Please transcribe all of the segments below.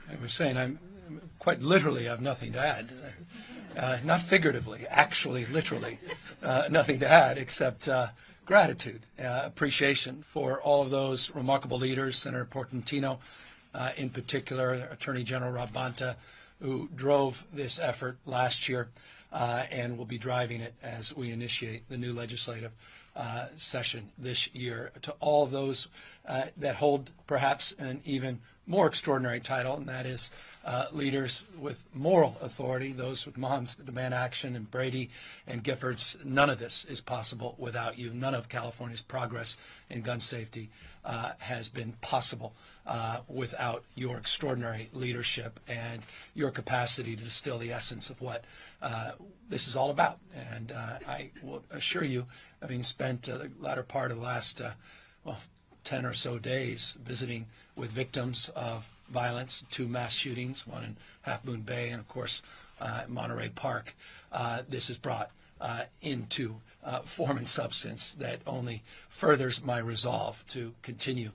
I was saying I'm quite literally have nothing to add. Not figuratively, actually, literally, nothing to add except gratitude, appreciation for all of those remarkable leaders, Senator Portantino in particular, Attorney General Rob Bonta, who drove this effort last year and will be driving it as we initiate the new legislative session this year. To all of those that hold perhaps an even more extraordinary title, and that is leaders with moral authority, those with moms that demand action, and Brady and Giffords. None of this is possible without you. None of California's progress in gun safety has been possible without your extraordinary leadership and your capacity to distill the essence of what this is all about. And I will assure you, having spent the latter part of the last 10 or so days visiting with victims of violence, 2 mass shootings, one in Half Moon Bay and, of course, Monterey Park. This is brought into form and substance that only furthers my resolve to continue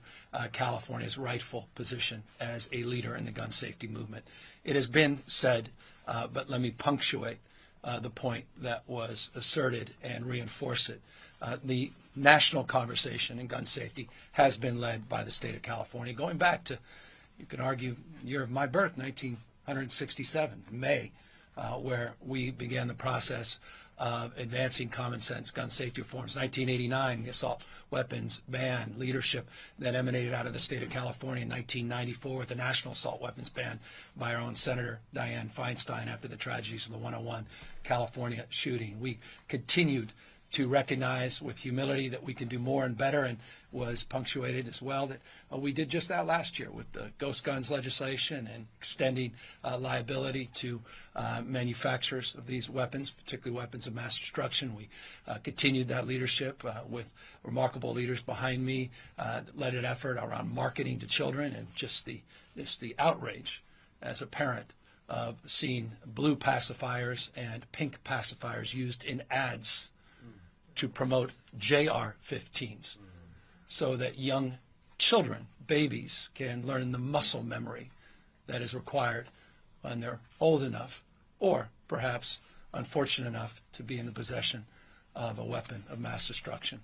California's rightful position as a leader in the gun safety movement. It has been said, but let me punctuate the point that was asserted and reinforce it. The national conversation in gun safety has been led by the state of California, going back to, you can argue, the year of my birth, 1967, May, where we began the process of advancing common sense gun safety reforms. 1989, the assault weapons ban, leadership that emanated out of the state of California in 1994 with the national assault weapons ban by our own Senator Dianne Feinstein after the tragedies of the 101 California shooting. We continued to recognize with humility that we can do more and better, and was punctuated as well that we did just that last year with the ghost guns legislation and extending liability to manufacturers of these weapons, particularly weapons of mass destruction. We continued that leadership with remarkable leaders behind me that led an effort around marketing to children, and just the outrage as a parent of seeing blue pacifiers and pink pacifiers used in ads to promote JR-15s so that young children, babies, can learn the muscle memory that is required when they're old enough or perhaps unfortunate enough to be in the possession of a weapon of mass destruction,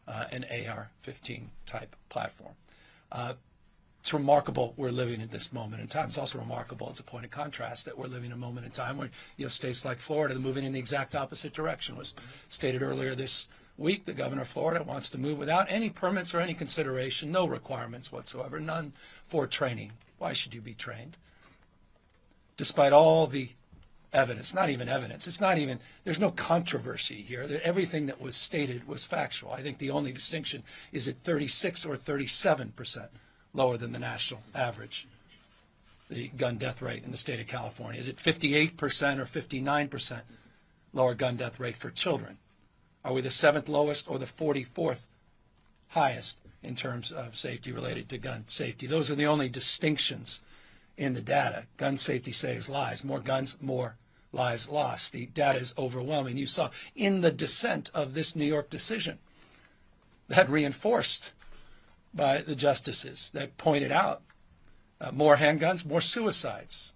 an AR-15 type platform. It's remarkable we're living in this moment in time. It's also remarkable, as a point of contrast, that we're living in a moment in time where you have states like Florida moving in the exact opposite direction. It was stated earlier this week the governor of Florida wants to move without any permits or any consideration, no requirements whatsoever, none for training. Why should you be trained? Despite all the evidence, not even evidence, there's no controversy here. Everything that was stated was factual. I think the only distinction is at 36 or 37%. Lower than the national average, the gun death rate in the state of California. Is it 58% or 59% lower gun death rate for children? Are we the 7th lowest or the 44th highest in terms of safety related to gun safety? Those are the only distinctions in the data. Gun safety saves lives. More guns, more lives lost. The data is overwhelming. You saw in the dissent of this New York decision that reinforced by the justices that pointed out more handguns, more suicides.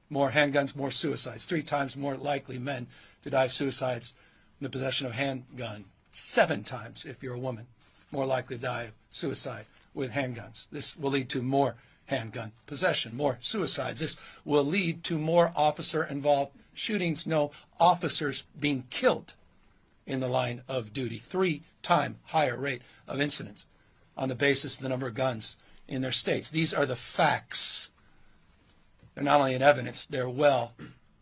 More handguns, more suicides. 3 times more likely men to die of suicides in the possession of a handgun. 7 times, if you're a woman, more likely to die of suicide with handguns. This will lead to more handgun possession, more suicides. This will lead to more officer-involved shootings. No officers being killed in the line of duty. 3-time higher rate of incidents on the basis of the number of guns in their states. These are the facts. They're not only in evidence, they're well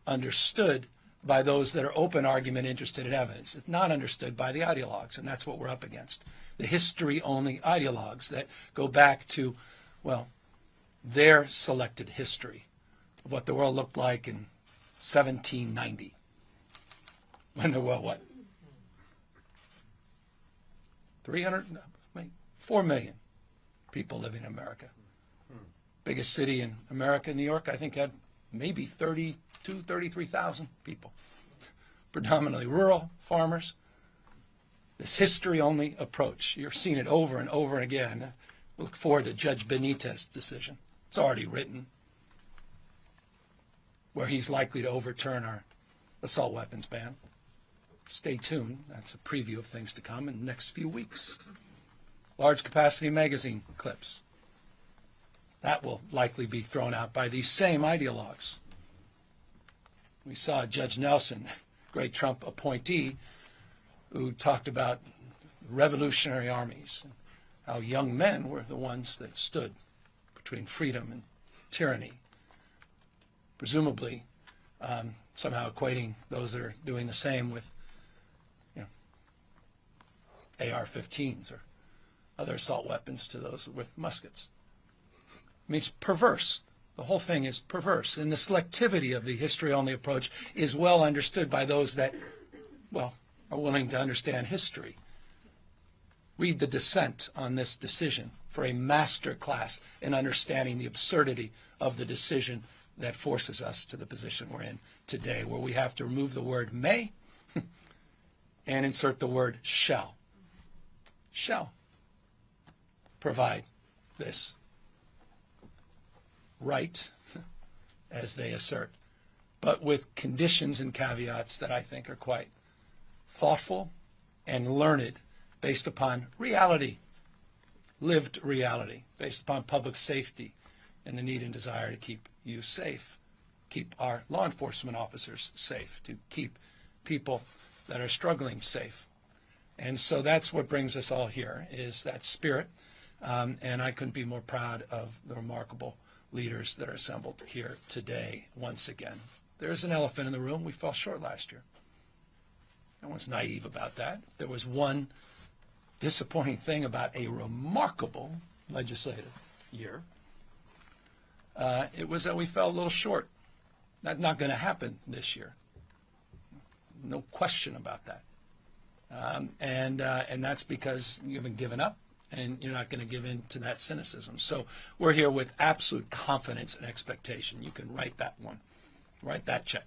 understood by those that are open argument interested in evidence. It's not understood by the ideologues, and that's what we're up against. The history-only ideologues that go back to, well, their selected history of what the world looked like in 1790, when there were, 4 million people living in America. Biggest city in America, New York, I think had maybe 33,000 people. Predominantly rural, farmers. This history-only approach, you're seeing it over and over again. Look forward to Judge Benitez's decision. It's already written. where he's likely to overturn our assault weapons ban. Stay tuned. That's a preview of things to come in the next few weeks. Large capacity magazine clips. That will likely be thrown out by these same ideologues. We saw Judge Nelson, great Trump appointee, who talked about revolutionary armies and how young men were the ones that stood between freedom and tyranny, presumably somehow equating those that are doing the same with AR-15s or other assault weapons to those with muskets. I mean, it's perverse. The whole thing is perverse. And the selectivity of the history-only approach is well understood by those that, well, are willing to understand history. Read the dissent on this decision for a master class in understanding the absurdity of the decision that forces us to the position we're in today, where we have to remove the word may and insert the word shall. Shall provide this right, as they assert, but with conditions and caveats that I think are quite thoughtful and learned, based upon reality, lived reality, based upon public safety and the need and desire to keep you safe, keep our law enforcement officers safe, to keep people that are struggling safe. And so that's what brings us all here, is that spirit. And I couldn't be more proud of the remarkable leaders that are assembled here today once again. There's an elephant in the room. We fell short last year. No one's naive about that. There was one disappointing thing about a remarkable legislative year. It was that we fell a little short. That's not going to happen this year. No question about that. And that's because you haven't given up, and you're not going to give in to that cynicism. So we're here with absolute confidence and expectation. You can write that one. Write that check.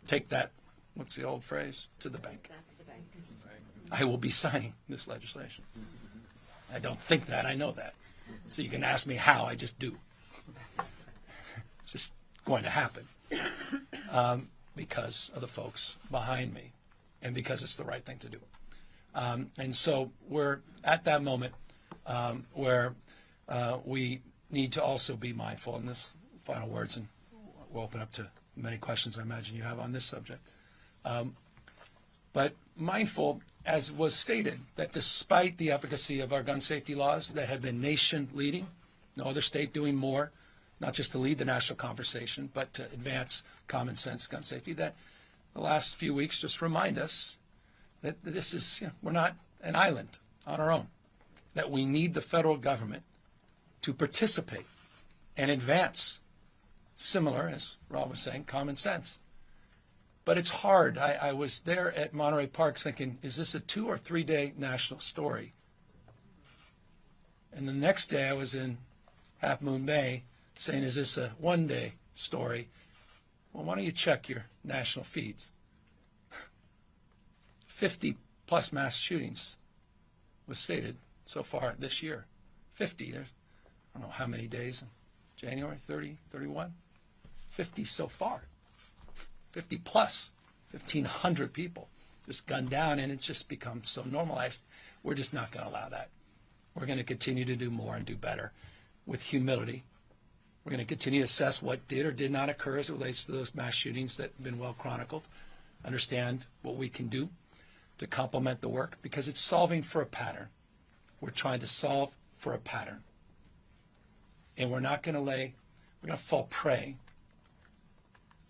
Take that, what's the old phrase? To the bank. I will be signing this legislation. I don't think that. I know that. So you can ask me how. I just do. It's just going to happen because of the folks behind me and because it's the right thing to do. And so we're at that moment where we need to also be mindful, in this final words, and we'll open up to many questions I imagine you have on this subject. But mindful, as was stated, that despite the efficacy of our gun safety laws that have been nation leading, no other state doing more, not just to lead the national conversation, but to advance common sense gun safety, that the last few weeks just remind us that this is, we're not an island on our own, that we need the federal government to participate and advance similar, as Rob was saying, common sense. But it's hard. I was there at Monterey Parks thinking, is this a 2 or 3 day national story? And the next day I was in Half Moon Bay saying, is this a 1 day story? Well, why don't you check your national feeds? 50 plus mass shootings was stated so far this year. 50. There's, I don't know how many days in January, 30, 31. 50 so far. 50 plus, 1,500 people just gunned down, and it's just become so normalized. We're just not going to allow that. We're going to continue to do more and do better with humility. We're going to continue to assess what did or did not occur as it relates to those mass shootings that have been well chronicled, understand what we can do to complement the work, because it's solving for a pattern. We're trying to solve for a pattern. And we're not going to fall prey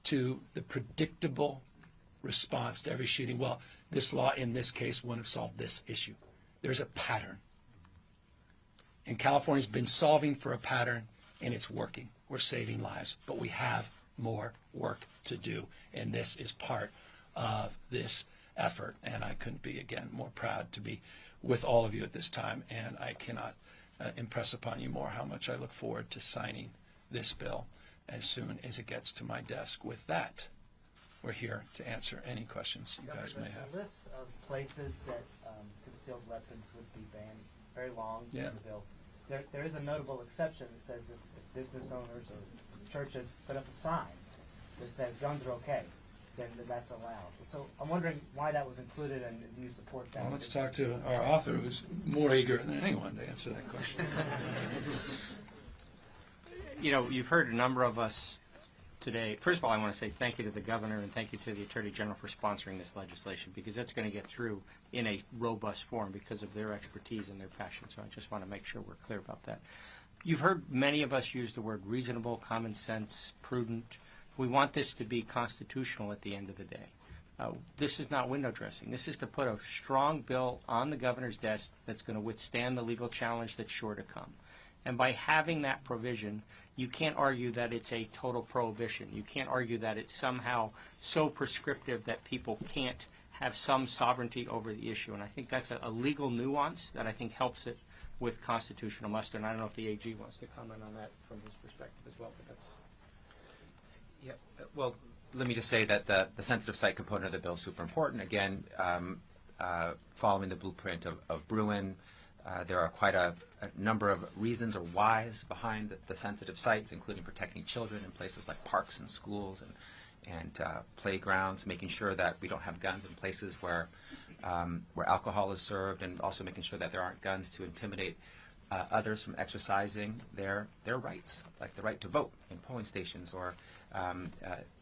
to the predictable response to every shooting. Well, this law in this case wouldn't have solved this issue. There's a pattern. And California's been solving for a pattern, and it's working. We're saving lives, but we have more work to do, and this is part of this effort. And I couldn't be, again, more proud to be with all of you at this time, and I cannot impress upon you more how much I look forward to signing this bill as soon as it gets to my desk. With that, we're here to answer any questions you guys may have. The list of places that concealed weapons would be banned is very long in the bill. There is a notable exception that says that if business owners or churches put up a sign that says guns are okay, then that's allowed. So I'm wondering why that was included, and do you support that? Well, let's talk to our author, who's more eager than anyone to answer that question. You know, you've heard a number of us today. First of all, I want to say thank you to the governor and thank you to the Attorney General for sponsoring this legislation, because it's going to get through in a robust form because of their expertise and their passion. So I just want to make sure we're clear about that. You've heard many of us use the word reasonable, common sense, prudent. We want this to be constitutional at the end of the day. This is not window dressing. This is to put a strong bill on the governor's desk that's going to withstand the legal challenge that's sure to come. And by having that provision, you can't argue that it's a total prohibition. You can't argue that it's somehow so prescriptive that people can't have some sovereignty over the issue. And I think that's a legal nuance that I think helps it with constitutional muster. And I don't know if the AG wants to comment on that from his perspective as well, but that's... Yeah, well, let me just say that the sensitive site component of the bill is super important. Again, following the blueprint of Bruin, there are quite a number of reasons or whys behind the sensitive sites, including protecting children in places like parks and schools and playgrounds, making sure that we don't have guns in places where alcohol is served, and also making sure that there aren't guns to intimidate others from exercising their rights, like the right to vote in polling stations, or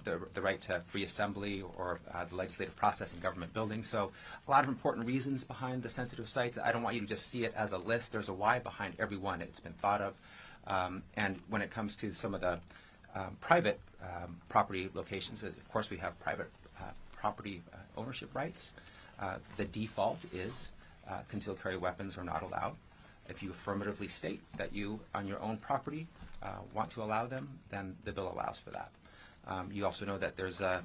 the right to free assembly, or the legislative process in government buildings. So a lot of important reasons behind the sensitive sites. I don't want you to just see it as a list. There's a why behind every one. It's been thought of. And when it comes to some of the private property locations, of course we have private property ownership rights. The default is concealed carry weapons are not allowed. If you affirmatively state that you, on your own property, want to allow them, then the bill allows for that. You also know that there's a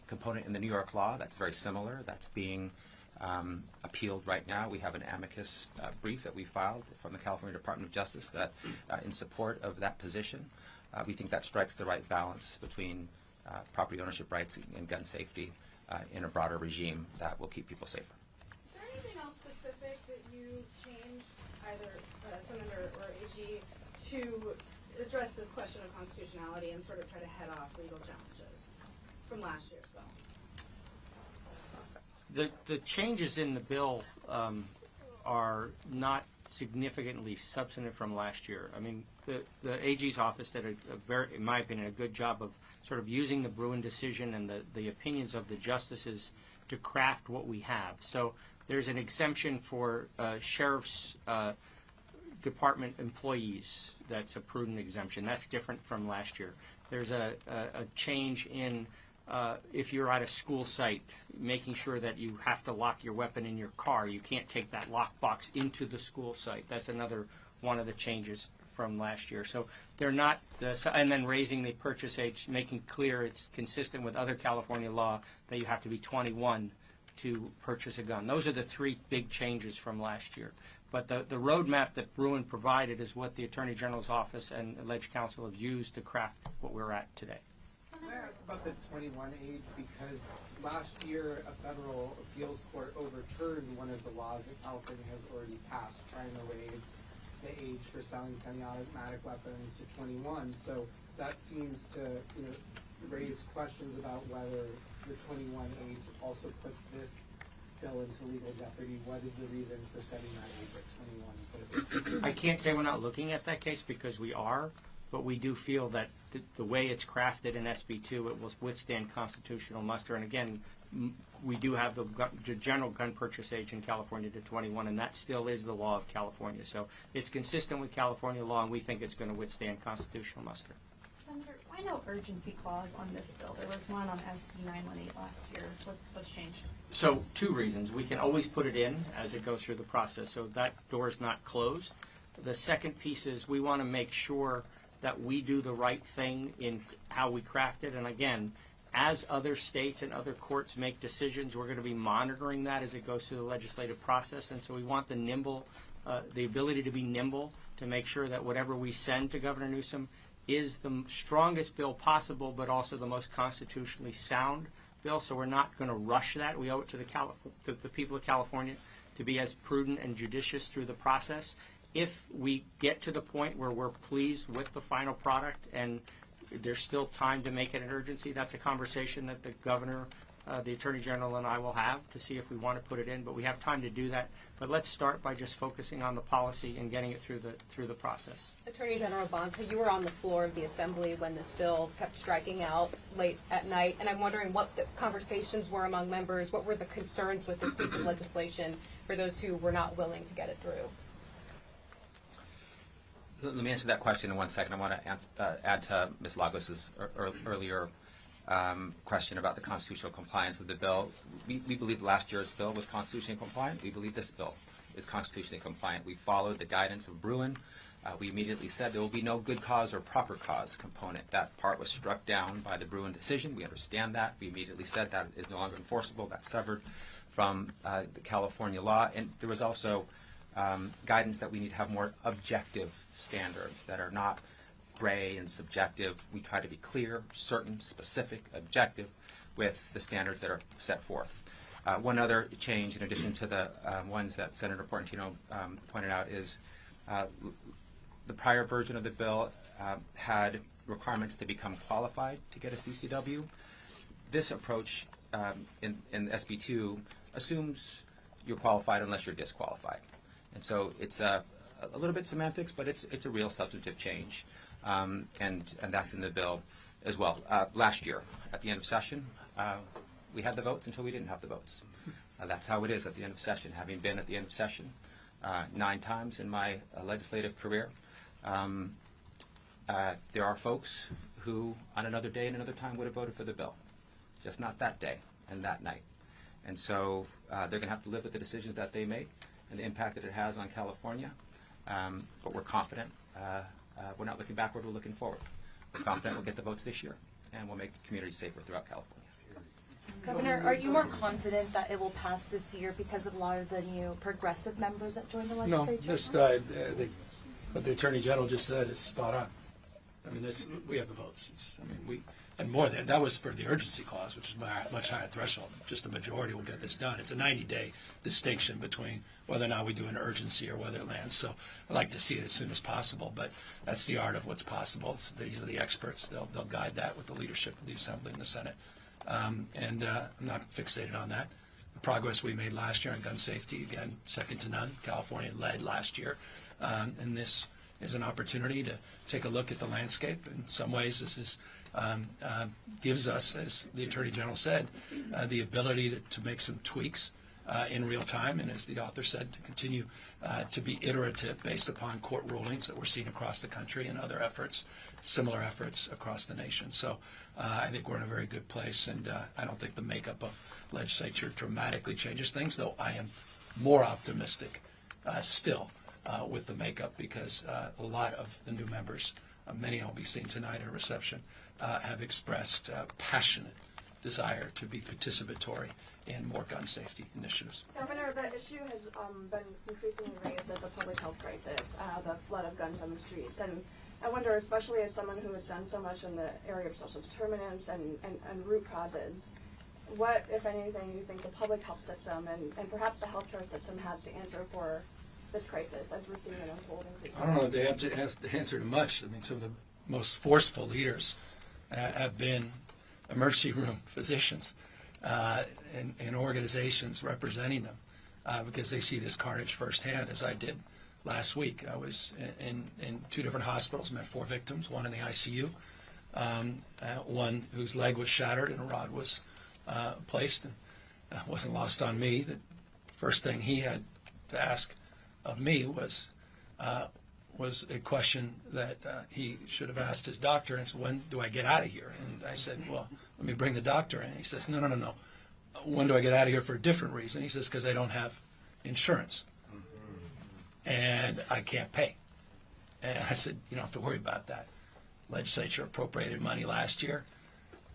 component in the New York law that's very similar, that's being appealed right now. We have an amicus brief that we filed from the California Department of Justice that in support of that position. We think that strikes the right balance between property ownership rights and gun safety in a broader regime that will keep people safer. Is there anything else specific that you changed, either Senator or AG, to address this question of constitutionality and sort of try to head off legal challenges from last year's bill? The changes in the bill are not significantly substantive from last year. I mean, the AG's office did a very, in my opinion, a good job of sort of using the Bruin decision and the opinions of the justices to craft what we have. So there's an exemption for sheriff's department employees. That's a prudent exemption. That's different from last year. There's a change in if you're at a school site, making sure that you have to lock your weapon in your car. You can't take that lockbox into the school site. That's another one of the changes from last year. So they're not, and then raising the purchase age, making clear it's consistent with other California law that you have to be 21 to purchase a gun. Those are the three big changes from last year. But the roadmap that Bruin provided is what the Attorney General's office and alleged counsel have used to craft what we're at today. Can I ask about the 21 age? Because last year a federal appeals court overturned one of the laws that California has already passed, trying to raise the age for selling semi-automatic weapons to 21. So that seems to raise questions about whether the 21 age also puts this bill into legal jeopardy. What is the reason for setting that age at 21 instead of 18? I can't say we're not looking at that case, because we are, but we do feel that the way it's crafted in SB2, it will withstand constitutional muster. And again, we do have the general gun purchase age in California to 21, and that still is the law of California. So it's consistent with California law, and we think it's going to withstand constitutional muster. Senator, why no urgency clause on this bill? There was one on SB 918 last year. What's changed? So two reasons. We can always put it in as it goes through the process, so that door is not closed. The second piece is we want to make sure that we do the right thing in how we craft it. And again, as other states and other courts make decisions, we're going to be monitoring that as it goes through the legislative process. And so we want the ability to be nimble to make sure that whatever we send to Governor Newsom is the strongest bill possible, but also the most constitutionally sound bill. So we're not going to rush that. We owe it to the people of California to be as prudent and judicious through the process. If we get to the point where we're pleased with the final product and there's still time to make it an urgency. That's a conversation that the governor, the Attorney General, and I will have to see if we want to put it in, but we have time to do that. But let's start by just focusing on the policy and getting it through the process. Attorney General Bonta, you were on the floor of the Assembly when this bill kept striking out late at night, and I'm wondering what the conversations were among members. What were the concerns with this piece of legislation for those who were not willing to get it through? Let me answer that question in 1 second. I want to add to Ms. Lagos's earlier question about the constitutional compliance of the bill. We believe last year's bill was constitutionally compliant. We believe this bill is constitutionally compliant. We followed the guidance of Bruin. We immediately said there will be no good cause or proper cause component. That part was struck down by the Bruin decision. We understand that. We immediately said that is no longer enforceable. That's severed from the California law. And there was also guidance that we need to have more objective standards that are not gray and subjective. We try to be clear, certain, specific, objective with the standards that are set forth. One other change, in addition to the ones that Senator Portantino pointed out, is the prior version of the bill had requirements to become qualified to get a CCW. This approach in SB 2 assumes you're qualified unless you're disqualified. And so it's a little bit semantics, but it's a real substantive change, and that's in the bill as well. Last year, at the end of session, we had the votes until we didn't have the votes. That's how it is at the end of session. Having been at the end of session 9 times in my legislative career, there are folks who, on another day and another time, would have voted for the bill, just not that day and that night. And so they're going to have to live with the decisions that they make and the impact that it has on California. But we're confident. We're not looking backward, we're looking forward. We're confident we'll get the votes this year, and we'll make the community safer throughout California. Governor, are you more confident that it will pass this year because of a lot of the new progressive members that joined the No, legislature? just what the Attorney General just said is spot on. I mean, we have the votes. And more than that was for the urgency clause, which is much higher threshold. Just the majority will get this done. It's a 90-day distinction between whether or not we do an urgency or whether it lands. So I'd like to see it as soon as possible, but that's the art of what's possible. These are the experts. They'll guide that with the leadership of the Assembly and the Senate. I'm not fixated on that. The progress we made last year on gun safety, again, second to none. California led last year, and this is an opportunity to take a look at the landscape. In some ways, this is gives us, as the Attorney General said, the ability to make some tweaks in real time, and as the author said, to continue to be iterative based upon court rulings that we're seeing across the country and other efforts, similar efforts across the nation. So I think we're in a very good place, and I don't think the makeup of legislature dramatically changes things, though I am more optimistic still with the makeup, because a lot of the new members, many I'll be seeing tonight at a reception, have expressed passionate desire to be participatory in more gun safety initiatives. Governor, the issue has been increasingly raised as a public health crisis, the flood of guns on the streets. And I wonder, especially as someone who has done so much in the area of social determinants and root causes, what, if anything, you think the public health system and perhaps the healthcare system has to answer for this crisis as we're seeing it unfold increasingly? I don't know if they have to answer to much. I mean, some of the most forceful leaders have been emergency room physicians and organizations representing them because they see this carnage firsthand, as I did last week. I was in 2 different hospitals, met 4 victims, one in the ICU, one whose leg was shattered and a rod was placed. And it wasn't lost on me that first thing he had to ask of me was a question that he should have asked his doctor, and said, when do I get out of here? And I said, well, let me bring the doctor in. He says, no. When do I get out of here for a different reason? He says, because I don't have insurance and I can't pay. And I said, you don't have to worry about that. Legislature appropriated money last year,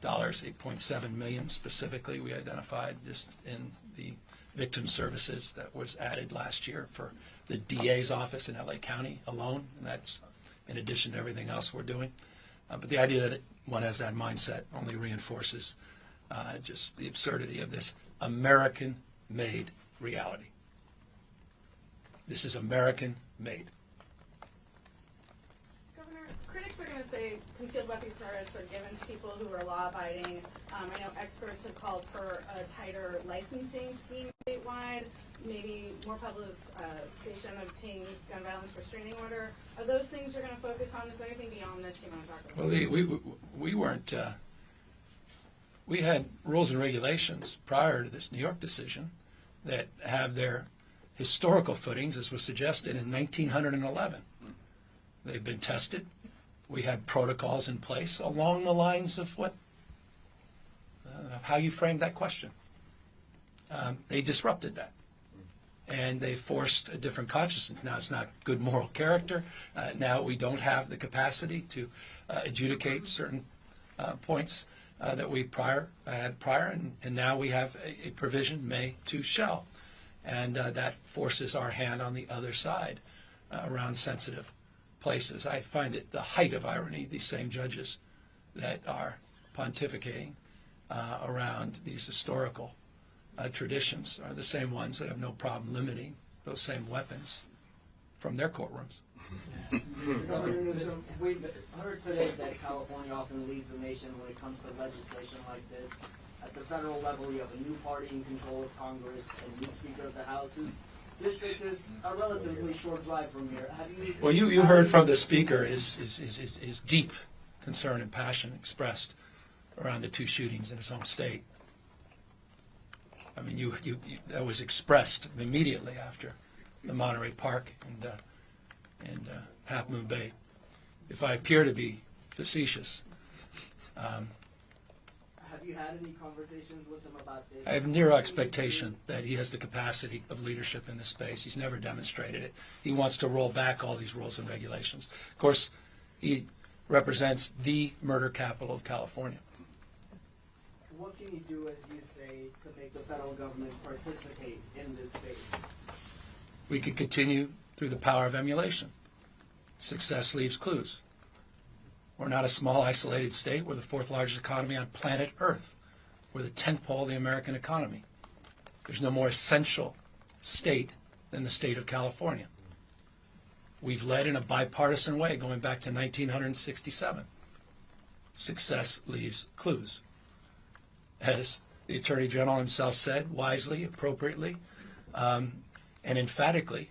$8.7 million specifically we identified just in the victim services that was added last year for the DA's office in LA County alone, and that's in addition to everything else we're doing. But the idea that one has that mindset only reinforces just the absurdity of this American-made reality. This is American-made. Governor, critics are going to say say concealed weapons permits are given to people who are law-abiding. I know experts have called for a tighter licensing scheme statewide, maybe more publicization of Ting's gun violence restraining order. Are those things you're going to focus on? Is there anything beyond this you want to talk about? Well, we weren't. We had rules and regulations prior to this New York decision that have their historical footings, as was suggested, in 1911. They've been tested. We had protocols in place along the lines of how you framed that question. They disrupted that, and they forced a different consciousness. Now it's not good moral character. Now we don't have the capacity to adjudicate certain points that we had prior, and now we have a provision, may to shall, and that forces our hand on the other side around sensitive places. I find it the height of irony, these same judges that are pontificating around these historical traditions are the same ones that have no problem limiting those same weapons from their courtrooms. Governor Newsom, we've heard today that California often leads the nation when it comes to legislation like this. At the federal level, you have a new party in control of Congress and new Speaker of the House, whose district is a relatively short drive from here. Well, you heard from the Speaker his deep concern and passion expressed around the two shootings in his home state. I mean, that was expressed immediately after the Monterey Park and Half Moon Bay. If I appear to be facetious, Have you had any conversations with him about this? I have zero expectation that he has the capacity of leadership in this space. He's never demonstrated it. He wants to roll back all these rules and regulations. Of course, he represents the murder capital of California. What can you do, as you say, to make the federal government participate in this space? We could continue through the power of emulation. Success leaves clues. We're not a small, isolated state. We're the fourth largest economy on planet Earth. We're the 10th pole of the American economy. There's no more essential state than the state of California. We've led in a bipartisan way going back to 1967. Success leaves clues. As the Attorney General himself said, wisely, appropriately, and emphatically,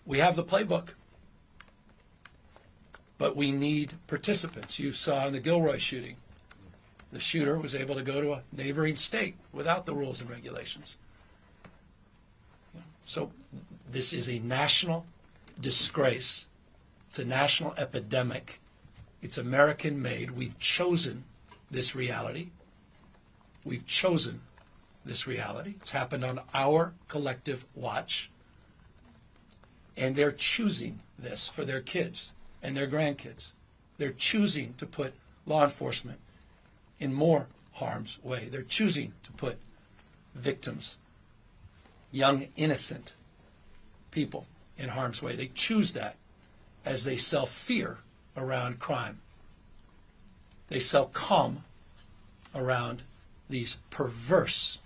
we have the playbook. But we need participants. You saw in the Gilroy shooting, the shooter was able to go to a neighboring state without the rules and regulations. So this is a national disgrace. It's a national epidemic. It's American-made. We've chosen this reality. We've chosen this reality. It's happened on our collective watch. And they're choosing this for their kids and their grandkids. They're choosing to put law enforcement in more harm's way. They're choosing to put victims, young, innocent people, in harm's way. They choose that as they sell fear around crime. They sell calm around these perverse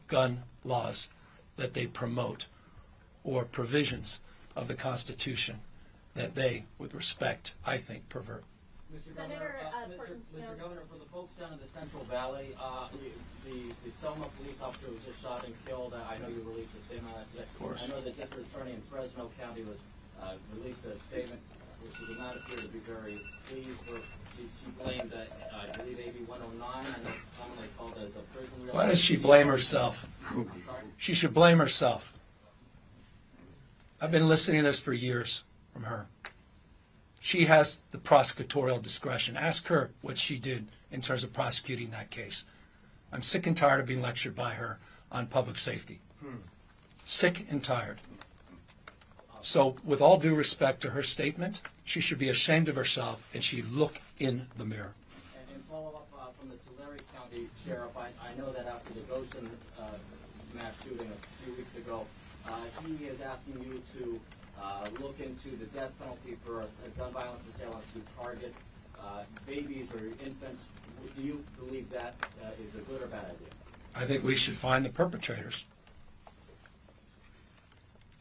gun laws that they promote, or provisions of the Constitution that they, with respect, I think, pervert. Senator, Mr. Governor, for the folks down in the Central Valley, the Selma police officer was just shot and killed. I know you released a statement on that today. Of course. I know the district attorney in Fresno County was released a statement which she did not appear to be very pleased with. She blamed, I believe, AB 109, I know commonly called as a prison. Why does she blame herself? I'm sorry? She should blame herself. I've been listening to this for years from her. She has the prosecutorial discretion. Ask her what she did in terms of prosecuting that case. I'm sick and tired of being lectured by her on public safety. Sick and tired. So with all due respect to her statement, she should be ashamed of herself and she look in the mirror. And follow up from the Tulare County Sheriff, I know that after the Goshen mass shooting a few weeks ago, he is asking you to look into the death penalty for gun violence assailants who target babies or infants. Do you believe that is a good or bad idea? I think we should find the perpetrators.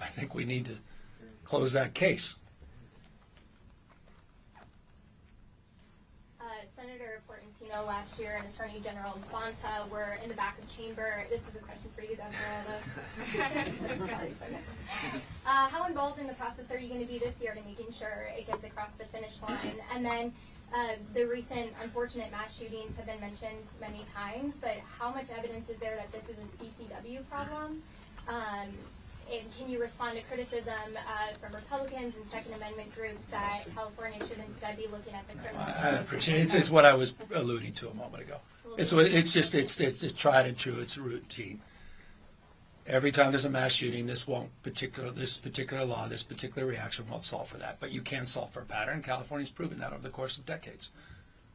I think we need to close that case. Senator Portantino last year and Attorney General Bonta were in the back of chamber. This is a question for you, Governor. Sorry. How involved in the process are you going to be this year to making sure it gets across the finish line? And then the recent unfortunate mass shootings have been mentioned many times, but how much evidence is there that this is a CCW problem? And can you respond to criticism from Republicans and Second Amendment groups that California should instead be looking at the criminal? I appreciate it. It's what I was alluding to a moment ago. It's tried and true. It's routine. Every time there's a mass shooting, this particular law, this particular reaction won't solve for that. But you can solve for a pattern. California's proven that over the course of decades.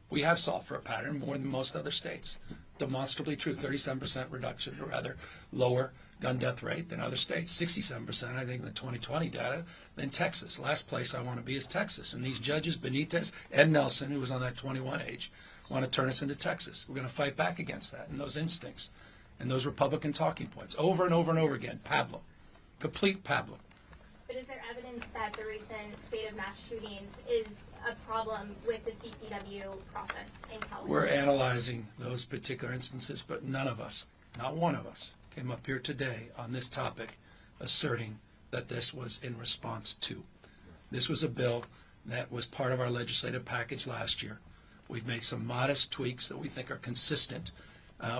We have solved for a pattern more than most other states. Demonstrably true, 37% reduction, or rather lower gun death rate than other states. 67%, I think, in the 2020 data than Texas. Last place I want to be is Texas. And these judges, Benitez and Nelson, who was on that 21 age, want to turn us into Texas. We're going to fight back against that and those instincts and those Republican talking points over and over and over again. Pablum. Complete pablum. But is there evidence that the recent spate of mass shootings is a problem with the CCW process in California? We're analyzing those particular instances, but none of us, not one of us, came up here today on this topic asserting that this was in response to. This was a bill that was part of our legislative package last year. We've made some modest tweaks that we think are consistent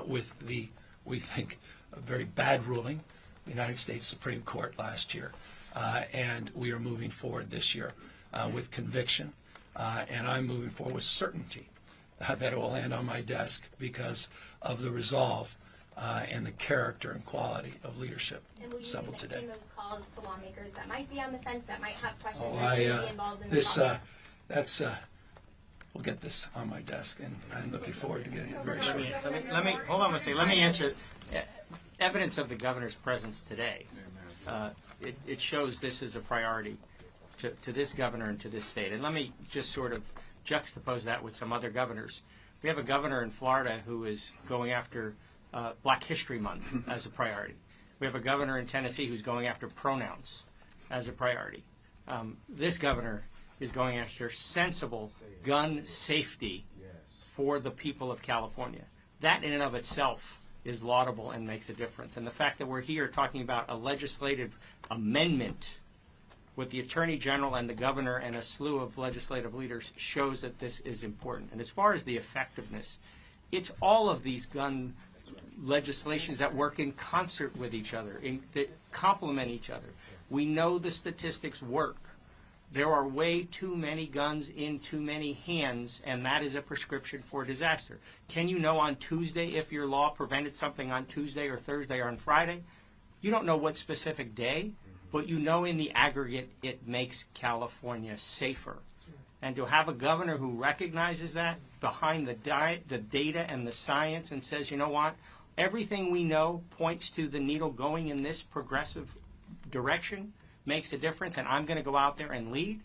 with the, we think, a very bad ruling, the United States Supreme Court last year. And we are moving forward this year with conviction. And I'm moving forward with certainty that it will land on my desk because of the resolve and the character and quality of leadership assembled today. And will you be making those calls to lawmakers that might be on the fence, that might have questions, Oh, that may be involved in the process? We'll get this on my desk, and I'm looking forward to getting it very shortly. Let me hold on a second. Let me answer. Evidence of the governor's presence today. It shows this is a priority to this governor and to this state. And let me just sort of juxtapose that with some other governors. We have a governor in Florida who is going after Black History Month as a priority. We have a governor in Tennessee who's going after pronouns as a priority. This governor is going after sensible gun safety for the people of California. That in and of itself is laudable and makes a difference. And the fact that we're here talking about a legislative amendment with the Attorney General and the Governor and a slew of legislative leaders shows that this is important. And as far as the effectiveness, it's all of these gun legislations that work in concert with each other, that complement each other. We know the statistics work. There are way too many guns in too many hands, and that is a prescription for disaster. Can you know on Tuesday if your law prevented something on Tuesday or Thursday or on Friday? You don't know what specific day, but you know in the aggregate it makes California safer. And to have a governor who recognizes that behind the data and the science and says, you know what, everything we know points to the needle going in this progressive direction, makes a difference, and I'm going to go out there and lead,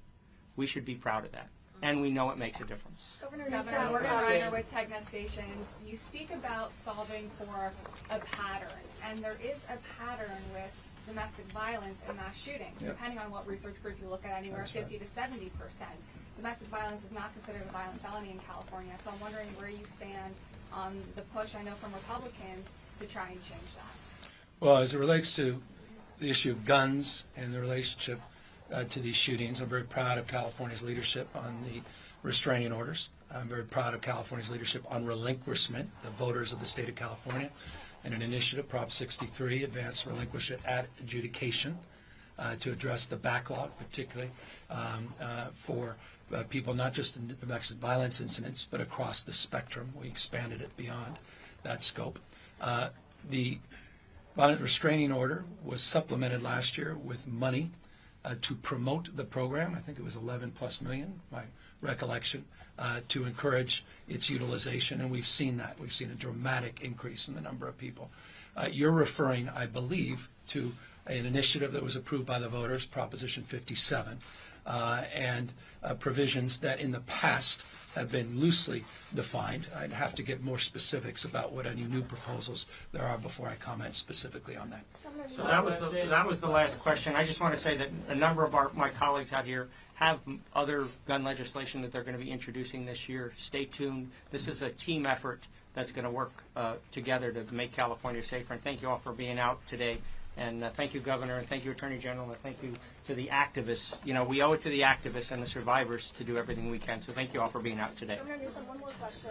we should be proud of that. And we know it makes a difference. Governor Morgan Reiner with Tegna Stations, you speak about solving for a pattern, and there is a pattern with domestic violence and mass shootings. Yep. Depending on what research group you look at, anywhere That's 50 to 70%. Domestic violence is not considered a violent felony in California, so I'm wondering where you stand on the push, I know from Republicans, to try and change that. Well, as it relates to the issue of guns and the relationship to these shootings, I'm very proud of California's leadership on the restraining orders. I'm very proud of California's leadership on relinquishment, the voters of the state of California, and an initiative, Prop 63, advanced relinquishment at adjudication, to address the backlog, particularly for people not just in domestic violence incidents, but across the spectrum. We expanded it beyond that scope. The violent restraining order was supplemented last year with money to promote the program. I think it was 11 plus million, my recollection, to encourage its utilization, and we've seen that. We've seen a dramatic increase in the number of people. You're referring, I believe, to an initiative that was approved by the voters, Proposition 57, and provisions that in the past have been loosely defined. I'd have to get more specifics about what any new proposals there are before I comment specifically on that. So that was the last question. I just want to say that a number of my colleagues out here have other gun legislation that they're going to be introducing this year. Stay tuned. This is a team effort that's going to work together to make California safer. And thank you all for being out today. And thank you, Governor, and thank you, Attorney General, and thank you to the activists. You know, we owe it to the activists and the survivors to do everything we can. So thank you all for being out today. Governor Newsom, one more question.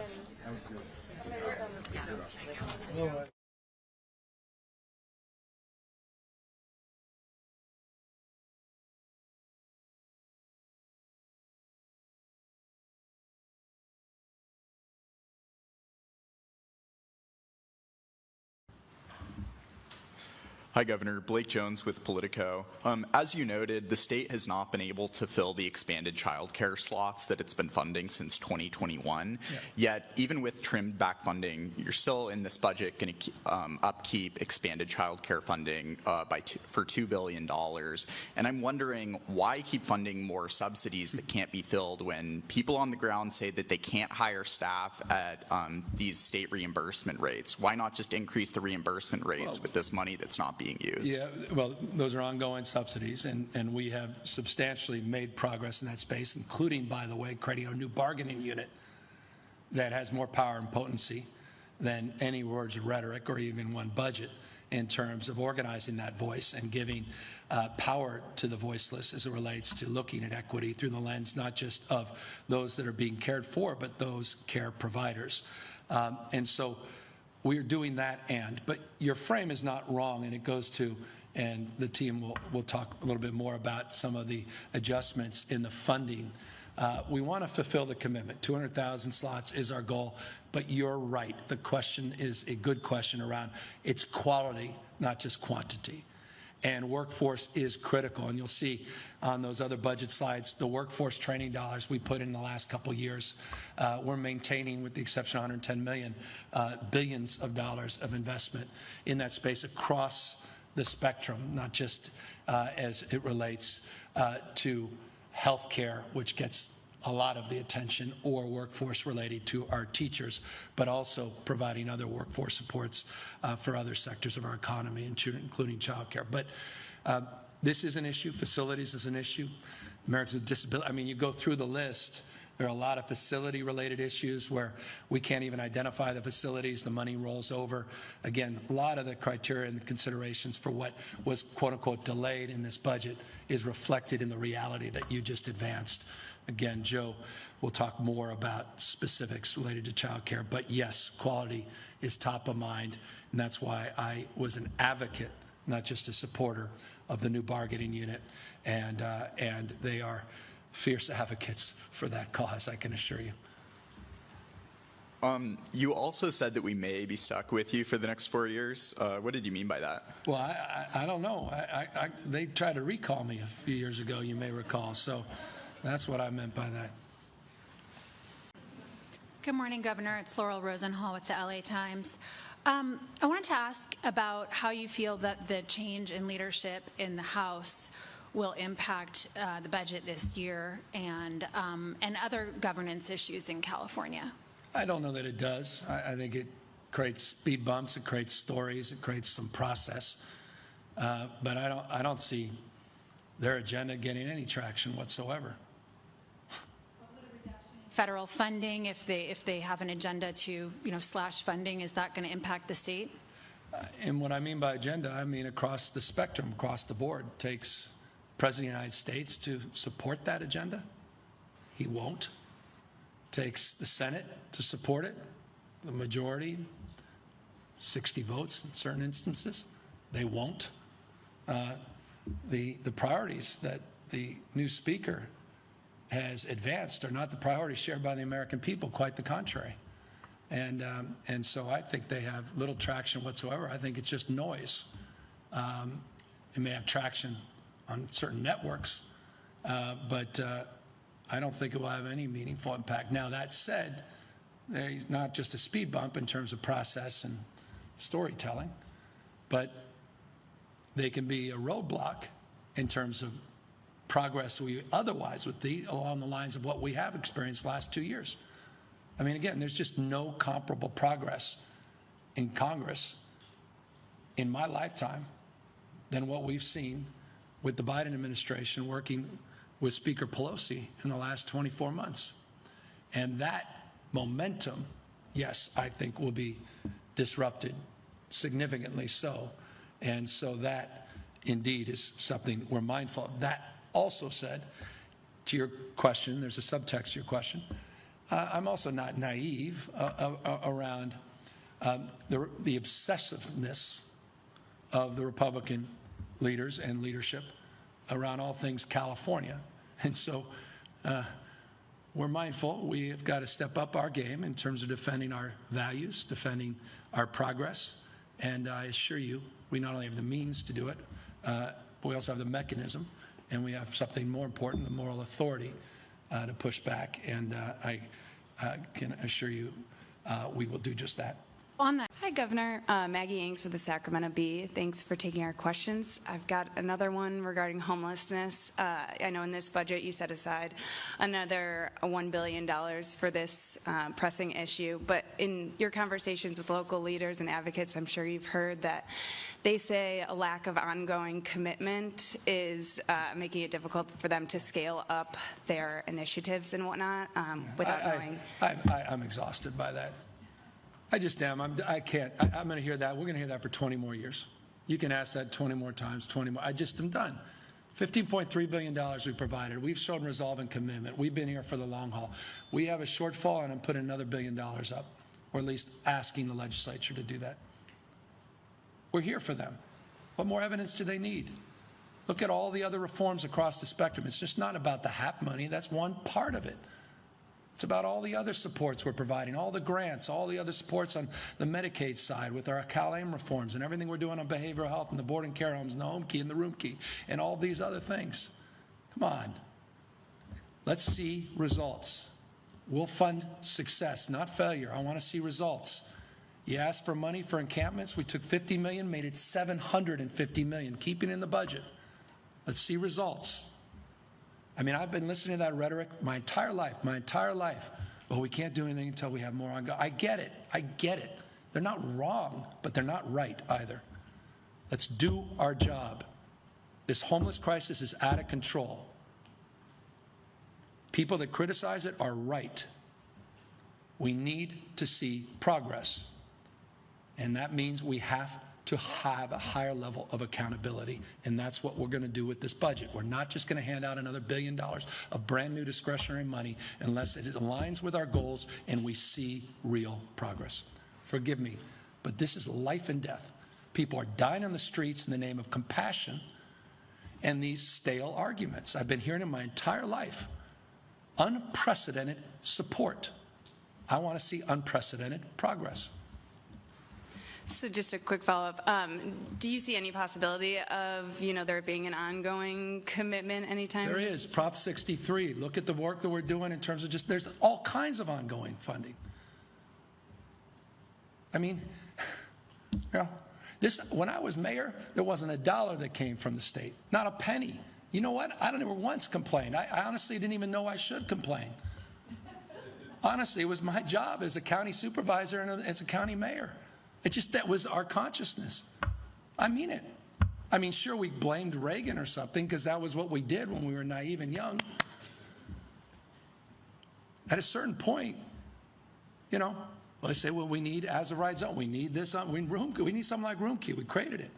Hi, Governor. Blake Jones with Politico. As you noted, the state has not been able to fill the expanded child care slots that it's been funding since 2021. Yeah. Yet, even with trimmed back funding, you're still in this budget going to upkeep expanded child care funding for $2 billion. And I'm wondering, why keep funding more subsidies that can't be filled when people on the ground say that they can't hire staff at these state reimbursement rates? Why not just increase the reimbursement rates with this money that's not being used? Yeah, well, those are ongoing subsidies, and we have substantially made progress in that space, including, by the way, creating a new bargaining unit that has more power and potency than any words of rhetoric or even one budget in terms of organizing that voice and giving power to the voiceless as it relates to looking at equity through the lens not just of those that are being cared for, but those care providers. And so we're doing that, but your frame is not wrong, and it goes to, and the team will talk a little bit more about some of the adjustments in the funding. We want to fulfill the commitment. 200,000 slots is our goal, but you're right. The question is a good question around its quality, not just quantity. And workforce is critical, and you'll see on those other budget slides the workforce training dollars we put in the last couple of years. We're maintaining, with the exception of $110 million, billions of dollars of investment in that space across the spectrum, not just as it relates to health care, which gets a lot of the attention, or workforce related to our teachers, but also providing other workforce supports for other sectors of our economy, including child care. But this is an issue. Facilities is an issue. Americans with Disabilities, I mean, you go through the list, there are a lot of facility-related issues where we can't even identify the facilities. The money rolls over. Again, a lot of the criteria and the considerations for what was, quote-unquote, delayed in this budget is reflected in the reality that you just advanced. Again, Joe will talk more about specifics related to child care, but yes, quality is top of mind, and that's why I was an advocate, not just a supporter, of the new bargaining unit, and they are fierce advocates for that cause, I can assure you. You also said that we may be stuck with you for the next 4 years. What did you mean by that? Well, I don't know. They tried to recall me a few years ago, you may recall, so that's what I meant by that. Good morning, Governor. It's Laurel Rosenhall with the LA Times. I wanted to ask about how you feel that the change in leadership in the House will impact the budget this year and other governance issues in California. I don't know that it does. I think it creates speed bumps, it creates stories, it creates some process. But I don't see their agenda getting any traction whatsoever. Federal funding, if they have an agenda to slash funding, is that going to impact the state? And what I mean by agenda, I mean across the spectrum, across the board. It takes the President of the United States to support that agenda. He won't. It takes the Senate to support it. The majority, 60 votes in certain instances, they won't. The priorities that the new speaker has advanced are not the priorities shared by the American people, quite the contrary. And so I think they have little traction whatsoever. I think it's just noise. It may have traction on certain networks, but I don't think it will have any meaningful impact. Now, that said, they're not just a speed bump in terms of process and storytelling, but they can be a roadblock in terms of progress we otherwise would be along the lines of what we have experienced the last 2 years. I mean, again, there's just no comparable progress in Congress in my lifetime than what we've seen with the Biden administration working with Speaker Pelosi in the last 24 months. And that momentum, yes, I think will be disrupted, significantly so. And so that indeed is something we're mindful of. That also said, to your question, there's a subtext to your question, I'm also not naive around the obsessiveness of the Republican leaders and leadership around all things California. And so we're mindful we have got to step up our game in terms of defending our values, defending our progress. And I assure you, we not only have the means to do it, but we also have the mechanism, and we have something more important, the moral authority to push back. And I can assure you we will do just that. On that. Hi, Governor. Maggie Yanks with the Sacramento Bee. Thanks for taking our questions. I've got another one regarding homelessness. I know in this budget you set aside another $1 billion for this pressing issue, but in your conversations with local leaders and advocates, I'm sure you've heard that they say a lack of ongoing commitment is making it difficult for them to scale up their initiatives and whatnot without knowing. I'm exhausted by that. I just am. I can't. I'm going to hear that. We're going to hear that for 20 more years. You can ask that 20 more times, 20 more. I just am done. $15.3 billion we provided. We've shown resolve and commitment. We've been here for the long haul. We have a shortfall, and I'm putting another $1 billion up, or at least asking the legislature to do that. We're here for them. What more evidence do they need? Look at all the other reforms across the spectrum. It's just not about the HAP money. That's one part of it. It's about all the other supports we're providing, all the grants, all the other supports on the Medicaid side with our CalAIM reforms and everything we're doing on behavioral health and the board and care homes and the home key and the room key and all these other things. Come on. Let's see results. We'll fund success, not failure. I want to see results. You asked for money for encampments. We took $50 million, made it $750 million, keeping it in the budget. Let's see results. I mean, I've been listening to that rhetoric my entire life. Well, we can't do anything until we have more ongoing. I get it. They're not wrong, but they're not right either. Let's do our job. This homeless crisis is out of control. People that criticize it are right. We need to see progress. And that means we have to have a higher level of accountability. And that's what we're going to do with this budget. We're not just going to hand out another $1 billion of brand new discretionary money unless it aligns with our goals and we see real progress. Forgive me, but this is life and death. People are dying on the streets in the name of compassion and these stale arguments. I've been hearing it my entire life. Unprecedented support. I want to see unprecedented progress. So just a quick follow-up. Do you see any possibility of, there being an ongoing commitment anytime? There is. Prop 63. Look at the work that we're doing in terms of there's all kinds of ongoing funding. I mean, when I was mayor, there wasn't a dollar that came from the state. Not a penny. You know what? I never once complained. I honestly didn't even know I should complain. Honestly, it was my job as a county supervisor and as a county mayor. That was our consciousness. I mean it. I mean, sure, we blamed Reagan or something because that was what we did when we were naive and young. At a certain point, they say, well, we need as a right zone. We need this. We need something like room key. We created it.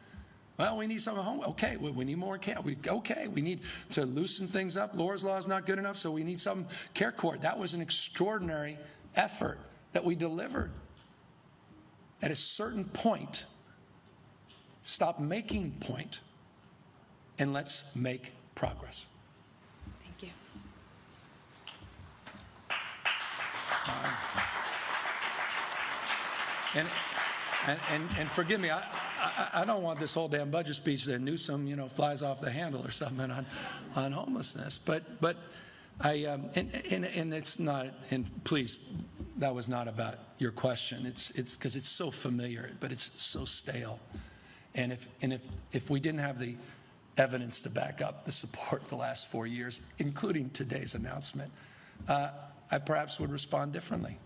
Well, we need something home. Okay, we need more care. We need to loosen things up. Laura's Law is not good enough, so we need some care court. That was an extraordinary effort that we delivered. At a certain point, stop making point, and let's make progress. Thank you. And forgive me, I don't want this whole damn budget speech that Newsom, flies off the handle or something on homelessness. But and it's not. And please, that was not about your question. It's because it's so familiar, but it's so stale. And if we didn't have the evidence to back up the support the last 4 years, including today's announcement, I perhaps would respond differently.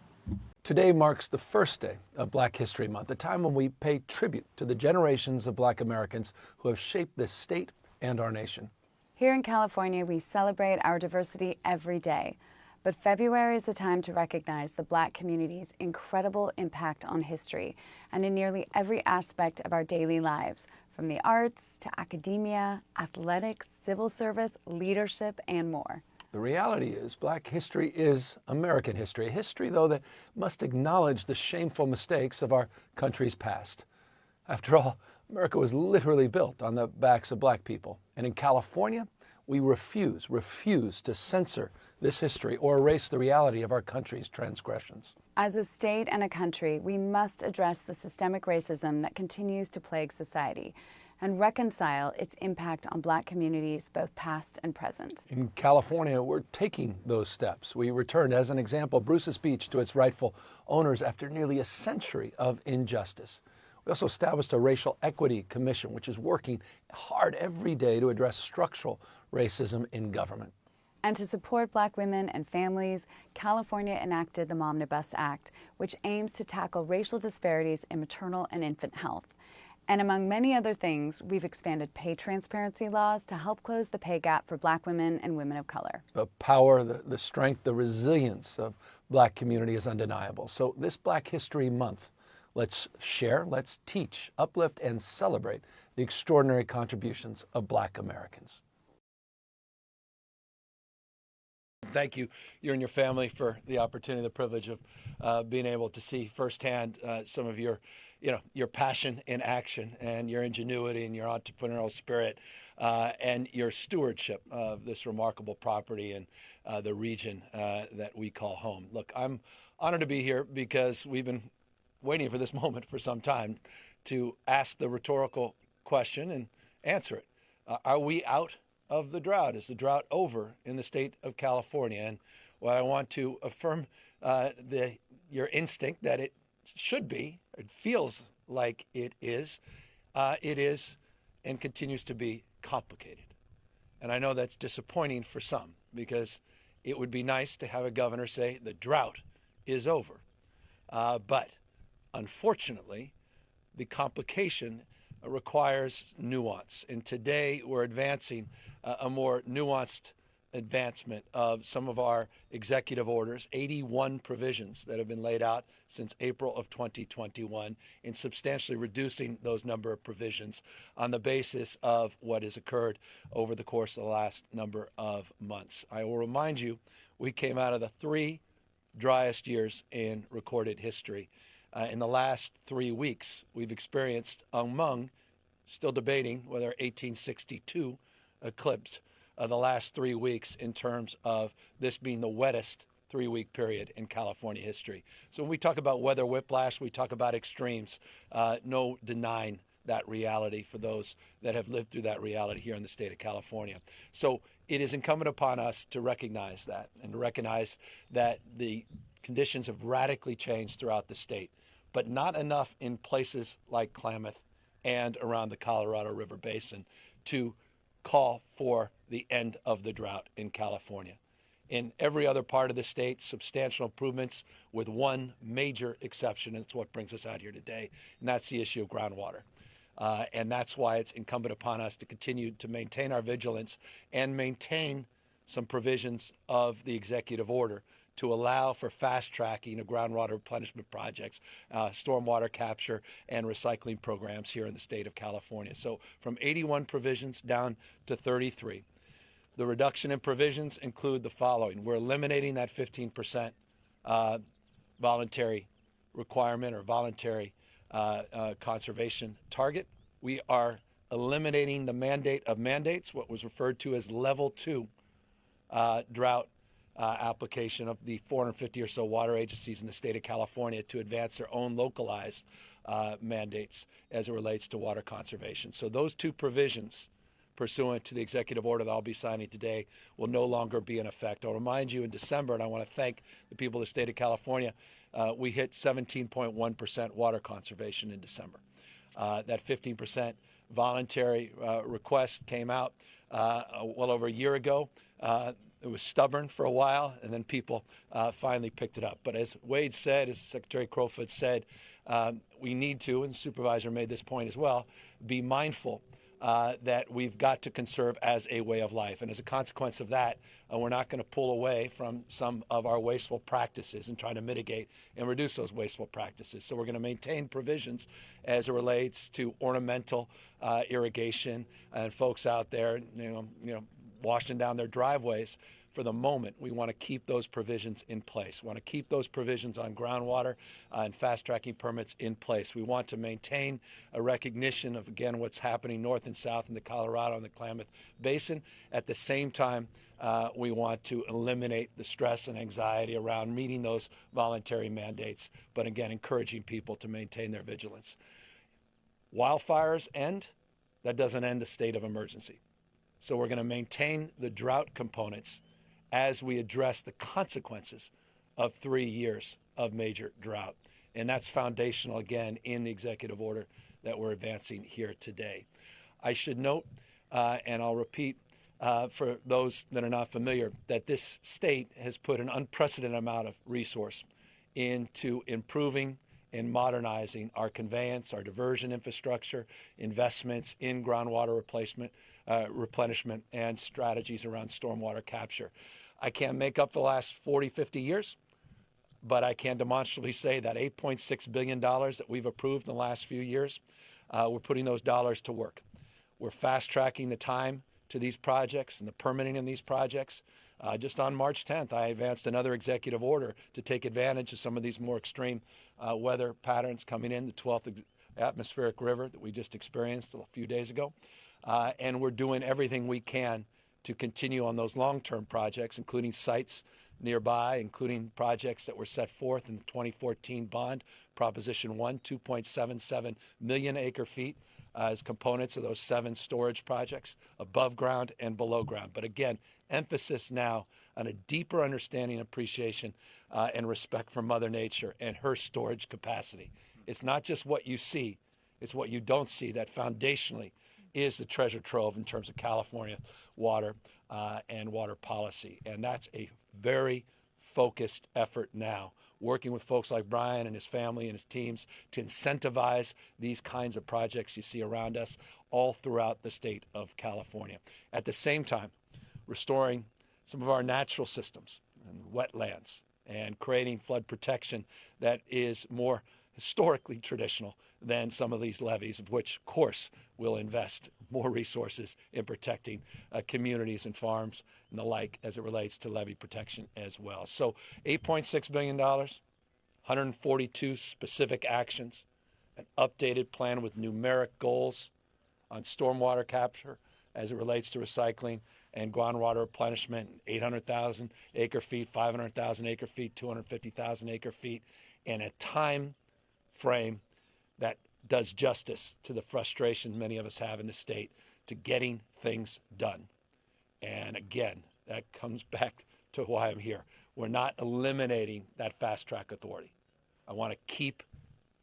Today marks the first day of Black History Month, a time when we pay tribute to the generations of Black Americans who have shaped this state and our nation. Here in California, we celebrate our diversity every day. But February is a time to recognize the Black community's incredible impact on history and in nearly every aspect of our daily lives, from the arts to academia, athletics, civil service, leadership, and more. The reality is Black history is American history, a history, though, that must acknowledge the shameful mistakes of our country's past. After all, America was literally built on the backs of Black people. And in California, we refuse to censor this history or erase the reality of our country's transgressions. As a state and a country, we must address the systemic racism that continues to plague society and reconcile its impact on Black communities, both past and present. In California, we're taking those steps. We returned, as an example, Bruce's Beach to its rightful owners after nearly a century of injustice. We also established a racial equity commission, which is working hard every day to address structural racism in government. And to support Black women and families, California enacted the Momnibus Act, which aims to tackle racial disparities in maternal and infant health. And among many other things, we've expanded pay transparency laws to help close the pay gap for Black women and women of color. The power, the strength, the resilience of Black community is undeniable. So this Black History Month, let's share, let's teach, uplift, and celebrate the extraordinary contributions of Black Americans. Thank you and your family for the opportunity, the privilege of being able to see firsthand some of your passion in action and your ingenuity and your entrepreneurial spirit and your stewardship of this remarkable property and the region that we call home. Look, I'm honored to be here because we've been waiting for this moment for some time to ask the rhetorical question and answer it. Are we out of the drought? Is the drought over in the state of California? And what I want to affirm your instinct that it should be, it feels like it is and continues to be complicated. And I know that's disappointing for some because it would be nice to have a governor say the drought is over. But unfortunately, the complication requires nuance. And today we're advancing a more nuanced advancement of some of our executive orders, 81 provisions that have been laid out since April of 2021, in substantially reducing those number of provisions on the basis of what has occurred over the course of the last number of months. I will remind you, we came out of the 3 driest years in recorded history. In the last 3 weeks, we've experienced still debating whether 1862 eclipsed the last 3 weeks in terms of this being the wettest 3-week period in California history. So when we talk about weather whiplash, we talk about extremes. No denying that reality for those that have lived through that reality here in the state of California. So it is incumbent upon us to recognize that and to recognize that the conditions have radically changed throughout the state, but not enough in places like Klamath and around the Colorado River Basin to call for the end of the drought in California. In every other part of the state, substantial improvements with one major exception, and it's what brings us out here today, and that's the issue of groundwater. And that's why it's incumbent upon us to continue to maintain our vigilance and maintain some provisions of the executive order to allow for fast tracking of groundwater replenishment projects, stormwater capture, and recycling programs here in the state of California. So from 81 provisions down to 33. The reduction in provisions include the following. We're eliminating that 15% voluntary requirement or voluntary conservation target. We are eliminating the mandate of mandates, what was referred to as level 2 drought application of the 450 or so water agencies in the state of California to advance their own localized mandates as it relates to water conservation. So those 2 provisions pursuant to the executive order that I'll be signing today will no longer be in effect. I'll remind you in December, and I want to thank the people of the state of California, we hit 17.1% water conservation in December. That 15% voluntary request came out well over a year ago. It was stubborn for a while, and then people finally picked it up. But as Wade said, as Secretary Crowfoot said, we need to, and the supervisor made this point as well, be mindful that we've got to conserve as a way of life. And as a consequence of that, we're not going to pull away from some of our wasteful practices and try to mitigate and reduce those wasteful practices. So we're going to maintain provisions as it relates to ornamental irrigation and folks out there, washing down their driveways. For the moment, we want to keep those provisions in place. We want to keep those provisions on groundwater and fast-tracking permits in place. We want to maintain a recognition of, again, what's happening north and south in the Colorado and the Klamath Basin. At the same time, we want to eliminate the stress and anxiety around meeting those voluntary mandates, but again, encouraging people to maintain their vigilance. Wildfires end, that doesn't end a state of emergency. So we're going to maintain the drought components as we address the consequences of 3 years of major drought. And that's foundational, again, in the executive order that we're advancing here today. I should note, and I'll repeat for those that are not familiar, that this state has put an unprecedented amount of resource into improving and modernizing our conveyance, our diversion infrastructure, investments in groundwater replenishment, and strategies around stormwater capture. I can't make up for the last 40, 50 years, but I can demonstrably say that $8.6 billion that we've approved in the last few years, we're putting those dollars to work. We're fast-tracking the time to these projects and the permitting in these projects. Just on March 10th, I advanced another executive order to take advantage of some of these more extreme weather patterns coming in, the 12th atmospheric river that we just experienced a few days ago. And we're doing everything we can to continue on those long-term projects, including sites nearby, including projects that were set forth in the 2014 bond, Proposition 1, 2.77 million acre feet as components of those 7 storage projects, above ground and below ground. But again, emphasis now on a deeper understanding and appreciation and respect for Mother Nature and her storage capacity. It's not just what you see, it's what you don't see that foundationally is the treasure trove in terms of California water and water policy. And that's a very focused effort now, working with folks like Brian and his family and his teams to incentivize these kinds of projects you see around us all throughout the state of California. At the same time, restoring some of our natural systems and wetlands and creating flood protection that is more historically traditional than some of these levees, of which, of course, we'll invest more resources in protecting communities and farms and the like as it relates to levee protection as well. So $8.6 billion, 142 specific actions, an updated plan with numeric goals on stormwater capture as it relates to recycling and groundwater replenishment, 800,000 acre feet, 500,000 acre feet, 250,000 acre feet, and a time frame that does justice to the frustration many of us have in the state to getting things done. And again, that comes back to why I'm here. We're not eliminating that fast track authority. I want to keep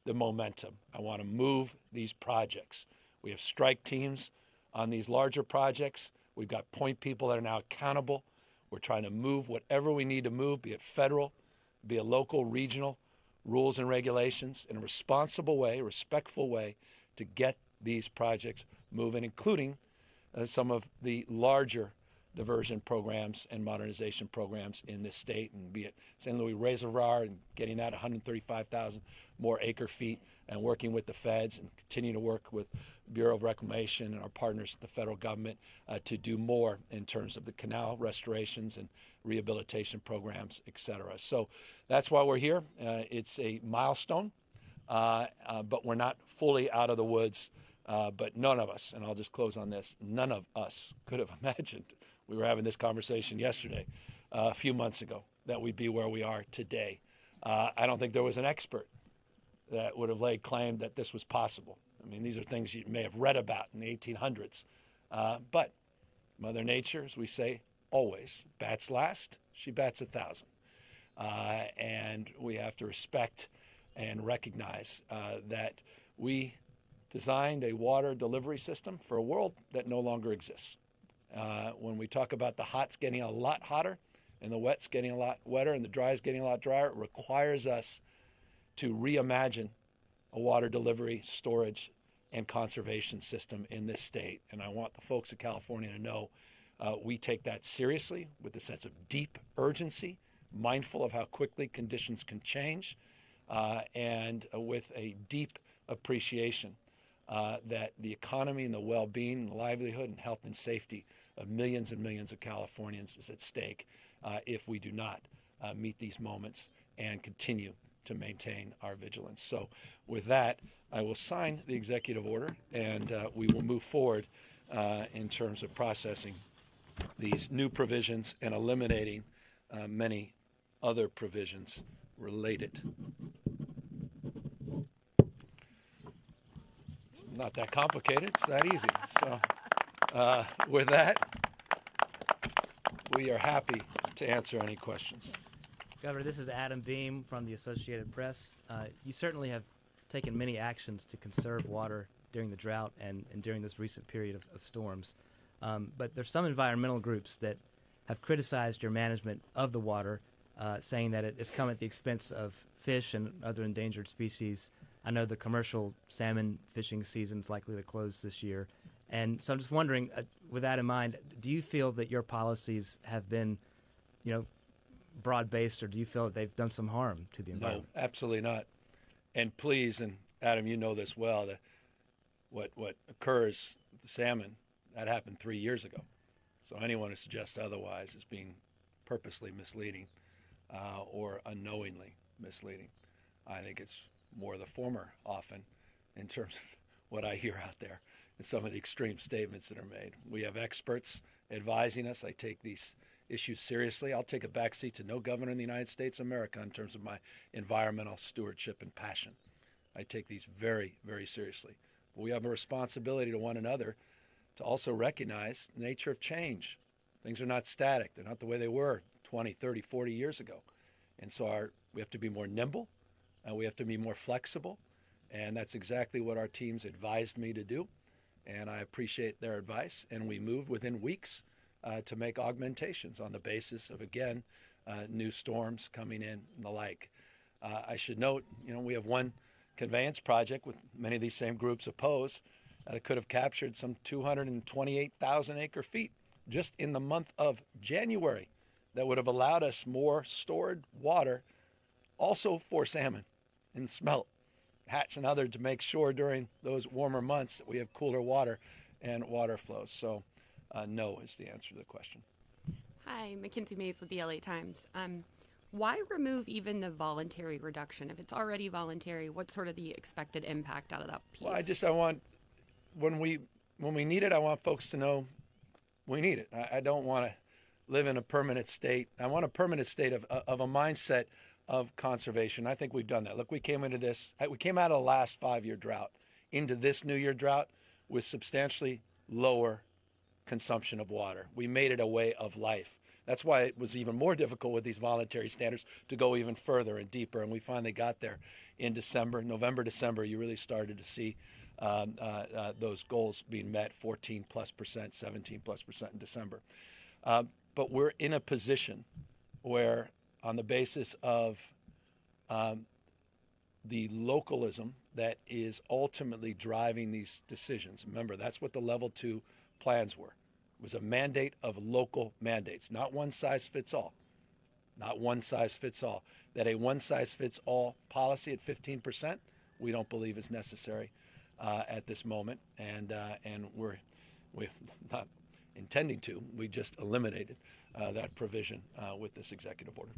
the momentum. I want to move these projects. We have strike teams on these larger projects. We've got point people that are now accountable. We're trying to move whatever we need to move, be it federal, be it local, regional, rules and regulations in a responsible way, a respectful way to get these projects moving, including some of the larger diversion programs and modernization programs in this state, and be it St. Louis Reservoir and getting that 135,000 more acre feet, and working with the feds and continue to work with Bureau of Reclamation and our partners, the federal government, to do more in terms of the canal restorations and rehabilitation programs, et cetera. So that's why we're here. It's a milestone, but we're not fully out of the woods. But none of us, and I'll just close on this, none of us could have imagined, we were having this conversation yesterday, a few months ago, that we'd be where we are today. I don't think there was an expert that would have laid claim that this was possible. I mean, these are things you may have read about in the 1800s. But Mother Nature, as we say always, bats last, she bats 1,000. And we have to respect and recognize that we designed a water delivery system for a world that no longer exists. When we talk about the hot's getting a lot hotter and the wet's getting a lot wetter and the dry's getting a lot drier, it requires us to reimagine a water delivery, storage, and conservation system in this state. And I want the folks of California to know we take that seriously with a sense of deep urgency, mindful of how quickly conditions can change, and with a deep appreciation that the economy and the well-being and livelihood and health and safety of millions and millions of Californians is at stake if we do not meet these moments and continue to maintain our vigilance. So with that, I will sign the executive order, and we will move forward in terms of processing these new provisions and eliminating many other provisions related. It's not that complicated. It's that easy. So with that, we are happy to answer any questions. Governor, this is Adam Beam from the Associated Press. You certainly have taken many actions to conserve water during the drought and during this recent period of storms. But there's some environmental groups that have criticized your management of the water, saying that it has come at the expense of fish and other endangered species. I know the commercial salmon fishing season is likely to close this year. And so I'm just wondering, with that in mind, do you feel that your policies have been, broad-based, or do you feel that they've done some harm to the environment? No, absolutely not. And please, and Adam, you know this well, that what occurs with the salmon, that happened 3 years ago. So anyone who suggests otherwise is being purposely misleading or unknowingly misleading. I think it's more the former often in terms of what I hear out there and some of the extreme statements that are made. We have experts advising us. I take these issues seriously. I'll take a backseat to no governor in the United States of America in terms of my environmental stewardship and passion. I take these very, very seriously. But we have a responsibility to one another to also recognize the nature of change. Things are not static. They're not the way they were 20, 30, 40 years ago. And so we have to be more nimble, and we have to be more flexible. And that's exactly what our teams advised me to do. And I appreciate their advice. And we moved within weeks to make augmentations on the basis of, again, new storms coming in and the like. I should note, we have one conveyance project with many of these same groups oppose that could have captured some 228,000 acre feet just in the month of January that would have allowed us more stored water also for salmon and smelt, hatch and other, to make sure during those warmer months that we have cooler water and water flows. So no is the answer to the question. Hi, Mackenzie Mays with the LA Times. Why remove even the voluntary reduction? If it's already voluntary, what's sort of the expected impact out of that piece? Well, I want, when we need it, I want folks to know we need it. I don't want to live in a permanent state. I want a permanent state of a mindset of conservation. I think we've done that. Look, we came out of the last 5-year drought into this new year drought with substantially lower consumption of water. We made it a way of life. That's why it was even more difficult with these voluntary standards to go even further and deeper. And we finally got there in December. November, December, you really started to see those goals being met, 14+%, 17+% in December. But we're in a position where, on the basis of the localism that is ultimately driving these decisions, remember, that's what the level 2 plans were. It was a mandate of local mandates, not one size fits all. Not one size fits all. That a one size fits all policy at 15%, we don't believe is necessary at this moment, and we're not intending to. We just eliminated that provision with this executive order.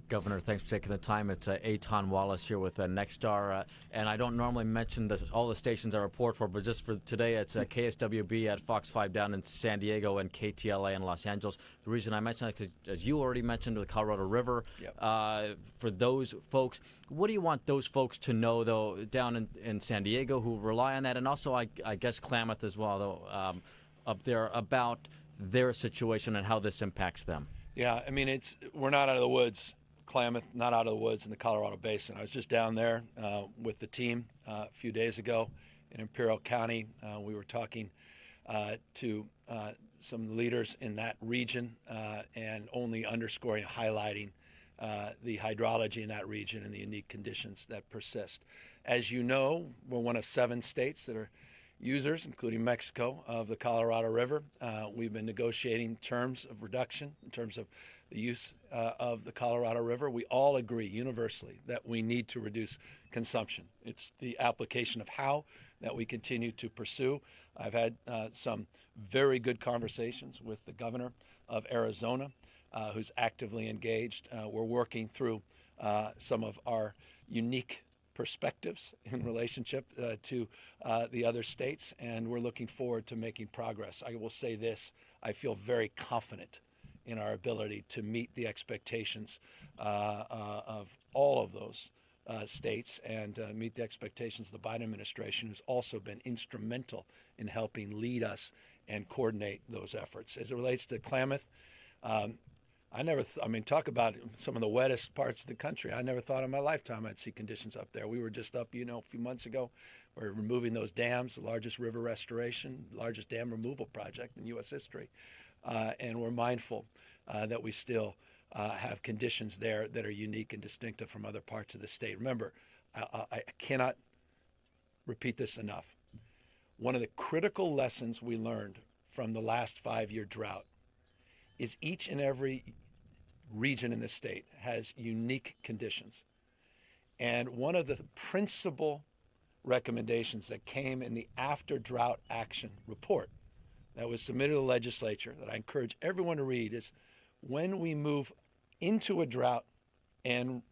Governor, thanks for taking the time. It's Eitan Wallace here with Nexstar, and I don't normally mention all the stations I report for, but just for today, it's KSWB at Fox 5 down in San Diego and KTLA in Los Angeles. The reason I mention that, as you already mentioned, the Colorado River, for those folks, what do you want those folks to know, though, down in San Diego who rely on that, and also, I guess, Klamath as well, though, up there, about their situation and how this impacts them? Yeah, I mean, we're not out of the woods. Klamath, not out of the woods in the Colorado Basin. I was just down there with the team a few days ago, in Imperial County. We were talking to some leaders in that region and only underscoring, highlighting the hydrology in that region and the unique conditions that persist. As you know, we're one of 7 states that are users, including Mexico, of the Colorado River. We've been negotiating terms of reduction in terms of the use of the Colorado River. We all agree universally that we need to reduce consumption. It's the application of how that we continue to pursue. I've had some very good conversations with the governor of Arizona, who's actively engaged. We're working through some of our unique perspectives in relationship to the other states, and we're looking forward to making progress. I will say this, I feel very confident in our ability to meet the expectations of all of those states and meet the expectations of the Biden administration, who's also been instrumental in helping lead us and coordinate those efforts. As it relates to Klamath, talk about some of the wettest parts of the country. I never thought in my lifetime I'd see conditions up there. We were just up, a few months ago. We're removing those dams, the largest river restoration, largest dam removal project in U.S. history. And we're mindful that we still have conditions there that are unique and distinctive from other parts of the state. Remember, I cannot repeat this enough. One of the critical lessons we learned from the last 5-year drought is each and every region in the state has unique conditions. And one of the principal recommendations that came in the after drought action report that was submitted to the legislature that I encourage everyone to read is when we move into a drought and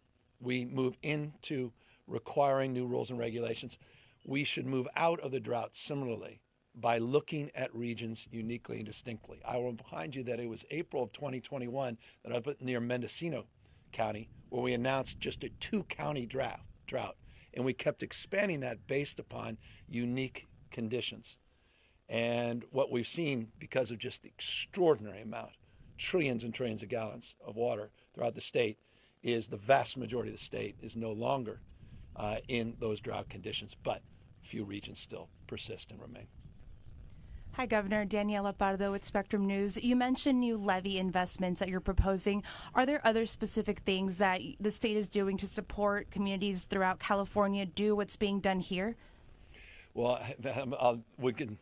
we move into requiring new rules and regulations, we should move out of the drought similarly by looking at regions uniquely and distinctly. I will remind you that it was April of 2021 that I put near Mendocino County where we announced just a 2-county drought, and we kept expanding that based upon unique conditions. And what we've seen, because of just the extraordinary amount, trillions and trillions of gallons of water throughout the state, is the vast majority of the state is no longer in those drought conditions, but few regions still persist and remain. Hi, Governor. Daniela Pardo with Spectrum News. You mentioned new levy investments that you're proposing. Are there other specific things that the state is doing to support communities throughout California do what's being done here? Well, we can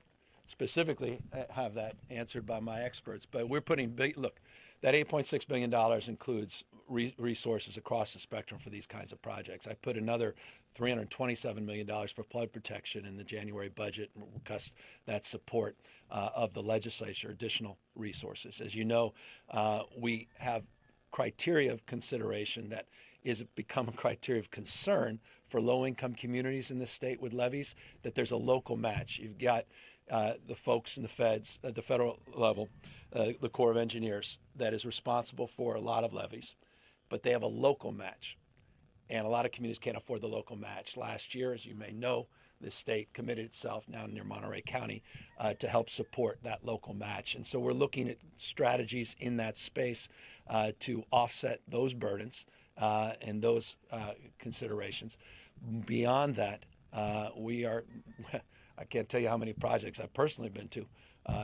specifically have that answered by my experts, but we're putting look, that $8.6 billion includes resources across the spectrum for these kinds of projects. I put another $327 million for flood protection in the January budget and request that support of the legislature, additional resources. As you know, we have criteria of consideration that is become a criteria of concern for low-income communities in the state with levies, that there's a local match. You've got the folks in the feds at the federal level, the Corps of Engineers, that is responsible for a lot of levies, but they have a local match. And a lot of communities can't afford the local match. Last year, as you may know, the state committed itself now near Monterey County to help support that local match. And so we're looking at strategies in that space to offset those burdens and those considerations. Beyond that, I can't tell you how many projects I've personally been to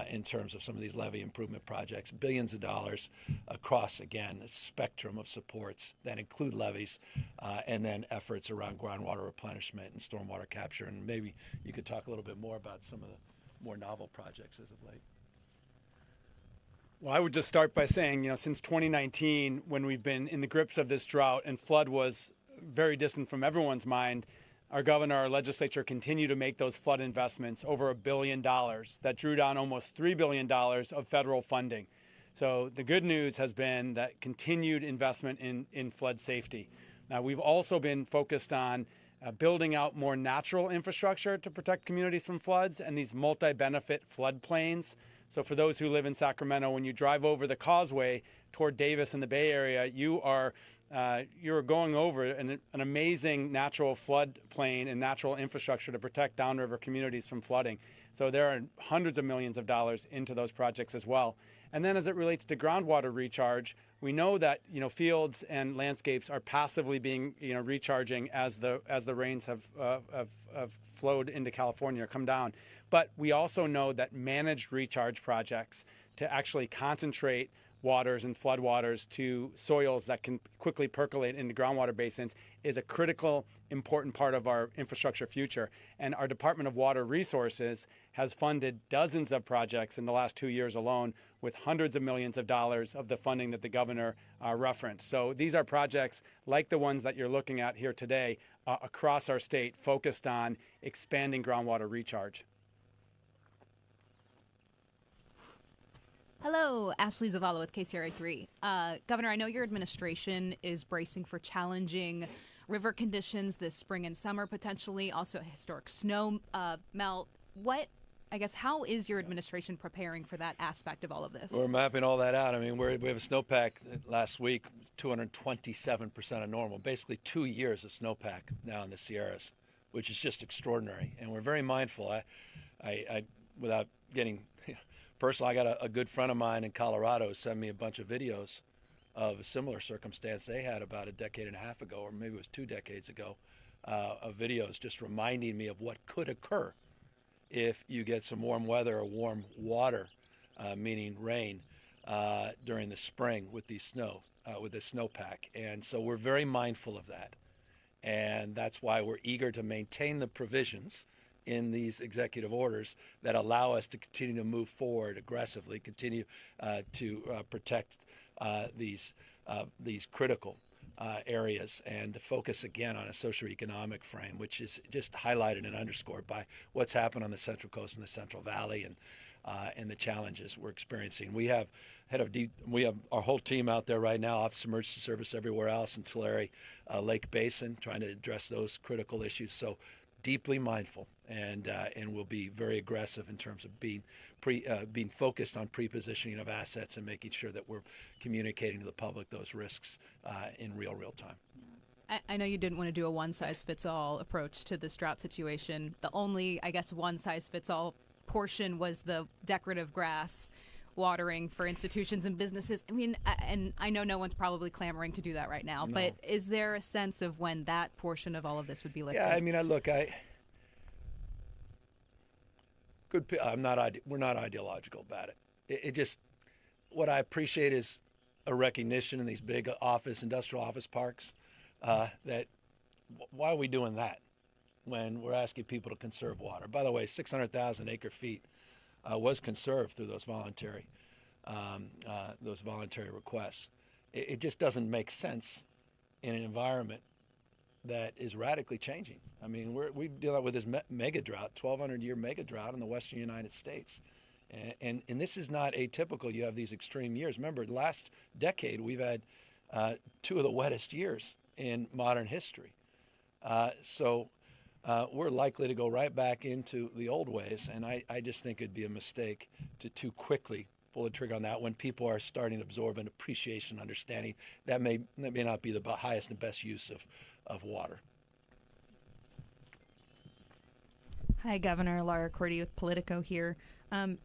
in terms of some of these levee improvement projects, billions of dollars across, again, a spectrum of supports that include levees and then efforts around groundwater replenishment and stormwater capture. And maybe you could talk a little bit more about some of the more novel projects as of late. Well, I would just start by saying, since 2019, when we've been in the grips of this drought and flood was very distant from everyone's mind, our governor, our legislature continue to make those flood investments, over $1 billion, that drew down almost $3 billion of federal funding. So the good news has been that continued investment in flood safety. Now, we've also been focused on building out more natural infrastructure to protect communities from floods and these multi-benefit floodplains. So for those who live in Sacramento, when you drive over the causeway toward Davis in the Bay Area, you're going over an amazing natural floodplain and natural infrastructure to protect downriver communities from flooding. So there are hundreds of millions of dollars into those projects as well. And then as it relates to groundwater recharge, We know that fields and landscapes are passively being recharging as the rains have flowed into California or come down. But we also know that managed recharge projects to actually concentrate waters and floodwaters to soils that can quickly percolate into groundwater basins is a critical, important part of our infrastructure future. And our Department of Water Resources has funded dozens of projects in the last 2 years alone, with hundreds of millions of dollars of the funding that the governor referenced. So these are projects like the ones that you're looking at here today across our state, focused on expanding groundwater recharge. Hello, Ashley Zavala with KCRA 3. Governor, I know your administration is bracing for challenging river conditions this spring and summer, potentially, also historic snow melt. How is your administration preparing for that aspect of all of this? We're mapping all that out. I mean, we have a snowpack last week, 227% of normal, basically 2 years of snowpack now in the Sierras, which is just extraordinary. And we're very mindful. I without getting personal, I got a good friend of mine in Colorado who sent me a bunch of videos of a similar circumstance they had about a decade and a half ago, or maybe it was 2 decades ago, of videos just reminding me of what could occur if you get some warm weather or warm water, meaning rain, during the spring with the snowpack. And so we're very mindful of that. And that's why we're eager to maintain the provisions in these executive orders that allow us to continue to move forward aggressively, continue to protect these critical areas, and to focus again on a socioeconomic frame, which is just highlighted and underscored by what's happened on the Central Coast and the Central Valley, and the challenges we're experiencing. We have our whole team out there right now, Office of Emergency Service everywhere else in Tulare Lake Basin, trying to address those critical issues. So deeply mindful, and we'll be very aggressive in terms of being focused on pre-positioning of assets and making sure that we're communicating to the public those risks in real time. I know you didn't want to do a one-size-fits-all approach to this drought situation. The only, one-size-fits-all portion was the decorative grass watering for institutions and businesses. I mean, and I know no one's probably clamoring to do that right now, but is there a sense of when that portion of all of this would be lifted? Yeah, I mean, we're not ideological about it. It just, what I appreciate is a recognition in these big industrial office parks, that why are we doing that when we're asking people to conserve water? By the way, 600,000 acre feet was conserved through those voluntary requests. It just doesn't make sense in an environment that is radically changing. I mean, we deal with this mega drought, 1,200-year mega drought in the western United States. And this is not atypical. You have these extreme years. Remember, last decade, we've had 2 of the wettest years in modern history. So we're likely to go right back into the old ways. And I just think it'd be a mistake to too quickly pull the trigger on that when people are starting to absorb an appreciation, understanding that may not be the highest and best use of water. Hi, Governor. Laura Cordy with Politico here.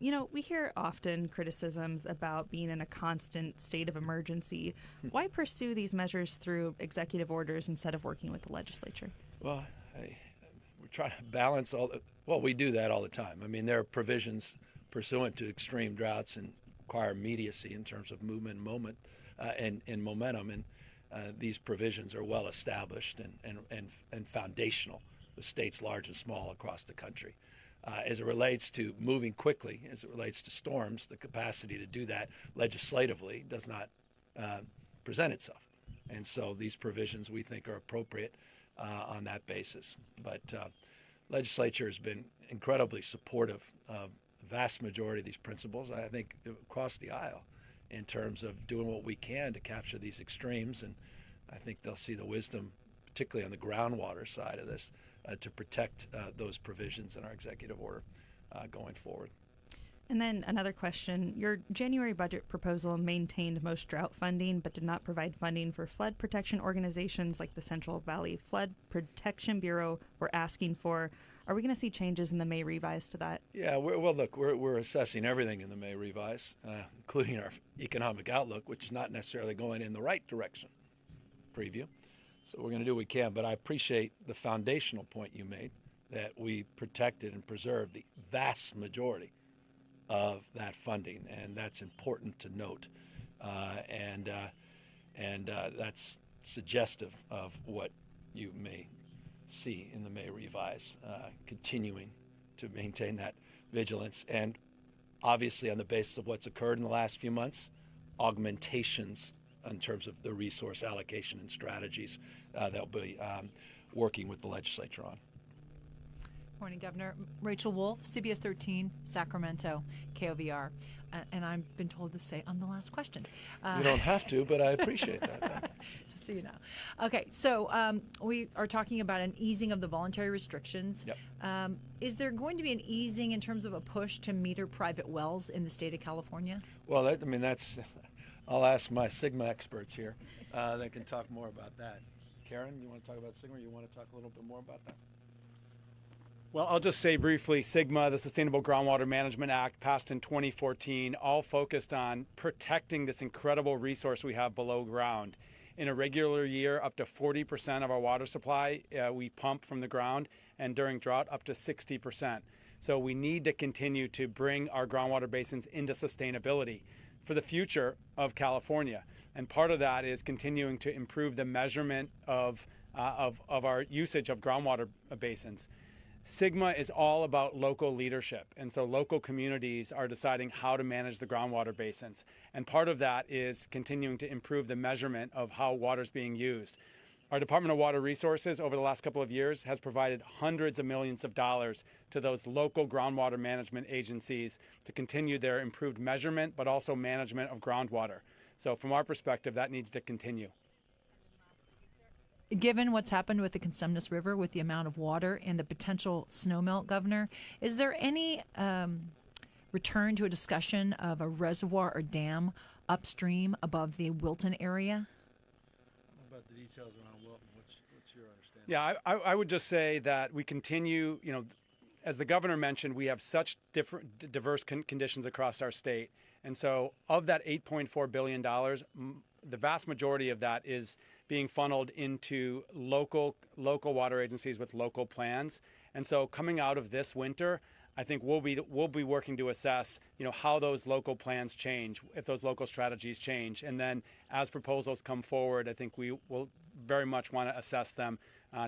We hear often criticisms about being in a constant state of emergency. Why pursue these measures through executive orders instead of working with the legislature? Well, we're trying to balance we do that all the time. I mean, there are provisions pursuant to extreme droughts and require immediacy in terms of movement and momentum. And these provisions are well established and foundational with states large and small across the country. As it relates to moving quickly, as it relates to storms, the capacity to do that legislatively does not present itself. And so these provisions we think are appropriate on that basis. But legislature has been incredibly supportive of the vast majority of these principles, I think, across the aisle in terms of doing what we can to capture these extremes. And I think they'll see the wisdom, particularly on the groundwater side of this, to protect those provisions in our executive order going forward. And then another question. Your January budget proposal maintained most drought funding, but did not provide funding for flood protection organizations like the Central Valley Flood Protection Bureau we're asking for. Are we going to see changes in the May revise to that? Yeah, we're assessing everything in the May revise, including our economic outlook, which is not necessarily going in the right direction. Preview. So we're going to do what we can, but I appreciate the foundational point you made that we protected and preserved the vast majority of that funding, and that's important to note, and that's suggestive of what you may see in the May revise, continuing to maintain that vigilance, and obviously on the basis of what's occurred in the last few months, augmentations in terms of the resource allocation and strategies that we'll be working with the legislature on. Morning, Governor. Rachel Wolf, CBS 13, Sacramento, KOVR. And I've been told to say I'm the last question. You don't have to, but I appreciate that. Just so you know. Okay, so we are talking about an easing of the voluntary restrictions. Yep. Is there going to be an easing in terms of a push to meter private wells in the state of California? Well, I'll ask my Sigma experts here that can talk more about that. Karen, you want to talk about Sigma, or you want to talk a little bit more about that? Well, I'll just say briefly, SGMA, the Sustainable Groundwater Management Act, passed in 2014, all focused on protecting this incredible resource we have below ground. In a regular year, up to 40% of our water supply we pump from the ground, and during drought, up to 60%. So we need to continue to bring our groundwater basins into sustainability for the future of California. And part of that is continuing to improve the measurement of our usage of groundwater basins. SGMA is all about local leadership, and so local communities are deciding how to manage the groundwater basins. And part of that is continuing to improve the measurement of how water is being used. Our Department of Water Resources over the last couple of years has provided hundreds of millions of dollars to those local groundwater management agencies to continue their improved measurement, but also management of groundwater. So from our perspective, that needs to continue. Given what's happened with the Consumnes River, with the amount of water and the potential snowmelt, Governor, is there any return to a discussion of a reservoir or dam upstream above the Wilton area? About the details around Wilton, what's your understanding? Yeah, I would just say that we continue, as the governor mentioned, we have such diverse conditions across our state. And so of that $8.4 billion, the vast majority of that is being funneled into local water agencies with local plans. And so coming out of this winter, I think we'll be working to assess, how those local plans change, if those local strategies change. And then as proposals come forward, I think we will very much want to assess them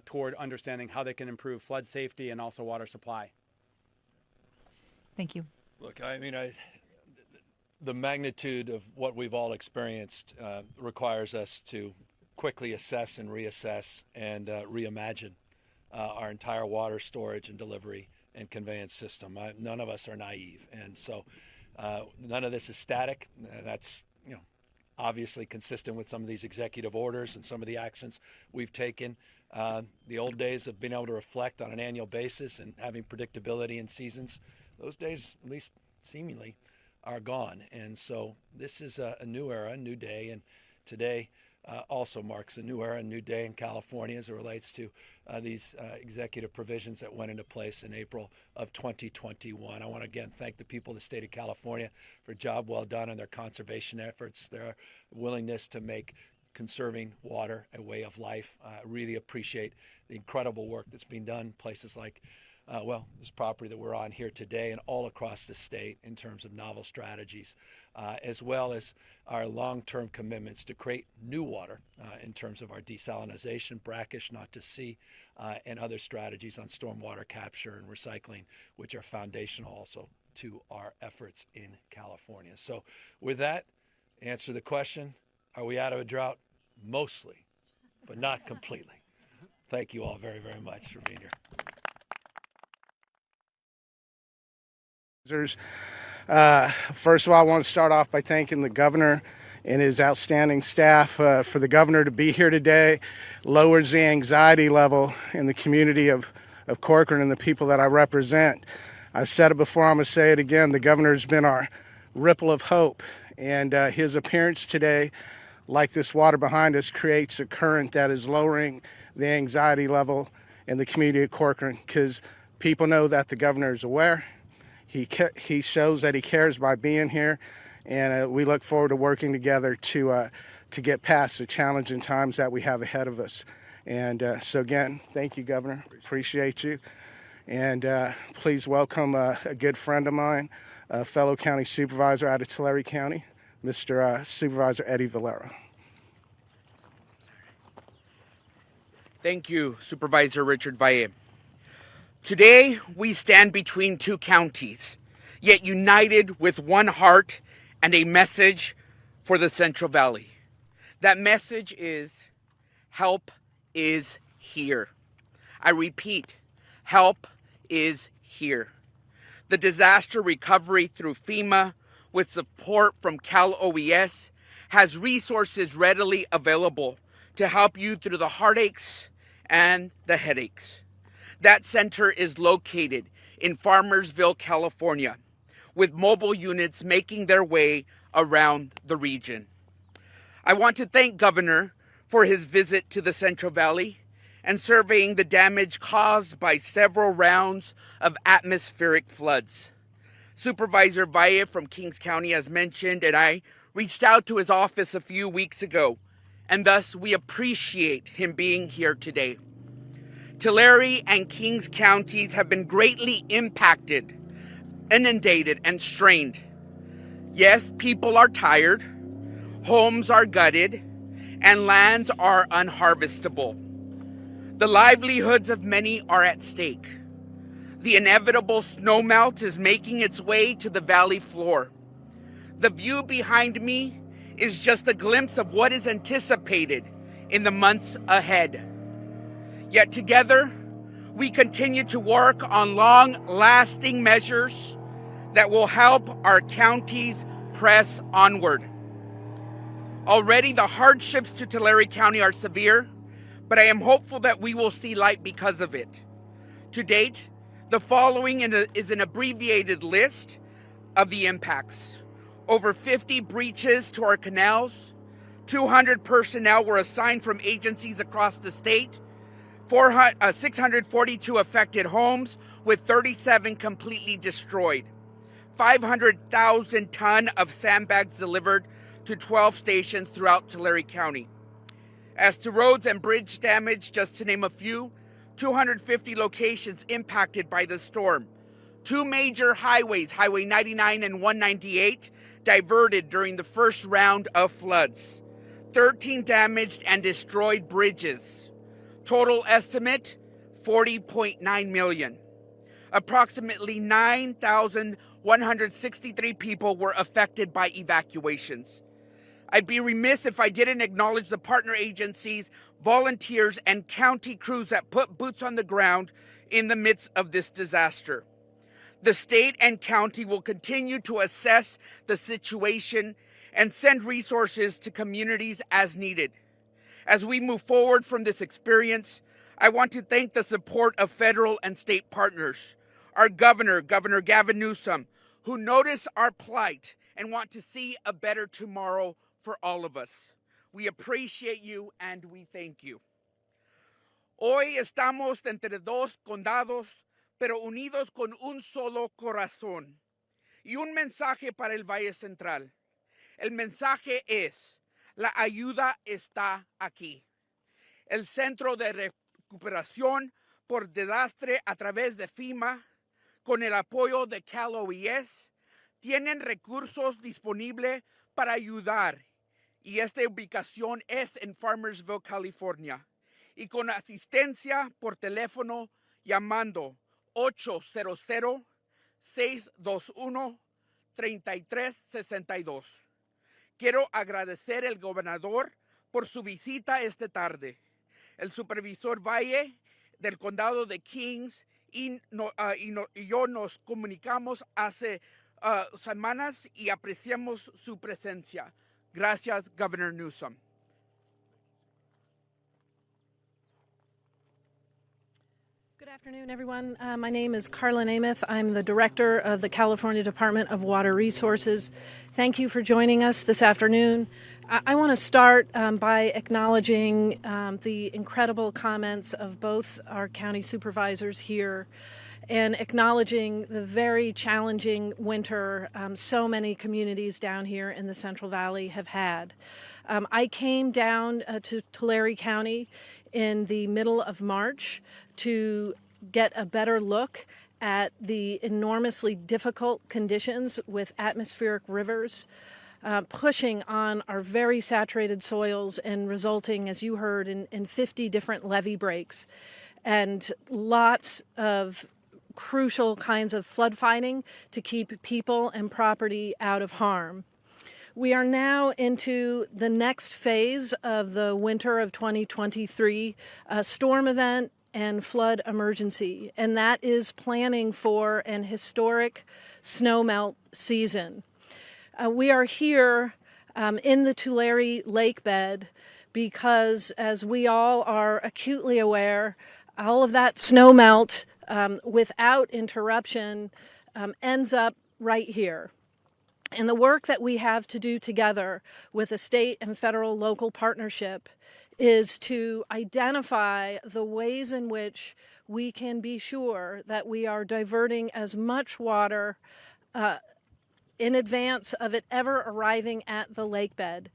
toward understanding how they can improve flood safety and also water supply. Thank you. Look, the magnitude of what we've all experienced requires us to quickly assess and reassess and reimagine our entire water storage and delivery and conveyance system. None of us are naive, and so none of this is static. That's obviously consistent with some of these executive orders and some of the actions we've taken. The old days of being able to reflect on an annual basis and having predictability in seasons, those days, at least seemingly, are gone. And so this is a new era, a new day, and today also marks a new era, a new day in California as it relates to these executive provisions that went into place in April of 2021. I want to again thank the people of the state of California for a job well done on their conservation efforts, their willingness to make conserving water a way of life. I really appreciate the incredible work that's being done in places like this property that we're on here today and all across the state in terms of novel strategies, as well as our long-term commitments to create new water in terms of our desalinization, brackish not to sea, and other strategies on stormwater capture and recycling, which are foundational also to our efforts in California. So with that, answer the question, are we out of a drought? Mostly, but not completely. Thank you all very, very much for being here. First of all, I want to start off by thanking the governor and his outstanding staff. For the governor to be here today lowers the anxiety level in the community of Corcoran and the people that I represent. I've said it before, I'm going to say it again. The governor's been our ripple of hope, and his appearance today, like this water behind us, creates a current that is lowering the anxiety level in the community of Corcoran, because people know that the governor is aware. He shows that he cares by being here, and we look forward to working together to get past the challenging times that we have ahead of us. And so again, thank you, Governor. Appreciate you. And please welcome a good friend of mine, a fellow county supervisor out of Tulare County, Mr. Supervisor Eddie Valera. Thank you, Supervisor Richard Valle. Today, we stand between two counties, yet united with one heart and a message for the Central Valley. That message is, help is here. I repeat, help is here. The disaster recovery through FEMA, with support from Cal OES, has resources readily available to help you through the heartaches and the headaches. That center is located in Farmersville, California, with mobile units making their way around the region. I want to thank Governor for his visit to the Central Valley and surveying the damage caused by several rounds of atmospheric floods. Supervisor Valle from Kings County, as mentioned, and I reached out to his office a few weeks ago, and thus we appreciate him being here today. Tulare and Kings counties have been greatly impacted, inundated, and strained. Yes, people are tired, homes are gutted, and lands are unharvestable. The livelihoods of many are at stake. The inevitable snowmelt is making its way to the valley floor. The view behind me is just a glimpse of what is anticipated in the months ahead. Yet together, we continue to work on long-lasting measures that will help our counties press onward. Already the hardships to Tulare County are severe, but I am hopeful that we will see light because of it. To date, the following is an abbreviated list of the impacts. Over 50 breaches to our canals, 200 personnel were assigned from agencies across the state, 642 affected homes with 37 completely destroyed, 500,000 tons of sandbags delivered to 12 stations throughout Tulare County. As to roads and bridge damage, just to name a few, 250 locations impacted by the storm. 2 major highways, Highway 99 and 198, diverted during the first round of floods. 13 damaged and destroyed bridges. Total estimate, $40.9 million. Approximately 9,163 people were affected by evacuations. I'd be remiss if I didn't acknowledge the partner agencies, volunteers, and county crews that put boots on the ground in the midst of this disaster. The state and county will continue to assess the situation and send resources to communities as needed. As we move forward from this experience, I want to thank the support of federal and state partners, our governor, Governor Gavin Newsom, who notice our plight and want to see a better tomorrow for all of us. We appreciate you and we thank you. Hoy estamos entre dos condados, pero unidos con un solo corazón. Y un mensaje para el Valle Central. El mensaje es, la ayuda está aquí. El Centro de Recuperación por Desastre a través de FEMA, con el apoyo de Cal OES, tienen recursos disponibles para ayudar. Y esta ubicación es en Farmersville, California. Y con asistencia por teléfono llamando 800-621-3362. Quiero agradecer al gobernador por su visita esta tarde. El supervisor Valle del condado de Kings y yo nos comunicamos hace semanas y apreciamos su presencia. Gracias, Governor Newsom. Good afternoon, everyone. My name is Carla Namath. I'm the director of the California Department of Water Resources. Thank you for joining us this afternoon. I want to start by acknowledging the incredible comments of both our county supervisors here and acknowledging the very challenging winter so many communities down here in the Central Valley have had. I came down to Tulare County in the middle of March to get a better look at the enormously difficult conditions with atmospheric rivers pushing on our very saturated soils and resulting, as you heard, in 50 different levee breaks and lots of crucial kinds of flood fighting to keep people and property out of harm. We are now into the next phase of the winter of 2023 storm event and flood emergency, and that is planning for an historic snowmelt season. We are here in the Tulare lake bed because, as we all are acutely aware, all of that snowmelt without interruption ends up right here. And the work that we have to do together with a state and federal local partnership is to identify the ways in which we can be sure that we are diverting as much water in advance of it ever arriving at the lake bed,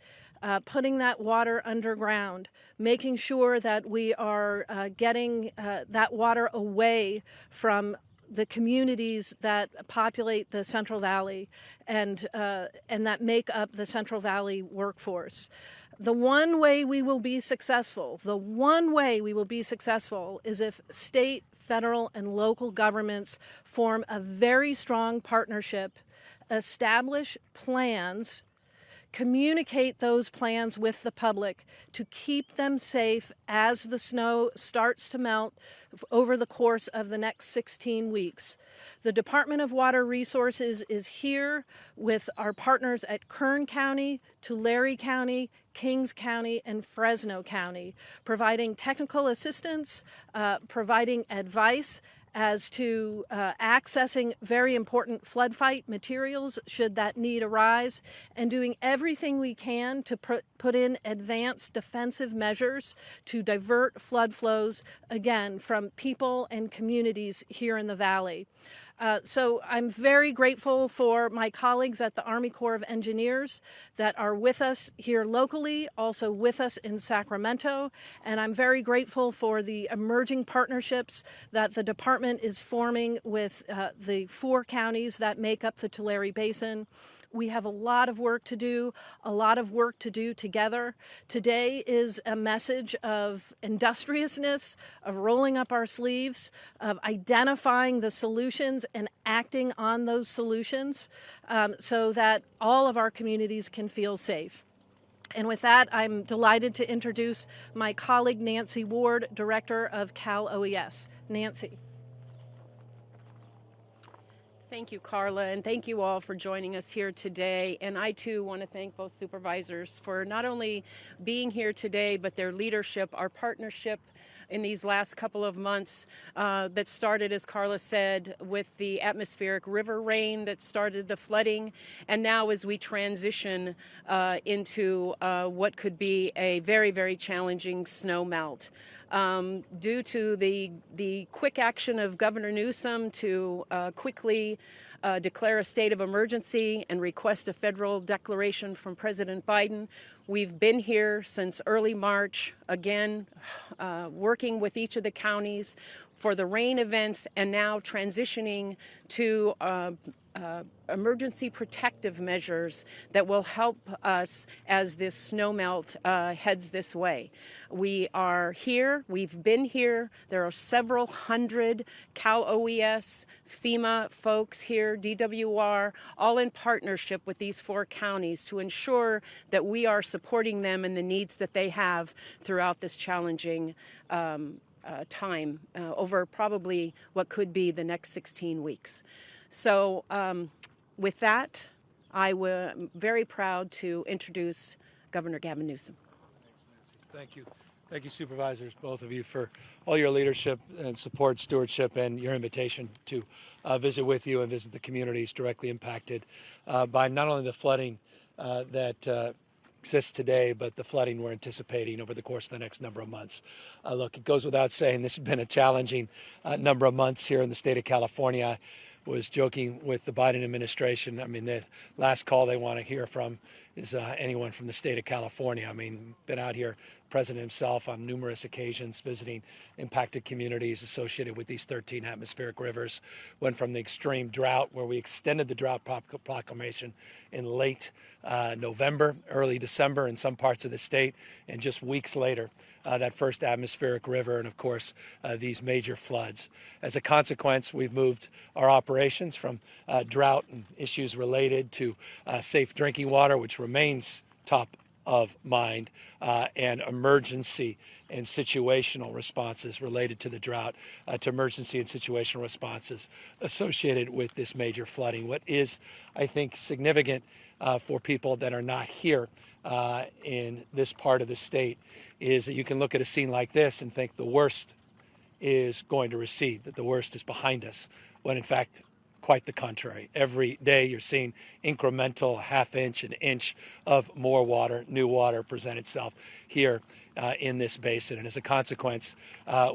putting that water underground, making sure that we are getting that water away from the communities that populate the Central Valley and that make up the Central Valley workforce. The one way we will be successful, is if state, federal, and local governments form a very strong partnership, establish plans, communicate those plans with the public to keep them safe as the snow starts to melt over the course of the next 16 weeks. The Department of Water Resources is here with our partners at Kern County, Tulare County, Kings County, and Fresno County, providing technical assistance, providing advice as to accessing very important flood fight materials should that need arise, and doing everything we can to put in advanced defensive measures to divert flood flows, again, from people and communities here in the valley. So I'm very grateful for my colleagues at the Army Corps of Engineers that are with us here locally, also with us in Sacramento, and I'm very grateful for the emerging partnerships that the department is forming with the 4 counties that make up the Tulare Basin. We have a lot of work to do together. Today is a message of industriousness, of rolling up our sleeves, of identifying the solutions and acting on those solutions so that all of our communities can feel safe. And with that, I'm delighted to introduce my colleague, Nancy Ward, Director of Cal OES. Nancy. Thank you, Carla, and thank you all for joining us here today. And I, too, want to thank both supervisors for not only being here today, but their leadership, our partnership in these last couple of months that started, as Carla said, with the atmospheric river rain that started the flooding. And now as we transition into what could be a very, very challenging snow melt. Due to the quick action of Governor Newsom to quickly declare a state of emergency and request a federal declaration from President Biden, we've been here since early March, again, working with each of the counties for the rain events and now transitioning to emergency protective measures that will help us as this snowmelt heads this way. We are here. We've been here. There are several hundred Cal OES, FEMA folks here, DWR, all in partnership with these 4 counties to ensure that we are supporting them in the needs that they have throughout this challenging time over probably what could be the next 16 weeks. So with that, I'm very proud to introduce Governor Gavin Newsom. Thank you. Thank you, supervisors, both of you, for all your leadership and support, stewardship, and your invitation to visit with you and visit the communities directly impacted by not only the flooding that exists today, but the flooding we're anticipating over the course of the next number of months. Look, it goes without saying this has been a challenging number of months here in the state of California. I was joking with the Biden administration. I mean, the last call they want to hear from is anyone from the state of California. I mean, been out here, President himself on numerous occasions visiting impacted communities associated with these 13 atmospheric rivers. Went from the extreme drought, where we extended the drought proclamation in late November, early December in some parts of the state, and just weeks later, that first atmospheric river, and of course, these major floods. As a consequence, we've moved our operations from drought and issues related to safe drinking water, which remains top of mind, and emergency and situational responses related to the drought, to emergency and situational responses associated with this major flooding. What is, I think, significant for people that are not here in this part of the state is that you can look at a scene like this and think the worst is going to recede, that the worst is behind us, when in fact, quite the contrary. Every day you're seeing incremental half-inch and inch of more water, new water present itself here in this basin. And as a consequence,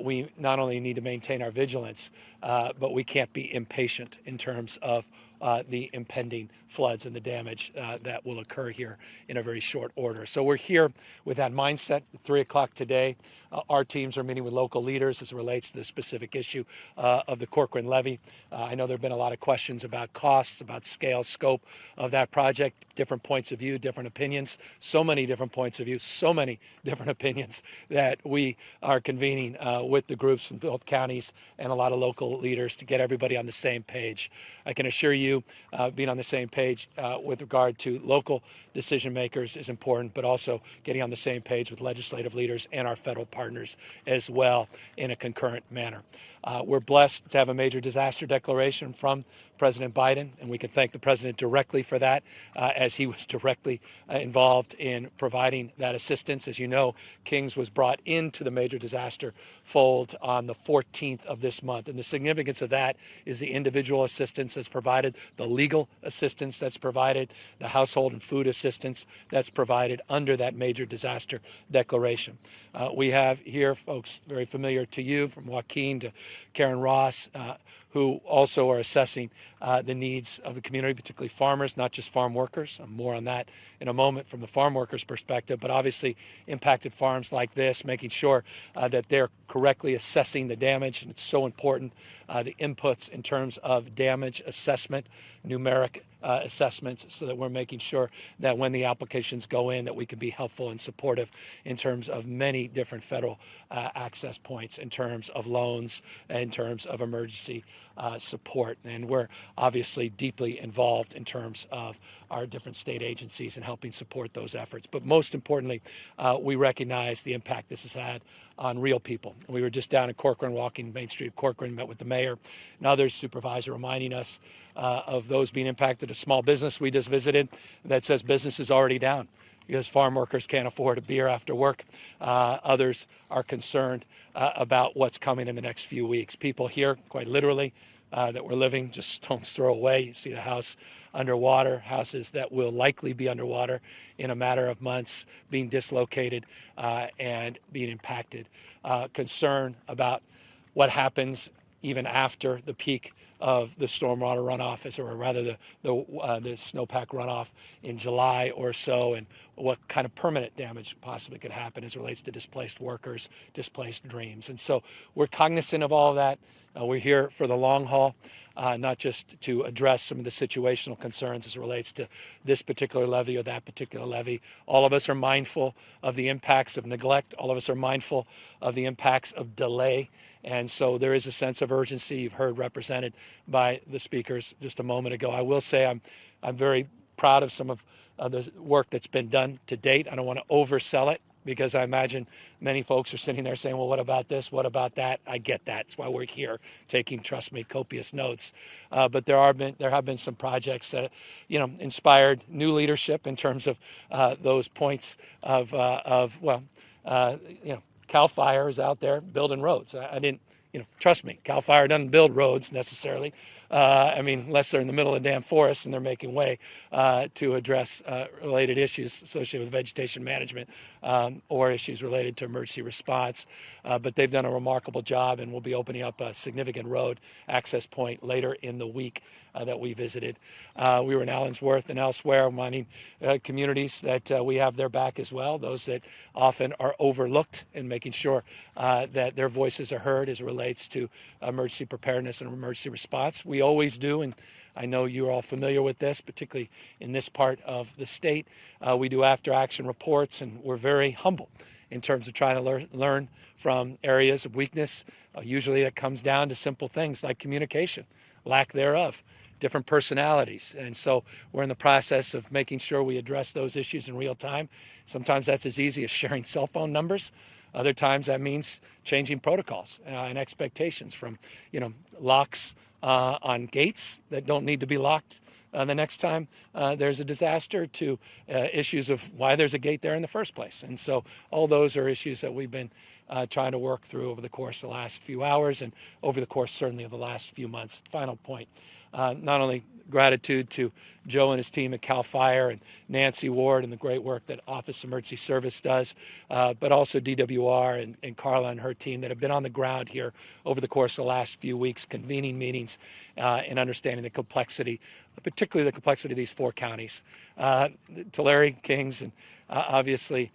we not only need to maintain our vigilance, but we can't be impatient in terms of the impending floods and the damage that will occur here in a very short order. So we're here with that mindset. At 3 o'clock today, our teams are meeting with local leaders as it relates to the specific issue of the Corcoran levee. I know there have been a lot of questions about costs, about scale, scope of that project, different points of view, different opinions, so many different points of view, so many different opinions that we are convening with the groups from both counties and a lot of local leaders to get everybody on the same page. I can assure you being on the same page with regard to local decision makers is important, but also getting on the same page with legislative leaders and our federal partners as well in a concurrent manner. We're blessed to have a major disaster declaration from President Biden, and we can thank the president directly for that, as he was directly involved in providing that assistance. As you know, Kings was brought into the major disaster fold on the 14th of this month, and the significance of that is the individual assistance that's provided, the legal assistance that's provided, the household and food assistance that's provided under that major disaster declaration. We have here folks very familiar to you, from Joaquin to Karen Ross, who also are assessing the needs of the community, particularly farmers, not just farm workers. More on that in a moment from the farm workers' perspective, but obviously impacted farms like this, making sure that they're correctly assessing the damage. And it's so important, the inputs in terms of damage assessment, numeric assessments, so that we're making sure that when the applications go in, that we can be helpful and supportive in terms of many different federal access points, in terms of loans, in terms of emergency support. And we're obviously deeply involved in terms of our different state agencies and helping support those efforts. But most importantly, we recognize the impact this has had on real people. We were just down in Corcoran, walking Main Street of Corcoran, met with the mayor and others, supervisor, reminding us of those being impacted. A small business we just visited that says business is already down because farm workers can't afford a beer after work. Others are concerned about what's coming in the next few weeks. People here, quite literally, that we're living just stone's throw away. You see the house underwater, houses that will likely be underwater in a matter of months, being dislocated and being impacted. Concern about what happens even after the peak of the stormwater runoff, or rather the snowpack runoff in July or so, and what kind of permanent damage possibly could happen as it relates to displaced workers, displaced dreams. And so we're cognizant of all of that. We're here for the long haul, not just to address some of the situational concerns as it relates to this particular levee or that particular levee. All of us are mindful of the impacts of neglect. All of us are mindful of the impacts of delay. And so there is a sense of urgency you've heard represented by the speakers just a moment ago. I will say I'm very proud of some of the work that's been done to date. I don't want to oversell it, because I imagine many folks are sitting there saying, well, what about this? What about that? I get that. That's why we're here taking, trust me, copious notes. But there have been some projects that, inspired new leadership in terms of those points of CAL FIRE is out there building roads. I didn't, trust me, CAL FIRE doesn't build roads necessarily. Unless they're in the middle of the damn forest and they're making way to address related issues associated with vegetation management or issues related to emergency response. But they've done a remarkable job, and we'll be opening up a significant road access point later in the week that we visited. We were in Allensworth and elsewhere, mining communities that we have their back as well, those that often are overlooked, and making sure that their voices are heard as it relates to emergency preparedness and emergency response. We always do, and I know you're all familiar with this, particularly in this part of the state. We do after-action reports, and we're very humble in terms of trying to learn from areas of weakness. Usually it comes down to simple things like communication, lack thereof, different personalities. And so we're in the process of making sure we address those issues in real time. Sometimes that's as easy as sharing cell phone numbers. Other times that means changing protocols and expectations from, locks on gates that don't need to be locked the next time there's a disaster, to issues of why there's a gate there in the first place. And so all those are issues that we've been trying to work through over the course of the last few hours and over the course certainly of the last few months. Final point, not only gratitude to Joe and his team at CAL FIRE and Nancy Ward and the great work that Office of Emergency Service does, but also DWR and Carla and her team that have been on the ground here over the course of the last few weeks, convening meetings and understanding the complexity, particularly the complexity of these 4 counties. Tulare, Kings, and obviously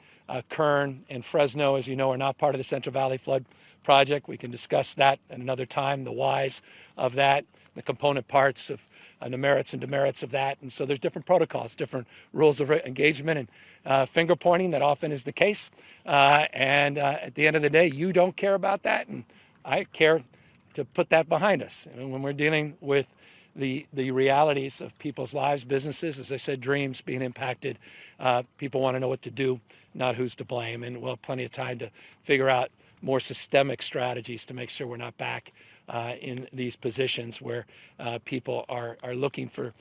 Kern and Fresno, as you know, are not part of the Central Valley Flood Project. We can discuss that at another time, the whys of that, the component parts of the merits and demerits of that. And so there's different protocols, different rules of engagement, and finger pointing that often is the case. And at the end of the day, you don't care about that, and I care to put that behind us. And when we're dealing with the realities of people's lives, businesses, as I said, dreams being impacted, people want to know what to do, not who's to blame. And we'll have plenty of time to figure out more systemic strategies to make sure we're not back in these positions where people are looking for,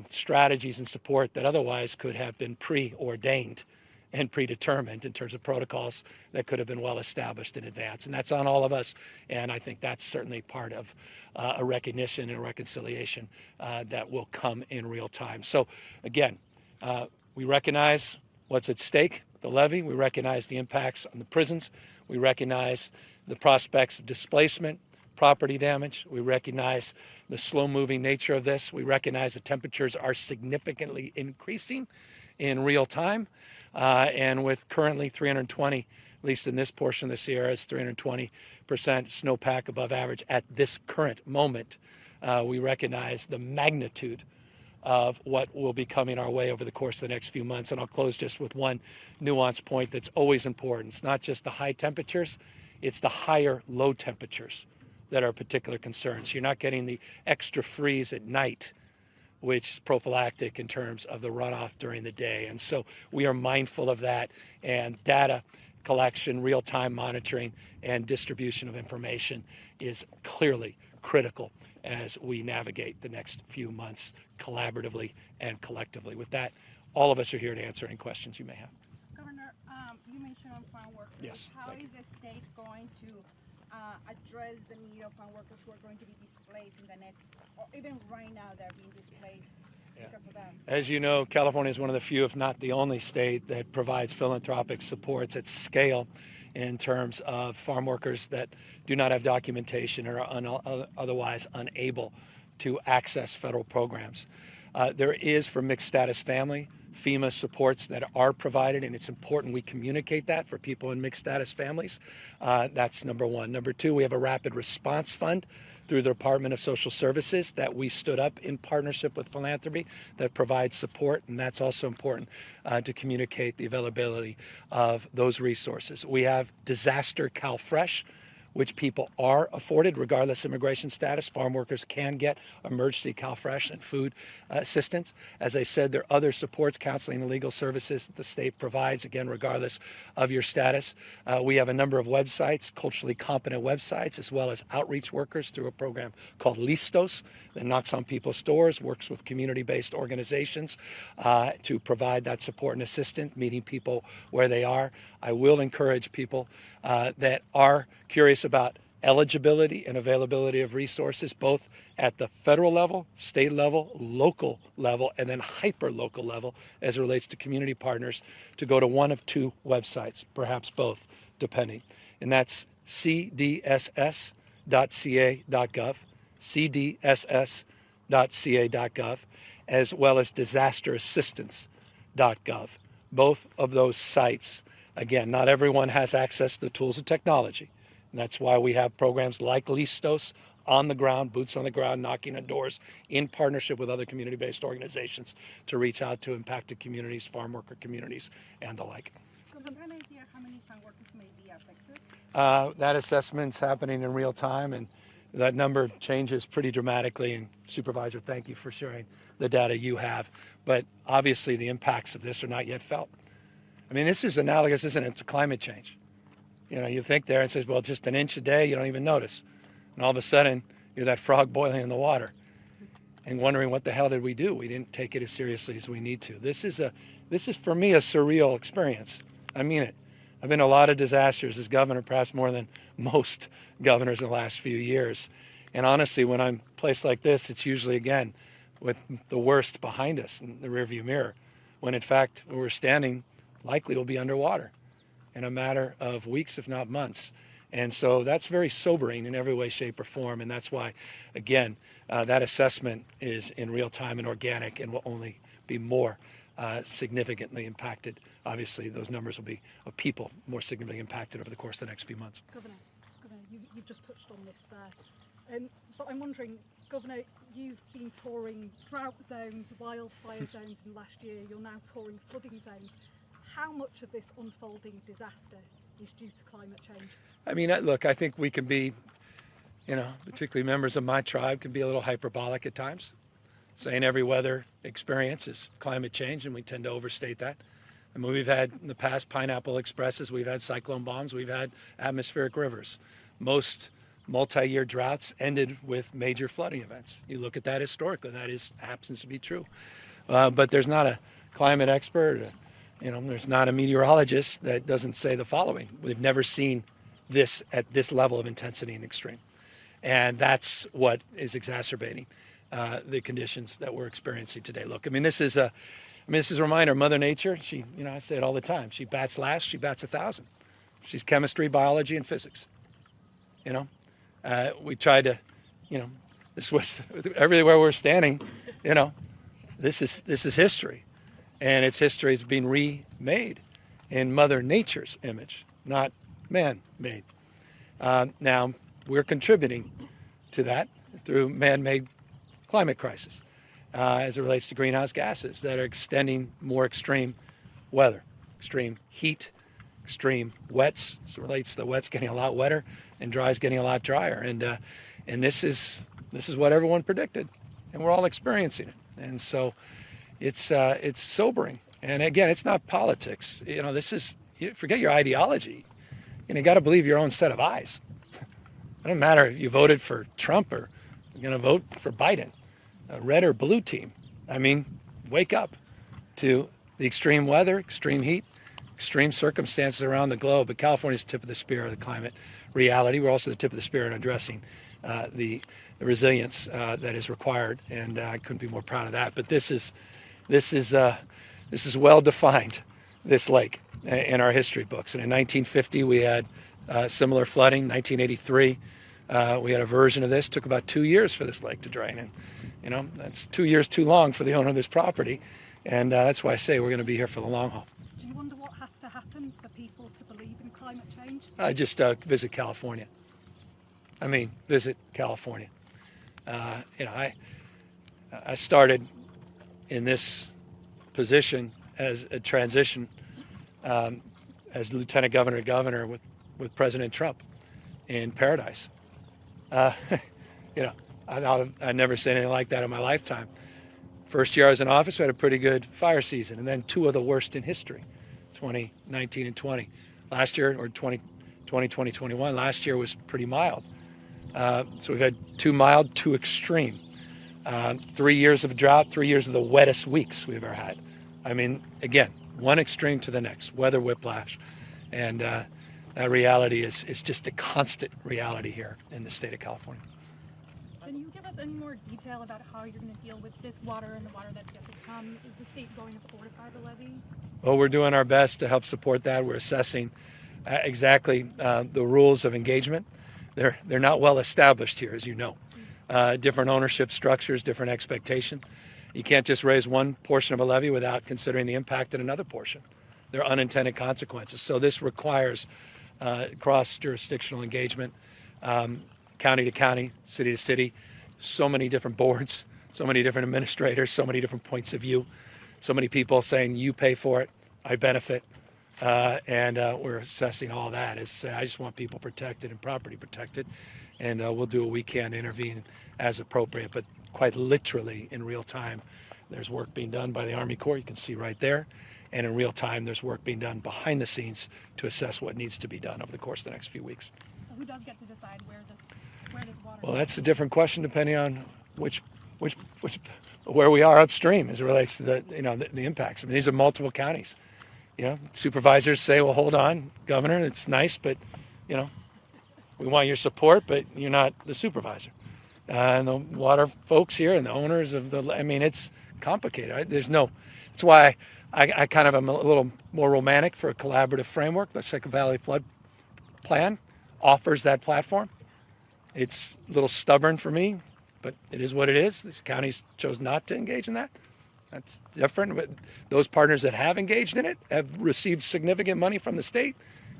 strategies and support that otherwise could have been preordained and predetermined in terms of protocols that could have been well established in advance. And that's on all of us. And I think that's certainly part of a recognition and a reconciliation that will come in real time. So again, we recognize what's at stake, the levy. We recognize the impacts on the prisons. We recognize the prospects of displacement, property damage. We recognize the slow-moving nature of this. We recognize the temperatures are significantly increasing in real time. And with currently 320, at least in this portion of the Sierras, 320% snowpack above average at this current moment, we recognize the magnitude of what will be coming our way over the course of the next few months. And I'll close just with one nuance point that's always important. It's not just the high temperatures, it's the higher low temperatures that are particular concerns. You're not getting the extra freeze at night, which is prophylactic in terms of the runoff during the day. And so we are mindful of that, and data collection, real-time monitoring, and distribution of information is clearly critical as we navigate the next few months collaboratively and collectively. With that, all of us are here to answer any questions you may have. Governor, you mentioned on farm workers. Yes. How is the state going to address the need of farm workers who are going to be displaced in the next, or even right now they're being displaced because of that? As you know, California is one of the few, if not the only state, that provides philanthropic supports at scale in terms of farm workers that do not have documentation or are otherwise unable to access federal programs. There is, for mixed status family, FEMA supports that are provided, and it's important we communicate that for people in mixed status families. That's number one. Number two, we have a rapid response fund through the Department of Social Services that we stood up in partnership with philanthropy that provides support, and that's also important to communicate the availability of those resources. We have Disaster CalFresh, which people are afforded regardless of immigration status. Farm workers can get emergency CalFresh and food assistance. As I said, there are other supports, counseling and legal services that the state provides, again, regardless of your status. We have a number of websites, culturally competent websites, as well as outreach workers through a program called Listos that knocks on people's doors, works with community-based organizations to provide that support and assistance, meeting people where they are. I will encourage people that are curious about eligibility and availability of resources, both at the federal level, state level, local level, and then hyper-local level as it relates to community partners, to go to one of two websites, perhaps both, depending. And that's cdss.ca.gov, cdss.ca.gov, as well as disasterassistance.gov. Both of those sites, again, not everyone has access to the tools of technology. And that's why we have programs like Listos on the ground, boots on the ground, knocking on doors in partnership with other community-based organizations to reach out to impacted communities, farm worker communities, and the like. So do you have an idea how many farm workers may be affected? That assessment's happening in real time, and that number changes pretty dramatically. And Supervisor, thank you for sharing the data you have. But obviously the impacts of this are not yet felt. I mean, this is analogous, isn't it, to climate change? You know, you think there and says, well, just an inch a day, you don't even notice. And all of a sudden, you're that frog boiling in the water and wondering, what the hell did we do? We didn't take it as seriously as we need to. This is for me, a surreal experience. I mean it. I've been to a lot of disasters as governor, perhaps more than most governors in the last few years. And honestly, when I'm placed like this, it's usually, again, with the worst behind us in the rearview mirror, when in fact, where we're standing likely will be underwater in a matter of weeks, if not months. And so that's very sobering in every way, shape, or form. And that's why, again, that assessment is in real time and organic and will only be more significantly impacted. Obviously, those numbers will be of people more significantly impacted over the course of the next few months. Governor, you've just touched on this there. But I'm wondering, Governor, you've been touring drought zones, wildfire zones, and last year you're now touring flooding zones. How much of this unfolding disaster is due to climate change? I mean, look, I think we can be, particularly members of my tribe, can be a little hyperbolic at times, saying every weather experience is climate change, and we tend to overstate that. I mean, we've had in the past pineapple expresses, we've had cyclone bombs, we've had atmospheric rivers. Most multi-year droughts ended with major flooding events. You look at that historically, that happens to be true. But there's not a climate expert, there's not a meteorologist that doesn't say the following: we've never seen this at this level of intensity and extreme. And that's what is exacerbating the conditions that we're experiencing today. Look, this is a reminder. Mother Nature, I say it all the time, she bats last, she bats 1,000. She's chemistry, biology, and physics. We tried to, this was everywhere we're standing, this is history. And its history is being remade in Mother Nature's image, not man-made. Now, we're contributing to that through man-made climate crisis as it relates to greenhouse gases that are extending more extreme weather, extreme heat, extreme wets. As it relates to the wets getting a lot wetter and dries getting a lot drier. And this is what everyone predicted, and we're all experiencing it. And so it's sobering. And again, it's not politics. Forget your ideology. You got to believe your own set of eyes. It doesn't matter if you voted for Trump or you're going to vote for Biden, a red or blue team. Wake up to the extreme weather, extreme heat, extreme circumstances around the globe. But California's the tip of the spear of the climate reality. We're also the tip of the spear in addressing the resilience that is required, and I couldn't be more proud of that. But this is well defined, this lake, in our history books. And in 1950, we had similar flooding. 1983, we had a version of this. It took about 2 years for this lake to drain, and that's 2 years too long for the owner of this property. And that's why I say we're going to be here for the long haul. Do you wonder what has to happen for people to believe in climate change? Just visit California. Visit California. I started in this position as a transition as lieutenant governor to governor with President Trump. in paradise. You know, I never said anything like that in my lifetime. First year I was in office, we had a pretty good fire season, and then two of the worst in history, 2019 and 20. Last year, or 2021, last year was pretty mild. So we've had two mild, two extreme. 3 years of drought, 3 years of the wettest weeks we've ever had. I mean, again, one extreme to the next, weather whiplash. And that reality is just a constant reality here in the state of California. Can you give us any more detail about how you're going to deal with this water and the water that's yet to come? Is the state going to fortify the levee? Well, we're doing our best to help support that. We're assessing exactly the rules of engagement. They're not well established here, as you know. Different ownership structures, different expectation. You can't just raise one portion of a levee without considering the impact in another portion. There are unintended consequences. So this requires cross-jurisdictional engagement, county to county, city to city, so many different boards, so many different administrators, so many different points of view, so many people saying, you pay for it, I benefit. And we're assessing all that. I just want people protected and property protected. And we'll do what we can to intervene as appropriate. But quite literally, in real time, there's work being done by the Army Corps. You can see right there. And in real time, there's work being done behind the scenes to assess what needs to be done over the course of the next few weeks. So who does get to decide where this water? Well, that's a different question depending on where we are upstream as it relates to the impacts. I mean, these are multiple counties. You know, supervisors say, well, hold on, Governor, it's nice, but, you know, we want your support, but you're not the supervisor. And the water folks here and the owners of it's complicated. That's why I kind of am a little more romantic for a collaborative framework. The Second Valley Flood Plan offers that platform. It's a little stubborn for me, but it is what it is. These counties chose not to engage in that. That's different. But those partners that have engaged in it have received significant money from the state,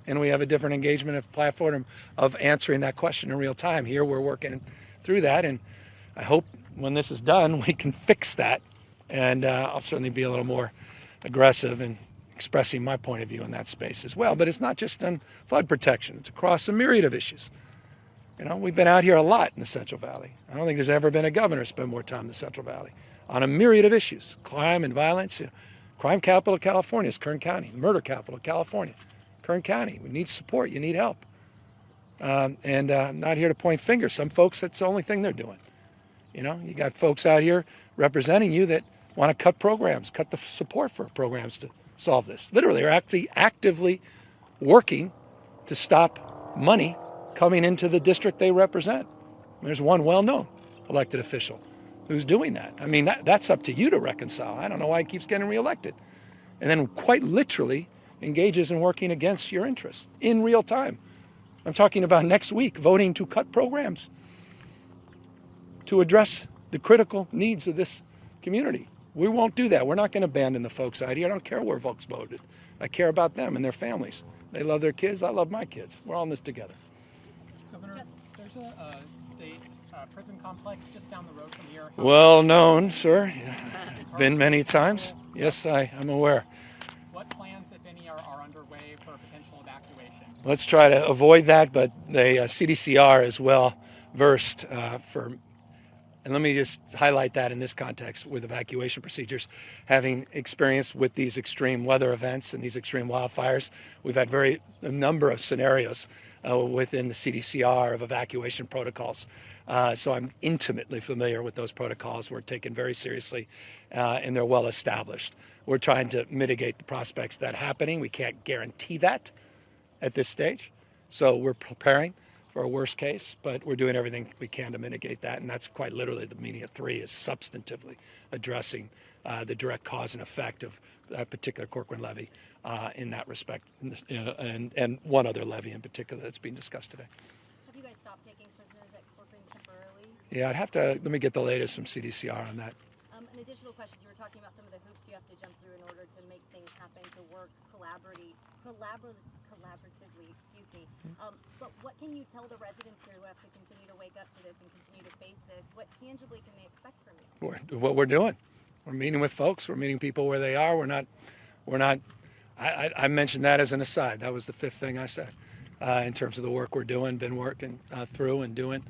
and we have a different engagement of platform of answering that question in real time. Here we're working through that, and I hope when this is done, we can fix that. And I'll certainly be a little more aggressive in expressing my point of view in that space as well. But it's not just on flood protection. It's across a myriad of issues. You know, we've been out here a lot in the Central Valley. I don't think there's ever been a governor spend more time in the Central Valley on a myriad of issues. Crime and violence. Crime capital of California is Kern County. Murder capital of California, Kern County. We need support. You need help. I'm not here to point fingers. Some folks, that's the only thing they're doing. You know, you got folks out here representing you that want to cut programs, cut the support for programs to solve this. Literally, are actually actively working to stop money coming into the district they represent. There's one well-known elected official who's doing that. I mean, that's up to you to reconcile. I don't know why he keeps getting reelected. And then quite literally engages in working against your interests in real time. I'm talking about next week voting to cut programs to address the critical needs of this community. We won't do that. We're not going to abandon the folks out here. I don't care where folks voted. I care about them and their families. They love their kids. I love my kids. We're all in this together. Governor, there's a state prison complex just down the road from here. Well known, sir. Been many times. Yes, I'm aware. What plans, if any, are underway for a potential evacuation? Let's try to avoid that, but the CDCR is well versed and let me just highlight that in this context with evacuation procedures. Having experience with these extreme weather events and these extreme wildfires, we've had a number of scenarios within the CDCR of evacuation protocols. So I'm intimately familiar with those protocols. We're taken very seriously, and they're well established. We're trying to mitigate the prospects of that happening. We can't guarantee that at this stage. So we're preparing for a worst case, but we're doing everything we can to mitigate that. And that's quite literally the meaning of 3 is substantively addressing the direct cause and effect of that particular Corcoran levee in that respect, and one other levee in particular that's being discussed today. Have you guys stopped taking prisoners at Corcoran temporarily? Yeah, let me get the latest from CDCR on that. An additional question, you were talking about some of the hoops you have to jump through in order to make things happen, to work collaboratively, but what can you tell the residents here who have to continue to wake up to this and continue to face this? What tangibly can they expect from you? What we're doing. We're meeting with folks. We're meeting people where they are. I mentioned that as an aside. That was the 5th thing I said. in terms of the work we're doing, been working through and doing.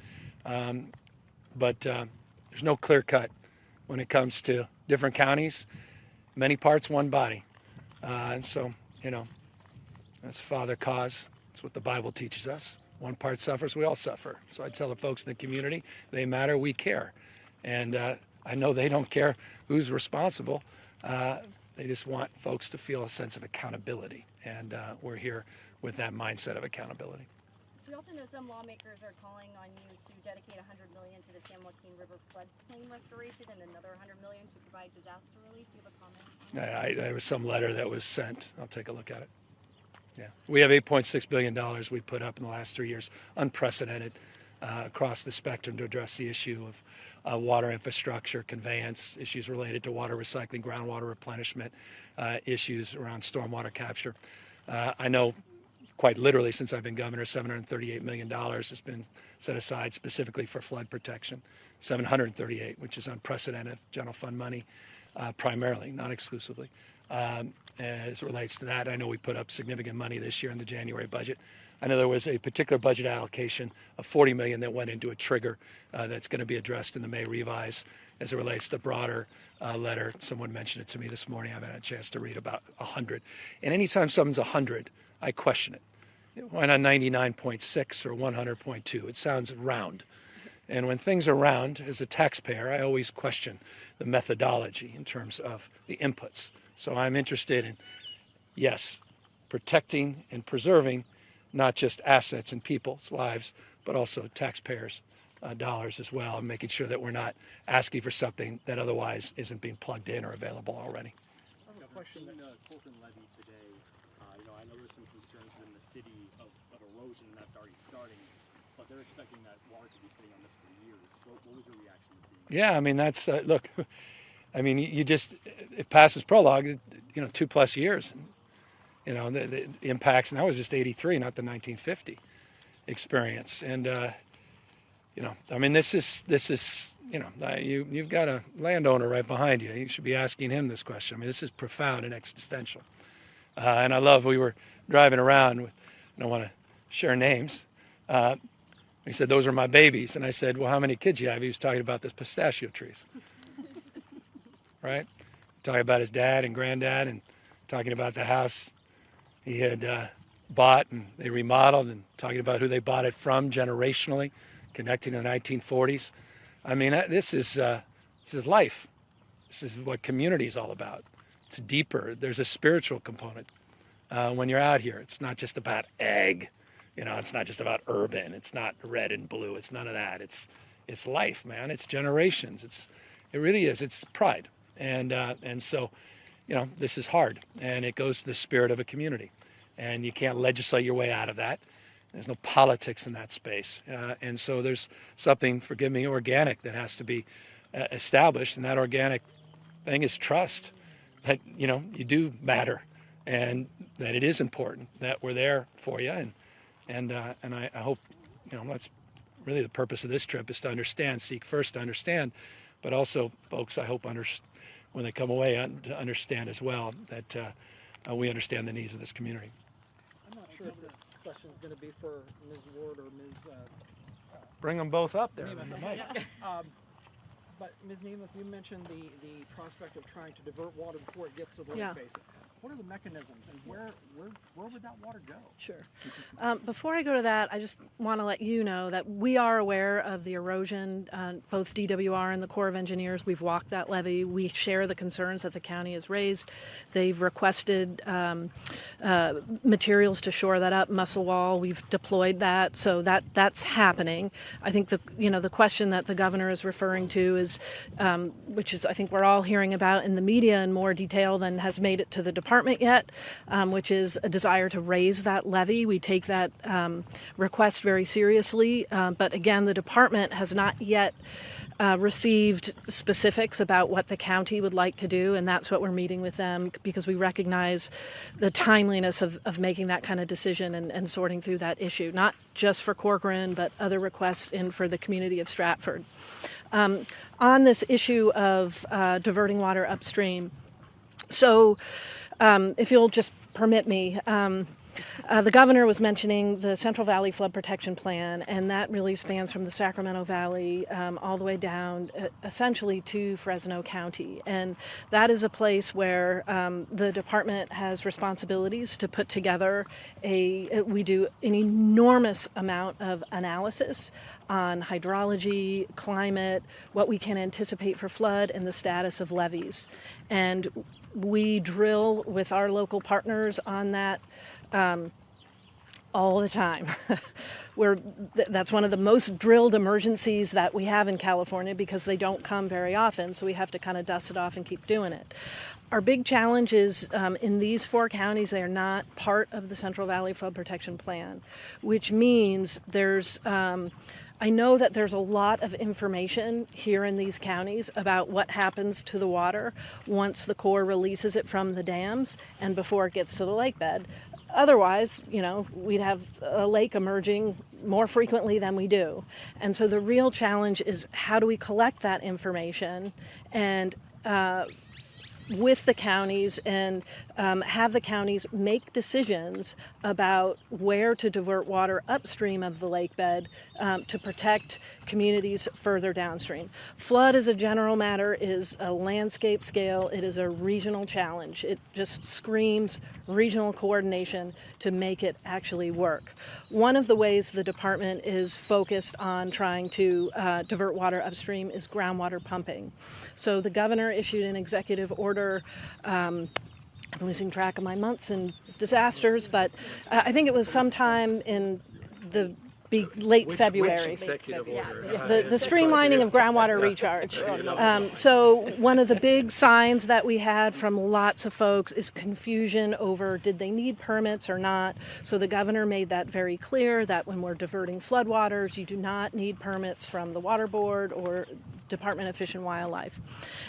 But there's no clear cut when it comes to different counties, many parts, one body. And so, that's Father cause. That's what the Bible teaches us. One part suffers, we all suffer. So I tell the folks in the community, they matter, we care. And I know they don't care who's responsible. They just want folks to feel a sense of accountability. And we're here with that mindset of accountability. We also know some lawmakers are calling on you to dedicate $100 million to the San Joaquin River floodplain restoration and another $100 million to provide disaster relief. Do you have a comment? There was some letter that was sent. I'll take a look at it. Yeah, we have $8.6 billion we put up in the last 3 years, unprecedented across the spectrum to address the issue of water infrastructure, conveyance, issues related to water recycling, groundwater replenishment, issues around stormwater capture. I know quite literally since I've been governor, $738 million has been set aside specifically for flood protection, 738, which is unprecedented general fund money, primarily, not exclusively. As it relates to that, I know we put up significant money this year in the January budget. I know there was a particular budget allocation of $40 million that went into a trigger that's going to be addressed in the May revise as it relates to the broader letter. Someone mentioned it to me this morning. I haven't had a chance to read about 100. And anytime something's 100, I question it. Why not 99.6 or 100.2? It sounds round. And when things are round, as a taxpayer, I always question the methodology in terms of the inputs. So I'm interested in, yes, protecting and preserving not just assets and people's lives, but also taxpayers' dollars as well, and making sure that we're not asking for something that otherwise isn't being plugged in or available already. I have a question. In the Corcoran levee today, I know there's some concerns within the city of erosion, and that's already starting, but they're expecting that water to be sitting on this for years. What was your reaction to seeing that? Yeah, I mean, that's, look, I mean, it passes prologue, 2+ years. The impacts, and that was just 83, not the 1950 experience. And, I mean, this is you've got a landowner right behind you. You should be asking him this question. I mean, this is profound and existential. And I love, we were driving around with, I don't want to share names. He said, those are my babies. And I said, well, how many kids you have? He was talking about the pistachio trees. Right? Talking about his dad and granddad and talking about the house he had bought and they remodeled, and talking about who they bought it from generationally, connecting to the 1940s. I mean, this is life. This is what community is all about. It's deeper. There's a spiritual component when you're out here. It's not just about egg. It's not just about urban. It's not red and blue. It's none of that. It's life, man. It's generations. It really is. It's pride. And so, this is hard, and it goes to the spirit of a community, and you can't legislate your way out of that. There's no politics in that space. And so there's something, forgive me, organic that has to be established, and that organic thing is trust that, you do matter, and that it is important, that we're there for you. And I hope, that's really the purpose of this trip, is to understand, seek first to understand, but also, folks, I hope when they come away, to understand as well that we understand the needs of this community. I'm not sure if this question is going to be for Ms. Ward or Ms. Bring them both up there. But Ms. Nemeth, you mentioned the prospect of trying to divert water before it gets to the lake basin. What are the mechanisms, and where would that water go? Sure. Before I go to that, I just want to let you know that we are aware of the erosion. Both DWR and the Corps of Engineers, we've walked that levee. We share the concerns that the county has raised. They've requested materials to shore that up, muscle wall. We've deployed that, so that's happening. I think the question that the governor is referring to is, which is I think we're all hearing about in the media in more detail than has made it to the department yet, which is a desire to raise that levy. We take that request very seriously, but again, the department has not yet received specifics about what the county would like to do, and that's what we're meeting with them, because we recognize the timeliness of making that kind of decision and sorting through that issue, not just for Corcoran, but other requests in for the community of Stratford. On this issue of diverting water upstream, so if you'll just permit me, The governor was mentioning the Central Valley Flood Protection Plan, and that really spans from the Sacramento Valley all the way down essentially to Fresno County. And that is a place where the department has responsibilities to put together we do an enormous amount of analysis on hydrology, climate, what we can anticipate for flood, and the status of levees. And we drill with our local partners on that all the time. That's one of the most drilled emergencies that we have in California because they don't come very often, so we have to kind of dust it off and keep doing it. Our big challenge is in these 4 counties, they are not part of the Central Valley Flood Protection Plan, which means I know that there's a lot of information here in these counties about what happens to the water once the Corps releases it from the dams and before it gets to the lake bed. Otherwise, we'd have a lake emerging more frequently than we do. And so the real challenge is how do we collect that information and with the counties and have the counties make decisions about where to divert water upstream of the lake bed to protect communities further downstream. Flood as a general matter is a landscape scale. It is a regional challenge. It just screams regional coordination to make it actually work. One of the ways the department is focused on trying to divert water upstream is groundwater pumping. So the governor issued an executive order. I'm losing track of my months and disasters, but I think it was sometime in the late February. Executive order? The streamlining of groundwater recharge. So one of the big signs that we had from lots of folks is confusion over did they need permits or not. So the governor made that very clear that when we're diverting floodwaters, you do not need permits from the Water Board or Department of Fish and Wildlife.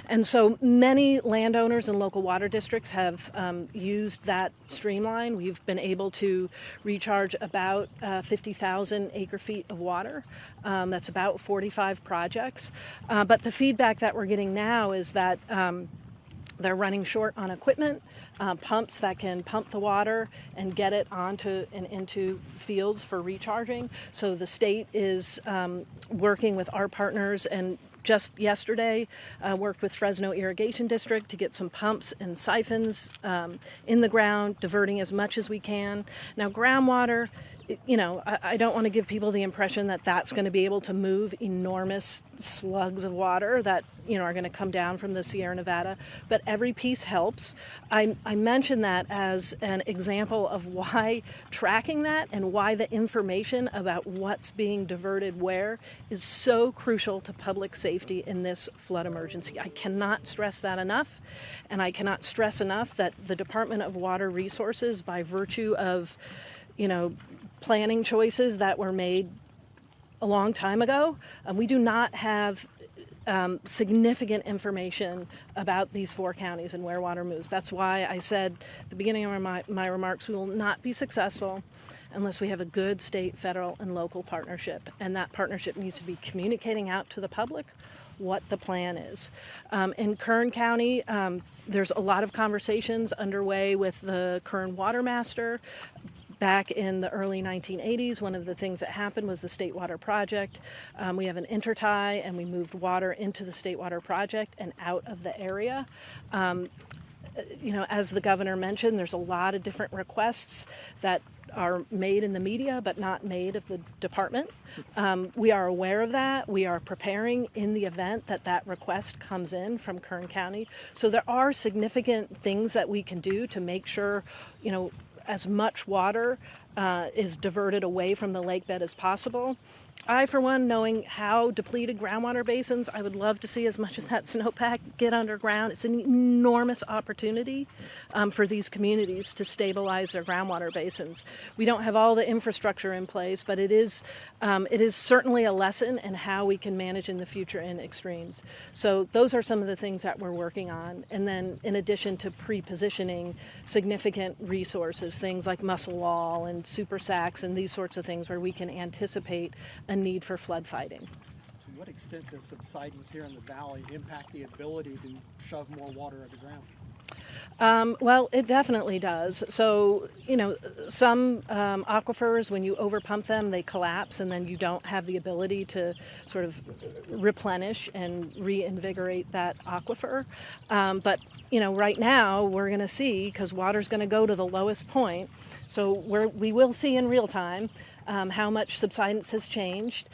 And so many landowners and local water districts have used that streamline. We've been able to recharge about 50,000 acre feet of water. That's about 45 projects. But the feedback that we're getting now is that they're running short on equipment, pumps that can pump the water and get it onto and into fields for recharging. So the state is working with our partners and just yesterday worked with Fresno Irrigation District to get some pumps and siphons in the ground, diverting as much as we can. Now groundwater, I don't want to give people the impression that that's going to be able to move enormous slugs of water that, are going to come down from the Sierra Nevada, but every piece helps. I mention that as an example of why tracking that and why the information about what's being diverted where is so crucial to public safety in this flood emergency. I cannot stress that enough, and I cannot stress enough that the Department of Water Resources, by virtue of, planning choices that were made a long time ago, we do not have significant information about these 4 counties and where water moves. That's why I said at the beginning of my remarks, we will not be successful unless we have a good state, federal, and local partnership. And that partnership needs to be communicating out to the public what the plan is. In Kern County, there's a lot of conversations underway with the Kern Water Master. Back in the early 1980s, one of the things that happened was the State Water Project. We have an intertie, and we moved water into the State Water Project and out of the area. As the governor mentioned, there's a lot of different requests that are made in the media but not made of the department. We are aware of that. We are preparing in the event that request comes in from Kern County. So there are significant things that we can do to make sure, as much water is diverted away from the lake bed as possible. I, for one, knowing how depleted groundwater basins, I would love to see as much of that snowpack get underground. It's an enormous opportunity for these communities to stabilize their groundwater basins. We don't have all the infrastructure in place, but it is certainly a lesson in how we can manage in the future in extremes. So those are some of the things that we're working on. And then in addition to pre-positioning significant resources, things like muscle wall and super sacks and these sorts of things where we can anticipate a need for flood fighting. To what extent does subsidence here in the valley impact the ability to shove more water underground? Well, it definitely does. So, some aquifers, when you overpump them, they collapse, and then you don't have the ability to sort of replenish and reinvigorate that aquifer. But, right now we're going to see, because water's going to go to the lowest point, so we will see in real time how much subsidence has changed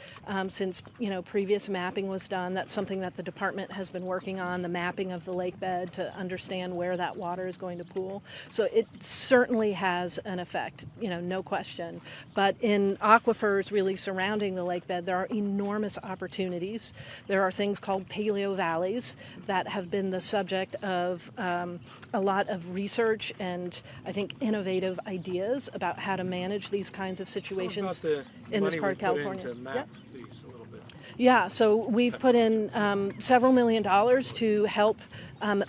since previous mapping was done. That's something that the department has been working on, the mapping of the lake bed to understand where that water is going to pool. So it certainly has an effect, no question. But in aquifers really surrounding the lake bed, there are enormous opportunities. There are things called paleo valleys that have been the subject of a lot of research and I think innovative ideas about how to manage these kinds of situations in this part of California. To map these a little bit. Yeah, so we've put in several $1 million to help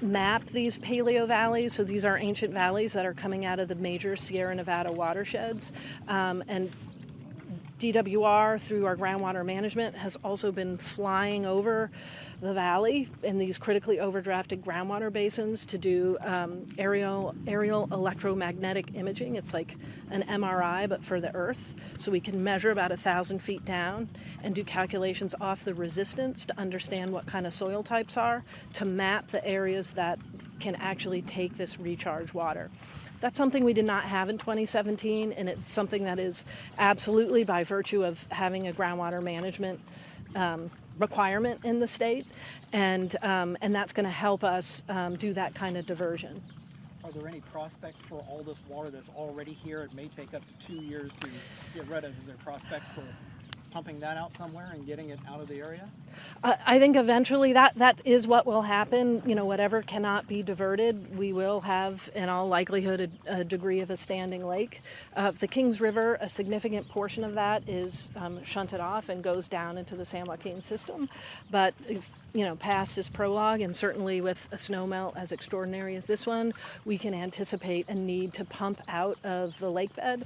map these paleo valleys. So these are ancient valleys that are coming out of the major Sierra Nevada watersheds. And DWR, through our groundwater management, has also been flying over the valley in these critically overdrafted groundwater basins to do aerial electromagnetic imaging. It's like an MRI, but for the earth. So we can measure about 1,000 feet down and do calculations off the resistance to understand what kind of soil types are, to map the areas that can actually take this recharge water. That's something we did not have in 2017, and it's something that is absolutely by virtue of having a groundwater management requirement in the state, and that's going to help us do that kind of diversion. Are there any prospects for all this water that's already here? It may take up to 2 years to get rid of. Is there prospects for pumping that out somewhere and getting it out of the area? I think eventually that is what will happen. Whatever cannot be diverted, we will have, in all likelihood, a degree of a standing lake. The Kings River, a significant portion of that is shunted off and goes down into the San Joaquin system. But past is prologue, and certainly with a snowmelt as extraordinary as this one, we can anticipate a need to pump out of the lake bed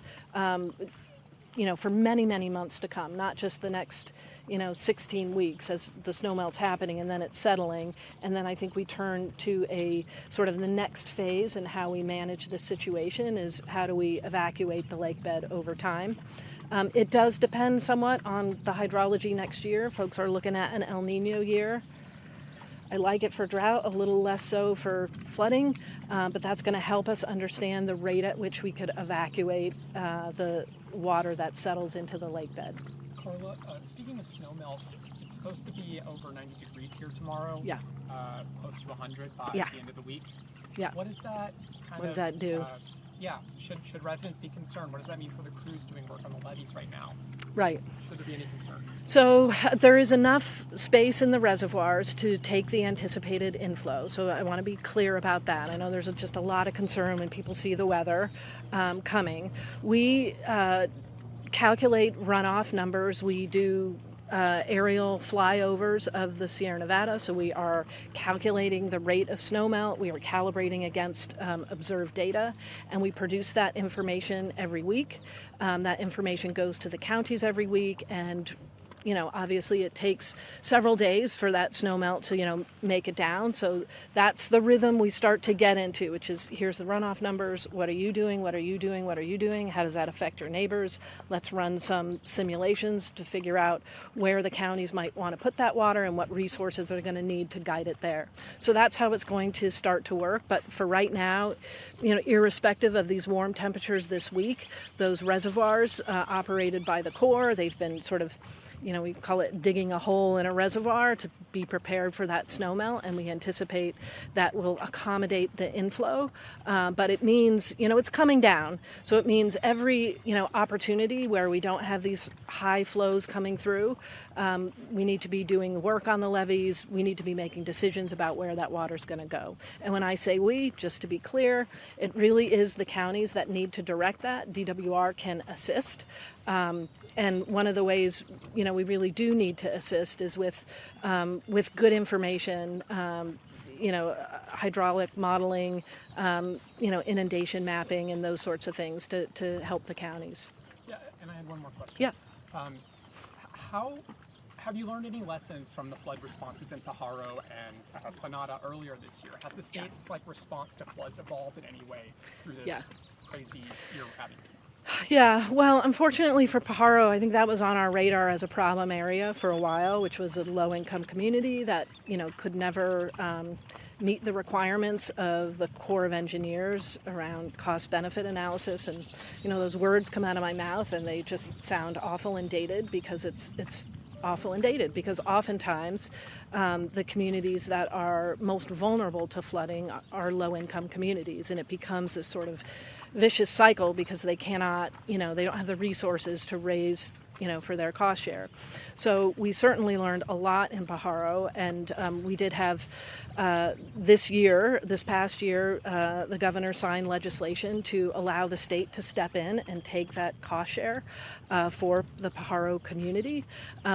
for many, many months to come, not just the next 16 weeks as the snowmelt's happening and then it's settling. And then I think we turn to a sort of the next phase in how we manage this situation is how do we evacuate the lake bed over time. It does depend somewhat on the hydrology next year. Folks are looking at an El Nino year. I like it for drought, a little less so for flooding, but that's going to help us understand the rate at which we could evacuate the water that settles into the lake bed. Carla, speaking of snowmelts, it's supposed to be over 90 degrees here tomorrow. Yeah. Close to 100 by Yeah. the end of the week. Yeah. What does that What does that do? Should residents be concerned? What does that mean for the crews doing work on the levees right now? Right. Should there be any concern? So there is enough space in the reservoirs to take the anticipated inflow. So I want to be clear about that. I know there's just a lot of concern when people see the weather coming. We calculate runoff numbers. We do aerial flyovers of the Sierra Nevada, so we are calculating the rate of snowmelt, we are calibrating against observed data, and we produce that information every week. That information goes to the counties every week, and obviously it takes several days for that snowmelt to, make it down. So that's the rhythm we start to get into, which is here's the runoff numbers. What are you doing? What are you doing? What are you doing? How does that affect your neighbors? Let's run some simulations to figure out where the counties might want to put that water and what resources they're going to need to guide it there. So that's how it's going to start to work. But for right now, irrespective of these warm temperatures this week, those reservoirs operated by the Corps, they've been sort of we call it digging a hole in a reservoir to be prepared for that snowmelt, and we anticipate that will accommodate the inflow. But it means, it's coming down. So it means every, opportunity where we don't have these high flows coming through, we need to be doing work on the levees. We need to be making decisions about where that water's going to go. And when I say we, just to be clear, it really is the counties that need to direct that. DWR can assist. And one of the ways, we really do need to assist is with good information, hydraulic modeling, inundation mapping, and those sorts of things to help the counties. Yeah, and I had one more question. Yeah. Have you learned any lessons from the flood responses in Pajaro and Planada earlier this year? Has the state's response to floods evolved in any way through this crazy year we're having? Yeah, well, unfortunately for Pajaro, I think that was on our radar as a problem area for a while, which was a low-income community that, could never meet the requirements of the Corps of Engineers around cost-benefit analysis. And, those words come out of my mouth and they just sound awful and dated because it's awful and dated because oftentimes the communities that are most vulnerable to flooding are low-income communities, and it becomes this sort of vicious cycle because they cannot, they don't have the resources to raise, for their cost share. So we certainly learned a lot in Pajaro, and we did have this past year, the governor signed legislation to allow the state to step in and take that cost share for the Pajaro community.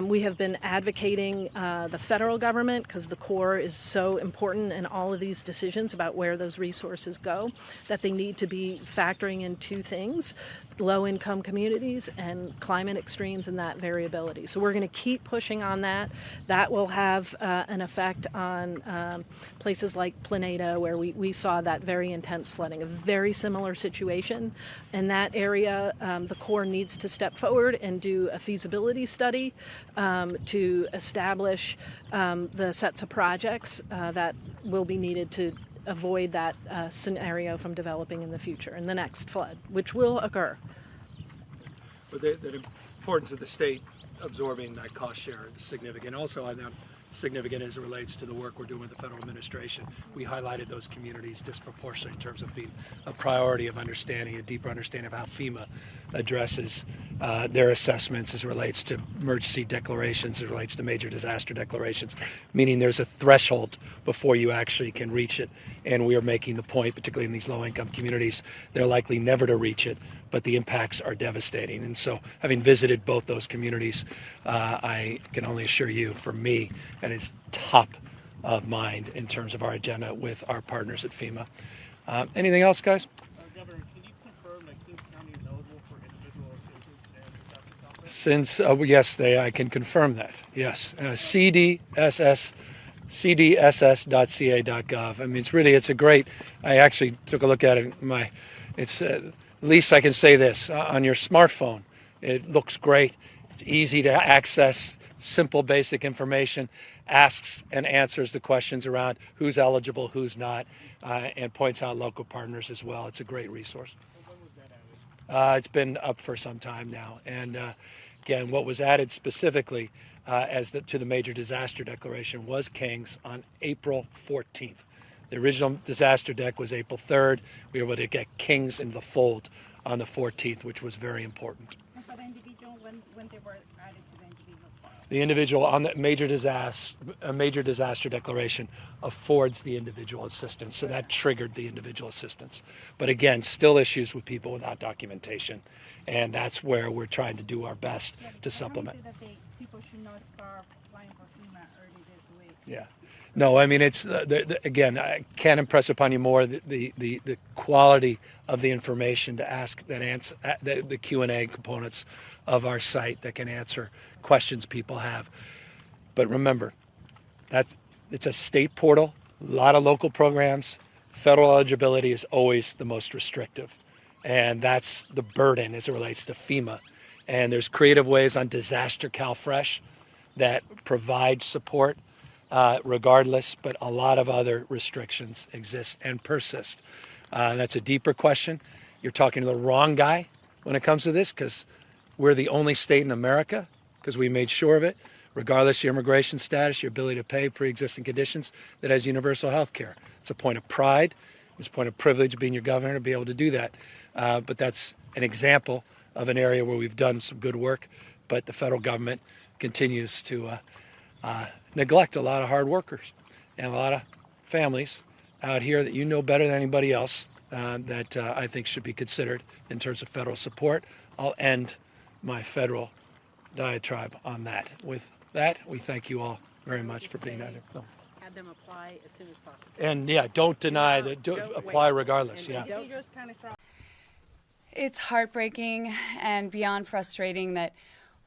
We have been advocating the federal government, because the Corps is so important in all of these decisions about where those resources go, that they need to be factoring in two things: low-income communities and climate extremes and that variability. So we're going to keep pushing on that. That will have an effect on places like Planada, where we saw that very intense flooding, a very similar situation. In that area, the Corps needs to step forward and do a feasibility study to establish the sets of projects that will be needed to avoid that scenario from developing in the future, in the next flood, which will occur. But the importance of the state absorbing that cost share is significant. Also, I know significant as it relates to the work we're doing with the federal administration. We highlighted those communities disproportionately in terms of being a priority of understanding, a deeper understanding of how FEMA addresses their assessments as it relates to emergency declarations, as it relates to major disaster declarations, meaning there's a threshold before you actually can reach it. And we are making the point, particularly in these low-income communities, they're likely never to reach it, but the impacts are devastating. And so, having visited both those communities, I can only assure you, for me, that is top of mind in terms of our agenda with our partners at FEMA. Anything else, guys? Governor, can you confirm that Kings County is eligible for individual assistance and disaster complex? Since yes, I can confirm that. Yes, cdss.ca.gov. I mean, it's a great. I actually took a look at it. It's at least I can say this on your smartphone. It looks great. It's easy to access. Simple, basic information, asks and answers the questions around who's eligible, who's not, and points out local partners as well. It's a great resource. When was that added? It's been up for some time now. And again, what was added specifically to the major disaster declaration was Kings on April 14th. The original disaster deck was April 3rd. We were able to get Kings in the fold on the 14th, which was very important. And for the individual, when they were added to the individual file? The individual on the major disaster declaration affords the individual assistance, so that triggered the individual assistance. But again, still issues with people without documentation, and that's where we're trying to do our best to supplement. That people should not start applying for FEMA early this week. Yeah. No, I mean, it's again, I can't impress upon you more the quality of the information to ask that answer the Q&A components of our site that can answer questions people have. But remember, that it's a state portal, a lot of local programs. Federal eligibility is always the most restrictive, and that's the burden as it relates to FEMA. And there's creative ways on Disaster CalFresh that provide support. Regardless, but a lot of other restrictions exist and persist. That's a deeper question. You're talking to the wrong guy when it comes to this, because we're the only state in America, because we made sure of it, regardless of your immigration status, your ability to pay pre-existing conditions, that has universal health care. It's a point of pride. It's a point of privilege being your governor to be able to do that. But that's an example of an area where we've done some good work, but the federal government continues to neglect a lot of hard workers and a lot of families out here that you know better than anybody else that I think should be considered in terms of federal support. I'll end my federal diatribe on that. With that, we thank you all very much for being out here. No. Have them apply as soon as possible. And yeah, don't deny that. Apply regardless. Yeah. It's heartbreaking and beyond frustrating that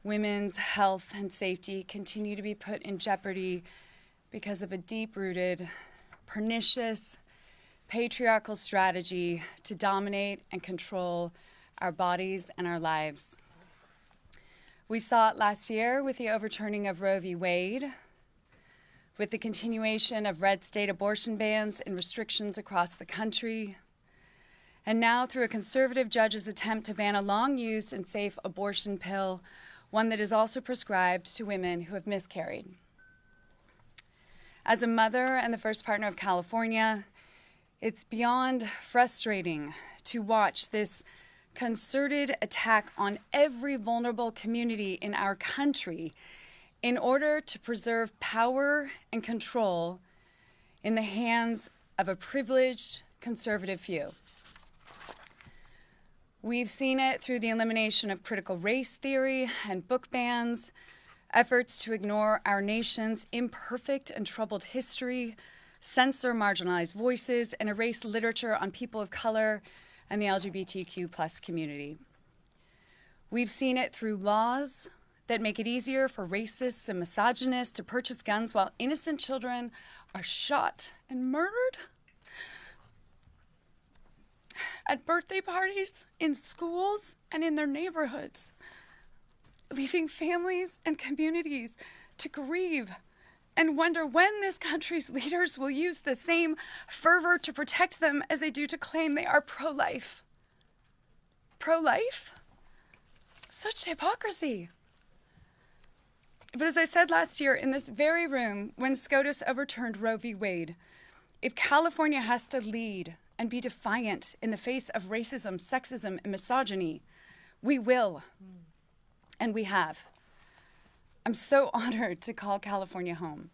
women's health and safety continue to be put in jeopardy because of a deep-rooted, pernicious, patriarchal strategy to dominate and control our bodies and our lives. We saw it last year with the overturning of Roe v. Wade, with the continuation of red state abortion bans and restrictions across the country, and now through a conservative judge's attempt to ban a long-used and safe abortion pill, one that is also prescribed to women who have miscarried. As a mother and the first partner of California, it's beyond frustrating to watch this concerted attack on every vulnerable community in our country in order to preserve power and control in the hands of a privileged conservative few. We've seen it through the elimination of critical race theory and book bans, efforts to ignore our nation's imperfect and troubled history, censor marginalized voices, and erase literature on people of color and the LGBTQ+ community. We've seen it through laws that make it easier for racists and misogynists to purchase guns while innocent children are shot and murdered at birthday parties, in schools, and in their neighborhoods, leaving families and communities to grieve and wonder when this country's leaders will use the same fervor to protect them as they do to claim they are pro-life. Pro-life? Such hypocrisy. But as I said last year in this very room when SCOTUS overturned Roe v. Wade, if California has to lead and be defiant in the face of racism, sexism, and misogyny, we will. And we have. I'm so honored to call California home,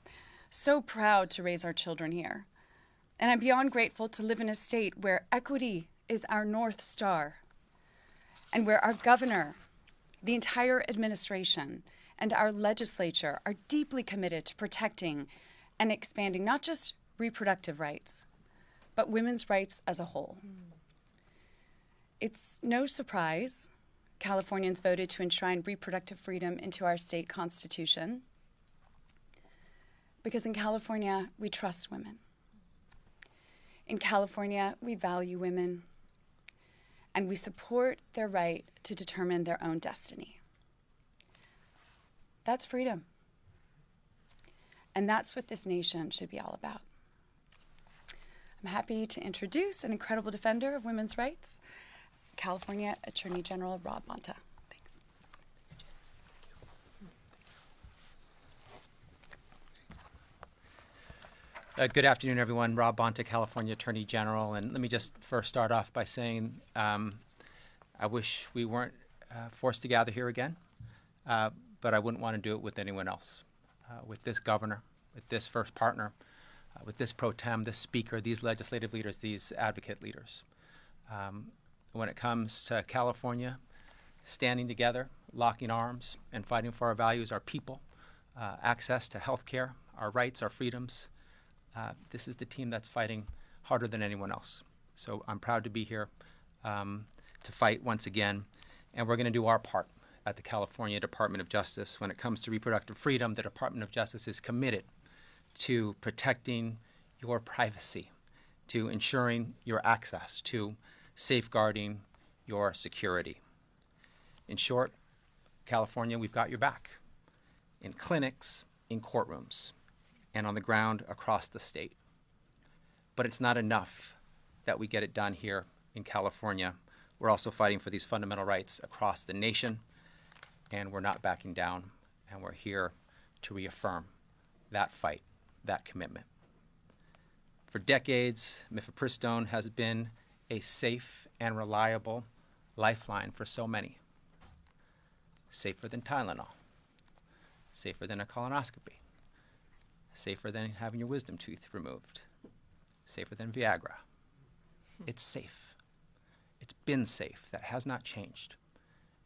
so proud to raise our children here. And I'm beyond grateful to live in a state where equity is our North Star, and where our governor, the entire administration, and our legislature are deeply committed to protecting and expanding not just reproductive rights, but women's rights as a whole. It's no surprise Californians voted to enshrine reproductive freedom into our state constitution, because in California, we trust women. In California, we value women, and we support their right to determine their own destiny. That's freedom. And that's what this nation should be all about. I'm happy to introduce an incredible defender of women's rights, California Attorney General Rob Bonta. Thanks. Good afternoon, everyone. Rob Bonta, California Attorney General. And let me just first start off by saying I wish we weren't forced to gather here again, but I wouldn't want to do it with anyone else. With this governor, with this first partner, with this pro tem, this speaker, these legislative leaders, these advocate leaders. When it comes to California, standing together, locking arms, and fighting for our values, our people, access to health care, our rights, our freedoms, this is the team that's fighting harder than anyone else. So I'm proud to be here to fight once again, and we're going to do our part at the California Department of Justice. When it comes to reproductive freedom, the Department of Justice is committed to protecting your privacy, to ensuring your access, to safeguarding your security. In short, California, we've got your back in clinics, in courtrooms, and on the ground across the state. But it's not enough that we get it done here in California. We're also fighting for these fundamental rights across the nation, and we're not backing down, and we're here to reaffirm that fight, that commitment. For decades, mifepristone has been a safe and reliable lifeline for so many. Safer than Tylenol, safer than a colonoscopy, safer than having your wisdom tooth removed, safer than Viagra. It's safe. It's been safe. That has not changed.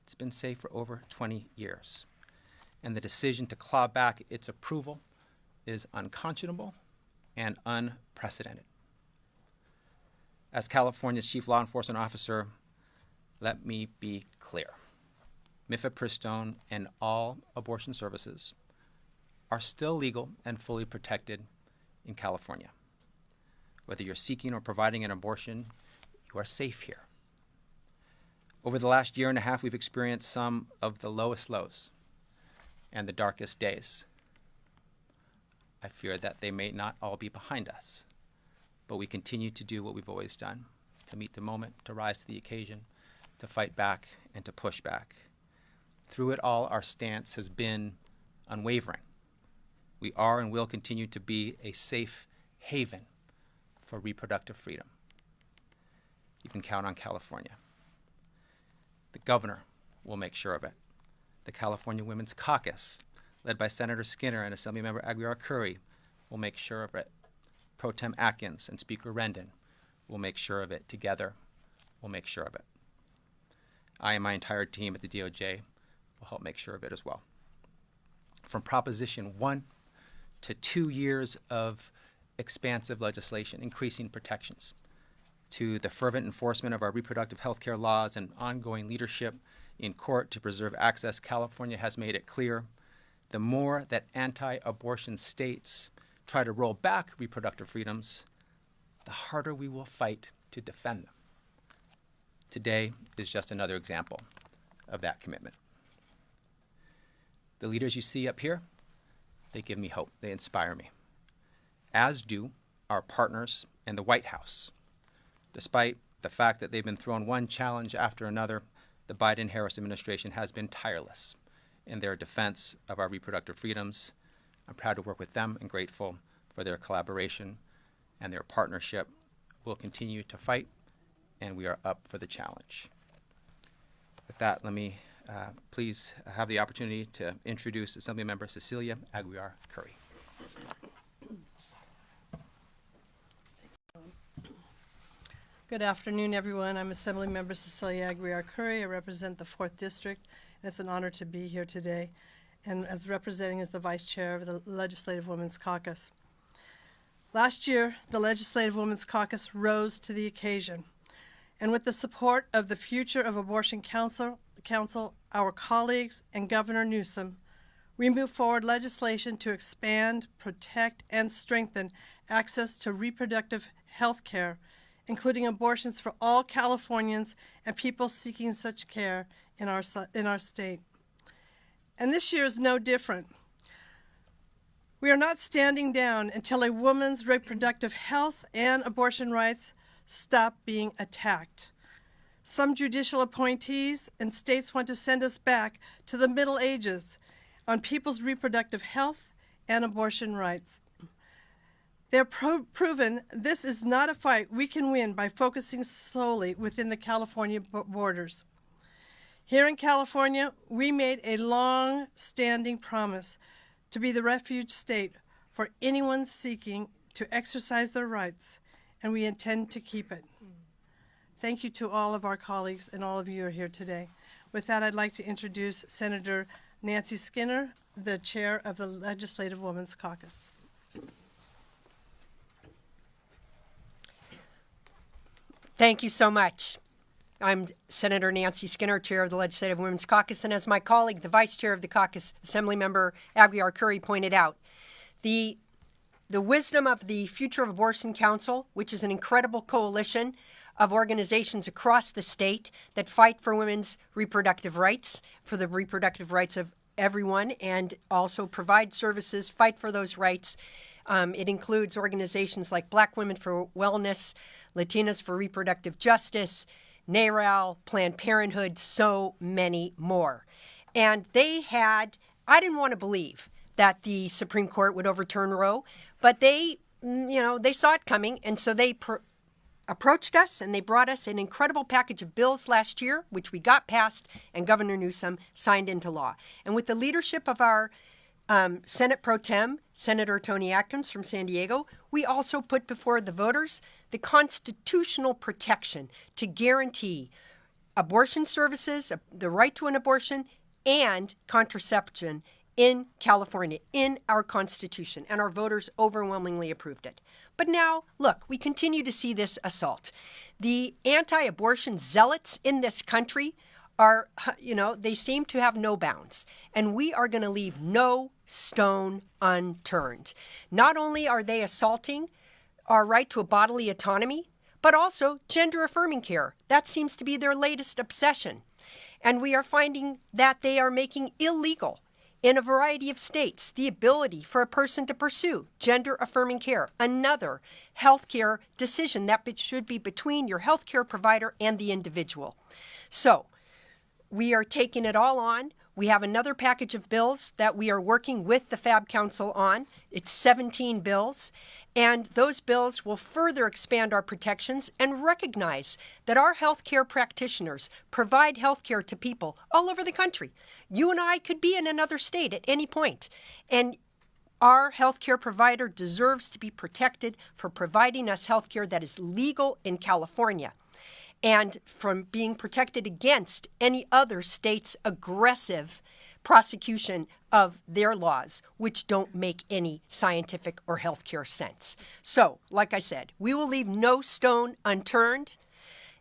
It's been safe for over 20 years. And the decision to claw back its approval is unconscionable and unprecedented. As California's Chief Law Enforcement Officer, let me be clear. mifepristone, and all abortion services are still legal and fully protected in California. Whether you're seeking or providing an abortion, you are safe here. Over the last year and a half, we've experienced some of the lowest lows and the darkest days. I fear that they may not all be behind us, but we continue to do what we've always done, to meet the moment, to rise to the occasion, to fight back, and to push back. Through it all, our stance has been unwavering. We are and will continue to be a safe haven for reproductive freedom. You can count on California. The governor will make sure of it. The California Women's Caucus, led by Senator Skinner and Assemblymember Aguiar-Curry, will make sure of it. Pro Tem Atkins and Speaker Rendon will make sure of it. Together, we'll make sure of it. I and my entire team at the DOJ will help make sure of it as well. From Proposition 1 to 2 years of expansive legislation, increasing protections, to the fervent enforcement of our reproductive health care laws and ongoing leadership in court to preserve access, California has made it clear the more that anti-abortion states try to roll back reproductive freedoms, the harder we will fight to defend them. Today is just another example of that commitment. The leaders you see up here, they give me hope. They inspire me, as do our partners in the White House. Despite the fact that they've been thrown one challenge after another, the Biden-Harris administration has been tireless in their defense of our reproductive freedoms. I'm proud to work with them and grateful for their collaboration and their partnership. We'll continue to fight, and we are up for the challenge. With that, let me please have the opportunity to introduce Assemblymember Cecilia Aguiar-Curry. Good afternoon, everyone. I'm Assemblymember Cecilia Aguiar-Curry. I represent the 4th District, and it's an honor to be here today, and as representing as the Vice Chair of the Legislative Women's Caucus. Last year, the Legislative Women's Caucus rose to the occasion, and with the support of the Future of Abortion Council, our colleagues, and Governor Newsom, we moved forward legislation to expand, protect, and strengthen access to reproductive health care, including abortions for all Californians and people seeking such care in our state. And this year is no different. We are not standing down until a woman's reproductive health and abortion rights stop being attacked. Some judicial appointees and states want to send us back to the Middle Ages on people's reproductive health and abortion rights. They're proven this is not a fight we can win by focusing solely within the California borders. Here in California, we made a long-standing promise to be the refuge state for anyone seeking to exercise their rights, and we intend to keep it. Thank you to all of our colleagues and all of you who are here today. With that, I'd like to introduce Senator Nancy Skinner, the chair of the Legislative Women's Caucus. Thank you so much. I'm Senator Nancy Skinner, Chair of the Legislative Women's Caucus, and as my colleague, the Vice Chair of the caucus, Assemblymember Aguiar-Curry, pointed out, the wisdom of the Future of Abortion Council, which is an incredible coalition of organizations across the state that fight for women's reproductive rights, for the reproductive rights of everyone, and also provide services, fight for those rights. It includes organizations like Black Women for Wellness, Latinas for Reproductive Justice, NARAL, Planned Parenthood, so many more. And they had, I didn't want to believe that the Supreme Court would overturn Roe, but they saw it coming, and so they approached us, and they brought us an incredible package of bills last year, which we got passed, and Governor Newsom signed into law. And with the leadership of our Senate Pro Tem, Senator Tony Atkins from San Diego, we also put before the voters the constitutional protection to guarantee abortion services, the right to an abortion, and contraception in California, in our Constitution, and our voters overwhelmingly approved it. But now, look, we continue to see this assault. The anti-abortion zealots in this country are, they seem to have no bounds. And we are going to leave no stone unturned. Not only are they assaulting our right to a bodily autonomy, but also gender-affirming care. That seems to be their latest obsession. And we are finding that they are making illegal in a variety of states the ability for a person to pursue gender-affirming care, another healthcare decision that should be between your healthcare provider and the individual. So we are taking it all on. We have another package of bills that we are working with the Fab Council on. It's 17 bills, and those bills will further expand our protections and recognize that our healthcare practitioners provide healthcare to people all over the country. You and I could be in another state at any point, and our healthcare provider deserves to be protected for providing us healthcare that is legal in California, and from being protected against any other state's aggressive prosecution of their laws, which don't make any scientific or healthcare sense. So, like I said, we will leave no stone unturned,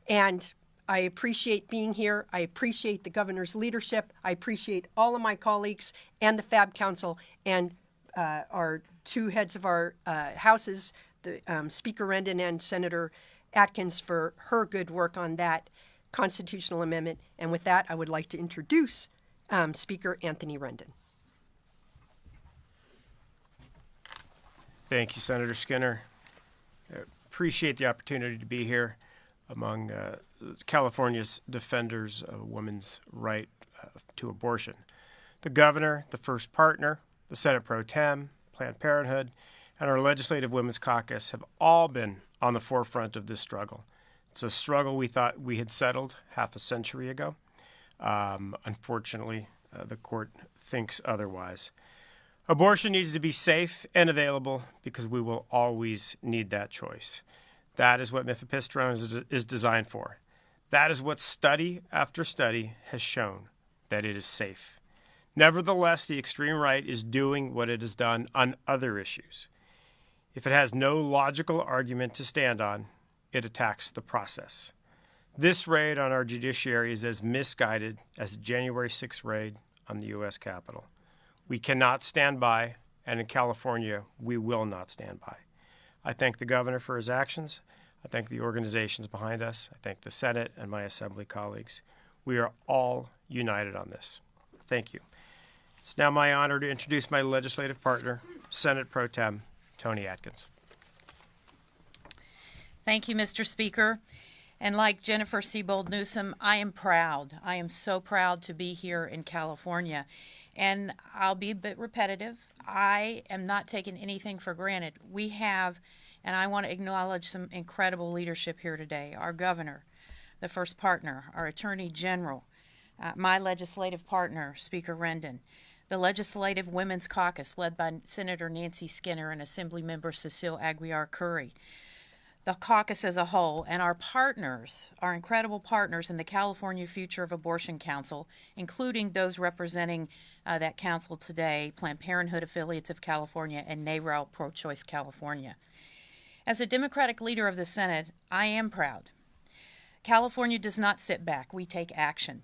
and I appreciate being here. I appreciate the governor's leadership. I appreciate all of my colleagues and the Fab Council and our two heads of our houses, the Speaker Rendon and Senator Atkins, for her good work on that constitutional amendment. And with that, I would like to introduce Speaker Anthony Rendon. Thank you, Senator Skinner. I appreciate the opportunity to be here among California's defenders of a woman's right to abortion. The governor, the first partner, the Senate Pro Tem, Planned Parenthood, and our Legislative Women's Caucus have all been on the forefront of this struggle. It's a struggle we thought we had settled half a century ago. Unfortunately, the court thinks otherwise. Abortion needs to be safe and available because we will always need that choice. That is what mifepristone is designed for. That is what study after study has shown, that it is safe. Nevertheless, the extreme right is doing what it has done on other issues. If it has no logical argument to stand on, it attacks the process. This raid on our judiciary is as misguided as the January 6th raid on the U.S. Capitol. We cannot stand by, and in California, we will not stand by. I thank the governor for his actions. I thank the organizations behind us. I thank the Senate and my assembly colleagues. We are all united on this. Thank you. It's now my honor to introduce my legislative partner, Senate Pro Tem Tony Atkins. Thank you, Mr. Speaker. And like Jennifer Siebold Newsom, I am proud. I am so proud to be here in California. And I'll be a bit repetitive. I am not taking anything for granted. We have, and I want to acknowledge some incredible leadership here today. Our governor, the first partner, our attorney general, my legislative partner, Speaker Rendon, the Legislative Women's Caucus led by Senator Nancy Skinner and Assemblymember Cecile Aguiar-Curry, the caucus as a whole, and our partners, our incredible partners in the California Future of Abortion Council, including those representing that council today, Planned Parenthood Affiliates of California and NARAL Pro-Choice California. As a Democratic leader of the Senate, I am proud. California does not sit back. We take action.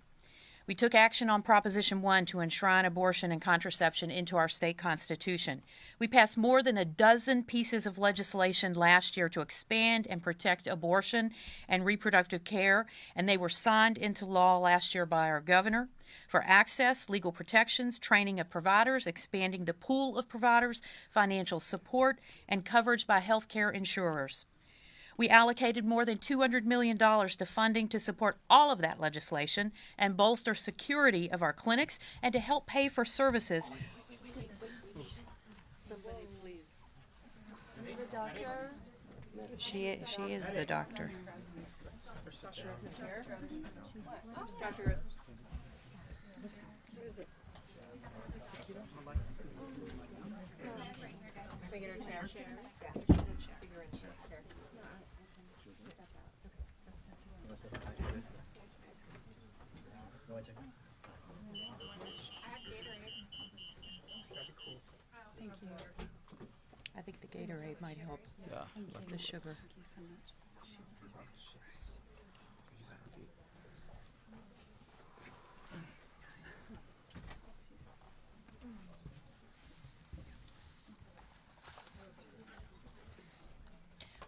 We took action on Proposition 1 to enshrine abortion and contraception into our state constitution. We passed more than a dozen pieces of legislation last year to expand and protect abortion and reproductive care, and they were signed into law last year by our governor for access, legal protections, training of providers, expanding the pool of providers, financial support, and coverage by health care insurers. We allocated more than $200 million to funding to support all of that legislation and bolster security of our clinics and to help pay for services. Somebody, please. The doctor? She is the doctor. Thank you. I think the Gatorade might help with the sugar. Thank you so much.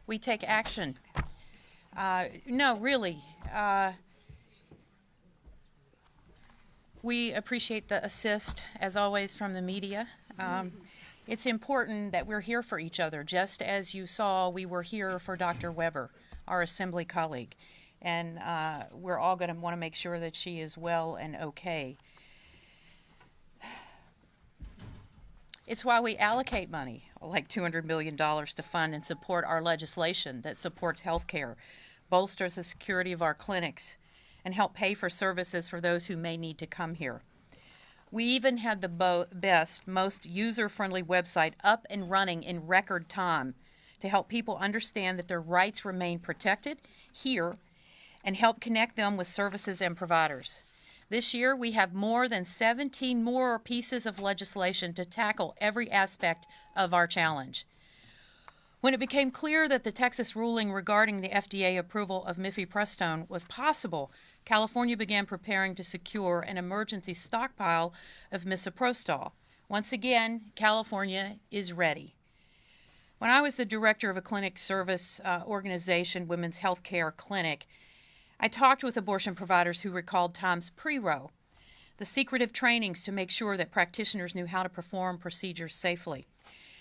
we take action. No, really. We appreciate the assist, as always, from the media. It's important that we're here for each other, just as you saw we were here for Dr. Weber, our Assembly colleague. And we're all going to want to make sure that she is well and okay. It's why we allocate money, like $200 million, to fund and support our legislation that supports health care, bolsters the security of our clinics, and help pay for services for those who may need to come here. We even had the best, most user-friendly website up and running in record time to help people understand that their rights remain protected here and help connect them with services and providers. This year, we have more than 17 more pieces of legislation to tackle every aspect of our challenge. When it became clear that the Texas ruling regarding the FDA approval of mifepristone was possible, California began preparing to secure an emergency stockpile of misoprostol. Once again, California is ready. When I was the director of a clinic service organization, Women's Health Care Clinic, I talked with abortion providers who recalled times pre-Roe, the secretive trainings to make sure that practitioners knew how to perform procedures safely,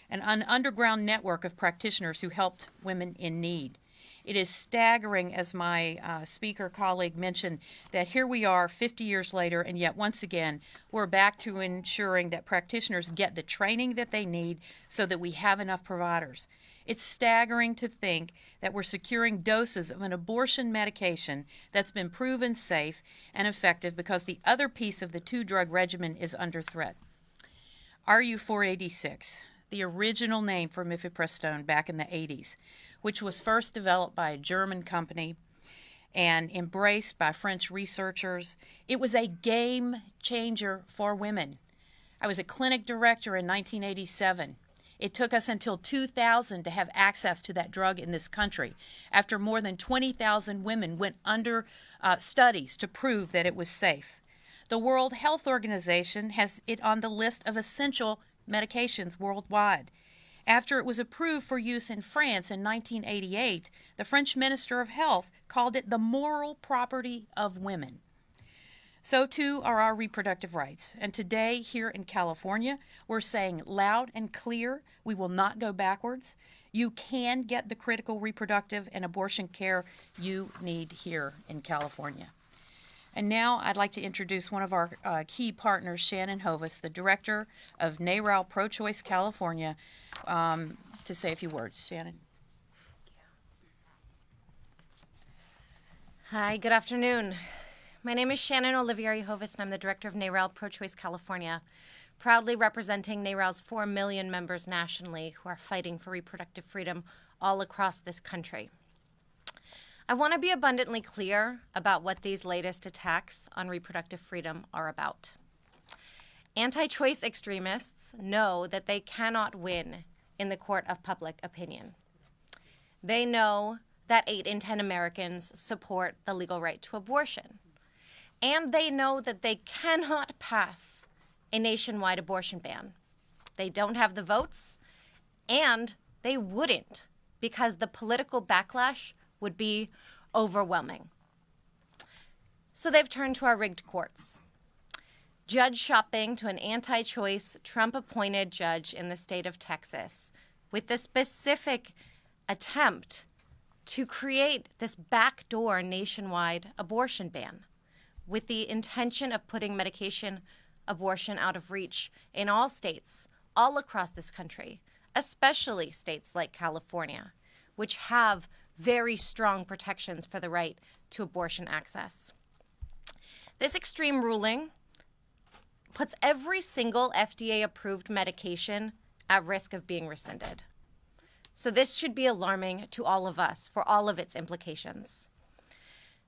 and an underground network of practitioners who helped women in need. It is staggering, as my speaker colleague mentioned, that here we are 50 years later, and yet once again, we're back to ensuring that practitioners get the training that they need so that we have enough providers. It's staggering to think that we're securing doses of an abortion medication that's been proven safe and effective because the other piece of the two-drug regimen is under threat. RU-486, the original name for mifepristone back in the 80s, which was first developed by a German company and embraced by French researchers. It was a game changer for women. I was a clinic director in 1987. It took us until 2000 to have access to that drug in this country, after more than 20,000 women went under studies to prove that it was safe. The World Health Organization has it on the list of essential medications worldwide. After it was approved for use in France in 1988, the French Minister of Health called it the moral property of women. So too are our reproductive rights. And today, here in California, we're saying loud and clear, we will not go backwards. You can get the critical reproductive and abortion care you need here in California. And now I'd like to introduce one of our key partners, Shannon Hovis, the director of NARAL Pro-Choice California, to say a few words. Shannon. Hi, good afternoon. My name is Shannon Olivieri Hovis, and I'm the director of NARAL Pro-Choice California, proudly representing NARAL's 4 million members nationally who are fighting for reproductive freedom all across this country. I want to be abundantly clear about what these latest attacks on reproductive freedom are about. Anti-choice extremists know that they cannot win in the court of public opinion. They know that 8 in 10 Americans support the legal right to abortion. And they know that they cannot pass a nationwide abortion ban. They don't have the votes, and they wouldn't, because the political backlash would be overwhelming. So they've turned to our rigged courts, judge shopping to an anti-choice, Trump-appointed judge in the state of Texas with the specific attempt to create this backdoor nationwide abortion ban, with the intention of putting medication abortion out of reach in all states, all across this country, especially states like California, which have very strong protections for the right to abortion access. This extreme ruling puts every single FDA-approved medication at risk of being rescinded. So this should be alarming to all of us for all of its implications.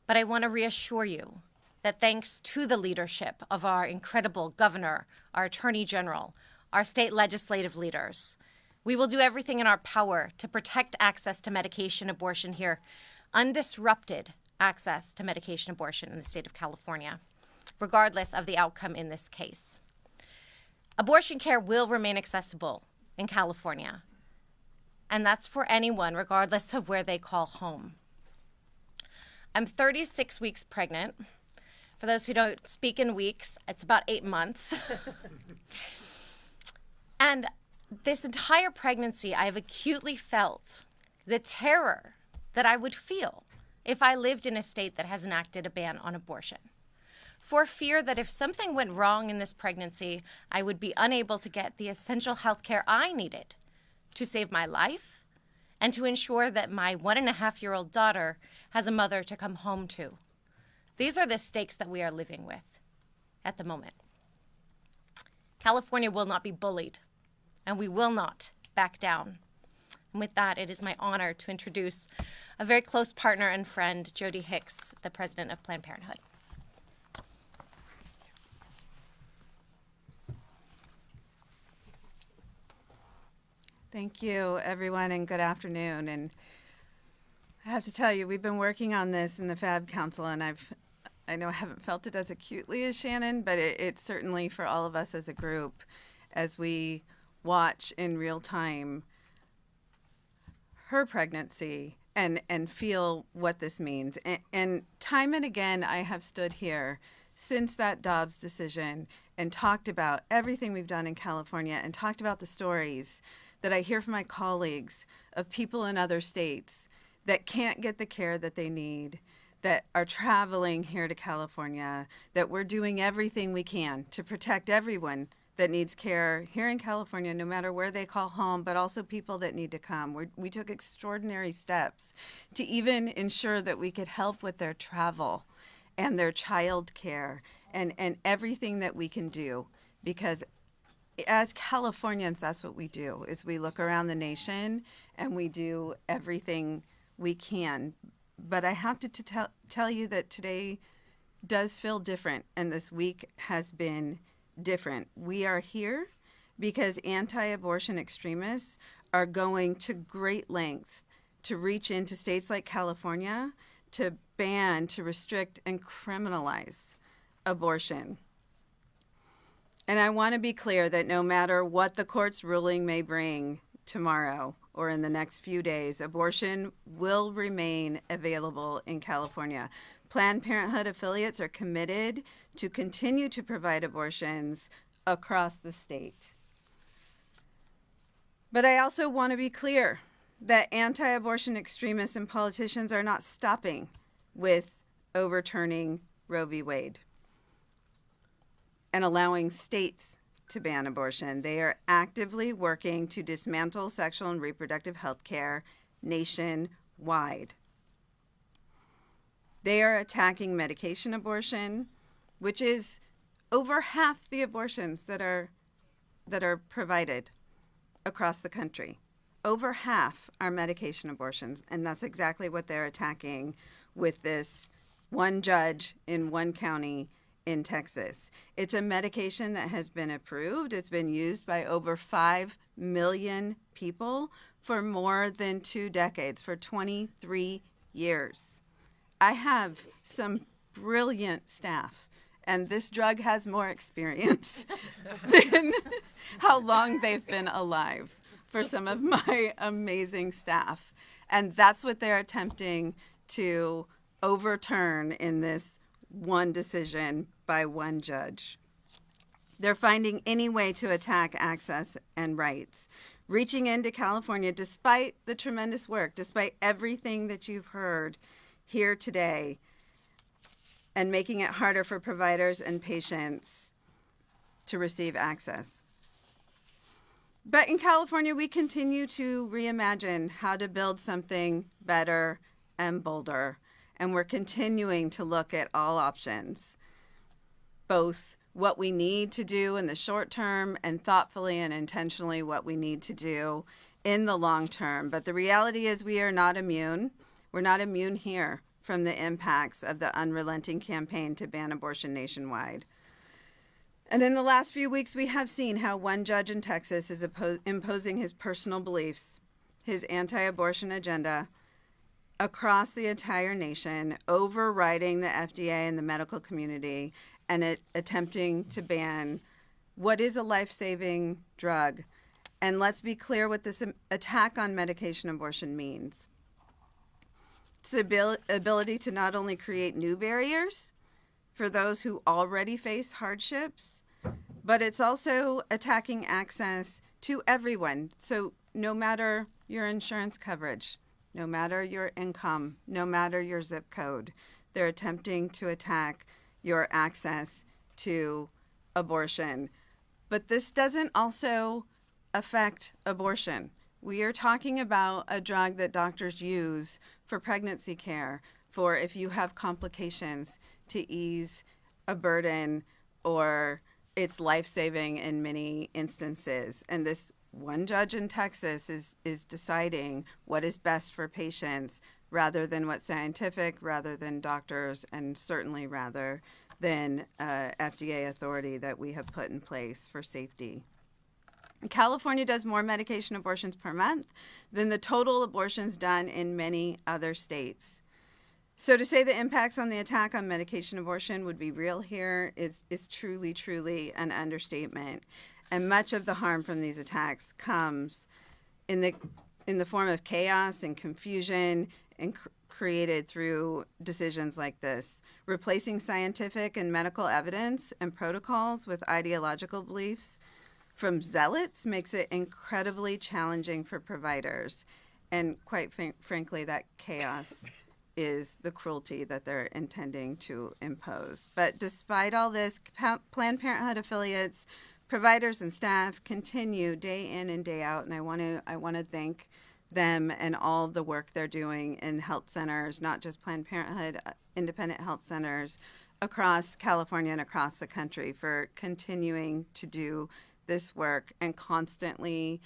But I want to reassure you that thanks to the leadership of our incredible governor, our attorney general, our state legislative leaders, we will do everything in our power to protect access to medication abortion here, undisrupted access to medication abortion in the state of California, regardless of the outcome in this case. Abortion care will remain accessible in California. and that's for anyone, regardless of where they call home. I'm 36 weeks pregnant. For those who don't speak in weeks, it's about 8 months. And this entire pregnancy, I have acutely felt the terror that I would feel if I lived in a state that has enacted a ban on abortion, for fear that if something went wrong in this pregnancy, I would be unable to get the essential health care I needed to save my life and to ensure that my 1.5-year-old daughter has a mother to come home to. These are the stakes that we are living with at the moment. California will not be bullied, and we will not back down. And with that, it is my honor to introduce a very close partner and friend, Jody Hicks, the president of Planned Parenthood. Thank you, everyone, and good afternoon. And I have to tell you, we've been working on this in the FAB Council, and I know I haven't felt it as acutely as Shannon, but it's certainly for all of us as a group as we watch in real time her pregnancy and feel what this means. And time and again, I have stood here since that Dobbs decision and talked about everything we've done in California and talked about the stories that I hear from my colleagues of people in other states that can't get the care that they need, that are traveling here to California, that we're doing everything we can to protect everyone that needs care here in California, no matter where they call home, but also people that need to come. We took extraordinary steps to even ensure that we could help with their travel and their child care and everything that we can do, because as Californians, that's what we do, is we look around the nation and we do everything we can. But I have to tell you that today does feel different, and this week has been different. We are here because anti-abortion extremists are going to great lengths to reach into states like California to ban, to restrict, and criminalize abortion. And I want to be clear that no matter what the court's ruling may bring tomorrow or in the next few days, abortion will remain available in California. Planned Parenthood affiliates are committed to continue to provide abortions across the state. But I also want to be clear that anti-abortion extremists and politicians are not stopping with overturning Roe v. Wade and allowing states to ban abortion. They are actively working to dismantle sexual and reproductive health care nationwide. They are attacking medication abortion, which is over half the abortions that are provided across the country. Over half are medication abortions, and that's exactly what they're attacking with this one judge in one county in Texas. It's a medication that has been approved. It's been used by over 5 million people for more than 2 decades, for 23 years. I have some brilliant staff, and this drug has more experience than how long they've been alive for some of my amazing staff. And that's what they're attempting to overturn in this one decision by one judge. They're finding any way to attack access and rights, reaching into California despite the tremendous work, despite everything that you've heard here today, and making it harder for providers and patients to receive access. But in California, we continue to reimagine how to build something better and bolder, and we're continuing to look at all options, both what we need to do in the short term and thoughtfully and intentionally what we need to do in the long term. But the reality is we are not immune. We're not immune here from the impacts of the unrelenting campaign to ban abortion nationwide. And in the last few weeks, we have seen how one judge in Texas is imposing his personal beliefs, his anti-abortion agenda, across the entire nation, overriding the FDA and the medical community, and attempting to ban what is a life-saving drug And let's be clear what this attack on medication abortion means. It's the ability to not only create new barriers for those who already face hardships, but it's also attacking access to everyone. So no matter your insurance coverage, no matter your income, no matter your zip code, they're attempting to attack your access to abortion. But this doesn't also affect abortion. We are talking about a drug that doctors use for pregnancy care, for if you have complications, to ease a burden, or it's life-saving in many instances. And this one judge in Texas is deciding what is best for patients rather than what's scientific, rather than doctors, and certainly rather than FDA authority that we have put in place for safety. California does more medication abortions per month than the total abortions done in many other states. So to say the impacts on the attack on medication abortion would be real here is truly, truly an understatement. And much of the harm from these attacks comes in the form of chaos and confusion and created through decisions like this. Replacing scientific and medical evidence and protocols with ideological beliefs from zealots makes it incredibly challenging for providers. And quite frankly, that chaos is the cruelty that they're intending to impose. But despite all this, Planned Parenthood affiliates, providers, and staff continue day in and day out, and I want to thank them and all of the work they're doing in health centers, not just Planned Parenthood, independent health centers across California and across the country, for continuing to do this work and constantly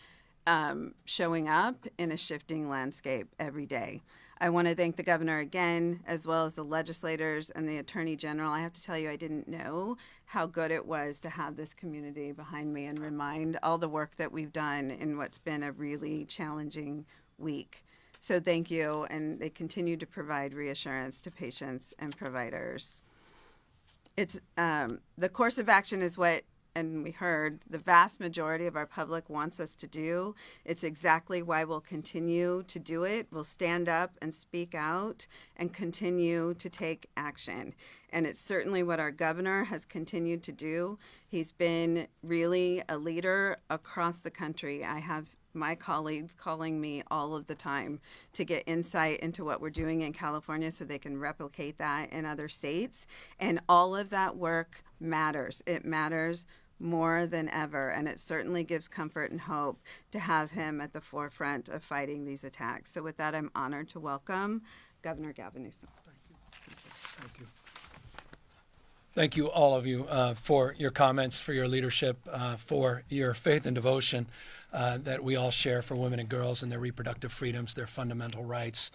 showing up in a shifting landscape every day. I want to thank the governor again, as well as the legislators and the attorney general. I have to tell you, I didn't know how good it was to have this community behind me and remind all the work that we've done in what's been a really challenging week. So thank you, and they continue to provide reassurance to patients and providers. It's the course of action is what, and we heard, the vast majority of our public wants us to do. It's exactly why we'll continue to do it. We'll stand up and speak out and continue to take action. And it's certainly what our governor has continued to do. He's been really a leader across the country. I have my colleagues calling me all of the time to get insight into what we're doing in California so they can replicate that in other states. And all of that work matters. It matters more than ever, and it certainly gives comfort and hope to have him at the forefront of fighting these attacks. So with that, I'm honored to welcome Governor Gavin Newsom. Thank you. Thank you, all of you, for your comments, for your leadership, for your faith and devotion that we all share for women and girls and their reproductive freedoms, their fundamental rights.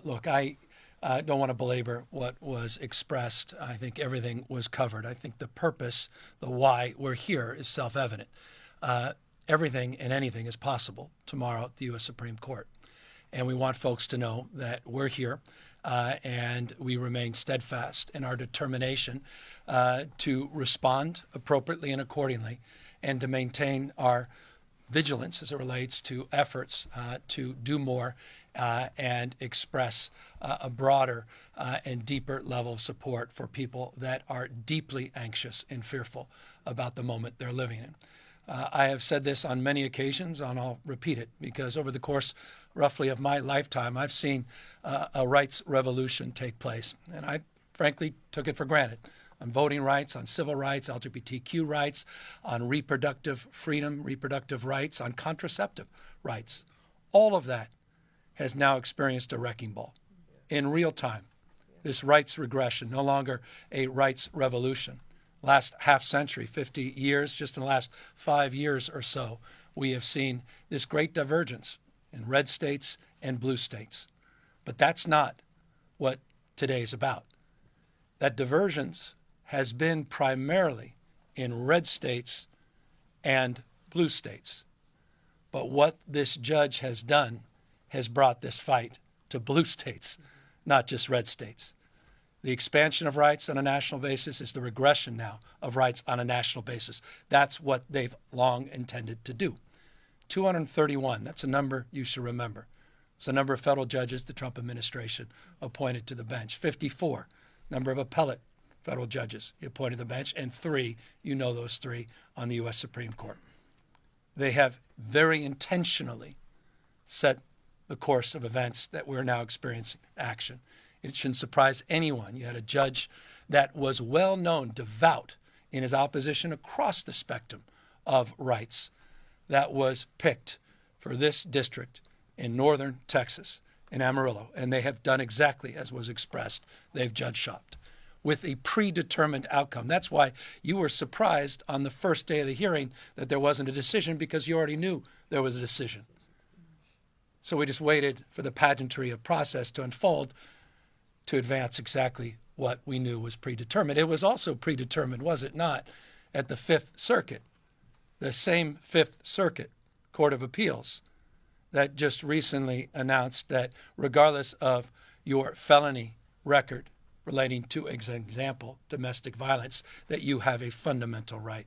Look, I don't want to belabor what was expressed. I think everything was covered. I think the purpose, the why we're here is self-evident. Everything and anything is possible tomorrow at the U.S. Supreme Court. And we want folks to know that we're here and we remain steadfast in our determination to respond appropriately and accordingly and to maintain our vigilance as it relates to efforts to do more and express a broader and deeper level of support for people that are deeply anxious and fearful about the moment they're living in. I have said this on many occasions, and I'll repeat it, because over the course roughly of my lifetime, I've seen a rights revolution take place, and I frankly took it for granted. On voting rights, on civil rights, LGBTQ rights, on reproductive freedom, reproductive rights, on contraceptive rights. All of that has now experienced a wrecking ball in real time. This rights regression, no longer a rights revolution. Last half century, 50 years, just in the last 5 years or so, we have seen this great divergence in red states and blue states. But that's not what today is about. That divergence has been primarily in red states and blue states. But what this judge has done has brought this fight to blue states, not just red states. The expansion of rights on a national basis is the regression now of rights on a national basis. That's what they've long intended to do. 231. That's a number you should remember. It's the number of federal judges the Trump administration appointed to the bench. 54, number of appellate federal judges he appointed to the bench, and 3, you know those 3, on the U.S. Supreme Court. They have very intentionally set the course of events that we're now experiencing action. It shouldn't surprise anyone. You had a judge that was well known, devout in his opposition across the spectrum of rights, that was picked for this district in northern Texas, in Amarillo, and they have done exactly as was expressed. They've judge shopped with a predetermined outcome. That's why you were surprised on the first day of the hearing that there wasn't a decision, because you already knew there was a decision. So we just waited for the pageantry of process to unfold to advance exactly what we knew was predetermined. It was also predetermined, was it not, at the Fifth Circuit, the same Fifth Circuit Court of Appeals that just recently announced that regardless of your felony record relating to, as an example, domestic violence, that you have a fundamental right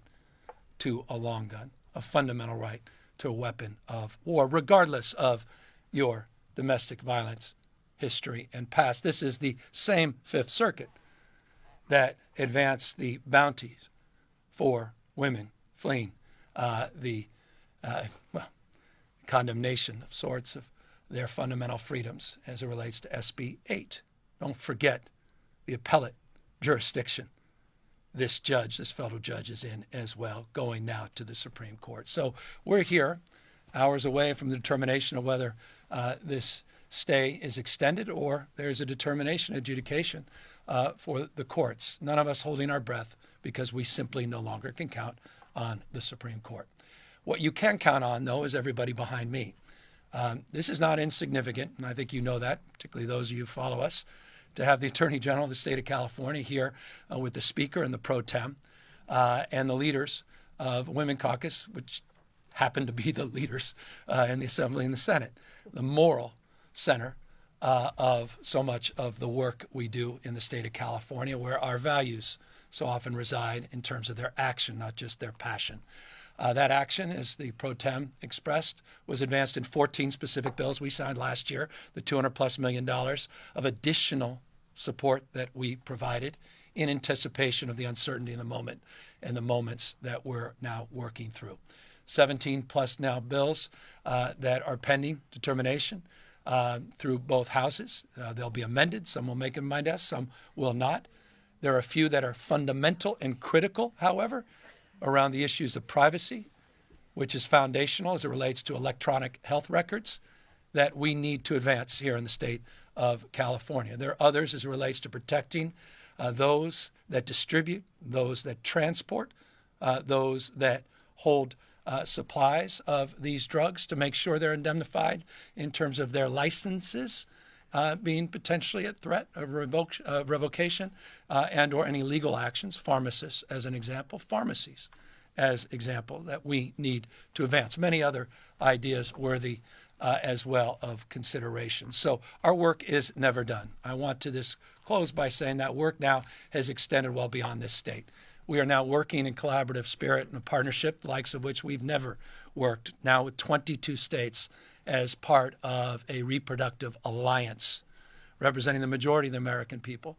to a long gun, a fundamental right to a weapon of war, regardless of your domestic violence history and past. This is the same Fifth Circuit that advanced the bounties for women fleeing the condemnation of sorts of their fundamental freedoms as it relates to SB 8. Don't forget the appellate jurisdiction this judge, this federal judge, is in as well, going now to the Supreme Court. So we're here, hours away from the determination of whether this stay is extended or there's a determination, adjudication for the courts. None of us holding our breath because we simply no longer can count on the Supreme Court. What you can count on, though, is everybody behind me. This is not insignificant, and I think you know that, particularly those of you who follow us, to have the Attorney General of the state of California here with the Speaker and the Pro Tem and the leaders of Women Caucus, which happen to be the leaders in the Assembly and the Senate, the moral center of so much of the work we do in the state of California, where our values so often reside in terms of their action, not just their passion. That action, as the Pro Tem expressed, was advanced in 14 specific bills we signed last year, the $200+ million of additional support that we provided in anticipation of the uncertainty in the moment and the moments that we're now working through. 17+ now bills that are pending determination through both houses. They'll be amended. Some will make it my desk, some will not. There are a few that are fundamental and critical, however, around the issues of privacy, which is foundational as it relates to electronic health records, that we need to advance here in the state of California. There are others as it relates to protecting those that distribute, those that transport, those that hold supplies of these drugs, to make sure they're indemnified in terms of their licenses being potentially at threat of revocation and or any legal actions. Pharmacists, as an example, pharmacies, as example, that we need to advance. Many other ideas worthy as well of consideration. So our work is never done. I want to close by saying that work now has extended well beyond this state. We are now working in collaborative spirit and a partnership, the likes of which we've never worked, now with 22 states as part of a reproductive alliance representing the majority of the American people.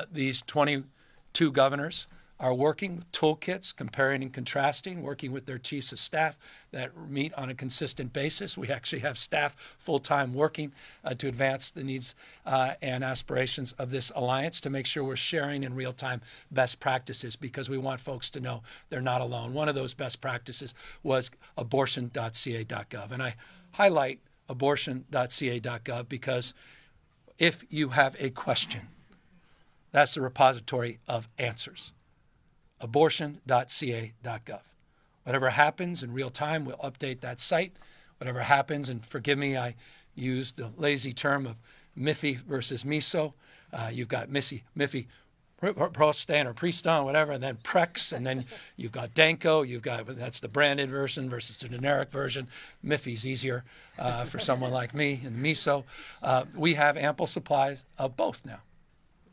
These 22 governors are working with toolkits, comparing and contrasting, working with their chiefs of staff that meet on a consistent basis. We actually have staff full-time working to advance the needs and aspirations of this alliance, to make sure we're sharing in real time best practices, because we want folks to know they're not alone. One of those best practices was abortion.ca.gov. And I highlight abortion.ca.gov because if you have a question, that's the repository of answers. Abortion.ca.gov. Whatever happens in real time, we'll update that site. Whatever happens, and forgive me, I use the lazy term of Miffy versus Miso. You've got Miffy Prostan or Preston, whatever, and then Prex, and then you've got Danko. That's the branded version versus the generic version. Miffy's easier for someone like me, and Miso. We have ample supplies of both now.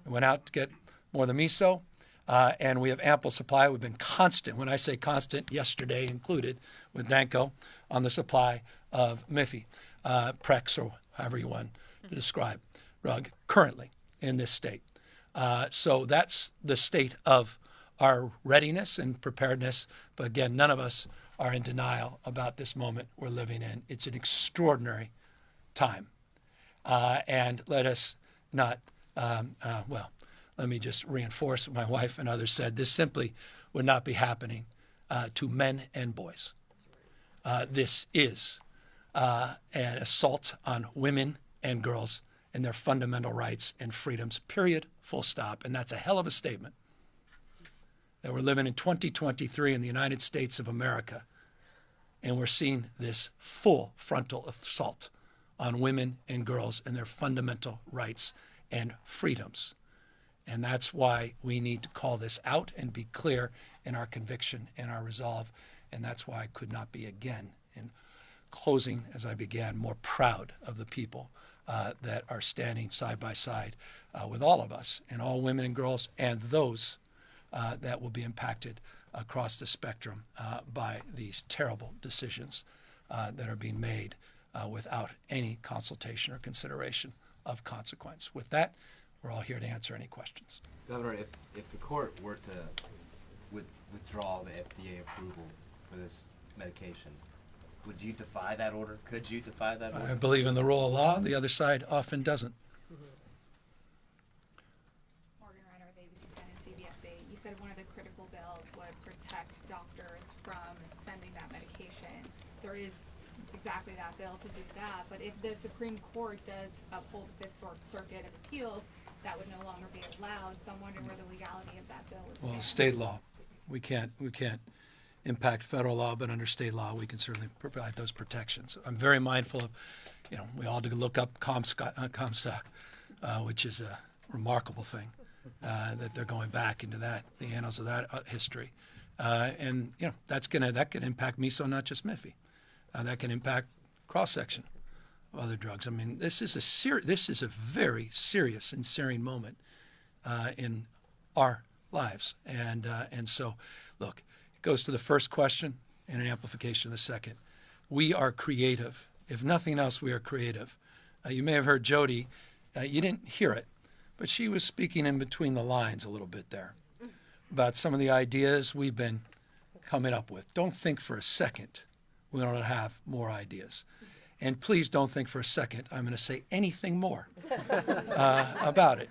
We went out to get more of the Miso. And we have ample supply. We've been constant. When I say constant, yesterday included, with Danco on the supply of Miffy, Prex, or however you want to describe rug, currently in this state. So that's the state of our readiness and preparedness. But again, none of us are in denial about this moment we're living in. It's an extraordinary time. And let us not, let me just reinforce what my wife and others said. This simply would not be happening to men and boys. This is an assault on women and girls and their fundamental rights and freedoms, period, full stop. And that's a hell of a statement. That we're living in 2023 in the United States of America, and we're seeing this full frontal assault on women and girls and their fundamental rights and freedoms. And that's why we need to call this out and be clear in our conviction and our resolve. And that's why I could not be again, in closing as I began, more proud of the people that are standing side by side with all of us, and all women and girls, and those that will be impacted across the spectrum by these terrible decisions that are being made without any consultation or consideration of consequence. With that, we're all here to answer any questions. Governor, if the court were to withdraw the FDA approval for this medication, would you defy that order? Could you defy that order? I believe in the rule of law. The other side often doesn't. You said one of the critical bills would protect doctors from sending that medication. There is exactly that bill to do that, but if the Supreme Court does uphold the Fifth Circuit of Appeals, that would no longer be allowed. So I'm wondering where the legality of that bill would stand. Well, state law. We can't impact federal law, but under state law, we can certainly provide those protections. I'm very mindful of, we all do look up Comstock, which is a remarkable thing. That they're going back into the annals of that history, and that can impact MISO, not just Miffy. That can impact cross section of other drugs. I mean, this is a very serious and searing moment in our lives, and so look, it goes to the first question and an amplification of the second. We are creative. If nothing else, we are creative. You may have heard Jody. You didn't hear it, but she was speaking in between the lines a little bit there about some of the ideas we've been coming up with. Don't think for a second we don't have more ideas. And please don't think for a second I'm going to say anything more about it.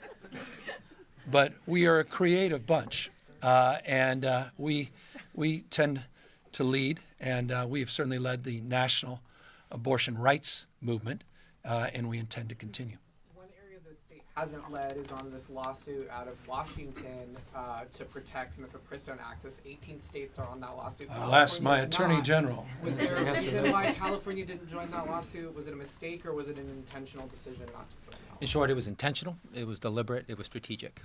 But we are a creative bunch, and we tend to lead, and we have certainly led the national abortion rights movement, and we intend to continue. Hasn't led is on this lawsuit out of Washington to protect mifepristone access. 18 states are on that lawsuit. I'll ask my attorney general. Was there a reason why California didn't join that lawsuit? Was it a mistake or was it an intentional decision not to join? In short, it was intentional, it was deliberate, it was strategic.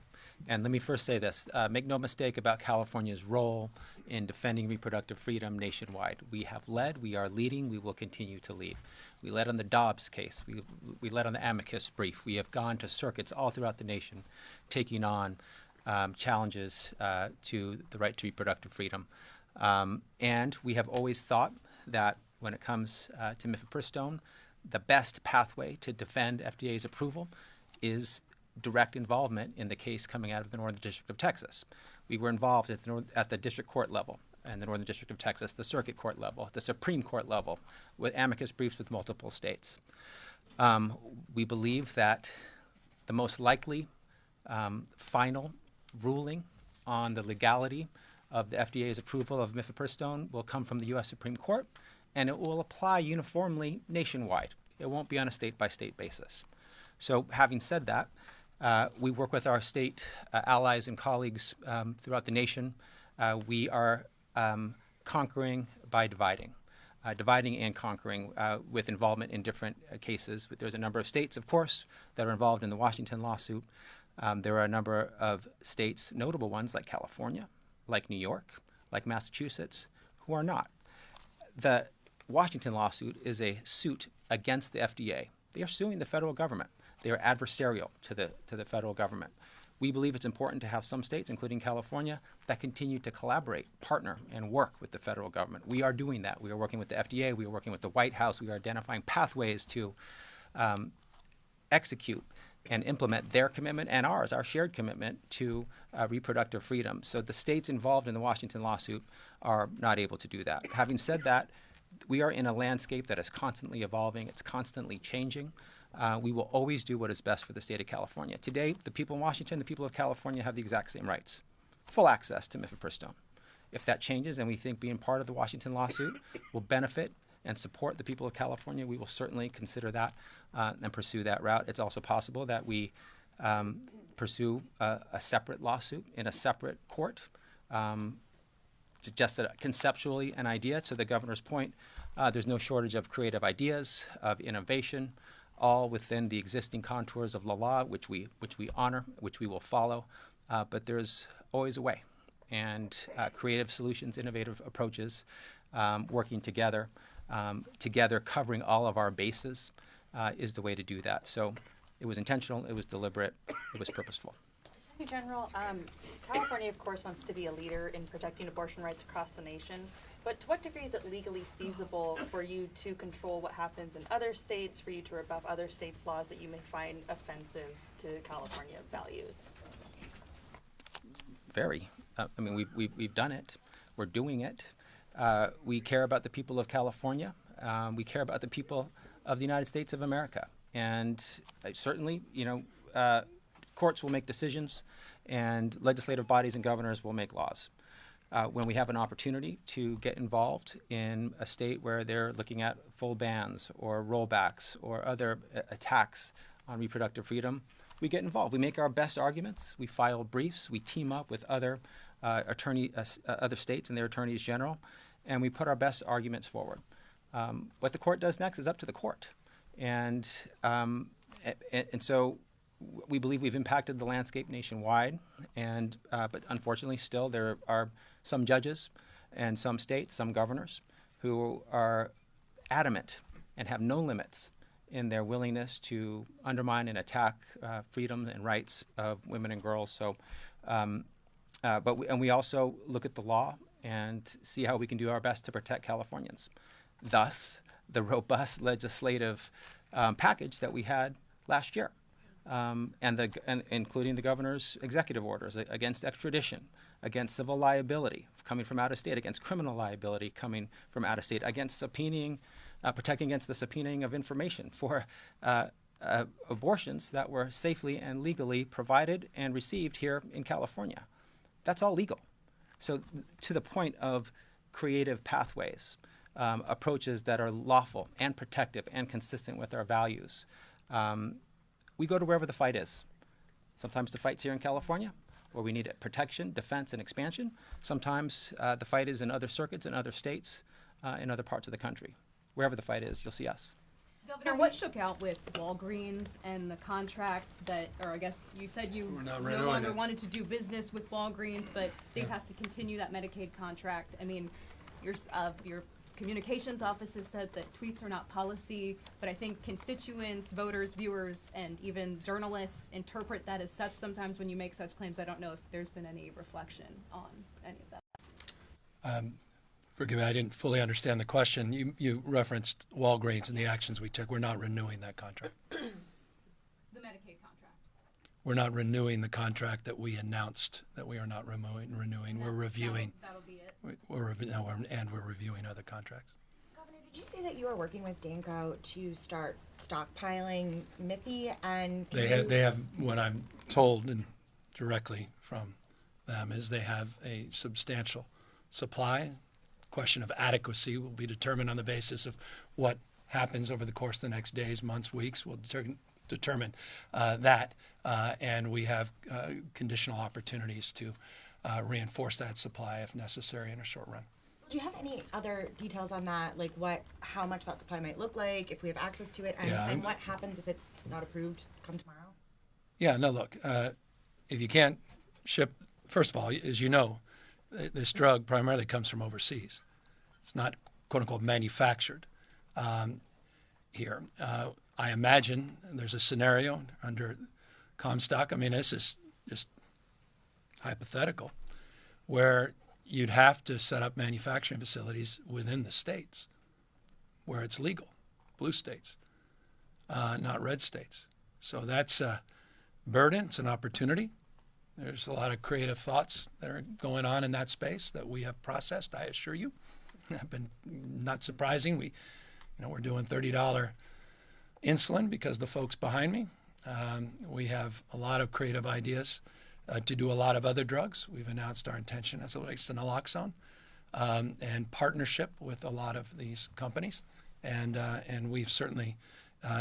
And let me first say this, make no mistake about California's role in defending reproductive freedom nationwide. We have led, we are leading, we will continue to lead. We led on the Dobbs case, we led on the amicus brief. We have gone to circuits all throughout the nation taking on challenges to the right to reproductive freedom. And we have always thought that when it comes to mifepristone, the best pathway to defend FDA's approval is direct involvement in the case coming out of the Northern District of Texas. We were involved at the district court level in the Northern District of Texas, the circuit court level, the Supreme Court level, with amicus briefs with multiple states. We believe that the most likely final ruling on the legality of the FDA's approval of mifepristone will come from the U.S. Supreme Court, and it will apply uniformly nationwide. It won't be on a state-by-state basis. So having said that, we work with our state allies and colleagues throughout the nation. We are conquering by dividing. Dividing and conquering with involvement in different cases. There's a number of states, of course, that are involved in the Washington lawsuit. There are a number of states, notable ones like California, like New York, like Massachusetts, who are not. The Washington lawsuit is a suit against the FDA. They are suing the federal government. They are adversarial to the federal government. We believe it's important to have some states, including California, that continue to collaborate, partner, and work with the federal government. We are doing that. We are working with the FDA. We are working with the White House. We are identifying pathways to execute and implement their commitment and ours, our shared commitment to reproductive freedom. So the states involved in the Washington lawsuit are not able to do that. Having said that, we are in a landscape that is constantly evolving. It's constantly changing. We will always do what is best for the state of California. Today, the people in Washington, the people of California have the exact same rights. Full access to mifepristone. If that changes and we think being part of the Washington lawsuit will benefit and support the people of California, we will certainly consider that and pursue that route. It's also possible that we pursue a separate lawsuit in a separate court. Just conceptually an idea, to the governor's point, there's no shortage of creative ideas, of innovation, all within the existing contours of the law, which we honor, which we will follow. But there's always a way. And creative solutions, innovative approaches, working together, covering all of our bases is the way to do that. So it was intentional, it was deliberate, it was purposeful. Attorney General, California, of course, wants to be a leader in protecting abortion rights across the nation. But to what degree is it legally feasible for you to control what happens in other states, for you to rebuff other states' laws that you may find offensive to California values? Very. I mean, we've done it. We're doing it. We care about the people of California. We care about the people of the United States of America. And certainly, courts will make decisions, and legislative bodies and governors will make laws. When we have an opportunity to get involved in a state where they're looking at full bans or rollbacks or other attacks on reproductive freedom, we get involved. We make our best arguments. We file briefs. We team up with other other states and their attorneys general, and we put our best arguments forward. What the court does next is up to the court, and so we believe we've impacted the landscape nationwide, but unfortunately still there are some judges and some states, some governors, who are adamant and have no limits in their willingness to undermine and attack freedom and rights of women and girls. So, we also look at the law and see how we can do our best to protect Californians. Thus, the robust legislative package that we had last year. Including the governor's executive orders against extradition, against civil liability coming from out of state, against criminal liability coming from out of state, against subpoenaing, protecting against the subpoenaing of information for abortions that were safely and legally provided and received here in California. That's all legal. So to the point of creative pathways, approaches that are lawful and protective and consistent with our values. We go to wherever the fight is. Sometimes the fight's here in California, where we need protection, defense, and expansion. Sometimes the fight is in other circuits in other states, in other parts of the country. Wherever the fight is, you'll see us. Governor, what shook out with Walgreens and the contract that, or I guess you said you no longer wanted to do business with Walgreens, but state has to continue that Medicaid contract. I mean, your communications office has said that tweets are not policy, but I think constituents, voters, viewers, and even journalists interpret that as such sometimes when you make such claims. I don't know if there's been any reflection on any of that. Forgive me, I didn't fully understand the question. You referenced Walgreens and the actions we took. We're not renewing that contract. The Medicaid contract. We're not renewing the contract that we announced that we are not renewing. We're reviewing. That'll be it. We're reviewing other contracts. Governor, did you say that you are working with Danco to start stockpiling Miffy? And they have what I'm told and directly from them is they have a substantial supply. Question of adequacy will be determined on the basis of what happens over the course of the next days, months, weeks. We'll determine that, and we have conditional opportunities to reinforce that supply if necessary in a short run. Do you have any other details on that, like how much that supply might look like, if we have access to it, and what happens if it's not approved come tomorrow? Yeah, no, look, if you can't ship, first of all, as you know, this drug primarily comes from overseas. It's not, quote unquote, manufactured here. I imagine there's a scenario under Comstock. I mean, this is just hypothetical, where you'd have to set up manufacturing facilities within the states where it's legal, blue states, not red states. So that's a burden. It's an opportunity. There's a lot of creative thoughts that are going on in that space that we have processed, I assure you. Have been not surprising. We're doing $30 insulin because the folks behind me. We have a lot of creative ideas to do a lot of other drugs. We've announced our intention as it relates to naloxone and partnership with a lot of these companies. And we've certainly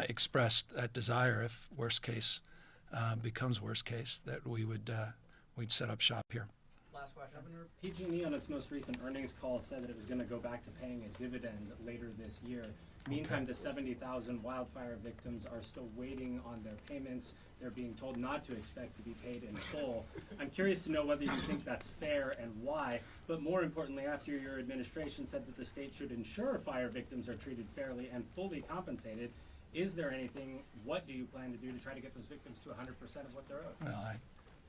expressed that desire, if worst case becomes worst case, that we'd set up shop here. Last question. Governor, PG&E on its most recent earnings call said that it was going to go back to paying a dividend later this year. Meantime, the 70,000 wildfire victims are still waiting on their payments. They're being told not to expect to be paid in full. I'm curious to know whether you think that's fair and why, but more importantly, after your administration said that the state should ensure fire victims are treated fairly and fully compensated, is there anything, what do you plan to do to try to get those victims to 100% of what they're owed? Well,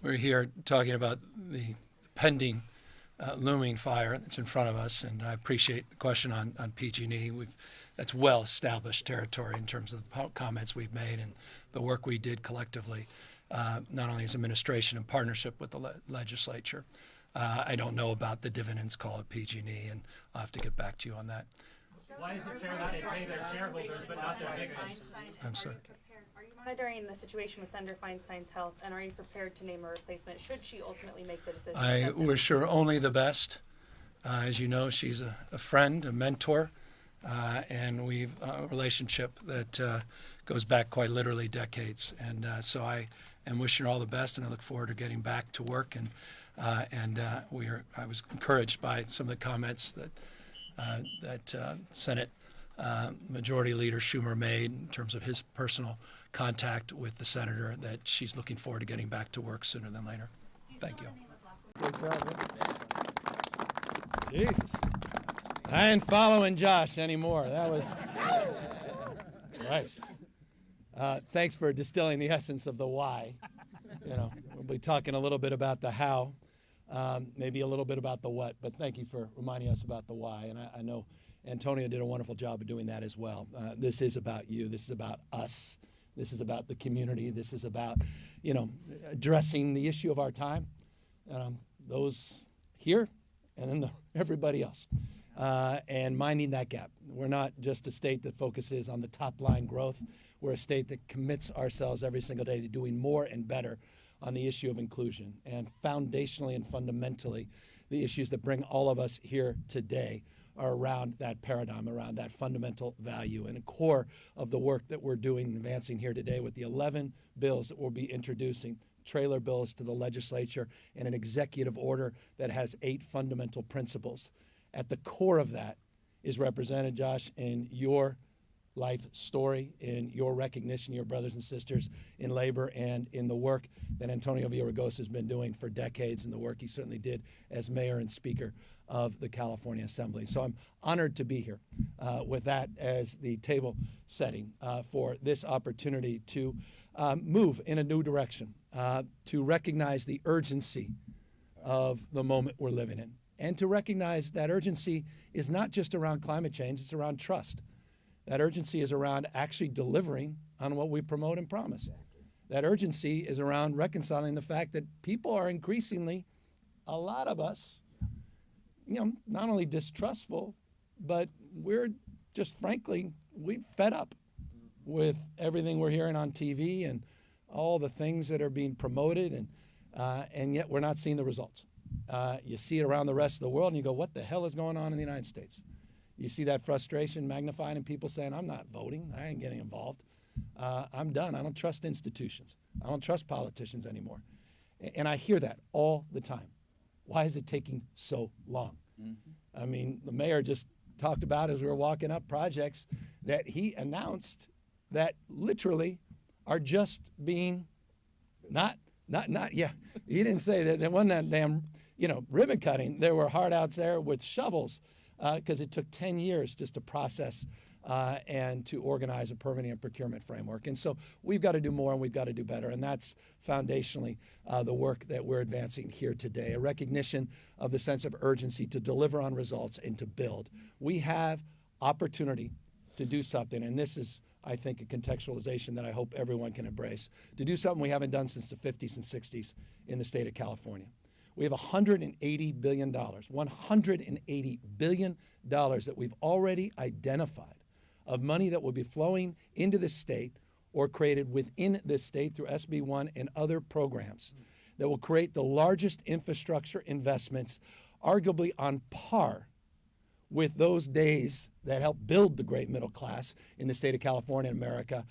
we're here talking about the pending looming fire that's in front of us, and I appreciate the question on PG&E. That's well-established territory in terms of the comments we've made and the work we did collectively, not only as administration in partnership with the legislature. I don't know about the dividends call at PG&E, and I'll have to get back to you on that. Why is it fair that they pay their shareholders but not their victims? I'm sorry. Are you monitoring the situation with Senator Feinstein's health, and are you prepared to name a replacement should she ultimately make the decision? I wish her only the best. As you know, she's a friend, a mentor, and we've a relationship that goes back quite literally decades. And so I am wishing her all the best, and I look forward to getting back to work. And I was encouraged by some of the comments that Senate Majority Leader Schumer made in terms of his personal contact with the senator, that she's looking forward to getting back to work sooner than later. Thank you. Good job. Jesus. I ain't following Josh anymore. That was Christ. Thanks for distilling the essence of the why. We'll be talking a little bit about the how, maybe a little bit about the what, but thank you for reminding us about the why. And I know Antonio did a wonderful job of doing that as well. This is about you. This is about us. This is about the community. This is about, addressing the issue of our time, those here and then everybody else, and minding that gap. We're not just a state that focuses on the top line growth. We're a state that commits ourselves every single day to doing more and better on the issue of inclusion. And foundationally and fundamentally, the issues that bring all of us here today are around that paradigm, around that fundamental value, and a core of the work that we're doing and advancing here today with the 11 bills that we'll be introducing, trailer bills to the legislature, and an executive order that has 8 fundamental principles. At the core of that is represented, Josh, in your life story, in your recognition, your brothers and sisters in labor, and in the work that Antonio Villaraigosa has been doing for decades, and the work he certainly did as mayor and speaker of the California Assembly. So I'm honored to be here with that as the table setting for this opportunity to move in a new direction, to recognize the urgency of the moment we're living in, and to recognize that urgency is not just around climate change, it's around trust. That urgency is around actually delivering on what we promote and promise. That urgency is around reconciling the fact that people are increasingly, a lot of us, not only distrustful, but we're just frankly, we're fed up with everything we're hearing on TV and all the things that are being promoted, and yet we're not seeing the results. You see it around the rest of the world and you go, what the hell is going on in the United States? You see that frustration magnified in people saying, I'm not voting, I ain't getting involved. I'm done, I don't trust institutions. I don't trust politicians anymore. And I hear that all the time. Why is it taking so long? I mean, the mayor just talked about, as we were walking up, projects that he announced that literally are just being yeah. He didn't say that. There wasn't that damn, ribbon cutting. There were hard outs there with shovels because it took 10 years just to process and to organize a permitting and procurement framework. And so we've got to do more and we've got to do better. And that's foundationally the work that we're advancing here today, a recognition of the sense of urgency to deliver on results and to build. We have opportunity to do something, and this is, I think, a contextualization that I hope everyone can embrace, to do something we haven't done since the 50s and 60s in the state of California. We have $180 billion that we've already identified of money that will be flowing into the state or created within this state through SB 1 and other programs that will create the largest infrastructure investments, arguably on par with those days that helped build the great middle class in the state of California and America,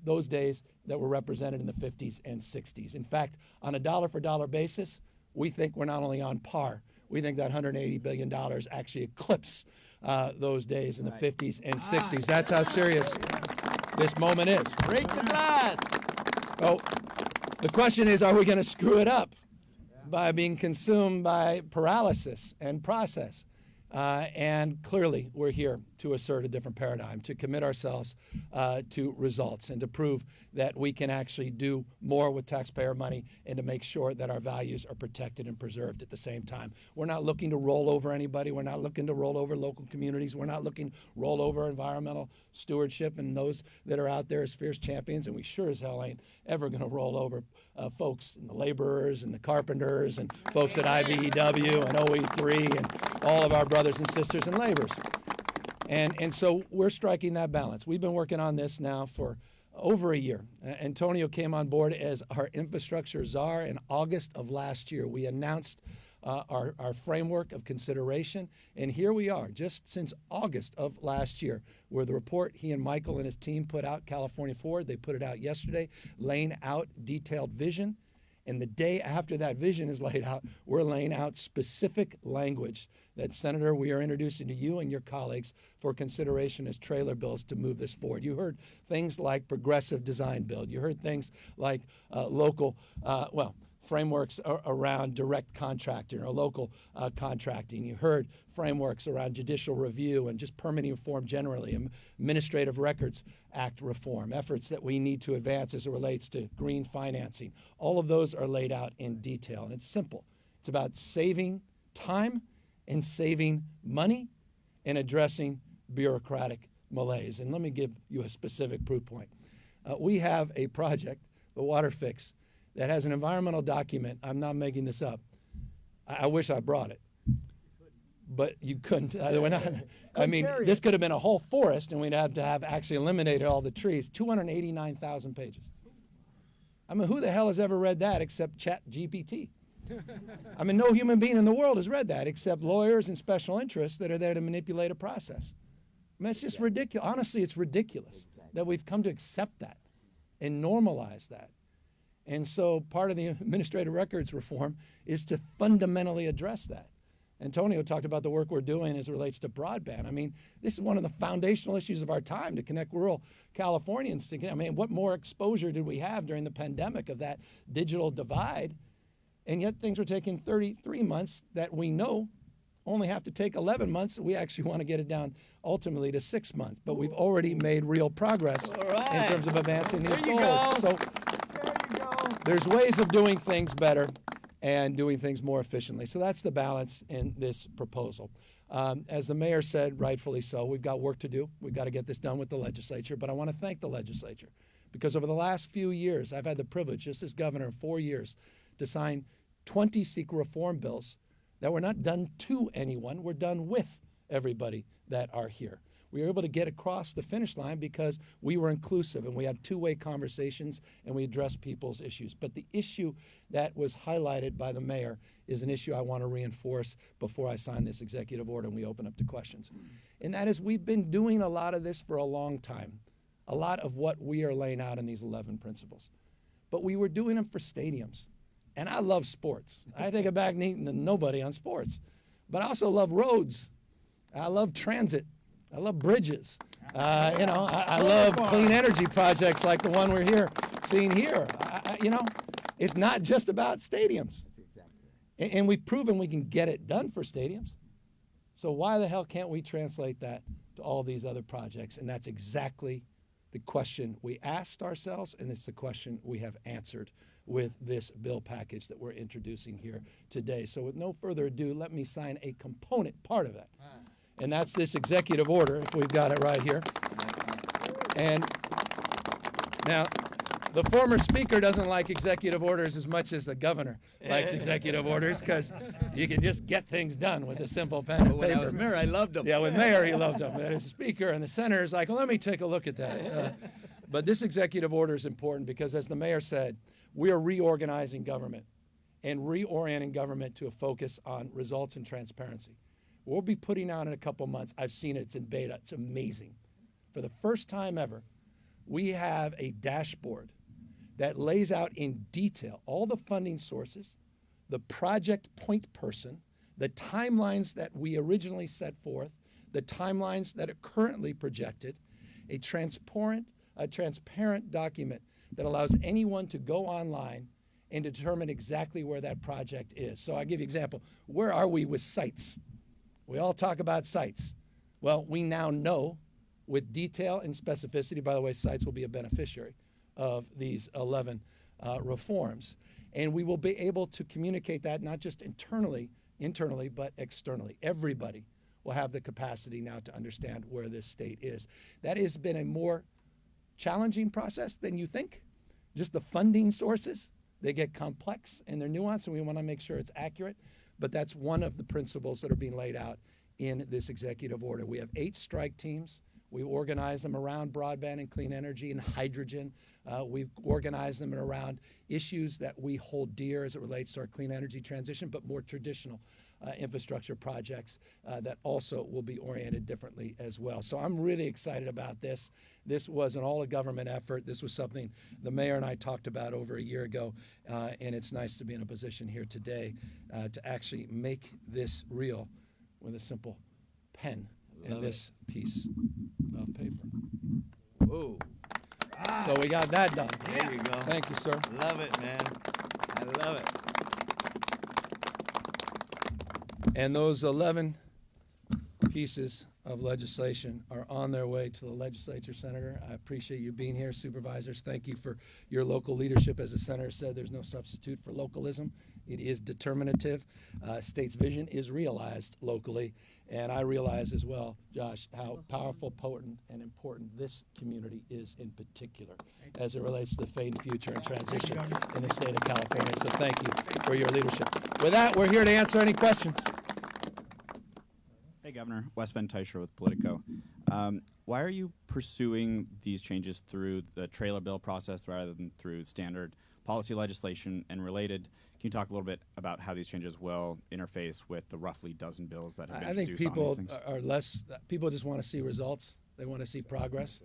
those days that were represented in the 50s and 60s. In fact, on a dollar-for-dollar basis, we think we're not only on par, we think that $180 billion actually eclipse those days in the 50s and 60s. That's how serious this moment is. Break the glass. Oh, the question is, are we going to screw it up by being consumed by paralysis and process? And clearly, we're here to assert a different paradigm, to commit ourselves to results and to prove that we can actually do more with taxpayer money and to make sure that our values are protected and preserved at the same time. We're not looking to roll over anybody. We're not looking to roll over local communities. We're not looking to roll over environmental stewardship and those that are out there as fierce champions. And we sure as hell ain't ever going to roll over folks and the laborers and the carpenters and folks at IBEW and OE3 and all of our brothers and sisters and laborers. And so we're striking that balance. We've been working on this now for over a year. Antonio came on board as our infrastructure czar in August of last year. We announced our framework of consideration, and here we are, just since August of last year, where the report he and Michael and his team put out, California Forward, they put it out yesterday, laying out detailed vision. And the day after that vision is laid out, we're laying out specific language that, Senator, we are introducing to you and your colleagues for consideration as trailer bills to move this forward. You heard things like progressive design build. You heard things like local, frameworks around direct contracting or local contracting. You heard frameworks around judicial review and just permitting reform generally, Administrative Records Act reform, efforts that we need to advance as it relates to green financing. All of those are laid out in detail, and it's simple. It's about saving time and saving money and addressing bureaucratic malaise. And let me give you a specific proof point. We have a project, the Water Fix, that has an environmental document. I'm not making this up. I wish I brought it, but you couldn't. We're not, I mean, this could have been a whole forest, and we'd have to have actually eliminated all the trees. 289,000 pages. I mean, who the hell has ever read that except ChatGPT? I mean, no human being in the world has read that except lawyers and special interests that are there to manipulate a process. I mean, it's just ridiculous. Honestly, it's ridiculous that we've come to accept that and normalize that. And so part of the administrative records reform is to fundamentally address that. Antonio talked about the work we're doing as it relates to broadband. I mean, this is one of the foundational issues of our time, to connect rural Californians. I mean, what more exposure did we have during the pandemic of that digital divide? And yet things were taking 33 months that we know only have to take 11 months. We actually want to get it down ultimately to 6 months. But we've already made real progress in terms of advancing these goals. So there's ways of doing things better and doing things more efficiently. So that's the balance in this proposal. As the mayor said, rightfully so, we've got work to do. We've got to get this done with the legislature. But I want to thank the legislature, because over the last few years, I've had the privilege, just as governor, 4 years, to sign 20 secret reform bills that were not done to anyone, were done with everybody that are here. We were able to get across the finish line because we were inclusive and we had two-way conversations and we addressed people's issues. But the issue that was highlighted by the mayor is an issue I want to reinforce before I sign this executive order and we open up to questions. And that is, we've been doing a lot of this for a long time, a lot of what we are laying out in these 11 principles. But we were doing them for stadiums. And I love sports. I take a back knee to nobody on sports. But I also love roads. I love transit. I love bridges. I love clean energy projects like the one we're seeing here. It's not just about stadiums. And we've proven we can get it done for stadiums. So why the hell can't we translate that to all these other projects? And that's exactly the question we asked ourselves, and it's the question we have answered with this bill package that we're introducing here today. So with no further ado, let me sign a component part of that. And that's this executive order, if we've got it right here. And now, the former speaker doesn't like executive orders as much as the governor likes executive orders, because you can just get things done with a simple pen and paper. When I was mayor, I loved them. Yeah, with mayor, he loved them. But as speaker and the senator is like, well, let me take a look at that. But this executive order is important because, as the mayor said, we are reorganizing government and reorienting government to a focus on results and transparency. We'll be putting out in a couple months. I've seen it. It's in beta. It's amazing. For the first time ever, we have a dashboard that lays out in detail all the funding sources, the project point person, the timelines that we originally set forth, the timelines that are currently projected, a transparent document that allows anyone to go online and determine exactly where that project is. So I'll give you an example. Where are we with sites? We all talk about sites. Well, we now know with detail and specificity. By the way, sites will be a beneficiary of these 11 reforms. And we will be able to communicate that not just internally, but externally. Everybody will have the capacity now to understand where this state is. That has been a more challenging process than you think. Just the funding sources, they get complex and they're nuanced, and we want to make sure it's accurate. But that's one of the principles that are being laid out in this executive order. We have 8 strike teams. We organize them around broadband and clean energy and hydrogen. We've organized them around issues that we hold dear as it relates to our clean energy transition, but more traditional infrastructure projects that also will be oriented differently as well. So I'm really excited about this. This was an all-of-government effort. This was something the mayor and I talked about over a year ago, and it's nice to be in a position here today to actually make this real with a simple pen and this piece of paper. Whoa. So we got that done. There you go. Thank you, sir. Love it, man. I love it. And those 11 pieces of legislation are on their way to the legislature, Senator. I appreciate you being here. Supervisors, thank you for your local leadership. As the Senator said, there's no substitute for localism. It is determinative. State's vision is realized locally. And I realize as well, Josh, how powerful, potent, and important this community is in particular as it relates to the fate and future and transition in the state of California. So thank you for your leadership. With that, we're here to answer any questions. Hey, Governor. Wes Ben Teicher with Politico. Why are you pursuing these changes through the trailer bill process rather than through standard policy legislation? And related, can you talk a little bit about how these changes will interface with the roughly dozen bills that have been introduced on these things? I think people are less, people just want to see results. They want to see progress.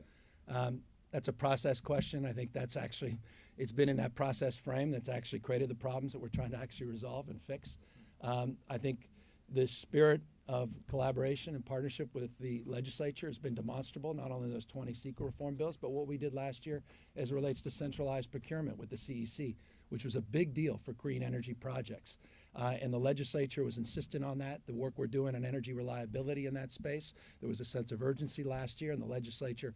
That's a process question. I think that's actually, it's been in that process frame that's actually created the problems that we're trying to actually resolve and fix. I think the spirit of collaboration and partnership with the legislature has been demonstrable, not only those 20 CEQA reform bills, but what we did last year as it relates to centralized procurement with the CEC, which was a big deal for green energy projects. And the legislature was insistent on that, the work we're doing on energy reliability in that space. There was a sense of urgency last year, and the legislature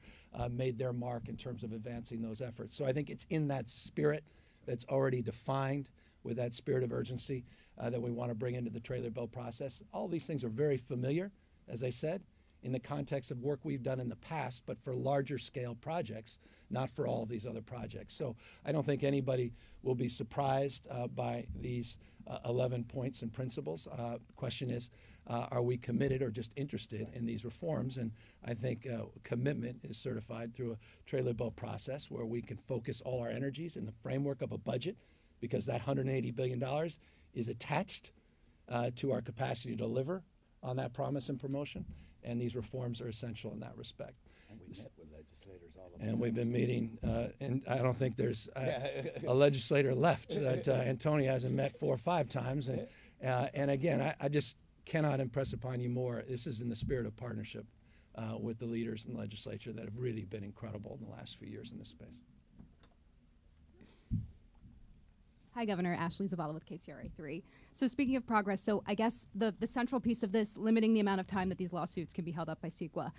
made their mark in terms of advancing those efforts. So I think it's in that spirit that's already defined, with that spirit of urgency that we want to bring into the trailer bill process. All these things are very familiar, as I said, in the context of work we've done in the past, but for larger scale projects, not for all of these other projects. So I don't think anybody will be surprised by these 11 points and principles. The question is, are we committed or just interested in these reforms? And I think commitment is certified through a trailer bill process where we can focus all our energies in the framework of a budget, because that $180 billion is attached to our capacity to deliver on that promise and promotion, and these reforms are essential in that respect. And we met with legislators all over. And we've been meeting, and I don't think there's a legislator left that Antonio hasn't met 4 or 5 times. And again, I just cannot impress upon you more, this is in the spirit of partnership with the leaders in the legislature that have really been incredible in the last few years in this space. Hi, Governor. Ashley Zavala with KCRA 3. So speaking of progress, so I guess the central piece of this, limiting the amount of time that these lawsuits can be held up by CEQA,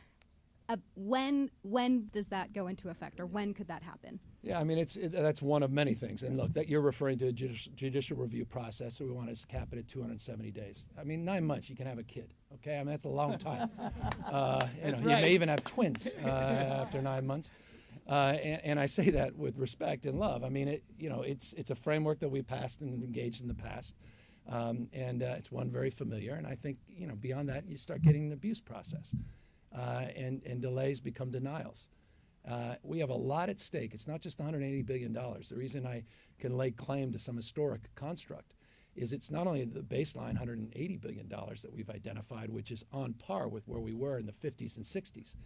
when does that go into effect, or when could that happen? Yeah, I mean, that's one of many things. And look, that you're referring to a judicial review process, so we want to cap it at 270 days. I mean, 9 months, you can have a kid, okay? I mean, that's a long time. You may even have twins after 9 months. And I say that with respect and love. I mean, it's a framework that we passed and engaged in the past. And it's one very familiar. And I think, beyond that, you start getting an abuse process. And delays become denials. We have a lot at stake. It's not just $180 billion. The reason I can lay claim to some historic construct is it's not only the baseline $180 billion that we've identified, which is on par with where we were in the 50s and 60s,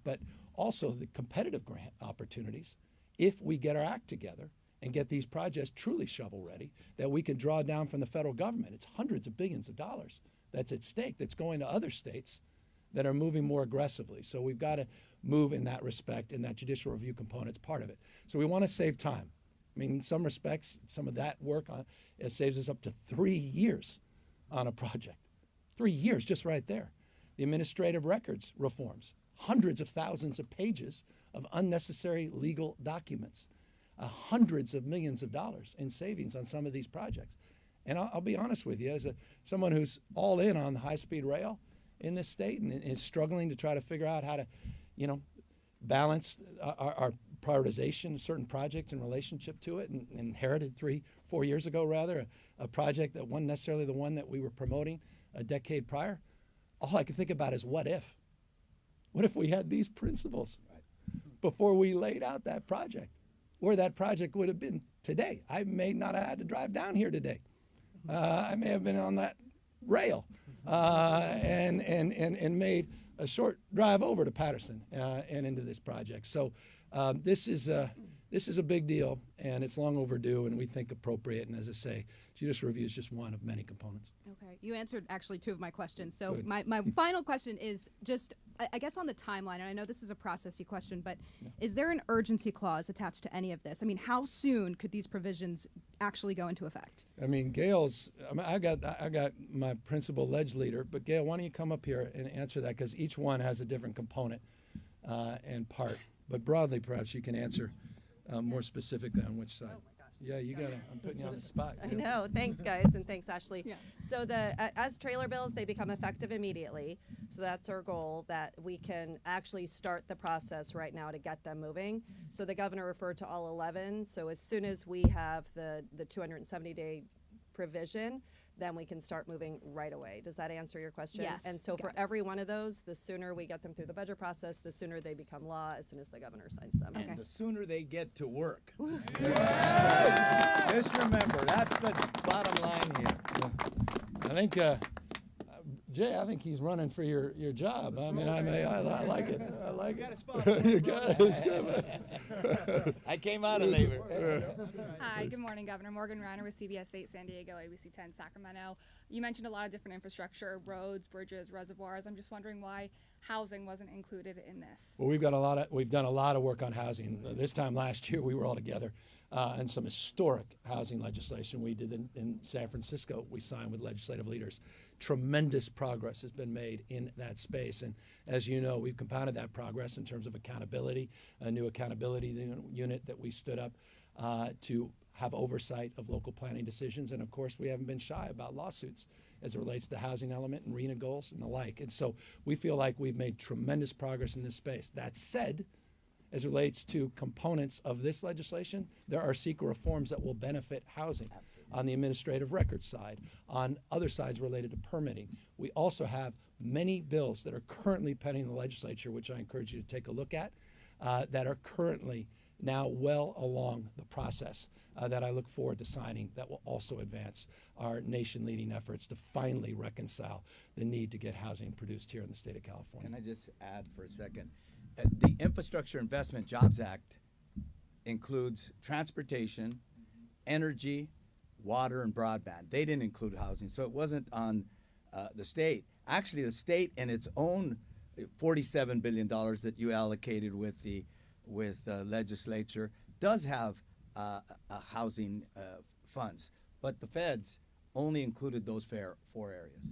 but also the competitive grant opportunities if we get our act together and get these projects truly shovel ready that we can draw down from the federal government. It's hundreds of billions of dollars that's at stake that's going to other states that are moving more aggressively. So we've got to move in that respect, and that judicial review component is part of it. So we want to save time. I mean, in some respects, some of that work it saves us up to 3 years on a project. 3 years just right there. The administrative records reforms, hundreds of thousands of pages of unnecessary legal documents, hundreds of millions of dollars in savings on some of these projects. And I'll be honest with you, as someone who's all in on the high-speed rail in this state and is struggling to try to figure out how to, balance our prioritization of certain projects in relationship to it, and inherited 3-4 years ago, rather, a project that wasn't necessarily the one that we were promoting a decade prior. All I can think about is what if? What if we had these principles before we laid out that project? Where that project would have been today. I may not have had to drive down here today. I may have been on that rail and made a short drive over to Patterson and into this project. So this is a big deal, and it's long overdue, and we think appropriate. And as I say, judicial review is just one of many components. Okay, you answered actually 2 of my questions. So Good. my final question is just, I guess, on the timeline, and I know this is a processy question, but is there an urgency clause attached to any of this? I mean, how soon could these provisions actually go into effect? I mean, I got my principal ledge leader, but Gail, why don't you come up here and answer that, because each one has a different component and part. But broadly, perhaps you can answer more specifically on which side. Yeah, you got it. I'm putting you on the spot. I know. Thanks, guys, and thanks, Ashley. Yeah. So as trailer bills, they become effective immediately. So that's our goal, that we can actually start the process right now to get them moving. So the governor referred to all 11. So as soon as we have the 270-day provision, then we can start moving right away. Does that answer your question? Yes. And so for every one of those, the sooner we get them through the budget process, the sooner they become law, as soon as the governor signs them. And the sooner they get to work. Just remember, that's the bottom line here. I think, Jay, I think he's running for your job. I mean, I like it. I like it. You got it. It's good. I came out of labor. Hi, good morning, Governor. Morgan Reiner with CBS 8 San Diego, ABC 10 Sacramento. You mentioned a lot of different infrastructure, roads, bridges, reservoirs. I'm just wondering why housing wasn't included in this. Well, we've done a lot of work on housing. This time last year, we were all together and some historic housing legislation we did in San Francisco. We signed with legislative leaders. Tremendous progress has been made in that space. And as you know, we've compounded that progress in terms of accountability, a new accountability unit that we stood up to have oversight of local planning decisions. And of course, we haven't been shy about lawsuits as it relates to the housing element and RHNA goals and the like. And so we feel like we've made tremendous progress in this space. That said, as it relates to components of this legislation, there are CEQA reforms that will benefit housing on the administrative record side, on other sides related to permitting. We also have many bills that are currently pending in the legislature, which I encourage you to take a look at, that are currently now well along the process that I look forward to signing, that will also advance our nation-leading efforts to finally reconcile the need to get housing produced here in the state of California. Can I just add for a second? The Infrastructure Investment Jobs Act includes transportation, energy, water, and broadband. They didn't include housing, so it wasn't on the state. Actually, the state and its own $47 billion that you allocated with the legislature does have a housing funds. But the feds only included those four areas.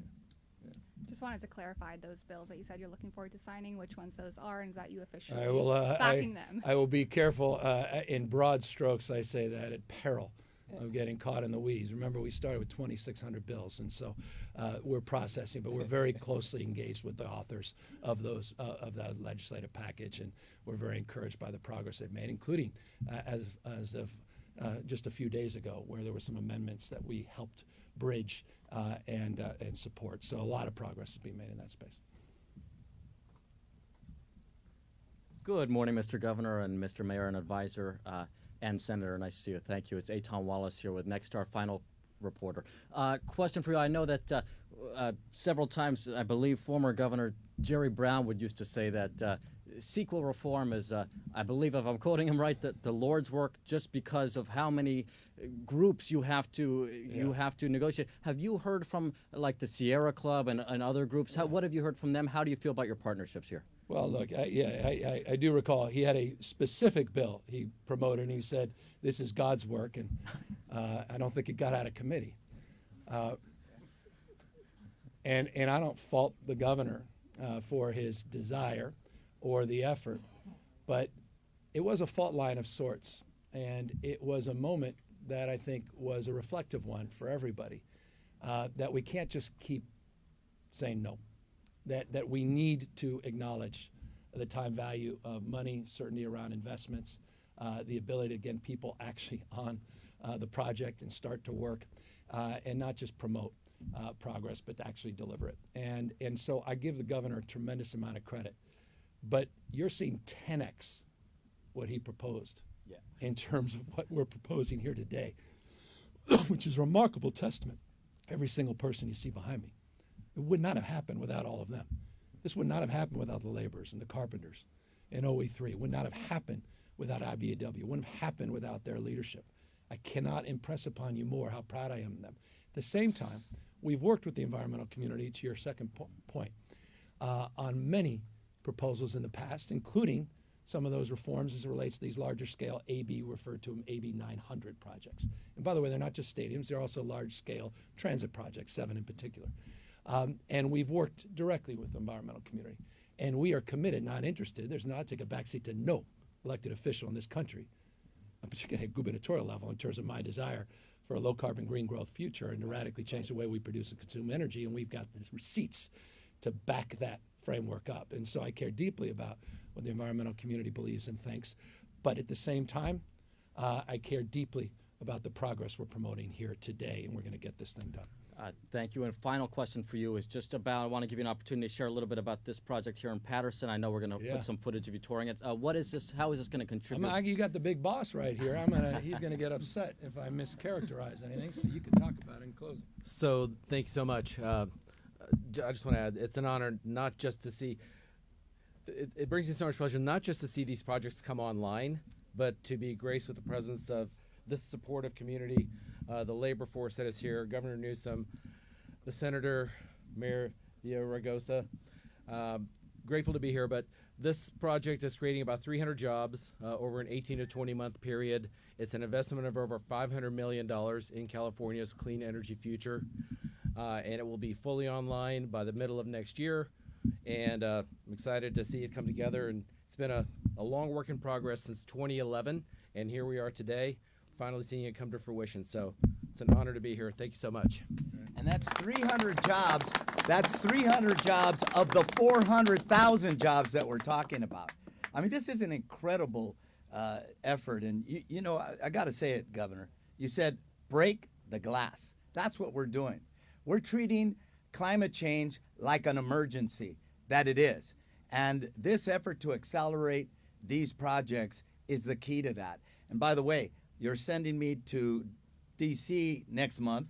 Just wanted to clarify those bills that you said you're looking forward to signing, which ones those are, and is that you officially I will, backing them? I will be careful. In broad strokes, I say that at peril of getting caught in the weeds. Remember, we started with 2,600 bills, and so we're processing, but we're very closely engaged with the authors of those of that legislative package, and we're very encouraged by the progress they've made, including as of just a few days ago, where there were some amendments that we helped bridge and support. So a lot of progress is being made in that space. Good morning, Mr. Governor and Mr. Mayor and Advisor and Senator. Nice to see you. Thank you. It's Eitan Wallace here with Nexstar Final Reporter. Question for you. I know that several times, I believe, former Governor Jerry Brown would used to say that CEQA reform is, I believe, if I'm quoting him right, the Lord's work just because of how many groups you have to negotiate. Have you heard from like the Sierra Club and other groups? What have you heard from them? How do you feel about your partnerships here? Well, look, I do recall he had a specific bill he promoted, and he said, this is God's work, and I don't think it got out of committee. And I don't fault the governor for his desire or the effort, but it was a fault line of sorts, and it was a moment that I think was a reflective one for everybody, that we can't just keep saying no. That we need to acknowledge the time value of money, certainty around investments, the ability to get people actually on the project and start to work, and not just promote progress, but to actually deliver it. And so I give the governor a tremendous amount of credit. But you're seeing 10x what he proposed in terms of what we're proposing here today, which is a remarkable testament. Every single person you see behind me. It would not have happened without all of them. This would not have happened without the laborers and the carpenters in OE3. It would not have happened without IBEW. It wouldn't have happened without their leadership. I cannot impress upon you more how proud I am of them. At the same time, we've worked with the environmental community, to your second point, on many proposals in the past, including some of those reforms as it relates to these larger scale AB, referred to them AB 900 projects. And by the way, they're not just stadiums, they're also large scale transit projects, 7 in particular. And we've worked directly with the environmental community. And we are committed, not interested. There's not take a backseat to no elected official in this country, particularly at gubernatorial level, in terms of my desire for a low carbon green growth future and to radically change the way we produce and consume energy. And we've got the receipts to back that framework up. And so I care deeply about what the environmental community believes and thinks. But at the same time, I care deeply about the progress we're promoting here today, and we're going to get this thing done. Thank you. And final question for you is just about, I want to give you an opportunity to share a little bit about this project here in Patterson. I know we're going to put some footage of you touring it. What is this? How is this going to contribute? You got the big boss right here. He's going to get upset if I mischaracterize anything, so you can talk about it in closing. So thank you so much. I just want to add, it's an honor not just to see, it brings me so much pleasure not just to see these projects come online, but to be graced with the presence of this supportive community, the labor force that is here, Governor Newsom, the Senator, Mayor Villaraigosa. Grateful to be here, but this project is creating about 300 jobs over an 18 to 20 month period. It's an investment of over $500 million in California's clean energy future, and it will be fully online by the middle of next year. And I'm excited to see it come together. And it's been a long work in progress since 2011, and here we are today, finally seeing it come to fruition. So it's an honor to be here. Thank you so much. And that's 300 jobs. That's 300 jobs of the 400,000 jobs that we're talking about. I mean, this is an incredible effort. And, you know, I got to say it, Governor. You said break the glass. That's what we're doing. We're treating climate change like an emergency, that it is. And this effort to accelerate these projects is the key to that. And by the way, you're sending me to D.C. next month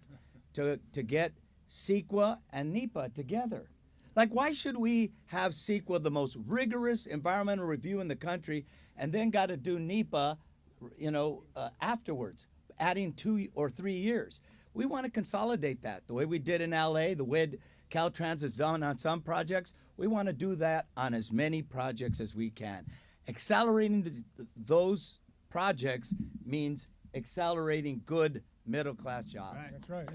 to get CEQA and NEPA together. Like, why should we have CEQA, the most rigorous environmental review in the country, and then got to do NEPA, afterwards, adding 2 or 3 years? We want to consolidate that the way we did in LA, the way Caltrans has done on some projects. We want to do that on as many projects as we can. Accelerating those projects means accelerating good middle-class jobs. That's right.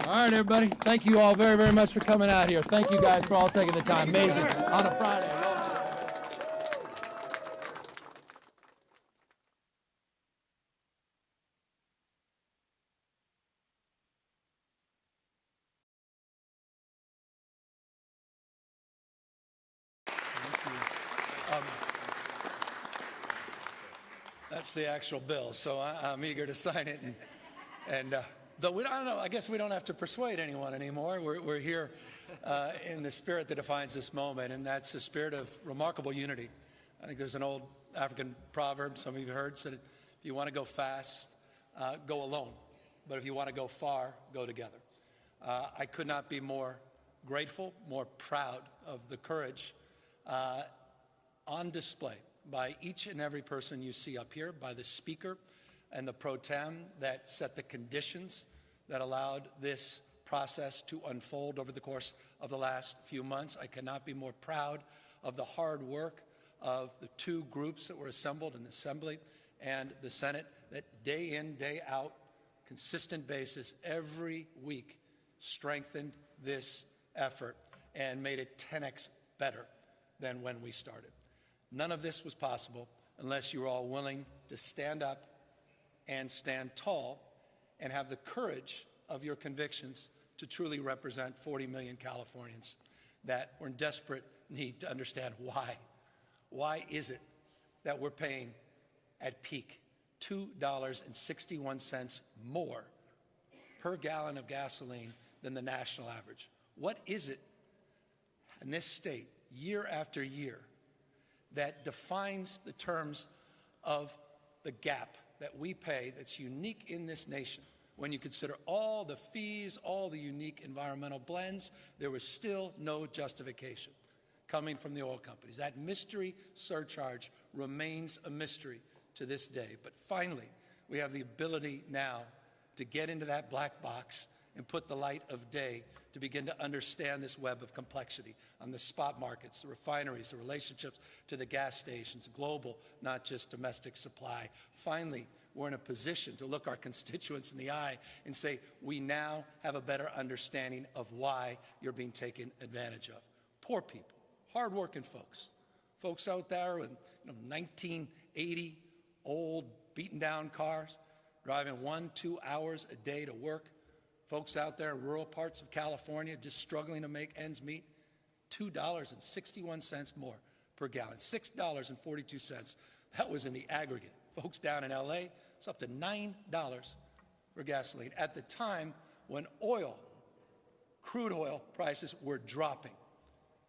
All right, everybody. Thank you all very, very much for coming out here. Thank you guys for all taking the time. Amazing. On a Friday. That's the actual bill, so I'm eager to sign it. And though I don't know, I guess we don't have to persuade anyone anymore. We're here in the spirit that defines this moment, and that's the spirit of remarkable unity. I think there's an old African proverb, some of you heard, said, if you want to go fast, go alone. But if you want to go far, go together. I could not be more grateful, more proud of the courage on display by each and every person you see up here, by the speaker and the pro tem that set the conditions that allowed this process to unfold over the course of the last few months. I cannot be more proud of the hard work of the two groups that were assembled in the Assembly and the Senate that day in, day out, consistent basis, every week strengthened this effort and made it 10x better than when we started. None of this was possible unless you were all willing to stand up and stand tall and have the courage of your convictions to truly represent 40 million Californians that were in desperate need to understand why. Why is it that we're paying at peak $2.61 more per gallon of gasoline than the national average? What is it in this state, year after year, that defines the terms of the gap that we pay that's unique in this nation? When you consider all the fees, all the unique environmental blends, there was still no justification coming from the oil companies. That mystery surcharge remains a mystery to this day. But finally, we have the ability now to get into that black box and put the light of day to begin to understand this web of complexity on the spot markets, the refineries, the relationships to the gas stations, global, not just domestic supply. Finally, we're in a position to look our constituents in the eye and say, we now have a better understanding of why you're being taken advantage of. Poor people, hardworking folks out there with 1980 old beaten down cars, driving 1-2 hours a day to work. Folks out there in rural parts of California just struggling to make ends meet. $2.61 more per gallon, $6.42. That was in the aggregate. Folks down in LA, it's up to $9 for gasoline at the time when crude oil prices were dropping.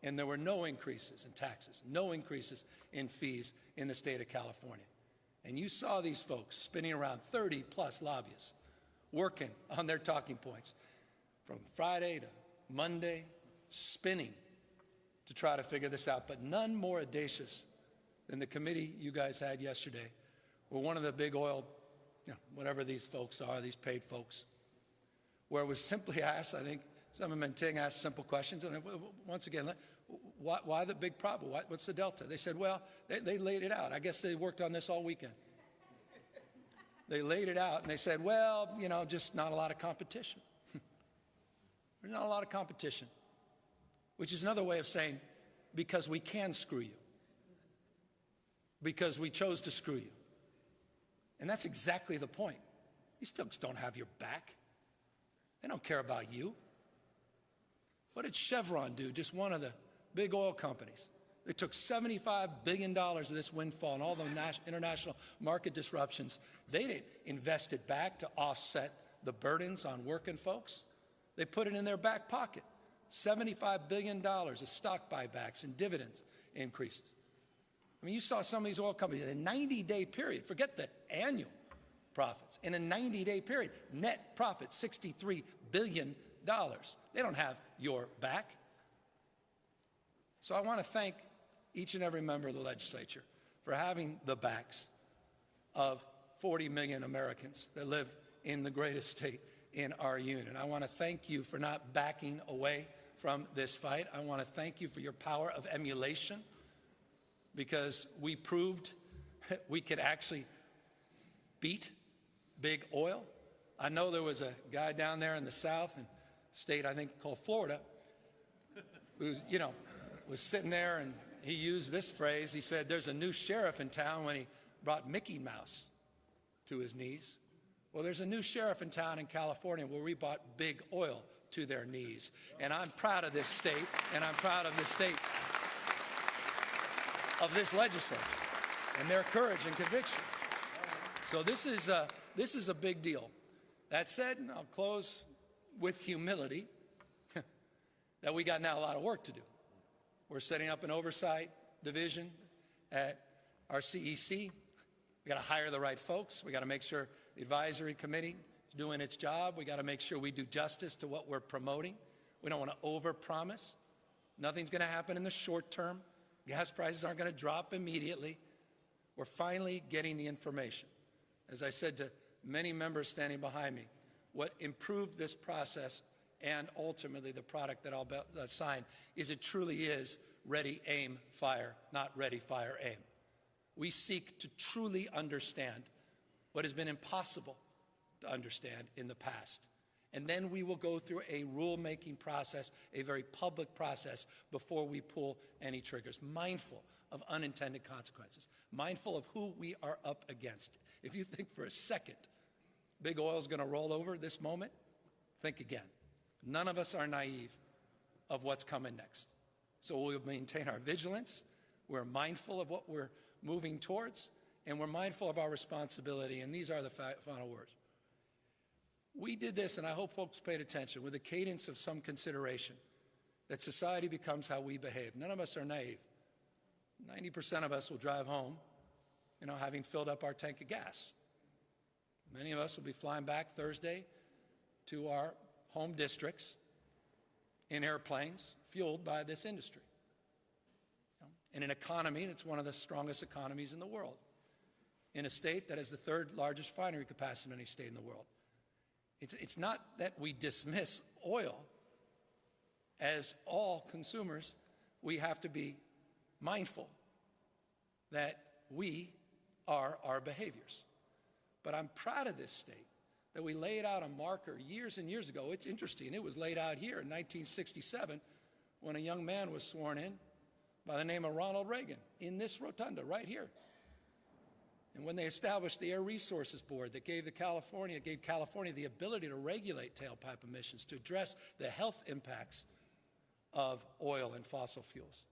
And there were no increases in taxes, no increases in fees in the state of California. And you saw these folks spinning around 30-plus lobbyists working on their talking points from Friday to Monday, spinning to try to figure this out. But none more audacious than the committee you guys had yesterday, where one of the big oil, whatever these folks are, these paid folks, where it was simply asked, I think Senator Ting asked simple questions, and once again, why the big problem? What's the delta? They said, well, they laid it out. I guess they worked on this all weekend. They laid it out, and they said, well, just not a lot of competition. There's not a lot of competition, which is another way of saying, because we can screw you. Because we chose to screw you. And that's exactly the point. These folks don't have your back. They don't care about you. What did Chevron do, just one of the big oil companies? They took $75 billion of this windfall and all the international market disruptions. They didn't invest it back to offset the burdens on working folks. They put it in their back pocket. $75 billion of stock buybacks and dividends increases. I mean, you saw some of these oil companies in a 90-day period, forget the annual profits, in a 90-day period, net profit $63 billion. They don't have your back. So I want to thank each and every member of the legislature for having the backs of 40 million Americans that live in the greatest state in our union. I want to thank you for not backing away from this fight. I want to thank you for your power of emulation, because we proved we could actually beat big oil. I know there was a guy down there in the South, in a state I think called Florida, who, was sitting there and he used this phrase. He said, there's a new sheriff in town, when he brought Mickey Mouse to his knees. Well, there's a new sheriff in town in California where we brought big oil to their knees. And I'm proud of this state, and I'm proud of the state of this legislature and their courage and convictions. So this is a big deal. That said, I'll close with humility that we got now a lot of work to do. We're setting up an oversight division at our CEC. We got to hire the right folks. We got to make sure the advisory committee is doing its job. We got to make sure we do justice to what we're promoting. We don't want to overpromise. Nothing's going to happen in the short term. Gas prices aren't going to drop immediately. We're finally getting the information. As I said to many members standing behind me, what improved this process and ultimately the product that I'll sign is it truly is ready, aim, fire, not ready, fire, aim. We seek to truly understand what has been impossible to understand in the past. And then we will go through a rulemaking process, a very public process, before we pull any triggers, mindful of unintended consequences, mindful of who we are up against. If you think for a second big oil is going to roll over this moment, think again. None of us are naive of what's coming next. So we'll maintain our vigilance. We're mindful of what we're moving towards, and we're mindful of our responsibility. And these are the final words. We did this, and I hope folks paid attention, with a cadence of some consideration that society becomes how we behave. None of us are naive. 90% of us will drive home, having filled up our tank of gas. Many of us will be flying back Thursday to our home districts in airplanes fueled by this industry. In an economy that's one of the strongest economies in the world, in a state that has the third largest refinery capacity in any state in the world. It's not that we dismiss oil. As all consumers, we have to be mindful that we are our behaviors. But I'm proud of this state that we laid out a marker years and years ago. It's interesting. It was laid out here in 1967 when a young man was sworn in by the name of Ronald Reagan in this rotunda right here. And when they established the Air Resources Board that gave California the ability to regulate tailpipe emissions, to address the health impacts of oil and fossil fuels.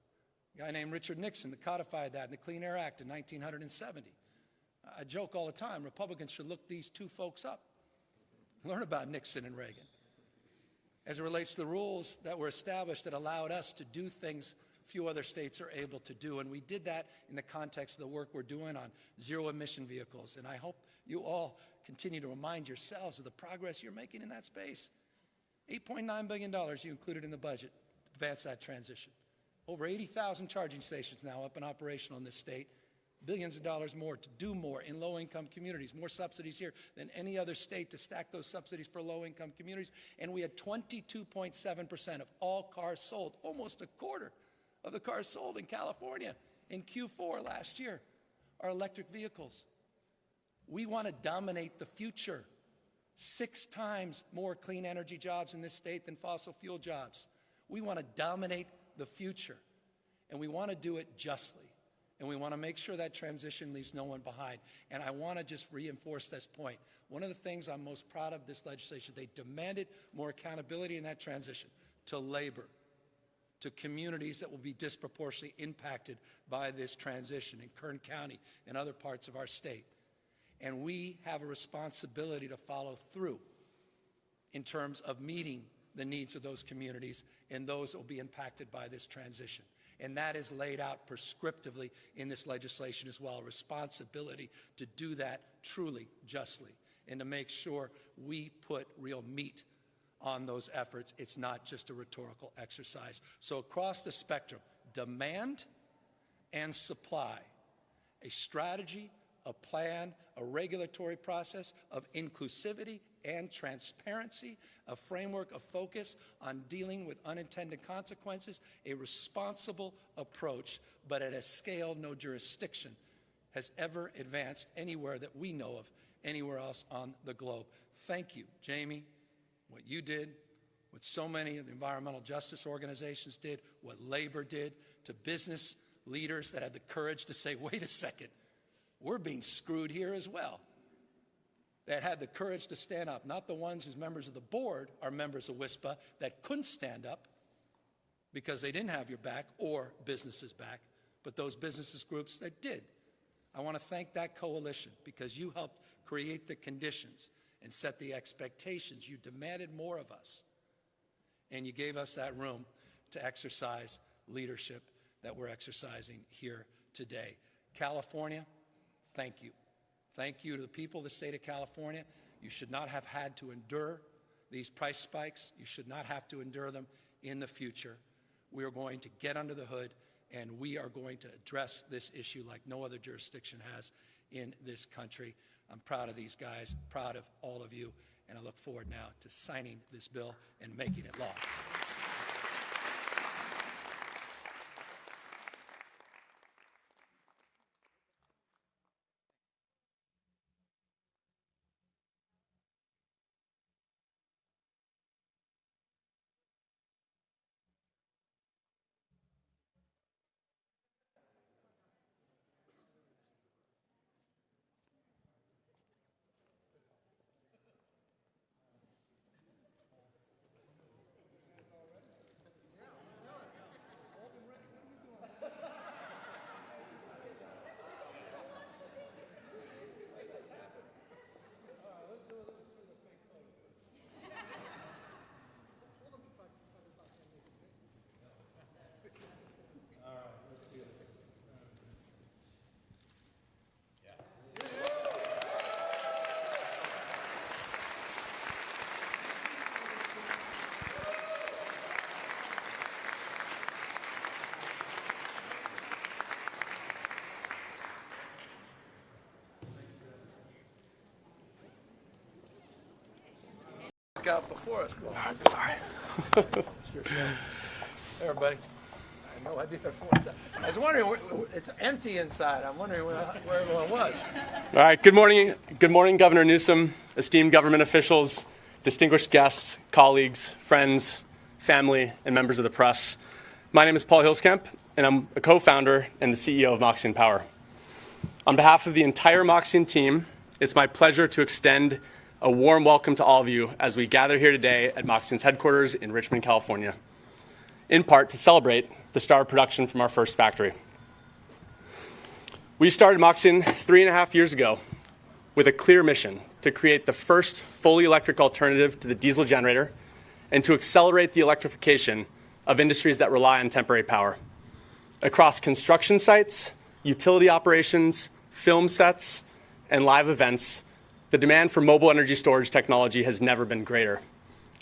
A guy named Richard Nixon that codified that in the Clean Air Act in 1970. I joke all the time, Republicans should look these two folks up, learn about Nixon and Reagan, as it relates to the rules that were established that allowed us to do things few other states are able to do. And we did that in the context of the work we're doing on zero-emission vehicles. And I hope you all continue to remind yourselves of the progress you're making in that space. $8.9 billion you included in the budget to advance that transition. Over 80,000 charging stations now up and operational in this state. Billions of dollars more to do more in low-income communities, more subsidies here than any other state to stack those subsidies for low-income communities. And we had 22.7% of all cars sold, almost a quarter of the cars sold in California in Q4 last year are electric vehicles. We want to dominate the future. 6 times more clean energy jobs in this state than fossil fuel jobs. We want to dominate the future, and we want to do it justly. And we want to make sure that transition leaves no one behind. And I want to just reinforce this point. One of the things I'm most proud of this legislation, they demanded more accountability in that transition to labor, to communities that will be disproportionately impacted by this transition in Kern County and other parts of our state. And we have a responsibility to follow through in terms of meeting the needs of those communities and those that will be impacted by this transition. And that is laid out prescriptively in this legislation as well, a responsibility to do that truly, justly, and to make sure we put real meat on those efforts. It's not just a rhetorical exercise. So across the spectrum, demand and supply, a strategy, a plan, a regulatory process of inclusivity and transparency, a framework of focus on dealing with unintended consequences, a responsible approach, but at a scale no jurisdiction has ever advanced anywhere that we know of, anywhere else on the globe. Thank you, Jamie, what you did, what so many of the environmental justice organizations did, what labor did, to business leaders that had the courage to say, wait a second, we're being screwed here as well. That had the courage to stand up, not the ones whose members of the board are members of WISPA that couldn't stand up because they didn't have your back or businesses' back, but those businesses groups that did. I want to thank that coalition because you helped create the conditions and set the expectations. You demanded more of us, and you gave us that room to exercise leadership that we're exercising here today. California, thank you. Thank you to the people of the state of California. You should not have had to endure these price spikes. You should not have to endure them in the future. We are going to get under the hood, and we are going to address this issue like no other jurisdiction has in this country. I'm proud of these guys, proud of all of you, and I look forward now to signing this bill and making it law. Out before us. Sorry. Hey, everybody. I had no idea I was wondering, it's empty inside. I'm wondering where everyone was. All right. Good morning. Good morning, Governor Newsom, esteemed government officials, distinguished guests, colleagues, friends, family, and members of the press. My name is Paul Hilskamp, and I'm a co-founder and the CEO of Moxion Power. On behalf of the entire Moxion team, it's my pleasure to extend a warm welcome to all of you as we gather here today at Moxion's headquarters in Richmond, California, in part to celebrate the start of production from our first factory. We started Moxion 3.5 years ago with a clear mission to create the first fully electric alternative to the diesel generator and to accelerate the electrification of industries that rely on temporary power. Across construction sites, utility operations, film sets, and live events, the demand for mobile energy storage technology has never been greater.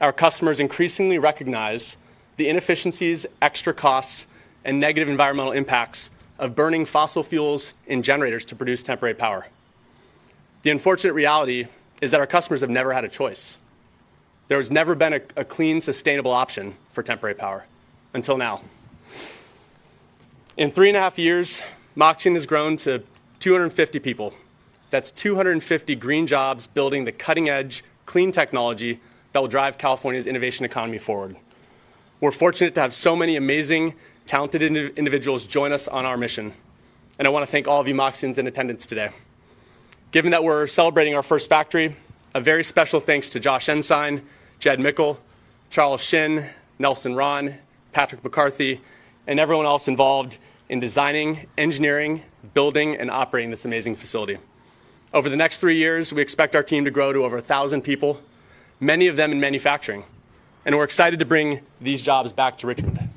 Our customers increasingly recognize the inefficiencies, extra costs, and negative environmental impacts of burning fossil fuels in generators to produce temporary power. The unfortunate reality is that our customers have never had a choice. There has never been a clean, sustainable option for temporary power until now. In 3.5 years, Moxion has grown to 250 people. That's 250 green jobs building the cutting-edge, clean technology that will drive California's innovation economy forward. We're fortunate to have so many amazing, talented individuals join us on our mission. And I want to thank all of you Moxions in attendance today. Given that we're celebrating our first factory, a very special thanks to Josh Ensign, Jed Mickle, Charles Shin, Nelson Ron, Patrick McCarthy, and everyone else involved in designing, engineering, building, and operating this amazing facility. Over the next 3 years, we expect our team to grow to over 1,000 people, many of them in manufacturing, and we're excited to bring these jobs back to Richmond.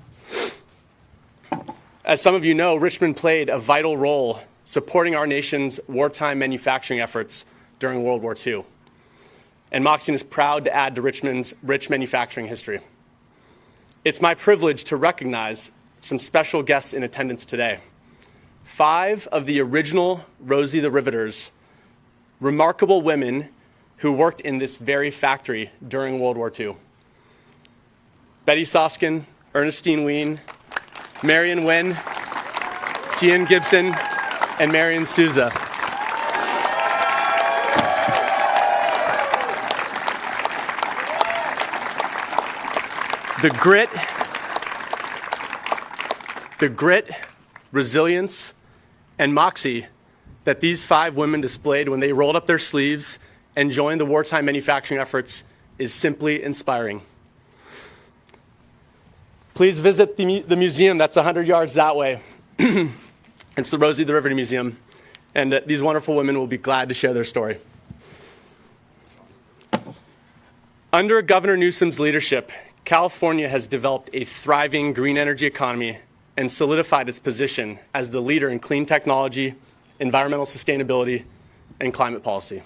As some of you know, Richmond played a vital role supporting our nation's wartime manufacturing efforts during World War II. And Moxion is proud to add to Richmond's rich manufacturing history. It's my privilege to recognize some special guests in attendance today. 5 of the original Rosie the Riveters, remarkable women who worked in this very factory during World War II. Betty Soskin, Ernestine Ween, Marion Wynn, Jean Gibson, and Marion Souza. The grit, resilience, and moxie that these 5 women displayed when they rolled up their sleeves and joined the wartime manufacturing efforts is simply inspiring. Please visit the museum that's 100 yards that way. It's the Rosie the Riveter Museum, and these wonderful women will be glad to share their story. Under Governor Newsom's leadership, California has developed a thriving green energy economy and solidified its position as the leader in clean technology, environmental sustainability, and climate policy.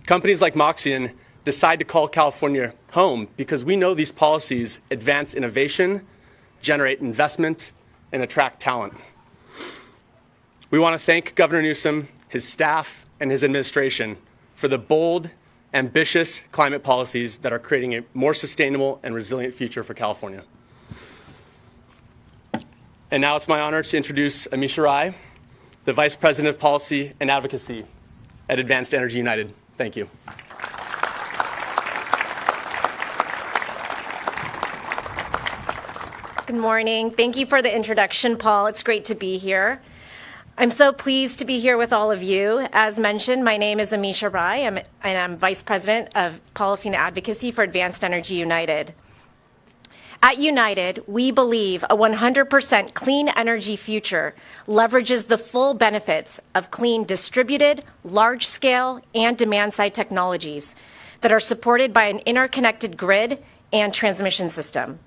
Companies like Moxion decide to call California home because we know these policies advance innovation, generate investment, and attract talent. We want to thank Governor Newsom, his staff, and his administration for the bold, ambitious climate policies that are creating a more sustainable and resilient future for California. And now it's my honor to introduce Amisha Rai, the Vice President of Policy and Advocacy at Advanced Energy United. Thank you. Good morning. Thank you for the introduction, Paul. It's great to be here. I'm so pleased to be here with all of you. As mentioned, my name is Amisha Rai, and I'm Vice President of Policy and Advocacy for Advanced Energy United. At United, we believe a 100% clean energy future leverages the full benefits of clean distributed, large-scale, and demand-side technologies that are supported by an interconnected grid and transmission system.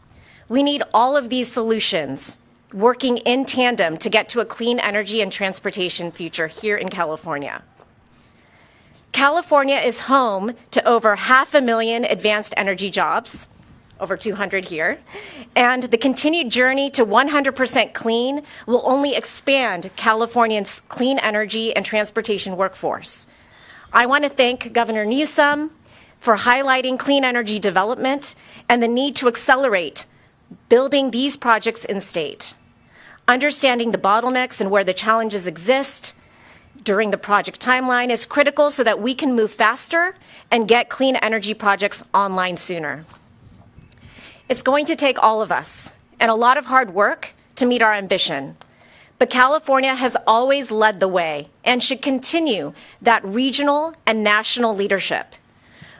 We need all of these solutions working in tandem to get to a clean energy and transportation future here in California. California is home to over 500,000 advanced energy jobs, over 200 here, and the continued journey to 100% clean will only expand Californians' clean energy and transportation workforce. I want to thank Governor Newsom for highlighting clean energy development and the need to accelerate building these projects in state. Understanding the bottlenecks and where the challenges exist during the project timeline is critical so that we can move faster and get clean energy projects online sooner. It's going to take all of us and a lot of hard work to meet our ambition. But California has always led the way and should continue that regional and national leadership.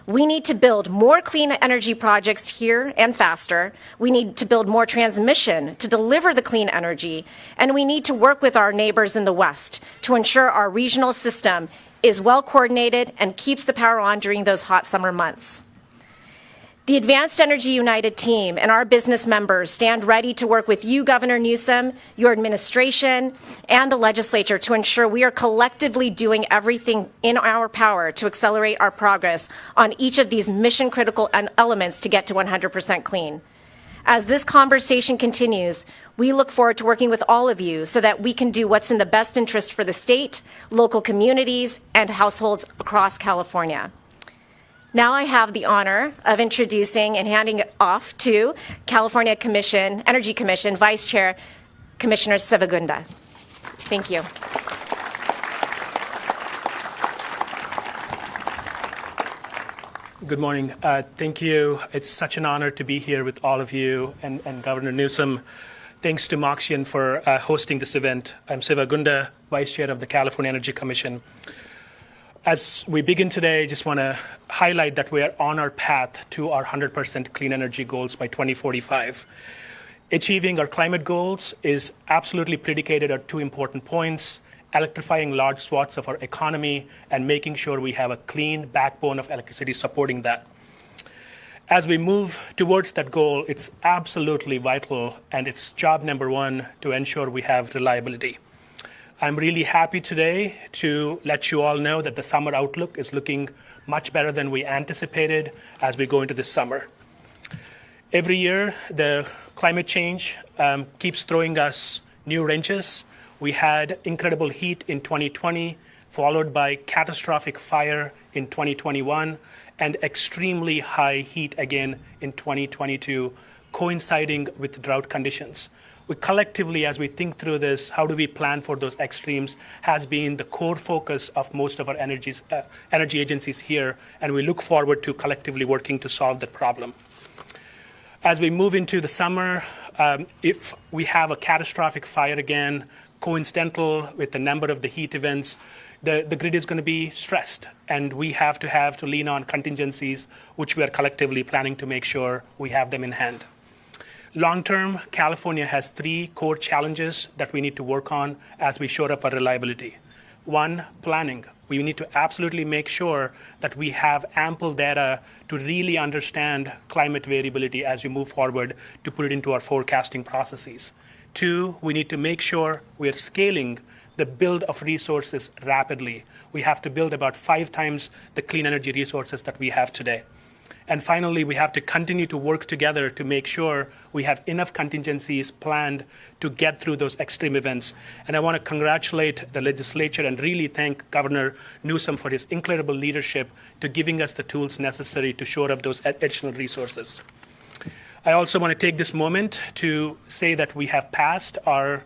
We need to build more clean energy projects here and faster. We need to build more transmission to deliver the clean energy. And we need to work with our neighbors in the West to ensure our regional system is well coordinated and keeps the power on during those hot summer months. The Advanced Energy United team and our business members stand ready to work with you, Governor Newsom, your administration, and the legislature to ensure we are collectively doing everything in our power to accelerate our progress on each of these mission-critical elements to get to 100% clean. As this conversation continues, we look forward to working with all of you so that we can do what's in the best interest for the state, local communities, and households across California. Now I have the honor of introducing and handing it off to California Energy Commission Vice Chair Commissioner Sevagunda. Thank you. Good morning. Thank you. It's such an honor to be here with all of you and Governor Newsom. Thanks to Moxion for hosting this event. I'm Sevagunda, Vice Chair of the California Energy Commission. As we begin today, I just want to highlight that we are on our path to our 100% clean energy goals by 2045. Achieving our climate goals is absolutely predicated on 2 important points: electrifying large swaths of our economy and making sure we have a clean backbone of electricity supporting that. As we move towards that goal, it's absolutely vital, and it's job number 1 to ensure we have reliability. I'm really happy today to let you all know that the summer outlook is looking much better than we anticipated as we go into this summer. Every year, the climate change keeps throwing us new wrenches. We had incredible heat in 2020, followed by catastrophic fire in 2021, and extremely high heat again in 2022, coinciding with drought conditions. we collectively, as we think through this, how do we plan for those extremes, has been the core focus of most of our energy agencies here, and we look forward to collectively working to solve that problem. As we move into the summer, if we have a catastrophic fire again, coincidental with the number of the heat events, the grid is going to be stressed, and we have to lean on contingencies, which we are collectively planning to make sure we have them in hand. Long term, California has 3 core challenges that we need to work on as we shore up our reliability. 1, planning. We need to absolutely make sure that we have ample data to really understand climate variability as we move forward to put it into our forecasting processes. 2, we need to make sure we are scaling the build of resources rapidly. We have to build about 5 times the clean energy resources that we have today. And finally, we have to continue to work together to make sure we have enough contingencies planned to get through those extreme events. And I want to congratulate the legislature and really thank Governor Newsom for his incredible leadership to giving us the tools necessary to shore up those additional resources. I also want to take this moment to say that we have passed our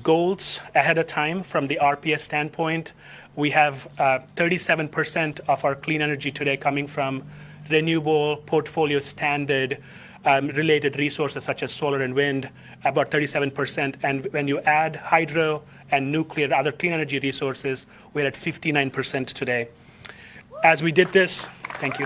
goals ahead of time from the RPS standpoint. We have 37% of our clean energy today coming from renewable portfolio standard related resources such as solar and wind, about 37%. And when you add hydro and nuclear, other clean energy resources, we're at 59% today. As we did this, thank you.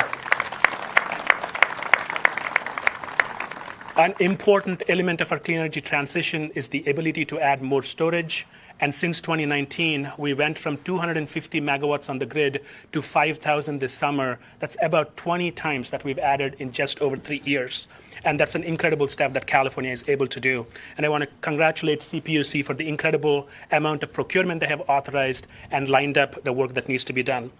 An important element of our clean energy transition is the ability to add more storage. And since 2019, we went from 250 megawatts on the grid to 5,000 this summer. That's about 20 times that we've added in just over 3 years. And that's an incredible step that California is able to do. And I want to congratulate CPUC for the incredible amount of procurement they have authorized and lined up the work that needs to be done.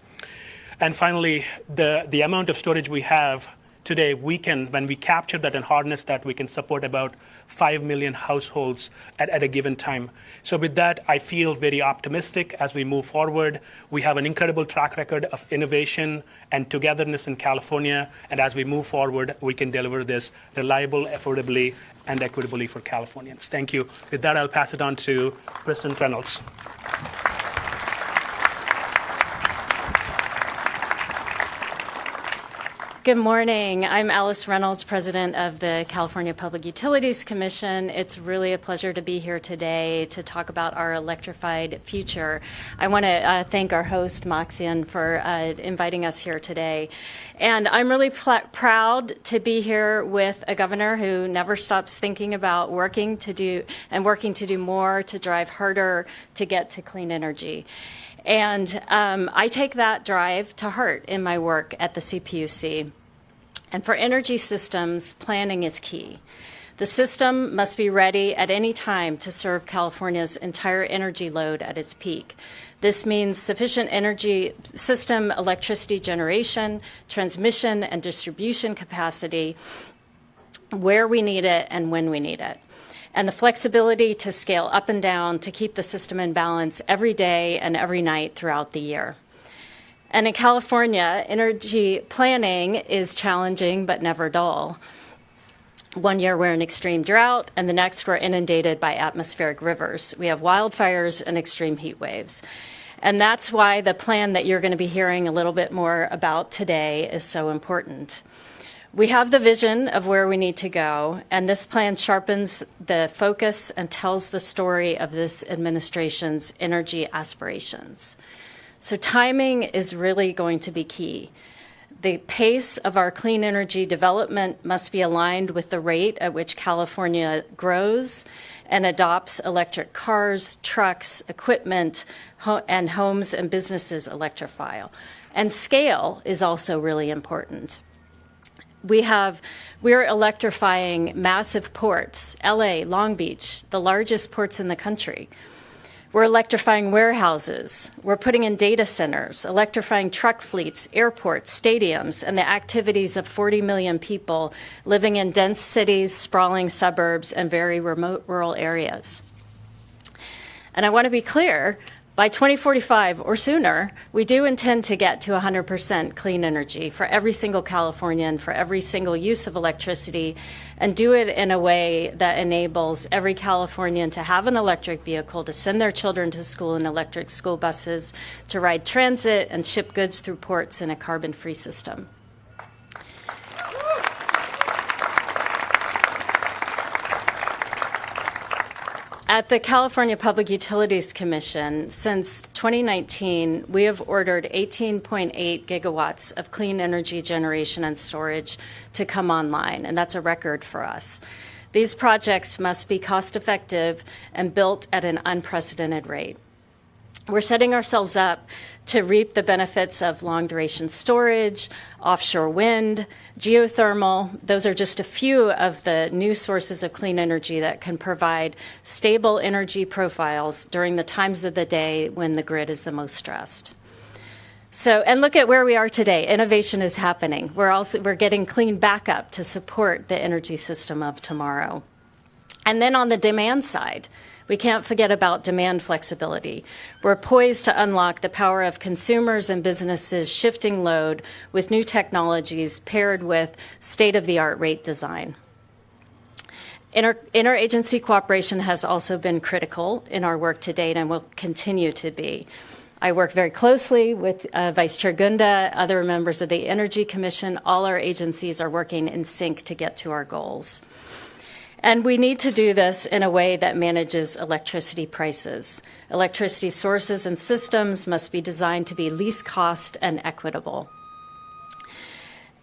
And finally, the amount of storage we have today, when we capture that and harness that, we can support about 5 million households at a given time. So with that, I feel very optimistic as we move forward. We have an incredible track record of innovation and togetherness in California. And as we move forward, we can deliver this reliably, affordably, and equitably for Californians. Thank you. With that, I'll pass it on to President Reynolds. Good morning. I'm Alice Reynolds, President of the California Public Utilities Commission. It's really a pleasure to be here today to talk about our electrified future. I want to thank our host, Maxian, for inviting us here today. And I'm really proud to be here with a governor who never stops thinking about working to do more to drive harder to get to clean energy. And I take that drive to heart in my work at the CPUC. And for energy systems, planning is key. The system must be ready at any time to serve California's entire energy load at its peak. This means sufficient energy system, electricity generation, transmission, and distribution capacity where we need it and when we need it, and the flexibility to scale up and down to keep the system in balance every day and every night throughout the year. And in California, energy planning is challenging but never dull. One year we're in extreme drought, and the next we're inundated by atmospheric rivers. We have wildfires and extreme heat waves. And that's why the plan that you're going to be hearing a little bit more about today is so important. We have the vision of where we need to go, and this plan sharpens the focus and tells the story of this administration's energy aspirations. So timing is really going to be key. The pace of our clean energy development must be aligned with the rate at which California grows and adopts electric cars, trucks, equipment, and homes and businesses electrify. And scale is also really important. We're electrifying massive ports, LA, Long Beach, the largest ports in the country. We're electrifying warehouses. We're putting in data centers, electrifying truck fleets, airports, stadiums, and the activities of 40 million people living in dense cities, sprawling suburbs, and very remote rural areas. And I want to be clear, By 2045 or sooner, we do intend to get to 100% clean energy for every single Californian, for every single use of electricity, and do it in a way that enables every Californian to have an electric vehicle, to send their children to school in electric school buses, to ride transit and ship goods through ports in a carbon-free system. At the California Public Utilities Commission, since 2019, we have ordered 18.8 gigawatts of clean energy generation and storage to come online, and that's a record for us. These projects must be cost-effective and built at an unprecedented rate. We're setting ourselves up to reap the benefits of long-duration storage, offshore wind, geothermal. Those are just a few of the new sources of clean energy that can provide stable energy profiles during the times of the day when the grid is the most stressed. So, and look at where we are today. Innovation is happening. We're getting clean backup to support the energy system of tomorrow. And then on the demand side, we can't forget about demand flexibility. We're poised to unlock the power of consumers and businesses shifting load with new technologies paired with state-of-the-art rate design. Interagency cooperation has also been critical in our work to date and will continue to be. I work very closely with Vice Chair Gunda, other members of the Energy Commission. All our agencies are working in sync to get to our goals. And we need to do this in a way that manages electricity prices. Electricity sources and systems must be designed to be least cost and equitable.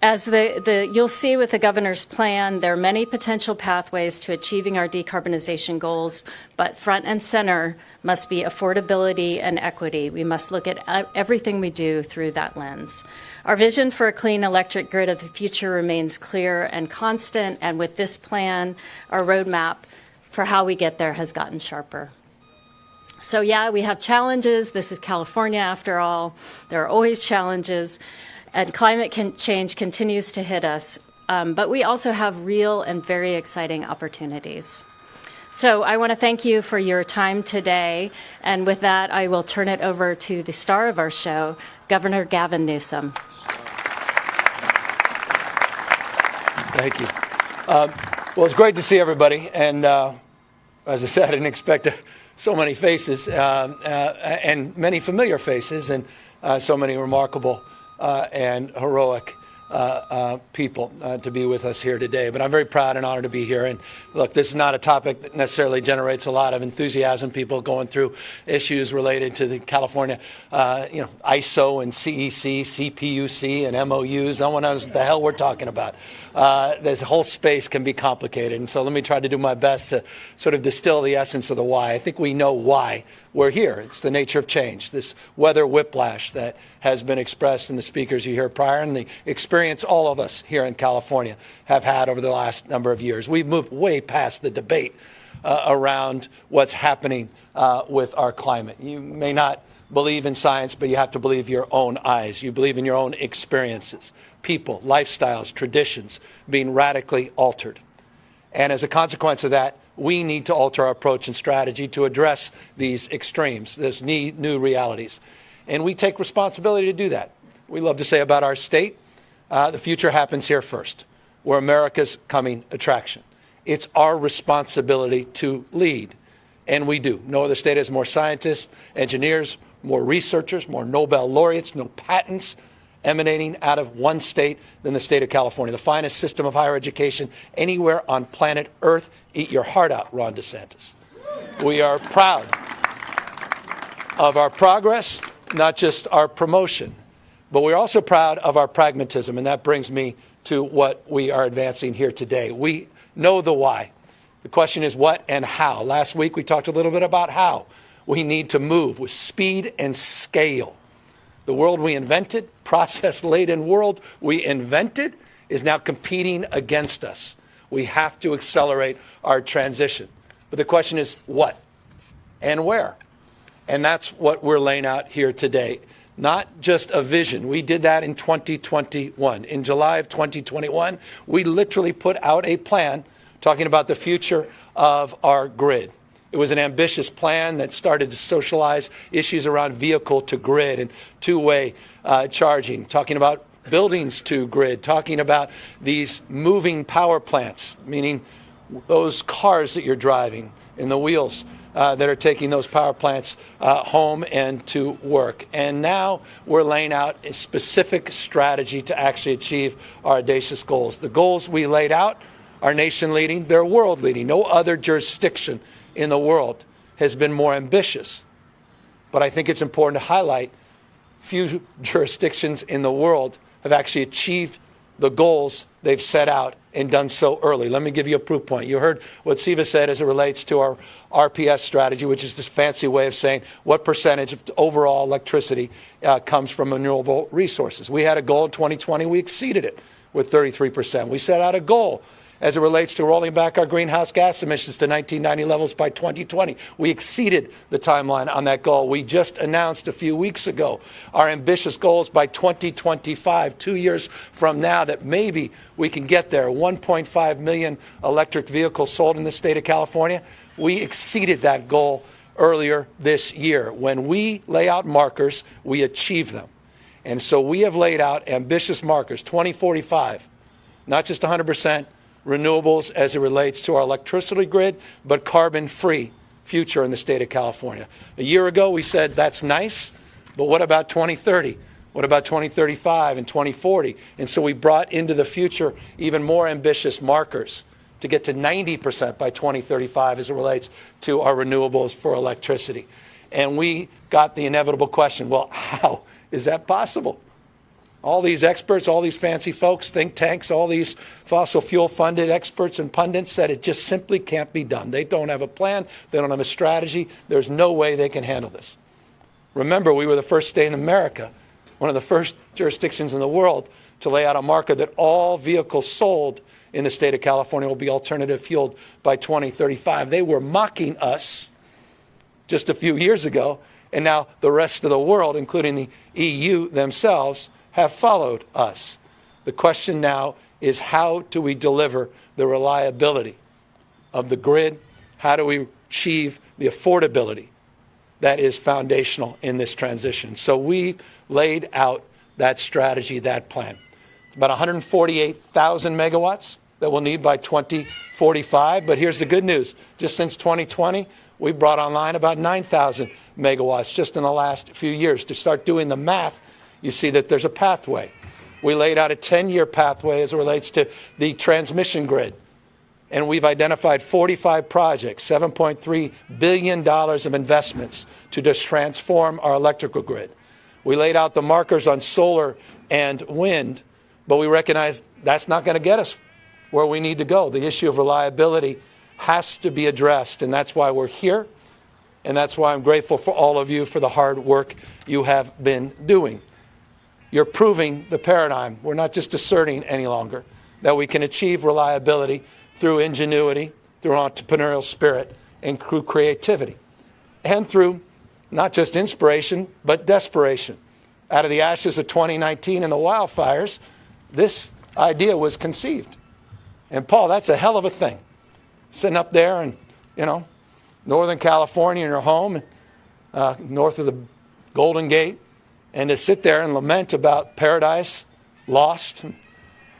As you'll see with the governor's plan, there are many potential pathways to achieving our decarbonization goals, but front and center must be affordability and equity. We must look at everything we do through that lens. Our vision for a clean electric grid of the future remains clear and constant, and with this plan, our roadmap for how we get there has gotten sharper. So yeah, we have challenges. This is California after all. There are always challenges. And climate change continues to hit us, but we also have real and very exciting opportunities. So I want to thank you for your time today, and with that, I will turn it over to the star of our show, Governor Gavin Newsom. Thank you. Well, it's great to see everybody, and as I said, I didn't expect so many faces, and many familiar faces, and so many remarkable and heroic people to be with us here today. But I'm very proud and honored to be here. And look, this is not a topic that necessarily generates a lot of enthusiasm. People going through issues related to the California, ISO and CEC, CPUC, and MOUs. No one knows what the hell we're talking about. This whole space can be complicated. And so let me try to do my best to sort of distill the essence of the why. I think we know why we're here. It's the nature of change, this weather whiplash that has been expressed in the speakers you heard prior and the experience all of us here in California have had over the last number of years. We've moved way past the debate around what's happening with our climate. You may not believe in science, but you have to believe your own eyes. You believe in your own experiences, people, lifestyles, traditions being radically altered. And as a consequence of that, we need to alter our approach and strategy to address these extremes, these new realities. And we take responsibility to do that. We love to say about our state, the future happens here first. We're America's coming attraction. It's our responsibility to lead, and we do. No other state has more scientists, engineers, more researchers, more Nobel laureates, no patents emanating out of one state than the state of California. The finest system of higher education anywhere on planet Earth. Eat your heart out, Ron DeSantis. We are proud of our progress, not just our promotion, but we're also proud of our pragmatism, and that brings me to what we are advancing here today. We know the why. The question is what and how. Last week we talked a little bit about how. We need to move with speed and scale. The world we invented, process-laden world we invented, is now competing against us. We have to accelerate our transition. But the question is what and where? And that's what we're laying out here today. Not just a vision. We did that in 2021. In July of 2021, we literally put out a plan talking about the future of our grid. It was an ambitious plan that started to socialize issues around vehicle to grid and two-way charging, talking about buildings to grid, talking about these moving power plants, meaning those cars that you're driving and the wheels that are taking those power plants home and to work. And now we're laying out a specific strategy to actually achieve our audacious goals. The goals we laid out are nation leading, they're world leading. No other jurisdiction in the world has been more ambitious. But I think it's important to highlight few jurisdictions in the world have actually achieved the goals they've set out and done so early. Let me give you a proof point. You heard what Siva said as it relates to our RPS strategy, which is this fancy way of saying what percentage of overall electricity comes from renewable resources. We had a goal in 2020. We exceeded it with 33%. We set out a goal as it relates to rolling back our greenhouse gas emissions to 1990 levels by 2020. We exceeded the timeline on that goal. We just announced a few weeks ago our ambitious goals by 2025, 2 years from now, that maybe we can get there. 1.5 million electric vehicles sold in the state of California. We exceeded that goal earlier this year. When we lay out markers, we achieve them. And so we have laid out ambitious markers, 2045, not just 100%, renewables as it relates to our electricity grid, but carbon-free future in the state of California. A year ago, we said that's nice, but what about 2030? What about 2035 and 2040? And so we brought into the future even more ambitious markers to get to 90% by 2035 as it relates to our renewables for electricity. And we got the inevitable question, well, how is that possible? All these experts, all these fancy folks, think tanks, all these fossil fuel funded experts and pundits said it just simply can't be done. They don't have a plan. They don't have a strategy. There's no way they can handle this. Remember, we were the first state in America, one of the first jurisdictions in the world to lay out a marker that all vehicles sold in the state of California will be alternative fueled by 2035. They were mocking us just a few years ago, and now the rest of the world, including the EU themselves, have followed us. The question now is, how do we deliver the reliability of the grid? How do we achieve the affordability that is foundational in this transition? So we laid out that strategy, that plan. It's about 148,000 megawatts that we'll need by 2045. But here's the good news. Just since 2020, we brought online about 9,000 megawatts just in the last few years. To start doing the math, you see that there's a pathway. We laid out a 10-year pathway as it relates to the transmission grid. And we've identified 45 projects, $7.3 billion of investments to just transform our electrical grid. We laid out the markers on solar and wind, but we recognize that's not going to get us where we need to go. The issue of reliability has to be addressed, and that's why we're here, and that's why I'm grateful for all of you for the hard work you have been doing. You're proving the paradigm. We're not just asserting any longer that we can achieve reliability through ingenuity, through entrepreneurial spirit, and through creativity, and through not just inspiration, but desperation. Out of the ashes of 2019 and the wildfires, this idea was conceived. And Paul, that's a hell of a thing. Sitting up there in, Northern California in your home, north of the Golden Gate, and to sit there and lament about paradise lost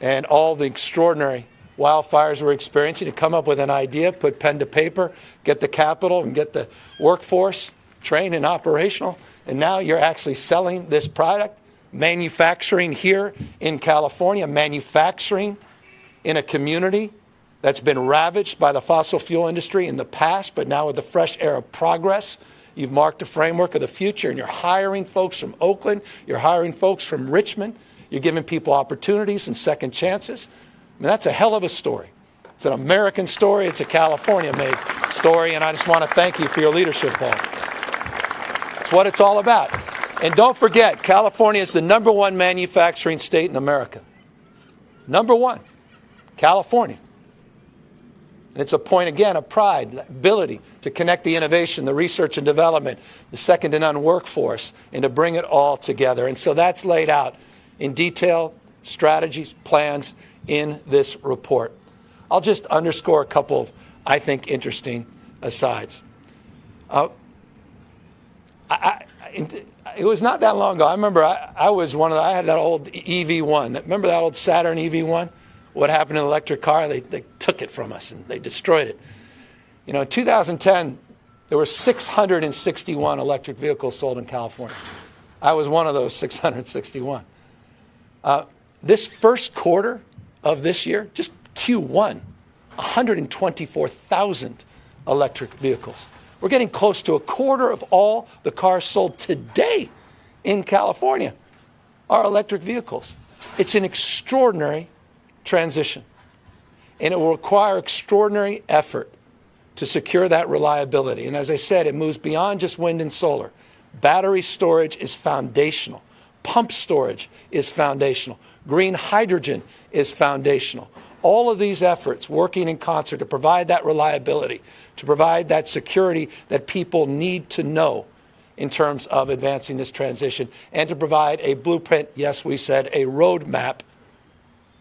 and all the extraordinary wildfires we're experiencing, to come up with an idea, put pen to paper, get the capital and get the workforce trained and operational, and now you're actually selling this product, manufacturing here in California, manufacturing in a community that's been ravaged by the fossil fuel industry in the past, but now with the fresh air of progress, you've marked a framework of the future, and you're hiring folks from Oakland, you're hiring folks from Richmond, you're giving people opportunities and second chances. I mean, that's a hell of a story. It's an American story, it's a California-made story, and I just want to thank you for your leadership, Paul. It's what it's all about. And don't forget, California is the #1 manufacturing state in America. #1, California. And it's a point, again, of pride, the ability to connect the innovation, the research and development, the second-to-none workforce, and to bring it all together. And so that's laid out in detail, strategies, plans in this report. I'll just underscore a couple of, I think, interesting asides. It was not that long ago. I remember I was I had that old EV1. Remember that old Saturn EV1? What happened to the electric car? They took it from us and they destroyed it. You know, in 2010, there were 661 electric vehicles sold in California. I was one of those 661. This first quarter of this year, just Q1, 124,000 electric vehicles. We're getting close to a quarter of all the cars sold today in California are electric vehicles. It's an extraordinary transition, and it will require extraordinary effort to secure that reliability. And as I said, it moves beyond just wind and solar. Battery storage is foundational. Pump storage is foundational. Green hydrogen is foundational. All of these efforts working in concert to provide that reliability, to provide that security that people need to know in terms of advancing this transition, and to provide a blueprint, yes, we said, a roadmap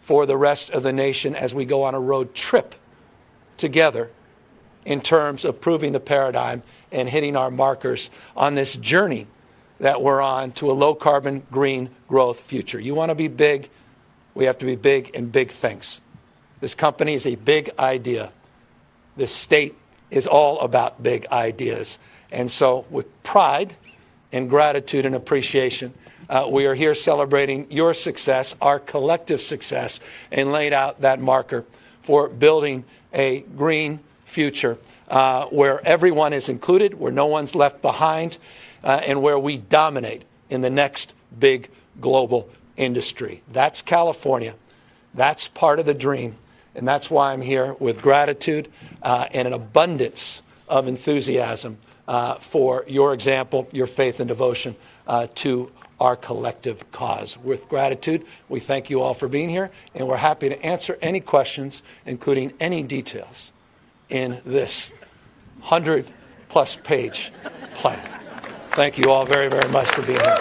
for the rest of the nation as we go on a road trip together in terms of proving the paradigm and hitting our markers on this journey that we're on to a low-carbon, green growth future. You want to be big, we have to be big in big things. This company is a big idea. This state is all about big ideas. And so with pride and gratitude and appreciation, we are here celebrating your success, our collective success, and laid out that marker for building a green future where everyone is included, where no one's left behind, and where we dominate in the next big global industry. That's California. That's part of the dream. And that's why I'm here with gratitude and an abundance of enthusiasm for your example, your faith and devotion to our collective cause. With gratitude, we thank you all for being here, and we're happy to answer any questions, including any details in this 100-plus page plan. Thank you all very, very much for being here.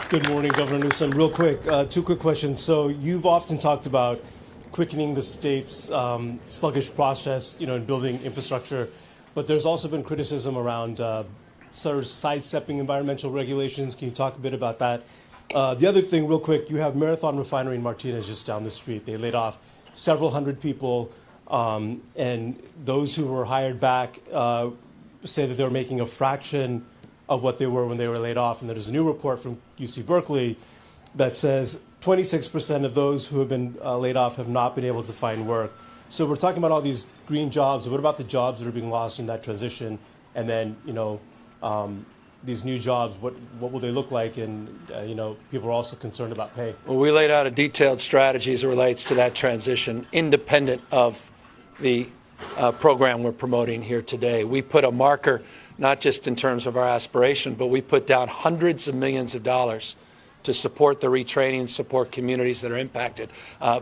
Good morning, Governor Newsom. Real quick, two quick questions. So you've often talked about quickening the state's sluggish process, in building infrastructure, but there's also been criticism around sort of sidestepping environmental regulations. Can you talk a bit about that? The other thing, real quick, you have Marathon Refinery in Martinez just down the street. They laid off several hundred people, and those who were hired back say that they were making a fraction of what they were when they were laid off. And there's a new report from UC Berkeley that says 26% of those who have been laid off have not been able to find work. So we're talking about all these green jobs. What about the jobs that are being lost in that transition? And then, these new jobs, what will they look like? And, people are also concerned about pay. Well, we laid out a detailed strategy as it relates to that transition, independent of the program we're promoting here today. We put a marker, not just in terms of our aspiration, but we put down hundreds of millions of dollars to support the retraining and support communities that are impacted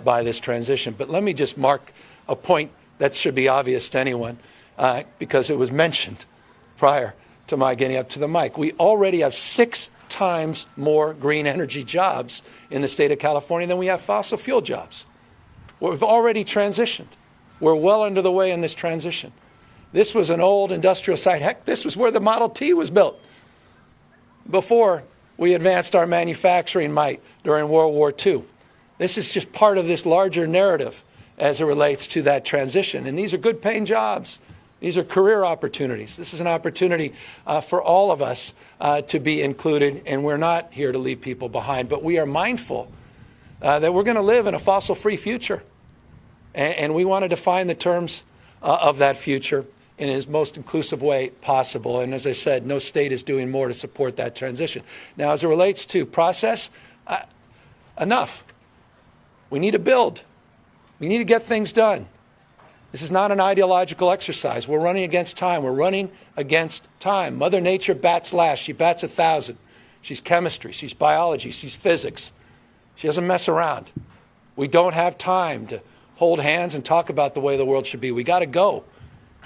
by this transition. But let me just mark a point that should be obvious to anyone because it was mentioned prior to my getting up to the mic. We already have 6 times more green energy jobs in the state of California than we have fossil fuel jobs. We've already transitioned. We're well under the way in this transition. This was an old industrial site. Heck, this was where the Model T was built before we advanced our manufacturing might during World War II. This is just part of this larger narrative as it relates to that transition. And these are good paying jobs. These are career opportunities. This is an opportunity for all of us to be included, and we're not here to leave people behind, but we are mindful that we're going to live in a fossil-free future. And we want to define the terms of that future in its most inclusive way possible. And as I said, no state is doing more to support that transition. Now, as it relates to process, enough. We need to build. We need to get things done. This is not an ideological exercise. We're running against time. We're running against time. Mother Nature bats last. She bats 1,000. She's chemistry. She's biology. She's physics. She doesn't mess around. We don't have time to hold hands and talk about the way the world should be. We got to go.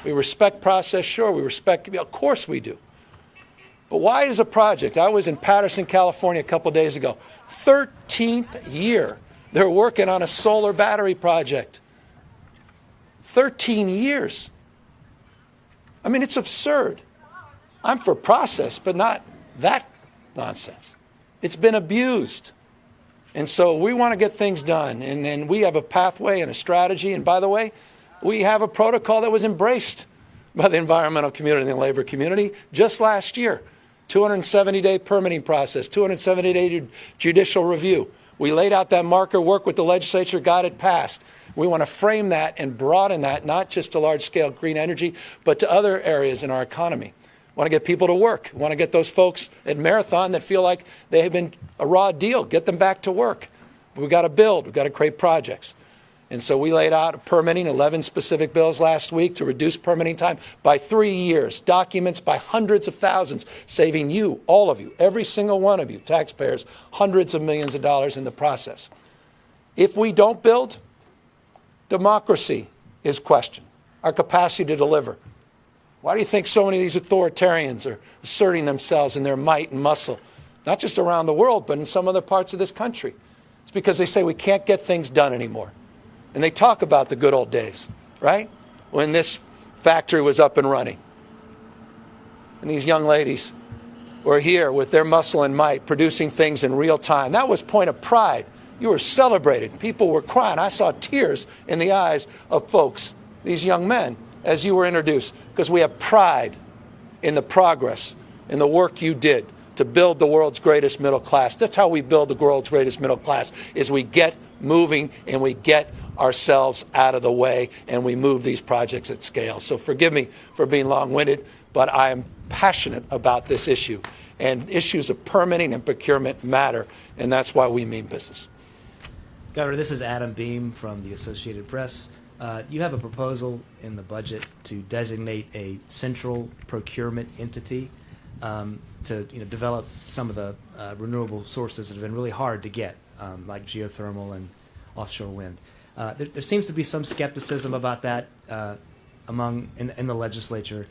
We respect process, sure. We respect, of course we do. But why is a project? I was in Patterson, California a couple days ago. 13th year They're working on a solar battery project. 13 years. I mean, it's absurd. I'm for process, but not that nonsense. It's been abused. And so we want to get things done. And we have a pathway and a strategy. And by the way, we have a protocol that was embraced by the environmental community and the labor community just last year. 270-day permitting process, 270-day judicial review. We laid out that marker, worked with the legislature, got it passed. We want to frame that and broaden that, not just to large-scale green energy, but to other areas in our economy. We want to get people to work. We want to get those folks at Marathon that feel like they have been a raw deal, get them back to work. But we've got to build. We've got to create projects. And so we laid out permitting, 11 specific bills last week to reduce permitting time by 3 years, documents by hundreds of thousands, saving you, all of you, every single one of you, taxpayers, hundreds of millions of dollars in the process. If we don't build, democracy is questioned, our capacity to deliver. Why do you think so many of these authoritarians are asserting themselves in their might and muscle, not just around the world, but in some other parts of this country? It's because they say we can't get things done anymore. And they talk about the good old days, right? When this factory was up and running. And these young ladies were here with their muscle and might, producing things in real time. That was point of pride. You were celebrated. People were crying. I saw tears in the eyes of folks, these young men, as you were introduced, because we have pride in the progress, in the work you did to build the world's greatest middle class. That's how we build the world's greatest middle class, is we get moving and we get ourselves out of the way and we move these projects at scale. So forgive me for being long-winded, but I am passionate about this issue. And issues of permitting and procurement matter, and that's why we mean business. Governor, this is Adam Beam from the Associated Press. You have a proposal in the budget to designate a central procurement entity to develop some of the renewable sources that have been really hard to get, like geothermal and offshore wind. There seems to be some skepticism about that in the legislature.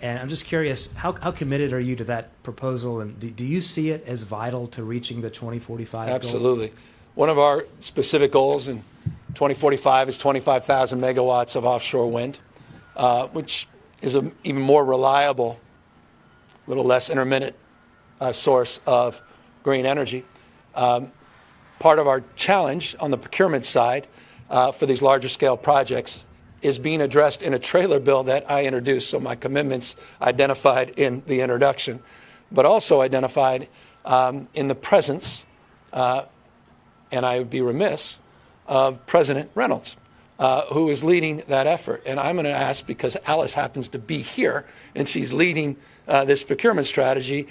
And I'm just curious, how committed are you to that proposal? And do you see it as vital to reaching the 2045 goal? Absolutely. One of our specific goals in 2045 is 25,000 megawatts of offshore wind, which is an even more reliable, a little less intermittent source of green energy. Part of our challenge on the procurement side for these larger scale projects is being addressed in a trailer bill that I introduced. So my commitments identified in the introduction, but also identified in the presence, and I would be remiss, of President Reynolds, who is leading that effort. And I'm going to ask, because Alice happens to be here and she's leading this procurement strategy,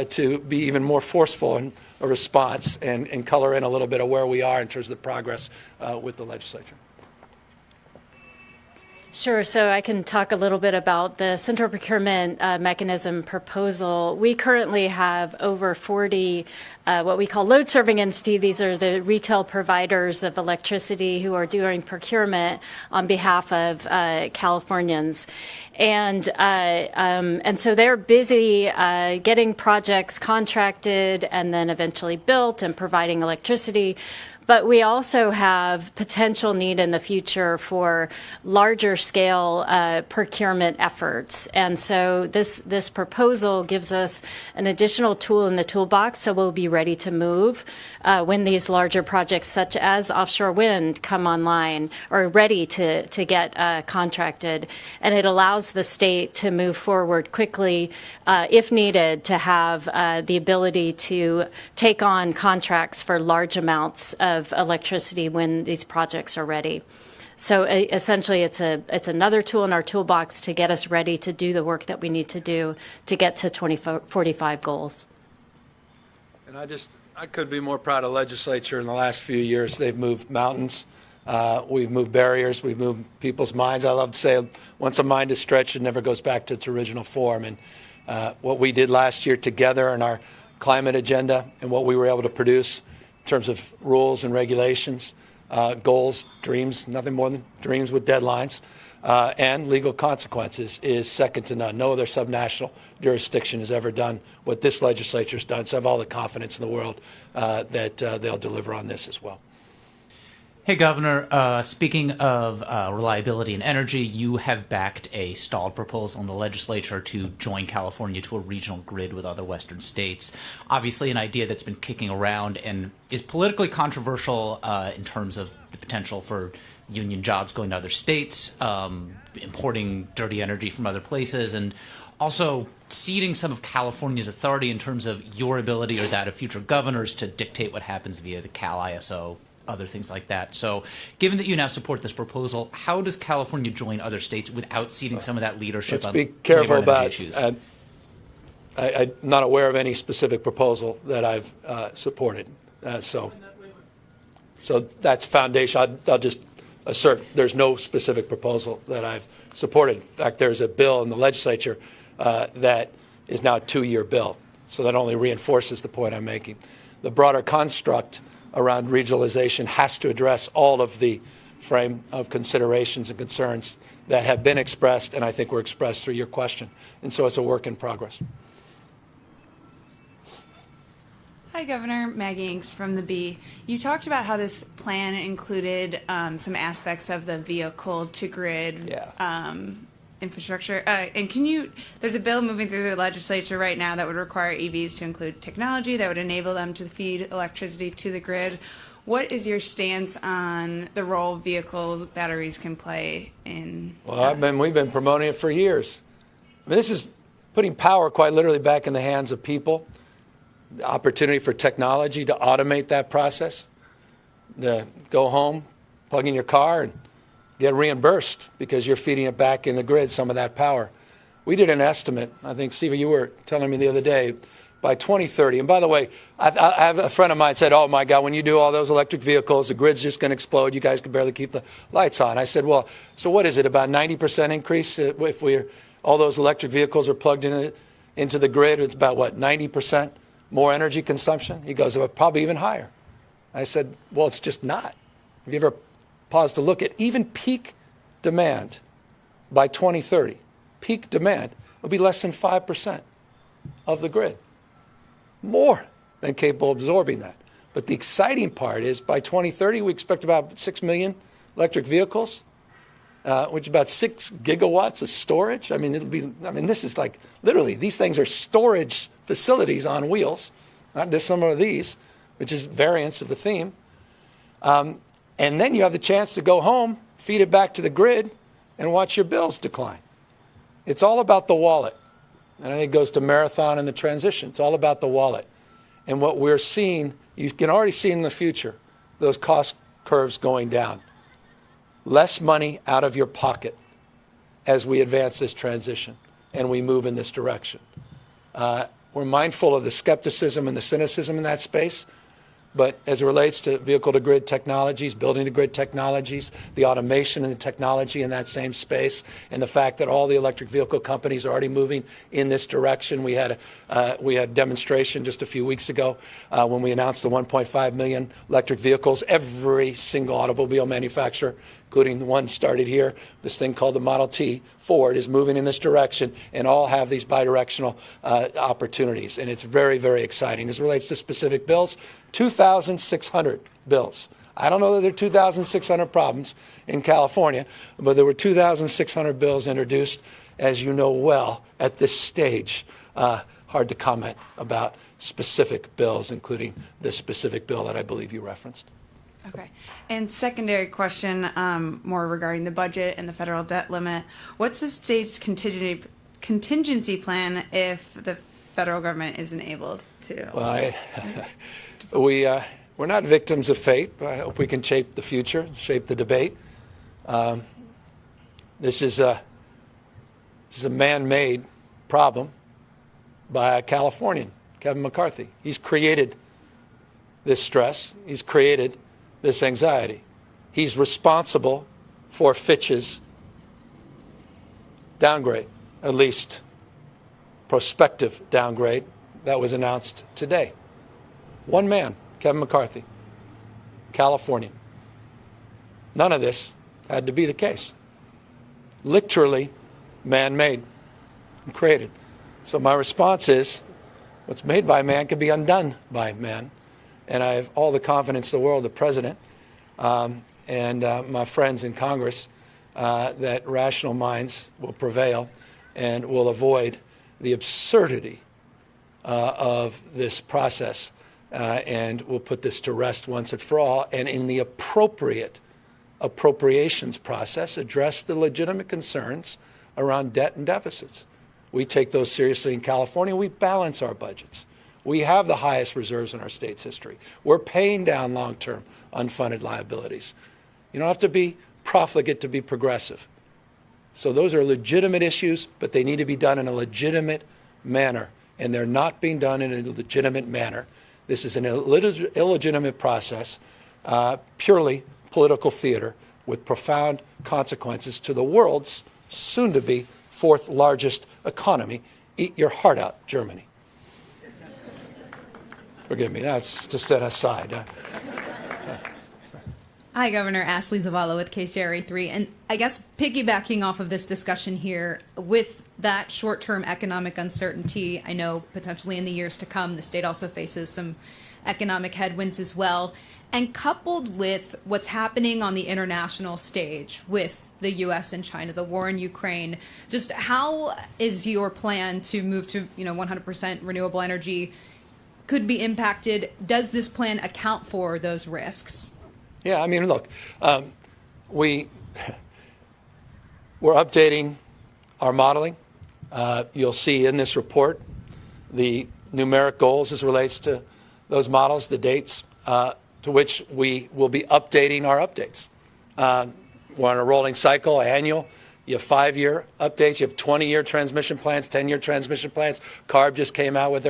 to be even more forceful in a response and color in a little bit of where we are in terms of the progress with the legislature. Sure. So I can talk a little bit about the central procurement mechanism proposal. We currently have over 40 what we call load-serving entity. These are the retail providers of electricity who are doing procurement on behalf of Californians. And so they're busy getting projects contracted and then eventually built and providing electricity. But we also have potential need in the future for larger scale procurement efforts. And so this proposal gives us an additional tool in the toolbox, so we'll be ready to move when these larger projects such as offshore wind come online or ready to get contracted. And it allows the state to move forward quickly if needed, to have the ability to take on contracts for large amounts of electricity when these projects are ready. So essentially, it's another tool in our toolbox to get us ready to do the work that we need to do to get to 2045 goals. And I could be more proud of the legislature in the last few years. They've moved mountains. We've moved barriers. We've moved people's minds. I love to say, once a mind is stretched, it never goes back to its original form. And what we did last year together in our climate agenda and what we were able to produce in terms of rules and regulations, goals, dreams, nothing more than dreams with deadlines, and legal consequences is second to none. No other subnational jurisdiction has ever done what this legislature has done. So I have all the confidence in the world that they'll deliver on this as well. Hey, Governor. Speaking of reliability and energy, you have backed a stalled proposal in the legislature to join California to a regional grid with other Western states. Obviously, an idea that's been kicking around and is politically controversial in terms of the potential for union jobs going to other states, importing dirty energy from other places, and also ceding some of California's authority in terms of your ability or that of future governors to dictate what happens via the Cal ISO, other things like that. So given that you now support this proposal, how does California join other states without ceding some of that leadership Let's be on careful labor and energy about, issues? I'm not aware of any specific proposal that I've supported. So that's foundation. I'll just assert there's no specific proposal that I've supported. In fact, there's a bill in the legislature that is now a 2-year bill. So that only reinforces the point I'm making. The broader construct around regionalization has to address all of the frame of considerations and concerns that have been expressed, and I think were expressed through your question. And so it's a work in progress. Hi, Governor. Maggie Ingst from the Bee. You talked about how this plan included some aspects of the vehicle-to-grid infrastructure. And there's a bill moving through the legislature right now that would require EVs to include technology that would enable them to feed electricity to the grid. What is your stance on the role vehicle batteries can play in? Well, we've been promoting it for years. I mean, this is putting power quite literally back in the hands of people. The opportunity for technology to automate that process, to go home, plug in your car, and get reimbursed because you're feeding it back in the grid, some of that power. We did an estimate, I think, Siva, you were telling me the other day, by 2030. And by the way, I have a friend of mine said, oh, my God, when you do all those electric vehicles, the grid's just going to explode. You guys can barely keep the lights on. I said, well, so what is it, about 90% increase if all those electric vehicles are plugged into the grid? It's about, what, 90% more energy consumption? He goes, well, probably even higher. I said, well, it's just not. Have you ever paused to look at even peak demand by 2030? Peak demand will be less than 5% of the grid. More than capable of absorbing that. But the exciting part is by 2030, we expect about 6 million electric vehicles, which is about 6 gigawatts of storage. I mean, this is like, literally, these things are storage facilities on wheels, not dissimilar to these, which is variants of the theme. And then you have the chance to go home, feed it back to the grid, and watch your bills decline. It's all about the wallet. And I think it goes to Marathon and the transition. It's all about the wallet. And what we're seeing, you can already see in the future, those cost curves going down. Less money out of your pocket as we advance this transition and we move in this direction. We're mindful of the skepticism and the cynicism in that space. But as it relates to vehicle-to-grid technologies, building-to-grid technologies, the automation and the technology in that same space, and the fact that all the electric vehicle companies are already moving in this direction. We had a demonstration just a few weeks ago when we announced the 1.5 million electric vehicles. Every single automobile manufacturer, including the one started here, this thing called the Model T, Ford, is moving in this direction, and all have these bidirectional opportunities. And it's very, very exciting. As it relates to specific bills, 2,600 bills. I don't know that there are 2,600 problems in California, but there were 2,600 bills introduced, as you know well, at this stage. Hard to comment about specific bills, including this specific bill that I believe you referenced. Okay. And secondary question, more regarding the budget and the federal debt limit. What's the state's contingency plan if the federal government isn't able to? Well, we're not victims of fate. I hope we can shape the future, shape the debate. This is a man-made problem by a Californian, Kevin McCarthy. He's created this stress. He's created this anxiety. He's responsible for Fitch's downgrade, at least prospective downgrade that was announced today. One man, Kevin McCarthy, Californian. None of this had to be the case. Literally man-made and created. So my response is, what's made by man can be undone by man. And I have all the confidence in the world, the president, and my friends in Congress that rational minds will prevail and will avoid the absurdity of this process, and will put this to rest once and for all, and in the appropriate appropriations process, address the legitimate concerns around debt and deficits. We take those seriously in California. We balance our budgets. We have the highest reserves in our state's history. We're paying down long-term unfunded liabilities. You don't have to be profligate to be progressive. So those are legitimate issues, but they need to be done in a legitimate manner, and they're not being done in a legitimate manner. This is an illegitimate process, purely political theater with profound consequences to the world's soon-to-be fourth largest economy. Eat your heart out, Germany. Forgive me, that's just an aside. Hi, Governor. Ashley Zavala with KCRA 3. And I guess piggybacking off of this discussion here, with that short-term economic uncertainty, I know potentially in the years to come, the state also faces some economic headwinds as well. And coupled with what's happening on the international stage with the U.S. and China, the war in Ukraine, just how is your plan to move to 100% renewable energy could be impacted? Does this plan account for those risks? Yeah, I mean, look, we're updating our modeling. You'll see in this report the numeric goals as it relates to those models, the dates to which we will be updating our updates. We're on a rolling cycle, annual. You have 5-year updates. You have 20-year transmission plans, 10-year transmission plans. CARB just came out with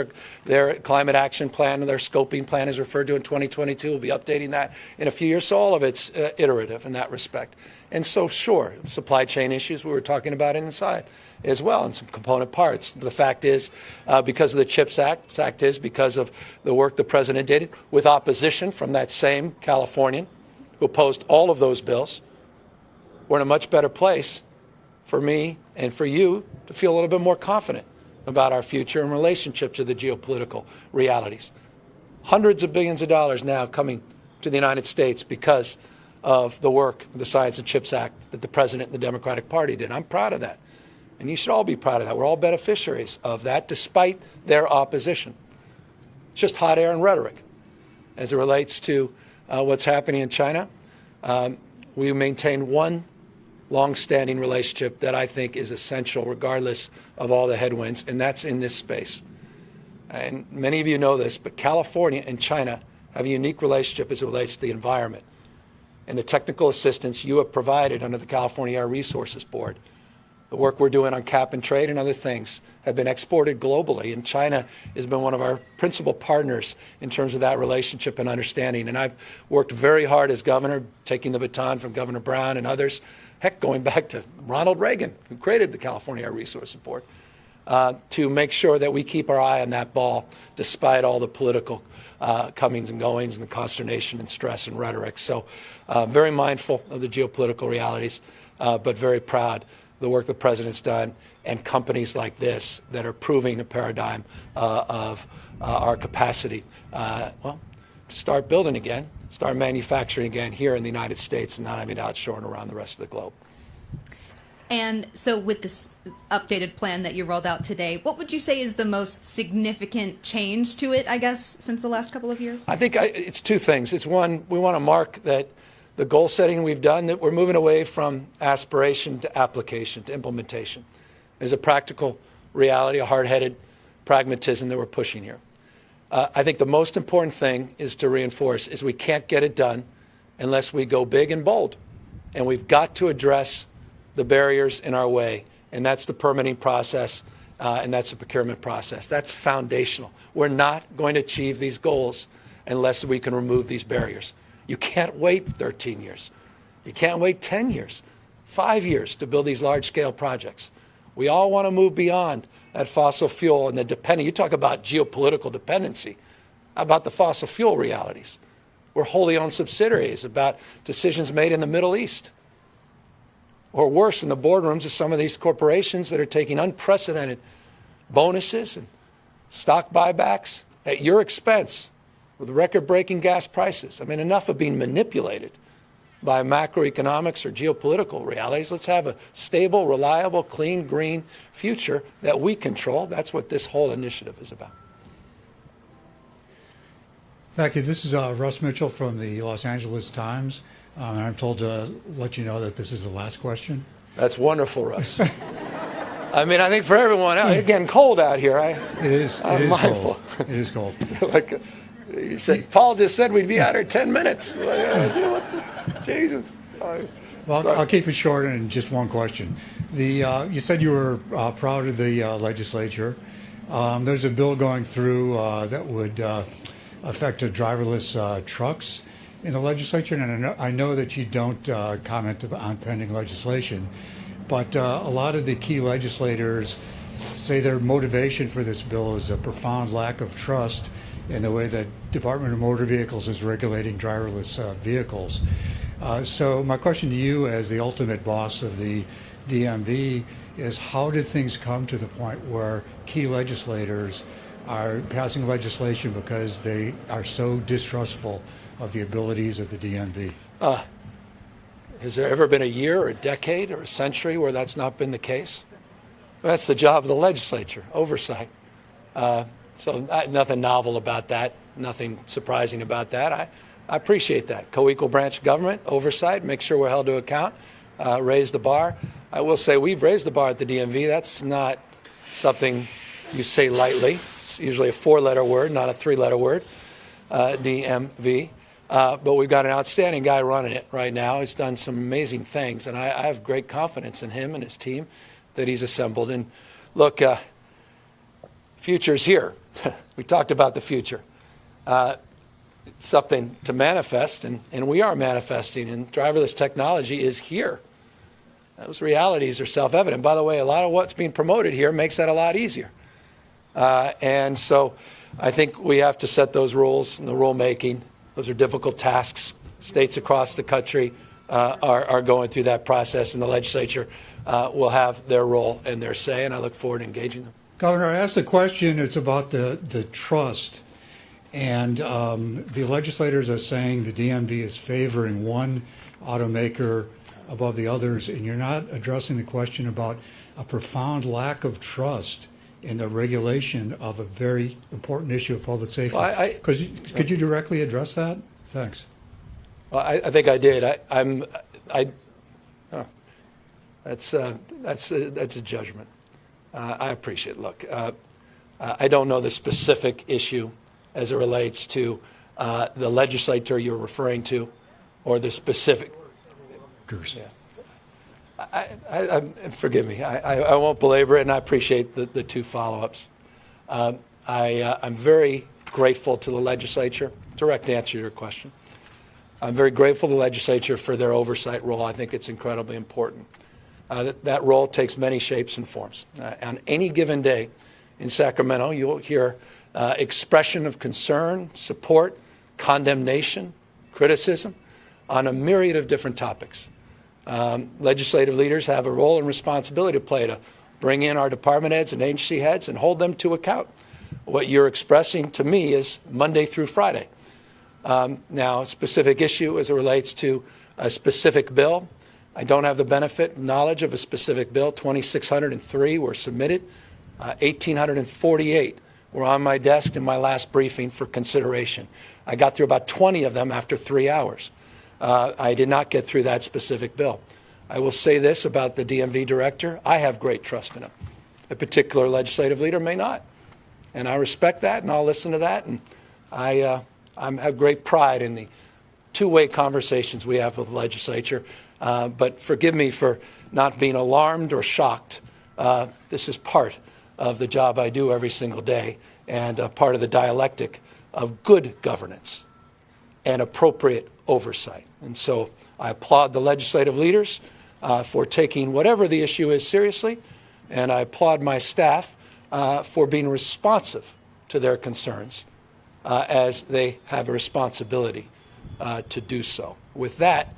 their climate action plan. Their scoping plan is referred to in 2022. We'll be updating that in a few years. So all of it's iterative in that respect. And so, sure, supply chain issues we were talking about inside as well, and some component parts. The fact is, because of the CHIPS Act, because of the work the president did with opposition from that same Californian who opposed all of those bills, we're in a much better place for me and for you to feel a little bit more confident about our future in relationship to the geopolitical realities. Hundreds of billions of dollars now coming to the United States because of the work, the Science and Chips Act that the President and the Democratic Party did. I'm proud of that. And you should all be proud of that. We're all beneficiaries of that despite their opposition. It's just hot air and rhetoric. As it relates to what's happening in China, we maintain one long-standing relationship that I think is essential regardless of all the headwinds, and that's in this space. And many of you know this, but California and China have a unique relationship as it relates to the environment. And the technical assistance you have provided under the California Air Resources Board, the work we're doing on cap and trade and other things have been exported globally, and China has been one of our principal partners in terms of that relationship and understanding. And I've worked very hard as governor, taking the baton from Governor Brown and others, heck, going back to Ronald Reagan, who created the California Air Resources Board, to make sure that we keep our eye on that ball despite all the political comings and goings and the consternation and stress and rhetoric. So very mindful of the geopolitical realities, but very proud of the work the president's done and companies like this that are proving a paradigm of our capacity, to start building again, start manufacturing again here in the United States and not having to outshore and around the rest of the globe. And so with this updated plan that you rolled out today, what would you say is the most significant change to it, I guess, since the last couple of years? I think it's two things. It's one, we want to mark that the goal setting we've done, that we're moving away from aspiration to application, to implementation. There's a practical reality, a hard-headed pragmatism that we're pushing here. I think the most important thing is to reinforce is we can't get it done unless we go big and bold. And we've got to address the barriers in our way, and that's the permitting process, and that's the procurement process. That's foundational. We're not going to achieve these goals unless we can remove these barriers. You can't wait 13 years. You can't wait 10 years, 5 years to build these large-scale projects. We all want to move beyond that fossil fuel and the dependent. You talk about geopolitical dependency. How about the fossil fuel realities? We're wholly owned subsidiaries about decisions made in the Middle East. Or worse, in the boardrooms of some of these corporations that are taking unprecedented bonuses and stock buybacks at your expense with record-breaking gas prices. I mean, enough of being manipulated by macroeconomics or geopolitical realities. Let's have a stable, reliable, clean, green future that we control. That's what this whole initiative is about. Thank you. This is Russ Mitchell from the Los Angeles Times. And I'm told to let you know that this is the last question. That's wonderful, Russ. I mean, I think for everyone else, it's getting cold out here. It is cold. It is cold. Like you said, Paul just said we'd be out here 10 minutes. Jesus. Well, I'll keep it short and just one question. You said you were proud of the legislature. There's a bill going through that would affect driverless trucks in the legislature, and I know that you don't comment on pending legislation, but a lot of the key legislators say their motivation for this bill is a profound lack of trust in the way that Department of Motor Vehicles is regulating driverless vehicles. So my question to you as the ultimate boss of the DMV is, how did things come to the point where key legislators are passing legislation because they are so distrustful of the abilities of the DMV? Has there ever been a year or a decade or a century where that's not been the case? That's the job of the legislature, oversight. So nothing novel about that, nothing surprising about that. I appreciate that. Co-equal branch government, oversight, make sure we're held to account, raise the bar. I will say we've raised the bar at the DMV. That's not something you say lightly. It's usually a 4-letter word, not a 3-letter word, DMV. But we've got an outstanding guy running it right now. He's done some amazing things, and I have great confidence in him and his team that he's assembled. And look, future's here. We talked about the future. It's something to manifest, and we are manifesting, and driverless technology is here. Those realities are self-evident. By the way, a lot of what's being promoted here makes that a lot easier. And so I think we have to set those rules and the rulemaking. Those are difficult tasks. States across the country are going through that process, and the legislature will have their role and their say, and I look forward to engaging them. Governor, I asked the question, it's about the trust. And the legislators are saying the DMV is favoring one automaker above the others, and you're not addressing the question about a profound lack of trust in the regulation of a very important issue of public safety. Well, could you directly address that? Thanks. Well, I think I did. That's a judgment. I appreciate it. Look, I don't know the specific issue as it relates to the legislator you're referring to, or the specific. Yeah. Forgive me. I won't belabor it, and I appreciate the 2 follow-ups. I'm very grateful to the legislature. Direct answer to your question. I'm very grateful to the legislature for their oversight role. I think it's incredibly important. That role takes many shapes and forms. On any given day in Sacramento, you'll hear expression of concern, support, condemnation, criticism on a myriad of different topics. Legislative leaders have a role and responsibility to play to bring in our department heads and agency heads and hold them to account. What you're expressing to me is Monday through Friday. Now, a specific issue as it relates to a specific bill, I don't have the benefit knowledge of a specific bill. 2,603 were submitted. 1,848 were on my desk in my last briefing for consideration. I got through about 20 of them after 3 hours. I did not get through that specific bill. I will say this about the DMV director. I have great trust in him. A particular legislative leader may not. And I respect that, and I'll listen to that. And I have great pride in the 2-way conversations we have with the legislature. But forgive me for not being alarmed or shocked. This is part of the job I do every single day, and part of the dialectic of good governance and appropriate oversight. And so I applaud the legislative leaders for taking whatever the issue is seriously, and I applaud my staff for being responsive to their concerns as they have a responsibility to do so. With that,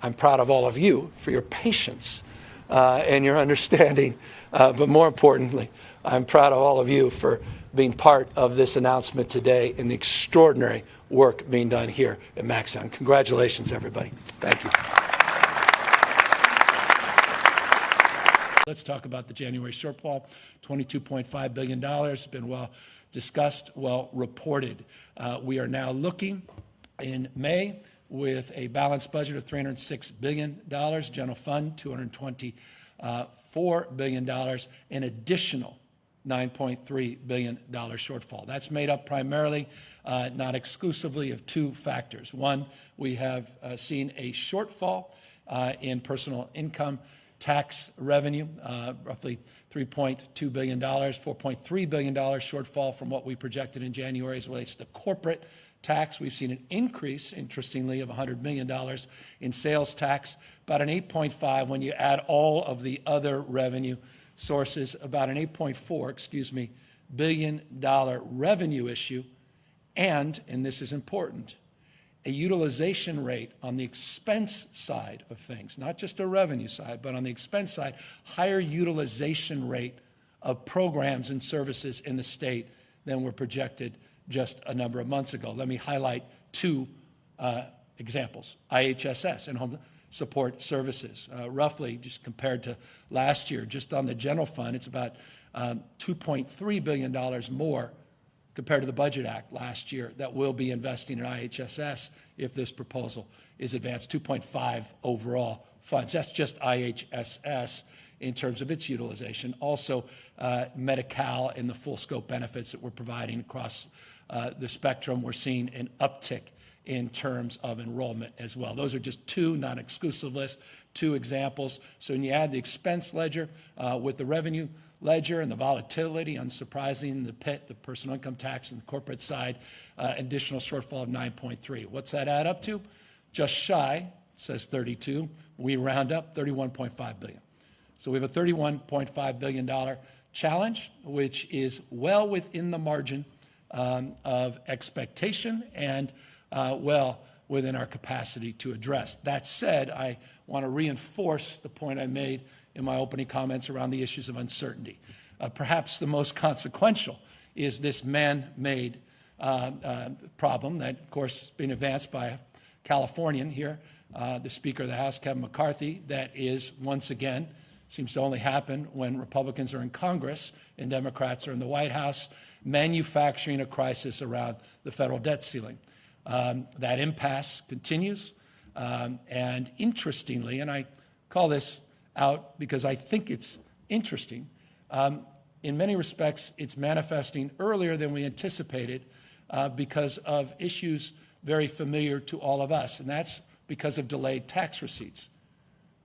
I'm proud of all of you for your patience and your understanding, but more importantly, I'm proud of all of you for being part of this announcement today and the extraordinary work being done here at Maxeon. Congratulations, everybody. Thank you. Let's talk about the January shortfall, $22.5 billion. It's been well discussed, well reported. We are now looking in May with a balanced budget of $306 billion, general fund $224 billion, an additional $9.3 billion shortfall. That's made up primarily, not exclusively, of two factors. One, we have seen a shortfall in personal income tax revenue, roughly $3.2 billion, $4.3 billion shortfall from what we projected in January as it relates to corporate tax. We've seen an increase, interestingly, of $100 million in sales tax, about an 8.5 when you add all of the other revenue sources, about an 8.4, billion dollar revenue issue, and this is important, a utilization rate on the expense side of things, not just a revenue side, but on the expense side, higher utilization rate of programs and services in the state than were projected just a number of months ago. Let me highlight two examples. IHSS and home support services, roughly just compared to last year, just on the general fund, it's about $2.3 billion more compared to the Budget Act last year that will be investing in IHSS if this proposal is advanced, 2.5 overall funds. That's just IHSS in terms of its utilization. Also, Medi-Cal and the full scope benefits that we're providing across the spectrum, we're seeing an uptick in terms of enrollment as well. Those are just two, not exclusive list, two examples. So when you add the expense ledger with the revenue ledger and the volatility, unsurprising, the PIT, the personal income tax, and the corporate side, additional shortfall of 9.3. What's that add up to? Just shy, says 32. We round up 31.5 billion. So we have a $31.5 billion challenge, which is well within the margin of expectation and well within our capacity to address. That said, I want to reinforce the point I made in my opening comments around the issues of uncertainty. Perhaps the most consequential is this man-made problem that, of course, has been advanced by a Californian here, the Speaker of the House, Kevin McCarthy, that is, once again, seems to only happen when Republicans are in Congress and Democrats are in the White House, manufacturing a crisis around the federal debt ceiling. That impasse continues, and interestingly, and I call this out because I think it's interesting, in many respects it's manifesting earlier than we anticipated because of issues very familiar to all of us, and that's because of delayed tax receipts.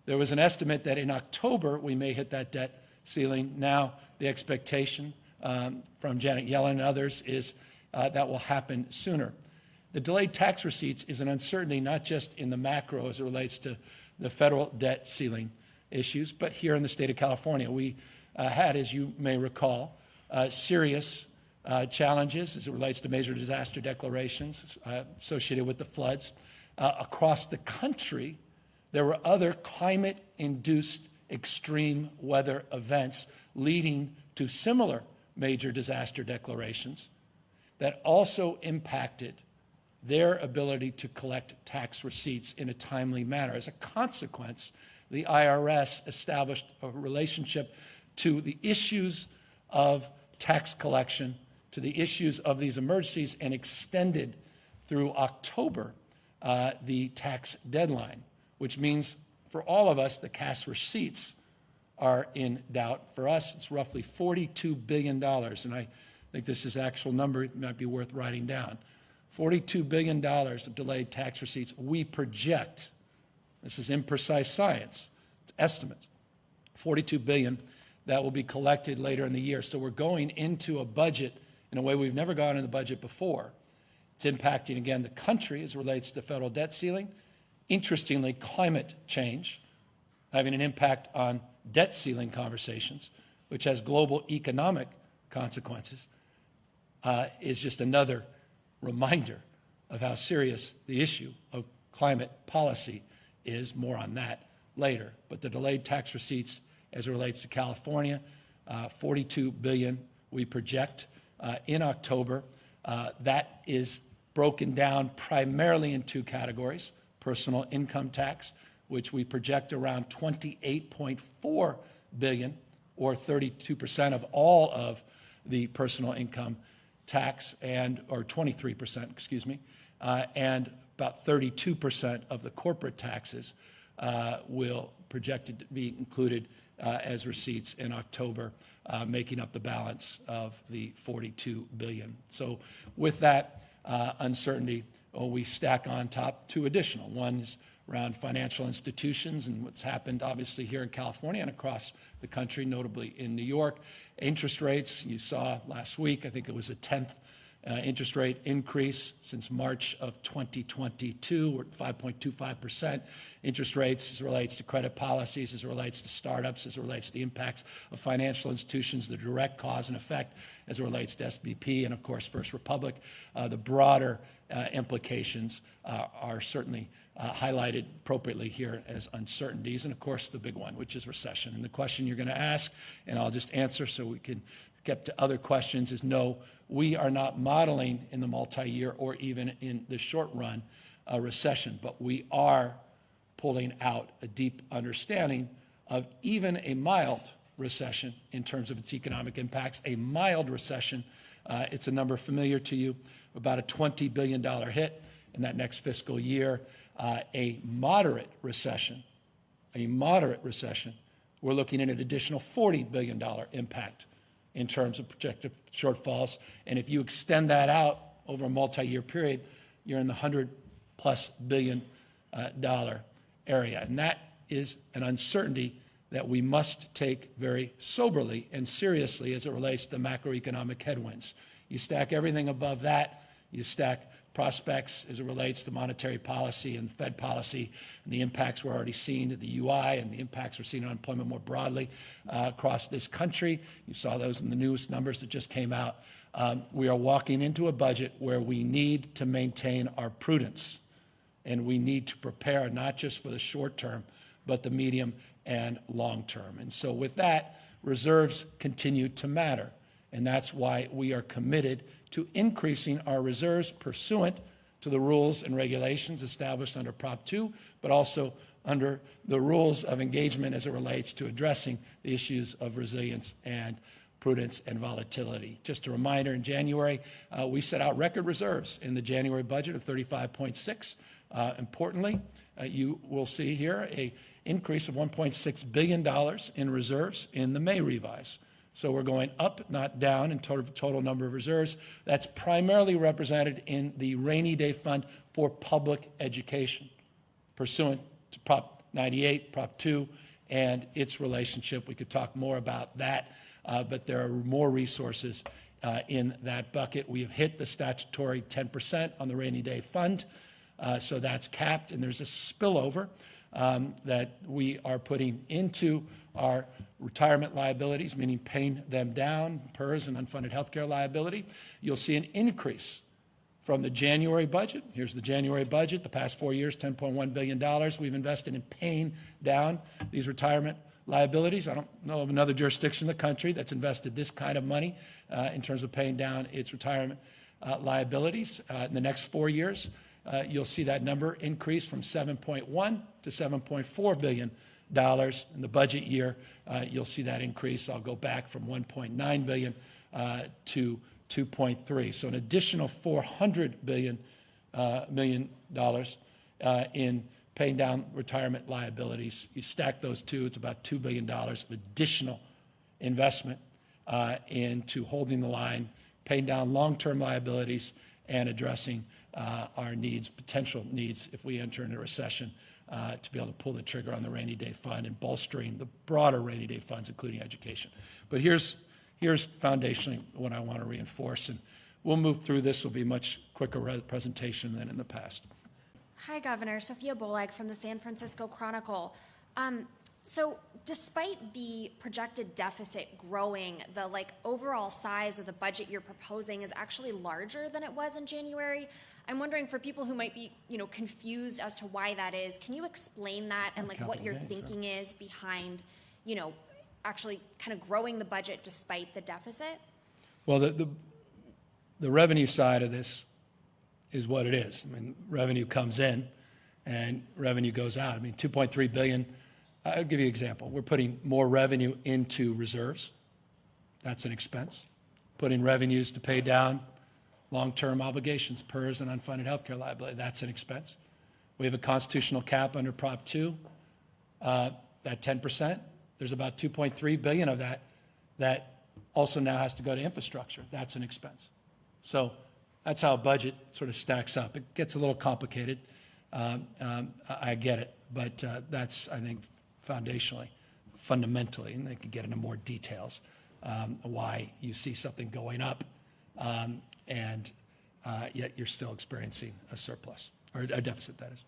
There was an estimate that in October we may hit that debt ceiling. Now the expectation from Janet Yellen and others is that will happen sooner. The delayed tax receipts is an uncertainty not just in the macro as it relates to the federal debt ceiling issues, but here in the state of California. We had, as you may recall, serious challenges as it relates to major disaster declarations associated with the floods. Across the country, there were other climate-induced extreme weather events leading to similar major disaster declarations that also impacted their ability to collect tax receipts in a timely manner. As a consequence, the IRS established a relationship to the issues of tax collection, to the issues of these emergencies, and extended through October the tax deadline, which means for all of us, the cash receipts are in doubt. For us, it's roughly $42 billion, and I think this is the actual number. It might be worth writing down. $42 billion of delayed tax receipts. We project, this is imprecise science, it's estimates, $42 billion that will be collected later in the year. So we're going into a budget in a way we've never gone in the budget before. It's impacting, again, the country as it relates to the federal debt ceiling. Interestingly, climate change having an impact on debt ceiling conversations, which has global economic consequences, is just another reminder of how serious the issue of climate policy is. More on that later. But the delayed tax receipts as it relates to California, $42 billion we project in October. That is broken down primarily in two categories: personal income tax, which we project around $28.4 billion, or 32% of all of the personal income tax, or 23%, excuse me, and about 32% of the corporate taxes will projected to be included as receipts in October, making up the balance of the $42 billion. So with that uncertainty, we stack on top two additional. One is around financial institutions and what's happened obviously here in California and across the country, notably in New York. Interest rates, you saw last week, I think it was a 10th interest rate increase since March of 2022. We're at 5.25% interest rates as it relates to credit policies, as it relates to startups, as it relates to the impacts of financial institutions, the direct cause and effect as it relates to SBP and, of course, First Republic. The broader implications are certainly highlighted appropriately here as uncertainties, and, of course, the big one, which is recession. And the question you're going to ask, and I'll just answer so we can get to other questions, is no, we are not modeling in the multi-year or even in the short run a recession, but we are pulling out a deep understanding of even a mild recession in terms of its economic impacts. A mild recession, it's a number familiar to you, about a $20 billion hit in that next fiscal year. A moderate recession, we're looking at an additional $40 billion impact in terms of projected shortfalls. And if you extend that out over a multi-year period, you're in the $100+ billion area. And that is an uncertainty that we must take very soberly and seriously as it relates to the macroeconomic headwinds. You stack everything above that, you stack prospects as it relates to monetary policy and Fed policy and the impacts we're already seeing to the UI and the impacts we're seeing on employment more broadly across this country. You saw those in the newest numbers that just came out. We are walking into a budget where we need to maintain our prudence, and we need to prepare not just for the short term, but the medium and long term. And so with that, reserves continue to matter. And that's why we are committed to increasing our reserves pursuant to the rules and regulations established under Prop 2, but also under the rules of engagement as it relates to addressing the issues of resilience and prudence and volatility. Just a reminder, in January, we set out record reserves in the January budget of 35.6. Importantly, you will see here an increase of $1.6 billion in reserves in the May revise. So we're going up, not down, in total number of reserves. That's primarily represented in the rainy day fund for public education, pursuant to Prop 98, Prop 2, and its relationship. We could talk more about that, but there are more resources in that bucket. We have hit the statutory 10% on the rainy day fund, so that's capped, and there's a spillover that we are putting into our retirement liabilities, meaning paying them down, PERS and unfunded healthcare liability. You'll see an increase from the January budget. Here's the January budget. The past 4 years, $10.1 billion we've invested in paying down these retirement liabilities. I don't know of another jurisdiction in the country that's invested this kind of money in terms of paying down its retirement liabilities. In the next 4 years, you'll see that number increase from $7.1 to $7.4 billion. In the budget year, you'll see that increase. I'll go back from $1.9 billion to $2.3. So an additional $400 million in paying down retirement liabilities. You stack those two, it's about $2 billion of additional investment into holding the line, paying down long-term liabilities, and addressing our needs, potential needs, if we enter into a recession, to be able to pull the trigger on the rainy day fund and bolstering the broader rainy day funds, including education. But here's foundationally what I want to reinforce, and we'll move through this. Will be a much quicker presentation than in the past. Hi, Governor. Sophia Bolag from the San Francisco Chronicle. So despite the projected deficit growing, the overall size of the budget you're proposing is actually larger than it was in January. I'm wondering, for people who might be, confused as to why that is, can you explain that and what your thinking is behind, actually kind of growing the budget despite the deficit? Well, the revenue side of this is what it is. I mean, revenue comes in and revenue goes out. I mean, $2.3 billion. I'll give you an example. We're putting more revenue into reserves. That's an expense. Putting revenues to pay down long-term obligations, PERS and unfunded healthcare liability. That's an expense. We have a constitutional cap under Prop 2, that 10%. There's about $2.3 billion of that also now has to go to infrastructure. That's an expense. So that's how a budget sort of stacks up. It gets a little complicated. I get it, but that's, I think, foundationally, fundamentally, and they can get into more details, why you see something going up and yet you're still experiencing a surplus, or a deficit, that is.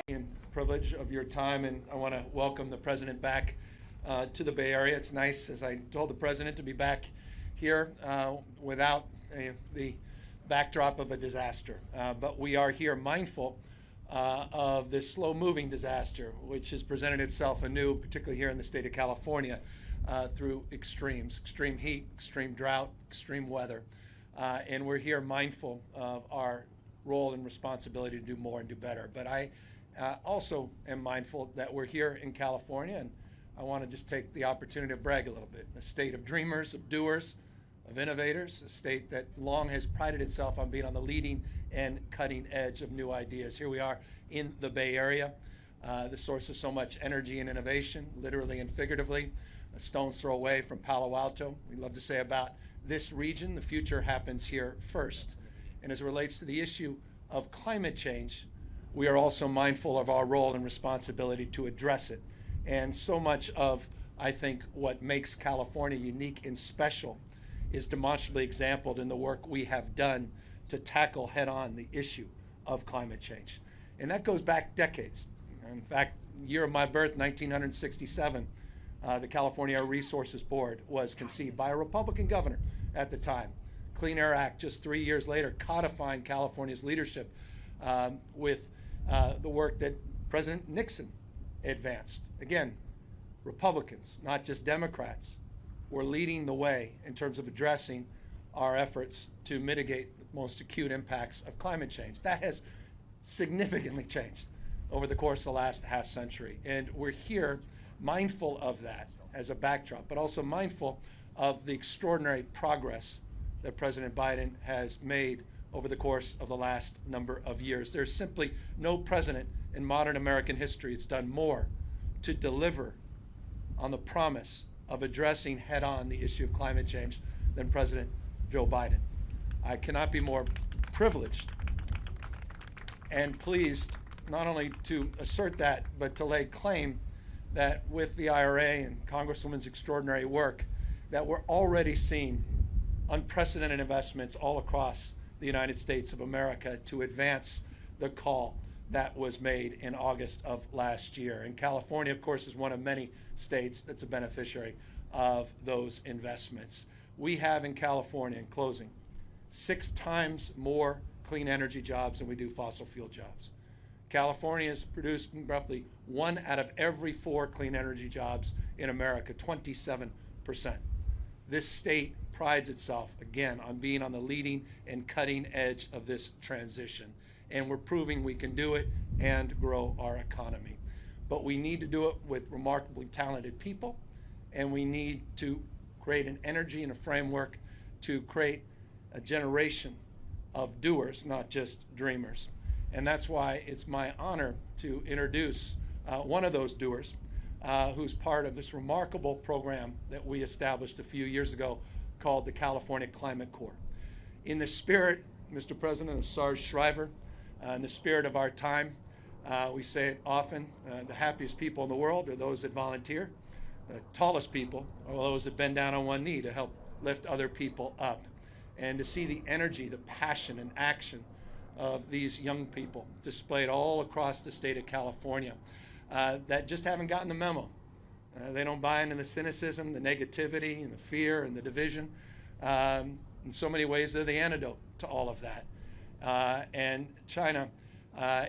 And privilege of your time, and I want to welcome the president back to the Bay Area. It's nice, as I told the president, to be back here without the backdrop of a disaster. But we are here mindful of this slow-moving disaster, which has presented itself anew, particularly here in the state of California, through extremes, extreme heat, extreme drought, extreme weather. And we're here mindful of our role and responsibility to do more and do better. But I also am mindful that we're here in California, and I want to just take the opportunity to brag a little bit. A state of dreamers, of doers, of innovators, a state that long has prided itself on being on the leading and cutting edge of new ideas. Here we are in the Bay Area, the source of so much energy and innovation, literally and figuratively, a stone's throw away from Palo Alto. We love to say about this region, the future happens here first. And as it relates to the issue of climate change, we are also mindful of our role and responsibility to address it. And so much of, I think, what makes California unique and special is demonstrably exemplified in the work we have done to tackle head-on the issue of climate change. And that goes back decades. In fact, year of my birth, 1967, the California Air Resources Board was conceived by a Republican governor at the time. Clean Air Act, just 3 years later, codifying California's leadership with the work that President Nixon advanced. Again, Republicans, not just Democrats, were leading the way in terms of addressing our efforts to mitigate the most acute impacts of climate change. That has significantly changed over the course of the last half century. And we're here mindful of that as a backdrop, but also mindful of the extraordinary progress that President Biden has made over the course of the last number of years. There's simply no president in modern American history that's done more to deliver on the promise of addressing head-on the issue of climate change than President Joe Biden. I cannot be more privileged and pleased not only to assert that, but to lay claim that with the IRA and Congresswoman's extraordinary work, that we're already seeing unprecedented investments all across the United States of America to advance the call that was made in August of last year. And California, of course, is one of many states that's a beneficiary of those investments. We have in California, in closing, 6 times more clean energy jobs than we do fossil fuel jobs. California has produced roughly 1 out of every 4 clean energy jobs in America, 27%. This state prides itself, again, on being on the leading and cutting edge of this transition. And we're proving we can do it and grow our economy. But we need to do it with remarkably talented people, and we need to create an energy and a framework to create a generation of doers, not just dreamers. And that's why it's my honor to introduce one of those doers who's part of this remarkable program that we established a few years ago called the California Climate Corps. In the spirit, Mr. President, of Sarge Shriver, in the spirit of our time, we say it often, the happiest people in the world are those that volunteer. The tallest people are those that bend down on one knee to help lift other people up. And to see the energy, the passion, and action of these young people displayed all across the state of California that just haven't gotten the memo. They don't buy into the cynicism, the negativity, and the fear, and the division. In so many ways, they're the antidote to all of that. And China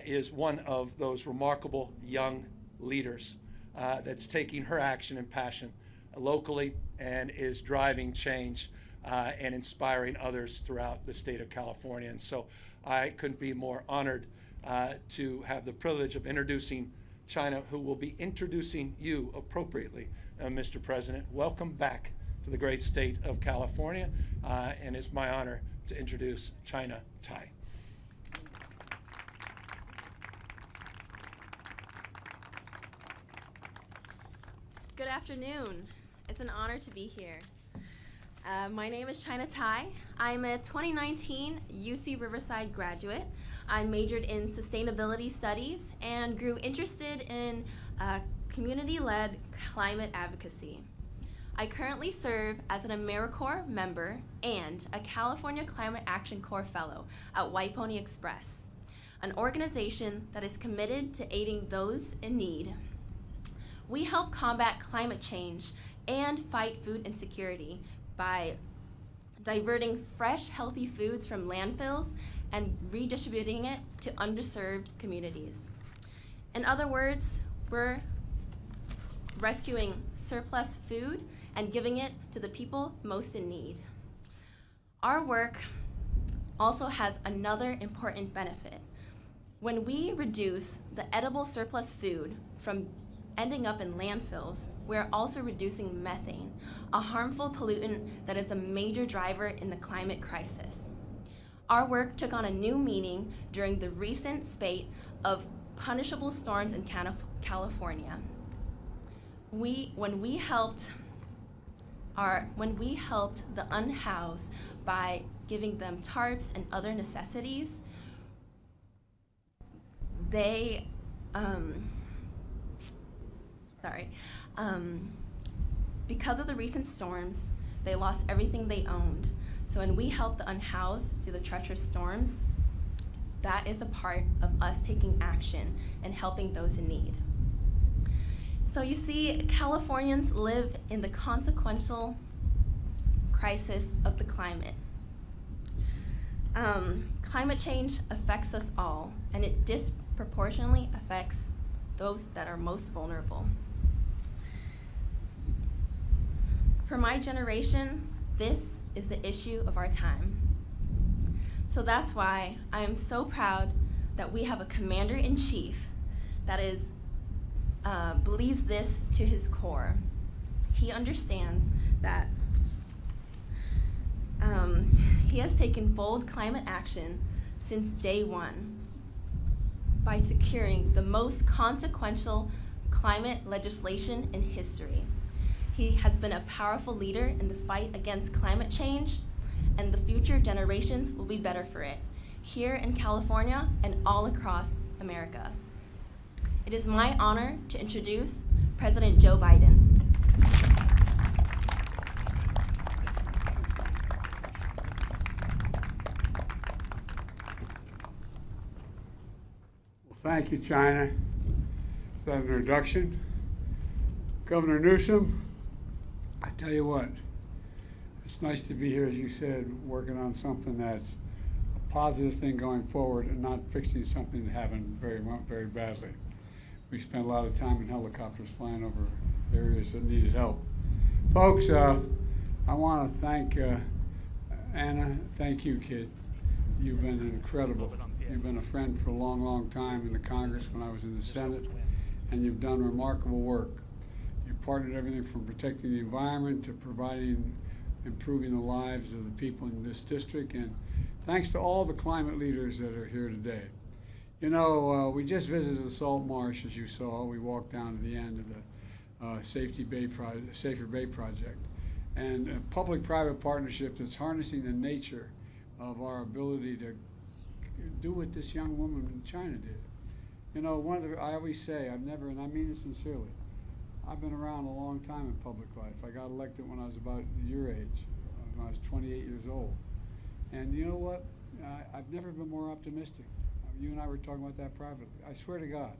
is one of those remarkable young leaders that's taking her action and passion locally and is driving change and inspiring others throughout the state of California. And so I couldn't be more honored to have the privilege of introducing China, who will be introducing you appropriately, Mr. President. Welcome back to the great state of California, and it's my honor to introduce China Tai. Good afternoon. It's an honor to be here. My name is China Tai. I'm a 2019 UC Riverside graduate. I majored in sustainability studies and grew interested in community-led climate advocacy. I currently serve as an AmeriCorps member and a California Climate Action Corps Fellow at White Pony Express, an organization that is committed to aiding those in need. We help combat climate change and fight food insecurity by diverting fresh, healthy foods from landfills and redistributing it to underserved communities. In other words, we're rescuing surplus food and giving it to the people most in need. Our work also has another important benefit. When we reduce the edible surplus food from ending up in landfills, we're also reducing methane, a harmful pollutant that is a major driver in the climate crisis. Our work took on a new meaning during the recent spate of punishable storms in California. When we helped the unhoused by giving them tarps and other necessities, they because of the recent storms, they lost everything they owned. So when we help the unhoused through the treacherous storms, that is a part of us taking action and helping those in need. So you see, Californians live in the consequential crisis of the climate. Climate change affects us all, and it disproportionately affects those that are most vulnerable. For my generation, this is the issue of our time. So that's why I am so proud that we have a commander-in-chief that believes this to his core. He understands that he has taken bold climate action since day one by securing the most consequential climate legislation in history. He has been a powerful leader in the fight against climate change, and the future generations will be better for it, here in California and all across America. It is my honor to introduce President Joe Biden. Thank you, China, for that introduction. Governor Newsom, I tell you what, it's nice to be here, as you said, working on something that's a positive thing going forward and not fixing something that happened very badly. We spent a lot of time in helicopters flying over areas that needed help. Folks, I want to thank Anna. Thank you, kid. You've been incredible. You've been a friend for a long, long time in the Congress when I was in the Senate, and you've done remarkable work. You've partnered everything from protecting the environment to improving the lives of the people in this district, and thanks to all the climate leaders that are here today. You know, we just visited the Salt Marsh, as you saw. We walked down to the end of the Safer Bay Project, and a public-private partnership that's harnessing the nature of our ability to do what this young woman in China did. You know, I always say, and I mean it sincerely, I've been around a long time in public life. I got elected when I was about your age, when I was 28 years old. And you know what? I've never been more optimistic. You and I were talking about that privately. I swear to God,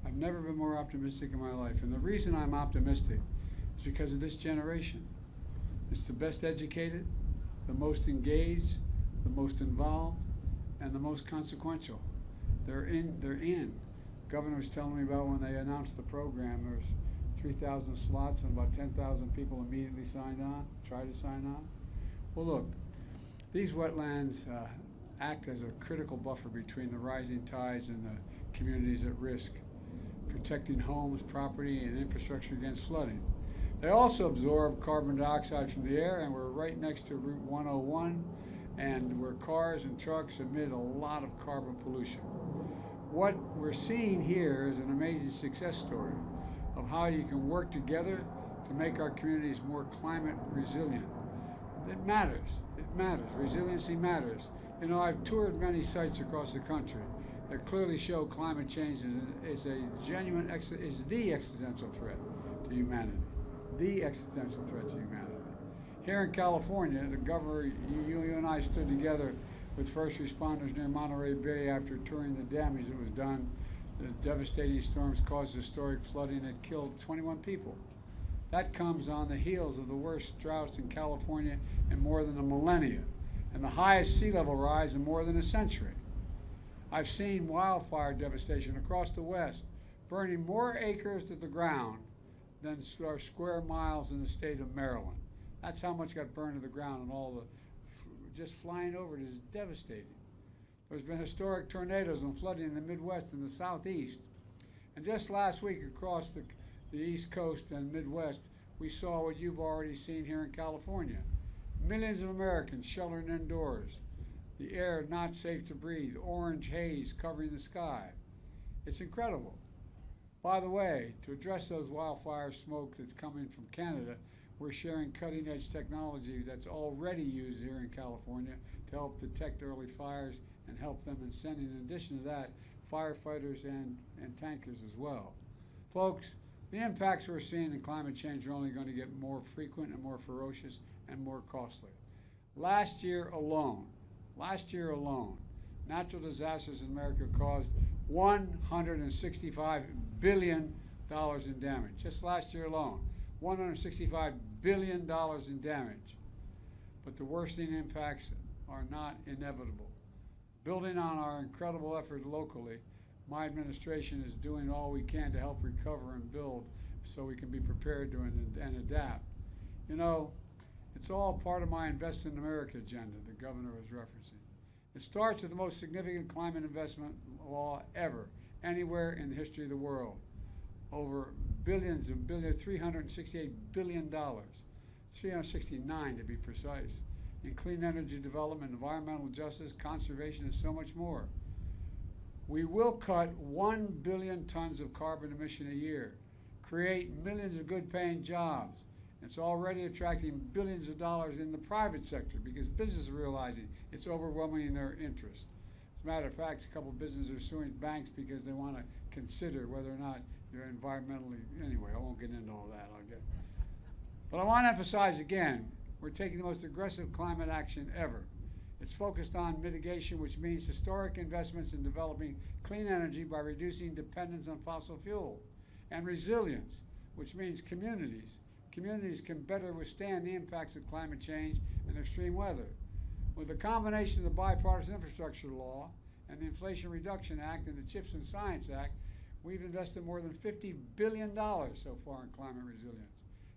I've never been more optimistic in my life. And the reason I'm optimistic is because of this generation. It's the best educated, the most engaged, the most involved, and the most consequential. They're in. Governor was telling me about when they announced the program, there was 3,000 slots and about 10,000 people immediately signed on, tried to sign on. Well, look, these wetlands act as a critical buffer between the rising tides and the communities at risk, protecting homes, property, and infrastructure against flooding. They also absorb carbon dioxide from the air, and we're right next to Route 101, and where cars and trucks emit a lot of carbon pollution. What we're seeing here is an amazing success story of how you can work together to make our communities more climate resilient. It matters. It matters. Resiliency matters. You know, I've toured many sites across the country that clearly show climate change is a genuine, is the existential threat to humanity. The existential threat to humanity. Here in California, the governor, you and I stood together with first responders near Monterey Bay after touring the damage that was done. The devastating storms caused historic flooding that killed 21 people. That comes on the heels of the worst droughts in California in more than a millennia, and the highest sea level rise in more than a century. I've seen wildfire devastation across the West, burning more acres to the ground than are square miles in the state of Maryland. That's how much got burned to the ground, and all the just flying over it is devastating. There's been historic tornadoes and flooding in the Midwest and the Southeast. And just last week across the East Coast and Midwest, we saw what you've already seen here in California. Millions of Americans sheltering indoors. The air not safe to breathe, orange haze covering the sky. It's incredible. By the way, to address those wildfire smoke that's coming from Canada, we're sharing cutting-edge technology that's already used here in California to help detect early fires and help them in sending, in addition to that, firefighters and tankers as well. Folks, the impacts we're seeing in climate change are only going to get more frequent and more ferocious and more costly. Last year alone, natural disasters in America caused $165 billion in damage. Just last year alone, $165 billion in damage. But the worsening impacts are not inevitable. Building on our incredible effort locally, my administration is doing all we can to help recover and build so we can be prepared to and adapt. You know, it's all part of my Invest in America agenda the governor was referencing. It starts with the most significant climate investment law ever, anywhere in the history of the world. Over billions and billions, $368 billion, 369 to be precise, in clean energy development, environmental justice, conservation, and so much more. We will cut 1 billion tons of carbon emission a year, create millions of good-paying jobs. It's already attracting billions of dollars in the private sector because businesses are realizing it's overwhelming their interest. As a matter of fact, a couple of businesses are suing banks because they want to consider whether or not they're environmentally, anyway, I won't get into all that. But I want to emphasize again, we're taking the most aggressive climate action ever. It's focused on mitigation, which means historic investments in developing clean energy by reducing dependence on fossil fuel, and resilience, which means communities can better withstand the impacts of climate change and extreme weather. With the combination of the Bipartisan Infrastructure Law and the Inflation Reduction Act and the CHIPS and Science Act, we've invested more than $50 billion so far in climate resilience.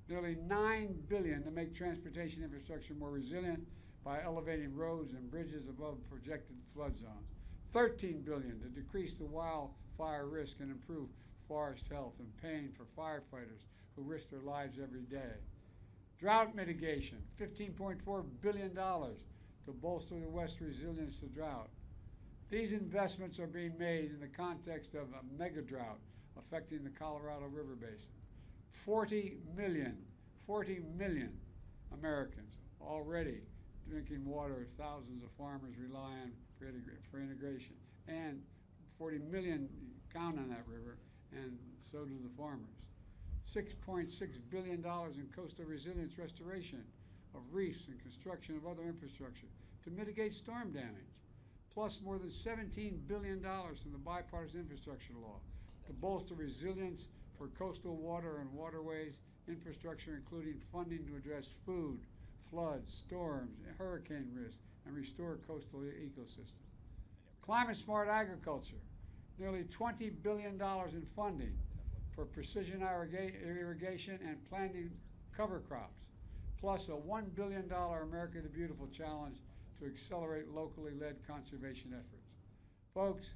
Nearly $9 billion to make transportation infrastructure more resilient by elevating roads and bridges above projected flood zones. $13 billion to decrease the wildfire risk and improve forest health and paying for firefighters who risk their lives every day. Drought mitigation, $15.4 billion to bolster the West's resilience to drought. These investments are being made in the context of a mega drought affecting the Colorado River Basin. 40 million Americans already drinking water. Thousands of farmers rely on for integration, and 40 million count on that river, and so do the farmers. $6.6 billion in coastal resilience restoration of reefs and construction of other infrastructure to mitigate storm damage, plus more than $17 billion from the Bipartisan Infrastructure Law to bolster resilience for coastal water and waterways infrastructure, including funding to address food, floods, storms, hurricane risk, and restore coastal ecosystems. Climate smart agriculture, nearly $20 billion in funding for precision irrigation and planting cover crops, plus a $1 billion America the Beautiful challenge to accelerate locally led conservation efforts. Folks,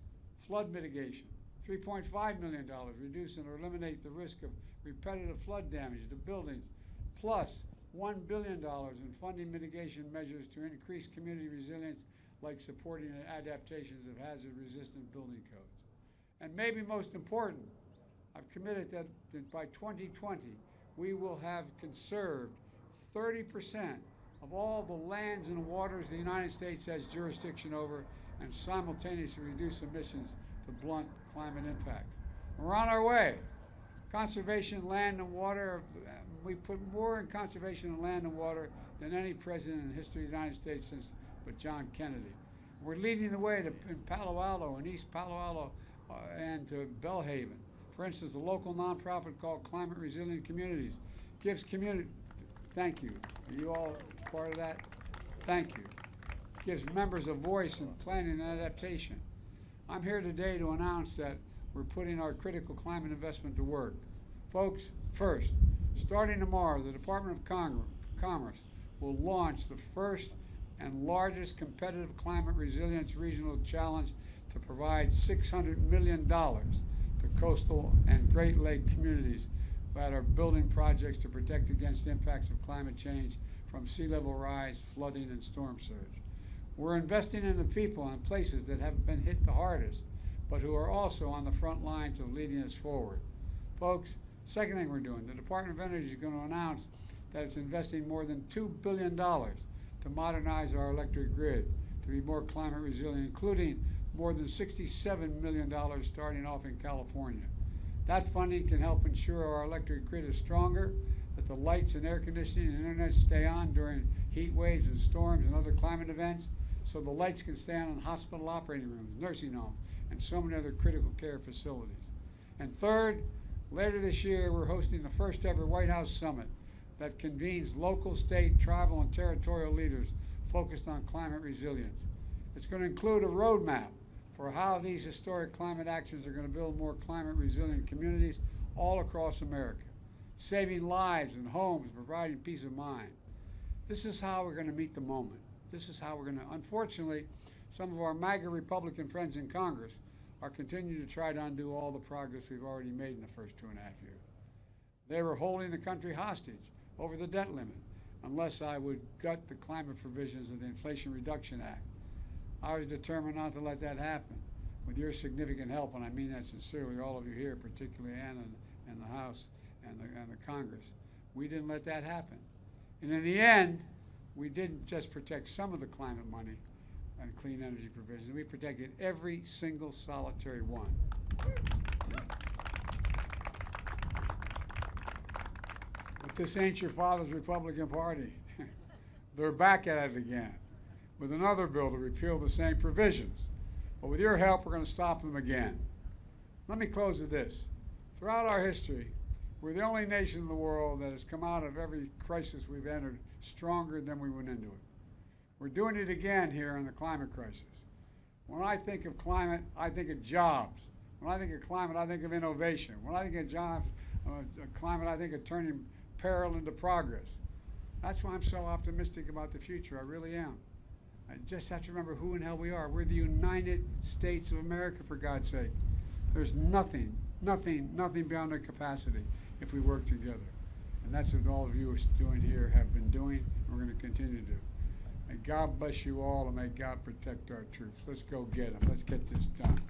flood mitigation, $3.5 million, reduce and eliminate the risk of repetitive flood damage to buildings, plus $1 billion in funding mitigation measures to increase community resilience, like supporting adaptations of hazard-resistant building codes. And maybe most important, I've committed that by 2020, we will have conserved 30% of all the lands and waters the United States has jurisdiction over, and simultaneously reduce emissions to blunt climate impacts. We're on our way. Conservation, land, and water, we put more in conservation of land and water than any president in the history of the United States since but John Kennedy. We're leading the way in Palo Alto and East Palo Alto and to Bellhaven. For instance, a local nonprofit called Climate Resilient Communities gives community, thank you. Are you all part of that? Thank you. Gives members a voice in planning and adaptation. I'm here today to announce that we're putting our critical climate investment to work. Folks, first, starting tomorrow, the Department of Commerce will launch the first and largest competitive climate resilience regional challenge to provide $600 million to coastal and Great Lake communities that are building projects to protect against impacts of climate change from sea level rise, flooding, and storm surge. We're investing in the people and places that have been hit the hardest, but who are also on the front lines of leading us forward. Folks, second thing we're doing, the Department of Energy is going to announce that it's investing more than $2 billion to modernize our electric grid to be more climate resilient, including more than $67 million starting off in California. That funding can help ensure our electric grid is stronger, that the lights and air conditioning and internet stay on during heat waves and storms and other climate events, so the lights can stay on in hospital operating rooms, nursing homes, and so many other critical care facilities. And third, later this year, we're hosting the first ever White House Summit that convenes local, state, tribal, and territorial leaders focused on climate resilience. It's going to include a roadmap for how these historic climate actions are going to build more climate resilient communities all across America, saving lives and homes, providing peace of mind. This is how we're going to meet the moment. This is how we're going to, unfortunately, some of our MAGA Republican friends in Congress are continuing to try to undo all the progress we've already made in the first 2.5 years. They were holding the country hostage over the debt limit unless I would gut the climate provisions of the Inflation Reduction Act. I was determined not to let that happen. With your significant help, and I mean that sincerely, all of you here, particularly Ann and the House and the Congress, we didn't let that happen. And in the end, we didn't just protect some of the climate money and clean energy provisions, we protected every single solitary one. But this ain't your father's Republican Party. They're back at it again with another bill to repeal the same provisions. But with your help, we're going to stop them again. Let me close with this. Throughout our history, we're the only nation in the world that has come out of every crisis we've entered stronger than we went into it. We're doing it again here in the climate crisis. When I think of climate, I think of jobs. When I think of climate, I think of innovation. When I think of jobs, climate, I think of turning peril into progress. That's why I'm so optimistic about the future. I really am. I just have to remember who in hell we are. We're the United States of America, for God's sake. There's nothing beyond our capacity if we work together. And that's what all of you are doing here, have been doing, and we're going to continue to do. May God bless you all, and may God protect our troops. Let's go get them. Let's get this done.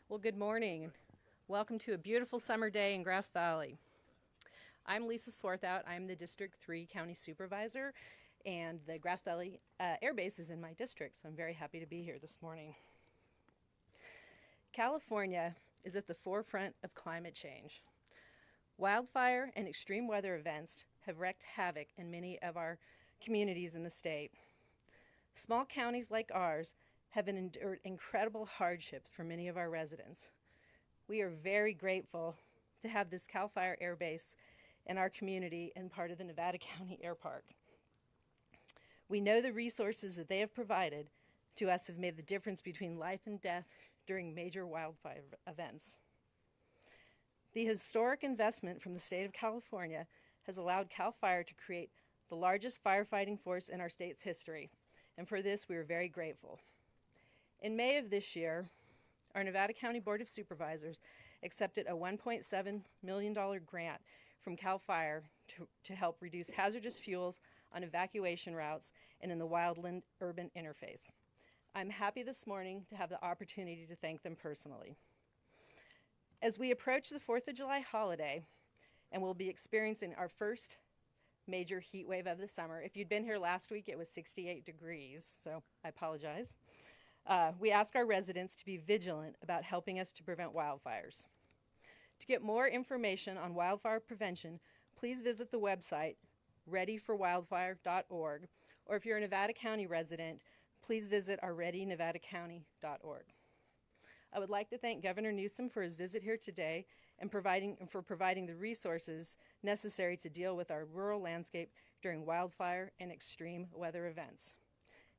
Well, good morning. Welcome to a beautiful summer day in Grass Valley. I'm Lisa Swarthout. I'm the District 3 County Supervisor, and the Grass Valley Air Base is in my district, so I'm very happy to be here this morning. California is at the forefront of climate change. Wildfire and extreme weather events have wreaked havoc in many of our communities in the state. Small counties like ours have endured incredible hardships for many of our residents. We are very grateful to have this CAL FIRE Air Base in our community and part of the Nevada County Air Park. We know the resources that they have provided to us have made the difference between life and death during major wildfire events. The historic investment from the state of California has allowed CAL FIRE to create the largest firefighting force in our state's history, and for this we are very grateful. In May of this year, our Nevada County Board of Supervisors accepted a $1.7 million grant from CAL FIRE to help reduce hazardous fuels on evacuation routes and in the wildland-urban interface. I'm happy this morning to have the opportunity to thank them personally. As we approach the 4th of July holiday, and we'll be experiencing our first major heat wave of the summer. If you'd been here last week, it was 68 degrees, so I apologize. We ask our residents to be vigilant about helping us to prevent wildfires. To get more information on wildfire prevention, please visit the website readyforwildfire.org, or if you're a Nevada County resident, please visit our readynevadacounty.org. I would like to thank Governor Newsom for his visit here today and for providing the resources necessary to deal with our rural landscape during wildfire and extreme weather events.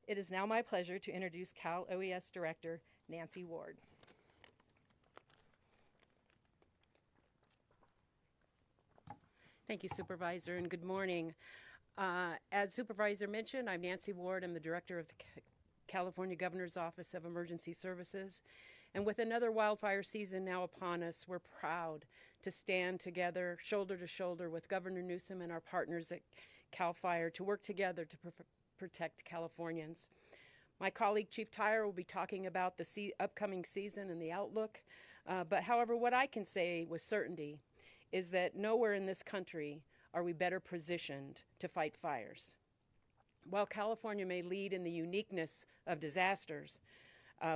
It is now my pleasure to introduce Cal OES Director Nancy Ward. Thank you, Supervisor, and good morning. As Supervisor mentioned, I'm Nancy Ward. I'm the Director of the California Governor's Office of Emergency Services. And with another wildfire season now upon us, we're proud to stand together, shoulder to shoulder with Governor Newsom and our partners at CAL FIRE to work together to protect Californians. My colleague, Chief Tyler, will be talking about the upcoming season and the outlook. But however, what I can say with certainty is that nowhere in this country are we better positioned to fight fires. While California may lead in the uniqueness of disasters,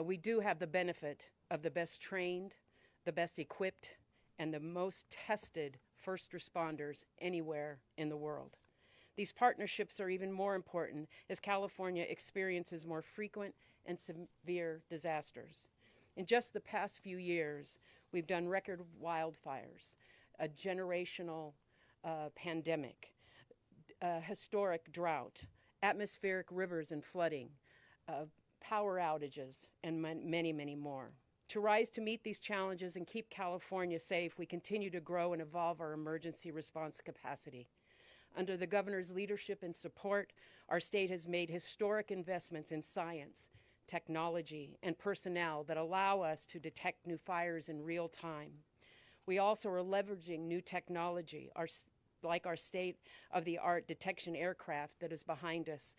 we do have the benefit of the best trained, the best equipped, and the most tested first responders anywhere in the world. These partnerships are even more important as California experiences more frequent and severe disasters. In just the past few years, we've done record wildfires, a generational pandemic, a historic drought, atmospheric rivers and flooding, power outages, and many, many more. To rise to meet these challenges and keep California safe, we continue to grow and evolve our emergency response capacity. Under the governor's leadership and support, our state has made historic investments in science, technology, and personnel that allow us to detect new fires in real time. We also are leveraging new technology, like our state-of-the-art detection aircraft that is behind us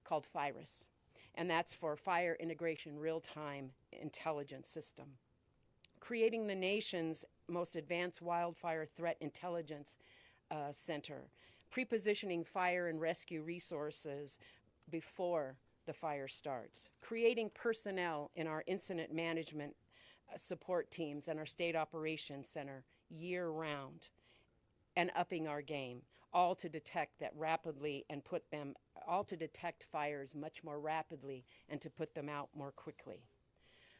called FIRIS, and that's for Fire Integration Real-Time Intelligence System. Creating the nation's most advanced wildfire threat intelligence center, pre-positioning fire and rescue resources before the fire starts, creating personnel in our incident management support teams and our state operations center year-round, and upping our game, all to detect that rapidly and all to detect fires much more rapidly and to put them out more quickly.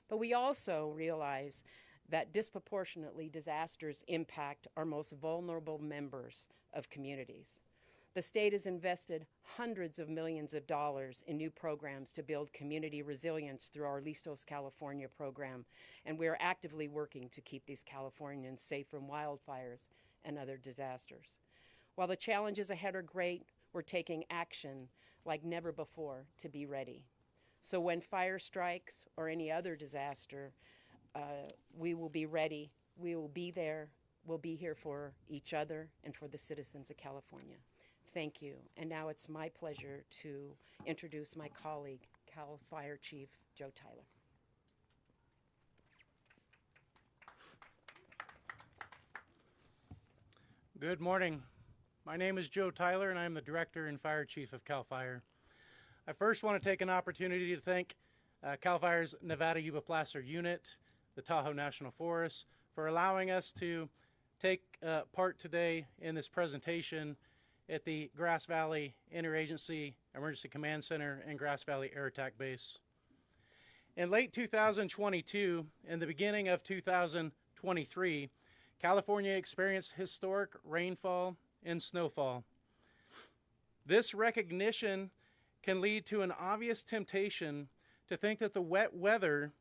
But we also realize that disproportionately disasters impact our most vulnerable members of communities. The state has invested hundreds of millions of dollars in new programs to build community resilience through our Listos California program, and we are actively working to keep these Californians safe from wildfires and other disasters. While the challenges ahead are great, we're taking action like never before to be ready. So when fire strikes or any other disaster, we will be ready, we will be there, we'll be here for each other and for the citizens of California. Thank you. And now it's my pleasure to introduce my colleague, CAL FIRE Chief Joe Tyler. Good morning. My name is Joe Tyler, and I'm the Director and Fire Chief of CAL FIRE. I first want to take an opportunity to thank CAL FIRE's Nevada Yuba Placer unit, the Tahoe National Forest, for allowing us to take part today in this presentation at the Grass Valley Interagency Emergency Command Center and Grass Valley Air Attack Base. In late 2022 and the beginning of 2023, 2023, California experienced historic rainfall and snowfall. This recognition can lead to an obvious temptation to think that the wet weather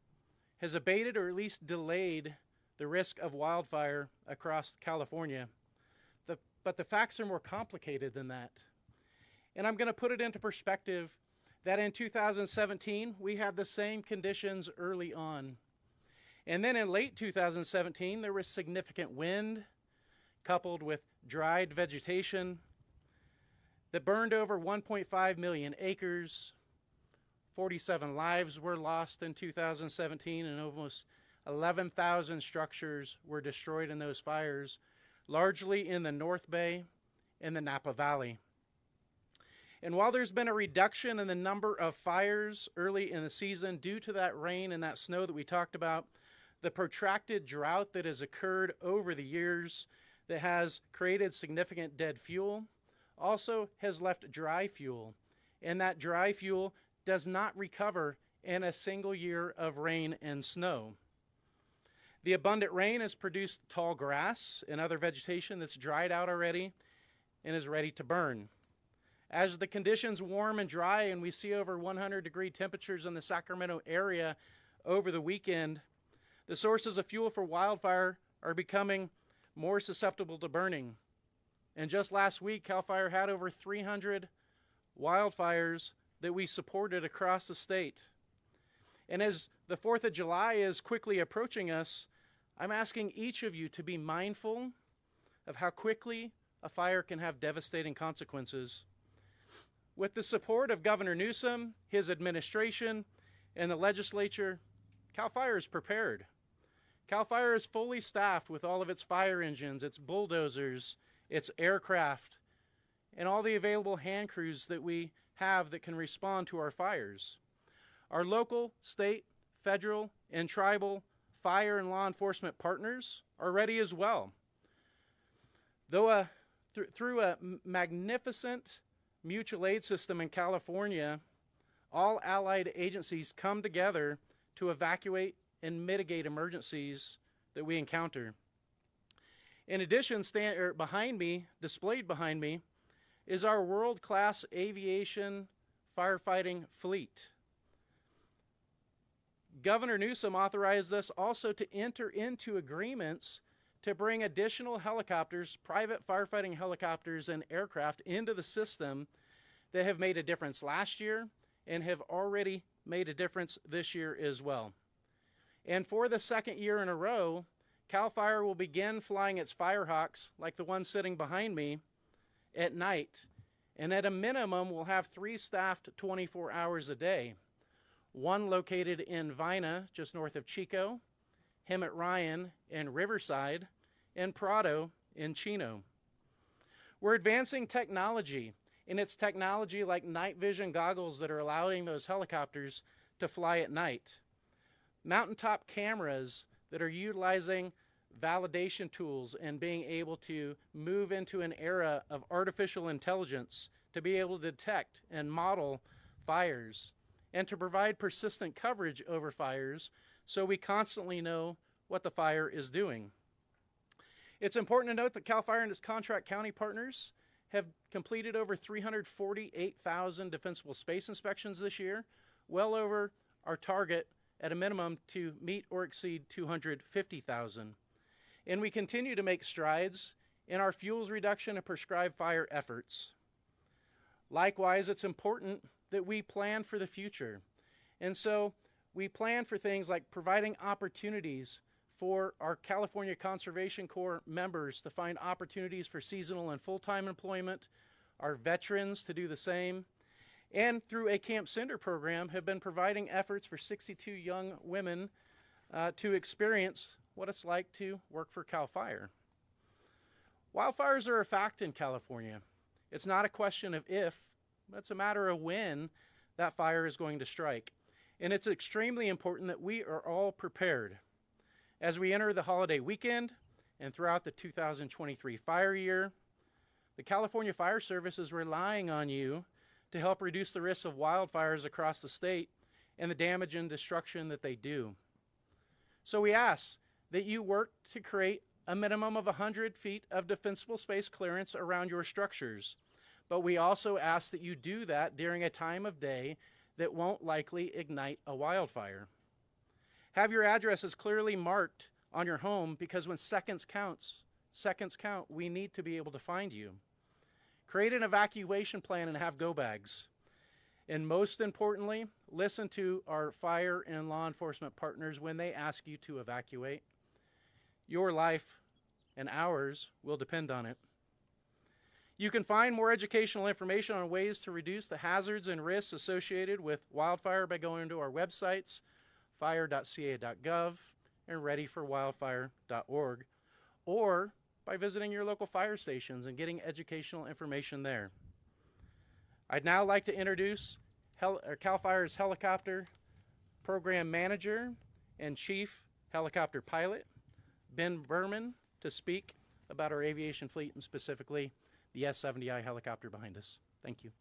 has abated or at least delayed the risk of wildfire across California. But the facts are more complicated than that. And I'm going to put it into perspective that in 2017, we had the same conditions early on. And then in late 2017, there was significant wind coupled with dried vegetation that burned over 1.5 million acres. 47 lives were lost in 2017, and almost 11,000 structures were destroyed in those fires, largely in the North Bay and the Napa Valley. And while there's been a reduction in the number of fires early in the season due to that rain and that snow that we talked about, the protracted drought that has occurred over the years that has created significant dead fuel also has left dry fuel. And that dry fuel does not recover in a single year of rain and snow. The abundant rain has produced tall grass and other vegetation that's dried out already and is ready to burn. As the conditions warm and dry and we see over 100-degree temperatures in the Sacramento area over the weekend, the sources of fuel for wildfire are becoming more susceptible to burning. And just last week, CAL FIRE had over 300 wildfires that we supported across the state. And as the 4th of July is quickly approaching us, I'm asking each of you to be mindful of how quickly a fire can have devastating consequences. With the support of Governor Newsom, his administration, and the legislature, CAL FIRE is prepared. CAL FIRE is fully staffed with all of its fire engines, its bulldozers, its aircraft, and all the available hand crews that we have that can respond to our fires. Our local, state, federal, and tribal fire and law enforcement partners are ready as well. Though through a magnificent mutual aid system in California, all allied agencies come together to evacuate and mitigate emergencies that we encounter. In addition, displayed behind me, is our world-class aviation firefighting fleet. Governor Newsom authorized us also to enter into agreements to bring additional helicopters, private firefighting helicopters and aircraft into the system that have made a difference last year and have already made a difference this year as well. And for the second year in a row, CAL FIRE will begin flying its Firehawks, like the one sitting behind me, at night. And at a minimum, we'll have 3 staffed 24 hours a day. One located in Vina, just north of Chico, Hemet Ryan in Riverside, and Prado in Chino. We're advancing technology, and it's technology like night vision goggles that are allowing those helicopters to fly at night. Mountaintop cameras that are utilizing validation tools and being able to move into an era of artificial intelligence to be able to detect and model fires and to provide persistent coverage over fires so we constantly know what the fire is doing. It's important to note that CAL FIRE and its contract county partners have completed over 348,000 defensible space inspections this year, well over our target at a minimum to meet or exceed 250,000. And we continue to make strides in our fuels reduction and prescribed fire efforts. Likewise, it's important that we plan for the future. And so we plan for things like providing opportunities for our California Conservation Corps members to find opportunities for seasonal and full-time employment, our veterans to do the same, and through a Camp Cinder program have been providing efforts for 62 young women to experience what it's like to work for CAL FIRE. Wildfires are a fact in California. It's not a question of if, but it's a matter of when that fire is going to strike. And it's extremely important that we are all prepared. As we enter the holiday weekend and throughout the 2023 fire year, the California Fire Service is relying on you to help reduce the risk of wildfires across the state and the damage and destruction that they do. So we ask that you work to create a minimum of 100 feet of defensible space clearance around your structures. But we also ask that you do that during a time of day that won't likely ignite a wildfire. Have your addresses clearly marked on your home, because when seconds count, we need to be able to find you. Create an evacuation plan and have go bags. And most importantly, listen to our fire and law enforcement partners when they ask you to evacuate. Your life and ours will depend on it. You can find more educational information on ways to reduce the hazards and risks associated with wildfire by going to our websites, fire.ca.gov and readyforwildfire.org, or by visiting your local fire stations and getting educational information there. I'd now like to introduce CAL FIRE's Helicopter Program Manager and Chief Helicopter Pilot, Ben Berman, to speak about our aviation fleet and specifically the S-70I helicopter behind us. Thank you.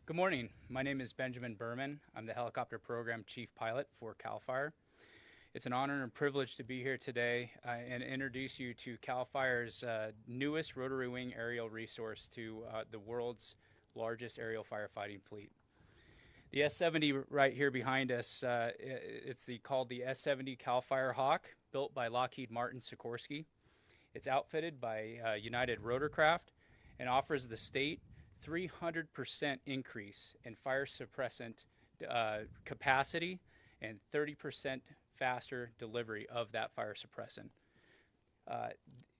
Good morning. My name is Benjamin Berman. I'm the Helicopter Program Chief Pilot for CAL FIRE. It's an honor and privilege to be here today and introduce you to CAL FIRE's newest rotary wing aerial resource to the world's largest aerial firefighting fleet. The S-70 right here behind us, it's called the S-70 CAL FIRE Hawk, built by Lockheed Martin Sikorsky. It's outfitted by United Rotorcraft and offers the state 300% increase in fire suppressant capacity and 30% faster delivery of that fire suppressant.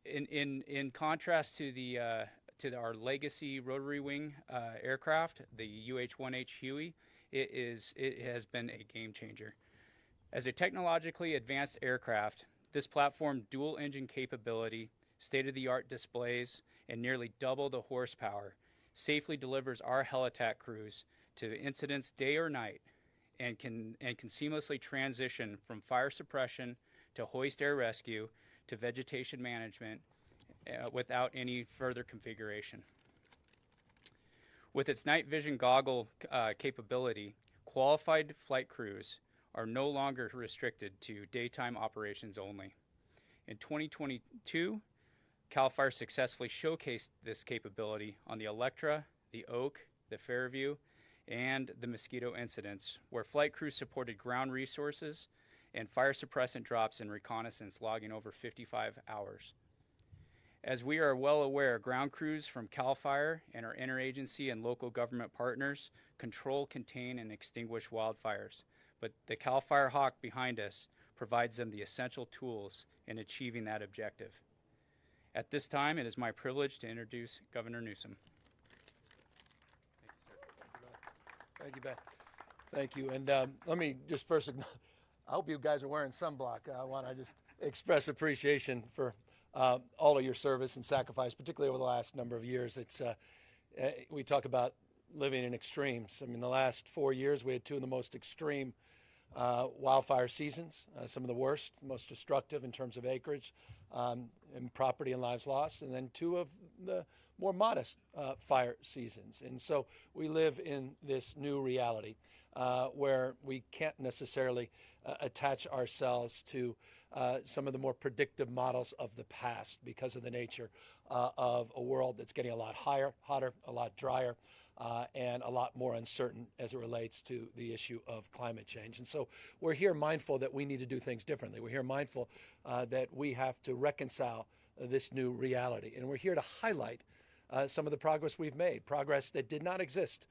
In contrast to our legacy rotary wing aircraft, the UH-1H Huey, it has been a game changer. As a technologically advanced aircraft, this platform dual engine capability, state-of-the-art displays, and nearly double the horsepower safely delivers our helitack crews to incidents day or night and can seamlessly transition from fire suppression to hoist air rescue to vegetation management without any further configuration. With its night vision goggle capability, qualified flight crews are no longer restricted to daytime operations only. In 2022, CAL FIRE successfully showcased this capability on the Electra, the Oak, the Fairview, and the Mosquito incidents, where flight crews supported ground resources and fire suppressant drops and reconnaissance logging over 55 hours. As we are well aware, ground crews from CAL FIRE and our interagency and local government partners control, contain, and extinguish wildfires, but the CAL FIRE Hawk behind us provides them the essential tools in achieving that objective. At this time, it is my privilege to introduce Governor Newsom. Thank you, Ben. Thank you. And let me just first, I hope you guys are wearing sunblock. I want to just express appreciation for all of your service and sacrifice, particularly over the last number of years. It's we talk about living in extremes. I mean, the last 4 years, we had two of the most extreme wildfire seasons, some of the worst, the most destructive in terms of acreage and property and lives lost, and then two of the more modest fire seasons. And so we live in this new reality where we can't necessarily attach ourselves to some of the more predictive models of the past because of the nature of a world that's getting a lot hotter, a lot drier, and a lot more uncertain as it relates to the issue of climate change. And so we're here mindful that we need to do things differently. We're here mindful that we have to reconcile this new reality. And we're here to highlight some of the progress we've made, progress that did not exist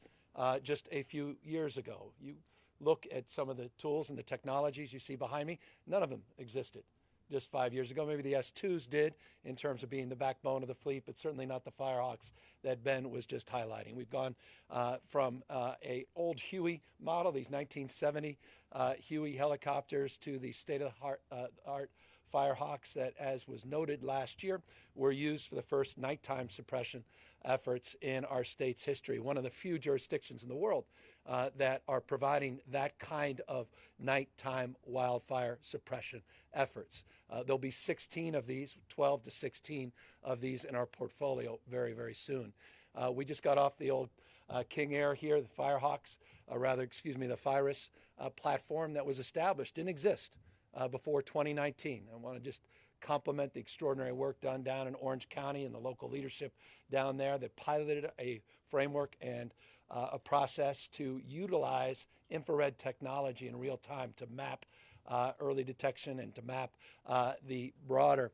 just a few years ago. You look at some of the tools and the technologies you see behind me, none of them existed just 5 years ago. Maybe the S2s did in terms of being the backbone of the fleet, but certainly not the Firehawks that Ben was just highlighting. We've gone from a old Huey model, these 1970 Huey helicopters, to the state-of-the-art Firehawks that, as was noted last year, were used for the first nighttime suppression efforts in our state's history. One of the few jurisdictions in the world that are providing that kind of nighttime wildfire suppression efforts. There'll be 16 of these, 12 to 16 of these in our portfolio very, very soon. We just got off the old King Air here, the Firehawks, the Virus platform that was established, didn't exist before 2019. I want to just compliment the extraordinary work done down in Orange County and the local leadership down there that piloted a framework and a process to utilize infrared technology in real time to map early detection and to map the broader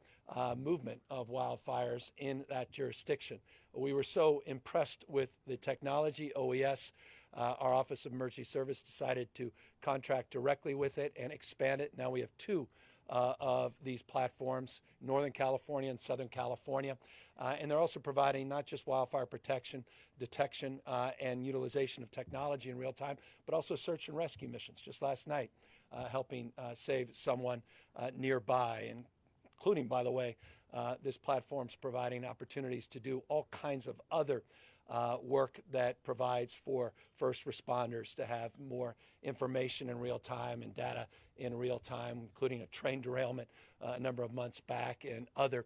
movement of wildfires in that jurisdiction. We were so impressed with the technology, OES, our Office of Emergency Service decided to contract directly with it and expand it. Now we have two of these platforms, Northern California and Southern California. And they're also providing not just wildfire protection, detection, and utilization of technology in real time, but also search and rescue missions. Just last night, helping save someone nearby, including, by the way, this platform's providing opportunities to do all kinds of other work that provides for first responders to have more information in real time and data in real time, including a train derailment a number of months back and other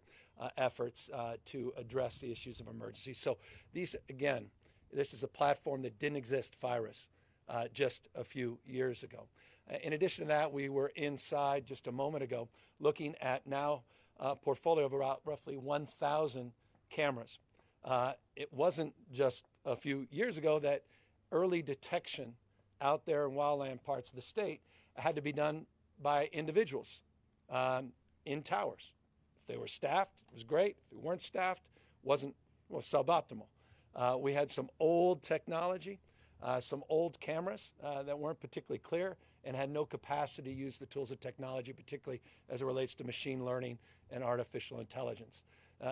efforts to address the issues of emergency. So these, again, this is a platform that didn't exist, Virus, just a few years ago. In addition to that, we were inside just a moment ago looking at now a portfolio of about roughly 1,000 cameras. It wasn't just a few years ago that early detection out there in wildland parts of the state had to be done by individuals in towers. If they were staffed, it was great. If they weren't staffed, was suboptimal. We had some old technology, some old cameras that weren't particularly clear and had no capacity to use the tools of technology, particularly as it relates to machine learning and artificial intelligence.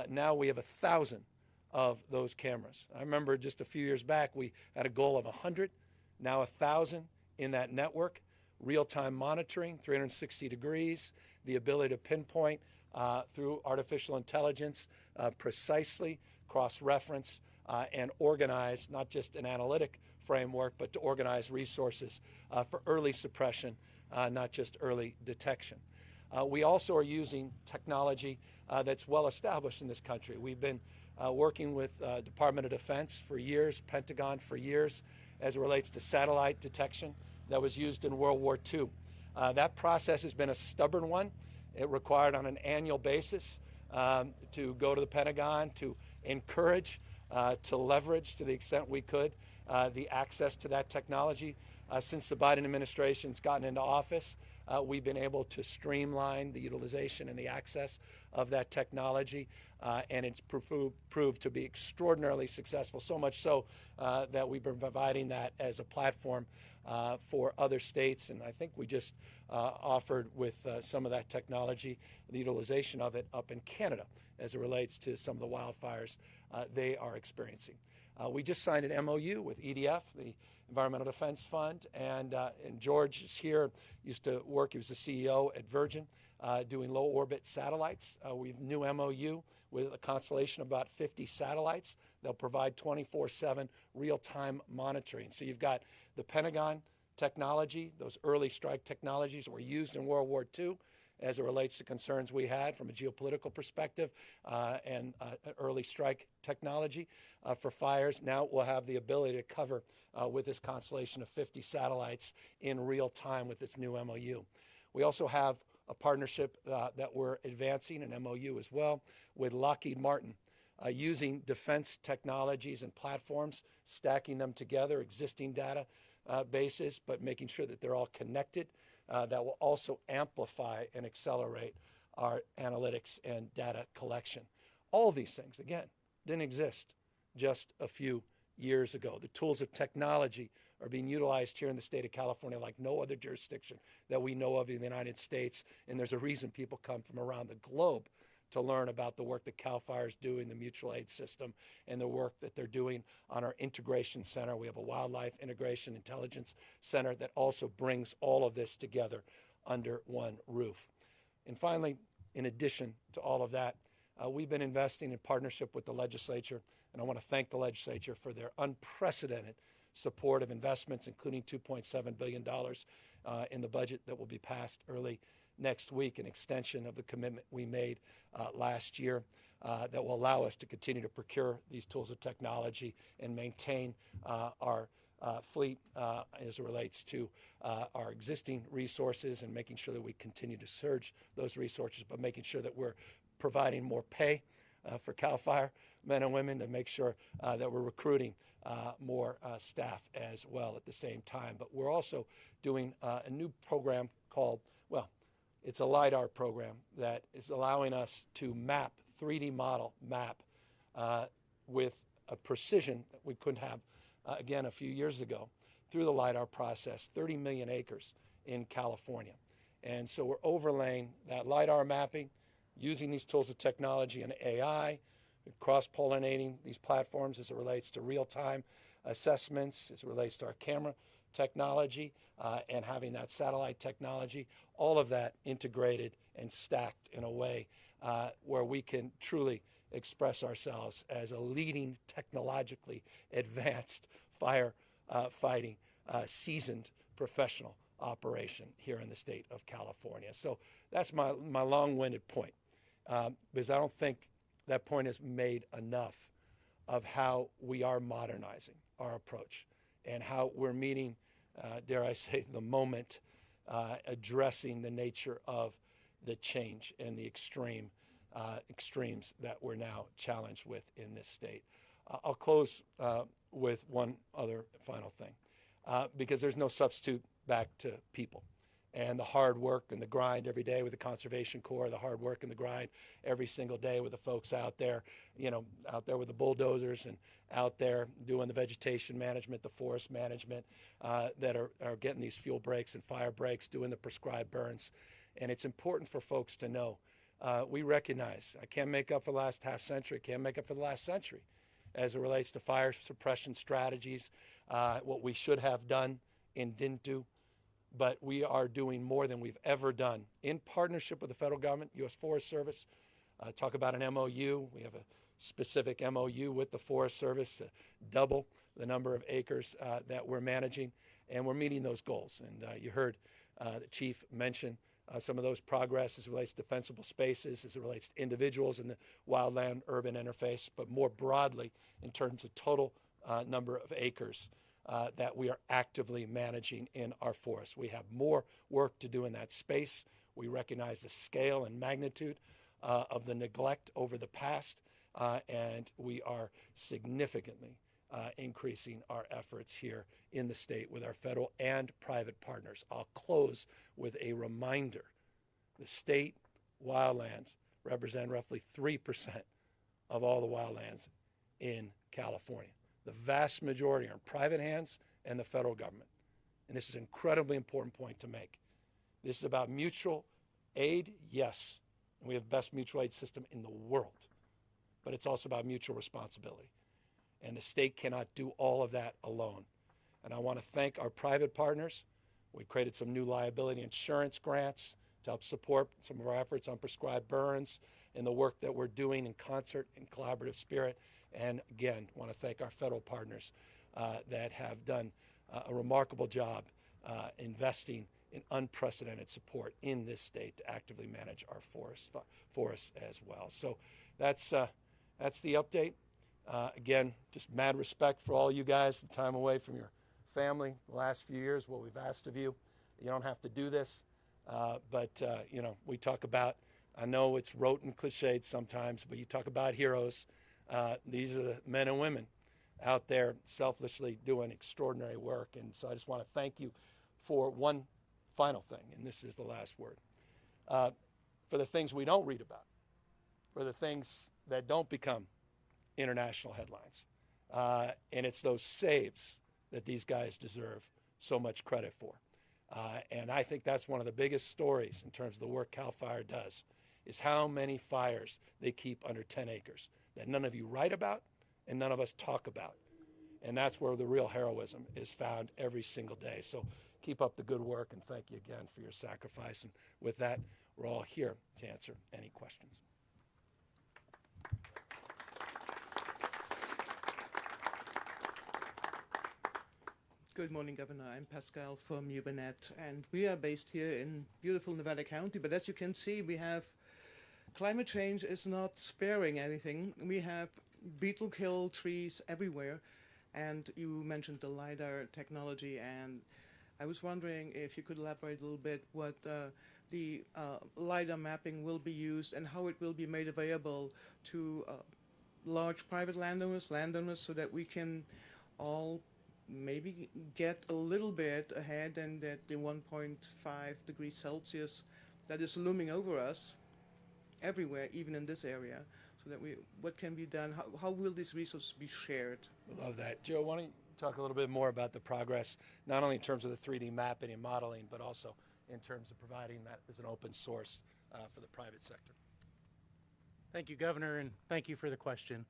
Now we have 1,000 of those cameras. I remember just a few years back, we had a goal of 100, now 1,000 in that network. Real-time monitoring, 360 degrees, the ability to pinpoint through artificial intelligence precisely, cross-reference, and organize not just an analytic framework, but to organize resources for early suppression, not just early detection. We also are using technology that's well established in this country. We've been working with Department of Defense for years, Pentagon for years, as it relates to satellite detection that was used in World War II. That process has been a stubborn one. It required on an annual basis to go to the Pentagon to encourage, to leverage to the extent we could the access to that technology. Since the Biden administration's gotten into office, we've been able to streamline the utilization and the access of that technology, and it's proved to be extraordinarily successful, so much so that we've been providing that as a platform for other states, and I think we just offered with some of that technology, the utilization of it up in Canada as it relates to some of the wildfires they are experiencing. We just signed an MOU with EDF, the Environmental Defense Fund, and George is here, used to work, he was the CEO at Virgin, doing low orbit satellites. We have a new MOU with a constellation of about 50 satellites. They'll provide 24/7 real-time monitoring. So you've got the Pentagon technology, those early strike technologies that were used in World War II as it relates to concerns we had from a geopolitical perspective and early strike technology for fires. Now we'll have the ability to cover with this constellation of 50 satellites in real time with this new MOU. We also have a partnership that we're advancing, an MOU as well, with Lockheed Martin, using defense technologies and platforms, stacking them together, existing data bases, but making sure that they're all connected. That will also amplify and accelerate our analytics and data collection. All these things, again, didn't exist just a few years ago. The tools of technology are being utilized here in the state of California like no other jurisdiction that we know of in the United States, and there's a reason people come from around the globe to learn about the work that CAL FIRE is doing, the mutual aid system, and the work that they're doing on our integration center. We have a wildlife integration intelligence center that also brings all of this together under one roof. And finally, in addition to all of that, we've been investing in partnership with the legislature, and I want to thank the legislature for their unprecedented support of investments, including $2.7 billion in the budget that will be passed early next week, an extension of the commitment we made last year. that will allow us to continue to procure these tools of technology and maintain our fleet as it relates to our existing resources and making sure that we continue to surge those resources, but making sure that we're providing more pay for CAL FIRE men and women to make sure that we're recruiting more staff as well at the same time. But we're also doing a new program called, well, it's a LiDAR program that is allowing us to map, 3D model map with a precision that we couldn't have, again, a few years ago through the LiDAR process, 30 million acres in California. And so we're overlaying that LiDAR mapping, using these tools of technology and AI, cross-pollinating these platforms as it relates to real-time assessments, as it relates to our camera technology, and having that satellite technology, all of that integrated and stacked in a way where we can truly express ourselves as a leading, technologically advanced fire fighting, seasoned professional operation here in the state of California. So that's my long-winded point, because I don't think that point is made enough of how we are modernizing our approach and how we're meeting, dare I say, the moment, addressing the nature of the change and the extremes that we're now challenged with in this state. I'll close with one other final thing, because there's no substitute back to people. And the hard work and the grind every day with the Conservation Corps, the hard work and the grind every single day with the folks out there, out there with the bulldozers and out there doing the vegetation management, the forest management, that are getting these fuel breaks and fire breaks, doing the prescribed burns. And it's important for folks to know, we recognize, I can't make up for the last half century, can't make up for the last century as it relates to fire suppression strategies, what we should have done and didn't do. But we are doing more than we've ever done in partnership with the federal government, U.S. Forest Service. Talk about an MOU. We have a specific MOU with the Forest Service to double the number of acres that we're managing, and we're meeting those goals. And you heard the chief mention some of those progress as it relates to defensible spaces, as it relates to individuals in the wildland-urban interface, but more broadly in terms of total number of acres that we are actively managing in our forests. We have more work to do in that space. We recognize the scale and magnitude of the neglect over the past, and we are significantly increasing our efforts here in the state with our federal and private partners. I'll close with a reminder. The state wildlands represent roughly 3% of all the wildlands in California. The vast majority are in private hands and the federal government. And this is an incredibly important point to make. This is about mutual aid, yes, and we have the best mutual aid system in the world. But it's also about mutual responsibility. And the state cannot do all of that alone. And I want to thank our private partners. We created some new liability insurance grants to help support some of our efforts on prescribed burns and the work that we're doing in concert and collaborative spirit. And again, I want to thank our federal partners that have done a remarkable job investing in unprecedented support in this state to actively manage our forests as well. So that's the update. Again, just mad respect for all you guys, the time away from your family the last few years, what we've asked of you. You don't have to do this, but we talk about, I know it's rote and cliched sometimes, but you talk about heroes. These are the men and women out there selflessly doing extraordinary work. And so I just want to thank you for one final thing, and this is the last word. For the things we don't read about, for the things that don't become international headlines. And it's those saves that these guys deserve so much credit for. And I think that's one of the biggest stories in terms of the work CAL FIRE does, is how many fires they keep under 10 acres that none of you write about and none of us talk about. And that's where the real heroism is found every single day. So keep up the good work, and thank you again for your sacrifice. And with that, we're all here to answer any questions. Good morning, Governor. I'm Pascal from Ubernet, and we are based here in beautiful Nevada County. But as you can see, we have climate change is not sparing anything. We have beetle kill trees everywhere, and you mentioned the LiDAR technology, and I was wondering if you could elaborate a little bit what the LiDAR mapping will be used and how it will be made available to large private landowners, so that we can all maybe get a little bit ahead and that the 1.5 degrees Celsius that is looming over us everywhere, even in this area, so that what can be done, how will these resources be shared? I love that. Joe, why don't you talk a little bit more about the progress, not only in terms of the 3D mapping and modeling, but also in terms of providing that as an open source for the private sector. Thank you, Governor, and thank you for the question.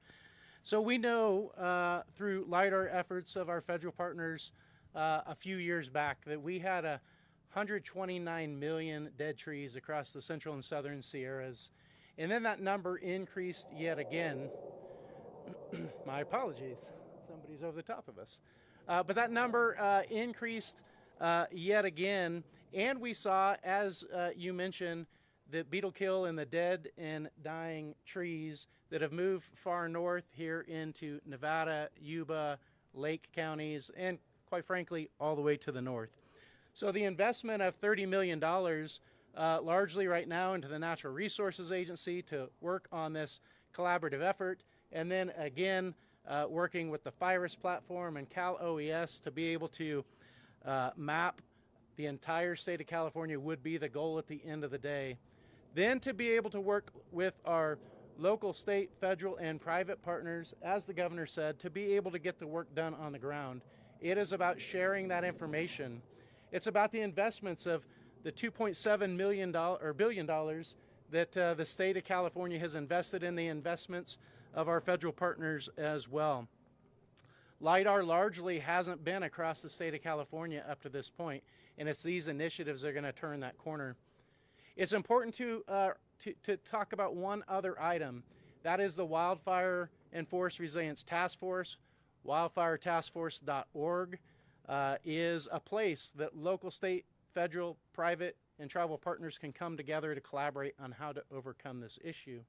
So we know through LiDAR efforts of our federal partners a few years back that we had 129 million dead trees across the central and southern Sierras. And then that number increased yet again. My apologies, somebody's over the top of us. But that number increased yet again. And we saw, as you mentioned, the beetle kill and the dead and dying trees that have moved far north here into Nevada, Yuba, Lake counties, and quite frankly, all the way to the north. So the investment of $30 million largely right now into the Natural Resources Agency to work on this collaborative effort, and then again working with the FIRUS platform and Cal OES to be able to map the entire state of California would be the goal at the end of the day. Then to be able to work with our local, state, federal, and private partners, as the governor said, to be able to get the work done on the ground. It is about sharing that information. It's about the investments of the $2.7 billion that the state of California has invested in the investments of our federal partners as well. LiDAR largely hasn't been across the state of California up to this point, and it's these initiatives that are going to turn that corner. It's important to talk about one other item. That is the Wildfire and Forest Resilience Task Force. WildfireTaskForce.org is a place that local, state, federal, private, and tribal partners can come together to collaborate on how to overcome this issue.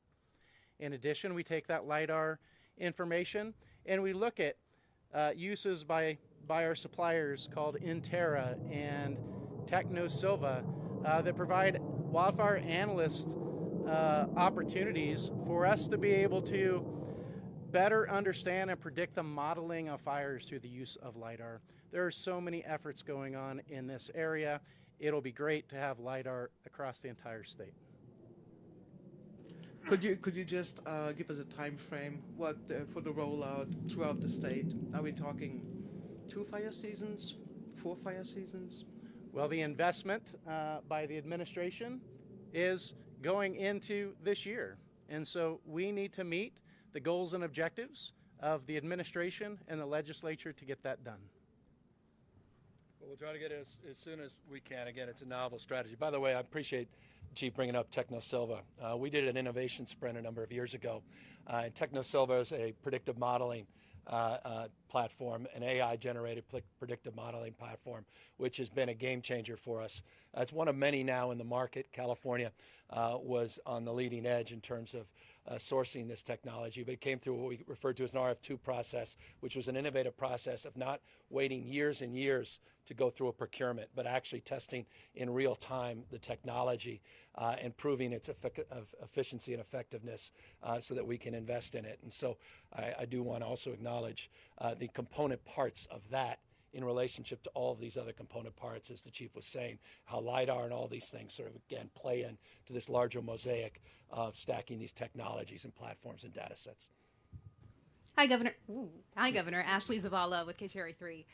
In addition, we take that LiDAR information and we look at uses by our suppliers called Intera and TechnoSilva that provide wildfire analyst opportunities for us to be able to better understand and predict the modeling of fires through the use of LiDAR. There are so many efforts going on in this area. It'll be great to have LiDAR across the entire state. Could you just give us a time frame for the rollout throughout the state? Are we talking 2 fire seasons, 4 fire seasons? Well, the investment by the administration is going into this year. And so we need to meet the goals and objectives of the administration and the legislature to get that done. Well, we'll try to get it as soon as we can. Again, it's a novel strategy. By the way, I appreciate Chief bringing up TechnoSilva. We did an innovation sprint a number of years ago. And TechnoSilva is a predictive modeling platform, an AI-generated predictive modeling platform, which has been a game changer for us. It's one of many now in the market. California was on the leading edge in terms of sourcing this technology, but it came through what we referred to as an RF2 process, which was an innovative process of not waiting years and years to go through a procurement, but actually testing in real time the technology and proving its efficiency and effectiveness so that we can invest in it. And so I do want to also acknowledge the component parts of that in relationship to all of these other component parts, as the Chief was saying, how LiDAR and all these things sort of, again, play into this larger mosaic of stacking these technologies and platforms and data sets. Hi, Governor. Hi, Governor. Ashley Zavala with KCRA 3.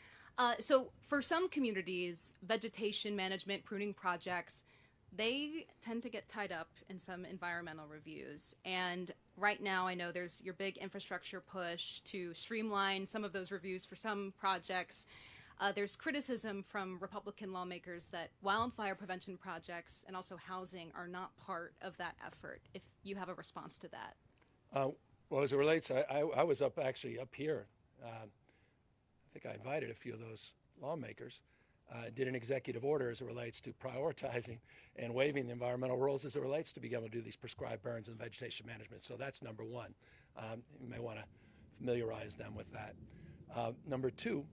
So for some communities, vegetation management, pruning projects, they tend to get tied up in some environmental reviews. And right now, I know there's your big infrastructure push to streamline some of those reviews for some projects. There's criticism from Republican lawmakers that wildfire prevention projects and also housing are not part of that effort. If you have a response to that. Well, as it relates, I was actually up here. I think I invited a few of those lawmakers. did an executive order as it relates to prioritizing and waiving the environmental rules as it relates to being able to do these prescribed burns and vegetation management. So that's number one. You may want to familiarize them with that. Number two,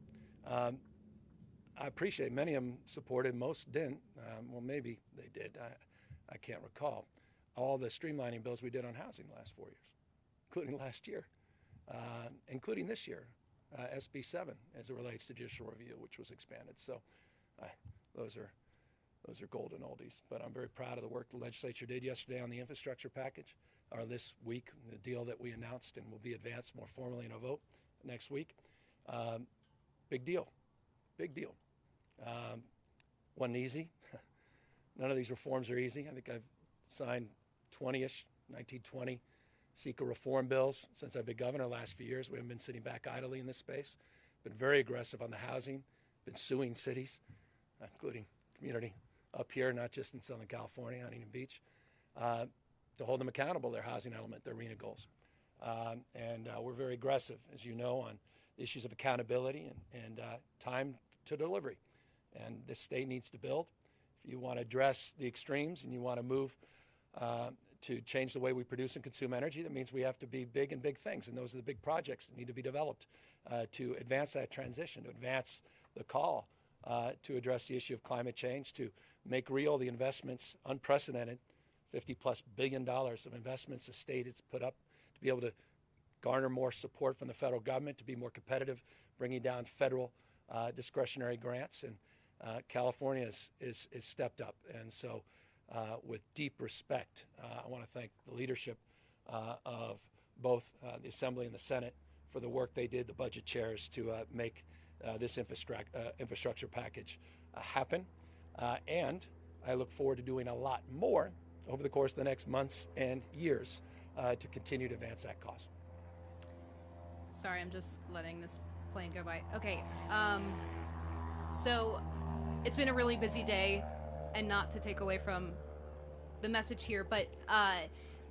I appreciate many of them supported, most didn't. Well, maybe they did. I can't recall. All the streamlining bills we did on housing the last 4 years, including last year, including this year, SB 7 as it relates to judicial review, which was expanded. So those are golden oldies. But I'm very proud of the work the legislature did yesterday on the infrastructure package, or this week, the deal that we announced and will be advanced more formally in a vote next week. Big deal. Big deal. Wasn't easy. None of these reforms are easy. I think I've signed 20-ish, 1920 SECA reform bills since I've been governor the last few years. We haven't been sitting back idly in this space. Been very aggressive on the housing. Been suing cities, including community up here, not just in Southern California, Huntington Beach, to hold them accountable, their housing element, their RENA goals. And we're very aggressive, as you know, on issues of accountability and time to delivery. And this state needs to build. If you want to address the extremes and you want to move to change the way we produce and consume energy, that means we have to be big in big things. And those are the big projects that need to be developed to advance that transition, to advance the call to address the issue of climate change, to make real the investments, unprecedented, $50+ billion of investments the state has put up to be able to garner more support from the federal government, to be more competitive, bringing down federal discretionary grants. And California is stepped up. And so with deep respect, I want to thank the leadership of both the Assembly and the Senate for the work they did, the budget chairs, to make this infrastructure package happen. And I look forward to doing a lot more over the course of the next months and years to continue to advance that cause. Sorry, I'm just letting this plane go by. Okay, so it's been a really busy day, and not to take away from the message here, but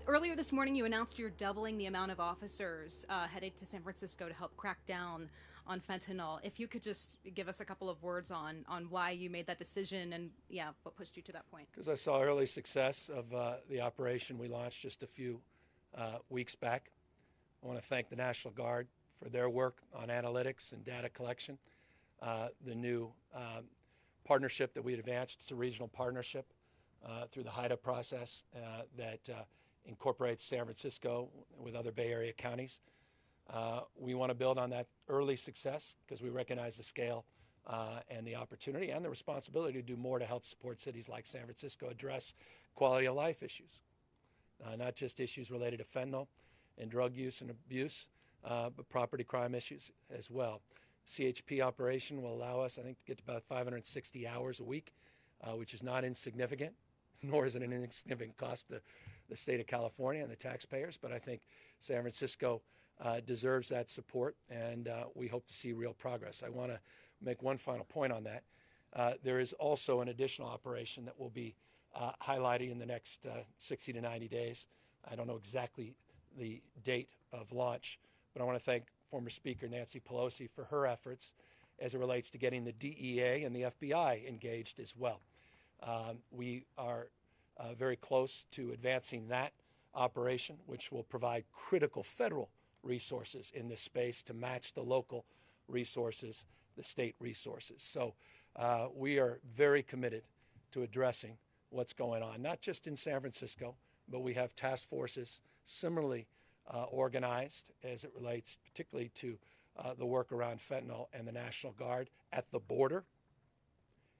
earlier this morning you announced you're doubling the amount of officers headed to San Francisco to help crack down on fentanyl. If you could just give us a couple of words on why you made that decision and, yeah, what pushed you to that point. Because I saw early success of the operation we launched just a few weeks back. I want to thank the National Guard for their work on analytics and data collection. The new partnership that we advanced, it's a regional partnership through the HIDA process that incorporates San Francisco with other Bay Area counties. We want to build on that early success because we recognize the scale and the opportunity and the responsibility to do more to help support cities like San Francisco address quality of life issues, not just issues related to fentanyl and drug use and abuse, but property crime issues as well. CHP operation will allow us, I think, to get to about 560 hours a week, which is not insignificant, nor is it an insignificant cost to the state of California and the taxpayers. But I think San Francisco deserves that support, and we hope to see real progress. I want to make one final point on that. There is also an additional operation that will be highlighted in the next 60 to 90 days. I don't know exactly the date of launch, but I want to thank former Speaker Nancy Pelosi for her efforts as it relates to getting the DEA and the FBI engaged as well. We are very close to advancing that operation, which will provide critical federal resources in this space to match the local resources, the state resources. So we are very committed to addressing what's going on, not just in San Francisco, but we have task forces similarly organized as it relates particularly to the work around fentanyl and the National Guard at the border,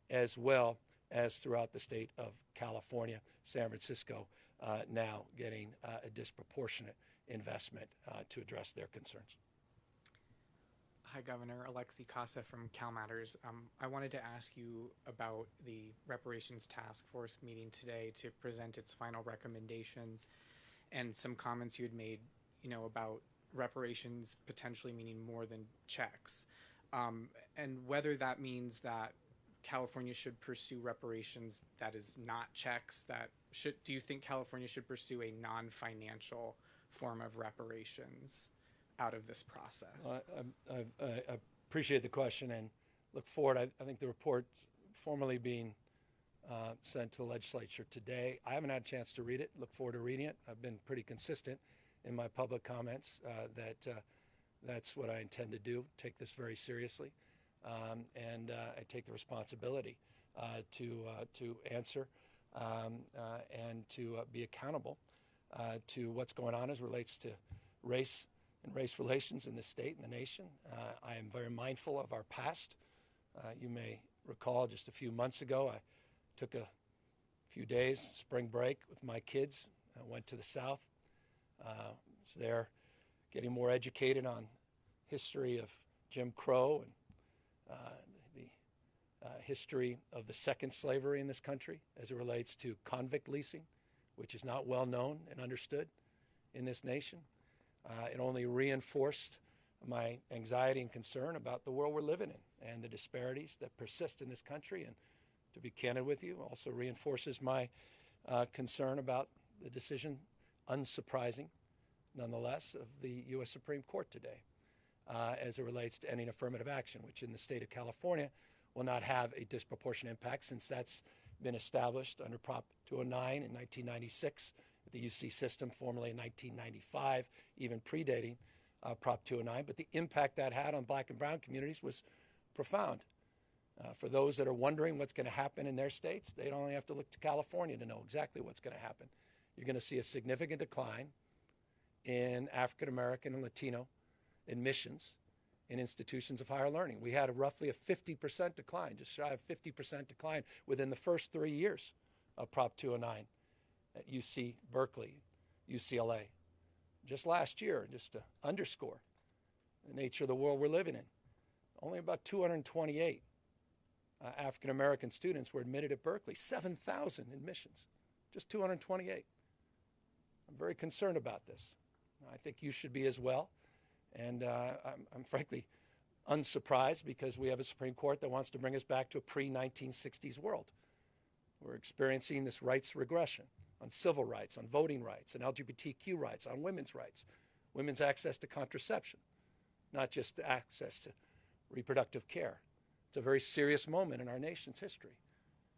as well as throughout the state of California. San Francisco now getting a disproportionate investment to address their concerns. Hi, Governor. Alexi Casa from Cal Matters. I wanted to ask you about the Reparations Task Force meeting today to present its final recommendations and some comments you had made, about reparations potentially meaning more than checks, and whether that means that California should pursue reparations that is not checks. Do you think California should pursue a non-financial form of reparations out of this process? I appreciate the question and look forward. I think the report's formally being sent to the legislature today. I haven't had a chance to read it. Look forward to reading it. I've been pretty consistent in my public comments that that's what I intend to do, take this very seriously. And I take the responsibility to answer and to be accountable to what's going on as it relates to race and race relations in the state and the nation. I am very mindful of our past. You may recall just a few months ago, I took a few days, spring break, with my kids. I went to the South. Was there getting more educated on history of Jim Crow and the history of the second slavery in this country as it relates to convict leasing, which is not well known and understood in this nation. It only reinforced my anxiety and concern about the world we're living in and the disparities that persist in this country. And to be candid with you, also reinforces my concern about the decision, unsurprising nonetheless, of the U.S. Supreme Court today as it relates to ending affirmative action, which in the state of California will not have a disproportionate impact since that's been established under Prop 209 in 1996, the UC system, formerly in 1995, even predating Prop 209. But the impact that had on black and brown communities was profound. For those that are wondering what's going to happen in their states, they don't only have to look to California to know exactly what's going to happen. You're going to see a significant decline in African American and Latino admissions in institutions of higher learning. We had roughly a 50% decline, just shy of 50% decline within the first 3 years of Prop 209 at UC Berkeley, UCLA. Just last year, just to underscore the nature of the world we're living in, only about 228 African American students were admitted at Berkeley, 7,000 admissions, just 228. I'm very concerned about this. I think you should be as well. And I'm frankly unsurprised because we have a Supreme Court that wants to bring us back to a pre-1960s world. We're experiencing this rights regression on civil rights, on voting rights, on LGBTQ rights, on women's rights, women's access to contraception, not just access to reproductive care. It's a very serious moment in our nation's history.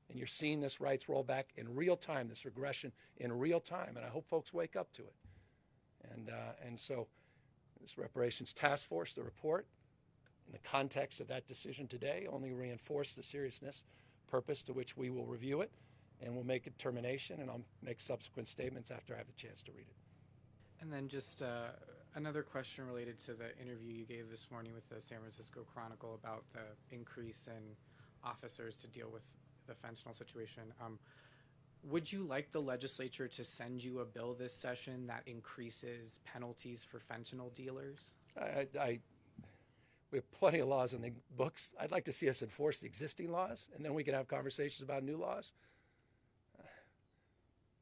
And you're seeing this rights roll back in real time, this regression in real time, and I hope folks wake up to it. And so this reparations task force, the report, in the context of that decision today, only reinforced the seriousness, purpose to which we will review it, and we'll make a determination, and I'll make subsequent statements after I have a chance to read it. And then just another question related to the interview you gave this morning with the San Francisco Chronicle about the increase in officers to deal with the fentanyl situation. Would you like the legislature to send you a bill this session that increases penalties for fentanyl dealers? We have plenty of laws in the books. I'd like to see us enforce the existing laws, and then we can have conversations about new laws.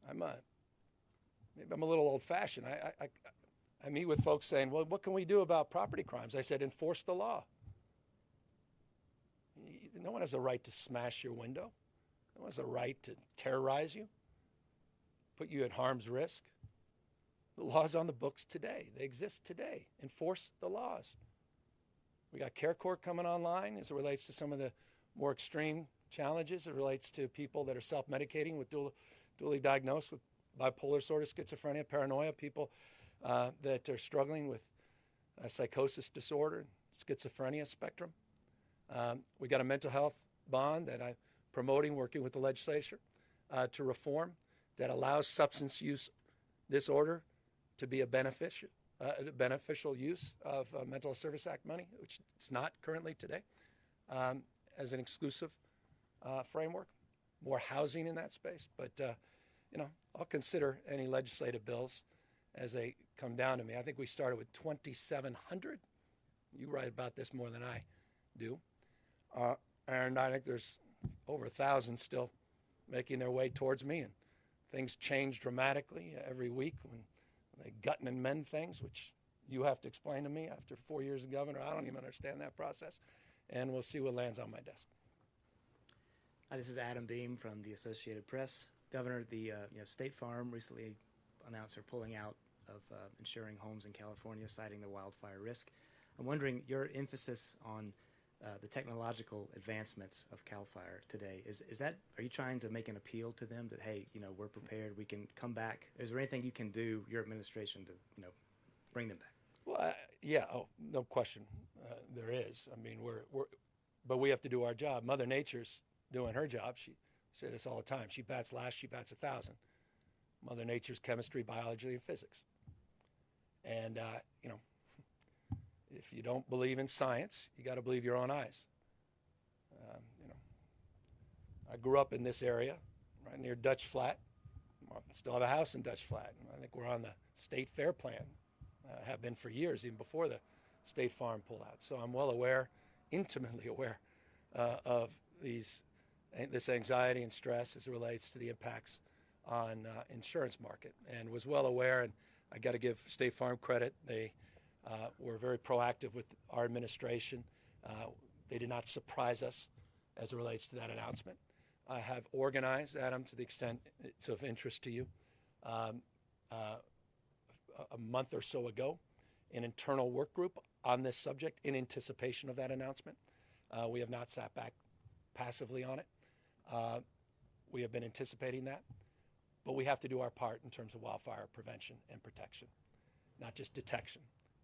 Maybe I'm a little old-fashioned. I meet with folks saying, well, what can we do about property crimes? I said, enforce the law. No one has a right to smash your window. No one has a right to terrorize you, put you at harm's risk. The law's on the books today. They exist today. Enforce the laws. We got Care Court coming online as it relates to some of the more extreme challenges. It relates to people that are self-medicating with dually diagnosed with bipolar disorder, schizophrenia, paranoia, people that are struggling with psychosis disorder, schizophrenia spectrum. We got a mental health bond that I'm promoting, working with the legislature to reform, that allows substance use disorder to be a beneficial use of Mental Health Service Act money, which it's not currently today, as an exclusive framework. More housing in that space, but I'll consider any legislative bills as they come down to me. I think we started with 2,700. You write about this more than I do, and I think there's over 1,000 still making their way towards me, and things change dramatically every week when they gut and amend things, which you have to explain to me after 4 years as governor. I don't even understand that process, and we'll see what lands on my desk. This is Adam Beam from the Associated Press. Governor, the State Farm recently announced they're pulling out of insuring homes in California, citing the wildfire risk. I'm wondering your emphasis on the technological advancements of CAL FIRE today, are you trying to make an appeal to them that, hey, we're prepared, we can come back? Is there anything you can do, your administration, to bring them back? Well, yeah, no question, there is. I mean, but we have to do our job. Mother Nature's doing her job. She say this all the time. She bats last, she bats 1,000. Mother Nature's chemistry, biology, and physics. And if you don't believe in science, you got to believe your own eyes. I grew up in this area, right near Dutch Flat. Well, still have a house in Dutch Flat. I think we're on the state fair plan. Have been for years, even before the State Farm pullout. So I'm well aware, intimately aware, of this anxiety and stress as it relates to the impacts on insurance market, and was well aware. And I got to give State Farm credit. They were very proactive with our administration. They did not surprise us as it relates to that announcement. I have organized, Adam, to the extent it's of interest to you, a month or so ago, an internal work group on this subject in anticipation of that announcement. We have not sat back passively on it. We have been anticipating that, but we have to do our part in terms of wildfire prevention and protection, not just detection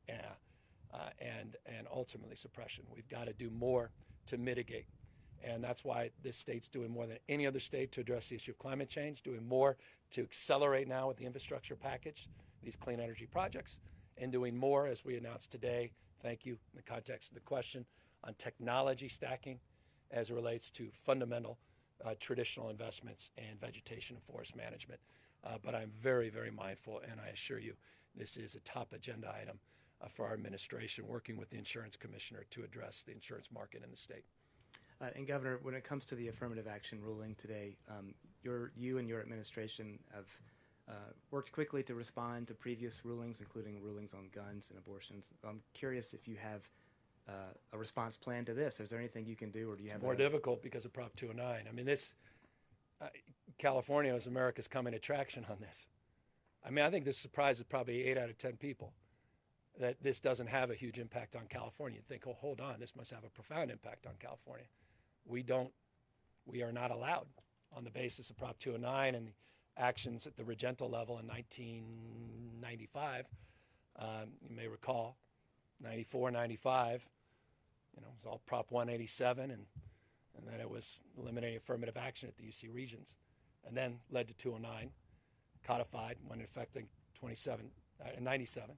and ultimately suppression. We've got to do more to mitigate. And that's why this state's doing more than any other state to address the issue of climate change, doing more to accelerate now with the infrastructure package, these clean energy projects, and doing more, as we announced today, thank you, in the context of the question, on technology stacking as it relates to fundamental traditional investments in vegetation and forest management. But I'm very, very mindful, and I assure you, this is a top agenda item for our administration, working with the insurance commissioner to address the insurance market in the state. And Governor, when it comes to the affirmative action ruling today, you and your administration have worked quickly to respond to previous rulings, including rulings on guns and abortions. I'm curious if you have a response plan to this. Is there anything you can do, or do you have? It's more difficult because of Prop 209. I mean, California is America's coming attraction on this. I mean, I think this surprises probably 8 out of 10 people that this doesn't have a huge impact on California. You think, oh, hold on, this must have a profound impact on California. We are not allowed on the basis of Prop 209 and the actions at the Regental level in 1995. You may recall, 94, 95, it was all Prop 187, and then it was eliminating affirmative action at the UC regions, and then led to 209, codified, went into effect in 97.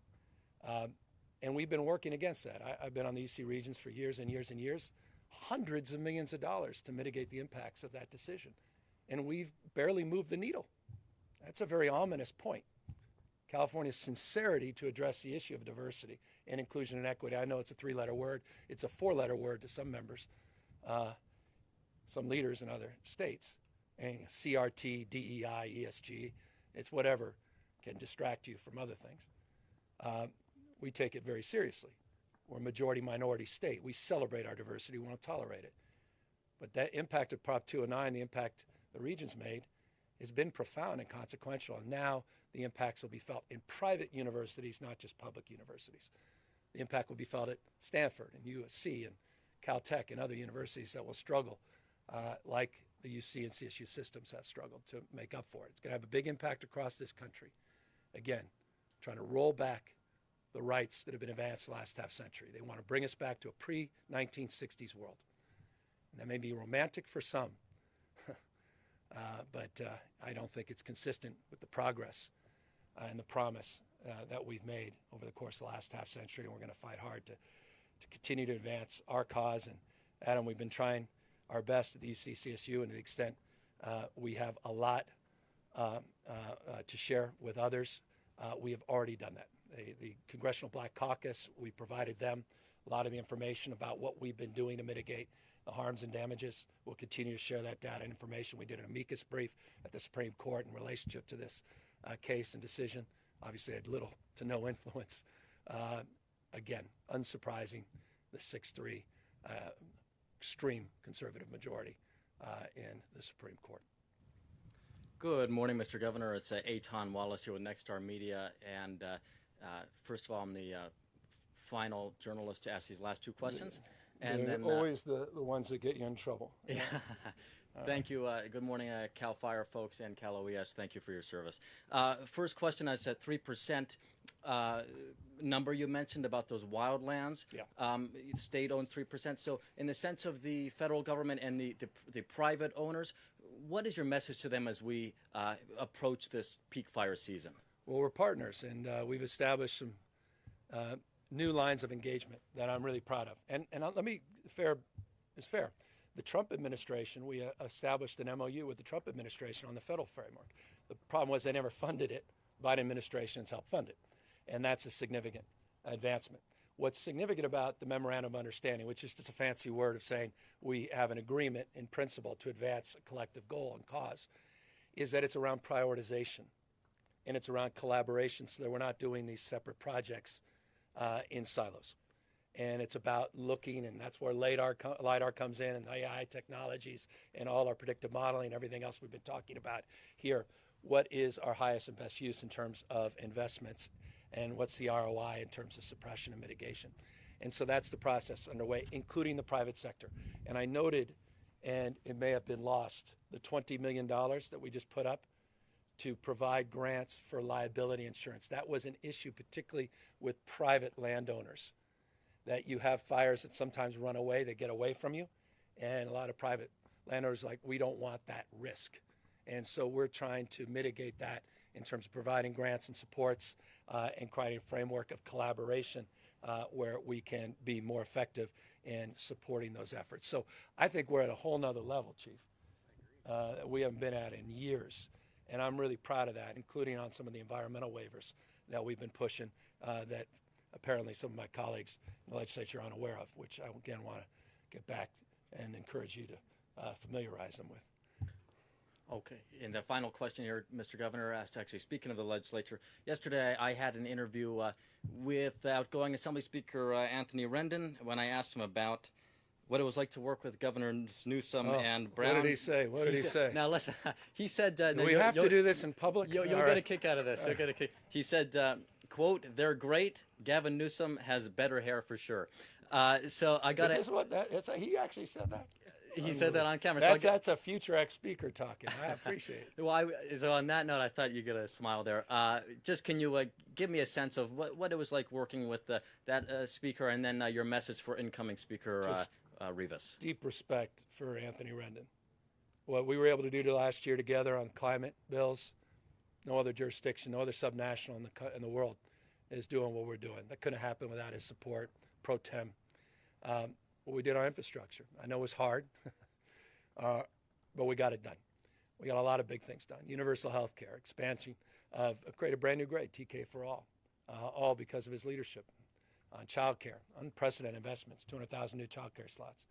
And we've been working against that. I've been on the UC regions for years and years and years, hundreds of millions of dollars to mitigate the impacts of that decision. And we've barely moved the needle. That's a very ominous point. California's sincerity to address the issue of diversity and inclusion and equity. I know it's a 3-letter word. It's a 4-letter word to some members, some leaders in other states. And CRT, DEI, ESG, it's whatever can distract you from other things. We take it very seriously. We're a majority-minority state. We celebrate our diversity. We won't tolerate it. But that impact of Prop 209, the impact the region's made, has been profound and consequential. And now the impacts will be felt in private universities, not just public universities. The impact will be felt at Stanford and USC and Caltech and other universities that will struggle like the UC and CSU systems have struggled to make up for it. It's going to have a big impact across this country. Again, trying to roll back the rights that have been advanced the last half century. They want to bring us back to a pre-1960s world. And that may be romantic for some, but I don't think it's consistent with the progress and the promise that we've made over the course of the last half century, and we're going to fight hard to continue to advance our cause. And Adam, we've been trying our best at the UC-CSU, and to the extent we have a lot to share with others, we have already done that. The Congressional Black Caucus, we provided them a lot of the information about what we've been doing to mitigate the harms and damages. We'll continue to share that data and information. We did an amicus brief at the Supreme Court in relationship to this case and decision. Obviously, had little to no influence. Again, unsurprising, the 6-3 extreme conservative majority in the Supreme Court. Good morning, Mr. Governor. It's Eitan Wallace here with Nexstar Media. And first of all, I'm the final journalist to ask these last two questions. And They're then always the ones that get you in trouble. Yeah. Thank you. Good morning, Cal Fire folks and Cal OES. Thank you for your service. First question is that 3% number you mentioned about those wildlands. Yeah. State owns 3%. So in the sense of the federal government and the private owners, what is your message to them as we approach this peak fire season? Well, we're partners, and we've established some new lines of engagement that I'm really proud of. And let me, fair is fair. The Trump administration, we established an MOU with the Trump administration on the federal framework. The problem was they never funded it. Biden administration has helped fund it. And that's a significant advancement. What's significant about the Memorandum of Understanding, which is just a fancy word of saying we have an agreement in principle to advance a collective goal and cause, is that it's around prioritization and it's around collaboration so that we're not doing these separate projects in silos. And it's about looking, and that's where LiDAR comes in, and the AI technologies and all our predictive modeling and everything else we've been talking about here. What is our highest and best use in terms of investments, and what's the ROI in terms of suppression and mitigation? And so that's the process underway, including the private sector. And I noted, and it may have been lost, the $20 million that we just put up to provide grants for liability insurance. That was an issue, particularly with private landowners, that you have fires that sometimes run away, they get away from you. And a lot of private landowners are like, we don't want that risk. And so we're trying to mitigate that in terms of providing grants and supports and creating a framework of collaboration where we can be more effective in supporting those efforts. So I think we're at a whole nother level, Chief, that we haven't been at in years. And I'm really proud of that, including on some of the environmental waivers that we've been pushing that apparently some of my colleagues in the legislature are unaware of, which I again want to get back and encourage you to familiarize them with. Okay, and the final question here, Mr. Governor, asked actually, speaking of the legislature, yesterday I had an interview with outgoing Assembly Speaker Anthony Rendon when I asked him about what it was like to work with Governor Newsom and Brown. What did he say? What did he say? Now listen, he said... Do we have to do this in public? You'll get a kick out of this. You'll get a kick. He said, quote, "They're great. Gavin Newsom has better hair for sure." So I got it. He actually said that? He said that on camera. That's a future ex-speaker talking. I appreciate it. Well, so on that note, I thought you'd get a smile there. Just can you give me a sense of what it was like working with that speaker, and then your message for incoming Speaker Rivas? Deep respect for Anthony Rendon. What we were able to do last year together on climate bills, no other jurisdiction, no other subnational in the world is doing what we're doing. That couldn't happen without his support, pro tem. What we did on infrastructure, I know it was hard, but we got it done. We got a lot of big things done. Universal health care, expansion of create a brand new grade, TK for all because of his leadership. On child care, unprecedented investments, 200,000 new child care slots.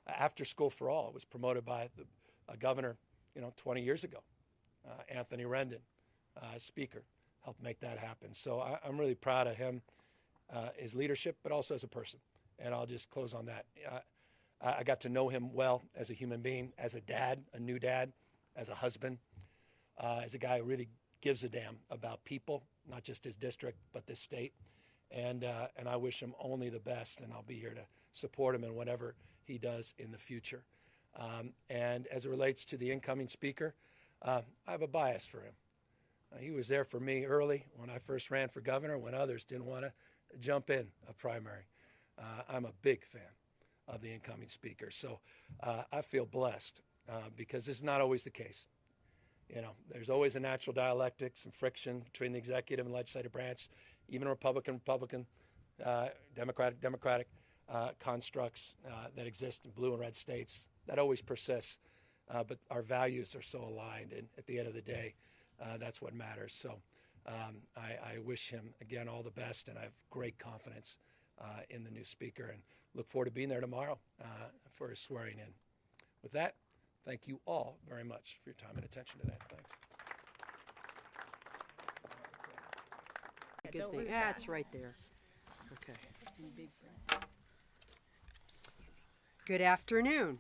After school for all, it was promoted by a governor, 20 years ago. Anthony Rendon, speaker, helped make that happen. So I'm really proud of him, his leadership, but also as a person. And I'll just close on that. I got to know him well as a human being, as a dad, a new dad, as a husband, as a guy who really gives a damn about people, not just his district, but this state. And I wish him only the best, and I'll be here to support him in whatever he does in the future. And as it relates to the incoming speaker, I have a bias for him. He was there for me early when I first ran for governor, when others didn't want to jump in a primary. I'm a big fan of the incoming speaker. So I feel blessed because this is not always the case. There's always a natural dialectic, some friction between the executive and legislative branch, even Republican, Democratic constructs that exist in blue and red states. That always persists, but our values are so aligned, and at the end of the day, that's what matters. So I wish him, again, all the best, and I have great confidence in the new speaker, and look forward to being there tomorrow for his swearing in. With that, thank you all very much for your time and attention today. Thanks. Good thing. That's right there. Okay. Good afternoon.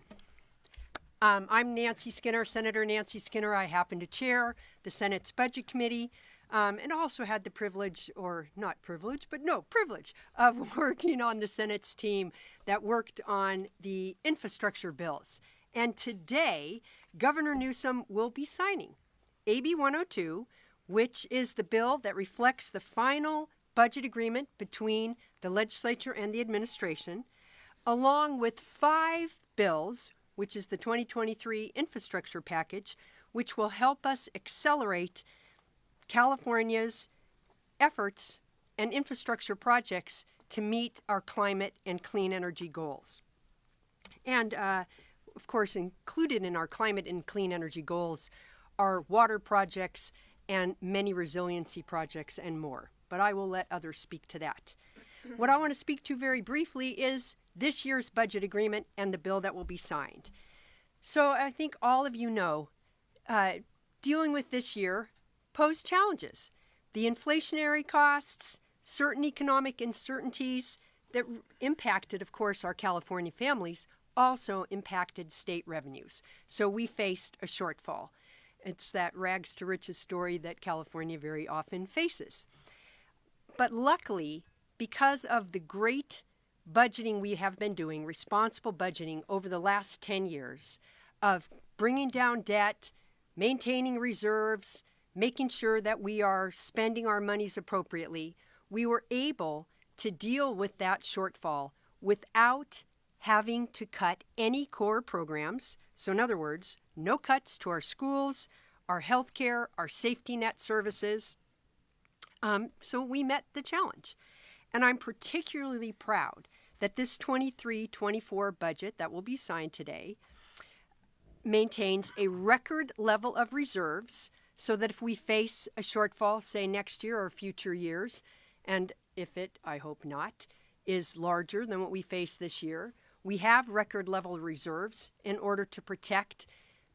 I'm Nancy Skinner, Senator Nancy Skinner. I happen to chair the Senate's Budget Committee. and also had the privilege, or not privilege, but no, privilege of working on the Senate's team that worked on the infrastructure bills. And today, Governor Newsom will be signing AB 102, which is the bill that reflects the final budget agreement between the legislature and the administration, along with 5 bills, which is the 2023 infrastructure package, which will help us accelerate California's efforts and infrastructure projects to meet our climate and clean energy goals. And, of course, included in our climate and clean energy goals are water projects and many resiliency projects and more. But I will let others speak to that. What I want to speak to very briefly is this year's budget agreement and the bill that will be signed. So I think all of you know, dealing with this year posed challenges. The inflationary costs, certain economic uncertainties that impacted, of course, our California families also impacted state revenues. So we faced a shortfall. It's that rags to riches story that California very often faces. But luckily, because of the great budgeting we have been doing, responsible budgeting over the last 10 years of bringing down debt, maintaining reserves, making sure that we are spending our monies appropriately, we were able to deal with that shortfall without having to cut any core programs. So in other words, no cuts to our schools, our healthcare, our safety net services. So we met the challenge. And I'm particularly proud that this 23-24 budget that will be signed today maintains a record level of reserves so that if we face a shortfall, say next year or future years, and if it, I hope not, is larger than what we face this year, we have record level reserves in order to protect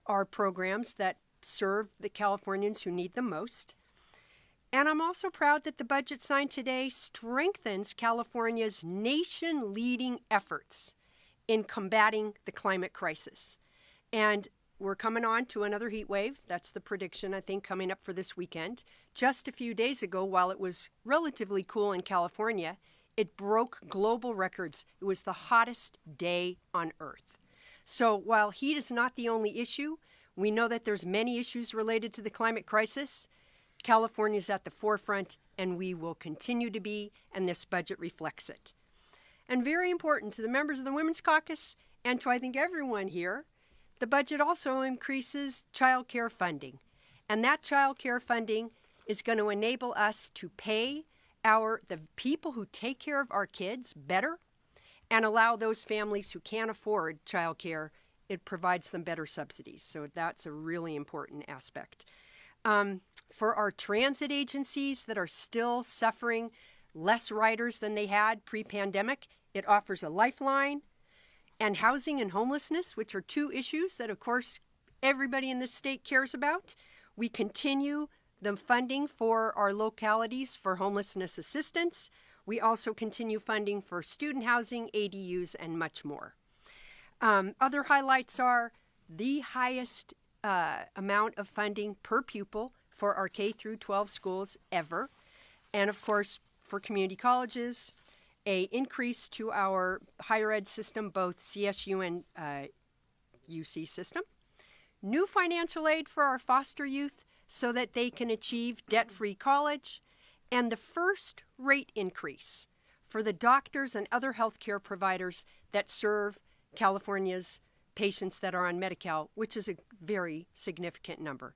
our programs that serve the Californians who need them most. And I'm also proud that the budget signed today strengthens California's nation-leading efforts in combating the climate crisis. And we're coming on to another heat wave. That's the prediction, I think, coming up for this weekend. Just a few days ago, while it was relatively cool in California, it broke global records. It was the hottest day on Earth. So while heat is not the only issue, we know that there's many issues related to the climate crisis. California is at the forefront, and we will continue to be, and this budget reflects it. And very important to the members of the Women's Caucus, and to I think everyone here, the budget also increases child care funding. And that child care funding is going to enable us to pay the people who take care of our kids better and allow those families who can't afford child care, it provides them better subsidies. So that's a really important aspect. For our transit agencies that are still suffering less riders than they had pre-pandemic, it offers a lifeline. And housing and homelessness, which are 2 issues that, of course, everybody in this state cares about. We continue the funding for our localities for homelessness assistance. We also continue funding for student housing, ADUs, and much more. Other highlights are the highest amount of funding per pupil for our K through 12 schools ever. And of course, for community colleges, a increase to our higher ed system, both CSU and UC system. New financial aid for our foster youth so that they can achieve debt-free college. And the first rate increase for the doctors and other healthcare providers that serve California's patients that are on Medi-Cal, which is a very significant number.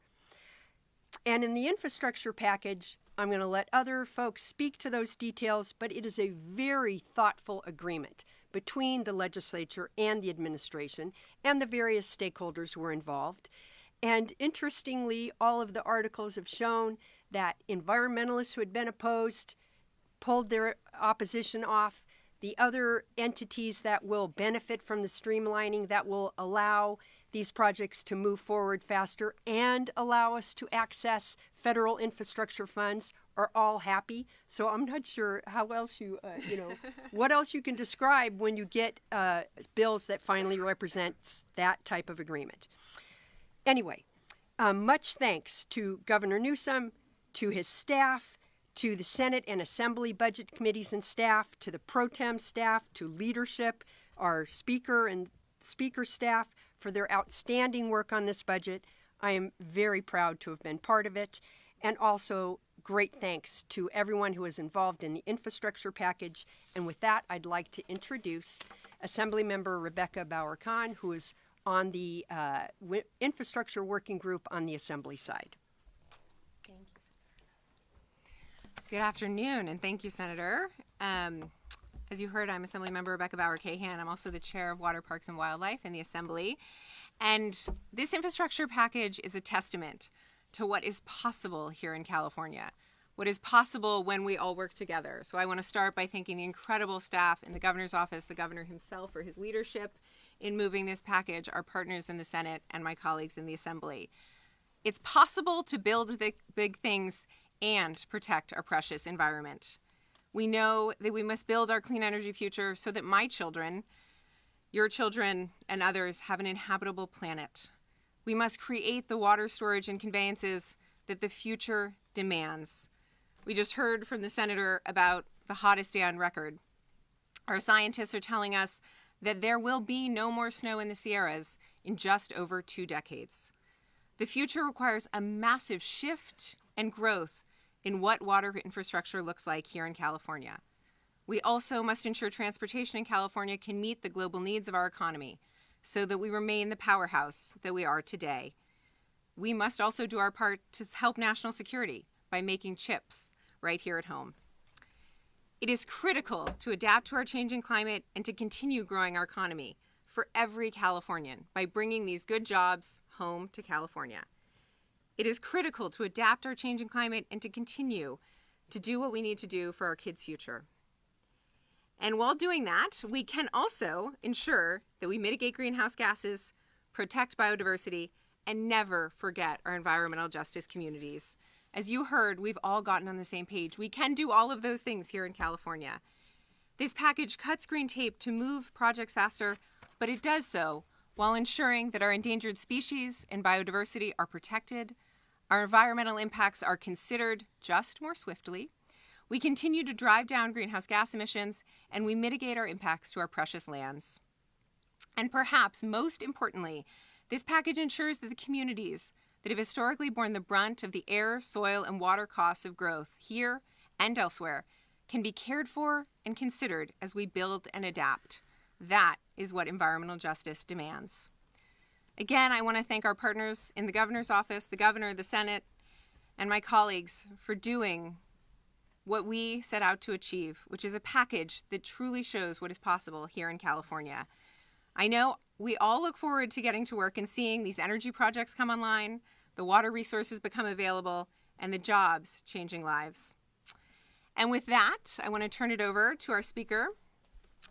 And in the infrastructure package, I'm going to let other folks speak to those details, but it is a very thoughtful agreement between the legislature and the administration and the various stakeholders who were involved. And interestingly, all of the articles have shown that environmentalists who had been opposed pulled their opposition off. The other entities that will benefit from the streamlining that will allow these projects to move forward faster and allow us to access federal infrastructure funds are all happy. So I'm not sure how else what else you can describe when you get bills that finally represent that type of agreement. Anyway, much thanks to Governor Newsom, to his staff, to the Senate and Assembly Budget Committees and staff, to the pro tem staff, to leadership, our speaker and speaker staff for their outstanding work on this budget. I am very proud to have been part of it. And also great thanks to everyone who was involved in the infrastructure package. And with that, I'd like to introduce Assemblymember Rebecca Bauer-Kahn, who is on the infrastructure working group on the Assembly side. Thank you, Senator. Good afternoon, and thank you, Senator. As you heard, I'm Assemblymember Rebecca Bauer-Kahn. I'm also the chair of Water, Parks, and Wildlife in the Assembly. And this infrastructure package is a testament to what is possible here in California, what is possible when we all work together. So I want to start by thanking the incredible staff in the governor's office, the governor himself for his leadership in moving this package, our partners in the Senate, and my colleagues in the Assembly. It's possible to build the big things and protect our precious environment. We know that we must build our clean energy future so that my children, your children, and others have an inhabitable planet. We must create the water storage and conveyances that the future demands. We just heard from the senator about the hottest day on record. Our scientists are telling us that there will be no more snow in the Sierras in just over 2 decades. The future requires a massive shift and growth in what water infrastructure looks like here in California. We also must ensure transportation in California can meet the global needs of our economy, so that we remain the powerhouse that we are today. We must also do our part to help national security by making chips right here at home. It is critical to adapt to our changing climate and to continue growing our economy for every Californian by bringing these good jobs home to California. It is critical to adapt our changing climate and to continue to do what we need to do for our kids' future. And while doing that, we can also ensure that we mitigate greenhouse gases, protect biodiversity, and never forget our environmental justice communities. As you heard, we've all gotten on the same page. We can do all of those things here in California. This package cuts green tape to move projects faster, but it does so while ensuring that our endangered species and biodiversity are protected, our environmental impacts are considered just more swiftly, we continue to drive down greenhouse gas emissions, and we mitigate our impacts to our precious lands. And perhaps most importantly, this package ensures that the communities that have historically borne the brunt of the air, soil, and water costs of growth here and elsewhere can be cared for and considered as we build and adapt. That is what environmental justice demands. Again, I want to thank our partners in the governor's office, the governor, the Senate, and my colleagues for doing what we set out to achieve, which is a package that truly shows what is possible here in California. I know we all look forward to getting to work and seeing these energy projects come online, the water resources become available, and the jobs changing lives. And with that, I want to turn it over to our speaker,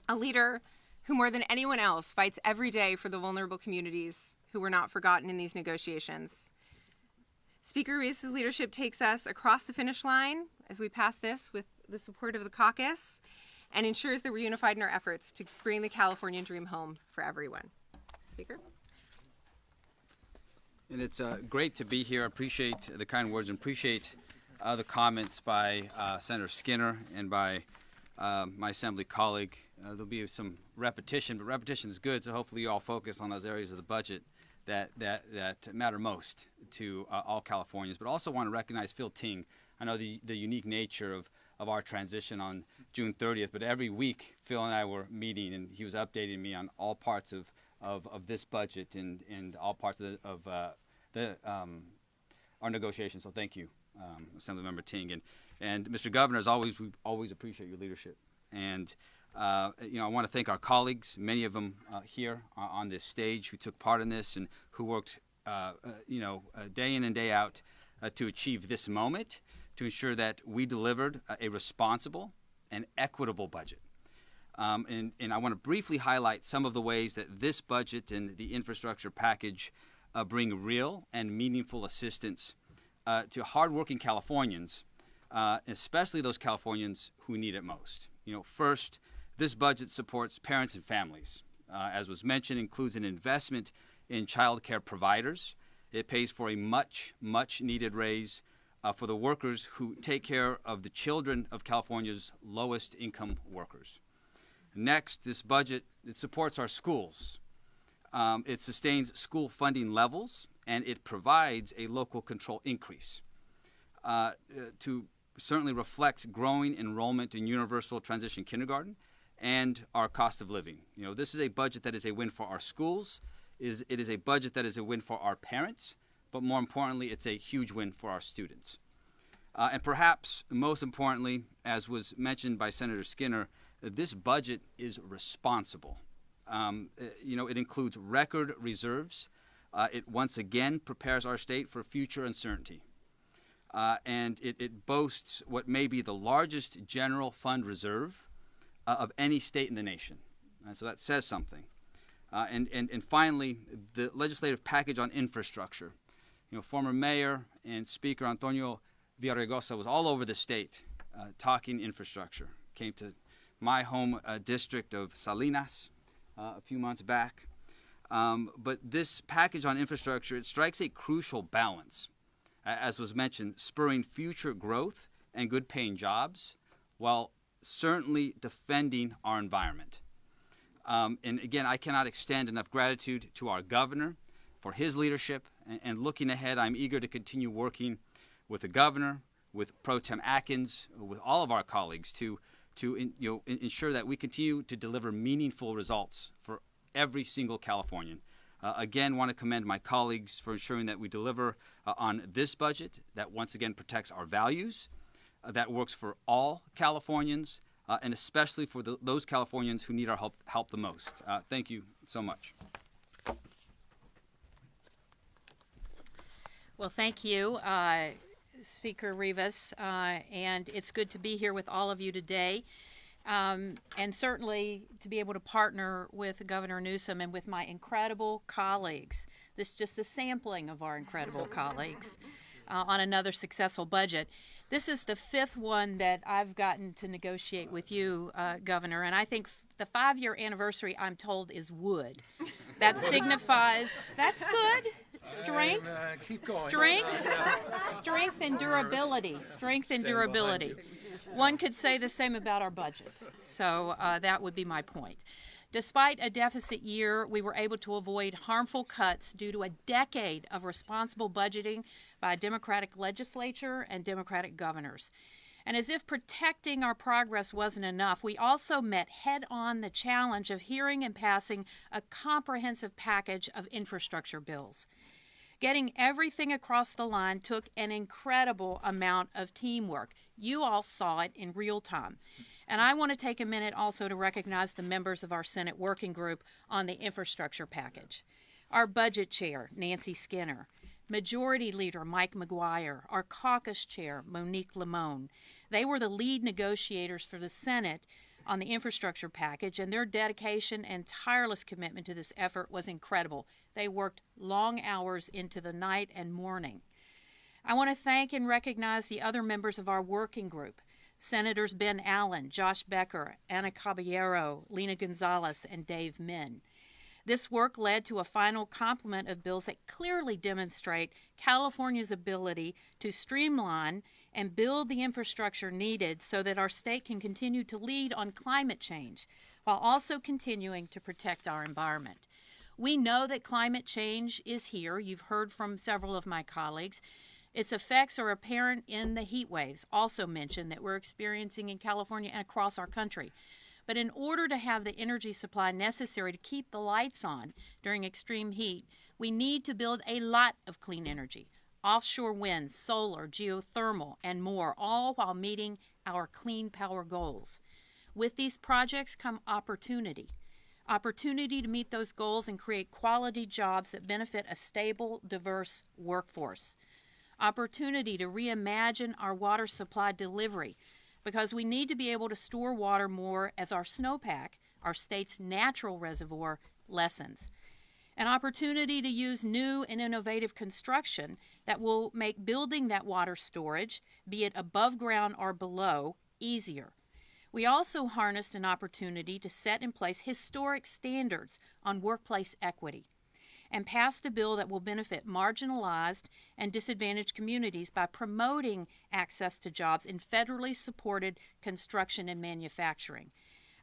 a leader who more than anyone else fights every day for the vulnerable communities who were not forgotten in these negotiations. Speaker Ruiz's leadership takes us across the finish line as we pass this with the support of the caucus and ensures that we're unified in our efforts to bring the Californian dream home for everyone. Speaker? And it's great to be here. I appreciate the kind words and appreciate the comments by Senator Skinner and by my Assembly colleague. There'll be some repetition, but repetition is good, so hopefully you all focus on those areas of the budget that matter most to all Californians. But also want to recognize Phil Ting. I know the unique nature of our transition on June 30th, but every week Phil and I were meeting, and he was updating me on all parts of this budget and all parts of our negotiations. So thank you, Assemblymember Ting. And Mr. Governor, as always, we always appreciate your leadership. And I want to thank our colleagues, many of them here on this stage, who took part in this and who worked, day in and day out to achieve this moment, to ensure that we delivered a responsible and equitable budget. And I want to briefly highlight some of the ways that this budget and the infrastructure package bring real and meaningful assistance to hardworking Californians, especially those Californians who need it most. First, this budget supports parents and families. As was mentioned, includes an investment in child care providers. It pays for a much needed raise for the workers who take care of the children of California's lowest income workers. Next, this budget, it supports our schools. It sustains school funding levels, and it provides a local control increase to certainly reflect growing enrollment in universal transition kindergarten and our cost of living. You know, this is a budget that is a win for our schools. It is a budget that is a win for our parents, but more importantly, it's a huge win for our students. And perhaps most importantly, as was mentioned by Senator Skinner, this budget is responsible. You know, it includes record reserves. It once again prepares our state for future uncertainty. And it boasts what may be the largest general fund reserve of any state in the nation. So that says something. And finally, the legislative package on infrastructure. You know, former Mayor and Speaker Antonio Villaraigosa was all over the state talking infrastructure. Came to my home district of Salinas a few months back. But this package on infrastructure, it strikes a crucial balance, as was mentioned, spurring future growth and good-paying jobs, while certainly defending our environment. And again, I cannot extend enough gratitude to our governor for his leadership. And looking ahead, I'm eager to continue working with the governor, with Pro Tem Atkins, with all of our colleagues to ensure that we continue to deliver meaningful results for every single Californian. Again, want to commend my colleagues for ensuring that we deliver on this budget that once again protects our values, that works for all Californians, and especially for those Californians who need our help the most. Thank you so much. Well, thank you, Speaker Rivas, and it's good to be here with all of you today, and certainly to be able to partner with Governor Newsom and with my incredible colleagues. This is just a sampling of our incredible colleagues on another successful budget. This is the fifth one that I've gotten to negotiate with you, Governor, and I think the 5-year anniversary, I'm told, is wood. That signifies, that's good, strength, strength and durability, strength and durability. One could say the same about our budget, so that would be my point. Despite a deficit year, we were able to avoid harmful cuts due to a decade of responsible budgeting by a Democratic legislature and Democratic governors. And as if protecting our progress wasn't enough, we also met head-on the challenge of hearing and passing a comprehensive package of infrastructure bills. Getting everything across the line took an incredible amount of teamwork. You all saw it in real time. And I want to take a minute also to recognize the members of our Senate working group on the infrastructure package. Our budget chair, Nancy Skinner, Majority Leader Mike McGuire, our caucus chair, Monique Limon. They were the lead negotiators for the Senate on the infrastructure package, and their dedication and tireless commitment to this effort was incredible. They worked long hours into the night and morning. I want to thank and recognize the other members of our working group, Senators Ben Allen, Josh Becker, Ana Caballero, Lena Gonzalez, and Dave Min. This work led to a final complement of bills that clearly demonstrate California's ability to streamline and build the infrastructure needed so that our state can continue to lead on climate change while also continuing to protect our environment. We know that climate change is here. You've heard from several of my colleagues. Its effects are apparent in the heat waves, also mentioned, that we're experiencing in California and across our country. But in order to have the energy supply necessary to keep the lights on during extreme heat, we need to build a lot of clean energy, offshore wind, solar, geothermal, and more, all while meeting our clean power goals. With these projects come opportunity to meet those goals and create quality jobs that benefit a stable, diverse workforce. Opportunity to reimagine our water supply delivery, because we need to be able to store water more as our snowpack, our state's natural reservoir, lessens. An opportunity to use new and innovative construction that will make building that water storage, be it above ground or below, easier. We also harnessed an opportunity to set in place historic standards on workplace equity. and passed a bill that will benefit marginalized and disadvantaged communities by promoting access to jobs in federally supported construction and manufacturing.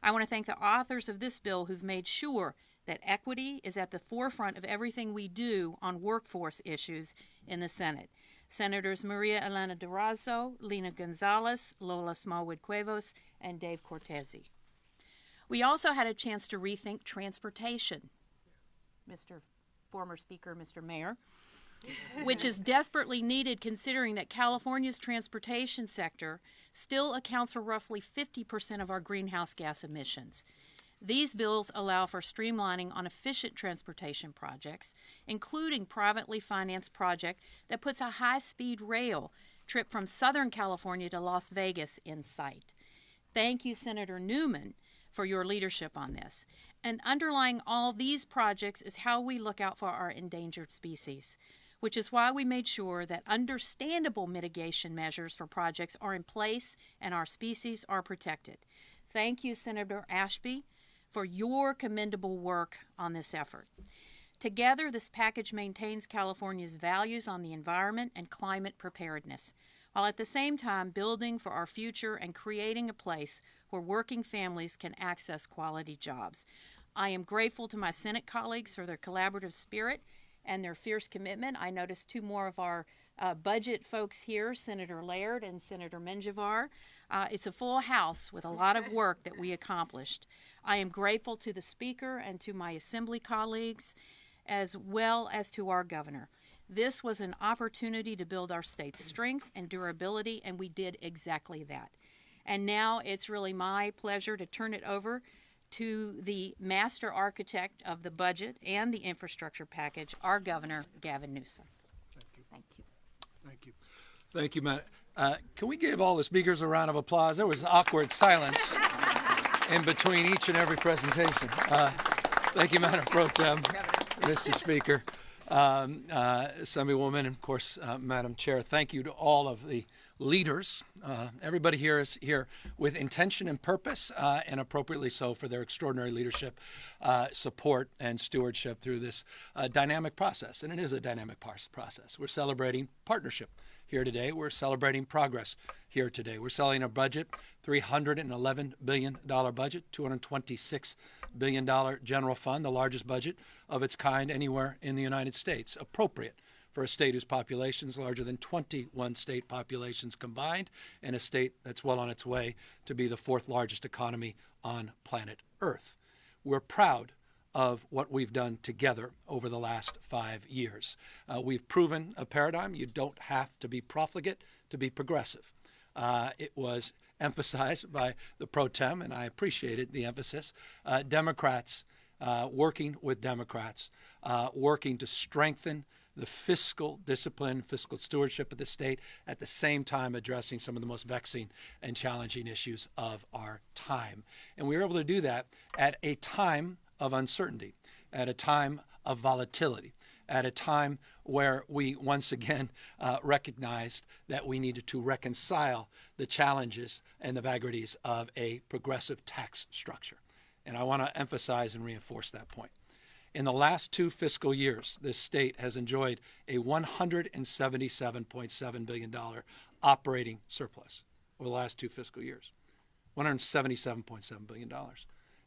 I want to thank the authors of this bill who've made sure that equity is at the forefront of everything we do on workforce issues in the Senate. Senators Maria Elena Durazo, Lena Gonzalez, Lola Smallwood-Cuevas, and Dave Cortese. We also had a chance to rethink transportation, Mr. Former Speaker, Mr. Mayor, which is desperately needed considering that California's transportation sector still accounts for roughly 50% of our greenhouse gas emissions. These bills allow for streamlining on efficient transportation projects, including privately financed project that puts a high-speed rail trip from Southern California to Las Vegas in sight. Thank you, Senator Newman, for your leadership on this. And underlying all these projects is how we look out for our endangered species, which is why we made sure that understandable mitigation measures for projects are in place and our species are protected. Thank you, Senator Ashby, for your commendable work on this effort. Together, this package maintains California's values on the environment and climate preparedness, while at the same time building for our future and creating a place where working families can access quality jobs. I am grateful to my Senate colleagues for their collaborative spirit and their fierce commitment. I noticed two more of our budget folks here, Senator Laird and Senator Menjivar. It's a full house with a lot of work that we accomplished. I am grateful to the Speaker and to my Assembly colleagues, as well as to our Governor. This was an opportunity to build our state's strength and durability, and we did exactly that. And now it's really my pleasure to turn it over to the master architect of the budget and the infrastructure package, our Governor, Gavin Newsom. Thank you. Thank you. Thank you, Matt. Can we give all the speakers a round of applause? There was awkward silence in between each and every presentation. Thank you, Madam Pro Tem, Mr. Speaker, Assemblywoman, and of course, Madam Chair. Thank you to all of the leaders. Everybody here is here with intention and purpose, and appropriately so, for their extraordinary leadership, support, and stewardship through this dynamic process. And it is a dynamic process. We're celebrating partnership here today. We're celebrating progress here today. We're selling a budget, $311 billion budget, $226 billion general fund, the largest budget of its kind anywhere in the United States, appropriate for a state whose population is larger than 21 state populations combined, and a state that's well on its way to be the fourth largest economy on planet Earth. We're proud of what we've done together over the last 5 years. We've proven a paradigm. You don't have to be profligate to be progressive. It was emphasized by the pro tem, and I appreciated the emphasis. Democrats working with Democrats, working to strengthen the fiscal discipline, fiscal stewardship of the state, at the same time addressing some of the most vexing and challenging issues of our time. And we were able to do that at a time of uncertainty, at a time of volatility, at a time where we once again recognized that we needed to reconcile the challenges and the vagaries of a progressive tax structure. And I want to emphasize and reinforce that point. In the last 2 fiscal years, this state has enjoyed a $177.7 billion operating surplus over the last 2 fiscal years. $177.7 billion.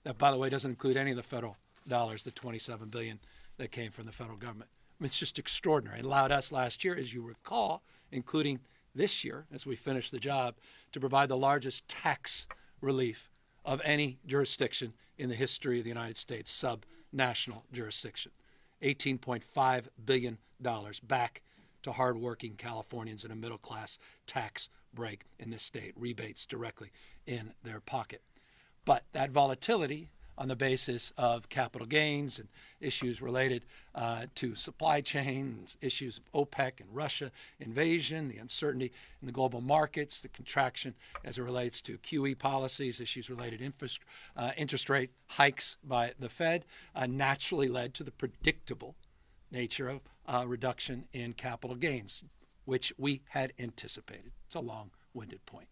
That, by the way, doesn't include any of the federal dollars, the $27 billion that came from the federal government. I mean, it's just extraordinary. It allowed us last year, as you recall, including this year, as we finished the job, to provide the largest tax relief of any jurisdiction in the history of the United States, sub-national jurisdiction. $18.5 billion back to hardworking Californians and a middle-class tax break in this state, rebates directly in their pocket. But that volatility on the basis of capital gains and issues related to supply chains, issues of OPEC and Russia invasion, the uncertainty in the global markets, the contraction as it relates to QE policies, issues related to interest rate hikes by the Fed, naturally led to the predictable nature of reduction in capital gains, which we had anticipated. It's a long-winded point.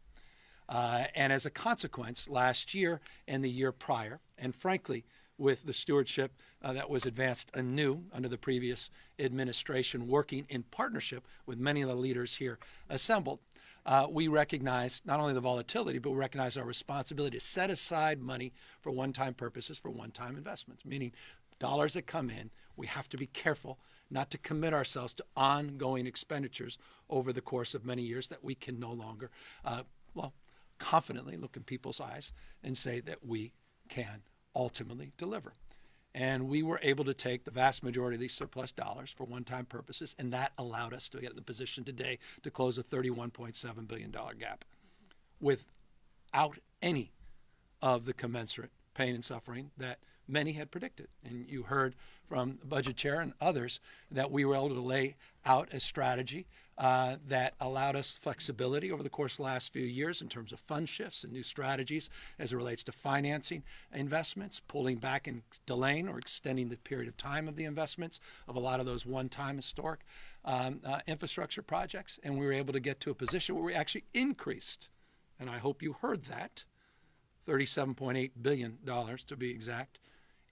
And as a consequence, last year and the year prior, and frankly, with the stewardship that was advanced anew under the previous administration, working in partnership with many of the leaders here assembled. We recognize not only the volatility, but we recognize our responsibility to set aside money for one-time purposes, for one-time investments, meaning dollars that come in, we have to be careful not to commit ourselves to ongoing expenditures over the course of many years that we can no longer, confidently look in people's eyes and say that we can ultimately deliver. And we were able to take the vast majority of these surplus dollars for one-time purposes, and that allowed us to get in the position today to close a $31.7 billion gap without any of the commensurate pain and suffering that many had predicted. And you heard from the budget chair and others that we were able to lay out a strategy that allowed us flexibility over the course of the last few years in terms of fund shifts and new strategies as it relates to financing investments, pulling back and delaying or extending the period of time of the investments of a lot of those one-time historic infrastructure projects. And we were able to get to a position where we actually increased, and I hope you heard that, $37.8 billion to be exact,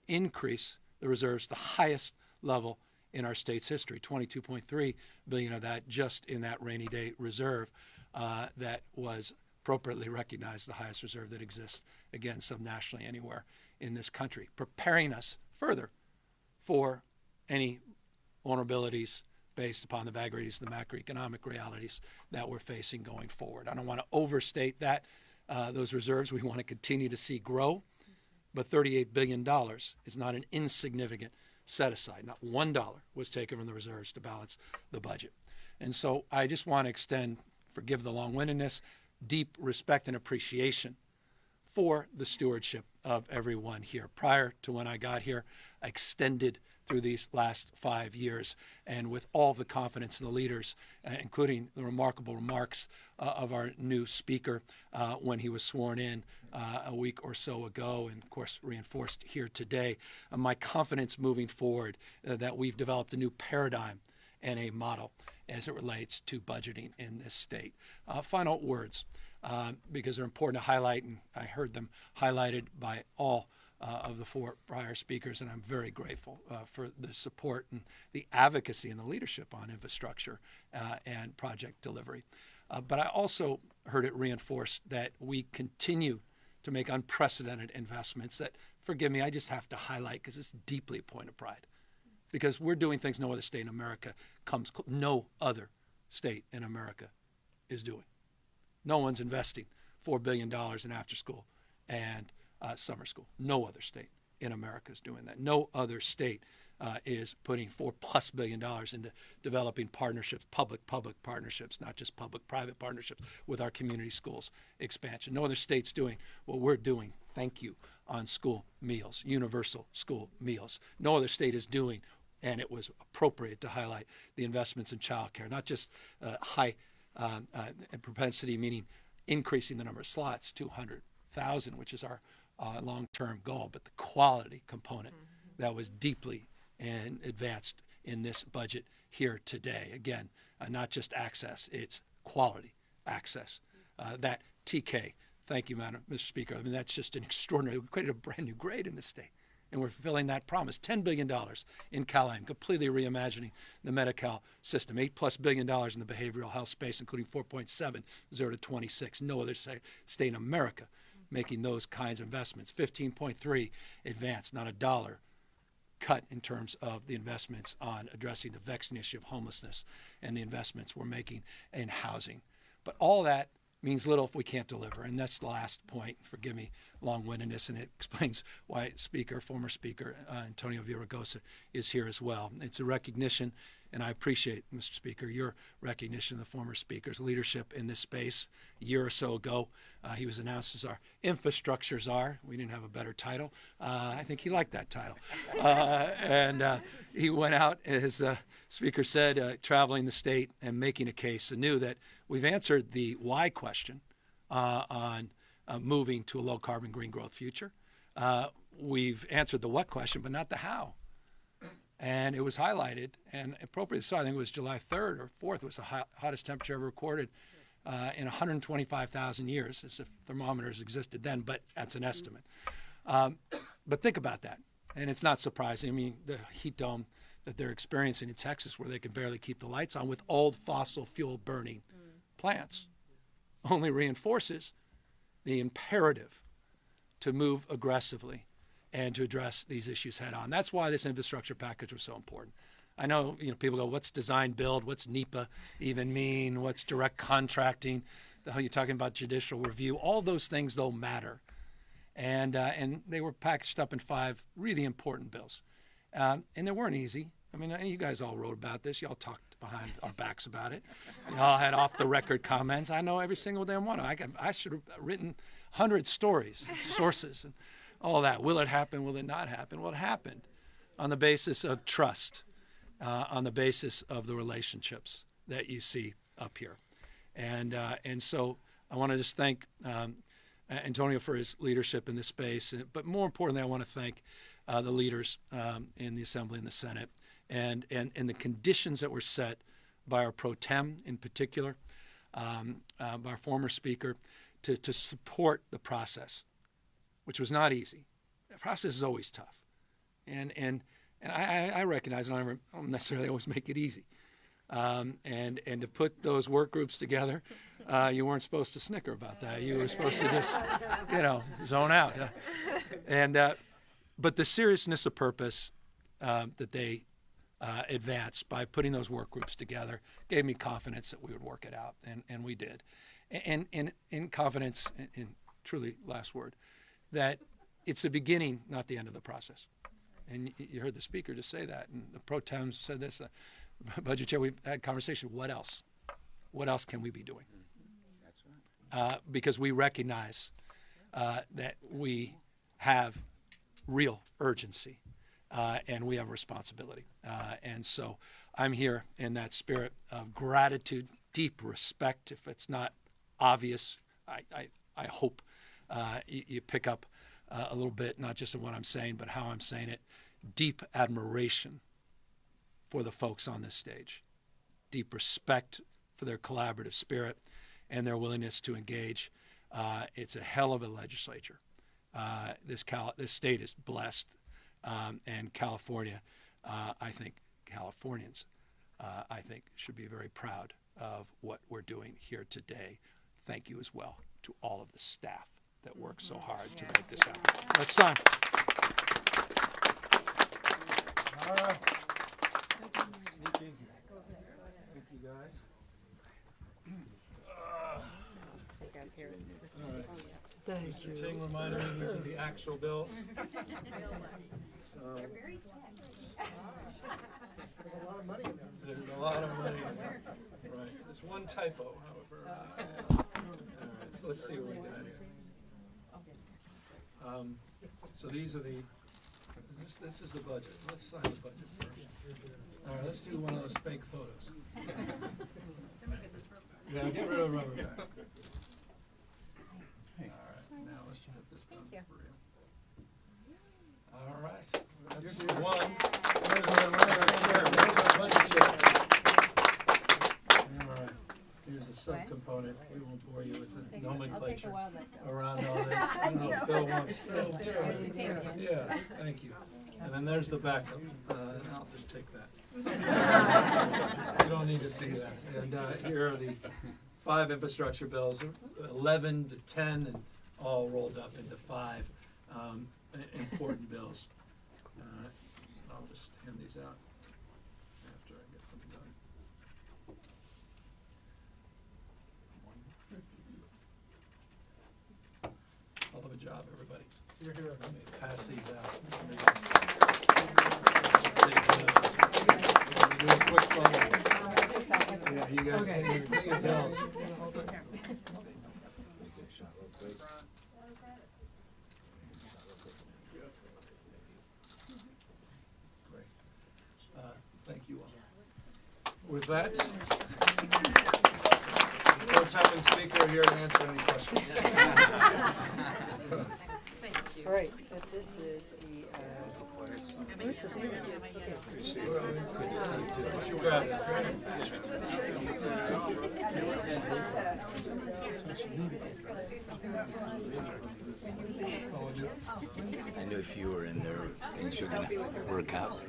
increase the reserves, the highest level in our state's history, $22.3 billion of that just in that rainy day reserve that was appropriately recognized the highest reserve that exists, again, subnationally anywhere in this country, preparing us further for any vulnerabilities based upon the vagaries, the macroeconomic realities that we're facing going forward. I don't want to overstate that. Those reserves we want to continue to see grow, but $38 billion is not an insignificant set aside. Not $1 was taken from the reserves to balance the budget. And so I just want to extend, forgive the long-windedness, deep respect and appreciation for the stewardship of everyone here. Prior to when I got here, I extended through these last 5 years, and with all the confidence in the leaders, including the remarkable remarks of our new speaker when he was sworn in a week or so ago, and of course reinforced here today, my confidence moving forward that we've developed a new paradigm and a model as it relates to budgeting in this state. Final words, because they're important to highlight, and I heard them highlighted by all of the four prior speakers, and I'm very grateful for the support and the advocacy and the leadership on infrastructure and project delivery. But I also heard it reinforced that we continue to make unprecedented investments that, forgive me, I just have to highlight because it's deeply a point of pride. Because we're doing things no other state in America no other state in America is doing. No one's investing $4 billion in after school and summer school. No other state in America is doing that. No other state is putting $4+ billion into developing partnerships, public-public partnerships, not just public-private partnerships with our community schools expansion. No other state's doing what we're doing, thank you, on school meals, universal school meals. No other state is doing, and it was appropriate to highlight the investments in child care, not just high propensity, meaning increasing the number of slots, 200,000, which is our long-term goal, but the quality component that was deeply and advanced in this budget here today. Again, not just access, it's quality access. That TK, thank you, Mr. Speaker. I mean, that's just an extraordinary, we created a brand new grade in this state, and we're fulfilling that promise. $10 billion in CalAIM, completely reimagining the Medi-Cal system. $8+ billion in the behavioral health space, including 4.7, 0 to 26. No other state in America making those kinds of investments. 15.3 advanced, not a dollar cut in terms of the investments on addressing the vexing issue of homelessness and the investments we're making in housing. But all that means little if we can't deliver. And that's the last point. Forgive me long-windedness, and it explains why former Speaker Antonio Villaraigosa is here as well. It's a recognition, and I appreciate, Mr. Speaker, your recognition of the former Speaker's leadership in this space. A year or so ago, he was announced as our infrastructure czar. We didn't have a better title. I think he liked that title. And he went out, as Speaker said, traveling the state and making a case anew that we've answered the why question on moving to a low-carbon green growth future. We've answered the what question, but not the how. And it was highlighted, and appropriately so, I think it was July 3rd or 4th, it was the hottest temperature ever recorded in 125,000 years, as if thermometers existed then, but that's an estimate. But think about that. And it's not surprising. I mean, the heat dome that they're experiencing in Texas, where they can barely keep the lights on with old fossil fuel burning plants, only reinforces the imperative to move aggressively and to address these issues head on. That's why this infrastructure package was so important. I know, people go, what's design build? What's NEPA even mean? What's direct contracting? The hell you're talking about judicial review? All those things, though, matter. And they were packaged up in 5 really important bills. And they weren't easy. I mean, you guys all wrote about this. You all talked behind our backs about it. You all had off-the-record comments. I know every single damn one. I should have written 100 stories, sources, and all that. Will it happen? Will it not happen? Well, it happened on the basis of trust, on the basis of the relationships that you see up here. And so I want to just thank Antonio for his leadership in this space. But more importantly, I want to thank the leaders in the Assembly and the Senate and the conditions that were set by our pro tem in particular, by our former speaker, to support the process, which was not easy. The process is always tough. And I recognize I don't necessarily always make it easy. And to put those work groups together, you weren't supposed to snicker about that. You were supposed to just, zone out. But the seriousness of purpose that they advanced by putting those work groups together gave me confidence that we would work it out, and we did. And in confidence, in truly last word, that it's the beginning, not the end of the process. And you heard the speaker just say that, and the pro tems said this. Budget chair, we've had conversation. What else? What else can we be doing? That's right. Because we recognize that we have real urgency and we have responsibility. And so I'm here in that spirit of gratitude, deep respect. If it's not obvious, I hope you pick up a little bit, not just in what I'm saying, but how I'm saying it. Deep admiration for the folks on this stage, deep respect for their collaborative spirit and their willingness to engage. It's a hell of a legislature. This state is blessed, and California, I think Californians, I think should be very proud of what we're doing here today. Thank you as well to all of the staff that worked so hard to make this happen. Let's sign. All right. Thank you, guys. Thank you. Mr. Ting reminded me these are the actual bills. There's a lot of money in there. There's a lot of money in there. Right. There's one typo, however. All right, so let's see what we got here. So these are the, this is the budget. Let's sign the budget first. All right, let's do one of those fake photos. Yeah, get rid of the rubber band. All right, now let's get this done for real. All right, that's one. Where's our budget chair? All right, here's a subcomponent. We won't bore you with the nomenclature around all this. I know Phil wants. Yeah, thank you. And then there's the backup. I'll just take that. You don't need to see that. And here are the 5 infrastructure bills, 11 to 10, and all rolled up into 5 important bills. I'll just hand these out after I get them done. Hell of a job, everybody. Let me pass these out. Do a quick photo. Yeah, you guys get your bills. Great. Thank you all. With that, pro tem and speaker are here to answer any questions. Thank you. All right, this is the. This is I knew if you were in there, things were going to work out.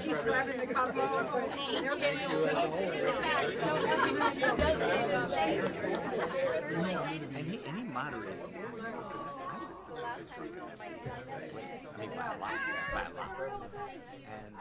She's grabbing the cup. And he moderated. I mean, by a lot. And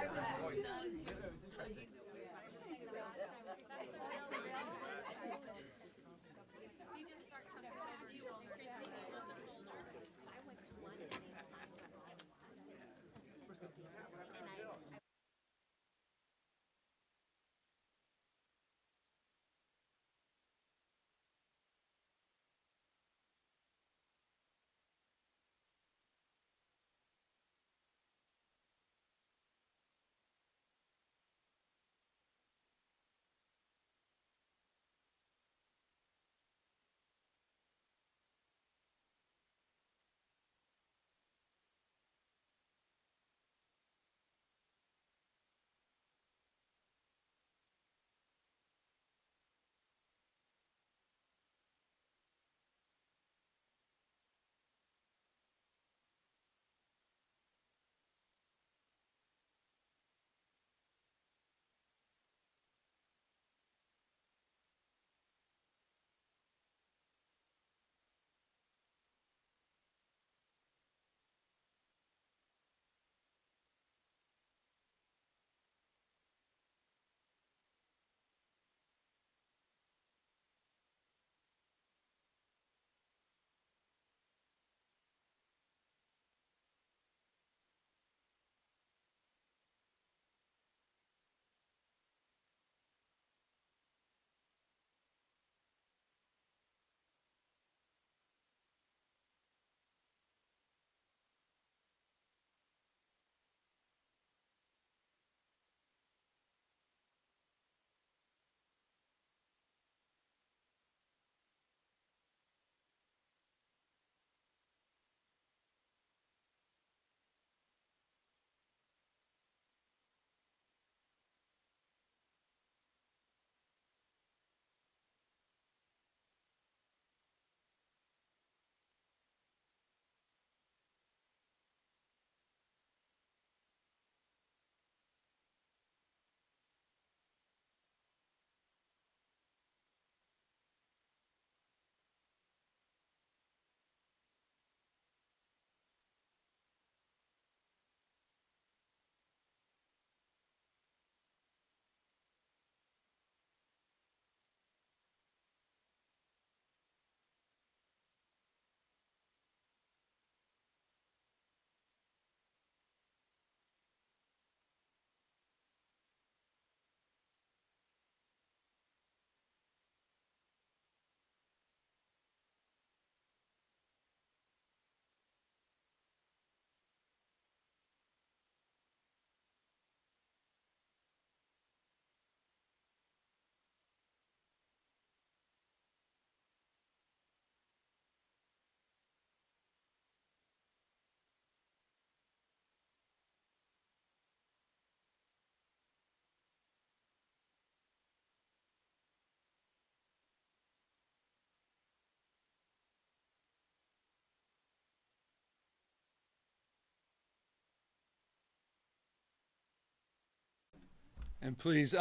And please,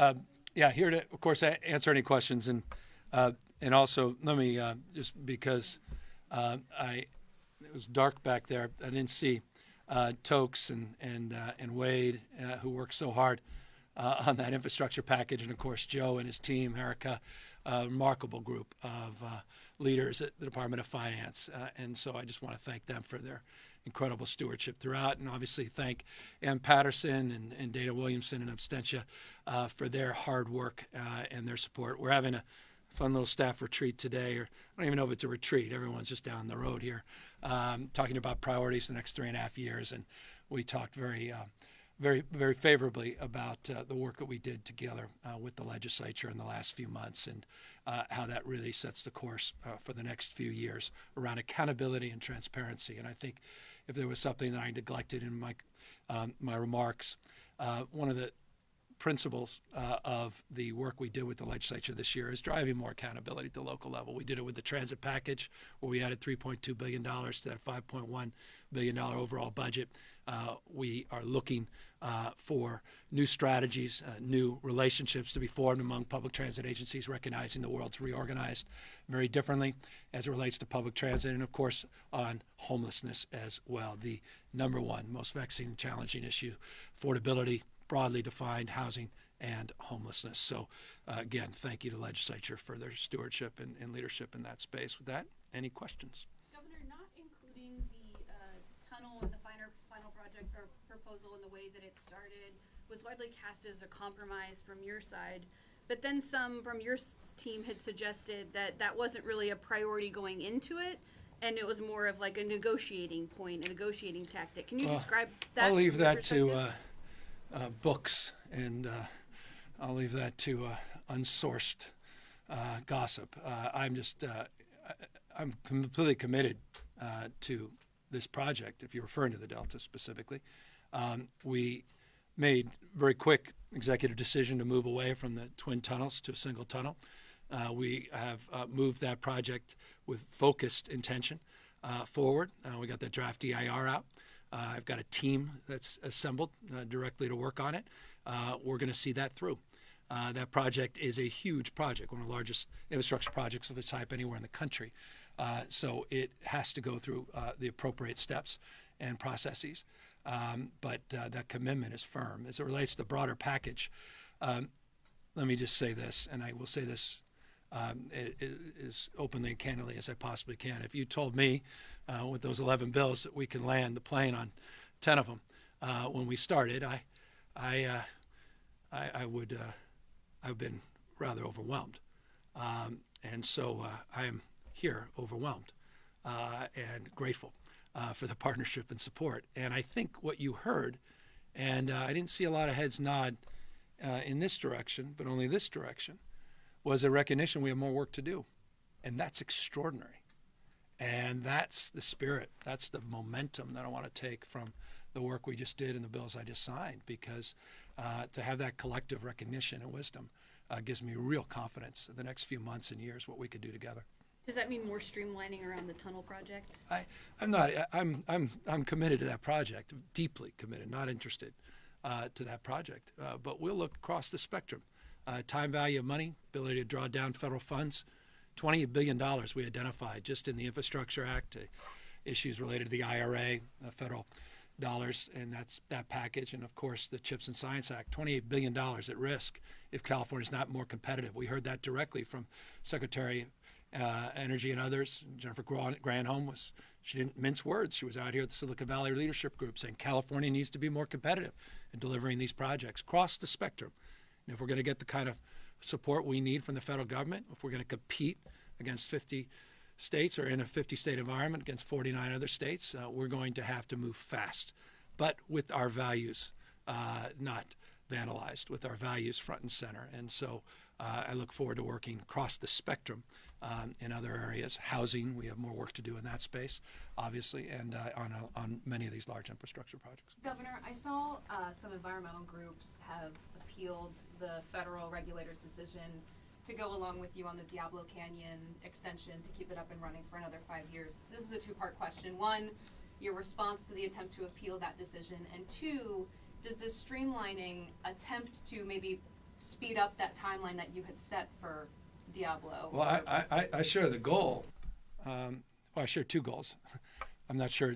here to, of course, answer any questions. And also, let me, just because it was dark back there, I didn't see Tokes and Wade, who worked so hard on that infrastructure package, and of course Joe and his team, Erica, a remarkable group of leaders at the Department of Finance, and so I just want to thank them for their incredible stewardship throughout, and obviously thank Ann Patterson and Dana Williamson and Abstentia for their hard work and their support. We're having a fun little staff retreat today, or I don't even know if it's a retreat. Everyone's just down the road here, talking about priorities for the next 3.5 years, and we talked very favorably about the work that we did together with the legislature in the last few months, and how that really sets the course for the next few years around accountability and transparency. And I think if there was something that I neglected in my remarks, one of the principles of the work we did with the legislature this year is driving more accountability at the local level. We did it with the transit package, where we added $3.2 billion to that $5.1 billion overall budget. We are looking for new strategies, new relationships to be formed among public transit agencies, recognizing the world's reorganized very differently as it relates to public transit, and of course on homelessness as well. The number one most vexing and challenging issue, affordability, broadly defined housing, and homelessness. So again, thank you to the legislature for their stewardship and leadership in that space. With that, any questions? Governor, not including the tunnel and the final project or proposal in the way that it started was widely cast as a compromise from your side, but then some from your team had suggested that that wasn't really a priority going into it, and it was more of like a negotiating point, a negotiating tactic. Can you describe that? I'll leave that to books, and I'll leave that to unsourced gossip. I'm completely committed to this project, if you're referring to the Delta specifically. We made very quick executive decision to move away from the twin tunnels to a single tunnel. We have moved that project with focused intention forward. We got the draft EIR out. I've got a team that's assembled directly to work on it. We're going to see that through. That project is a huge project, one of the largest infrastructure projects of its type anywhere in the country. So it has to go through the appropriate steps and processes. But that commitment is firm. As it relates to the broader package, let me just say this, and I will say this as openly and candidly as I possibly can. If you told me with those 11 bills that we can land the plane on 10 of them when we started, I would I've been rather overwhelmed, and so I am here overwhelmed and grateful for the partnership and support. And I think what you heard, and I didn't see a lot of heads nod in this direction, but only this direction, was a recognition we have more work to do. And that's extraordinary. And that's the spirit, that's the momentum that I want to take from the work we just did and the bills I just signed, because to have that collective recognition and wisdom gives me real confidence in the next few months and years what we could do together. Does that mean more streamlining around the tunnel project? I'm committed to that project, deeply committed, not interested to that project. But we'll look across the spectrum. Time value of money, ability to draw down federal funds, $28 billion we identified just in the Infrastructure Act, issues related to the IRA, federal dollars, and that's that package, and of course the CHIPS and Science Act, $28 billion at risk if California is not more competitive. We heard that directly from Secretary Energy and others. Jennifer Granholm she didn't mince words. She was out here at the Silicon Valley Leadership Group saying California needs to be more competitive in delivering these projects across the spectrum. And if we're going to get the kind of support we need from the federal government, if we're going to compete against 50 states or in a 50-state environment against 49 other states, we're going to have to move fast, but with our values not vandalized, with our values front and center. And so I look forward to working across the spectrum in other areas. Housing, we have more work to do in that space, obviously, and on many of these large infrastructure projects. Governor, I saw some environmental groups have appealed the federal regulator's decision to go along with you on the Diablo Canyon extension to keep it up and running for another 5 years. This is a two-part question. One, your response to the attempt to appeal that decision, and two, does this streamlining attempt to maybe speed up that timeline that you had set for Diablo? Well, I share the goal. I share two goals. I'm not sure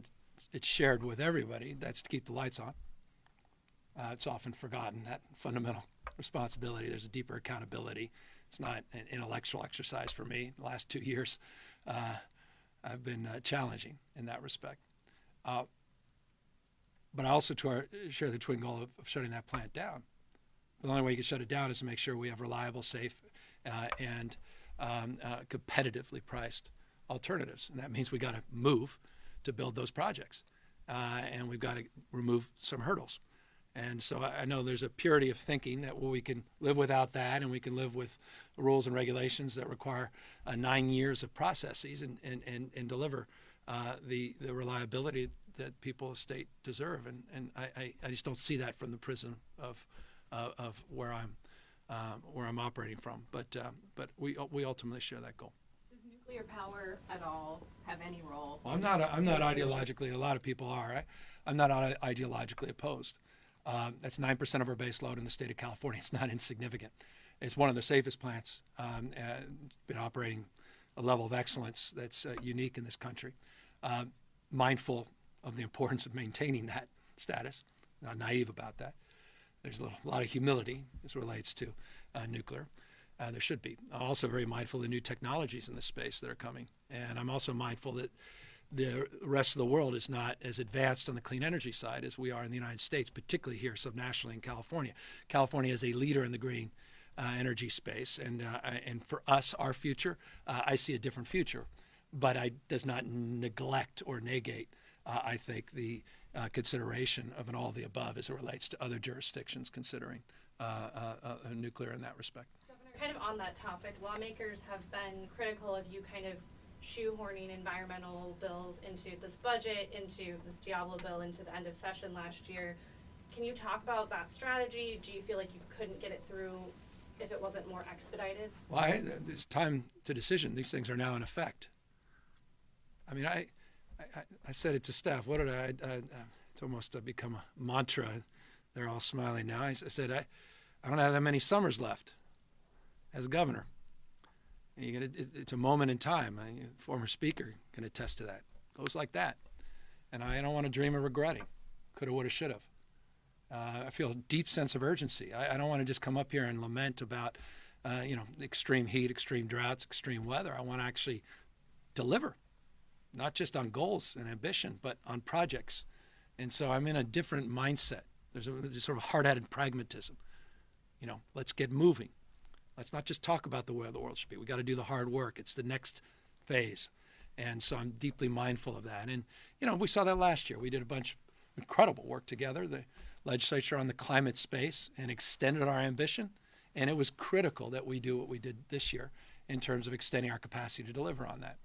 it's shared with everybody. That's to keep the lights on. It's often forgotten, that fundamental responsibility. There's a deeper accountability. It's not an intellectual exercise for me. The last 2 years have been challenging in that respect. But I also share the twin goal of shutting that plant down. The only way you can shut it down is to make sure we have reliable, safe, and competitively priced alternatives. And that means we got to move to build those projects. And we've got to remove some hurdles. And so I know there's a purity of thinking that, well, we can live without that, and we can live with rules and regulations that require 9 years of processes and deliver the reliability that people of state deserve. And I just don't see that from the prism of where I'm operating from. But we ultimately share that goal. Does nuclear power at all have any role? Well, I'm not ideologically. A lot of people are. I'm not ideologically opposed. That's 9% of our base load in the state of California. It's not insignificant. It's one of the safest plants. Been operating a level of excellence that's unique in this country. Mindful of the importance of maintaining that status. Not naive about that. There's a lot of humility as relates to nuclear. There should be. I'm also very mindful of the new technologies in this space that are coming. And I'm also mindful that the rest of the world is not as advanced on the clean energy side as we are in the United States, particularly here subnationally in California. California is a leader in the green energy space, and for us, our future, I see a different future, but I does not neglect or negate, I think, the consideration of an all of the above as it relates to other jurisdictions considering nuclear in that respect. Governor, kind of on that topic, lawmakers have been critical of you kind of shoehorning environmental bills into this budget, into this Diablo bill, into the end of session last year. Can you talk about that strategy? Do you feel like you couldn't get it through if it wasn't more expedited? Well, it's time to decision. These things are now in effect. I mean, I said it to staff. What did it's almost become a mantra. They're all smiling now. I said, I don't have that many summers left as governor. It's a moment in time. Former speaker can attest to that. It goes like that. And I don't want to dream of regretting. Coulda, woulda, shoulda. I feel a deep sense of urgency. I don't want to just come up here and lament about, extreme heat, extreme droughts, extreme weather. I want to actually deliver, not just on goals and ambition, but on projects. And so I'm in a different mindset. There's sort of hard-headed pragmatism. Let's get moving. Let's not just talk about the way the world should be. We got to do the hard work. It's the next phase. And so I'm deeply mindful of that. And, we saw that last year. We did a bunch of incredible work together, the legislature on the climate space, and extended our ambition. And it was critical that we do what we did this year in terms of extending our capacity to deliver on that.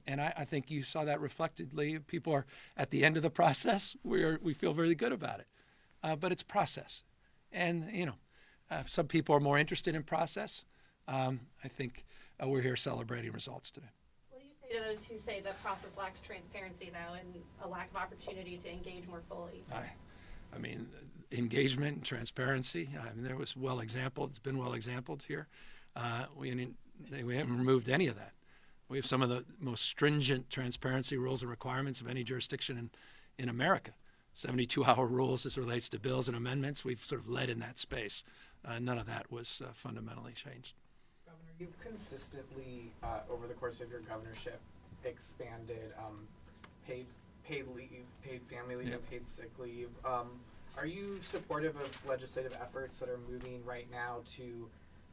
And I think you saw that reflectedly. People are at the end of the process. We feel very good about it. But it's process. And, some people are more interested in process. I think we're here celebrating results today. What do you say to those who say the process lacks transparency, though, and a lack of opportunity to engage more fully? I mean, engagement and transparency. There was well exampled. It's been well exampled here. We haven't removed any of that. We have some of the most stringent transparency rules and requirements of any jurisdiction in America. 72-hour rules as it relates to bills and amendments. We've sort of led in that space. None of that was fundamentally changed. Governor, you've consistently, over the course of your governorship, expanded paid leave, paid family leave, and paid sick leave. Are you supportive of legislative efforts that are moving right now to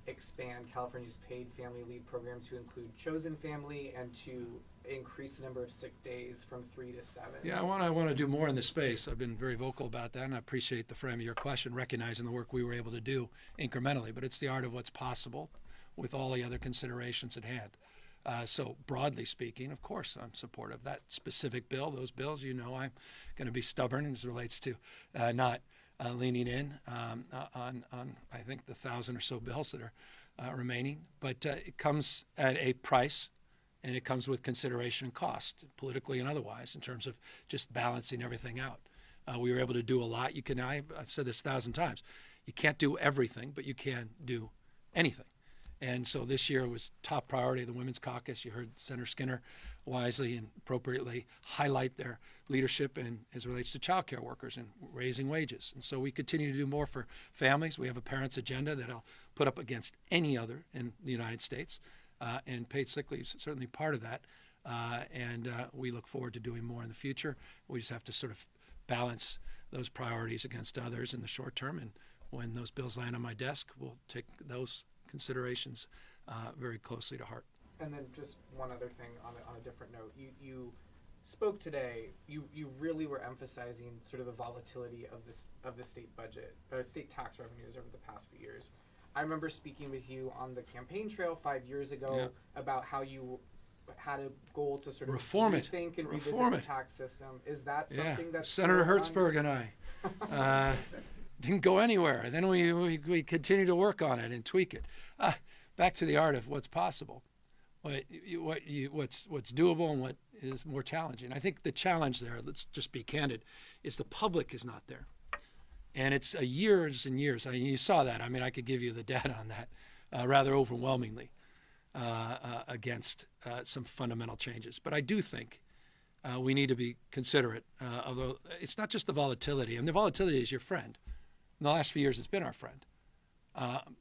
expand California's paid family leave program to include chosen family and to increase the number of sick days from 3 to 7? Yeah, I want to do more in this space. I've been very vocal about that, and I appreciate the frame of your question, recognizing the work we were able to do incrementally. But it's the art of what's possible with all the other considerations at hand. So broadly speaking, of course, I'm supportive of that specific bill. Those bills, I'm going to be stubborn as it relates to not leaning in on I think the 1,000 or so bills that are remaining. But it comes at a price, and it comes with consideration and cost, politically and otherwise, in terms of just balancing everything out. We were able to do a lot. I've said this 1,000 times. You can't do everything, but you can do anything. And so this year was top priority of the Women's Caucus. You heard Senator Skinner wisely and appropriately highlight their leadership as it relates to child care workers and raising wages. And so we continue to do more for families. We have a parents' agenda that I'll put up against any other in the United States. And paid sick leave is certainly part of that. And we look forward to doing more in the future. We just have to sort of balance those priorities against others in the short term. And when those bills land on my desk, we'll take those considerations very closely to heart. And then just one other thing on a different note. You spoke today, you really were emphasizing sort of the volatility of the state budget, or state tax revenues over the past few years. I remember speaking with you on the campaign trail 5 years ago about how you had a goal to sort of rethink and revisit the tax system. Is that something that's Senator Hertzberg and I didn't go anywhere. And then we continue to work on it and tweak it. Back to the art of what's possible, what's doable and what is more challenging. I think the challenge there, let's just be candid, is the public is not there. And it's years and years. You saw that. I mean, I could give you the data on that rather overwhelmingly against some fundamental changes. But I do think we need to be considerate, although it's not just the volatility. And the volatility is your friend. In the last few years, it's been our friend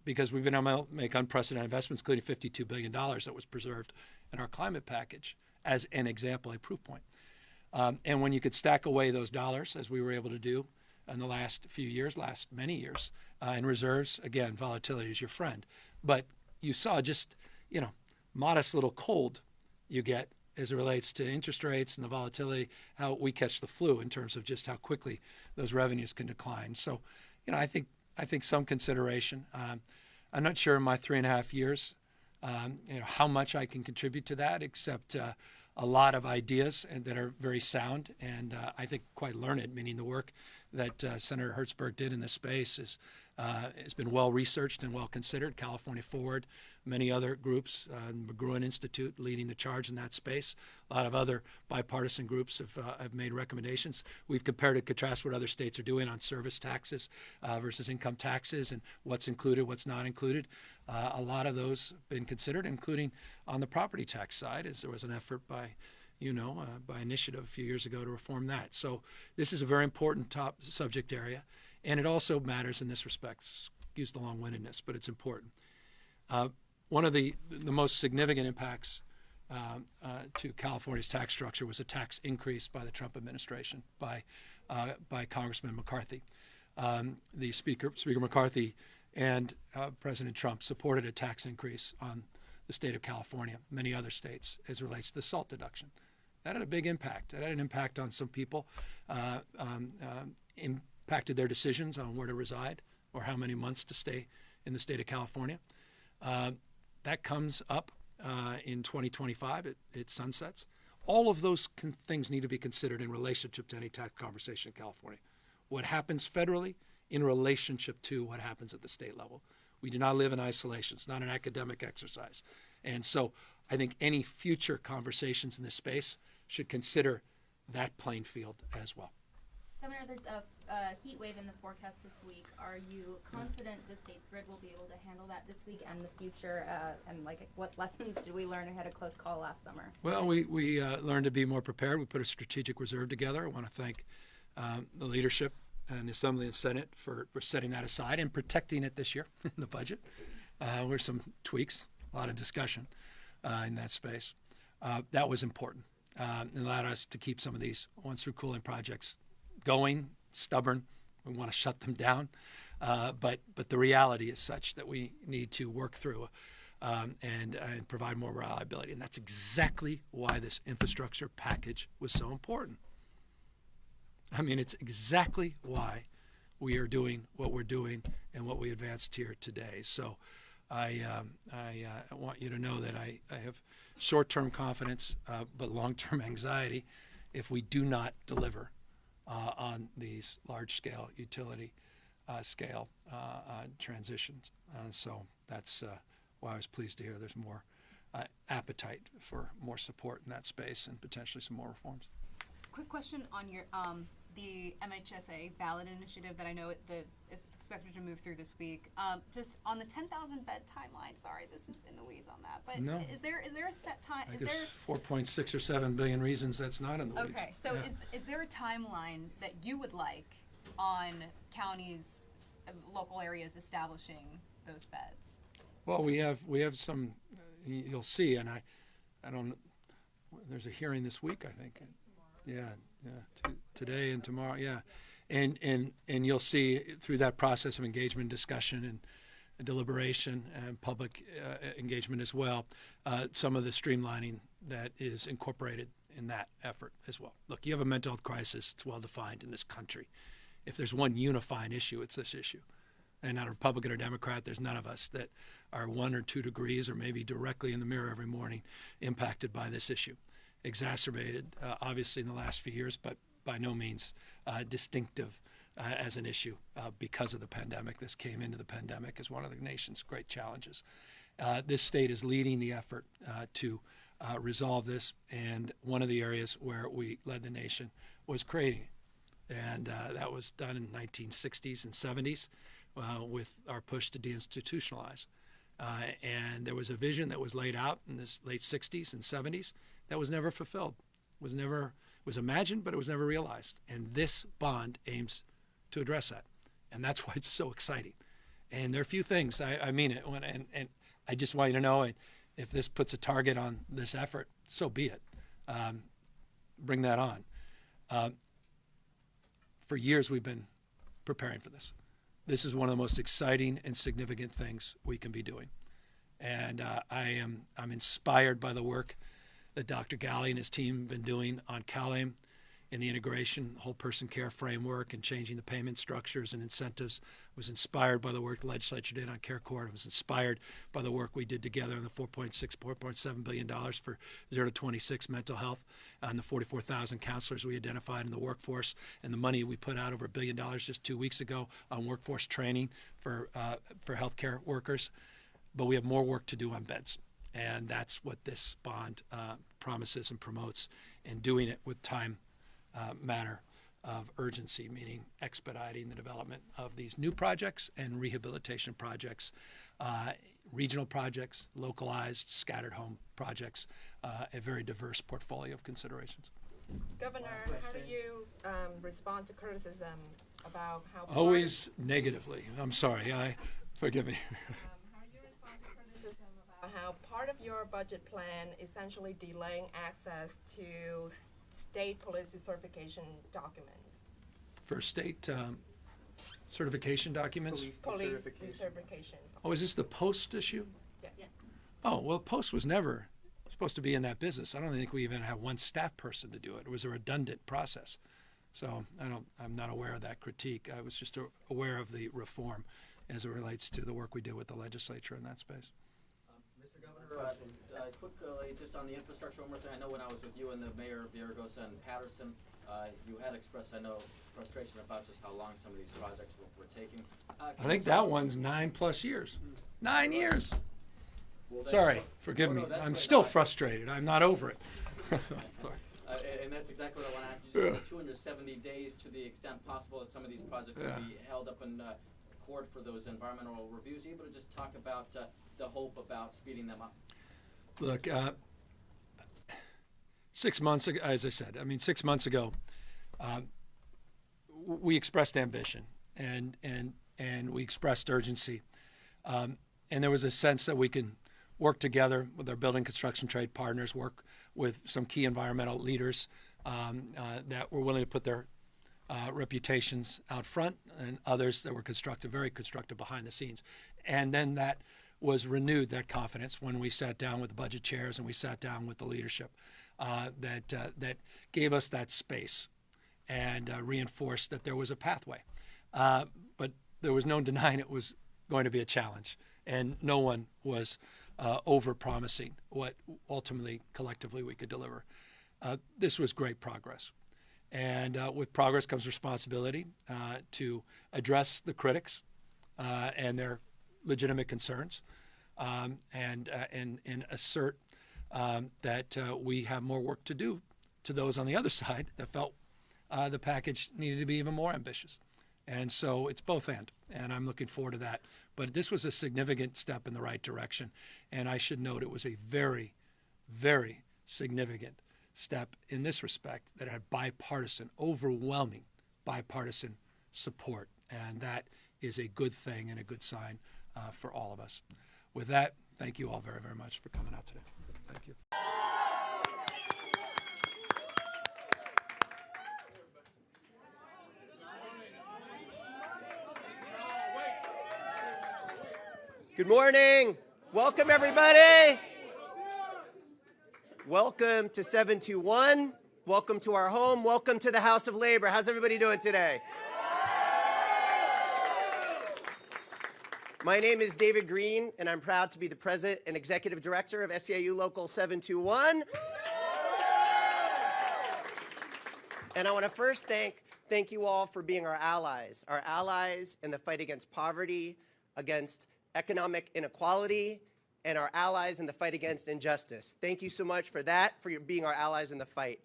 because we've been able to make unprecedented investments, including $52 billion that was preserved in our climate package as an example, a proof point. And when you could stack away those dollars, as we were able to do in the last few years, last many years, in reserves, again, volatility is your friend. But you saw just, modest little cold you get as it relates to interest rates and the volatility, how we catch the flu in terms of just how quickly those revenues can decline. So, I think some consideration. I'm not sure in my 3.5 years, how much I can contribute to that, except a lot of ideas that are very sound and I think quite learned, meaning the work that Senator Hertzberg did in this space has been well researched and well considered. California Forward, many other groups, McGruin Institute leading the charge in that space. A lot of other bipartisan groups have made recommendations. We've compared and contrasted what other states are doing on service taxes versus income taxes and what's included, what's not included. A lot of those have been considered, including on the property tax side, as there was an effort by initiative a few years ago to reform that. So this is a very important top subject area, and it also matters in this respect. Excuse the long-windedness, but it's important. One of the most significant impacts to California's tax structure was a tax increase by the Trump administration, by Congressman McCarthy. The Speaker McCarthy and President Trump supported a tax increase on the state of California, many other states, as it relates to the SALT deduction. That had a big impact. That had an impact on some people, impacted their decisions on where to reside or how many months to stay in the state of California. That comes up in 2025. It sunsets. All of those things need to be considered in relationship to any tax conversation in California. What happens federally in relationship to what happens at the state level. We do not live in isolation. It's not an academic exercise. And so I think any future conversations in this space should consider that playing field as well. Governor, there's a heat wave in the forecast this week. Are you confident the state's grid will be able to handle that this week and the future? And what lessons did we learn ahead of close call last summer? Well, we learned to be more prepared. We put a strategic reserve together. I want to thank the leadership and the Assembly and Senate for setting that aside and protecting it this year in the budget. Were some tweaks, a lot of discussion in that space. That was important. It allowed us to keep some of these once-through cooling projects going, stubborn. We want to shut them down. But the reality is such that we need to work through and provide more reliability. And that's exactly why this infrastructure package was so important. I mean, it's exactly why we are doing what we're doing and what we advanced here today. So I want you to know that I have short-term confidence, but long-term anxiety if we do not deliver on these large-scale utility scale transitions. So that's why I was pleased to hear there's more appetite for more support in that space and potentially some more reforms. Quick question on your the MHSA ballot initiative that I know is expected to move through this week. Just on the 10,000 bed timeline. Sorry, this is in the weeds on that. But No. is there a set time? I guess 4.6 or 7 billion reasons that's not in the weeds. Okay, so Yeah. is there a timeline that you would like on counties, local areas establishing those beds? Well, we have some. You'll see, and I don't. There's a hearing this week, I think. Yeah. Today and tomorrow. Yeah, and you'll see through that process of engagement, discussion, and deliberation, and public engagement as well, some of the streamlining that is incorporated in that effort as well. Look, you have a mental health crisis. It's well defined in this country. If there's one unifying issue, it's this issue. And not a Republican or Democrat, there's none of us that are 1 or 2 degrees or maybe directly in the mirror every morning impacted by this issue. Exacerbated, obviously, in the last few years, but by no means distinctive as an issue because of the pandemic. This came into the pandemic as one of the nation's great challenges. This state is leading the effort to resolve this, and one of the areas where we led the nation was creating it. And that was done in the 1960s and 70s with our push to deinstitutionalize. And there was a vision that was laid out in the late 60s and 70s that was never fulfilled, was imagined, but it was never realized. And this bond aims to address that. And that's why it's so exciting. And there are a few things, I mean it, and I just want you to know, if this puts a target on this effort, so be it. Bring that on. For years, we've been preparing for this. This is one of the most exciting and significant things we can be doing. And I'm inspired by the work that Dr. Galley and his team have been doing on CalAIM in the integration, whole person care framework, and changing the payment structures and incentives. I was inspired by the work the legislature did on Care Court. I was inspired by the work we did together on the $4.7 billion for 0 to 26 mental health, and the 44,000 counselors we identified in the workforce, and the money we put out over $1 billion just 2 weeks ago on workforce training for healthcare workers. But we have more work to do on beds. And that's what this bond promises and promotes, and doing it with time matter of urgency, meaning expediting the development of these new projects and rehabilitation projects, regional projects, localized, scattered home projects, a very diverse portfolio of considerations. Governor, how do you respond to criticism about how... Always negatively. I'm sorry. Forgive me. How do you respond to criticism about how part of your budget plan essentially delaying access to state police certification documents? For state certification documents? Police certification. Oh, is this the post issue? Yes. Oh, well, post was never supposed to be in that business. I don't think we even had one staff person to do it. It was a redundant process. So I'm not aware of that critique. I was just aware of the reform as it relates to the work we did with the legislature in that space. Mr. Governor, quickly, just on the infrastructure, one more thing. I know when I was with you and the mayor of Villaraigosa and Patterson, you had expressed, I know, frustration about just how long some of these projects were taking. I think that one's 9+ years. 9 years. Sorry, forgive me. I'm still frustrated. I'm not over it. And that's exactly what I want to ask you. Just 270 days, to the extent possible, that some of these projects will be held up in court for those environmental reviews. Are you able to just talk about the hope about speeding them up? Look, 6 months ago, as I said, 6 months ago, we expressed ambition and we expressed urgency. And there was a sense that we can work together with our building construction trade partners, work with some key environmental leaders that were willing to put their reputations out front, and others that were constructive, very constructive behind the scenes. And then that was renewed, that confidence, when we sat down with the budget chairs and we sat down with the leadership that gave us that space and reinforced that there was a pathway. But there was no denying it was going to be a challenge, and no one was over-promising what ultimately, collectively, we could deliver. This was great progress. And with progress comes responsibility to address the critics and their legitimate concerns, and assert that we have more work to do to those on the other side that felt the package needed to be even more ambitious. And so it's both and I'm looking forward to that. But this was a significant step in the right direction. And I should note it was a very, very significant step in this respect that had bipartisan, overwhelming bipartisan support. And that is a good thing and a good sign for all of us. With that, thank you all very, very much for coming out today. Thank you. Good morning. Welcome, everybody. Welcome to 721. Welcome to our home. Welcome to the House of Labor. How's everybody doing today? My name is David Green, and I'm proud to be the President and Executive Director of SEIU Local 721. And I want to first thank you all for being our allies in the fight against poverty, against economic inequality, and our allies in the fight against injustice. Thank you so much for that, for being our allies in the fight.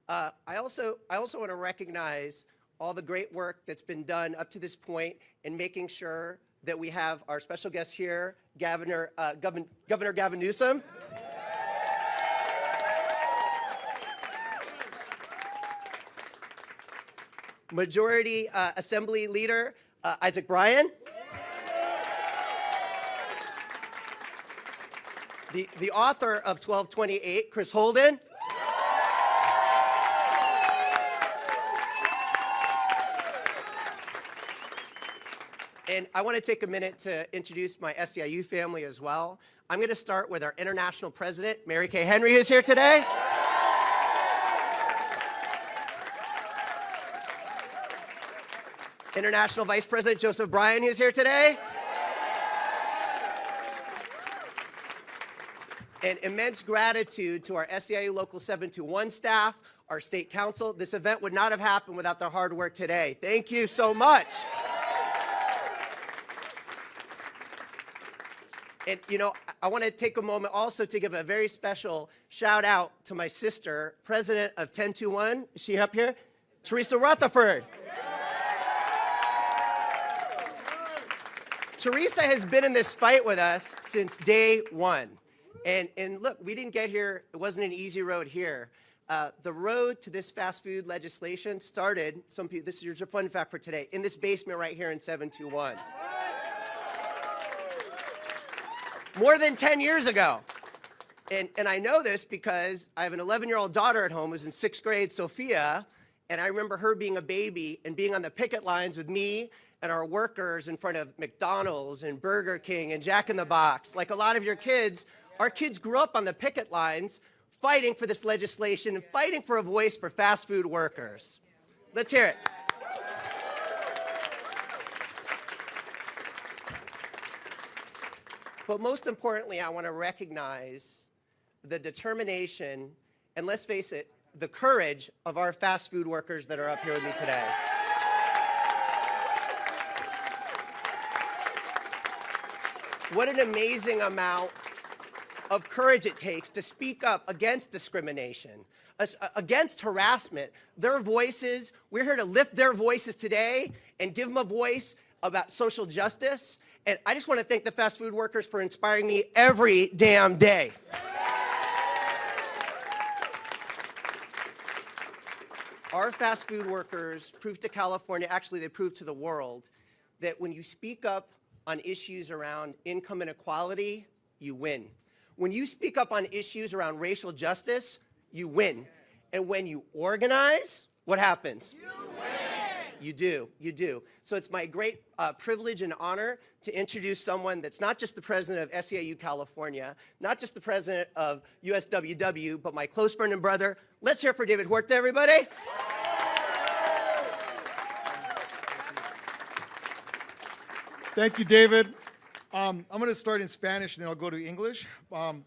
I also want to recognize all the great work that's been done up to this point in making sure that we have our special guest here, Governor Gavin Newsom. Majority Assembly Leader Isaac Bryan. The author of 1228, Chris Holden. And I want to take a minute to introduce my SEIU family as well. I'm going to start with our International President, Mary Kay Henry, who's here today. International Vice President Joseph Bryan, who's here today. And immense gratitude to our SEIU Local 721 staff, our state council. This event would not have happened without their hard work today. Thank you so much. And, you know, I want to take a moment also to give a very special shout out to my sister, President of 1021. Is she up here? Teresa Rutherford. Teresa has been in this fight with us since day one. And look, we didn't get here, it wasn't an easy road here. The road to this fast food legislation started, this is a fun fact for today, in this basement right here in 721. More than 10 years ago. And I know this because I have an 11-year-old daughter at home who's in 6th grade, Sophia, and I remember her being a baby and being on the picket lines with me and our workers in front of McDonald's and Burger King and Jack in the Box. Like a lot of your kids, our kids grew up on the picket lines fighting for this legislation and fighting for a voice for fast food workers. Let's hear it. But most importantly, I want to recognize the determination and, let's face it, the courage of our fast food workers that are up here with me today. What an amazing amount of courage it takes to speak up against discrimination, against harassment. Their voices, we're here to lift their voices today and give them a voice about social justice. And I just want to thank the fast food workers for inspiring me every damn day. Our fast food workers proved to California, actually they proved to the world, that when you speak up on issues around income inequality, you win. When you speak up on issues around racial justice, you win. And when you organize, what happens? You win. You do, you do. So it's my great privilege and honor to introduce someone that's not just the president of SEIU California, not just the president of USWW, but my close friend and brother. Let's hear for David Huerta, everybody. Thank you, David. I'm going to start in Spanish and then I'll go to English. Quiero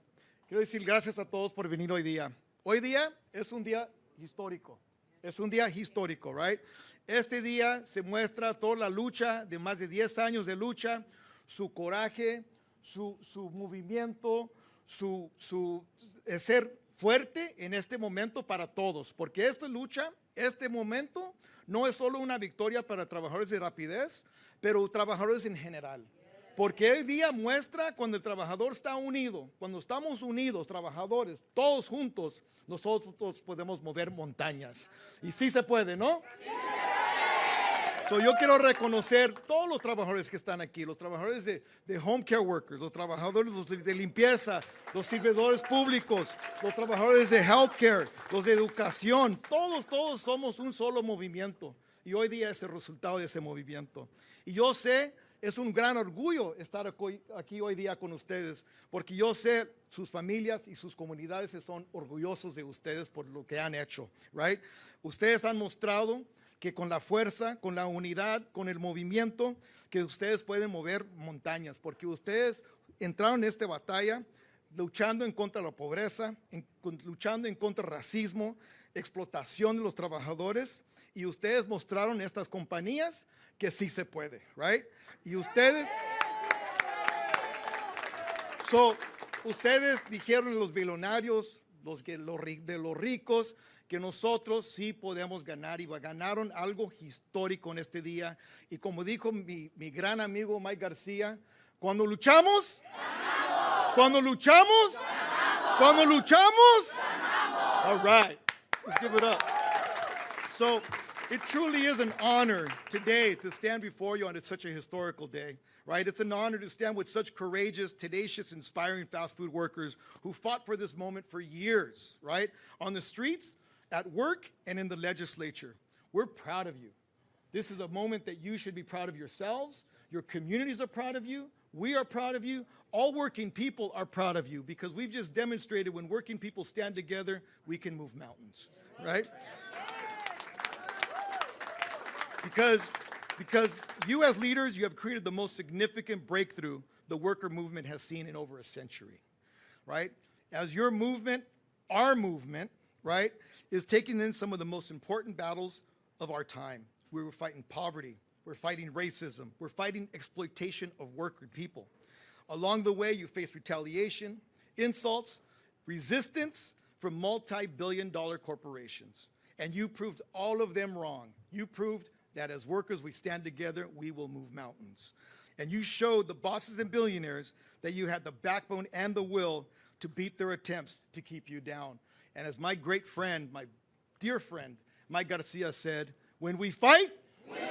decir gracias a todos por venir hoy día. Hoy día es un día histórico. Es un día histórico, right? Este día se muestra toda la lucha de más de 10 años de lucha, su coraje, su movimiento, su ser fuerte en este momento para todos, porque esta lucha, este momento, no es solo una victoria para trabajadores de rapidez, pero trabajadores en general. Porque hoy día muestra cuando el trabajador está unido, cuando estamos unidos, trabajadores, todos juntos, nosotros podemos mover montañas. Y sí se puede, ¿no? So, yo quiero reconocer todos los trabajadores que están aquí, los trabajadores de home care workers, los trabajadores de limpieza, los servidores públicos, los trabajadores de healthcare, los de educación, todos somos un solo movimiento. Y hoy día es el resultado de ese movimiento. Y yo sé, es un gran orgullo estar aquí hoy día con ustedes, porque yo sé sus familias y sus comunidades son orgullosos de ustedes por lo que han hecho, right? Ustedes han mostrado que con la fuerza, con la unidad, con el movimiento, que ustedes pueden mover montañas, porque ustedes entraron en esta batalla luchando en contra de la pobreza, luchando en contra del racismo, explotación de los trabajadores, y ustedes mostraron en estas compañías que sí se puede, right? Y ustedes, ustedes dijeron a los billonarios, de los ricos, que nosotros sí podemos ganar y ganaron algo histórico en este día. Y como dijo mi gran amigo Mike García, cuando luchamos, ¡ganamos! Cuando luchamos, ¡ganamos! Cuando luchamos, ¡ganamos! All right, let's give it up. So it truly is an honor today to stand before you on such a historical day. Right? It's an honor to stand with such courageous, tenacious, inspiring fast food workers who fought for this moment for years, right? On the streets, at work, and in the legislature. We're proud of you. This is a moment that you should be proud of yourselves. Your communities are proud of you. We are proud of you. All working people are proud of you because we've just demonstrated when working people stand together, we can move mountains, right? Because you as leaders, you have created the most significant breakthrough the worker movement has seen in over a century, right? As your movement, our movement, right, is taking in some of the most important battles of our time. We were fighting poverty. We're fighting racism. We're fighting exploitation of worker people. Along the way, you faced retaliation, insults, resistance from multi-billion-dollar corporations. And you proved all of them wrong. You proved that as workers, we stand together, we will move mountains. And you showed the bosses and billionaires that you had the backbone and the will to beat their attempts to keep you down. And as my great friend, my dear friend, Mike Garcia said, when we fight, we win.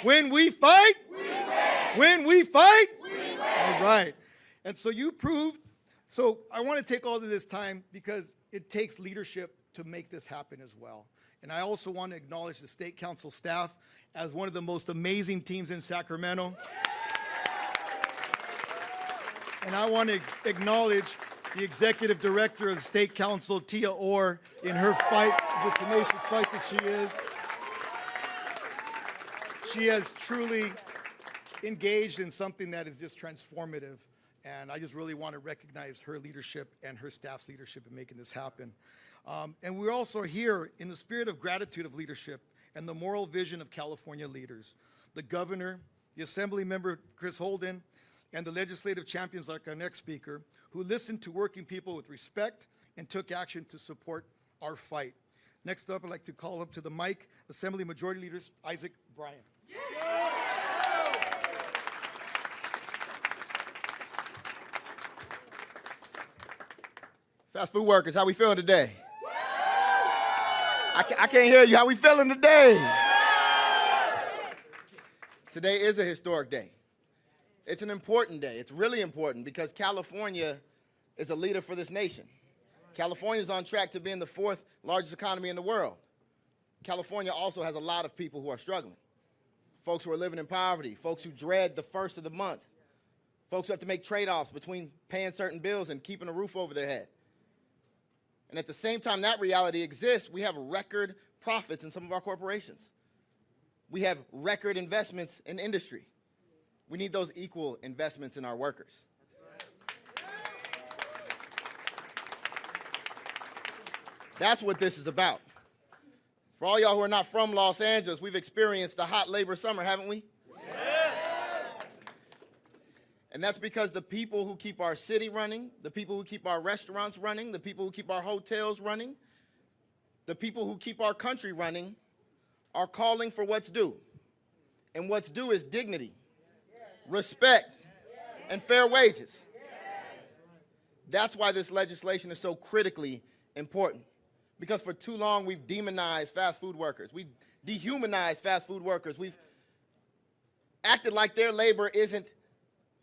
When we fight, we win. When we fight, we win. All right. And so you proved, so I want to take all of this time because it takes leadership to make this happen as well. And I also want to acknowledge the State Council staff as one of the most amazing teams in Sacramento. And I want to acknowledge the Executive Director of the State Council, Tia Orr, in her fight, the tenacious fight that she is. She has truly engaged in something that is just transformative. And I just really want to recognize her leadership and her staff's leadership in making this happen. And we're also here in the spirit of gratitude of leadership and the moral vision of California leaders. The governor, the assembly member, Chris Holden, and the legislative champions like our next speaker, who listened to working people with respect and took action to support our fight. Next up, I'd like to call up to the mic Assembly Majority Leader Isaac Bryan. Fast food workers, how we feeling today? I can't hear you. How we feeling today? Today is a historic day. It's an important day. It's really important because California is a leader for this nation. California is on track to being the 4th largest economy in the world. California also has a lot of people who are struggling. Folks who are living in poverty, folks who dread the first of the month, folks who have to make trade-offs between paying certain bills and keeping a roof over their head. And at the same time that reality exists, we have record profits in some of our corporations. We have record investments in industry. We need those equal investments in our workers. That's what this is about. For all y'all who are not from Los Angeles, we've experienced a hot labor summer, haven't we? And that's because the people who keep our city running, the people who keep our restaurants running, the people who keep our hotels running, the people who keep our country running are calling for what's due. And what's due is dignity, respect, and fair wages. That's why this legislation is so critically important. Because for too long, we've demonized fast food workers. We've dehumanized fast food workers. We've acted like their labor isn't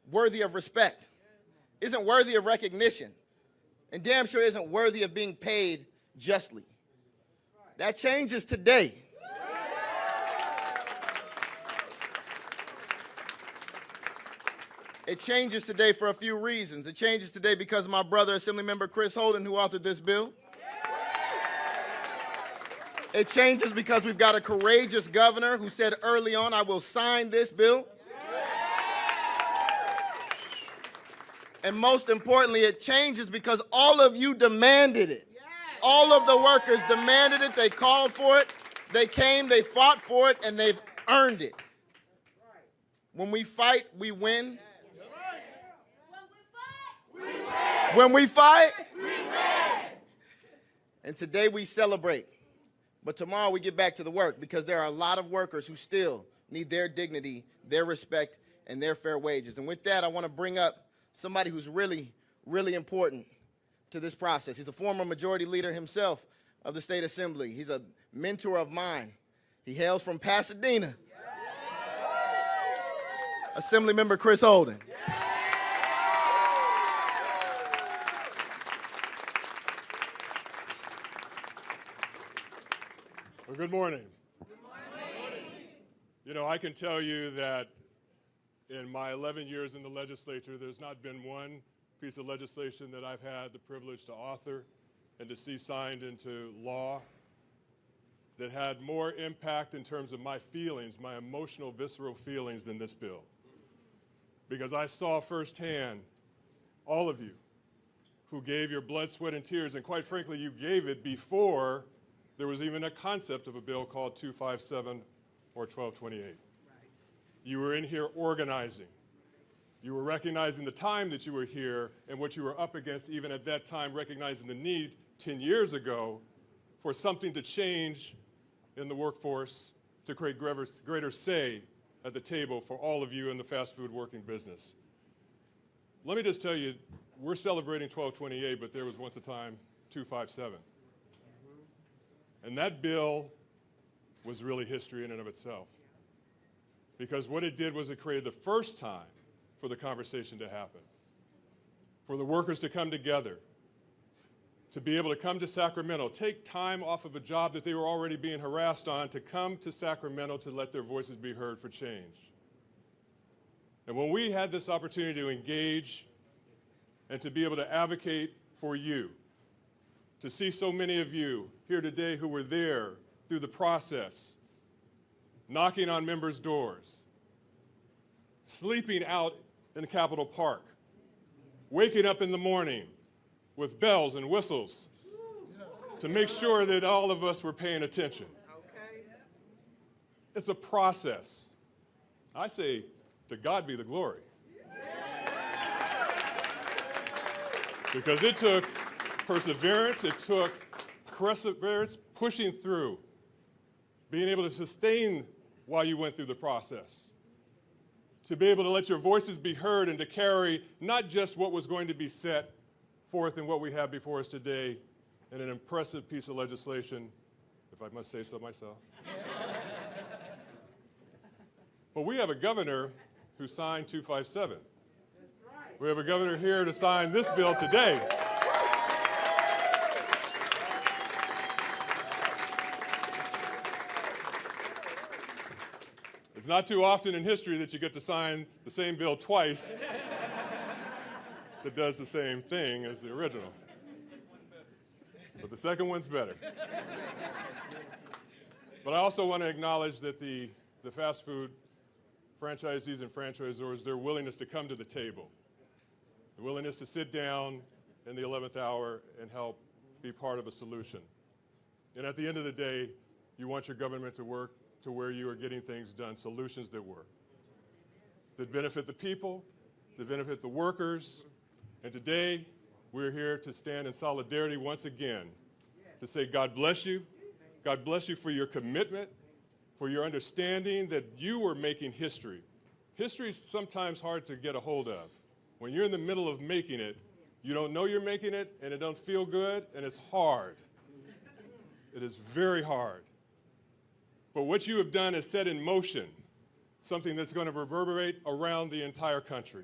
worthy of respect, isn't worthy of recognition, and damn sure isn't worthy of being paid justly. That changes today. It changes today for a few reasons. It changes today because of my brother, Assemblymember Chris Holden, who authored this bill. It changes because we've got a courageous governor who said early on, I will sign this bill. And most importantly, it changes because all of you demanded it. All of the workers demanded it. They called for it. They came, they fought for it, and they've earned it. When we fight, we win. When we fight, we win. And today we celebrate. But tomorrow we get back to the work because there are a lot of workers who still need their dignity, their respect, and their fair wages. And with that, I want to bring up somebody who's really, really important to this process. He's a former majority leader himself of the State Assembly. He's a mentor of mine. He hails from Pasadena. Assemblymember Chris Holden. Well, good morning. Good morning. You know, I can tell you that in my 11 years in the legislature, there's not been one piece of legislation that I've had the privilege to author and to see signed into law that had more impact in terms of my feelings, my emotional, visceral feelings than this bill. Because I saw firsthand all of you who gave your blood, sweat, and tears, and quite frankly, you gave it before there was even a concept of a bill called 257 or 1228. Right. You were in here organizing. You were recognizing the time that you were here and what you were up against, even at that time, recognizing the need 10 years ago for something to change in the workforce to create greater say at the table for all of you in the fast food working business. Let me just tell you, we're celebrating 1228, but there was once a time 257. And that bill was really history in and of itself. Because what it did was it created the first time for the conversation to happen, for the workers to come together, to be able to come to Sacramento, take time off of a job that they were already being harassed on, to come to Sacramento to let their voices be heard for change. And when we had this opportunity to engage and to be able to advocate for you, to see so many of you here today who were there through the process, knocking on members' doors, sleeping out in the Capitol Park, waking up in the morning with bells and whistles to make sure that all of us were paying attention. It's a process. I say, to God be the glory. Because it took perseverance, it took perseverance, pushing through, being able to sustain while you went through the process, to be able to let your voices be heard and to carry not just what was going to be set forth in what we have before us today in an impressive piece of legislation, if I must say so myself. But we have a governor who signed 257. We have a governor here to sign this bill today. It's not too often in history that you get to sign the same bill twice that does the same thing as the original. But the second one's better. But I also want to acknowledge that the fast food franchisees and franchisors, their willingness to come to the table, the willingness to sit down in the 11th hour and help be part of a solution. And at the end of the day, you want your government to work to where you are getting things done, solutions that work, that benefit the people, to benefit the workers. And today, we're here to stand in solidarity once again to say God bless you. God bless you for your commitment, for your understanding that you were making history. History is sometimes hard to get a hold of. When you're in the middle of making it, you don't know you're making it, and it don't feel good, and it's hard. It is very hard. But what you have done is set in motion something that's going to reverberate around the entire country.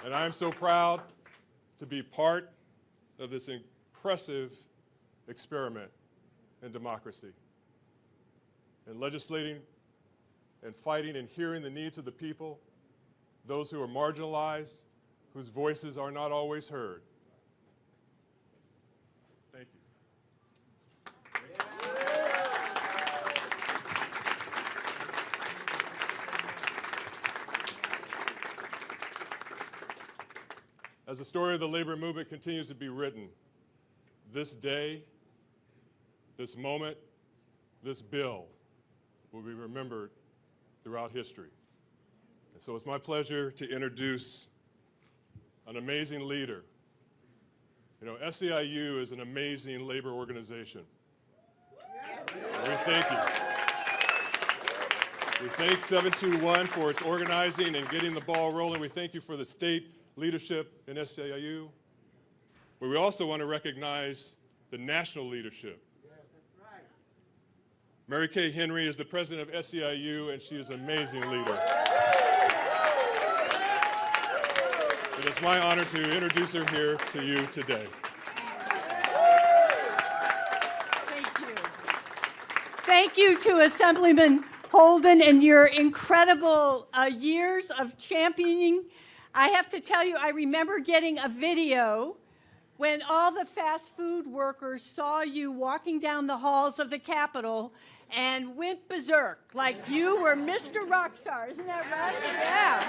And I'm so proud to be part of this impressive experiment in democracy, and legislating and fighting and hearing the needs of the people, those who are marginalized, whose voices are not always heard. Thank you. As the story of the labor movement continues to be written, this day, this moment, this bill will be remembered throughout history. And so it's my pleasure to introduce an amazing leader. You know, SEIU is an amazing labor organization. We thank you. We thank 721 for its organizing and getting the ball rolling. We thank you for the state leadership in SEIU. But we also want to recognize the national leadership. Mary Kay Henry is the president of SEIU, and she is an amazing leader. It is my honor to introduce her here to you today. Thank you. Thank you to Assemblyman Holden and your incredible years of championing. I have to tell you, I remember getting a video when all the fast food workers saw you walking down the halls of the Capitol and went berserk, like you were Mr. Rockstar. Isn't that right? Yeah.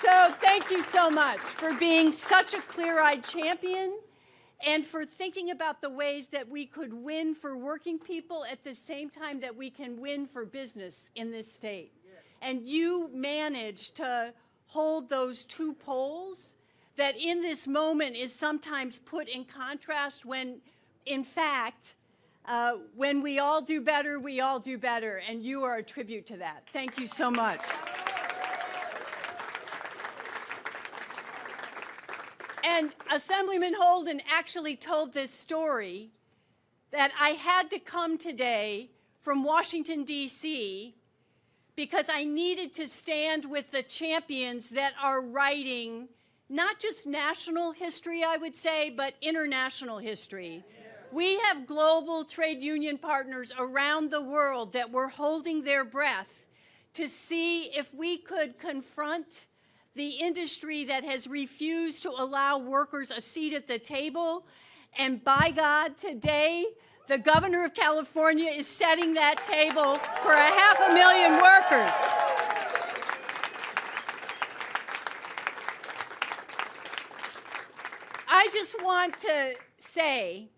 So thank you so much for being such a clear-eyed champion and for thinking about the ways that we could win for working people at the same time that we can win for business in this state. And you managed to hold those two poles that in this moment is sometimes put in contrast when, in fact, when we all do better, we all do better, and you are a tribute to that. Thank you so much. And Assemblyman Holden actually told this story that I had to come today from Washington, D.C., because I needed to stand with the champions that are writing not just national history, I would say, but international history. We have global trade union partners around the world that were holding their breath to see if we could confront the industry that has refused to allow workers a seat at the table. And by God, today, the governor of California is setting that table for 500,000 workers. I just want to say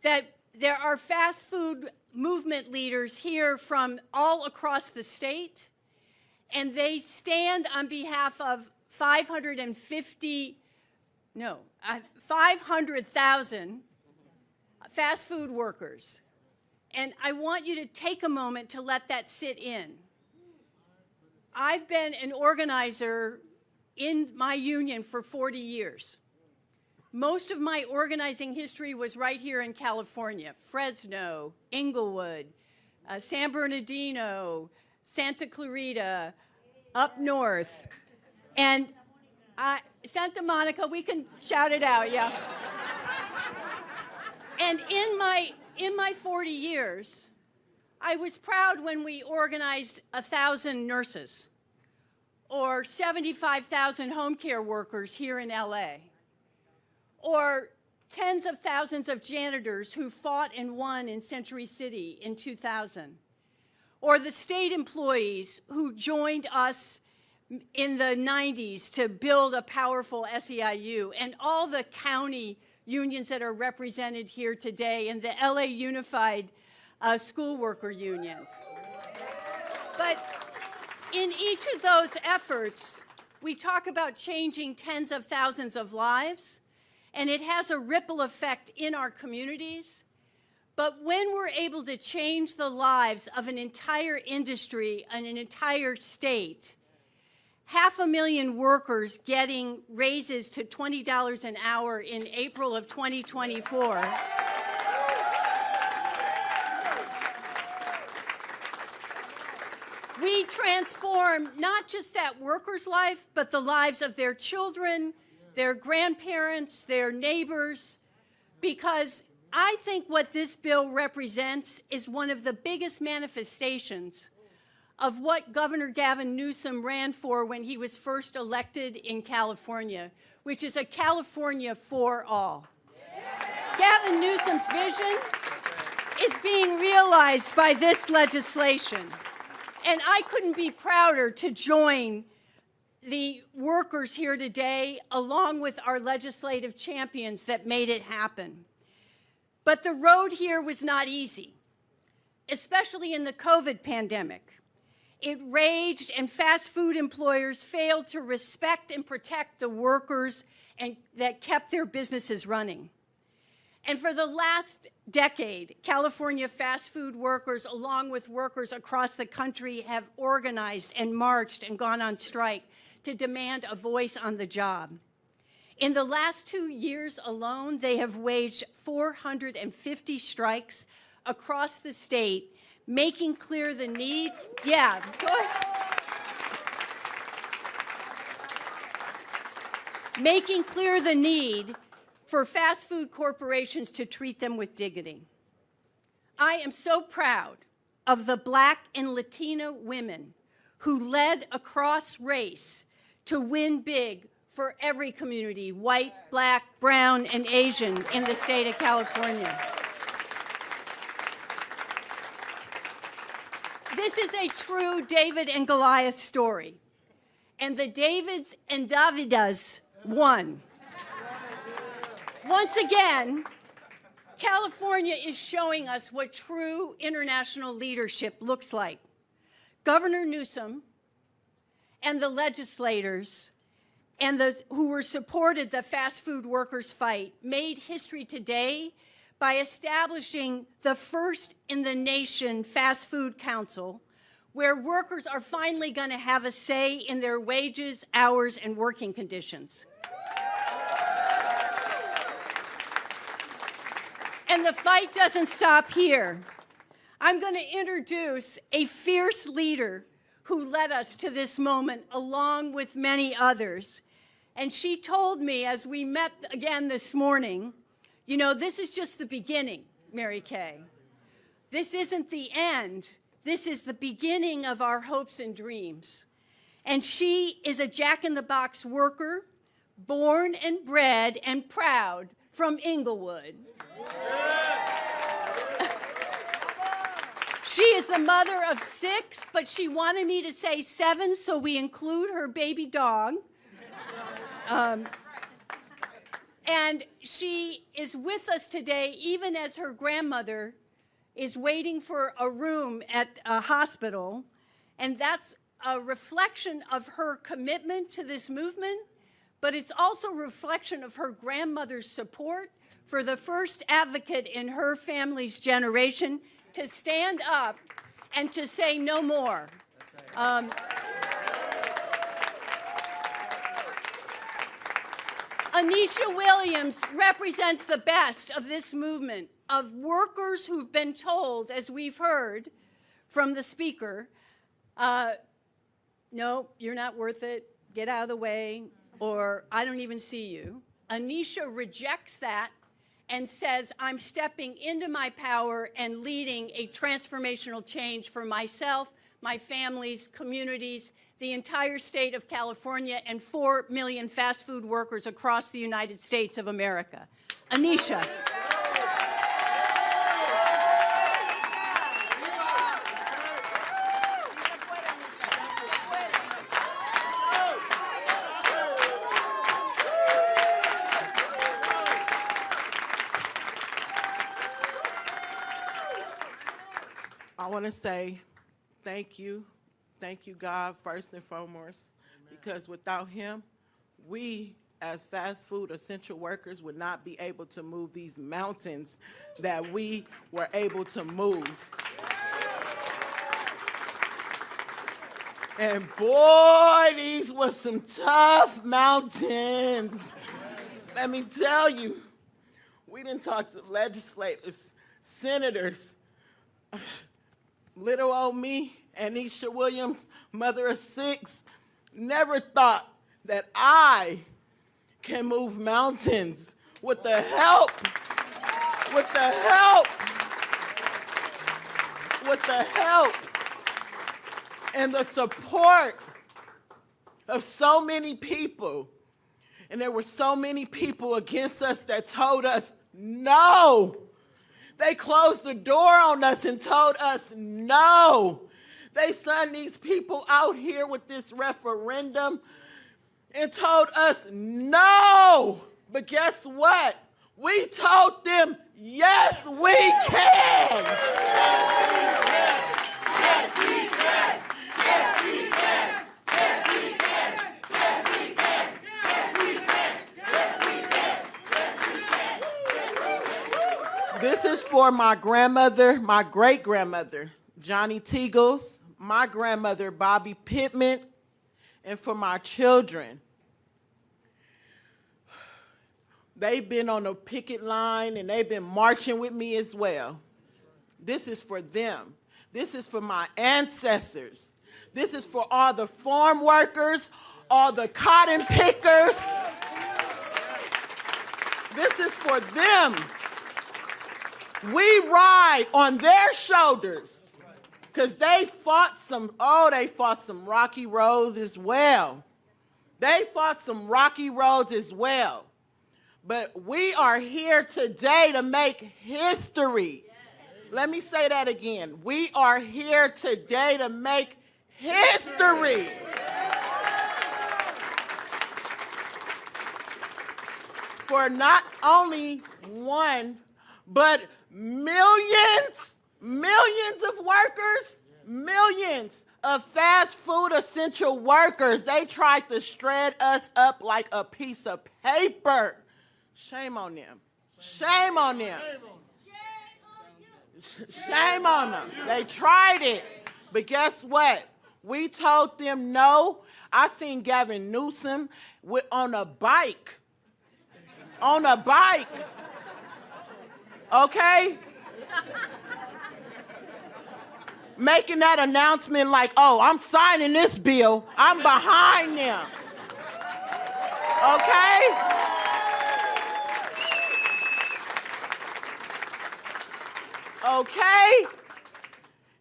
that there are fast food movement leaders here from all across the state, and they stand on behalf of 500,000 fast food workers. And I want you to take a moment to let that sit in. I've been an organizer in my union for 40 years. Most of my organizing history was right here in California: Fresno, Inglewood, San Bernardino, Santa Clarita, up north. And Santa Monica, we can shout it out, yeah. And in my 40 years, I was proud when we organized 1,000 nurses or 75,000 home care workers here in LA, or tens of thousands of janitors who fought and won in Century City in 2000, or the state employees who joined us in the 90s to build a powerful SEIU, and all the county unions that are represented here today and the LA Unified School Worker Unions. But in each of those efforts, we talk about changing tens of thousands of lives, and it has a ripple effect in our communities. But when we're able to change the lives of an entire industry and an entire state, 500,000 workers getting raises to $20 an hour in April of 2024, we transform not just that worker's life, but the lives of their children, their grandparents, their neighbors, because I think what this bill represents is one of the biggest manifestations of what Governor Gavin Newsom ran for when he was first elected in California, which is a California for all. Gavin Newsom's vision is being realized by this legislation. And I couldn't be prouder to join the workers here today, along with our legislative champions that made it happen. But the road here was not easy, especially in the COVID pandemic. It raged, and fast food employers failed to respect and protect the workers that kept their businesses running. And for the last decade, California fast food workers, along with workers across the country, have organized and marched and gone on strike to demand a voice on the job. In the last 2 years alone, they have waged 450 strikes across the state, making clear the need, making clear the need for fast food corporations to treat them with dignity. I am so proud of the Black and Latina women who led across race to win big for every community, white, Black, brown, and Asian in the state of California. This is a true David and Goliath story, and the Davids and Davidas won. Once again, California is showing us what true international leadership looks like. Governor Newsom and the legislators and who supported the fast food workers' fight made history today by establishing the first in the nation fast food council, where workers are finally going to have a say in their wages, hours, and working conditions. And the fight doesn't stop here. I'm going to introduce a fierce leader who led us to this moment, along with many others. And she told me as we met again this morning, you know, this is just the beginning, Mary Kay. This isn't the end. This is the beginning of our hopes and dreams. And she is a jack-in-the-box worker, born and bred and proud from Inglewood. She is the mother of 6, but she wanted me to say 7, so we include her baby dog. And she is with us today, even as her grandmother is waiting for a room at a hospital. And that's a reflection of her commitment to this movement, but it's also a reflection of her grandmother's support for the first advocate in her family's generation to stand up and to say no more. Anisha Williams represents the best of this movement of workers who've been told, as we've heard from the speaker, no, you're not worth it, get out of the way, or I don't even see you. Anisha rejects that and says, I'm stepping into my power and leading a transformational change for myself, my families, communities, the entire state of California, and 4 million fast food workers across the United States of America. Anisha. want to say thank you, God, first and foremost, because without him, we as fast food essential workers would not be able to move these mountains that we were able to move. And boy, these were some tough mountains. Let me tell you, we didn't talk to legislators, senators. Little old me, Anisha Williams, mother of 6, never thought that I can move mountains with the help and the support of so many people. And there were so many people against us that told us no. They closed the door on us and told us no. They sent these people out here with this referendum and told us no. But guess what? We told them, yes, we can. Yes, we can. Yes, we can. Yes, we can. Yes, we can. Yes, we can. Yes, we can. Yes, we can. This is for my grandmother, my great-grandmother, Johnny Teagles, my grandmother, Bobby Pittman, and for my children. They've been on a picket line and they've been marching with me as well. This is for them. This is for my ancestors. This is for all the farm workers, all the cotton pickers. This is for them. We ride on their shoulders because they fought some rocky roads as well. They fought some rocky roads as well. But we are here today to make history. Let me say that again. We are here today to make history. For not only one, but millions of workers, millions of fast food essential workers. They tried to shred us up like a piece of paper. Shame on them. Shame on them. Shame on them. They tried it. But guess what? We told them no. I seen Gavin Newsom on a bike. On a bike. Okay? Making that announcement like, oh, I'm signing this bill. I'm behind them. Okay? Okay?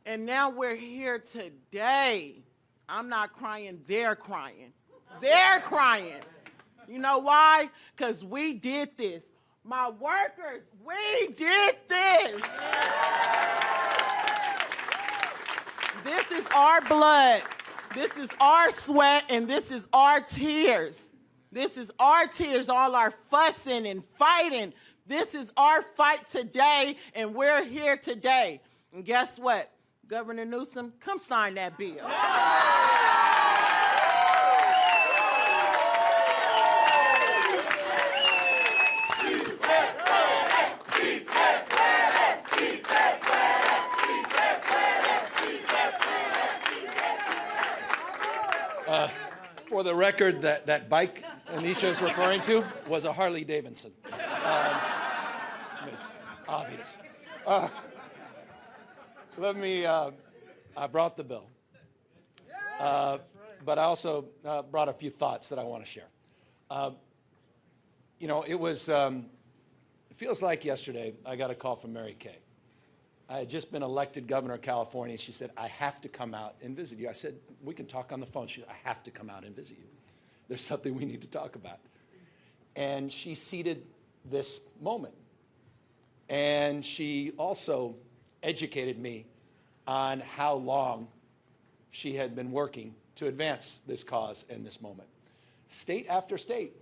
And now we're here today. I'm not crying, they're crying. They're crying. You know why? Because we did this. My workers, we did this. This is our blood. This is our sweat, and this is our tears. This is our tears, all our fussing and fighting. This is our fight today, and we're here today. And guess what? Governor Newsom, come sign that bill. For the record, that bike Anisha is referring to was a Harley Davidson. It's obvious. I brought the bill, but I also brought a few thoughts that I want to share. It feels like yesterday I got a call from Mary Kay. I had just been elected governor of California, and she said, I have to come out and visit you. I said, we can talk on the phone. She said, I have to come out and visit you. There's something we need to talk about. And she seeded this moment. And she also educated me on how long she had been working to advance this cause and this moment. State after state.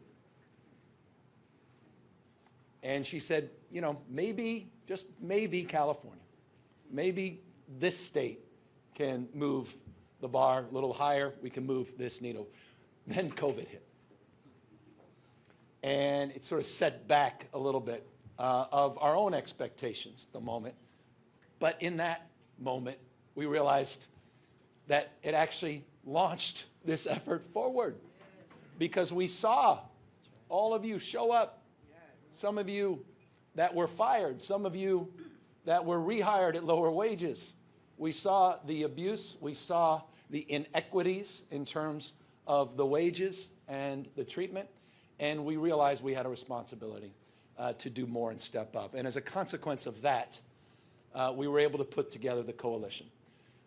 And she said, maybe, just maybe California. Maybe this state can move the bar a little higher. We can move this needle. Then COVID hit. And it sort of set back a little bit of our own expectations, the moment. But in that moment, we realized that it actually launched this effort forward because we saw all of you show up. Some of you that were fired, some of you that were rehired at lower wages. We saw the abuse, we saw the inequities in terms of the wages and the treatment, and we realized we had a responsibility to do more and step up. And as a consequence of that, we were able to put together the coalition.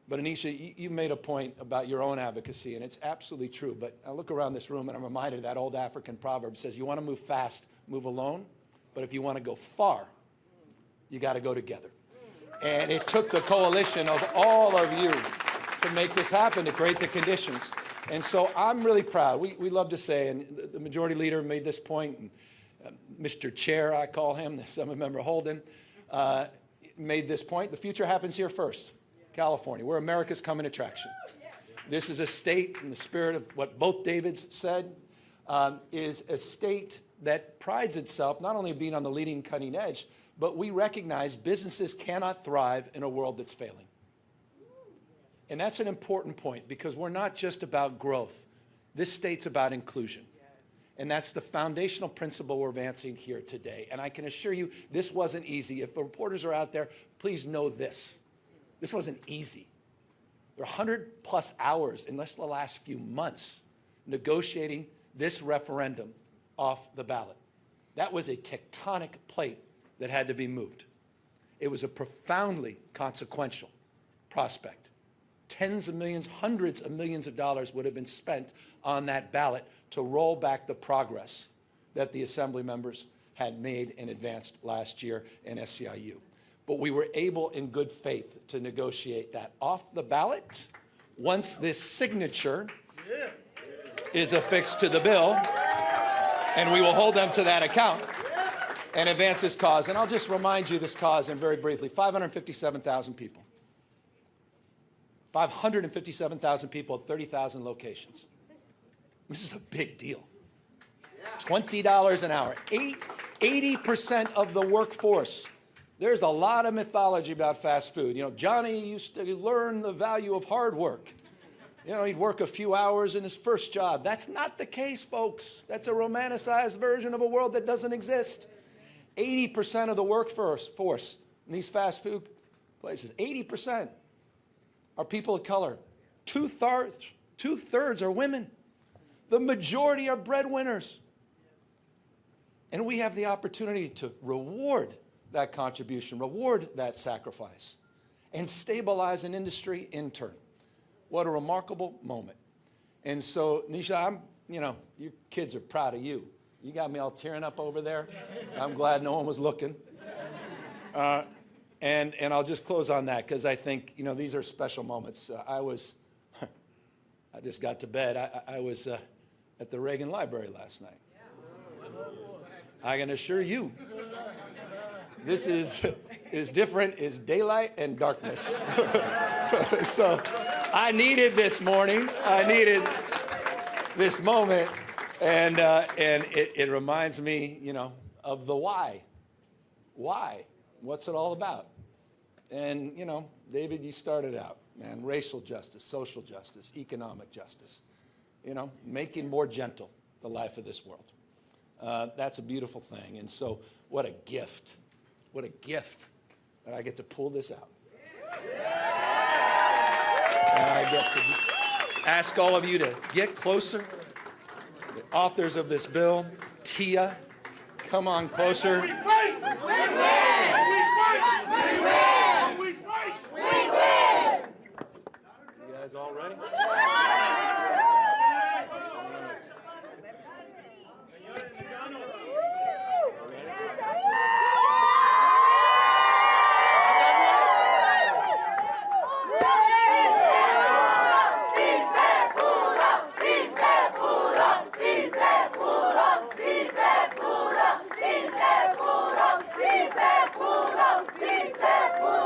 But Anisha, you made a point about your own advocacy, and it's absolutely true. But I look around this room and I'm reminded of that old African proverb says, you want to move fast, move alone. But if you want to go far, you got to go together. And it took the coalition of all of you to make this happen, to create the conditions. And so I'm really proud. We love to say, and the majority leader made this point, and Mr. Chair, I call him, the Assemblymember Holden, made this point. The future happens here first, California. We're America's coming attraction. This is a state, in the spirit of what both Davids said, is a state that prides itself not only being on the leading cutting edge, but we recognize businesses cannot thrive in a world that's failing. And that's an important point because we're not just about growth. This state's about inclusion. And that's the foundational principle we're advancing here today. And I can assure you, this wasn't easy. If reporters are out there, please know this. This wasn't easy. There are 100+ hours in just the last few months negotiating this referendum off the ballot. That was a tectonic plate that had to be moved. It was a profoundly consequential prospect. Tens of millions, hundreds of millions of dollars would have been spent on that ballot to roll back the progress that the Assembly members had made and advanced last year in SEIU. But we were able in good faith to negotiate that off the ballot. Once this signature is affixed to the bill, and we will hold them to that account and advance this cause. And I'll just remind you this cause, and very briefly, 557,000 people. 557,000 people at 30,000 locations. This is a big deal. $20 an hour. 80% of the workforce. There's a lot of mythology about fast food. You know, Johnny used to learn the value of hard work. You know, he'd work a few hours in his first job. That's not the case, folks. That's a romanticized version of a world that doesn't exist. 80% of the workforce in these fast food places, 80% are people of color. Two-thirds are women. The majority are breadwinners. And we have the opportunity to reward that contribution, reward that sacrifice, and stabilize an industry in turn. What a remarkable moment. And so, Nisha, your kids are proud of you. You got me all tearing up over there. I'm glad no one was looking. And I'll just close on that because I think, these are special moments. I just got to bed. I was at the Reagan Library last night. I can assure you, this is different as daylight and darkness. So I needed this morning. I needed this moment. And it reminds me, of the why. Why? What's it all about? And, David, you started out, man, racial justice, social justice, economic justice, making more gentle the life of this world. That's a beautiful thing. And so what a gift that I get to pull this out. And I get to ask all of you to get closer. The authors of this bill, Tia, come on closer. We fight! We win! We fight! We win! We fight! We win! You guys all ready? Sí se pudo,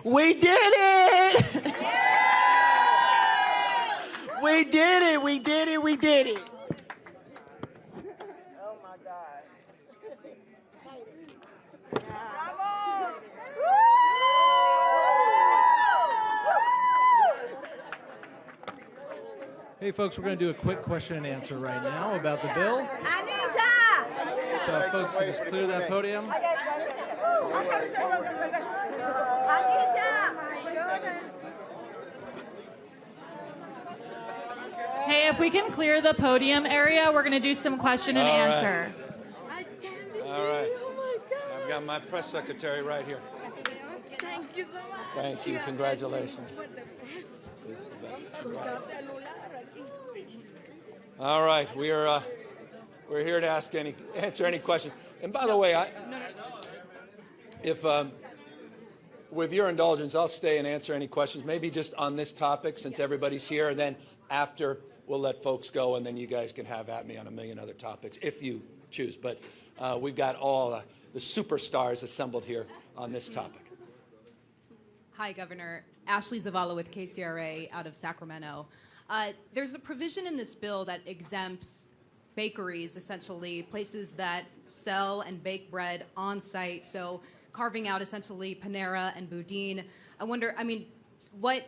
We did it! We did it, we did it, we did it. Oh my God. Hey, folks, we're going to do a quick question and answer right now about the bill. So, folks, can just clear that podium. Hey, if we can clear the podium area, we're going to do some question and answer. All right. I've got my press secretary right here. Thank you so much. Thank you. Congratulations. It's the best. Congrats. All right. We're here to answer any questions. And by the way, if with your indulgence, I'll stay and answer any questions, maybe just on this topic since everybody's here, and then after we'll let folks go, and then you guys can have at me on a million other topics if you choose. But we've got all the superstars assembled here on this topic. Hi, Governor. Ashley Zavala with KCRA out of Sacramento. There's a provision in this bill that exempts bakeries, essentially places that sell and bake bread on site, so carving out essentially Panera and Boudin. I wonder, why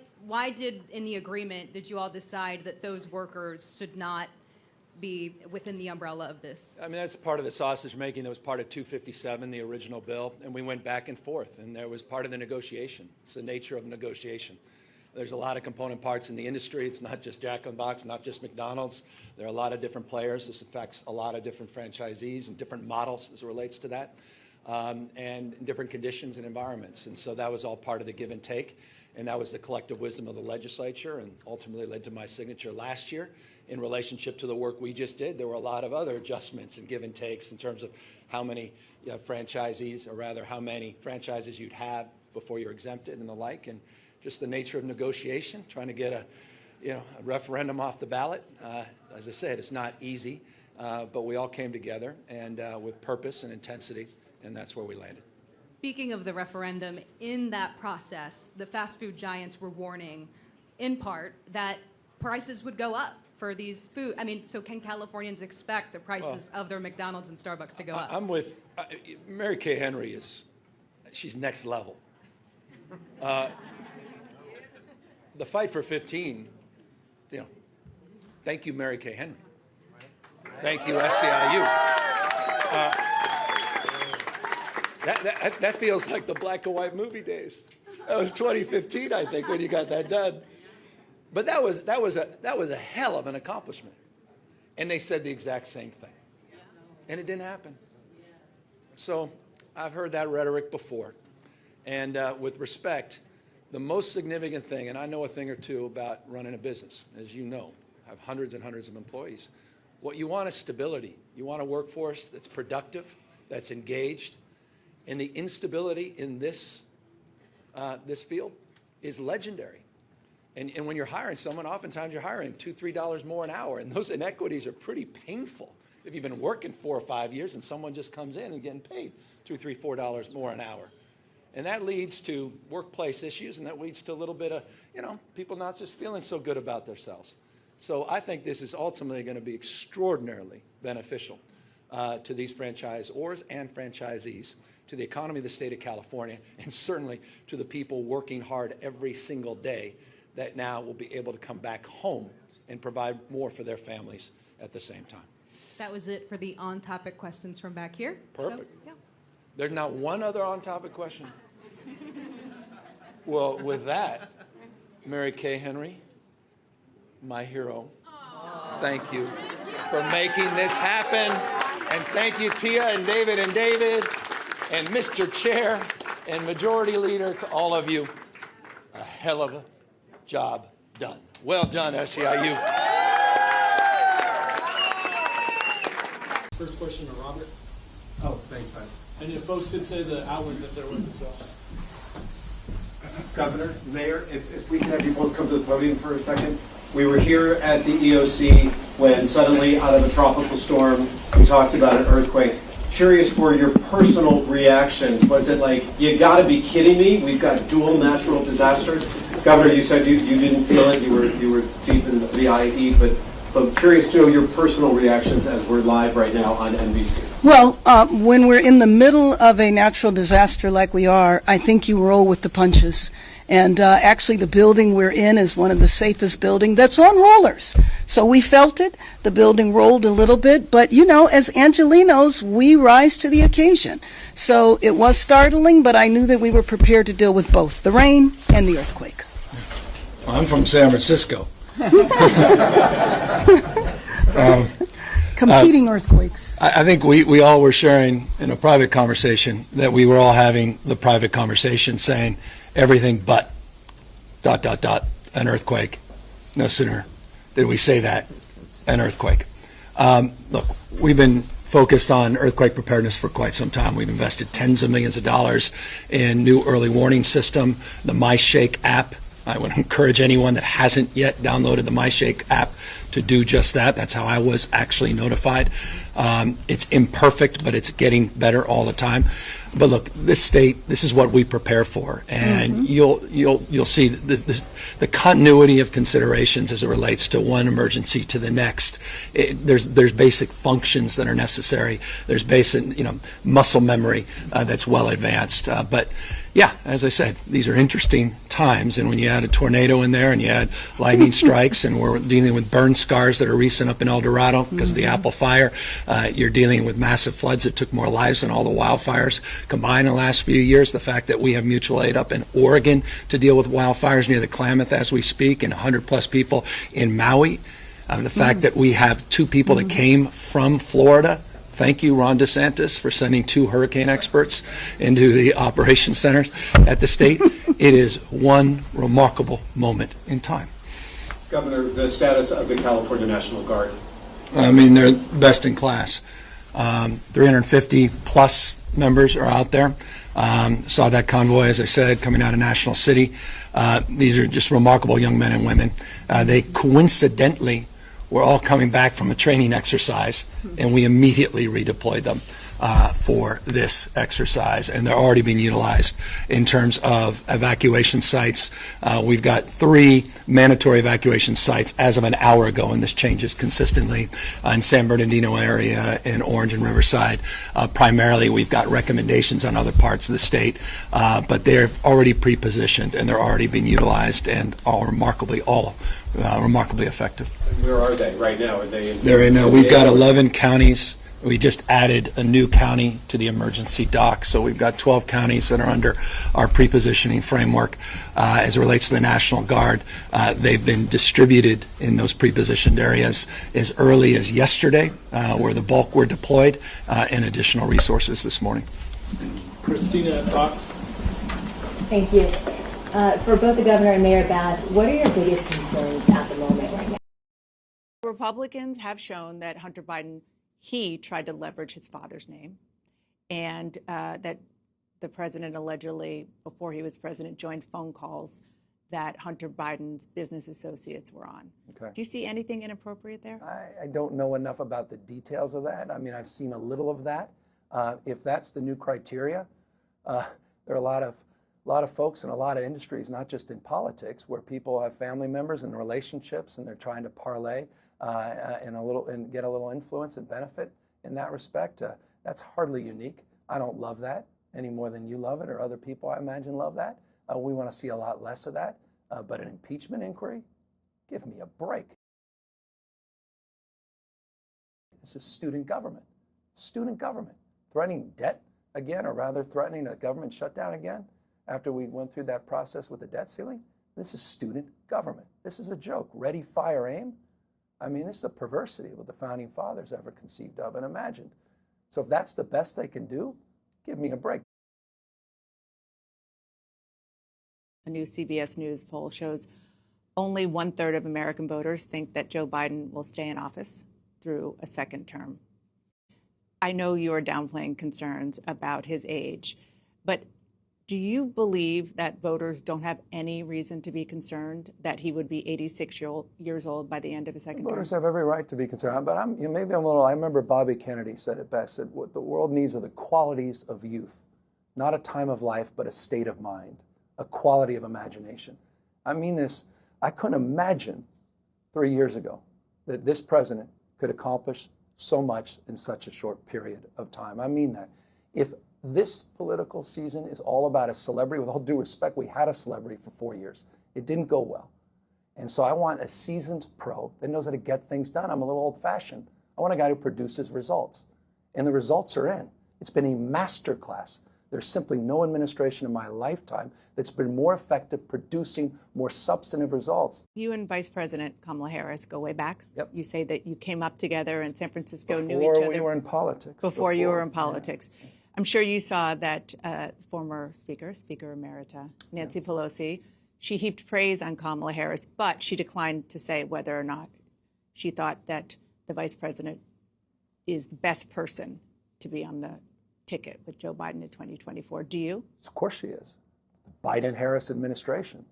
in the agreement did you all decide that those workers should not be within the umbrella of this? That's part of the sausage making that was part of 257, the original bill, and we went back and forth, and there was part of the negotiation. It's the nature of negotiation. There's a lot of component parts in the industry. It's not just Jack in the Box, not just McDonald's. There are a lot of different players. This affects a lot of different franchisees and different models as it relates to that, and different conditions and environments. And so that was all part of the give and take, and that was the collective wisdom of the legislature and ultimately led to my signature last year. In relationship to the work we just did, there were a lot of other adjustments and give and takes in terms of how many franchisees, or rather how many franchises you'd have before you're exempted and the like, and just the nature of negotiation, trying to get a referendum off the ballot. As I said, it's not easy, but we all came together and with purpose and intensity, and that's where we landed. Speaking of the referendum, in that process, the fast food giants were warning, in part, that prices would go up for these food. So can Californians expect the prices of their McDonald's and Starbucks to go up? I'm with Mary Kay Henry. She's next level. The fight for 15, thank you, Mary Kay Henry. Thank you, SCIU. That feels like the black and white movie days. That was 2015, I think, when you got that done. But that was a hell of an accomplishment. And they said the exact same thing. And it didn't happen. So I've heard that rhetoric before. And with respect, the most significant thing, and I know a thing or two about running a business, as you know, I have hundreds and hundreds of employees. What you want is stability. You want a workforce that's productive, that's engaged. And the instability in this field is legendary. And when you're hiring someone, oftentimes you're hiring $2, $3 more an hour, and those inequities are pretty painful. If you've been working 4 or 5 years and someone just comes in and getting paid $2, $3, $4 more an hour. And that leads to workplace issues, and that leads to a little bit of, people not just feeling so good about themselves. So I think this is ultimately going to be extraordinarily beneficial to these franchisors and franchisees, to the economy of the state of California, and certainly to the people working hard every single day that now will be able to come back home and provide more for their families at the same time. That was it for the on-topic questions from back here. Perfect. So, yeah. There's not one other on-topic question? Well, with that, Mary Kay Henry, my hero, thank you for making this happen. And thank you, Tia and David and Mr. Chair and Majority Leader, to all of you. A hell of a job done. Well done, SEIU. First question to Robert. Oh, thanks, Simon. And if folks could say the hour that they're with as well. Governor, Mayor, if we can have you both come to the podium for a second. We were here at the EOC when suddenly, out of a tropical storm, we talked about an earthquake. Curious for your personal reactions. Was it like, you got to be kidding me? We've got dual natural disasters. Governor, you said you didn't feel it. You were deep in the IE, but curious to know your personal reactions as we're live right now on NBC. Well, when we're in the middle of a natural disaster like we are, I think you roll with the punches. And actually, the building we're in is one of the safest buildings that's on rollers. So we felt it. The building rolled a little bit. But, as Angelenos, we rise to the occasion. So it was startling, but I knew that we were prepared to deal with both the rain and the earthquake. I'm from San Francisco. Competing earthquakes. I think we all were sharing in a private conversation that we were all having the private conversation saying everything but ... an earthquake. No sooner did we say that, an earthquake. Look, we've been focused on earthquake preparedness for quite some time. We've invested tens of millions of dollars in new early warning system, the MyShake app. I would encourage anyone that hasn't yet downloaded the MyShake app to do just that. That's how I was actually notified. It's imperfect, but it's getting better all the time. But look, this state, this is what we prepare for, and you'll see the continuity of considerations as it relates to one emergency to the next. There's basic functions that are necessary. There's basic muscle memory that's well advanced. But yeah, as I said, these are interesting times, and when you add a tornado in there and you add lightning strikes, and we're dealing with burn scars that are recent up in El Dorado because of the Apple Fire, you're dealing with massive floods that took more lives than all the wildfires combined in the last few years. The fact that we have mutual aid up in Oregon to deal with wildfires near the Klamath as we speak, and 100+ people in Maui. The fact that we have 2 people that came from Florida. Thank you, Ron DeSantis, for sending 2 hurricane experts into the operations centers at the state. It is one remarkable moment in time. Governor, the status of the California National Guard. I mean, they're best in class. 350+ members are out there. Saw that convoy, as I said, coming out of National City. These are just remarkable young men and women. They coincidentally were all coming back from a training exercise, and we immediately redeployed them for this exercise, and they're already being utilized in terms of evacuation sites. We've got 3 mandatory evacuation sites as of an hour ago, and this changes consistently in San Bernardino area, in Orange and Riverside. Primarily, we've got recommendations on other parts of the state, but they're already pre-positioned, and they're already being utilized, and all remarkably effective. And where are they right now? Are they in? They're in. We've got 11 counties. We just added a new county to the emergency dock, so we've got 12 counties that are under our pre-positioning framework. As it relates to the National Guard, they've been distributed in those pre-positioned areas as early as yesterday, where the bulk were deployed, and additional resources this morning. Christina Fox. Thank you. For both the governor and Mayor Bass, what are your biggest concerns at the moment right now? Republicans have shown that Hunter Biden, he tried to leverage his father's name, and that the president allegedly, before he was president, joined phone calls that Hunter Biden's business associates were on. Okay. Do you see anything inappropriate there? I don't know enough about the details of that. I mean, I've seen a little of that. If that's the new criteria, there are a lot of folks in a lot of industries, not just in politics, where people have family members and relationships, and they're trying to parlay and get a little influence and benefit in that respect. That's hardly unique. I don't love that any more than you love it, or other people, I imagine, love that. We want to see a lot less of that. But an impeachment inquiry? Give me a break. This is student government. Student government. Threatening debt again, or rather threatening a government shutdown again after we went through that process with the debt ceiling. This is student government. This is a joke. Ready, fire, aim. I mean, this is a perversity what the founding fathers ever conceived of and imagined. So if that's the best they can do, give me a break. A new CBS News poll shows only 1/3 of American voters think that Joe Biden will stay in office through a second term. I know you're downplaying concerns about his age, but do you believe that voters don't have any reason to be concerned that he would be 86 years old by the end of his second term? Voters have every right to be concerned, but I remember Bobby Kennedy said it best, said what the world needs are the qualities of youth, not a time of life, but a state of mind, a quality of imagination. I mean this, I couldn't imagine 3 years ago that this president could accomplish so much in such a short period of time. I mean that. If this political season is all about a celebrity, with all due respect, we had a celebrity for 4 years. It didn't go well. And so I want a seasoned pro that knows how to get things done. I'm a little old-fashioned. I want a guy who produces results. And the results are in. It's been a masterclass. There's simply no administration in my lifetime that's been more effective producing more substantive results. You and Vice President Kamala Harris go way back. Yep. You say that you came up together in San Francisco, knew each Before other. we were in politics. Before you were in politics. Yeah. I'm sure you saw that former Speaker Emerita, Nancy Pelosi, she heaped praise on Kamala Harris, but she declined to say whether or not she thought that the Vice President is the best person to be on the ticket with Joe Biden in 2024. Do you? Of course she is. The Biden-Harris administration,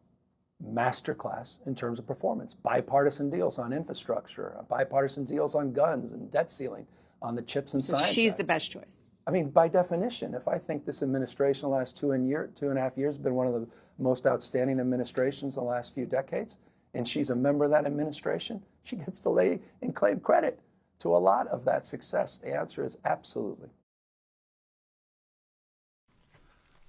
masterclass in terms of performance. Bipartisan deals on infrastructure, bipartisan deals on guns and debt ceiling, on the CHIPS and Science She's Act. the best choice. I mean, by definition, if I think this administration the last 2.5 years has been one of the most outstanding administrations in the last few decades, and she's a member of that administration, she gets to lay and claim credit to a lot of that success. The answer is absolutely.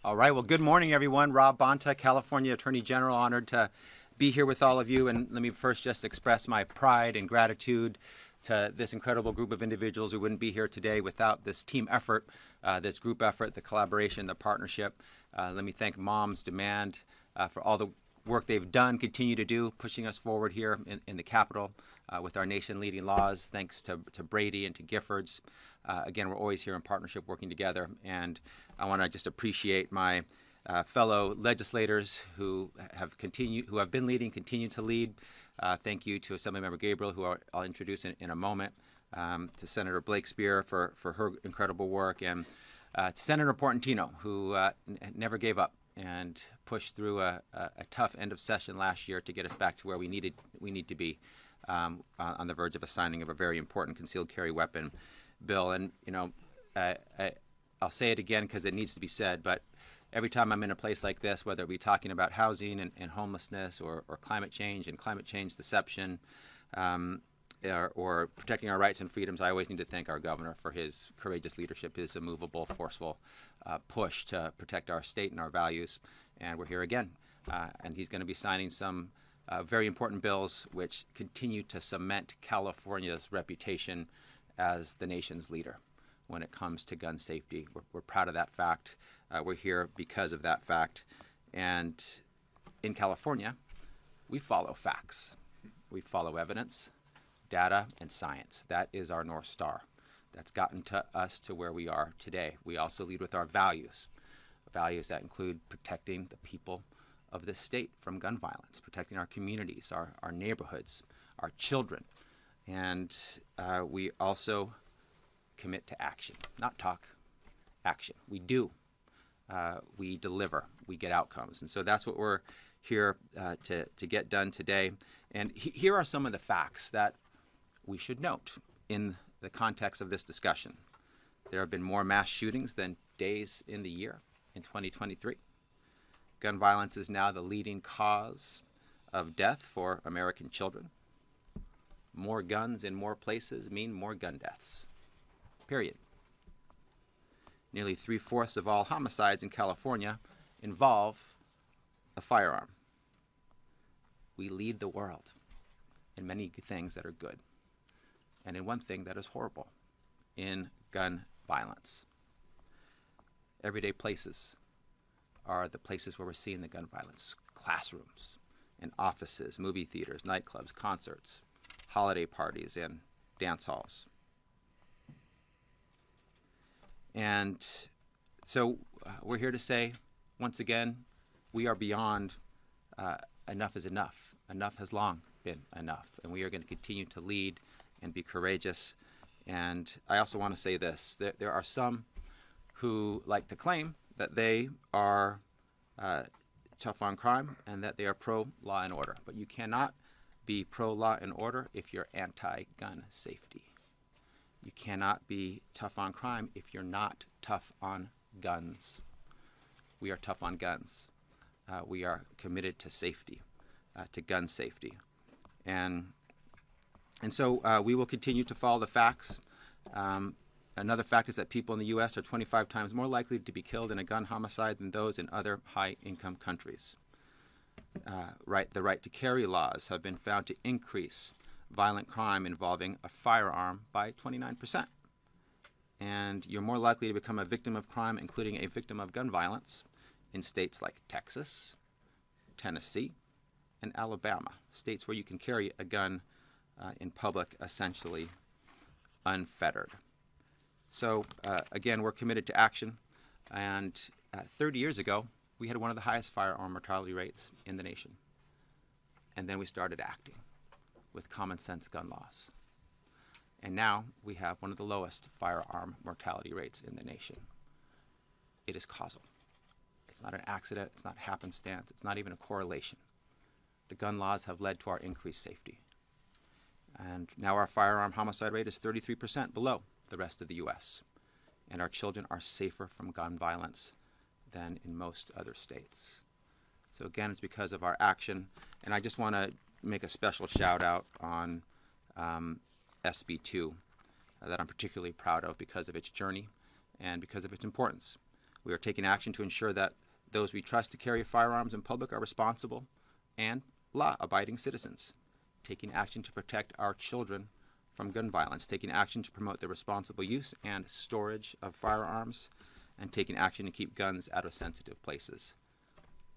All right. Well, good morning, everyone. Rob Bonta, California Attorney General, honored to be here with all of you. And let me first just express my pride and gratitude to this incredible group of individuals. We wouldn't be here today without this team effort, this group effort, the collaboration, the partnership. Let me thank Moms Demand for all the work they've done, continue to do, pushing us forward here in the Capitol with our nation-leading laws. Thanks to Brady and to Giffords. Again, we're always here in partnership, working together. And I want to just appreciate my fellow legislators who have been leading, continue to lead. Thank you to Assemblymember Gabriel, who I'll introduce in a moment, to Senator Blake Spear for her incredible work, and to Senator Portantino, who never gave up and pushed through a tough end of session last year to get us back to where we need to be on the verge of a signing of a very important concealed carry weapon bill. And I'll say it again because it needs to be said, but every time I'm in a place like this, whether it be talking about housing and homelessness or climate change and climate change deception or protecting our rights and freedoms, I always need to thank our governor for his courageous leadership, his immovable, forceful push to protect our state and our values. And we're here again. And he's going to be signing some very important bills which continue to cement California's reputation as the nation's leader when it comes to gun safety. We're proud of that fact. We're here because of that fact. And in California, we follow facts. We follow evidence, data, and science. That is our North Star. That's gotten us to where we are today. We also lead with our values that include protecting the people of this state from gun violence, protecting our communities, our neighborhoods, our children. And we also commit to action, not talk, action. We do. We deliver. We get outcomes. And so that's what we're here to get done today. And here are some of the facts that we should note in the context of this discussion. There have been more mass shootings than days in the year in 2023. Gun violence is now the leading cause of death for American children. More guns in more places mean more gun deaths, period. Nearly 3/4 of all homicides in California involve a firearm. We lead the world in many things that are good, and in one thing that is horrible, in gun violence. Everyday places are the places where we're seeing the gun violence. Classrooms, in offices, movie theaters, nightclubs, concerts, holiday parties, and dance halls. And so we're here to say, once again, we are beyond enough is enough. Enough has long been enough. And we are going to continue to lead and be courageous. And I also want to say this, that there are some who like to claim that they are tough on crime and that they are pro-law and order. But you cannot be pro-law and order if you're anti-gun safety. You cannot be tough on crime if you're not tough on guns. We are tough on guns. We are committed to safety, to gun safety. And so we will continue to follow the facts. Another fact is that people in the U.S. are 25 times more likely to be killed in a gun homicide than those in other high-income countries. The right to carry laws have been found to increase violent crime involving a firearm by 29%. And you're more likely to become a victim of crime, including a victim of gun violence, in states like Texas, Tennessee, and Alabama, states where you can carry a gun in public essentially unfettered. So again, we're committed to action. And 30 years ago, we had one of the highest firearm mortality rates in the nation. And then we started acting with common sense gun laws. And now we have one of the lowest firearm mortality rates in the nation. It is causal. It's not an accident, it's not happenstance, it's not even a correlation. The gun laws have led to our increased safety. And now our firearm homicide rate is 33% below the rest of the U.S. And our children are safer from gun violence than in most other states. So again, it's because of our action. And I just want to make a special shout out on SB 2 that I'm particularly proud of because of its journey and because of its importance. We are taking action to ensure that those we trust to carry firearms in public are responsible and law-abiding citizens, taking action to protect our children from gun violence, taking action to promote the responsible use and storage of firearms, and taking action to keep guns out of sensitive places.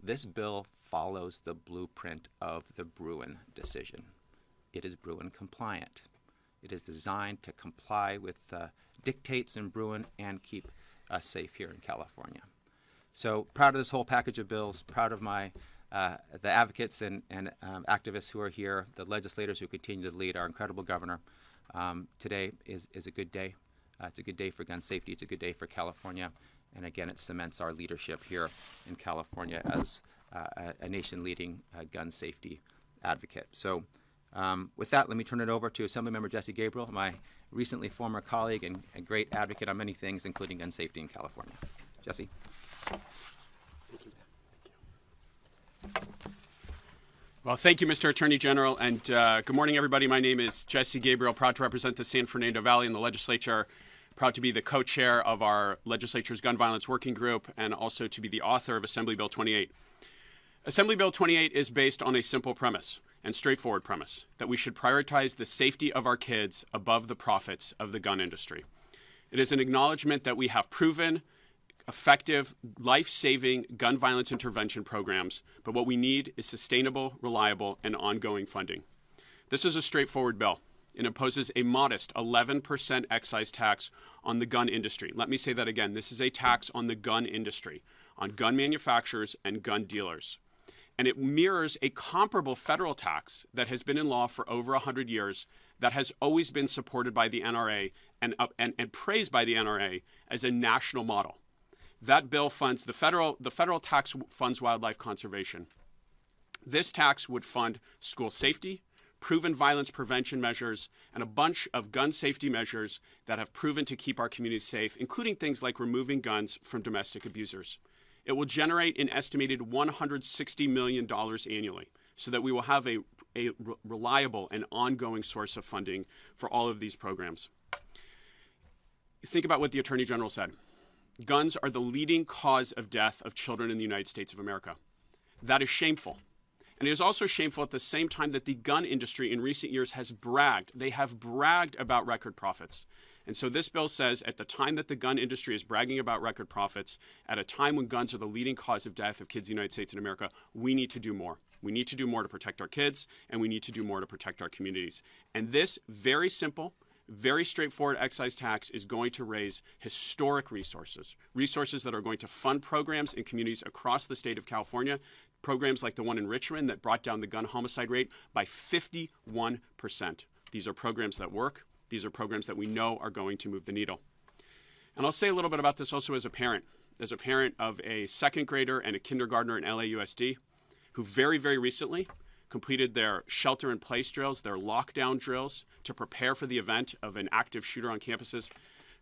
This bill follows the blueprint of the Bruen decision. It is Bruen compliant. It is designed to comply with dictates in Bruen and keep us safe here in California. So proud of this whole package of bills, proud of my the advocates and activists who are here, the legislators who continue to lead, our incredible governor. Today is a good day. It's a good day for gun safety. It's a good day for California. And again, it cements our leadership here in California as a nation-leading gun safety advocate. So with that, let me turn it over to Assemblymember Jesse Gabriel, my recently former colleague and a great advocate on many things, including gun safety in California. Jesse. Well, thank you, Mr. Attorney General, and good morning, everybody. My name is Jesse Gabriel, proud to represent the San Fernando Valley in the legislature, proud to be the co-chair of our legislature's gun violence working group, and also to be the author of Assembly Bill 28. Assembly Bill 28 is based on a simple premise and straightforward premise that we should prioritize the safety of our kids above the profits of the gun industry. It is an acknowledgement that we have proven effective, life-saving gun violence intervention programs, but what we need is sustainable, reliable, and ongoing funding. This is a straightforward bill. It imposes a modest 11% excise tax on the gun industry. Let me say that again. This is a tax on the gun industry, on gun manufacturers and gun dealers. And it mirrors a comparable federal tax that has been in law for over 100 years that has always been supported by the NRA and praised by the NRA as a national model. That bill funds, the federal tax funds wildlife conservation. This tax would fund school safety, proven violence prevention measures, and a bunch of gun safety measures that have proven to keep our communities safe, including things like removing guns from domestic abusers. It will generate an estimated $160 million annually, so that we will have a reliable and ongoing source of funding for all of these programs. Think about what the Attorney General said. Guns are the leading cause of death of children in the United States of America. That is shameful. And it is also shameful at the same time that the gun industry in recent years has bragged. They have bragged about record profits. And so this bill says at the time that the gun industry is bragging about record profits, at a time when guns are the leading cause of death of kids in the United States and America, we need to do more. We need to do more to protect our kids, and we need to do more to protect our communities. And this very simple, very straightforward excise tax is going to raise historic resources that are going to fund programs in communities across the state of California, programs like the one in Richmond that brought down the gun homicide rate by 51%. These are programs that work. These are programs that we know are going to move the needle. And I'll say a little bit about this also as a parent of a second grader and a kindergartner in LAUSD who very, very recently completed their shelter-in-place drills, their lockdown drills, to prepare for the event of an active shooter on campuses.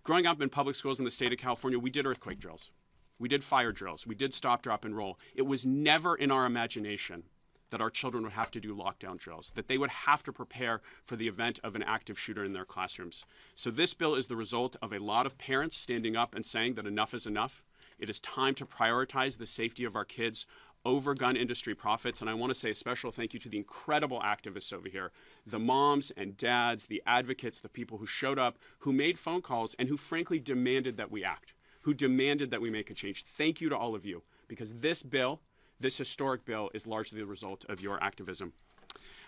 Growing up in public schools in the state of California, we did earthquake drills. We did fire drills. We did stop, drop, and roll. It was never in our imagination that our children would have to do lockdown drills, that they would have to prepare for the event of an active shooter in their classrooms. So this bill is the result of a lot of parents standing up and saying that enough is enough. It is time to prioritize the safety of our kids over gun industry profits. And I want to say a special thank you to the incredible activists over here, the moms and dads, the advocates, the people who showed up, who made phone calls, and who frankly demanded that we act, who demanded that we make a change. Thank you to all of you, because this bill, this historic bill, is largely the result of your activism.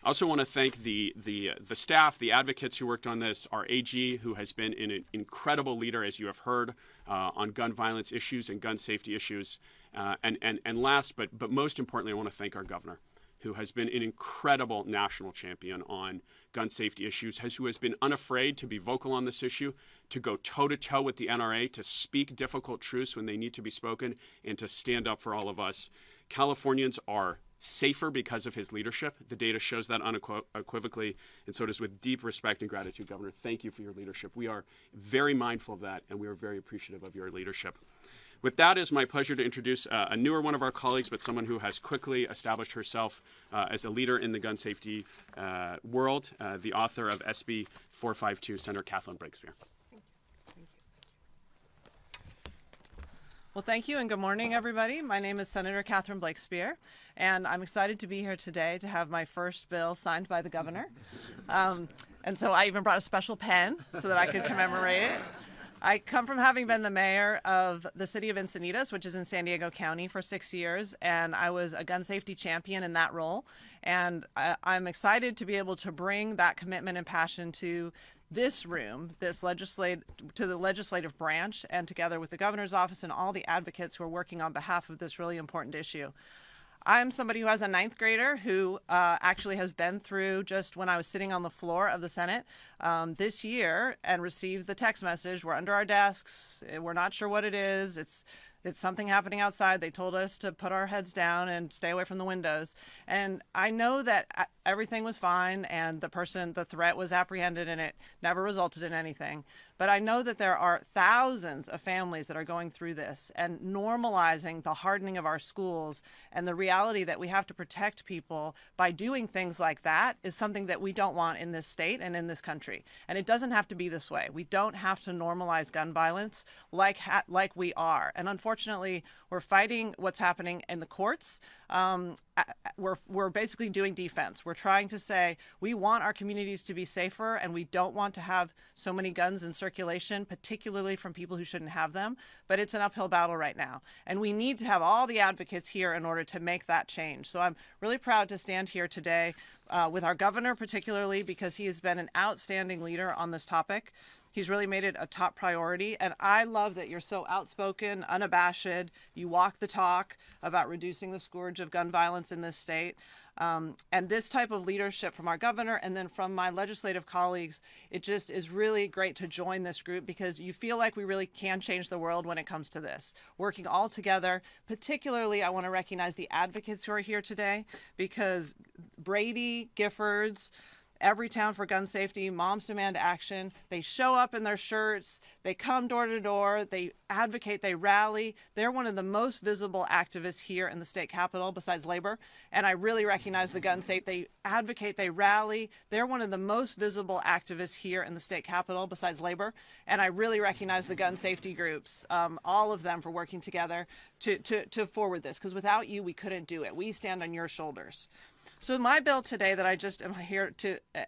I also want to thank the staff, the advocates who worked on this, our AG, who has been an incredible leader, as you have heard, on gun violence issues and gun safety issues. And last, but most importantly, I want to thank our governor, who has been an incredible national champion on gun safety issues, who has been unafraid to be vocal on this issue, to go toe-to-toe with the NRA, to speak difficult truths when they need to be spoken, and to stand up for all of us. Californians are safer because of his leadership. The data shows that unequivocally, and so it is with deep respect and gratitude, Governor. Thank you for your leadership. We are very mindful of that, and we are very appreciative of your leadership. With that, it's my pleasure to introduce a newer one of our colleagues, but someone who has quickly established herself as a leader in the gun safety world, the author of SB 452, Senator Kathleen Blakespear. Well, thank you and good morning, everybody. My name is Senator Kathleen Blakespear, and I'm excited to be here today to have my first bill signed by the governor. And so I even brought a special pen so that I could commemorate it. I come from having been the mayor of the city of Encinitas, which is in San Diego County, for 6 years, and I was a gun safety champion in that role. And I'm excited to be able to bring that commitment and passion to this room, to the legislative branch, and together with the governor's office and all the advocates who are working on behalf of this really important issue. I'm somebody who has a 9th grader who actually has been through just when I was sitting on the floor of the Senate this year and received the text message, we're under our desks, we're not sure what it is, it's something happening outside. They told us to put our heads down and stay away from the windows. And I know that everything was fine and the threat was apprehended and it never resulted in anything. But I know that there are thousands of families that are going through this, and normalizing the hardening of our schools and the reality that we have to protect people by doing things like that is something that we don't want in this state and in this country. And it doesn't have to be this way. We don't have to normalize gun violence like we are. And unfortunately, we're fighting what's happening in the courts. We're basically doing defense. We're trying to say we want our communities to be safer, and we don't want to have so many guns in circulation, particularly from people who shouldn't have them. But it's an uphill battle right now, and we need to have all the advocates here in order to make that change. So I'm really proud to stand here today with our governor, particularly because he has been an outstanding leader on this topic. He's really made it a top priority, and I love that you're so outspoken, unabashed. You walk the talk about reducing the scourge of gun violence in this state. And this type of leadership from our governor and then from my legislative colleagues, it just is really great to join this group because you feel like we really can change the world when it comes to this. Working all together, particularly I want to recognize the advocates who are here today because Brady, Giffords, Everytown for Gun Safety, Moms Demand Action. They show up in their shirts. They come door to door. They advocate. They rally. They're one of the most visible activists here in the state capitol besides labor. And I really recognize the gun safe. They advocate. They rally. They're one of the most visible activists here in the state capitol besides labor. And I really recognize the gun safety groups, all of them for working together to forward this. Because without you, we couldn't do it. We stand on your shoulders. So my bill today that I just am here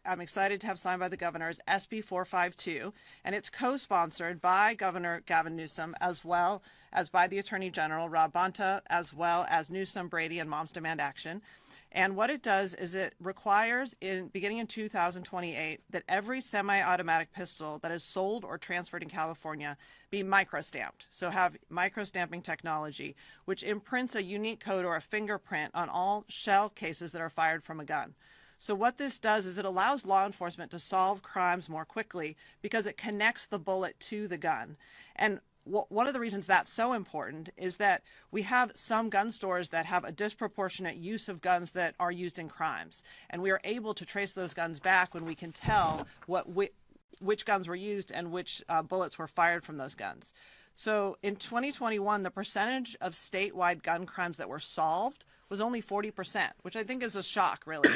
I'm excited to have signed by the governor is SB 452, and it's co-sponsored by Governor Gavin Newsom as well as by the Attorney General Rob Bonta, as well as Newsom, Brady, and Moms Demand Action. And what it does is it requires, beginning in 2028, that every semi-automatic pistol that is sold or transferred in California be microstamped. So have microstamping technology, which imprints a unique code or a fingerprint on all shell cases that are fired from a gun. So what this does is it allows law enforcement to solve crimes more quickly because it connects the bullet to the gun. And one of the reasons that's so important is that we have some gun stores that have a disproportionate use of guns that are used in crimes. And we are able to trace those guns back when we can tell which guns were used and which bullets were fired from those guns. So in 2021, the percentage of statewide gun crimes that were solved was only 40%, which I think is a shock, really.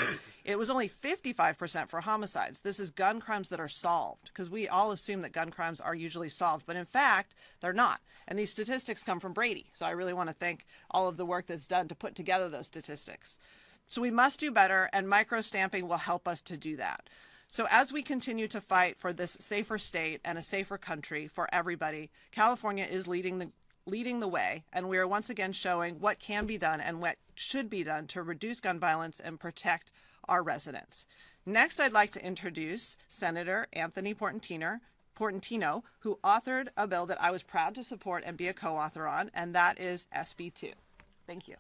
It was only 55% for homicides. This is gun crimes that are solved, because we all assume that gun crimes are usually solved, but in fact, they're not. And these statistics come from Brady. So I really want to thank all of the work that's done to put together those statistics. So we must do better, and microstamping will help us to do that. So as we continue to fight for this safer state and a safer country for everybody, California is leading the way, and we are once again showing what can be done and what should be done to reduce gun violence and protect our residents. Next, I'd like to introduce Senator Anthony Portantino, who authored a bill that I was proud to support and be a co-author on, and that is SB 2. Thank you.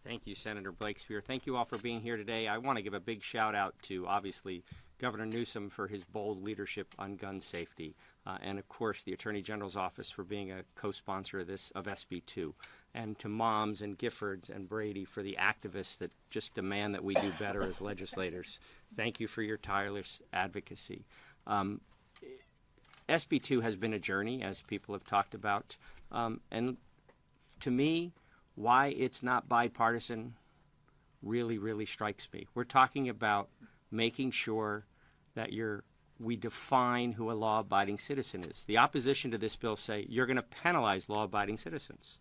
Thank you, Senator Blakespear. Thank you all for being here today. I want to give a big shout out to, obviously, Governor Newsom for his bold leadership on gun safety, and of course the Attorney General's office for being a co-sponsor of SB 2, and to Moms and Giffords and Brady for the activists that just demand that we do better as legislators. Thank you for your tireless advocacy. SB 2 has been a journey, as people have talked about, and to me, why it's not bipartisan really, really strikes me. We're talking about making sure that we define who a law-abiding citizen is. The opposition to this bill say you're going to penalize law-abiding citizens.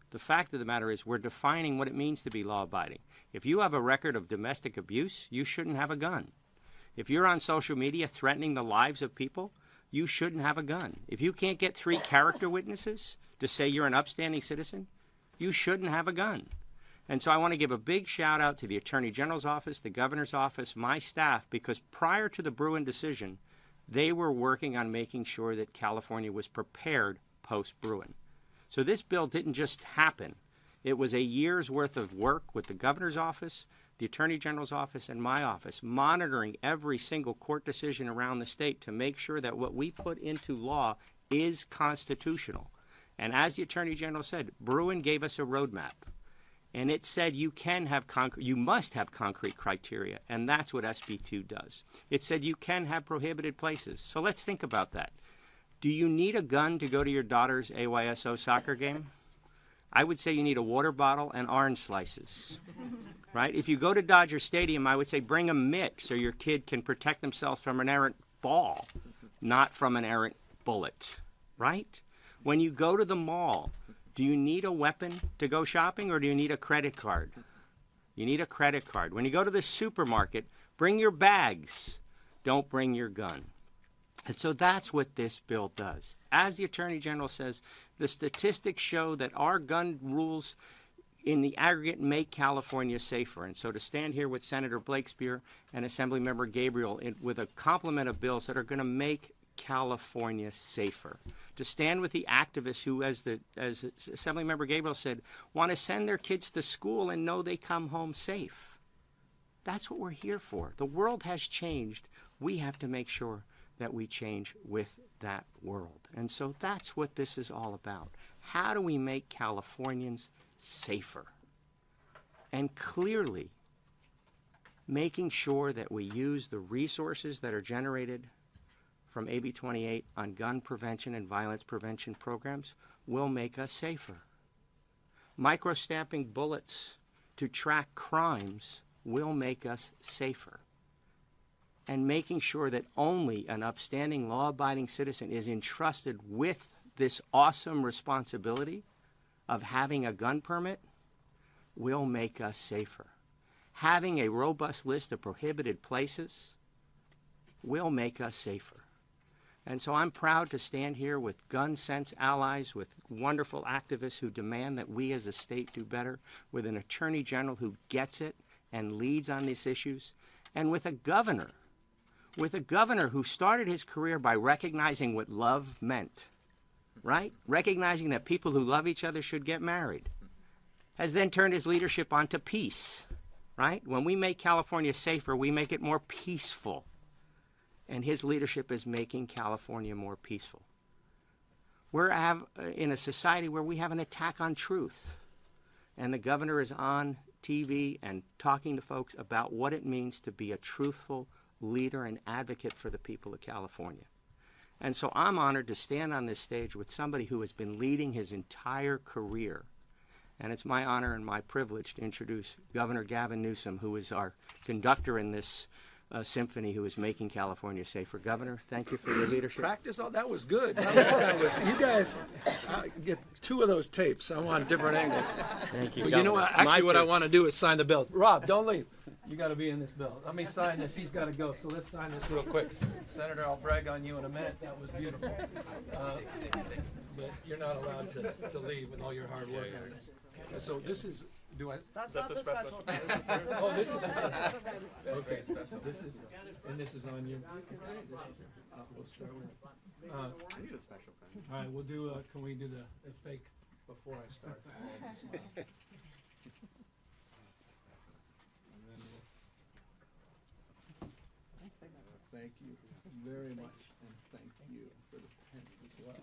The fact of the matter is we're defining what it means to be law-abiding. If you have a record of domestic abuse, you shouldn't have a gun. If you're on social media threatening the lives of people, you shouldn't have a gun. If you can't get 3 character witnesses to say you're an upstanding citizen, you shouldn't have a gun. And so I want to give a big shout out to the Attorney General's office, the Governor's office, my staff, because prior to the Bruen decision, they were working on making sure that California was prepared post-Bruen. So this bill didn't just happen. It was a year's worth of work with the Governor's office, the Attorney General's office, and my office, monitoring every single court decision around the state to make sure that what we put into law is constitutional. And as the Attorney General said, Bruen gave us a roadmap. And it said you must have concrete criteria, and that's what SB 2 does. It said you can have prohibited places. So let's think about that. Do you need a gun to go to your daughter's AYSO soccer game? I would say you need a water bottle and orange slices, right? If you go to Dodger Stadium, I would say bring a mitt so your kid can protect themselves from an errant ball, not from an errant bullet, right? When you go to the mall, do you need a weapon to go shopping, or do you need a credit card? You need a credit card. When you go to the supermarket, bring your bags. Don't bring your gun. And so that's what this bill does. As the Attorney General says, the statistics show that our gun rules, in the aggregate, make California safer. And so to stand here with Senator Blakespear and Assemblymember Gabriel with a complement of bills that are going to make California safer, to stand with the activists who, as Assemblymember Gabriel said, want to send their kids to school and know they come home safe. That's what we're here for. The world has changed. We have to make sure that we change with that world. And so that's what this is all about. How do we make Californians safer? And clearly making sure that we use the resources that are generated from AB 28 on gun prevention and violence prevention programs will make us safer. Microstamping bullets to track crimes will make us safer. And making sure that only an upstanding, law-abiding citizen is entrusted with this awesome responsibility of having a gun permit will make us safer. Having a robust list of prohibited places will make us safer. And so I'm proud to stand here with gun sense allies, with wonderful activists who demand that we as a state do better, with an attorney general who gets it and leads on these issues, and with a governor who started his career by recognizing what love meant, right? Recognizing that people who love each other should get married, has then turned his leadership onto peace, right? When we make California safer, we make it more peaceful. And his leadership is making California more peaceful. We're in a society where we have an attack on truth. And the governor is on TV and talking to folks about what it means to be a truthful leader and advocate for the people of California. And so I'm honored to stand on this stage with somebody who has been leading his entire career. And it's my honor and my privilege to introduce Governor Gavin Newsom, who is our conductor in this symphony, who is making California safer. Governor, thank you for your leadership. Practice, that was good. That was, you guys get 2 of those tapes. I want different angles. Thank you, But Governor. you know what? Actually, what I want to do is sign the bill. Rob, don't leave. You got to be in this bill. Let me sign this. He's got to go. So let's sign this real quick. Senator, I'll brag on you in a minute. That was beautiful. But you're not allowed to leave with all your hard work on this. So this is. Do I? That's not the special. Oh, this is okay. Special. This is, and this is on you. We'll start with. I need a special pen. All right, we'll do. Can we do the fake before I start? Thank you very much, and thank you for the pen as well.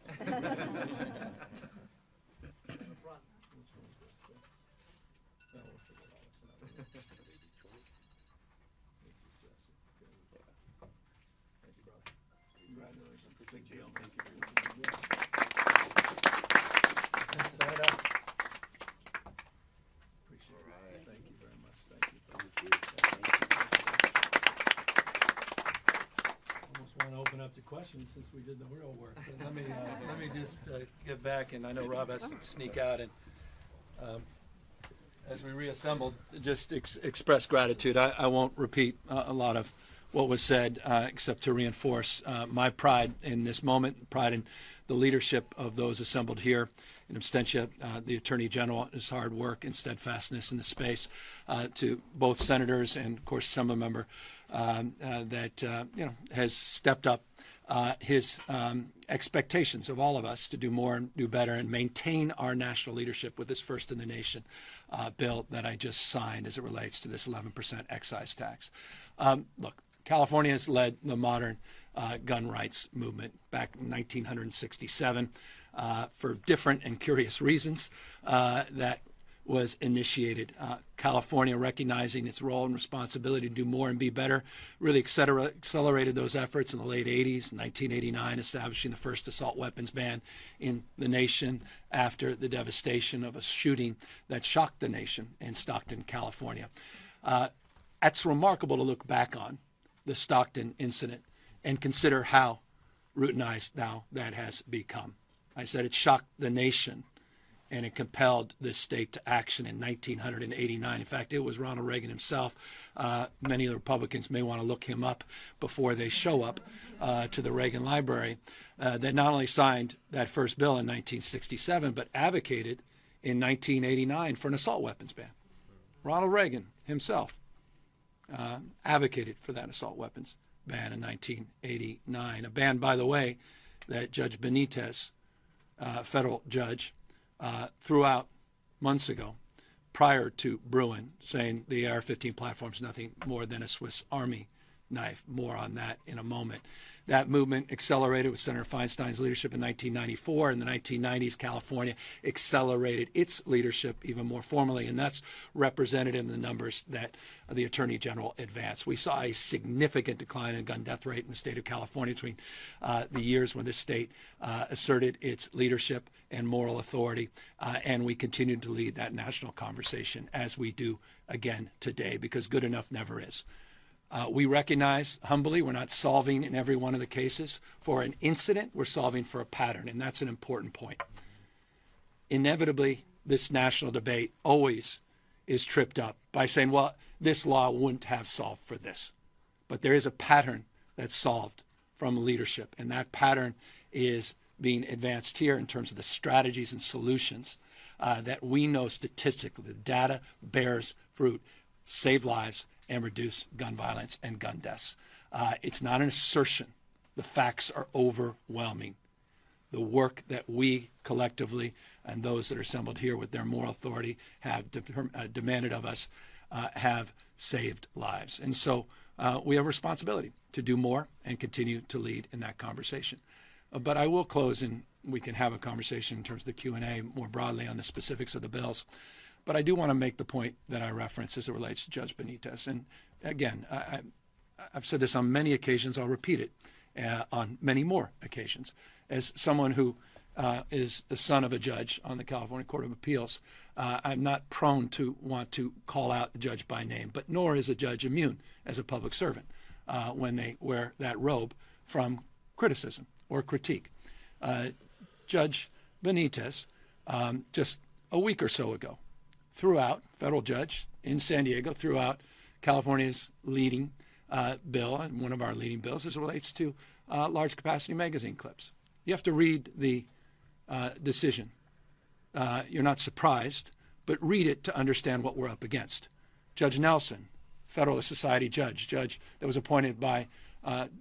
Open up to questions since we did the real work. But let me just get back, and I know Rob has to sneak out, and as we reassembled, just express gratitude. I won't repeat a lot of what was said, except to reinforce my pride in this moment, pride in the leadership of those assembled here, in absentia, the Attorney General, his hard work and steadfastness in the space, to both senators and, of course, Assemblymember that has stepped up his expectations of all of us to do more and do better and maintain our national leadership with this first in the nation bill that I just signed as it relates to this 11% excise tax. Look, California has led the modern gun rights movement back in 1967 for different and curious reasons that was initiated. California, recognizing its role and responsibility to do more and be better, really accelerated those efforts in the late 80s, 1989, establishing the first assault weapons ban in the nation after the devastation of a shooting that shocked the nation in Stockton, California. It's remarkable to look back on the Stockton incident and consider how routinized now that has become. I said it shocked the nation, and it compelled this state to action in 1989. In fact, it was Ronald Reagan himself. Many of the Republicans may want to look him up before they show up to the Reagan Library, that not only signed that first bill in 1967, but advocated in 1989 for an assault weapons ban. Ronald Reagan himself advocated for that assault weapons ban in 1989. A ban, by the way, that Judge Benitez, federal judge, threw out months ago prior to Bruin, saying the AR-15 platform is nothing more than a Swiss Army knife. More on that in a moment. That movement accelerated with Senator Feinstein's leadership in 1994. In the 1990s, California accelerated its leadership even more formally, and that's represented in the numbers that the Attorney General advanced. We saw a significant decline in gun death rate in the state of California between the years when this state asserted its leadership and moral authority, and we continued to lead that national conversation as we do again today, because good enough never is. We recognize humbly we're not solving in every one of the cases for an incident, we're solving for a pattern, and that's an important point. Inevitably, this national debate always is tripped up by saying, well, this law wouldn't have solved for this. But there is a pattern that's solved from leadership, and that pattern is being advanced here in terms of the strategies and solutions that we know statistically, the data bears fruit, save lives, and reduce gun violence and gun deaths. It's not an assertion. The facts are overwhelming. The work that we collectively and those that are assembled here with their moral authority have demanded of us have saved lives. And so we have a responsibility to do more and continue to lead in that conversation. But I will close, and we can have a conversation in terms of the Q&A more broadly on the specifics of the bills. But I do want to make the point that I referenced as it relates to Judge Benitez. And again, I've said this on many occasions. I'll repeat it on many more occasions. As someone who is the son of a judge on the California Court of Appeals, I'm not prone to want to call out a judge by name, but nor is a judge immune as a public servant when they wear that robe from criticism or critique. Judge Benitez, just a week or so ago, threw out, federal judge in San Diego, threw out California's leading bill, and one of our leading bills as it relates to large capacity magazine clips. You have to read the decision. You're not surprised, but read it to understand what we're up against. Judge Nelson, Federalist Society judge that was appointed by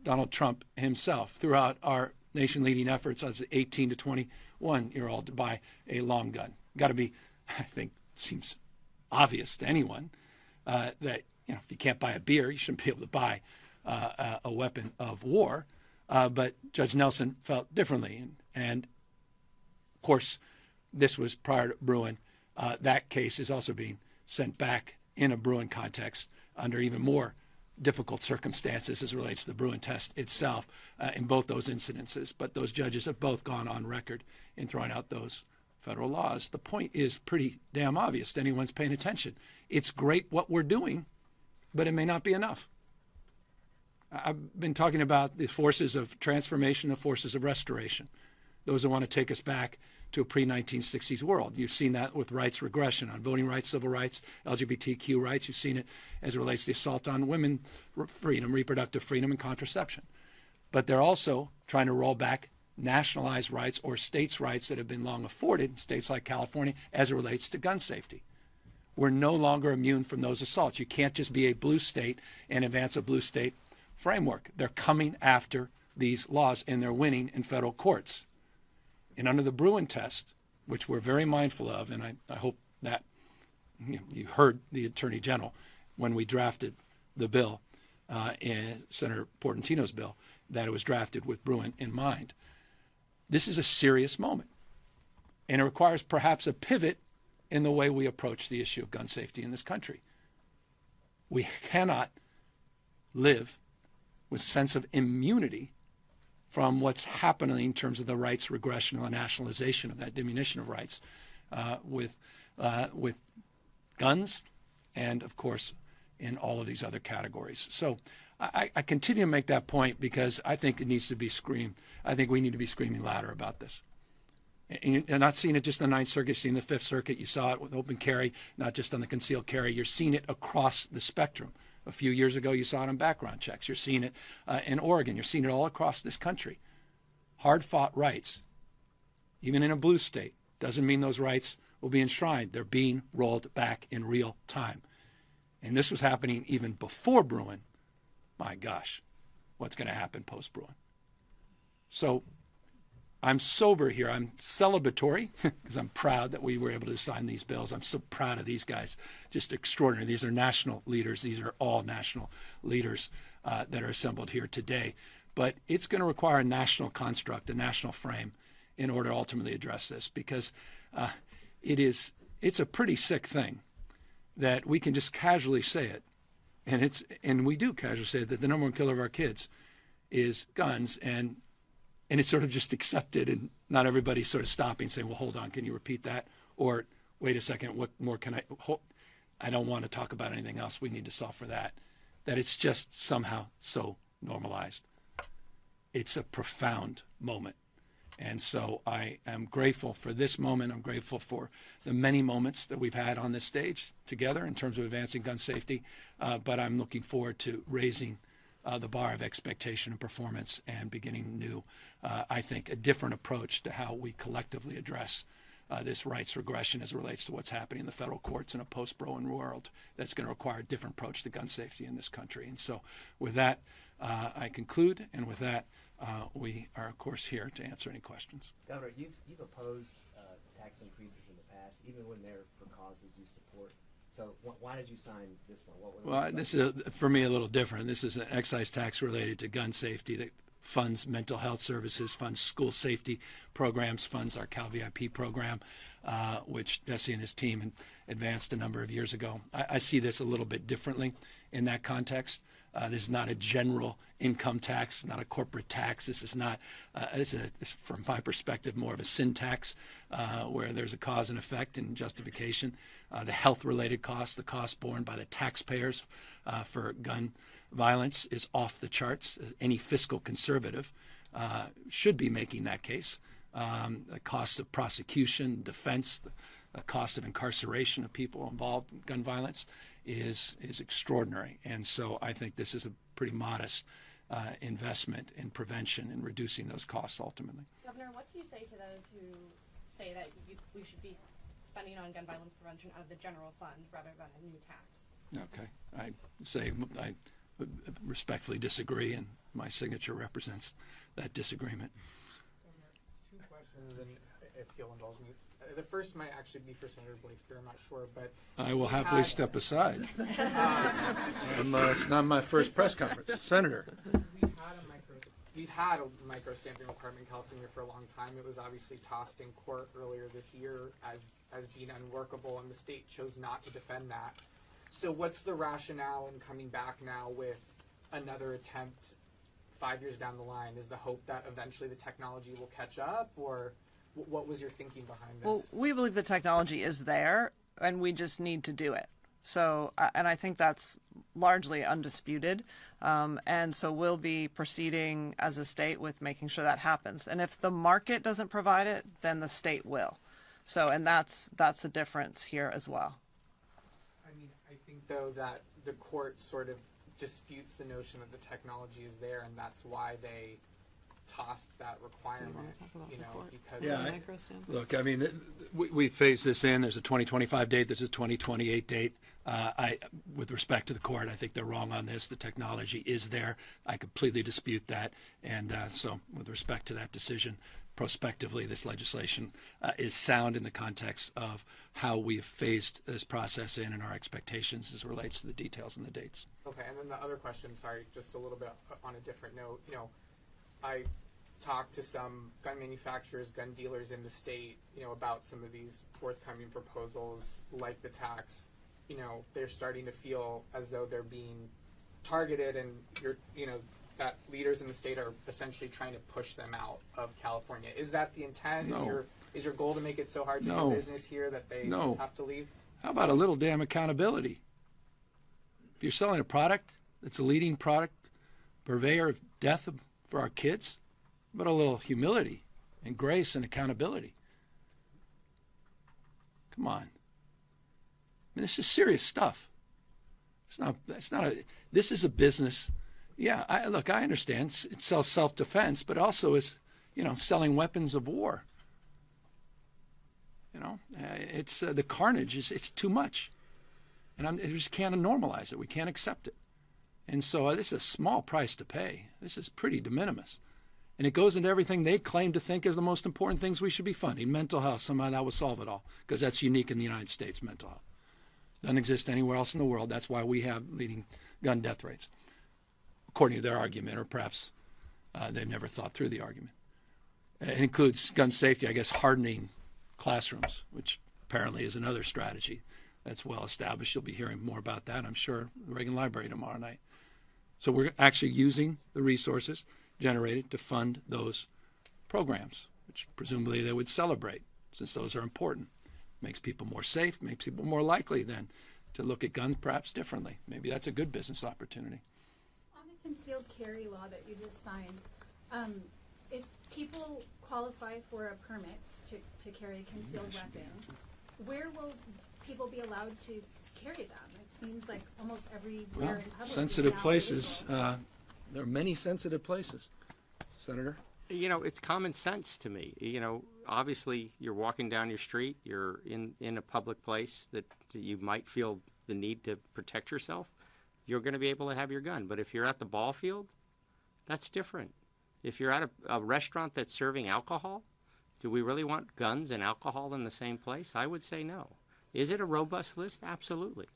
Donald Trump himself, threw out our nation-leading efforts as an 18 to 21-year-old to buy a long gun. Got to be, I think, seems obvious to anyone that if you can't buy a beer, you shouldn't be able to buy a weapon of war. But Judge Nelson felt differently, and of course, this was prior to Bruin. That case is also being sent back in a Bruin context under even more difficult circumstances as it relates to the Bruin test itself in both those incidences. But those judges have both gone on record in throwing out those federal laws. The point is pretty damn obvious to anyone's paying attention. It's great what we're doing, but it may not be enough. I've been talking about the forces of transformation, the forces of restoration, those that want to take us back to a pre-1960s world. You've seen that with rights regression on voting rights, civil rights, LGBTQ rights. You've seen it as it relates to the assault on women freedom, reproductive freedom, and contraception. But they're also trying to roll back nationalized rights or states' rights that have been long afforded in states like California as it relates to gun safety. We're no longer immune from those assaults. You can't just be a blue state and advance a blue state framework. They're coming after these laws, and they're winning in federal courts. And under the Bruin test, which we're very mindful of, and I hope that you heard the Attorney General when we drafted the bill, in Senator Portantino's bill, that it was drafted with Bruin in mind. This is a serious moment, and it requires perhaps a pivot in the way we approach the issue of gun safety in this country. We cannot live with a sense of immunity from what's happening in terms of the rights regression and the nationalization of that diminution of rights with guns and, of course, in all of these other categories. So I continue to make that point because I think it needs to be screamed. I think we need to be screaming louder about this. And you're not seeing it just in the Ninth Circuit. You're seeing the Fifth Circuit. You saw it with open carry, not just on the concealed carry. You're seeing it across the spectrum. A few years ago, you saw it on background checks. You're seeing it in Oregon. You're seeing it all across this country. Hard-fought rights, even in a blue state, doesn't mean those rights will be enshrined. They're being rolled back in real time. And this was happening even before Bruin. My gosh, what's going to happen post-Bruin? So I'm sober here. I'm celebratory because I'm proud that we were able to sign these bills. I'm so proud of these guys. Just extraordinary. These are national leaders. These are all national leaders that are assembled here today. But it's going to require a national construct, a national frame in order to ultimately address this, because it's a pretty sick thing that we can just casually say it. And we do casually say that the number one killer of our kids is guns, and it's sort of just accepted, and not everybody's sort of stopping saying, well, hold on, can you repeat that? Or wait a second, what more can I don't want to talk about anything else. We need to solve for that. That it's just somehow so normalized. It's a profound moment. And so I am grateful for this moment. I'm grateful for the many moments that we've had on this stage together in terms of advancing gun safety. But I'm looking forward to raising the bar of expectation and performance and beginning new, I think, a different approach to how we collectively address this rights regression as it relates to what's happening in the federal courts in a post-Bruin world that's going to require a different approach to gun safety in this country. And so with that, I conclude. And with that, we are, of course, here to answer any questions. Governor, you've opposed tax increases in the past, even when they're for causes you support. So why did you sign this one? Well, this is, for me, a little different. This is an excise tax related to gun safety that funds mental health services, funds school safety programs, funds our Cal VIP program, which Jesse and his team advanced a number of years ago. I see this a little bit differently in that context. This is not a general income tax, not a corporate tax. This is not, this is, from my perspective, more of a sin tax where there's a cause and effect and justification. The health-related costs, the cost borne by the taxpayers for gun violence is off the charts. Any fiscal conservative should be making that case. The cost of prosecution, defense, the cost of incarceration of people involved in gun violence is extraordinary. And so I think this is a pretty modest investment in prevention and reducing those costs ultimately. Governor, what do you say to those who say that we should be spending on gun violence prevention out of the general fund rather than a new tax? Okay. I say I respectfully disagree, and my signature represents that disagreement. Two questions, and if you'll indulge me. The first might actually be for Senator Blakespeare, I'm not sure, but I will happily step aside. It's not my first press conference. Senator. We've had a micro stamping requirement in California for a long time. It was obviously tossed in court earlier this year as being unworkable, and the state chose not to defend that. So what's the rationale in coming back now with another attempt 5 years down the line? Is the hope that eventually the technology will catch up, or what was your thinking behind this? Well, we believe the technology is there, and we just need to do it. So, and I think that's largely undisputed. And so we'll be proceeding as a state with making sure that happens. And if the market doesn't provide it, then the state will. So, and that's a difference here as well. I mean, I think, though, that the court sort of disputes the notion that the technology is there, and that's why they tossed that requirement, because look, I mean, we phase this in. There's a 2025 date. There's a 2028 date. With respect to the court, I think they're wrong on this. The technology is there. I completely dispute that. And so with respect to that decision, prospectively, this legislation is sound in the context of how we've phased this process in and our expectations as it relates to the details and the dates. Okay, and then the other question, sorry, just a little bit on a different note, I talked to some gun manufacturers, gun dealers in the state, about some of these forthcoming proposals like the tax. They're starting to feel as though they're being targeted, and that leaders in the state are essentially trying to push them out of California. Is that the intent? No. Is your goal to make it so hard to No. do business here that they No. have to leave? How about a little damn accountability? If you're selling a product that's a leading product, purveyor of death for our kids, but a little humility and grace and accountability. Come on. I mean, this is serious stuff. This is a business. Yeah, I understand it sells self-defense, but also is, selling weapons of war. It's the carnage it's too much, and I just can't normalize it. We can't accept it, and so this is a small price to pay. This is pretty de minimis, and it goes into everything they claim to think are the most important things we should be funding. Mental health, somehow that will solve it all, because that's unique in the United States. Mental health doesn't exist anywhere else in the world. That's why we have leading gun death rates, according to their argument, or perhaps they've never thought through the argument. It includes gun safety, I guess, hardening classrooms, which apparently is another strategy that's well established. You'll be hearing more about that, I'm sure, at the Reagan Library tomorrow night. So we're actually using the resources generated to fund those programs, which presumably they would celebrate, since those are important. Makes people more safe, makes people more likely then to look at guns perhaps differently. Maybe that's a good business opportunity. On the concealed carry law that you just signed, if people qualify for a permit to carry a concealed weapon, where will people be allowed to carry them? It seems like almost everywhere in public. Sensitive places. There are many sensitive places. Senator? It's common sense to me. Obviously, you're walking down your street, you're in a public place that you might feel the need to protect yourself, you're going to be able to have your gun. But if you're at the ball field, that's different. If you're at a restaurant that's serving alcohol, do we really want guns and alcohol in the same place? I would say no. Is it a robust list? Absolutely.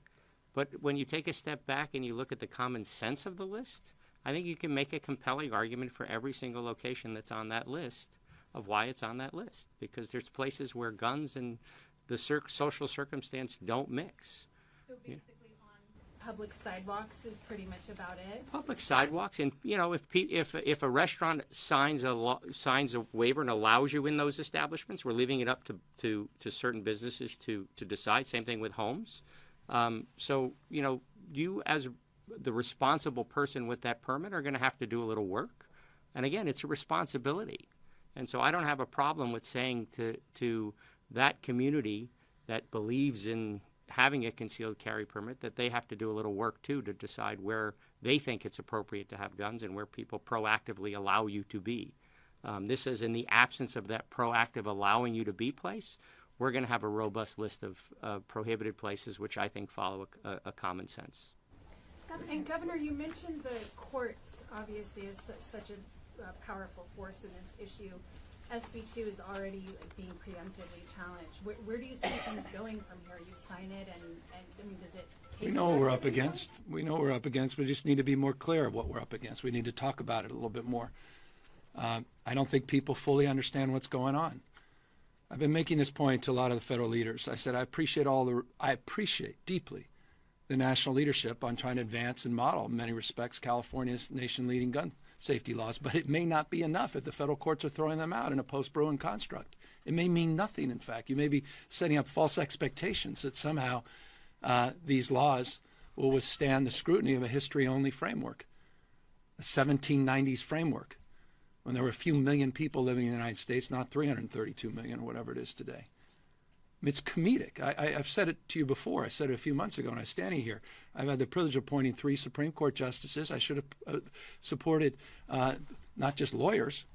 But when you take a step back and you look at the common sense of the list, I think you can make a compelling argument for every single location that's on that list of why it's on that list. Because there's places where guns and the social circumstance don't mix. So basically on public sidewalks is pretty much about it? Public sidewalks, and if a restaurant signs a waiver and allows you in those establishments, we're leaving it up to certain businesses to decide. Same thing with homes. So you as the responsible person with that permit are going to have to do a little work. And again, it's a responsibility. And so I don't have a problem with saying to that community that believes in having a concealed carry permit that they have to do a little work too to decide where they think it's appropriate to have guns and where people proactively allow you to be. This is in the absence of that proactive allowing you to be place, we're going to have a robust list of prohibited places, which I think follow a common sense. And Governor, you mentioned the courts obviously as such a powerful force in this issue. SB 2 is already being preemptively challenged. Where do you see things going from here? You sign it, and I mean, does it take? We know what we're up against. We know what we're up against. We just need to be more clear of what we're up against. We need to talk about it a little bit more. I don't think people fully understand what's going on. I've been making this point to a lot of the federal leaders. I said I appreciate deeply the national leadership on trying to advance and model, in many respects, California's nation-leading gun safety laws, but it may not be enough if the federal courts are throwing them out in a post-Bruin construct. It may mean nothing, in fact. You may be setting up false expectations that somehow these laws will withstand the scrutiny of a history-only framework, a 1790s framework, when there were a few million people living in the United States, not 332 million or whatever it is today. I mean, it's comedic. I've said it to you before. I said it a few months ago when I was standing here. I've had the privilege of appointing 3 Supreme Court justices. I should have supported not just lawyers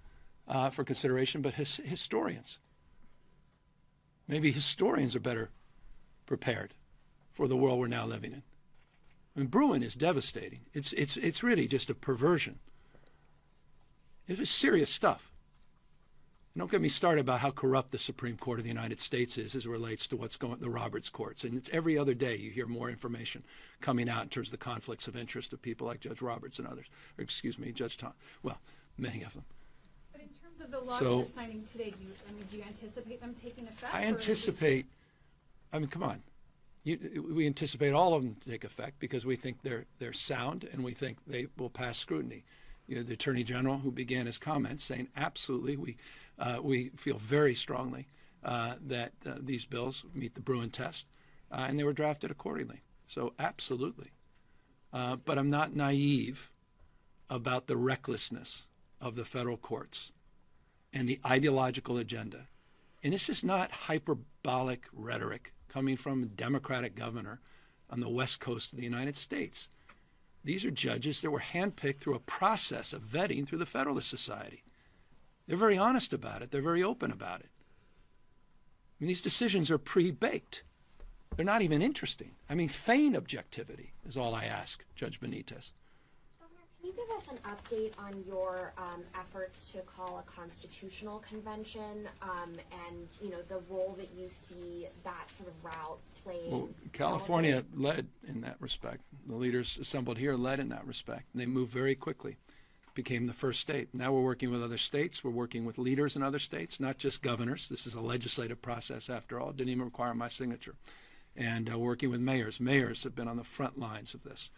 for consideration, but historians. Maybe historians are better prepared for the world we're now living in. I mean, Bruin is devastating. It's really just a perversion. It was serious stuff. Don't get me started about how corrupt the Supreme Court of the United States is as it relates to what's going on the Roberts courts. And it's every other day you hear more information coming out in terms of the conflicts of interest of people like Judge Roberts and others. Or excuse me, Judge Tom. Well, many of them. But in terms of the laws you're signing today, do you anticipate them taking effect? I anticipate, come on. We anticipate all of them to take effect because we think they're sound and we think they will pass scrutiny. The Attorney General, who began his comments saying, absolutely, we feel very strongly that these bills meet the Bruin test, and they were drafted accordingly. So absolutely. But I'm not naive about the recklessness of the federal courts and the ideological agenda. And this is not hyperbolic rhetoric coming from a Democratic governor on the West Coast of the United States. These are judges that were handpicked through a process of vetting through the Federalist Society. They're very honest about it. They're very open about it. mean, these decisions are pre-baked. They're not even interesting. I mean, feign objectivity is all I ask, Judge Benitez. Can you give us an update on your efforts to call a constitutional convention and, you know, the role that you see that sort of route playing? Well, California led in that respect. The leaders assembled here led in that respect. And they moved very quickly. Became the first state. Now we're working with other states. We're working with leaders in other states, not just governors. This is a legislative process after all. It didn't even require my signature. And working with mayors. Mayors have been on the front lines of this.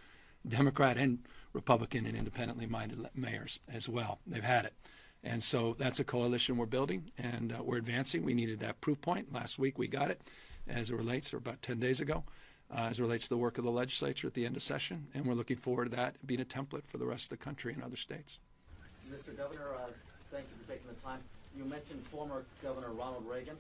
Democrat and Republican and independently minded mayors as well. They've had it. And so that's a coalition we're building, and we're advancing. We needed that proof point. Last week we got it as it relates, or about 10 days ago, as it relates to the work of the legislature at the end of session. And we're looking forward to that being a template for the rest of the country and other states. Mr. Governor, thank you for taking the time. You mentioned former Governor Ronald Reagan.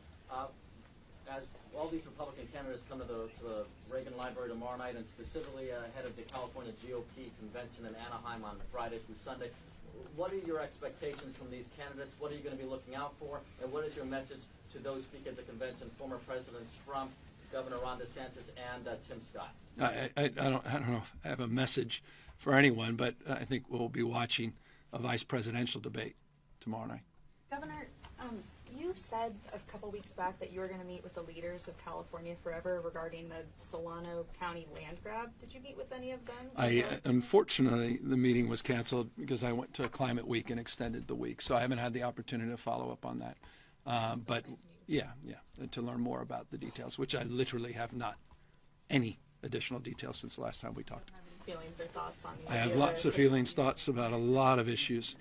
As all these Republican candidates come to the Reagan Library tomorrow night, and specifically ahead of the California GOP convention in Anaheim on Friday through Sunday, what are your expectations from these candidates? What are you going to be looking out for? And what is your message to those speaking at the convention, former President Trump, Governor Ron DeSantis, and Tim Scott? I don't know if I have a message for anyone, but I think we'll be watching a vice presidential debate tomorrow night. Governor, you said a couple weeks back that you were going to meet with the leaders of California Forever regarding the Solano County land grab. Did you meet with any of them? Unfortunately, the meeting was canceled because I went to Climate Week and extended the week, so I haven't had the opportunity to follow up on that. But yeah, to learn more about the details, which I literally have not any additional details since the last time we talked. Feelings or thoughts on the I have lots of feelings, thoughts about a lot of issues.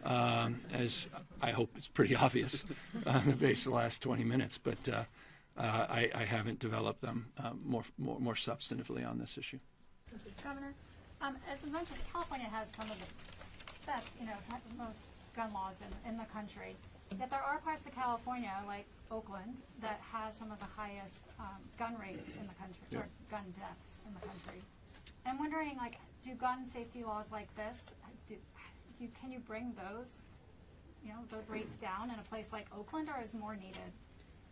As I hope it's pretty obvious on the basis of the last 20 minutes, but I haven't developed them more substantively on this issue. Governor, as I mentioned, California has some of the best, most gun laws in the country. Yet there are parts of California, like Oakland, that has some of the highest gun rates in the country, or gun deaths in the country. I'm wondering, do gun safety laws like this, can you bring those rates down in a place like Oakland, or is more needed?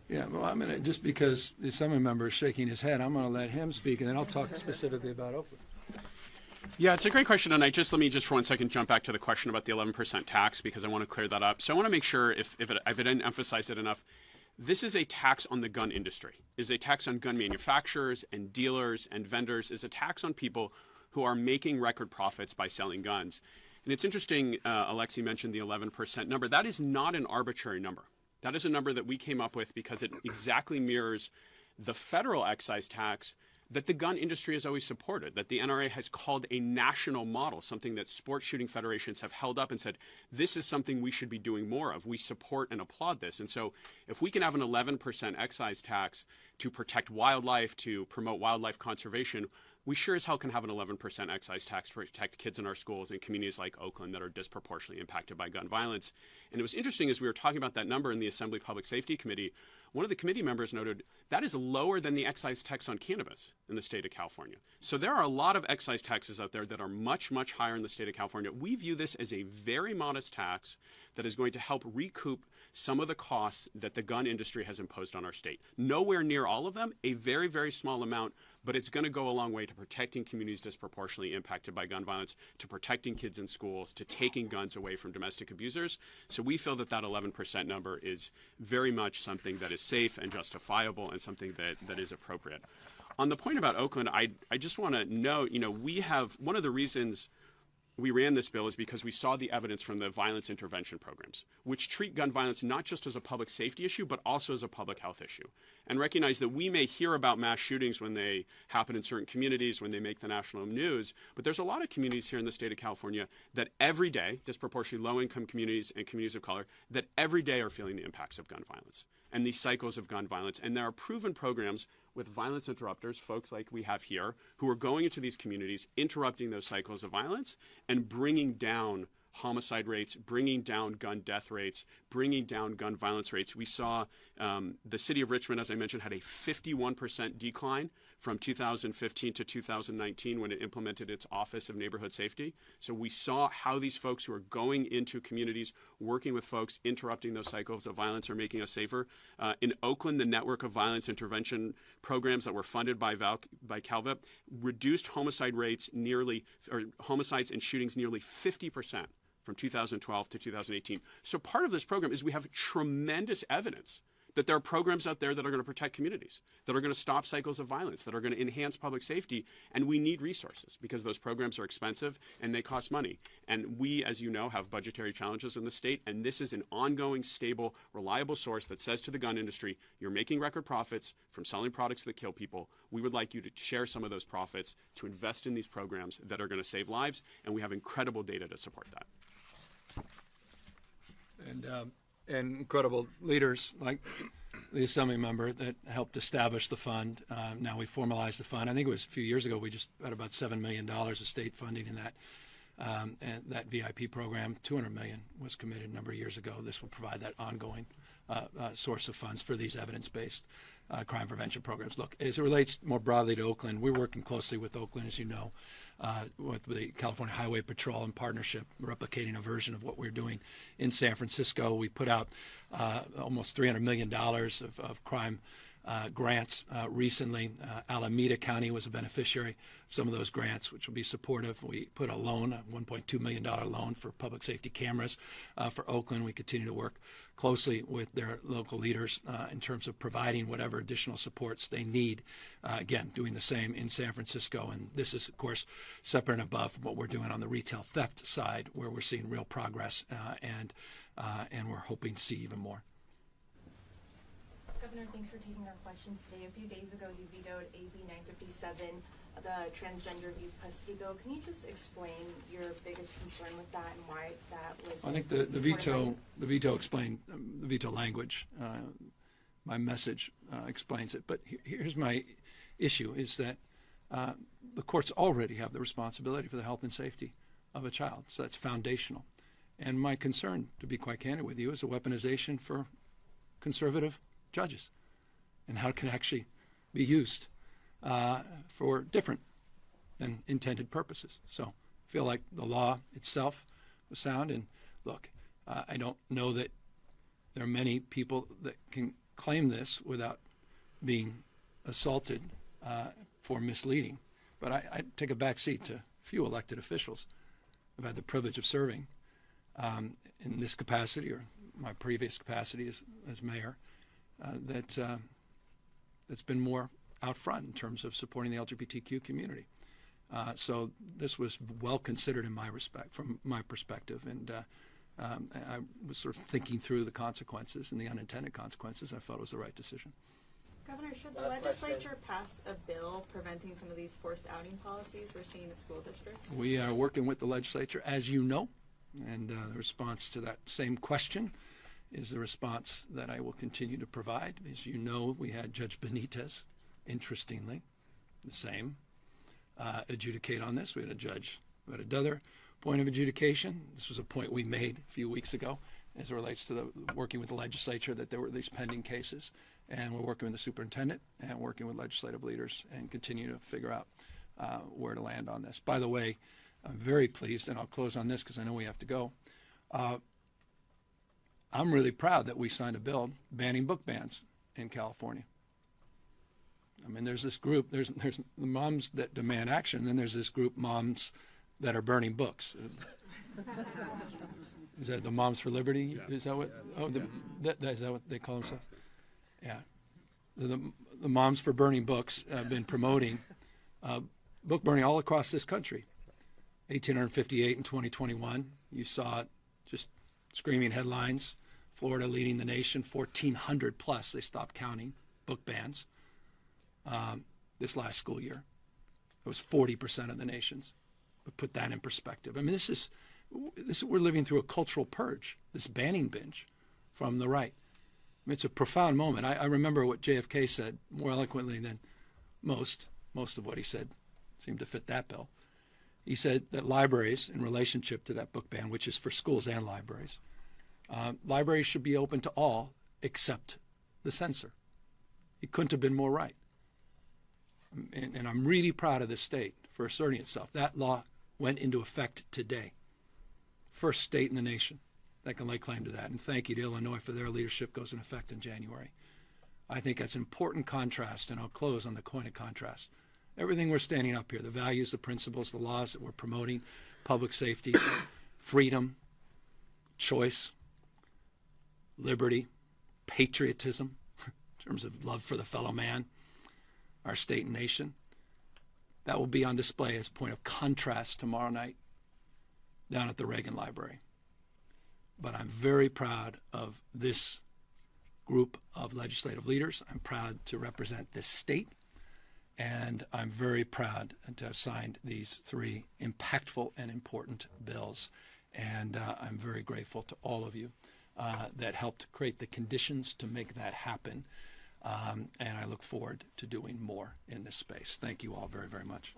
Yeah, well, I'm going to, just because the Assembly member is shaking his head, I'm going to let him speak, and then I'll talk specifically about Oakland. Yeah, it's a great question, and let me just for 1 second jump back to the question about the 11% tax, because I want to clear that up. So I want to make sure, if I didn't emphasize it enough, this is a tax on the gun industry. Is a tax on gun manufacturers and dealers and vendors. Is a tax on people who are making record profits by selling guns. And it's interesting, Alexi mentioned the 11% number. That is not an arbitrary number. That is a number that we came up with because it exactly mirrors the federal excise tax that the gun industry has always supported, that the NRA has called a national model, something that sports shooting federations have held up and said, this is something we should be doing more of. We support and applaud this. And so if we can have an 11% excise tax to protect wildlife, to promote wildlife conservation, we sure as hell can have an 11% excise tax to protect kids in our schools in communities like Oakland that are disproportionately impacted by gun violence. And it was interesting, as we were talking about that number in the Assembly Public Safety Committee, one of the committee members noted that is lower than the excise tax on cannabis in the state of California. So there are a lot of excise taxes out there that are much, much higher in the state of California. We view this as a very modest tax that is going to help recoup some of the costs that the gun industry has imposed on our state. Nowhere near all of them, a very, very small amount, but it's going to go a long way to protecting communities disproportionately impacted by gun violence, to protecting kids in schools, to taking guns away from domestic abusers. So we feel that that 11% number is very much something that is safe and justifiable and something that is appropriate. On the point about Oakland, I just want to note, we have one of the reasons we ran this bill is because we saw the evidence from the violence intervention programs, which treat gun violence not just as a public safety issue, but also as a public health issue, and recognize that we may hear about mass shootings when they happen in certain communities, when they make the national news, but there's a lot of communities here in the state of California that every day, disproportionately low-income communities and communities of color, that every day are feeling the impacts of gun violence and these cycles of gun violence. And there are proven programs with violence interrupters, folks like we have here, who are going into these communities, interrupting those cycles of violence and bringing down homicide rates, bringing down gun death rates, bringing down gun violence rates. We saw the city of Richmond, as I mentioned, had a 51% decline from 2015 to 2019 when it implemented its Office of Neighborhood Safety. So we saw how these folks who are going into communities, working with folks, interrupting those cycles of violence are making us safer. In Oakland, the network of violence intervention programs that were funded by CalVIP reduced homicides and shootings nearly 50% from 2012 to 2018. So part of this program is we have tremendous evidence that there are programs out there that are going to protect communities, that are going to stop cycles of violence, that are going to enhance public safety, and we need resources because those programs are expensive and they cost money. And we, as you know, have budgetary challenges in the state, and this is an ongoing, stable, reliable source that says to the gun industry, you're making record profits from selling products that kill people. We would like you to share some of those profits to invest in these programs that are going to save lives, and we have incredible data to support that. And incredible leaders like the Assembly member that helped establish the fund. Now we formalized the fund. I think it was a few years ago we just had about $7 million of state funding in that. And that VIP program, $200 million was committed a number of years ago. This will provide that ongoing source of funds for these evidence-based crime prevention programs. Look, as it relates more broadly to Oakland, we're working closely with Oakland, as you know, with the California Highway Patrol in partnership, replicating a version of what we're doing in San Francisco. We put out almost $300 million of crime grants recently. Alameda County was a beneficiary of some of those grants, which will be supportive. We put a loan, a $1.2 million loan for public safety cameras for Oakland. We continue to work closely with their local leaders in terms of providing whatever additional supports they need. Again, doing the same in San Francisco. And this is, of course, separate and above what we're doing on the retail theft side, where we're seeing real progress and we're hoping to see even more. Governor, thanks for taking our questions today. A few days ago, you vetoed AB 957, the transgender youth custody bill. Can you just explain your biggest concern with that and why that was? I think the veto explained the veto language. My message explains it. But here's my issue: is that the courts already have the responsibility for the health and safety of a child, so that's foundational. And my concern, to be quite candid with you, is the weaponization for conservative judges and how it can actually be used for different than intended purposes. So I feel like the law itself was sound. And look, I don't know that there are many people that can claim this without being assaulted for misleading. But I take a back seat to few elected officials. I've had the privilege of serving in this capacity or my previous capacity as mayor. That's been more out front in terms of supporting the LGBTQ community. So this was well considered from my perspective, and I was sort of thinking through the consequences and the unintended consequences. I felt it was the right decision. Governor, should the legislature pass a bill preventing some of these forced outing policies we're seeing in school districts? We are working with the legislature, as you know, and the response to that same question is the response that I will continue to provide. As you know, we had Judge Benitez, interestingly, the same, adjudicate on this. We had a judge who had another point of adjudication. This was a point we made a few weeks ago as it relates to working with the legislature, that there were these pending cases. And we're working with the superintendent and working with legislative leaders and continue to figure out where to land on this. By the way, I'm very pleased, and I'll close on this because I know we have to go. I'm really proud that we signed a bill banning book bans in California. I mean, there's this group, there's the moms that demand action, and then there's this group, moms that are burning books. Is that the Moms for Liberty? Yeah. Is that what? Is that what they call themselves? Yeah. The Moms for Burning Books have been promoting book burning all across this country. 1,858 in 2021. You saw it, just screaming headlines. Florida leading the nation, 1,400 plus. They stopped counting book bans this last school year. It was 40% of the nation's. But put that in perspective. I mean, this is we're living through a cultural purge, this banning binge from the right. I mean, it's a profound moment. I remember what JFK said more eloquently than most of what he said seemed to fit that bill. He said that libraries, in relationship to that book ban, which is for schools and libraries, libraries should be open to all except the censor. He couldn't have been more right. and I'm really proud of this state for asserting itself. That law went into effect today. First state in the nation that can lay claim to that. And thank you to Illinois for their leadership, goes in effect in January. I think that's an important contrast, and I'll close on the coin of contrast. Everything we're standing up here, the values, the principles, the laws that we're promoting, public safety, freedom, choice, liberty, patriotism, in terms of love for the fellow man, our state and nation, that will be on display as a point of contrast tomorrow night down at the Reagan Library. But I'm very proud of this group of legislative leaders. I'm proud to represent this state, and I'm very proud to have signed these three impactful and important bills. And I'm very grateful to all of you that helped create the conditions to make that happen. And I look forward to doing more in this space. Thank you all very, very much.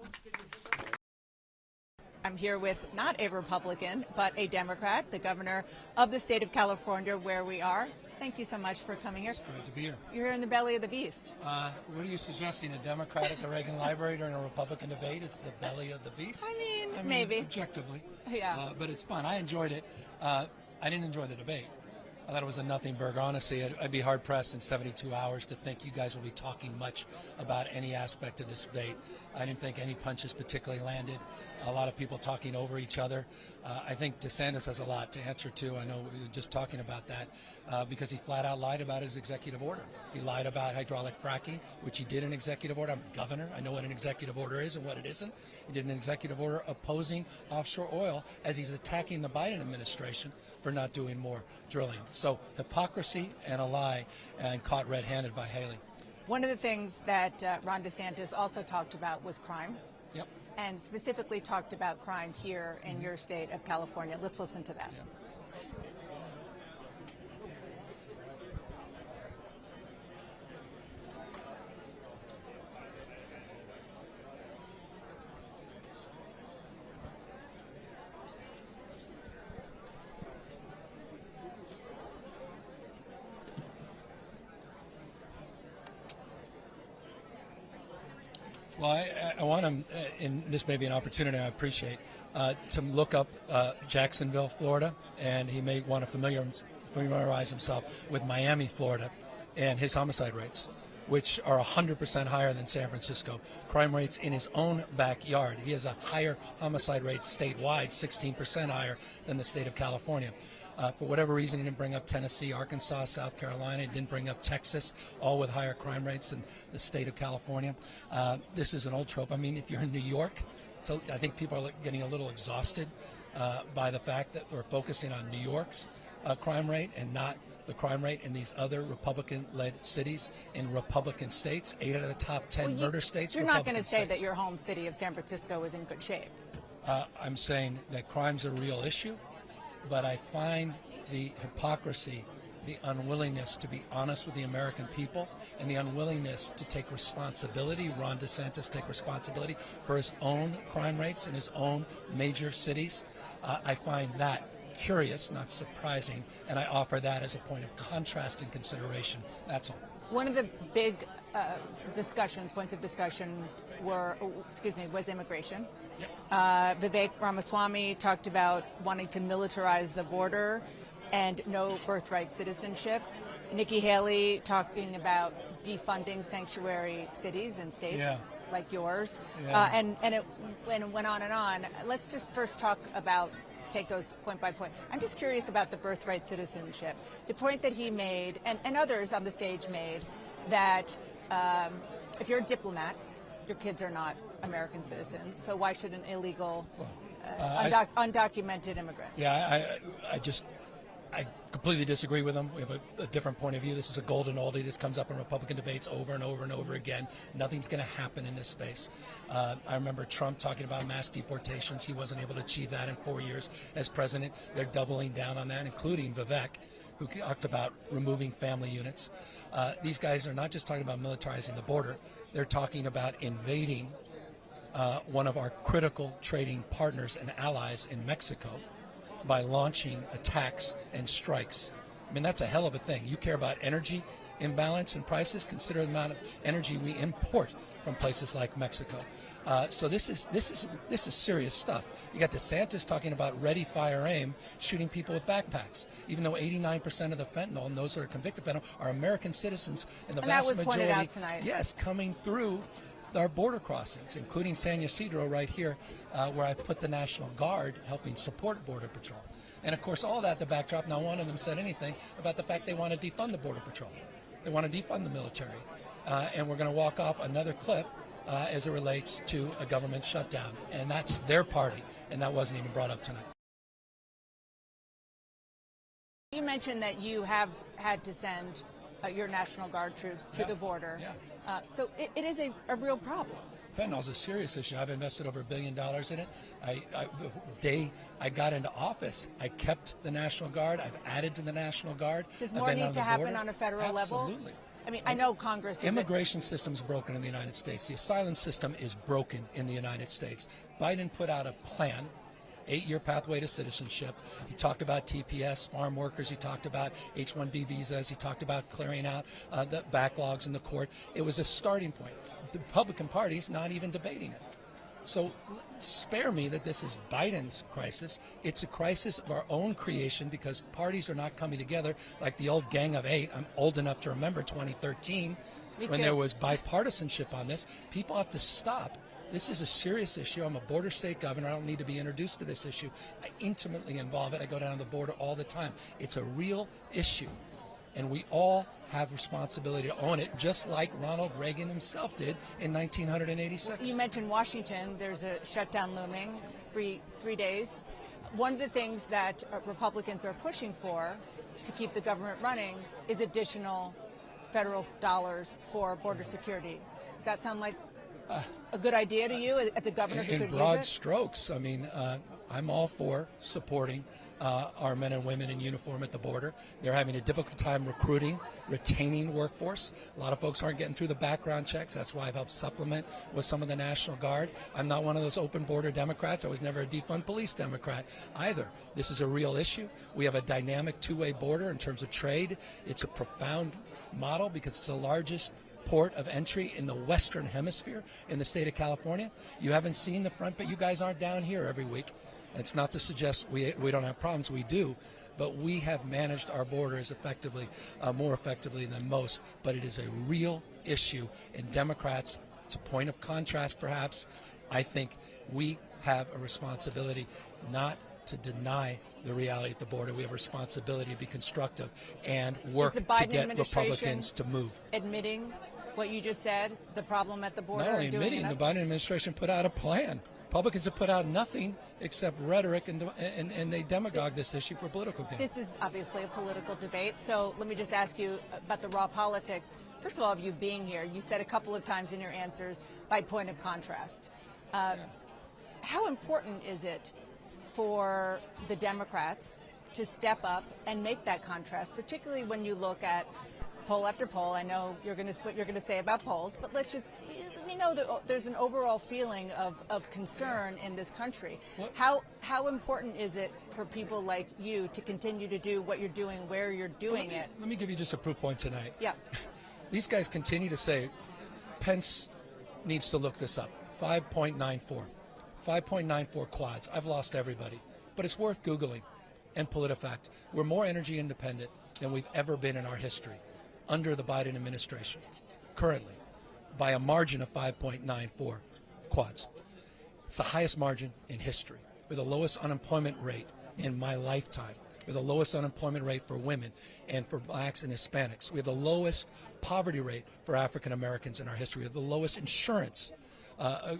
I'm here with not a Republican, but a Democrat, the governor of the state of California, where we are. Thank you so much for coming here. It's great to be here. You're here in the belly of the beast. What are you suggesting? A Democrat at the Reagan Library during a Republican debate is the belly of the beast? I mean maybe. Objectively. Yeah. But it's fun. I enjoyed it. I didn't enjoy the debate. I thought it was a nothing burger. Honestly, I'd be hard-pressed in 72 hours to think you guys will be talking much about any aspect of this debate. I didn't think any punches particularly landed. A lot of people talking over each other. I think DeSantis has a lot to answer to. I know we were just talking about that because he flat out lied about his executive order. He lied about hydraulic fracking, which he did in executive order. I'm governor. I know what an executive order is and what it isn't. He did an executive order opposing offshore oil as he's attacking the Biden administration for not doing more drilling. So hypocrisy and a lie, and caught red-handed by Haley. One of the things that Ron DeSantis also talked about was crime. Yep. And specifically talked about crime here in your state of California. Let's listen to that. Yeah. Well, I want him, and this may be an opportunity I appreciate, to look up Jacksonville, Florida, and he may want to familiarize himself with Miami, Florida, and his homicide rates, which are 100% higher than San Francisco. Crime rates in his own backyard. He has a higher homicide rate statewide, 16% higher than the state of California. For whatever reason, he didn't bring up Tennessee, Arkansas, South Carolina. He didn't bring up Texas, all with higher crime rates than the state of California. This is an old trope. I mean, if you're in New York, I think people are getting a little exhausted by the fact that we're focusing on New York's crime rate and not the crime rate in these other Republican-led cities in Republican states. 8 out of the top 10 murder states. You're not going to say that your home city of San Francisco is in good shape. I'm saying that crime's a real issue. But I find the hypocrisy, the unwillingness to be honest with the American people, and the unwillingness to take responsibility, Ron DeSantis take responsibility for his own crime rates in his own major cities. I find that curious, not surprising, and I offer that as a point of contrast and consideration. That's all. One of the big points of discussions was immigration. Vivek Ramaswamy talked about wanting to militarize the border and no birthright citizenship. Nikki Haley talking about defunding sanctuary cities and states like yours. And it went on and on. Let's just first take those point by point. I'm just curious about the birthright citizenship. The point that he made, and others on the stage made, that if you're a diplomat, your kids are not American citizens, so why should an illegal, undocumented immigrant? Yeah, I completely disagree with him. We have a different point of view. This is a golden oldie. This comes up in Republican debates over and over and over again. Nothing's going to happen in this space. I remember Trump talking about mass deportations. He wasn't able to achieve that in 4 years as president. They're doubling down on that, including Vivek, who talked about removing family units. These guys are not just talking about militarizing the border. They're talking about invading one of our critical trading partners and allies in Mexico by launching attacks and strikes I mean, that's a hell of a thing. You care about energy imbalance and prices, consider the amount of energy we import from places like Mexico. So this is serious stuff. You got DeSantis talking about ready, fire, aim, shooting people with backpacks, even though 89% of the fentanyl and those that are convicted of fentanyl are American citizens, and the vast that was majority, pointed out tonight. yes, coming through our border crossings, including San Ysidro right here, where I put the National Guard helping support Border Patrol. And of course, all that the backdrop, not one of them said anything about the fact they want to defund the Border Patrol. They want to defund the military. And we're going to walk off another cliff as it relates to a government shutdown. And that's their party, and that wasn't even brought up tonight. You mentioned that you have had to send your National Guard troops to the border. Yeah. So it is a real problem. Fentanyl is a serious issue. I've invested over $1 billion in it. The day I got into office, I kept the National Guard. I've added to the National Guard. Does more need to happen on a federal level? Absolutely. I mean, I know Congress is immigration system's broken in the United States. The asylum system is broken in the United States. Biden put out a plan, 8-year pathway to citizenship. He talked about TPS, farm workers. He talked about H-1B visas. He talked about clearing out the backlogs in the court. It was a starting point. The Republican Party's not even debating it. So spare me that this is Biden's crisis. It's a crisis of our own creation because parties are not coming together like the old Gang of Eight. I'm old enough to remember 2013 when there was bipartisanship on this. People have to stop. This is a serious issue. I'm a border state governor. I don't need to be introduced to this issue. I intimately involve it. I go down to the border all the time. It's a real issue, and we all have responsibility to own it, just like Ronald Reagan himself did in 1986. You mentioned Washington. There's a shutdown looming, three days. One of the things that Republicans are pushing for to keep the government running is additional federal dollars for border security. Does that sound like a good idea to you as a governor who could use it? In broad strokes, I mean, I'm all for supporting our men and women in uniform at the border. They're having a difficult time recruiting, retaining workforce. A lot of folks aren't getting through the background checks. That's why I've helped supplement with some of the National Guard. I'm not one of those open border Democrats. I was never a defund police Democrat either. This is a real issue. We have a dynamic two-way border in terms of trade. It's a profound model because it's the largest port of entry in the Western Hemisphere in the state of California. You haven't seen the front, but you guys aren't down here every week. It's not to suggest we don't have problems. We do, but we have managed our borders effectively, more effectively than most. But it is a real issue, and Democrats, it's a point of contrast perhaps, I think we have a responsibility not to deny the reality at the border. We have a responsibility to be constructive and work to get Republicans to move. Admitting what you just said, the problem at the border? Not only admitting, the Biden administration put out a plan. Republicans have put out nothing except rhetoric, and they demagogue this issue for political gain. This is obviously a political debate, so let me just ask you about the raw politics. First of all, of you being here, you said a couple of times in your answers, by point of contrast. How important is it for the Democrats to step up and make that contrast, particularly when you look at poll after poll? I know what you're going to say about polls, but let me know that there's an overall feeling of concern in this country. How important is it for people like you to continue to do what you're doing, where you're doing it? Let me give you just a proof point tonight. Yeah. These guys continue to say Pence needs to look this up. 5.94 quads. I've lost everybody, but it's worth Googling. And PolitiFact, we're more energy independent than we've ever been in our history under the Biden administration, currently, by a margin of 5.94 quads. It's the highest margin in history. We're the lowest unemployment rate in my lifetime. We're the lowest unemployment rate for women and for blacks and Hispanics. We have the lowest poverty rate for African Americans in our history. We have the lowest insurance.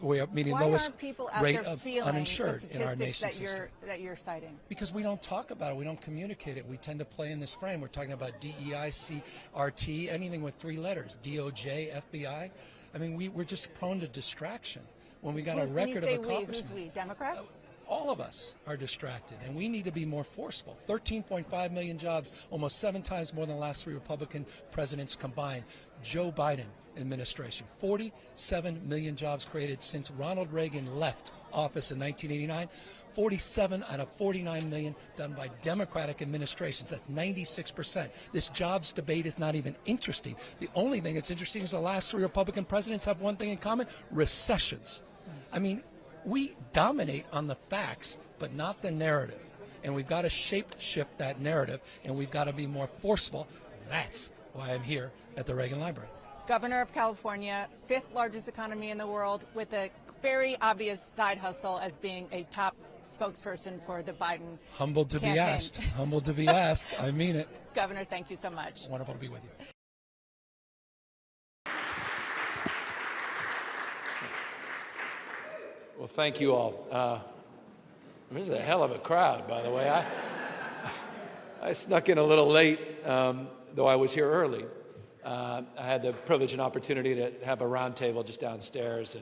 Meaning Why lowest aren't people out rate there of feeling uninsured the in our statistics nation's history. that you're citing? Because we don't talk about it, we don't communicate it. We tend to play in this frame. We're talking about DEI, CRT, anything with 3 letters, DOJ, FBI. I mean, we're just prone to distraction when we got a record of accomplishment. Who's we? Democrats? all of us are distracted, and we need to be more forceful. 13.5 million jobs, almost 7 times more than the last 3 Republican presidents combined. Joe Biden administration, 47 million jobs created since Ronald Reagan left office in 1989. 47 out of 49 million done by Democratic administrations. That's 96%. This jobs debate is not even interesting. The only thing that's interesting is the last 3 Republican presidents have one thing in common: recessions. I mean, we dominate on the facts, but not the narrative. And we've got to shift that narrative, and we've got to be more forceful. That's why I'm here at the Reagan Library. Governor of California, 5th largest economy in the world, with a very obvious side hustle as being a top spokesperson for the Biden Humbled to campaign. be asked. Humbled to be asked. I mean it. Governor, thank you so much. Wonderful to be with you. Well, thank you all. This is a hell of a crowd, by the way. I snuck in a little late, though I was here early. I had the privilege and opportunity to have a roundtable just downstairs,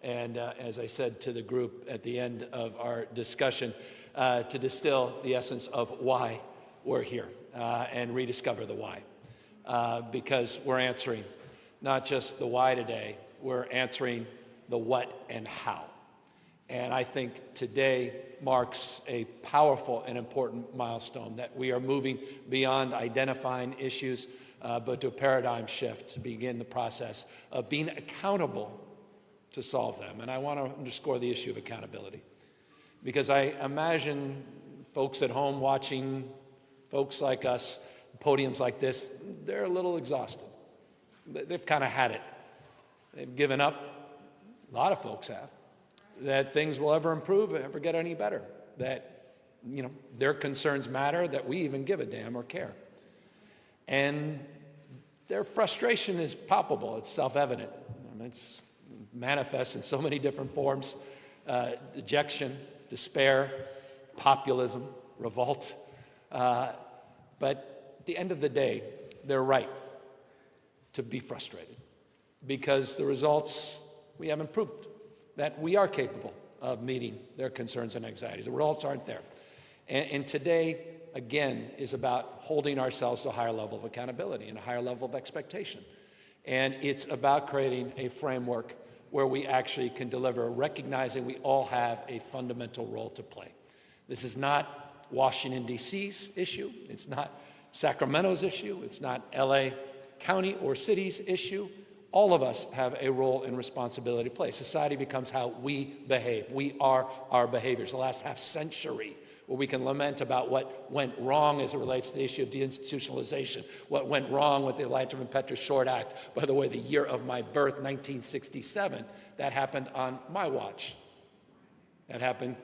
and as I said to the group at the end of our discussion, to distill the essence of why we're here and rediscover the why. Because we're answering not just the why today, we're answering the what and how. And I think today marks a powerful and important milestone, that we are moving beyond identifying issues, but to a paradigm shift to begin the process of being accountable to solve them. And I want to underscore the issue of accountability, because I imagine folks at home watching folks like us, podiums like this, they're a little exhausted. They've kind of had it. They've given up. A lot of folks have. That things will ever improve, ever get any better. That, their concerns matter, that we even give a damn or care. And their frustration is palpable. It's self-evident. It's manifests in so many different forms: dejection, despair, populism, revolt. But at the end of the day, they're right to be frustrated, because the results we haven't proved that we are capable of meeting their concerns and anxieties. The results aren't there. And today, again, is about holding ourselves to a higher level of accountability and a higher level of expectation. And it's about creating a framework where we actually can deliver, recognizing we all have a fundamental role to play. This is not Washington, D.C.'s issue. It's not Sacramento's issue. It's not L.A. County or city's issue. All of us have a role and responsibility to play. Society becomes how we behave. We are our behaviors. The last half century, where we can lament about what went wrong as it relates to the issue of deinstitutionalization, what went wrong with the Elijah and Petra Short Act. By the way, the year of my birth, 1967, that happened on my watch. That happened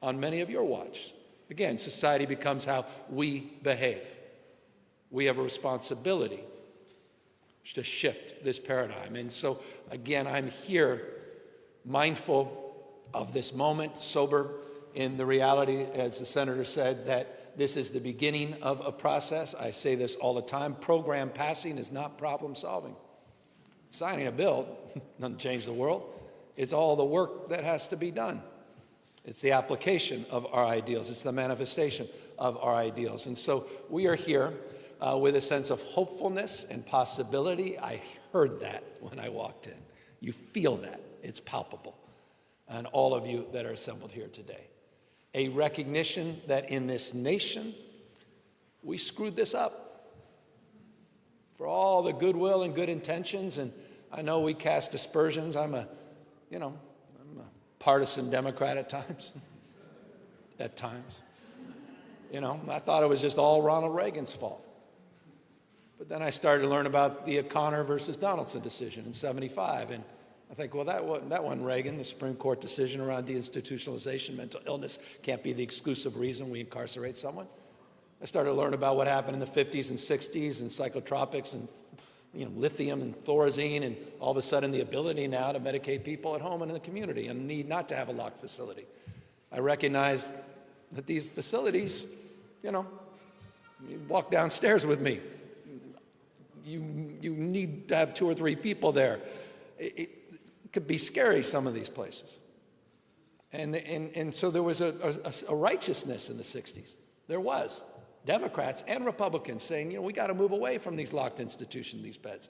on many of your watch. Again, society becomes how we behave. We have a responsibility to shift this paradigm. And so, again, I'm here mindful of this moment, sober in the reality, as the senator said, that this is the beginning of a process. I say this all the time: program passing is not problem solving. Signing a bill doesn't change the world. It's all the work that has to be done. It's the application of our ideals. It's the manifestation of our ideals. And so we are here with a sense of hopefulness and possibility. I heard that when I walked in. You feel that. It's palpable. And all of you that are assembled here today. A recognition that in this nation, we screwed this up. For all the goodwill and good intentions, and I know we cast aspersions. I'm a partisan Democrat at times. I thought it was just all Ronald Reagan's fault. But then I started to learn about the O'Connor versus Donaldson decision in '75, and I think, well, that wasn't Reagan. The Supreme Court decision around deinstitutionalization, mental illness can't be the exclusive reason we incarcerate someone. I started to learn about what happened in the 50s and 60s and psychotropics and lithium and thorazine, and all of a sudden the ability now to medicate people at home and in the community and the need not to have a locked facility. I recognized that these facilities, you walk downstairs with me. You need to have 2 or 3 people there. It could be scary, some of these places. And so there was a righteousness in the 60s. There was. Democrats and Republicans saying, we got to move away from these locked institutions, these beds.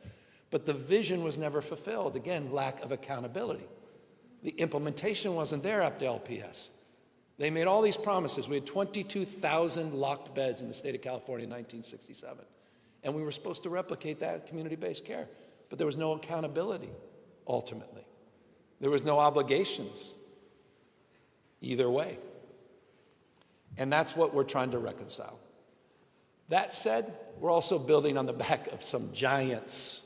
But the vision was never fulfilled. Again, lack of accountability. The implementation wasn't there after LPS. They made all these promises. We had 22,000 locked beds in the state of California in 1967. And we were supposed to replicate that at community-based care. But there was no accountability, ultimately. There was no obligations either way. And that's what we're trying to reconcile. That said, we're also building on the back of some giants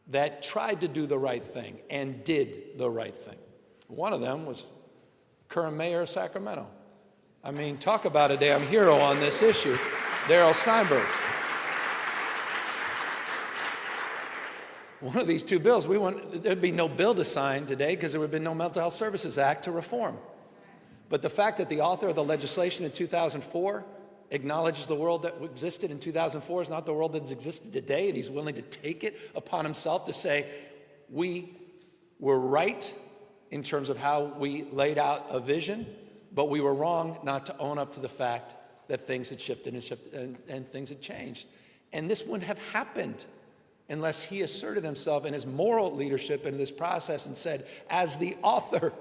that tried to do the right thing and did the right thing. One of them was current mayor of Sacramento. I mean, talk about a damn hero on this issue, Darrell Steinberg. One of these two bills, there'd be no bill to sign today because there would have been no Mental Health Services Act to reform. But the fact that the author of the legislation in 2004 acknowledges the world that existed in 2004 is not the world that existed today, and he's willing to take it upon himself to say, we were right in terms of how we laid out a vision, but we were wrong not to own up to the fact that things had shifted and things had changed. And this wouldn't have happened unless he asserted himself in his moral leadership in this process and said, as the author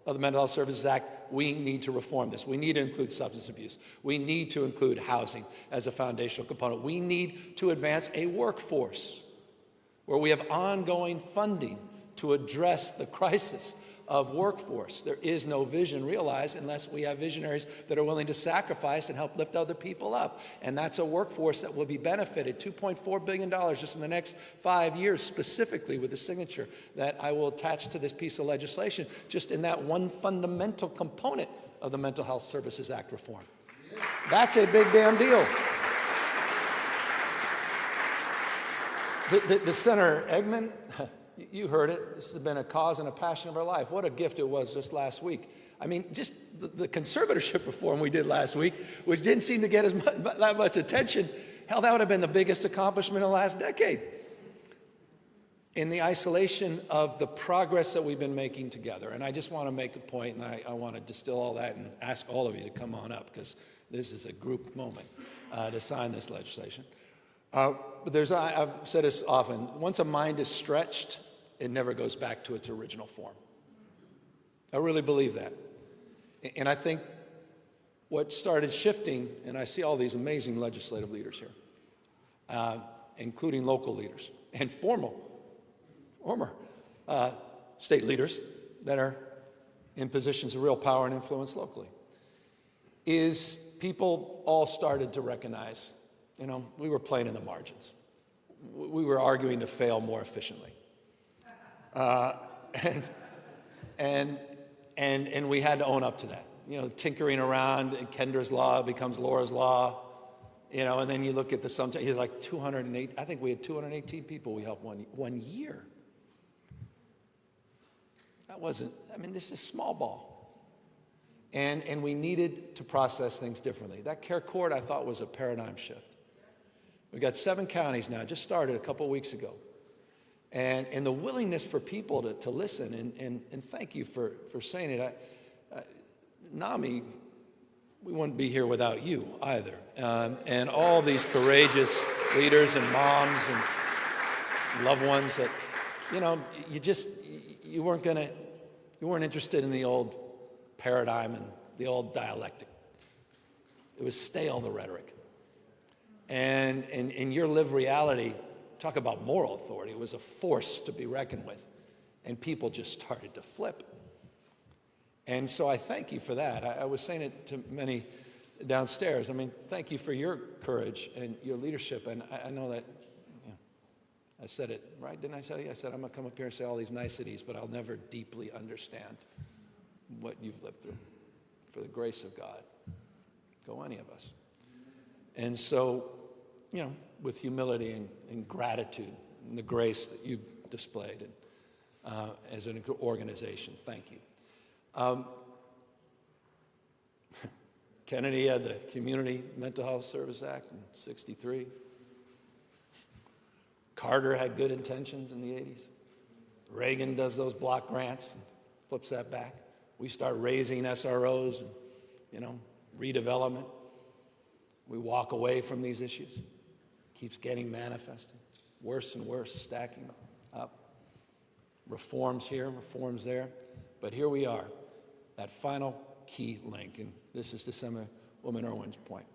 of the Mental Health Services Act, we need to reform this. We need to include substance abuse. We need to include housing as a foundational component. We need to advance a workforce where we have ongoing funding to address the crisis of workforce. There is no vision realized unless we have visionaries that are willing to sacrifice and help lift other people up. And that's a workforce that will be benefited, $2.4 billion just in the next 5 years, specifically with the signature that I will attach to this piece of legislation, just in that one fundamental component of the Mental Health Services Act reform. That's a big damn deal. The Senator Eggman, you heard it. This has been a cause and a passion of our life. What a gift it was just last week. I mean, just the conservatorship reform we did last week, which didn't seem to get that much attention, hell, that would have been the biggest accomplishment of the last decade. In the isolation of the progress that we've been making together. And I just want to make a point, and I want to distill all that and ask all of you to come on up, because this is a group moment to sign this legislation. But I've said this often, once a mind is stretched, it never goes back to its original form. I really believe that. And I think what started shifting, and I see all these amazing legislative leaders here, including local leaders and former state leaders that are in positions of real power and influence locally, is people all started to recognize, we were playing in the margins. We were arguing to fail more efficiently. And we had to own up to that. Tinkering around, Kendra's law becomes Laura's law, and then you look at the sum, you're like 208, I think we had 218 people we helped one year. That wasn't, this is small ball. And we needed to process things differently. That care court, I thought, was a paradigm shift. We've got 7 counties now, just started a couple weeks ago. And the willingness for people to listen, and thank you for saying it. NAMI, we wouldn't be here without you either. And all these courageous leaders and moms and loved ones that, you weren't interested in the old paradigm and the old dialectic. It was stale, the rhetoric. And in your lived reality, talk about moral authority, it was a force to be reckoned with. And people just started to flip. And so I thank you for that. I was saying it to many downstairs. Thank you for your courage and your leadership. And I know that, I said it, right? Didn't I tell you? I said, I'm going to come up here and say all these niceties, but I'll never deeply understand what you've lived through. For the grace of God. Go any of us. And so, with humility and gratitude and the grace that you've displayed as an organization, thank you. Kennedy had the Community Mental Health Service Act in '63. Carter had good intentions in the '80s. Reagan does those block grants and flips that back. We start raising SROs and, redevelopment. We walk away from these issues. Keeps getting manifested. Worse and worse, stacking up. Reforms here, reforms there. But here we are, that final key link. And this is to Assemblywoman Irwin's point.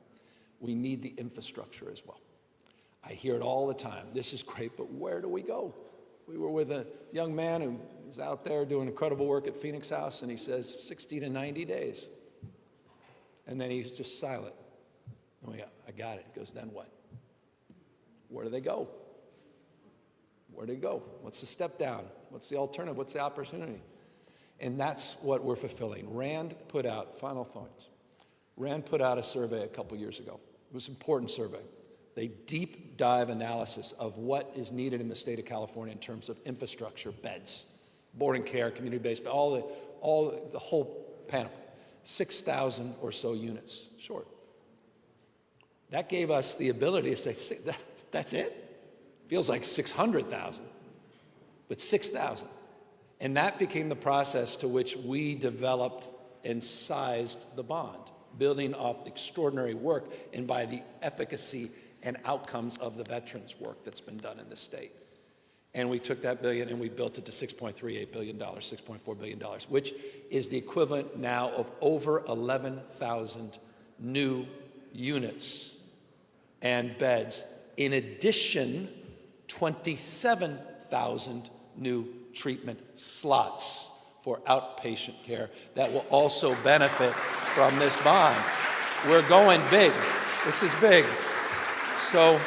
We need the infrastructure as well. I hear it all the time. This is great, but where do we go? We were with a young man who was out there doing incredible work at Phoenix House, and he says 60 to 90 days. And then he's just silent. Oh, yeah, I got it. He goes, then what? Where do they go? Where do they go? What's the step down? What's the alternative? What's the opportunity? And that's what we're fulfilling. Rand put out, final thoughts. Rand put out a survey a couple years ago. It was an important survey. They deep dive analysis of what is needed in the state of California in terms of infrastructure, beds, boarding care, community-based, the whole panel. 6,000 or so units short. That gave us the ability to say, that's it? Feels like 600,000, but 6,000. And that became the process to which we developed and sized the bond, building off the extraordinary work and by the efficacy and outcomes of the veterans' work that's been done in the state. And we took that billion and we built it to $6.38 billion, $6.4 billion, which is the equivalent now of over 11,000 new units and beds. In addition, 27,000 new treatment slots for outpatient care that will also benefit from this bond. We're going big. This is big. So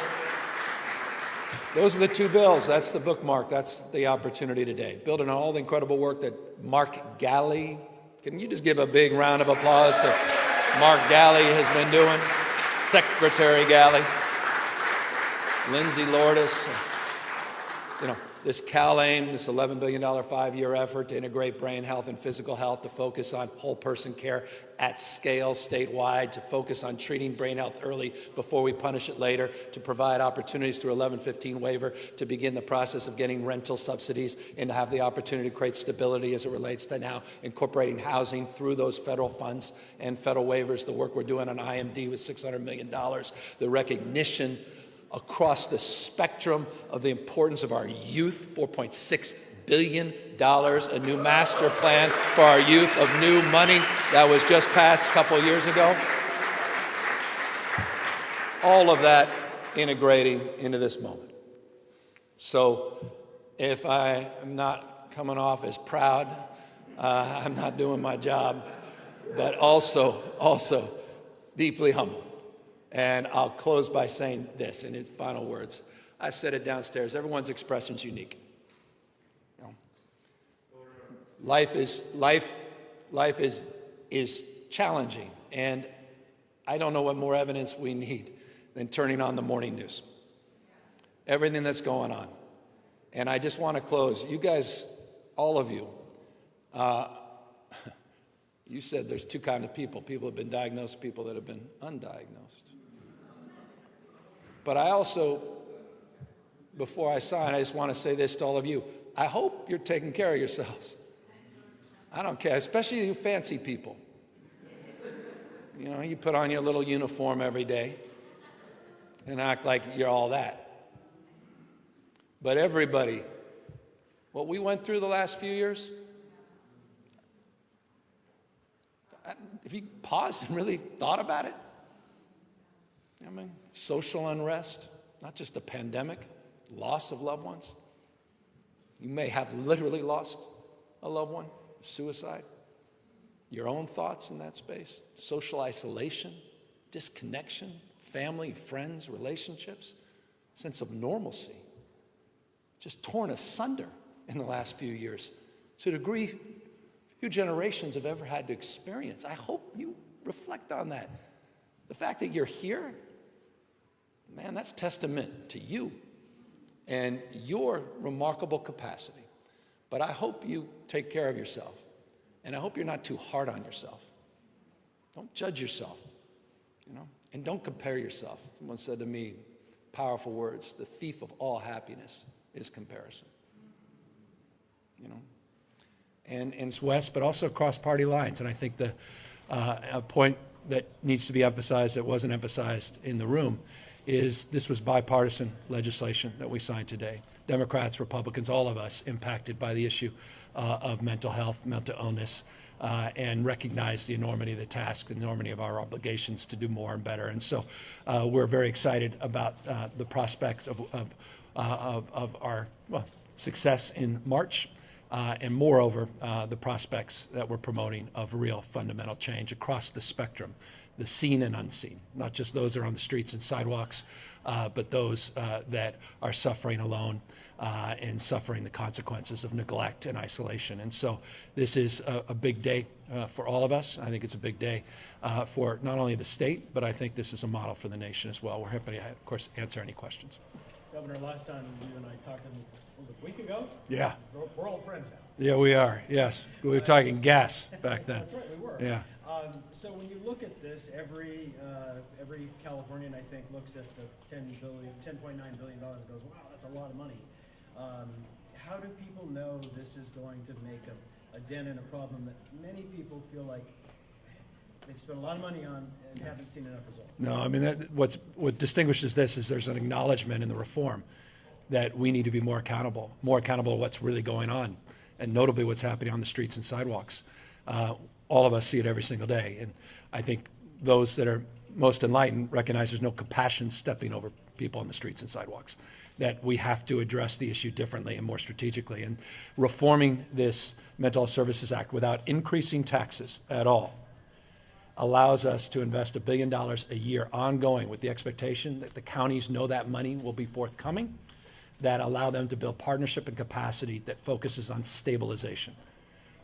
those are the two bills. That's the bookmark. That's the opportunity today. Building on all the incredible work that Mark Galley, can you just give a big round of applause to Mark Galley has been doing? Secretary Galley, Lindsay Lourdes, this CalAIM, this $11 billion 5-year effort to integrate brain health and physical health, to focus on whole person care at scale statewide, to focus on treating brain health early before we punish it later, to provide opportunities through 1115 waiver to begin the process of getting rental subsidies and to have the opportunity to create stability as it relates to now incorporating housing through those federal funds and federal waivers, the work we're doing on IMD with $600 million, the recognition across the spectrum of the importance of our youth, $4.6 billion, a new master plan for our youth of new money that was just passed a couple of years ago. All of that integrating into this moment. So if I am not coming off as proud, I'm not doing my job, but also deeply humble. And I'll close by saying this in its final words. I said it downstairs. Everyone's expression is unique. Life is challenging, and I don't know what more evidence we need than turning on the morning news. Everything that's going on. And I just want to close. You guys, all of you, you said there's two kinds of people. People have been diagnosed, people that have been undiagnosed. But I also, before I sign, I just want to say this to all of you. I hope you're taking care of yourselves. I don't care, especially you fancy people. You put on your little uniform every day and act like you're all that. But everybody, what we went through the last few years, if you paused and really thought about it, social unrest, not just a pandemic, loss of loved ones. You may have literally lost a loved one, suicide. Your own thoughts in that space, social isolation, disconnection, family, friends, relationships, sense of normalcy, just torn asunder in the last few years to a degree few generations have ever had to experience. I hope you reflect on that. The fact that you're here, man, that's testament to you and your remarkable capacity. But I hope you take care of yourself. And I hope you're not too hard on yourself. Don't judge yourself, and don't compare yourself. Someone said to me, powerful words, the thief of all happiness is comparison. and in West, but also across party lines. And I think a point that needs to be emphasized that wasn't emphasized in the room is this was bipartisan legislation that we signed today. Democrats, Republicans, all of us impacted by the issue of mental health, mental illness, and recognize the enormity of the task, the enormity of our obligations to do more and better. And so we're very excited about the prospects of our success in March. And moreover, the prospects that we're promoting of real fundamental change across the spectrum, the seen and unseen, not just those that are on the streets and sidewalks, but those that are suffering alone and suffering the consequences of neglect and isolation. And so this is a big day for all of us. I think it's a big day for not only the state, but I think this is a model for the nation as well. We're happy to, of course, answer any questions. Governor, last time you and I talked, was it a week ago? Yeah. We're all friends now. Yeah, we are. Yes. We were talking gas back then. That's right, we were. Yeah. So when you look at this, every Californian, I think, looks at the $10.9 billion and goes, wow, that's a lot of money. How do people know this is going to make a dent in a problem that many people feel like they've spent a lot of money on and haven't seen enough results? No, I mean, what distinguishes this is there's an acknowledgement in the reform that we need to be more accountable to what's really going on, and notably what's happening on the streets and sidewalks. All of us see it every single day, and I think those that are most enlightened recognize there's no compassion stepping over people on the streets and sidewalks, that we have to address the issue differently and more strategically. And reforming this Mental Health Services Act without increasing taxes at all allows us to invest $1 billion a year ongoing with the expectation that the counties know that money will be forthcoming, that allow them to build partnership and capacity that focuses on stabilization,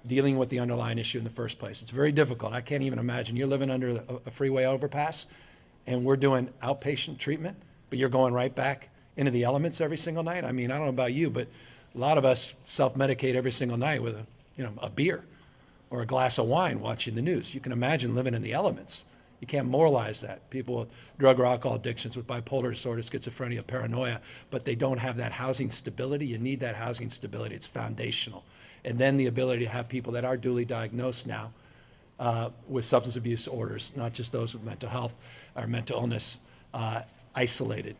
dealing with the underlying issue in the first place. It's very difficult. I can't even imagine you're living under a freeway overpass and we're doing outpatient treatment, but you're going right back into the elements every single night. I mean, I don't know about you, but a lot of us self-medicate every single night with a beer or a glass of wine watching the news. You can imagine living in the elements. You can't moralize that. People with drug or alcohol addictions, with bipolar disorder, schizophrenia, paranoia, but they don't have that housing stability. You need that housing stability. It's foundational. And then the ability to have people that are duly diagnosed now with substance abuse disorders, not just those with mental health or mental illness, isolated,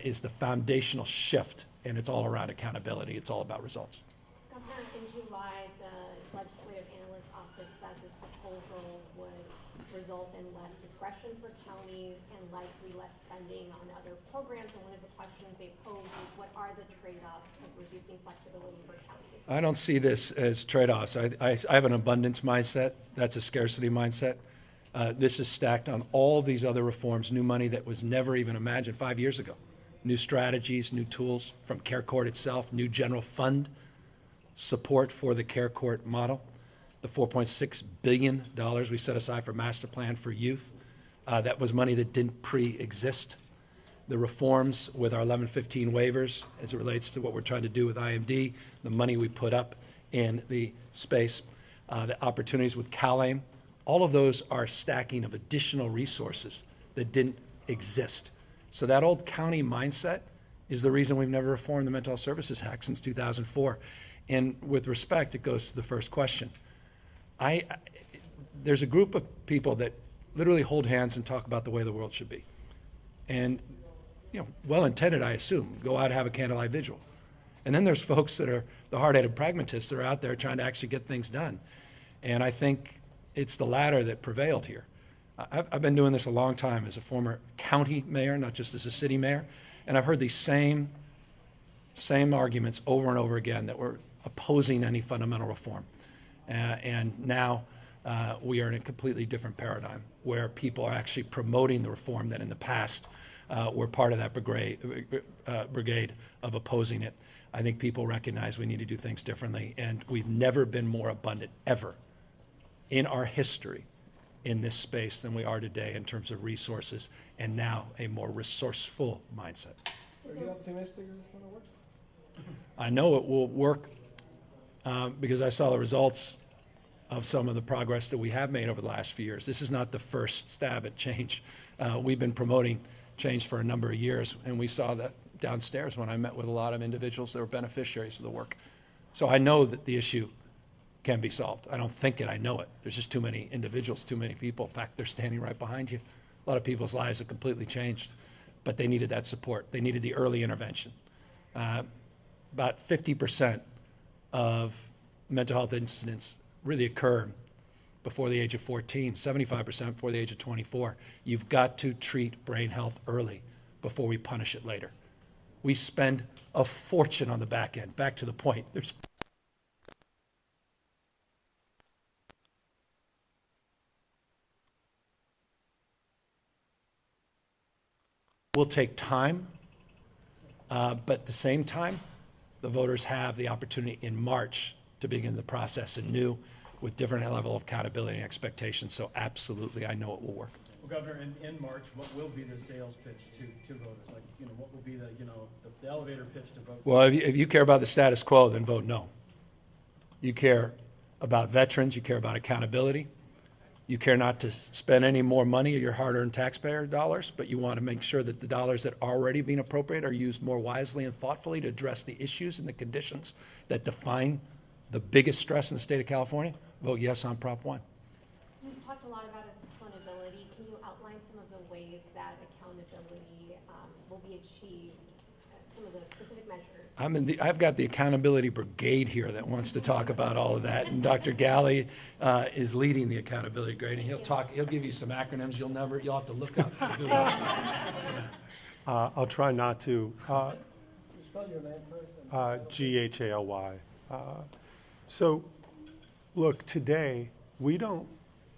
is the foundational shift, and it's all around accountability. It's all about results. Governor, in July, the Legislative Analyst's Office said this proposal would result in less discretion for counties and likely less spending on other programs. And one of the questions they pose is, what are the trade-offs of reducing flexibility for counties? I don't see this as trade-offs. I have an abundance mindset. That's a scarcity mindset. This is stacked on all these other reforms, new money that was never even imagined 5 years ago. New strategies, new tools from Care Court itself, new general fund support for the Care Court model, the $4.6 billion we set aside for master plan for youth. That was money that didn't pre-exist. The reforms with our 1115 waivers as it relates to what we're trying to do with IMD, the money we put up in the space, the opportunities with CalAIM, all of those are stacking of additional resources that didn't exist. So that old county mindset is the reason we've never reformed the Mental Health Services Act since 2004. And with respect, it goes to the first question. There's a group of people that literally hold hands and talk about the way the world should be. And, well-intended, I assume, go out and have a candlelight vigil. And then there's folks that are the hard-headed pragmatists that are out there trying to actually get things done. And I think it's the latter that prevailed here. I've been doing this a long time as a former county mayor, not just as a city mayor, and I've heard these same arguments over and over again that we're opposing any fundamental reform. And now we are in a completely different paradigm where people are actually promoting the reform that in the past were part of that brigade of opposing it. I think people recognize we need to do things differently, and we've never been more abundant, ever, in our history in this space than we are today in terms of resources, and now a more resourceful mindset. Are you optimistic this going to work? I know it will work because I saw the results of some of the progress that we have made over the last few years. This is not the first stab at change. We've been promoting change for a number of years, and we saw that downstairs when I met with a lot of individuals that were beneficiaries of the work. So I know that the issue can be solved. I don't think it, I know it. There's just too many individuals, too many people. In fact, they're standing right behind you. A lot of people's lives have completely changed, but they needed that support. They needed the early intervention. About 50% of mental health incidents really occur before the age of 14, 75% before the age of 24. You've got to treat brain health early before we punish it later. We spend a fortune on the back end. Back to the point. Will take time, but at the same time, the voters have the opportunity in March to begin the process anew with different level of accountability and expectations. So absolutely, I know it will work. Well, Governor, in March, what will be the sales pitch to voters? Like, what will be the elevator pitch to vote? Well, if you care about the status quo, then vote no. You care about veterans, you care about accountability, you care not to spend any more money of your hard-earned taxpayer dollars, but you want to make sure that the dollars that are already being appropriated are used more wisely and thoughtfully to address the issues and the conditions that define the biggest stress in the state of California. Vote yes on Prop 1. You've talked a lot about accountability. Can you outline some of the ways that accountability will be achieved, some of the specific measures? I've got the accountability brigade here that wants to talk about all of that, and Dr. Galley is leading the accountability brigade, and he'll give you some acronyms you'll have to look up. I'll try not to. Spell your name first. GHALY. So, look, today we don't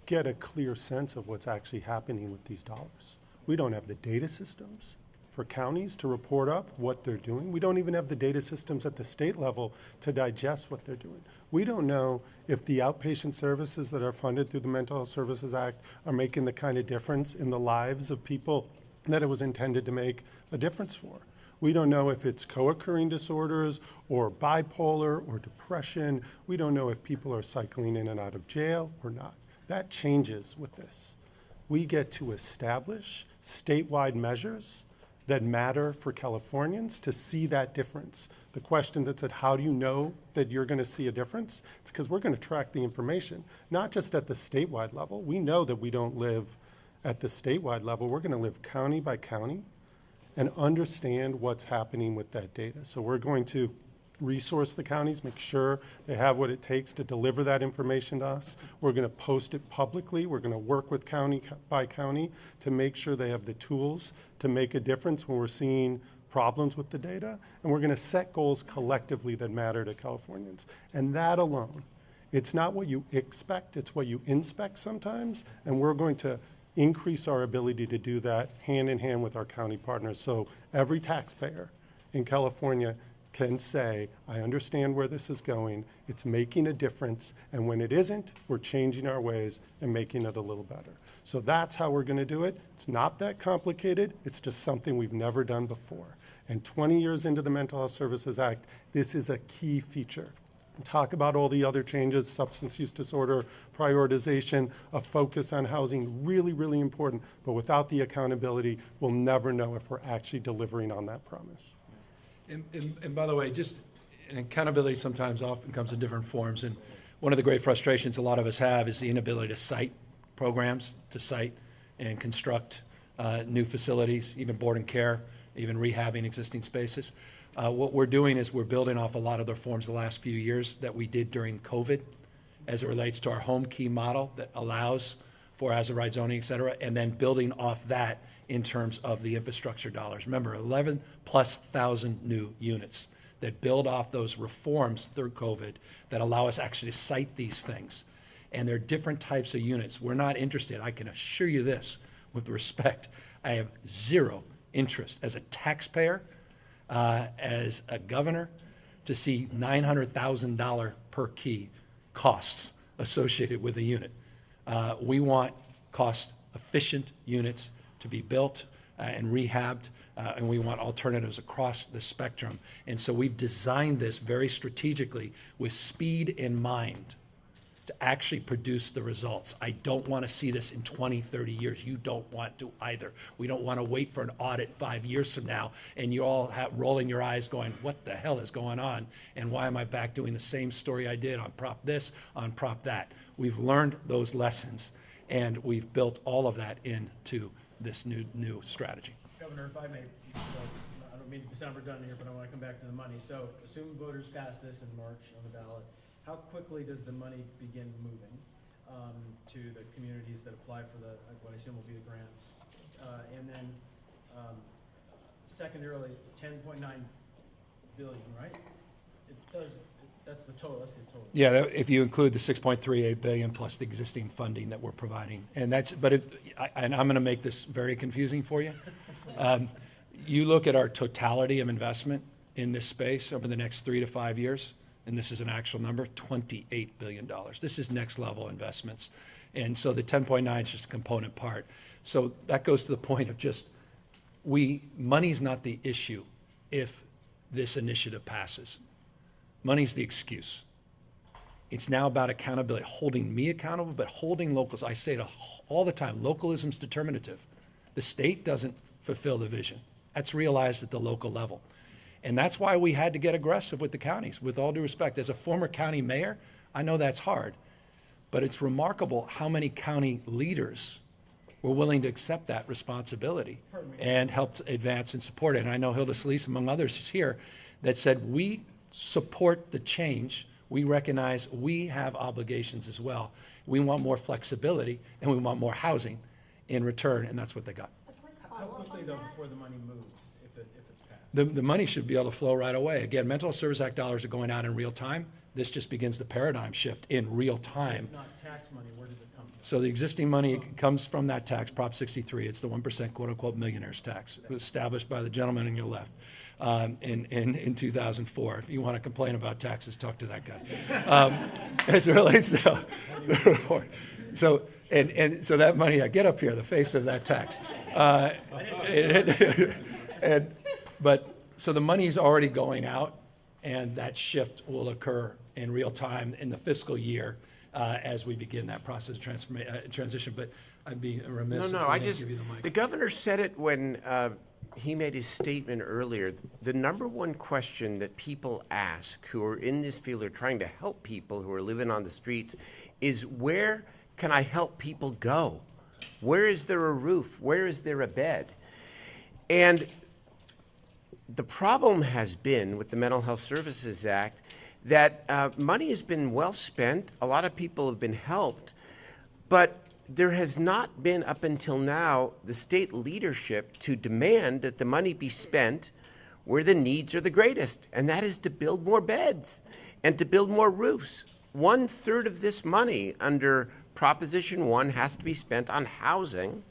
get a clear sense of what's actually happening with these dollars. We don't have the data systems for counties to report up what they're doing. We don't even have the data systems at the state level to digest what they're doing. We don't know if the outpatient services that are funded through the Mental Health Services Act are making the kind of difference in the lives of people that it was intended to make a difference for. We don't know if it's co-occurring disorders or bipolar or depression. We don't know if people are cycling in and out of jail or not. That changes with this. We get to establish statewide measures that matter for Californians to see that difference. The question that said, how do you know that you're going to see a difference? It's because we're going to track the information, not just at the statewide level. We know that we don't live at the statewide level. We're going to live county by county and understand what's happening with that data. So we're going to resource the counties, make sure they have what it takes to deliver that information to us. We're going to post it publicly. We're going to work with county by county to make sure they have the tools to make a difference when we're seeing problems with the data. And we're going to set goals collectively that matter to Californians. And that alone, it's not what you expect, it's what you inspect sometimes. And we're going to increase our ability to do that hand in hand with our county partners. So every taxpayer in California can say, I understand where this is going, it's making a difference, and when it isn't, we're changing our ways and making it a little better. So that's how we're going to do it. It's not that complicated, it's just something we've never done before. And 20 years into the Mental Health Services Act, this is a key feature. Talk about all the other changes, substance use disorder, prioritization, a focus on housing, really, really important. But without the accountability, we'll never know if we're actually delivering on that promise. And by the way, just accountability sometimes often comes in different forms. And one of the great frustrations a lot of us have is the inability to cite programs, to cite and construct new facilities, even board and care, even rehabbing existing spaces. What we're doing is we're building off a lot of the reforms the last few years that we did during COVID as it relates to our home key model that allows for as-of-right zoning, et cetera, and then building off that in terms of the infrastructure dollars. Remember, 11,000+ new units that build off those reforms through COVID that allow us actually to cite these things. And there are different types of units. We're not interested, I can assure you this with respect, I have zero interest as a taxpayer, as a governor, to see $900,000 per key costs associated with a unit. We want cost-efficient units to be built and rehabbed, and we want alternatives across the spectrum. And so we've designed this very strategically with speed in mind to actually produce the results. I don't want to see this in 20, 30 years. You don't want to either. We don't want to wait for an audit 5 years from now and you all rolling your eyes going, what the hell is going on? And why am I back doing the same story I did on prop this, on prop that? We've learned those lessons and we've built all of that into this new strategy. Governor, if I may, I don't mean to sound redundant here, but I want to come back to the money. So assume voters pass this in March on the ballot. How quickly does the money begin moving to the communities that apply for what I assume will be the grants? And then secondarily, 10.9 billion, right? It does. That's the total. That's the total. Yeah, if you include the 6.38 billion plus the existing funding that we're providing, and and I'm going to make this very confusing for you. You look at our totality of investment in this space over the next 3 to 5 years, and this is an actual number, $28 billion. This is next level investments. And so the 10.9 is just a component part. So that goes to the point of just, money's not the issue if this initiative passes. Money's the excuse. It's now about accountability, holding me accountable, but holding locals. I say it all the time, localism's determinative. The state doesn't fulfill the vision. That's realized at the local level. And that's why we had to get aggressive with the counties, with all due respect. As a former county mayor, I know that's hard, but it's remarkable how many county leaders were willing to accept that responsibility and helped advance and support it. And I know Hilda Solis, among others, is here, that said, we support the change. We recognize we have obligations as well. We want more flexibility and we want more housing in return, and that's what they got. How quickly, though, before the money moves, if it's passed? The money should be able to flow right away. Again, Mental Health Service Act dollars are going out in real time. This just begins the paradigm shift in real time. If not tax money, where does it come from? So the existing money comes from that tax, Prop 63. It's the 1% quote-unquote millionaires tax. It was established by the gentleman on your left in 2004. If you want to complain about taxes, talk to that guy. As it relates to so that money, get up here, the face of that tax. So the money's already going out, and that shift will occur in real time in the fiscal year as we begin that process of transition. But I'd be remiss if I didn't give you the mic. The governor said it when he made his statement earlier. The number one question that people ask who are in this field or trying to help people who are living on the streets is, where can I help people go? Where is there a roof? Where is there a bed? And the problem has been with the Mental Health Services Act that money has been well spent. A lot of people have been helped, but there has not been up until now the state leadership to demand that the money be spent where the needs are the greatest, and that is to build more beds and to build more roofs. 1/3 of this money under Proposition 1 has to be spent on housing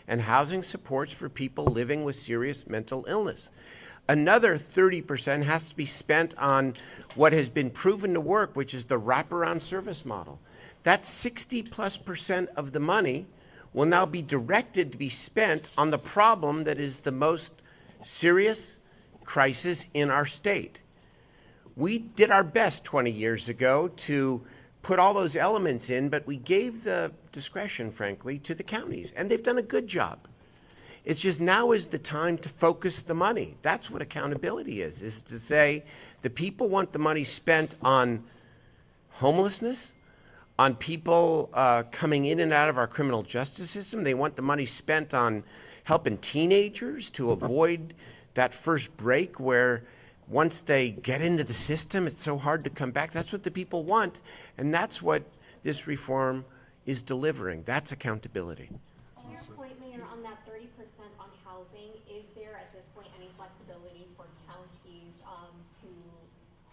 and housing supports for people living with serious mental illness. Another 30% has to be spent on what has been proven to work, which is the wraparound service model. That 60+% of the money will now be directed to be spent on the problem that is the most serious crisis in our state. We did our best 20 years ago to put all those elements in, but we gave the discretion, frankly, to the counties, and they've done a good job. It's just now is the time to focus the money. That's what accountability is to say the people want the money spent on homelessness, on people coming in and out of our criminal justice system. They want the money spent on helping teenagers to avoid that first break where once they get into the system, it's so hard to come back. That's what the people want, and that's what this reform is delivering. That's accountability. To your point, Mayor, on that 30% on housing, is there at this point any flexibility for counties to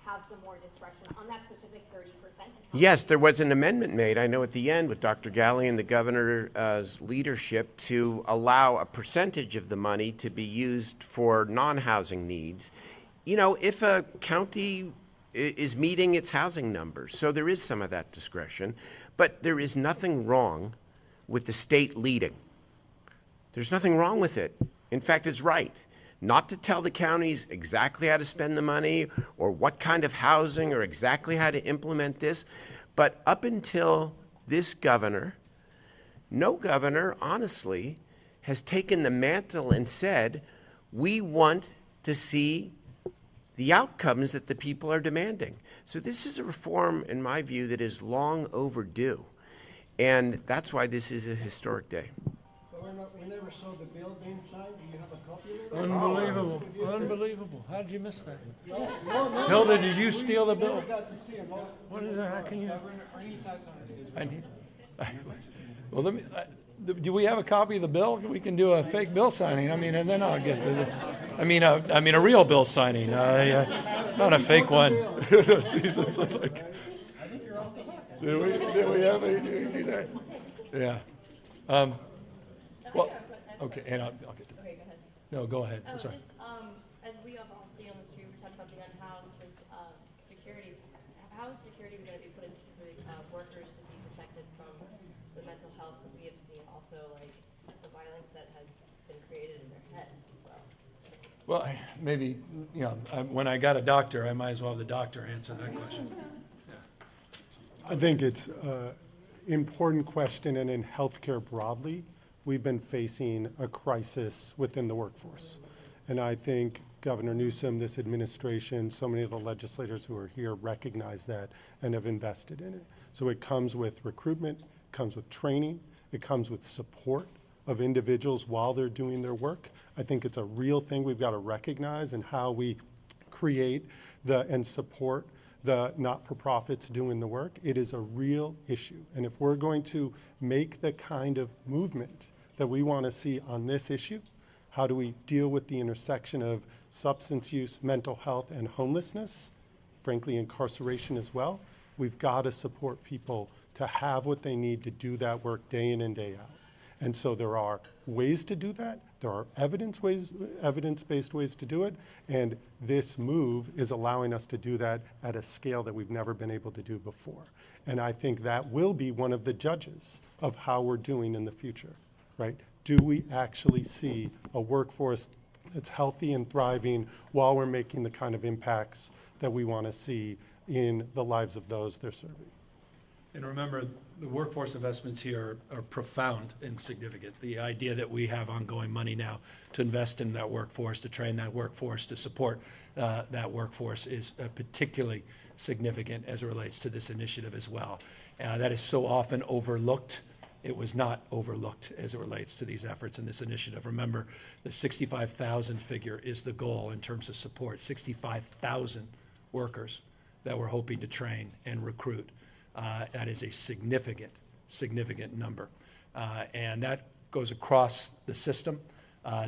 have some more discretion on that specific 30%? Yes, there was an amendment made, I know at the end, with Dr. Galley and the governor's leadership to allow a percentage of the money to be used for non-housing needs. You know, if a county is meeting its housing numbers, so there is some of that discretion, but there is nothing wrong with the state leading. There's nothing wrong with it. In fact, it's right not to tell the counties exactly how to spend the money or what kind of housing or exactly how to implement this, But up until this governor, no governor, honestly, has taken the mantle and said, we want to see the outcomes that the people are demanding. So this is a reform, in my view, that is long overdue. And that's why this is a historic day. We never saw the bill being signed. Do you have a copy of it? Unbelievable. Unbelievable. How did you miss that? No, Hilda, did you steal the bill? We got to see him. What is that? How can you? I need. Well, let me. Do we have a copy of the bill? We can do a fake bill signing. I mean, and then I'll get to the. I mean, a real bill signing, not a fake one. Jesus, like. Did we have a do that? Yeah. Well, okay, and I'll get to that. Okay, go ahead. No, go ahead. Oh, Sorry. just, as we all see on the street, we talk about the unhoused with security. How is security going to be put into workers to be protected from the mental health that we have seen, also like the violence that has been created in their heads as well? Well, maybe, when I got a doctor, I might as well have the doctor answer that question. Yeah. I think it's an important question, and in healthcare broadly, we've been facing a crisis within the workforce. And I think Governor Newsom, this administration, so many of the legislators who are here recognize that and have invested in it. So it comes with recruitment, it comes with training, it comes with support of individuals while they're doing their work. I think it's a real thing we've got to recognize in how we create and support the not-for-profits doing the work. It is a real issue. And if we're going to make the kind of movement that we want to see on this issue, how do we deal with the intersection of substance use, mental health, and homelessness, frankly, incarceration as well? We've got to support people to have what they need to do that work day in and day out. And so there are ways to do that. There are evidence-based ways to do it. And this move is allowing us to do that at a scale that we've never been able to do before. And I think that will be one of the judges of how we're doing in the future, right? Do we actually see a workforce that's healthy and thriving while we're making the kind of impacts that we want to see in the lives of those they're serving? And remember, the workforce investments here are profound and significant. The idea that we have ongoing money now to invest in that workforce, to train that workforce, to support that workforce is particularly significant as it relates to this initiative as well. That is so often overlooked. It was not overlooked as it relates to these efforts in this initiative. Remember, the 65,000 figure is the goal in terms of support. 65,000 workers that we're hoping to train and recruit. That is a significant, significant number. And that goes across the system,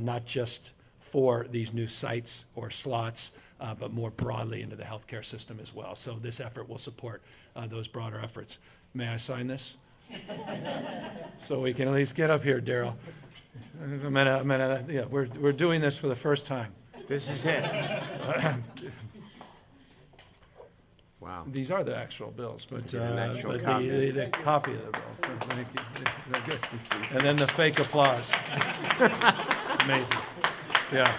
not just for these new sites or slots, but more broadly into the healthcare system as well. So this effort will support those broader efforts. May I sign this? So we can at least get up here, Daryl. Yeah, we're doing this for the first time. This is it. Wow. These are the actual bills, but copy. the copy of the bills. So thank you. They're good. And then the fake applause. It's amazing. Yeah.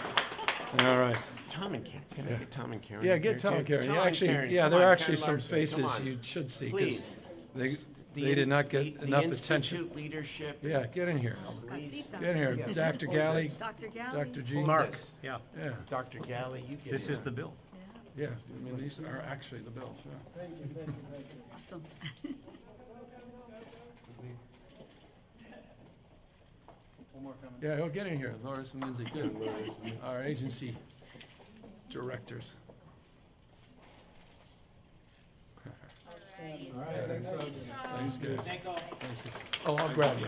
All right. Tom and Karen. Can I get Tom and Karen? Yeah, up get here, Tom too? and Karen. Tom Yeah, and actually, Karen. yeah, Come there on, are actually Karen some Larson, faces come on. you should see. 'Cause Please. They did not get enough attention. Institute leadership. Yeah, get in here. Get in here. Yes. Dr. Galley. Dr. Galley. Dr. G. Mark. Yeah. Dr. Galley, you get This in is on the it. bill. Yeah, I mean, these are actually the bills, yeah. Thank you, thank you, thank you. Awesome. One more comment. Yeah, get in here, Loris and Lindsay, good. Our agency directors. All right, thanks, folks. Thanks, guys. Thanks all. Thanks. Oh, I'll grab you.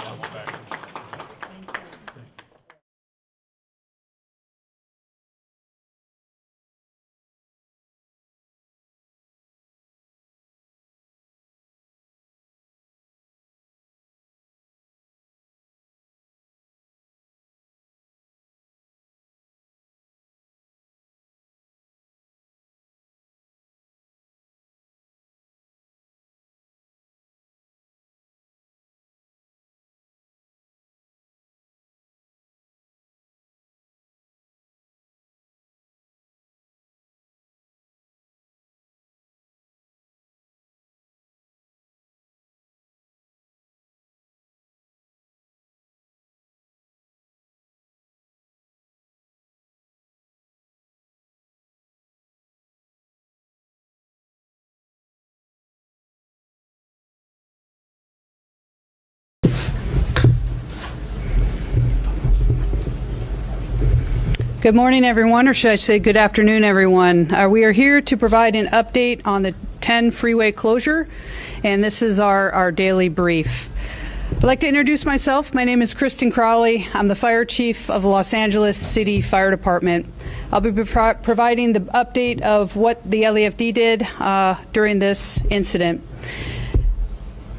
Good morning, everyone, or should I say good afternoon, everyone. We are here to provide an update on the 10 freeway closure, and this is our daily brief. I'd like to introduce myself. My name is Kristen Crowley. I'm the fire chief of the Los Angeles City Fire Department. I'll be providing the update of what the LAFD did during this incident.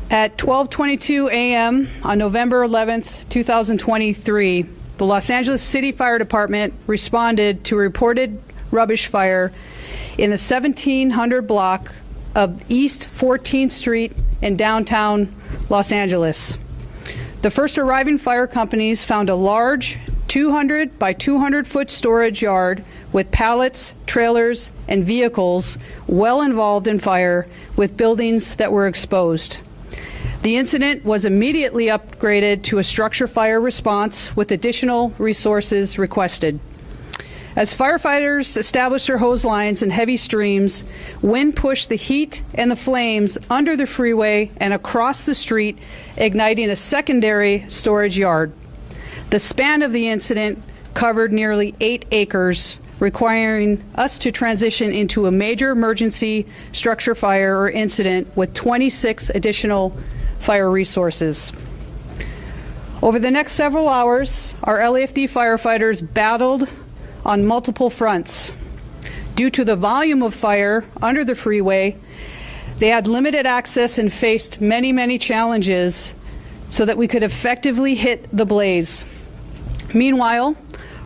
At 12:22 a.m. on November 11th, 2023, the Los Angeles City Fire Department responded to a reported rubbish fire in the 1700 block of East 14th Street in downtown Los Angeles. The first arriving fire companies found a large 200 by 200 foot storage yard with pallets, trailers, and vehicles well involved in fire with buildings that were exposed. The incident was immediately upgraded to a structure fire response with additional resources requested. As firefighters established their hose lines in heavy streams, wind pushed the heat and the flames under the freeway and across the street, igniting a secondary storage yard. The span of the incident covered nearly 8 acres, requiring us to transition into a major emergency structure fire or incident with 26 additional fire resources. Over the next several hours, our LAFD firefighters battled on multiple fronts. Due to the volume of fire under the freeway, they had limited access and faced many challenges so that we could effectively hit the blaze. Meanwhile,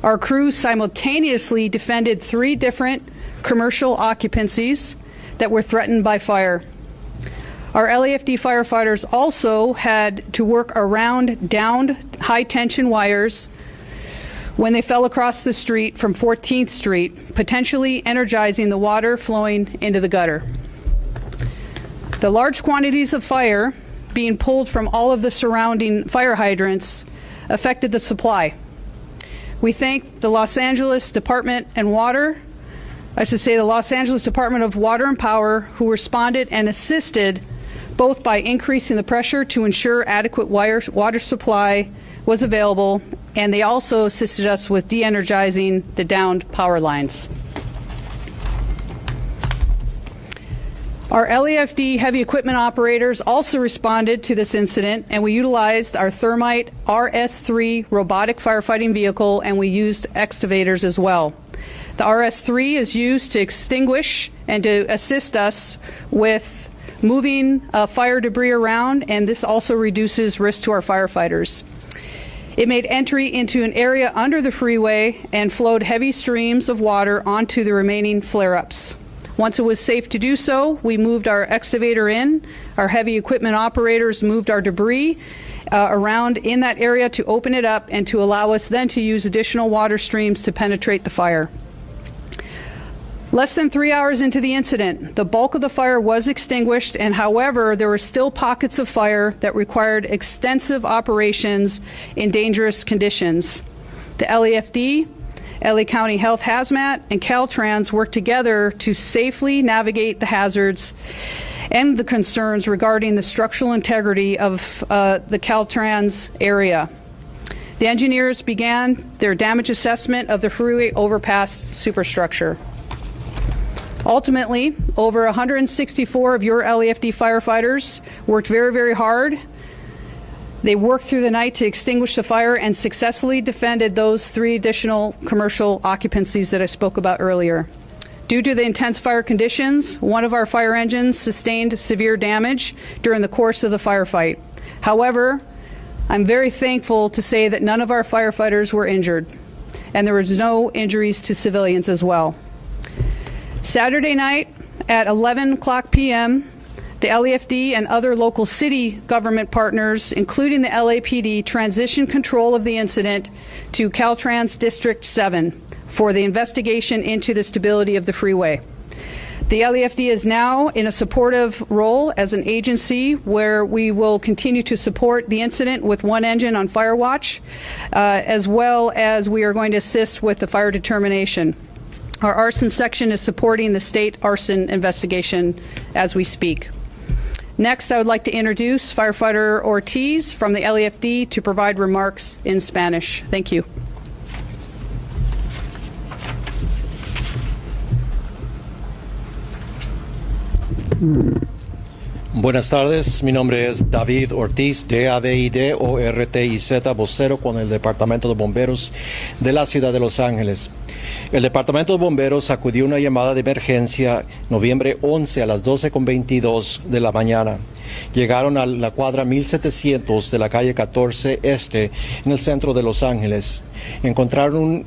our crew simultaneously defended 3 different commercial occupancies that were threatened by fire. Our LAFD firefighters also had to work around downed high-tension wires when they fell across the street from 14th Street, potentially energizing the water flowing into the gutter. The large quantities of fire being pulled from all of the surrounding fire hydrants affected the supply. We thank the Los Angeles Department of Water and Power, who responded and assisted both by increasing the pressure to ensure adequate water supply was available, and they also assisted us with de-energizing the downed power lines. Our LAFD heavy equipment operators also responded to this incident, and we utilized our Thermite RS3 robotic firefighting vehicle, and we used excavators as well. The RS3 is used to extinguish and to assist us with moving fire debris around, and this also reduces risk to our firefighters. It made entry into an area under the freeway and flowed heavy streams of water onto the remaining flare-ups. Once it was safe to do so, we moved our excavator in. Our heavy equipment operators moved our debris around in that area to open it up and to allow us then to use additional water streams to penetrate the fire. Less than 3 hours into the incident, the bulk of the fire was extinguished, and however, there were still pockets of fire that required extensive operations in dangerous conditions. The LAFD, LA County Health Hazmat, and Caltrans worked together to safely navigate the hazards and the concerns regarding the structural integrity of the Caltrans area. The engineers began their damage assessment of the freeway overpass superstructure. Ultimately, over 164 of your LAFD firefighters worked very hard. They worked through the night to extinguish the fire and successfully defended those 3 additional commercial occupancies that I spoke about earlier. Due to the intense fire conditions, one of our fire engines sustained severe damage during the course of the firefight. However, I'm very thankful to say that none of our firefighters were injured, and there was no injuries to civilians as well. Saturday night at 11 p.m., the LAFD and other local city government partners, including the LAPD, transitioned control of the incident to Caltrans District 7 for the investigation into the stability of the freeway. The LAFD is now in a supportive role as an agency where we will continue to support the incident with 1 engine on fire watch, as well as we are going to assist with the fire determination. Our arson section is supporting the state arson investigation as we speak. Next, I would like to introduce Firefighter Ortiz from the LAFD to provide remarks in Spanish. Thank you. Buenas tardes, mi nombre es David Ortiz, D-A-V-I-D-O-R-T-I-Z, vocero con el Departamento de Bomberos de la Ciudad de Los Ángeles. El Departamento de Bomberos acudió a una llamada de emergencia noviembre 11 a las 12:22 de la mañana. Llegaron a la cuadra 1700 de la calle 14 Este, en el centro de Los Ángeles. Encontraron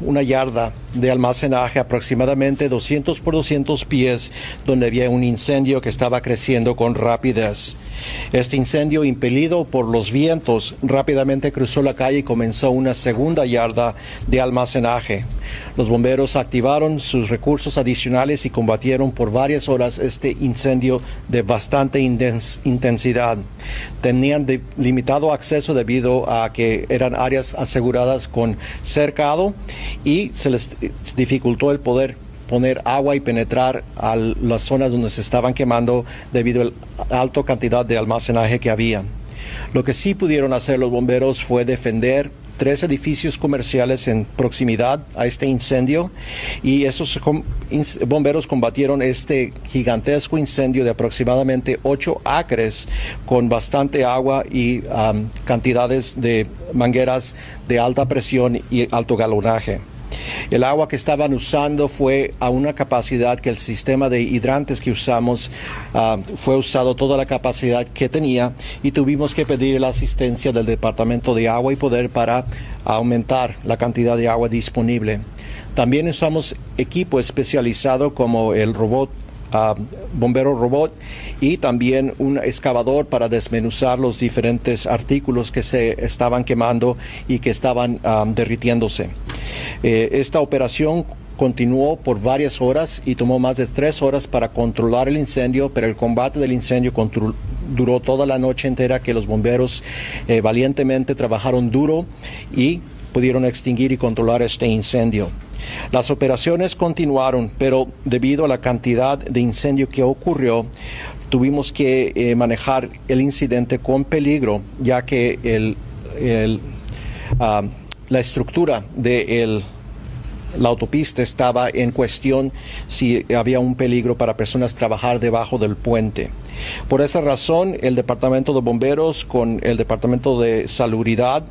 una yarda de almacenaje aproximadamente 200 por 200 pies, donde había un incendio que estaba creciendo con rapidez. Este incendio, impelido por los vientos, rápidamente cruzó la calle y comenzó una segunda yarda de almacenaje. Los bomberos activaron sus recursos adicionales y combatieron por varias horas este incendio de bastante intensidad. Tenían limitado acceso debido a que eran áreas aseguradas con cercado y se les dificultó el poder poner agua y penetrar a las zonas donde se estaban quemando debido a la alta cantidad de almacenaje que había. Lo que sí pudieron hacer los bomberos fue defender 3 edificios comerciales en proximidad a este incendio, y esos bomberos combatieron este gigantesco incendio de aproximadamente 8 acres con bastante agua y cantidades de mangueras de alta presión y alto galonaje. El agua que estaban usando fue a una capacidad que el sistema de hidrantes que usamos fue usado toda la capacidad que tenía, y tuvimos que pedir la asistencia del Departamento de Agua y Poder para aumentar la cantidad de agua disponible. También usamos equipo especializado como el robot bombero robot y también un excavador para desmenuzar los diferentes artículos que se estaban quemando y que estaban derritiéndose. Esta operación continuó por varias horas y tomó más de 3 horas para controlar el incendio, pero el combate del incendio duró toda la noche entera, que los bomberos valientemente trabajaron duro y pudieron extinguir y controlar este incendio. Las operaciones continuaron, pero debido a la cantidad de incendio que ocurrió, tuvimos que manejar el incidente con peligro, ya que la estructura de la autopista estaba en cuestión si había un peligro para personas trabajar debajo del puente. Por esa razón, el Departamento de Bomberos con el Departamento de Salubridad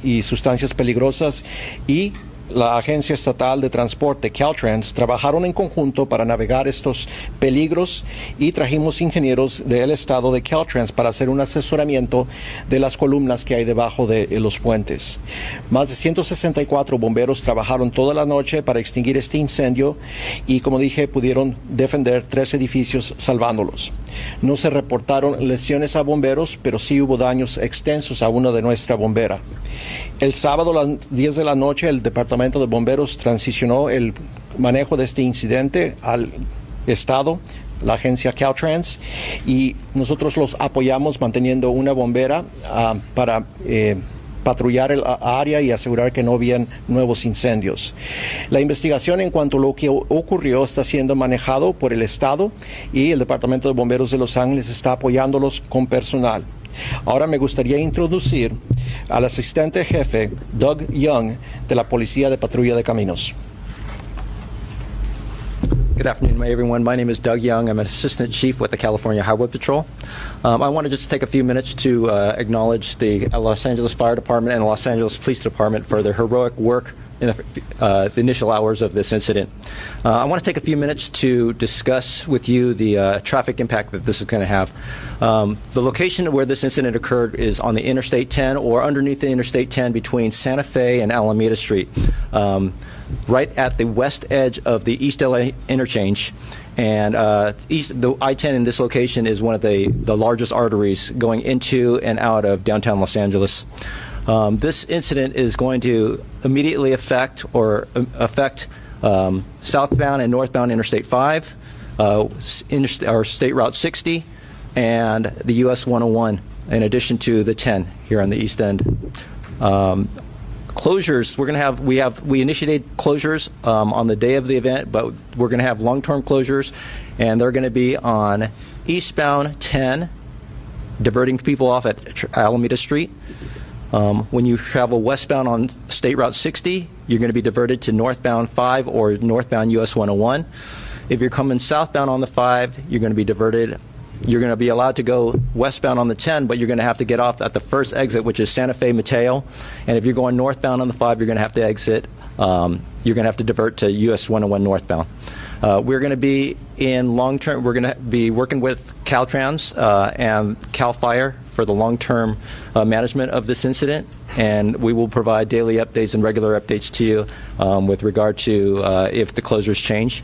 y Sustancias Peligrosas y la Agencia Estatal de Transporte, Caltrans, trabajaron en conjunto para navegar estos peligros, y trajimos ingenieros del estado de Caltrans para hacer un asesoramiento de las columnas que hay debajo de los puentes. Más de 164 bomberos trabajaron toda la noche para extinguir este incendio y, como dije, pudieron defender 3 edificios salvándolos. No se reportaron lesiones a bomberos, pero sí hubo daños extensos a una de nuestra bombera. El sábado a las 10 de la noche, el Departamento de Bomberos transicionó el manejo de este incidente al Estado, la agencia Caltrans, y nosotros los apoyamos manteniendo una bombera para patrullar el área y asegurar que no habían nuevos incendios. La investigación en cuanto a lo que ocurrió está siendo manejado por el Estado, y el Departamento de Bomberos de Los Ángeles está apoyándolos con personal. Ahora me gustaría introducir al asistente jefe Doug Young de la Policía de Patrulla de Caminos. Good afternoon, everyone. My name is Doug Young. I'm an Assistant Chief with the California Highway Patrol. I want to just take a few minutes to acknowledge the Los Angeles Fire Department and the Los Angeles Police Department for their heroic work in the initial hours of this incident. I want to take a few minutes to discuss with you the traffic impact that this is going to have. The location where this incident occurred is on the Interstate 10, or underneath the Interstate 10 between Santa Fe and Alameda Street, right at the west edge of the East LA interchange. And the I-10 in this location is one of the largest arteries going into and out of downtown Los Angeles. This incident is going to immediately affect southbound and northbound Interstate 5, or State Route 60, and the US 101, in addition to the 10 here on the east end. Closures, we initiated closures on the day of the event, but we're going to have long-term closures, and they're going to be on eastbound 10, diverting people off at Alameda Street, When you travel westbound on State Route 60, you're going to be diverted to northbound 5 or northbound US 101. If you're coming southbound on the 5, you're going to be diverted. You're going to be allowed to go westbound on the 10, but you're going to have to get off at the first exit, which is Santa Fe Mateo. And if you're going northbound on the 5, you're going to have to exit. You're going to have to divert to US 101 northbound. We're going to be in long-term, we're going to be working with Caltrans and CAL FIRE for the long-term management of this incident, and we will provide daily updates and regular updates to you with regard to if the closures change.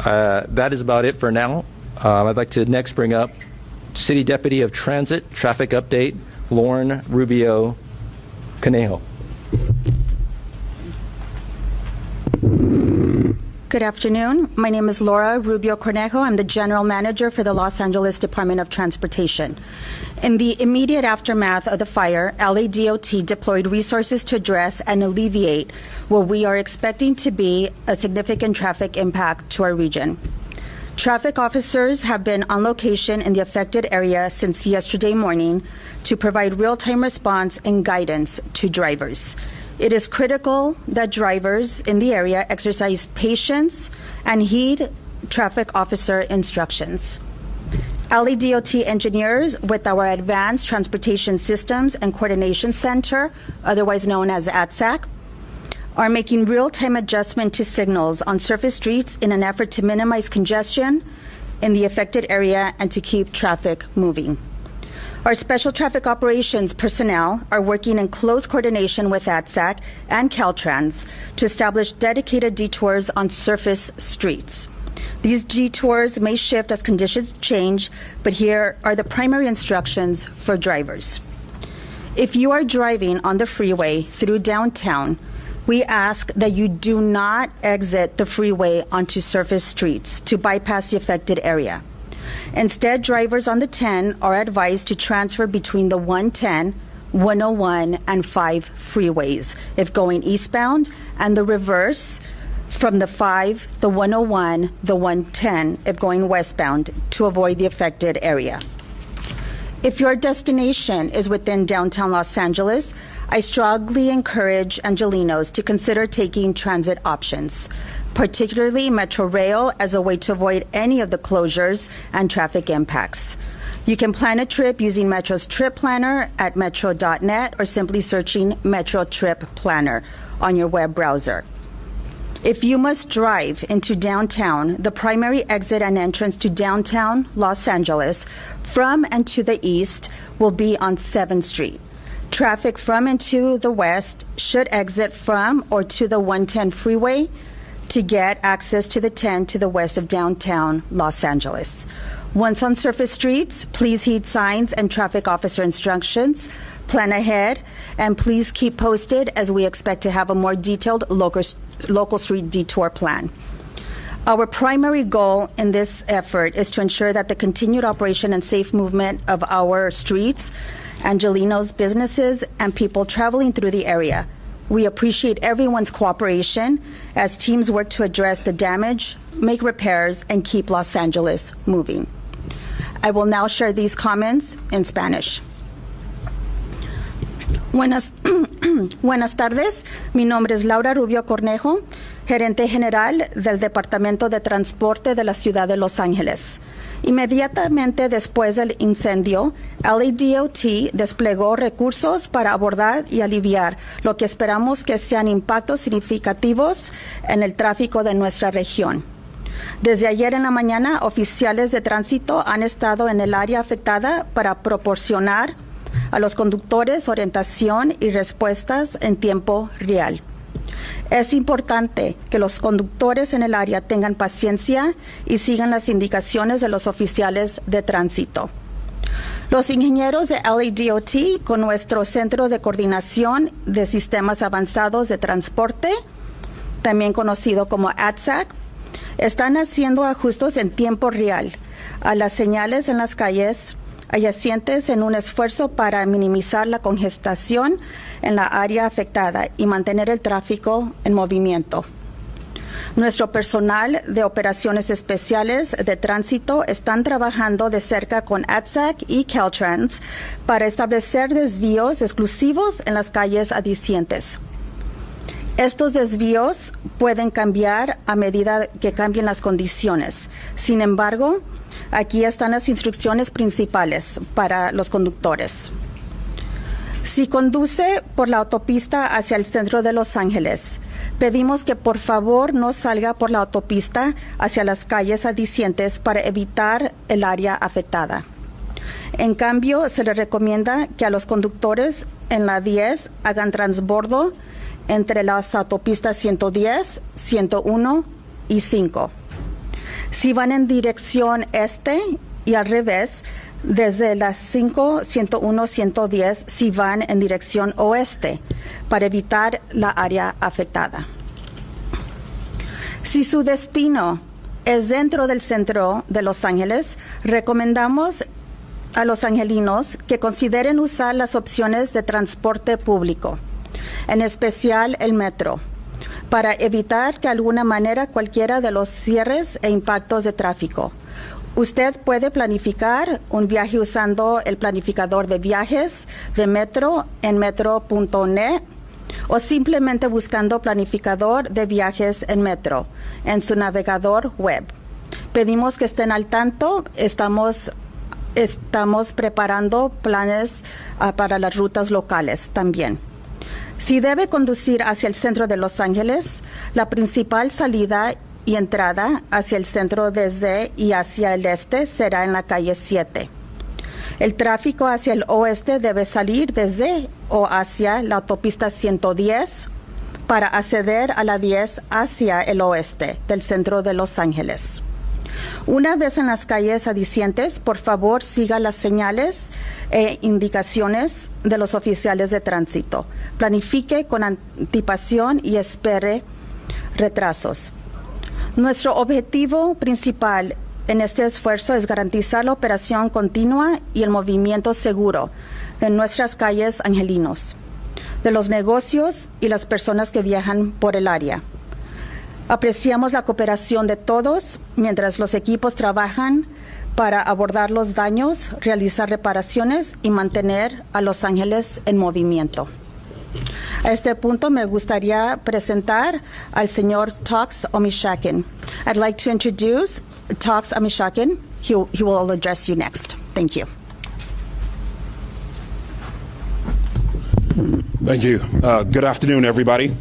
That is about it for now. I'd like to next bring up City Deputy of Transit Traffic Update, Lauren Rubio Conejo. Good afternoon. My name is Laura Rubio Cornejo. I'm the General Manager for the Los Angeles Department of Transportation. In the immediate aftermath of the fire, LADOT deployed resources to address and alleviate what we are expecting to be a significant traffic impact to our region. Traffic officers have been on location in the affected area since yesterday morning to provide real-time response and guidance to drivers. It is critical that drivers in the area exercise patience and heed traffic officer instructions. LADOT engineers with our Advanced Transportation Systems and Coordination Center, otherwise known as ATSAC, are making real-time adjustment to signals on surface streets in an effort to minimize congestion in the affected area and to keep traffic moving. Our Special Traffic Operations personnel are working in close coordination with ATSAC and Caltrans to establish dedicated detours on surface streets. These detours may shift as conditions change, but here are the primary instructions for drivers. If you are driving on the freeway through downtown, we ask that you do not exit the freeway onto surface streets to bypass the affected area. Instead, drivers on the 10 are advised to transfer between the 110, 101, and 5 freeways if going eastbound, and the reverse from the 5, the 101, the 110 if going westbound to avoid the affected area. If your destination is within downtown Los Angeles, I strongly encourage Angelinos to consider taking transit options, particularly Metro Rail, as a way to avoid any of the closures and traffic impacts. You can plan a trip using Metro's Trip Planner at metro.net or simply searching Metro Trip Planner on your web browser. If you must drive into downtown, the primary exit and entrance to downtown Los Angeles from and to the east will be on 7th Street. Traffic from and to the west should exit from or to the 110 freeway to get access to the 10 to the west of downtown Los Angeles. Once on surface streets, please heed signs and traffic officer instructions, plan ahead, and please keep posted as we expect to have a more detailed local street detour plan. Our primary goal in this effort is to ensure that the continued operation and safe movement of our streets, Angelinos businesses, and people traveling through the area. We appreciate everyone's cooperation as teams work to address the damage, make repairs, and keep Los Angeles moving. I will now share these comments in Spanish. Buenas tardes. Mi nombre es Laura Rubio Cornejo, gerente general del Departamento de Transporte de la Ciudad de Los Ángeles. Inmediatamente después del incendio, LADOT desplegó recursos para abordar y aliviar lo que esperamos que sean impactos significativos en el tráfico de nuestra región. Desde ayer en la mañana, oficiales de tránsito han estado en el área afectada para proporcionar a los conductores orientación y respuestas en tiempo real. Es importante que los conductores en el área tengan paciencia y sigan las indicaciones de los oficiales de tránsito. Los ingenieros de LADOT, con nuestro Centro de Coordinación de Sistemas Avanzados de Transporte, también conocido como ATSAC, están haciendo ajustes en tiempo real a las señales en las calles adyacentes en un esfuerzo para minimizar la congestación en la área afectada y mantener el tráfico en movimiento. Nuestro personal de operaciones especiales de tránsito están trabajando de cerca con ATSAC y Caltrans para establecer desvíos exclusivos en las calles adyacentes. Estos desvíos pueden cambiar a medida que cambien las condiciones. Sin embargo, aquí están las instrucciones principales para los conductores. Si conduce por la autopista hacia el centro de Los Ángeles, pedimos que por favor no salga por la autopista hacia las calles adyacentes para evitar el área afectada. En cambio, se le recomienda que a los conductores en la 10 hagan transbordo entre las autopistas 110, 101 y 5. Si van en dirección este y al revés, desde las 5, 101, 110 si van en dirección oeste, para evitar la área afectada. Si su destino es dentro del centro de Los Ángeles, recomendamos a los angelinos que consideren usar las opciones de transporte público, en especial el metro, para evitar que de alguna manera cualquiera de los cierres e impactos de tráfico. Usted puede planificar un viaje usando el planificador de viajes de Metro en metro.net o simplemente buscando planificador de viajes en Metro en su navegador web. Pedimos que estén al tanto. Estamos preparando planes para las rutas locales también. Si debe conducir hacia el centro de Los Ángeles, la principal salida y entrada hacia el centro desde y hacia el este será en la calle 7. El tráfico hacia el oeste debe salir desde o hacia la autopista 110 para acceder a la 10 hacia el oeste del centro de Los Ángeles. Una vez en las calles adyacentes, por favor siga las señales e indicaciones de los oficiales de tránsito. Planifique con anticipación y espere retrasos. Nuestro objetivo principal en este esfuerzo es garantizar la operación continua y el movimiento seguro de nuestras calles angelinos, de los negocios y las personas que viajan por el área. Apreciamos la cooperación de todos mientras los equipos trabajan para abordar los daños, realizar reparaciones y mantener a Los Ángeles en movimiento. A este punto me gustaría presentar al señor Tox Omishakin. I'd like to introduce Tox Omishakin. He will address you next. Thank you. Thank you. Good afternoon, everybody.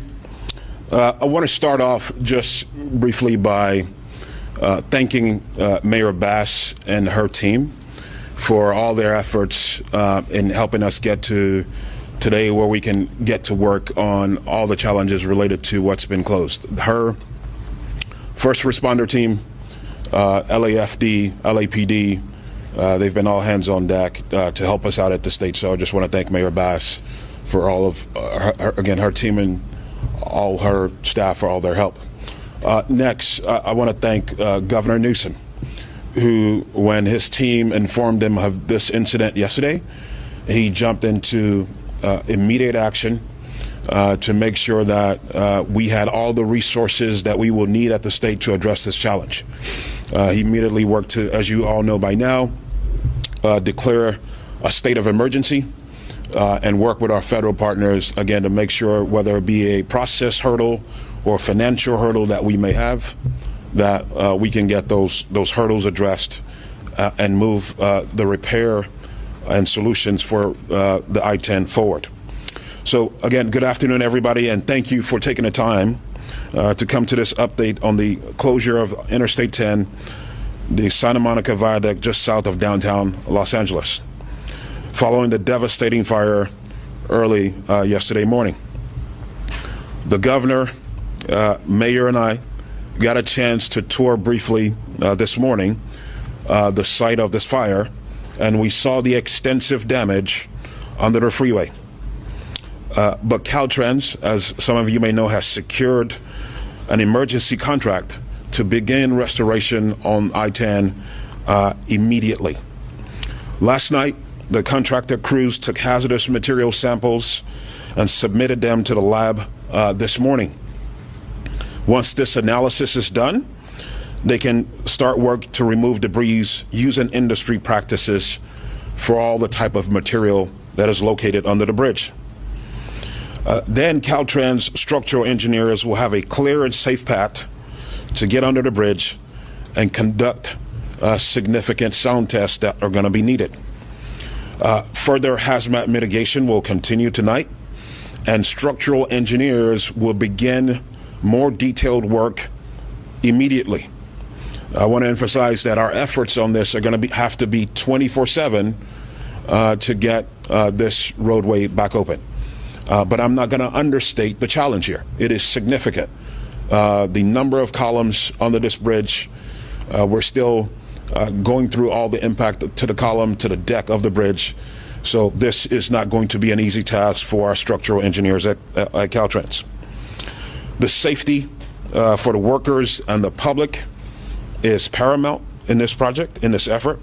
I want to start off just briefly by thanking Mayor Bass and her team for all their efforts in helping us get to today where we can get to work on all the challenges related to what's been closed. Her first responder team, LAFD, LAPD, they've been all hands on deck to help us out at the state. So I just want to thank Mayor Bass for all of, her team and all her staff for all their help. Next, I want to thank Governor Newsom, who, when his team informed him of this incident yesterday, he jumped into immediate action to make sure that we had all the resources that we will need at the state to address this challenge. He immediately worked to, as you all know by now, declare a state of emergency and work with our federal partners, again, to make sure whether it be a process hurdle or financial hurdle that we may have, that we can get those hurdles addressed and move the repair and solutions for the I-10 forward. So again, good afternoon, everybody, and thank you for taking the time to come to this update on the closure of Interstate 10, the Santa Monica Viaduct just south of downtown Los Angeles, following the devastating fire early yesterday morning. The governor, mayor, and I got a chance to tour briefly this morning the site of this fire, and we saw the extensive damage under the freeway. But Caltrans, as some of you may know, has secured an emergency contract to begin restoration on I-10 immediately. Last night, the contractor crews took hazardous material samples and submitted them to the lab this morning. Once this analysis is done, they can start work to remove debris using industry practices for all the type of material that is located under the bridge. Then Caltrans structural engineers will have a clear and safe path to get under the bridge and conduct significant sound tests that are going to be needed. Further hazmat mitigation will continue tonight, and structural engineers will begin more detailed work immediately. I want to emphasize that our efforts on this are going to have to be 24/7 to get this roadway back open. But I'm not going to understate the challenge here. It is significant. The number of columns under this bridge, we're still going through all the impact to the column, to the deck of the bridge. So this is not going to be an easy task for our structural engineers at Caltrans. The safety for the workers and the public is paramount in this project, in this effort.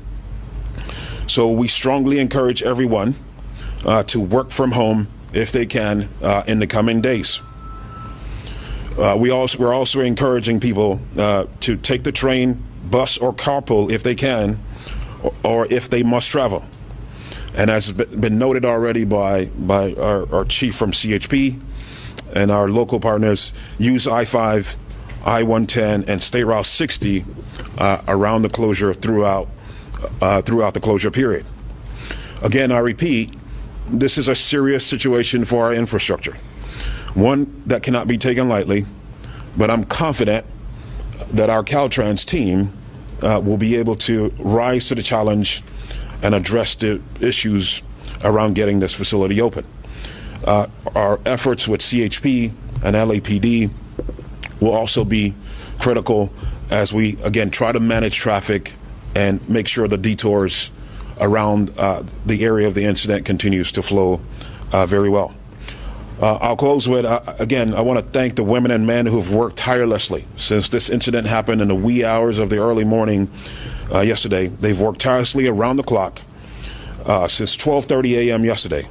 So we strongly encourage everyone to work from home if they can in the coming days. We're also encouraging people to take the train, bus, or carpool if they can, or if they must travel. And as has been noted already by our chief from CHP and our local partners, use I-5, I-110, and State Route 60 around the closure throughout the closure period. Again, I repeat, this is a serious situation for our infrastructure, one that cannot be taken lightly, but I'm confident that our Caltrans team will be able to rise to the challenge and address the issues around getting this facility open. Our efforts with CHP and LAPD will also be critical as we, again, try to manage traffic and make sure the detours around the area of the incident continues to flow very well. I'll close with, again, I want to thank the women and men who have worked tirelessly since this incident happened in the wee hours of the early morning yesterday. They've worked tirelessly around the clock since 12:30 a.m. yesterday.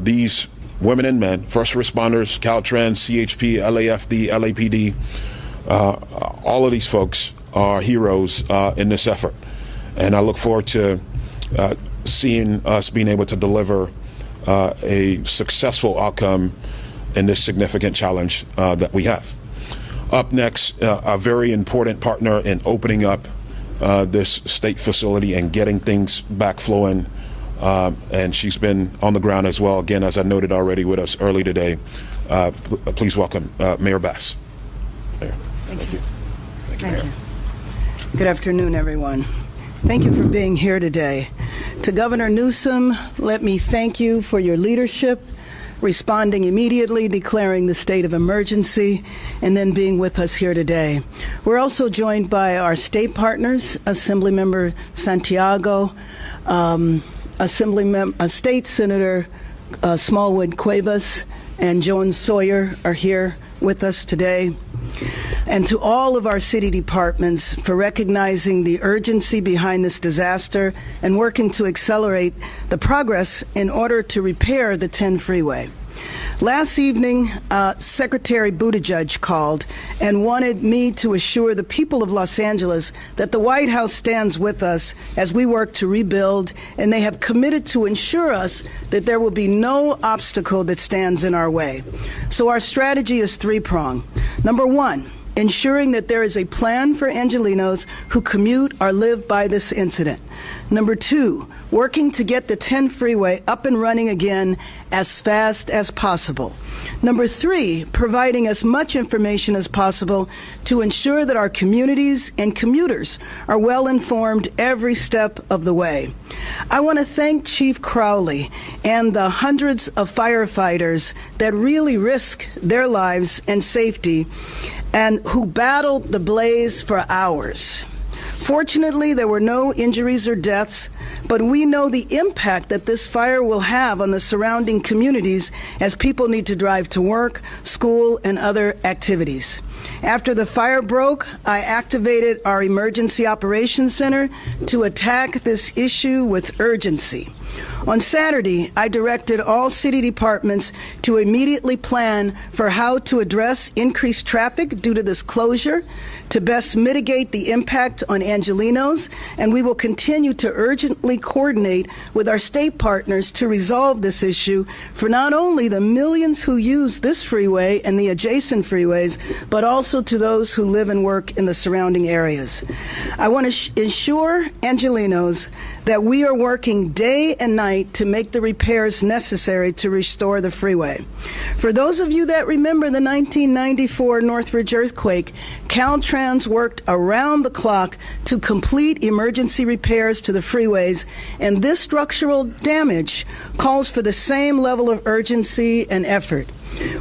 These women and men, first responders, Caltrans, CHP, LAFD, LAPD, all of these folks are heroes in this effort. And I look forward to seeing us being able to deliver a successful outcome in this significant challenge that we have. Up next, a very important partner in opening up this state facility and getting things back flowing. And she's been on the ground as well, again, as I noted already with us early today. Please welcome Mayor Bass. Mayor. Thank you. Thank you. Good afternoon, everyone. Thank you for being here today. To Governor Newsom, let me thank you for your leadership, responding immediately, declaring the state of emergency, and then being with us here today. We're also joined by our state partners, Assemblymember Santiago, State Senator Smallwood Cuevas, and Joan Sawyer are here with us today. And to all of our city departments for recognizing the urgency behind this disaster and working to accelerate the progress in order to repair the 10 freeway. Last evening, Secretary Buttigieg called and wanted me to assure the people of Los Angeles that the White House stands with us as we work to rebuild, and they have committed to ensure us that there will be no obstacle that stands in our way. So our strategy is three-pronged. Number one, ensuring that there is a plan for Angelenos who commute or live by this incident. Number two, working to get the 10 freeway up and running again as fast as possible. Number three, providing as much information as possible to ensure that our communities and commuters are well informed every step of the way. I want to thank Chief Crowley and the hundreds of firefighters that really risk their lives and safety and who battled the blaze for hours. Fortunately, there were no injuries or deaths, but we know the impact that this fire will have on the surrounding communities as people need to drive to work, school, and other activities. After the fire broke, I activated our Emergency Operations Center to attack this issue with urgency. On Saturday, I directed all city departments to immediately plan for how to address increased traffic due to this closure, to best mitigate the impact on Angelenos, and we will continue to urgently coordinate with our state partners to resolve this issue for not only the millions who use this freeway and the adjacent freeways, but also to those who live and work in the surrounding areas. I want to ensure Angelenos that we are working day and night to make the repairs necessary to restore the freeway. For those of you that remember the 1994 Northridge earthquake, Caltrans worked around the clock to complete emergency repairs to the freeways, and this structural damage calls for the same level of urgency and effort.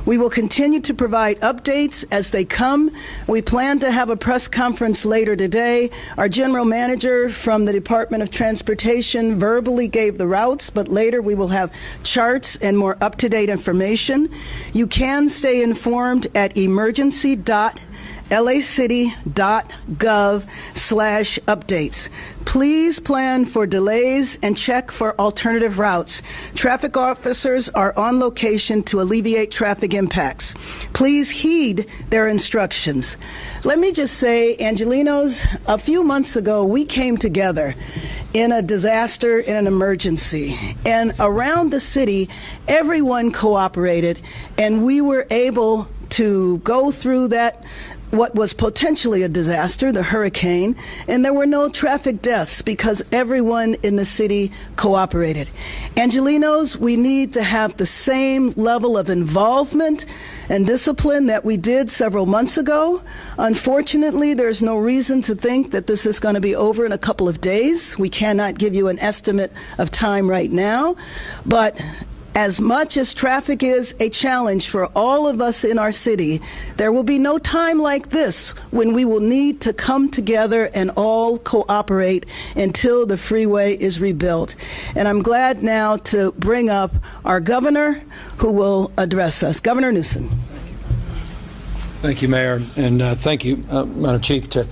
We will continue to provide updates as they come. We plan to have a press conference later today. Our general manager from the Department of Transportation verbally gave the routes, but later we will have charts and more up-to-date information. You can stay informed at emergency.lacity.gov/updates. Please plan for delays and check for alternative routes. Traffic officers are on location to alleviate traffic impacts. Please heed their instructions. Let me just say, Angelenos, a few months ago, we came together in a disaster, in an emergency. And around the city, everyone cooperated, and we were able to go through that what was potentially a disaster, the hurricane, and there were no traffic deaths because everyone in the city cooperated. Angelenos, we need to have the same level of involvement and discipline that we did several months ago. Unfortunately, there's no reason to think that this is going to be over in a couple of days. We cannot give you an estimate of time right now, but as much as traffic is a challenge for all of us in our city, there will be no time like this when we will need to come together and all cooperate until the freeway is rebuilt. And I'm glad now to bring up our governor who will address us. Governor Newsom. Thank you, Mayor, and thank you, Madam Chief, to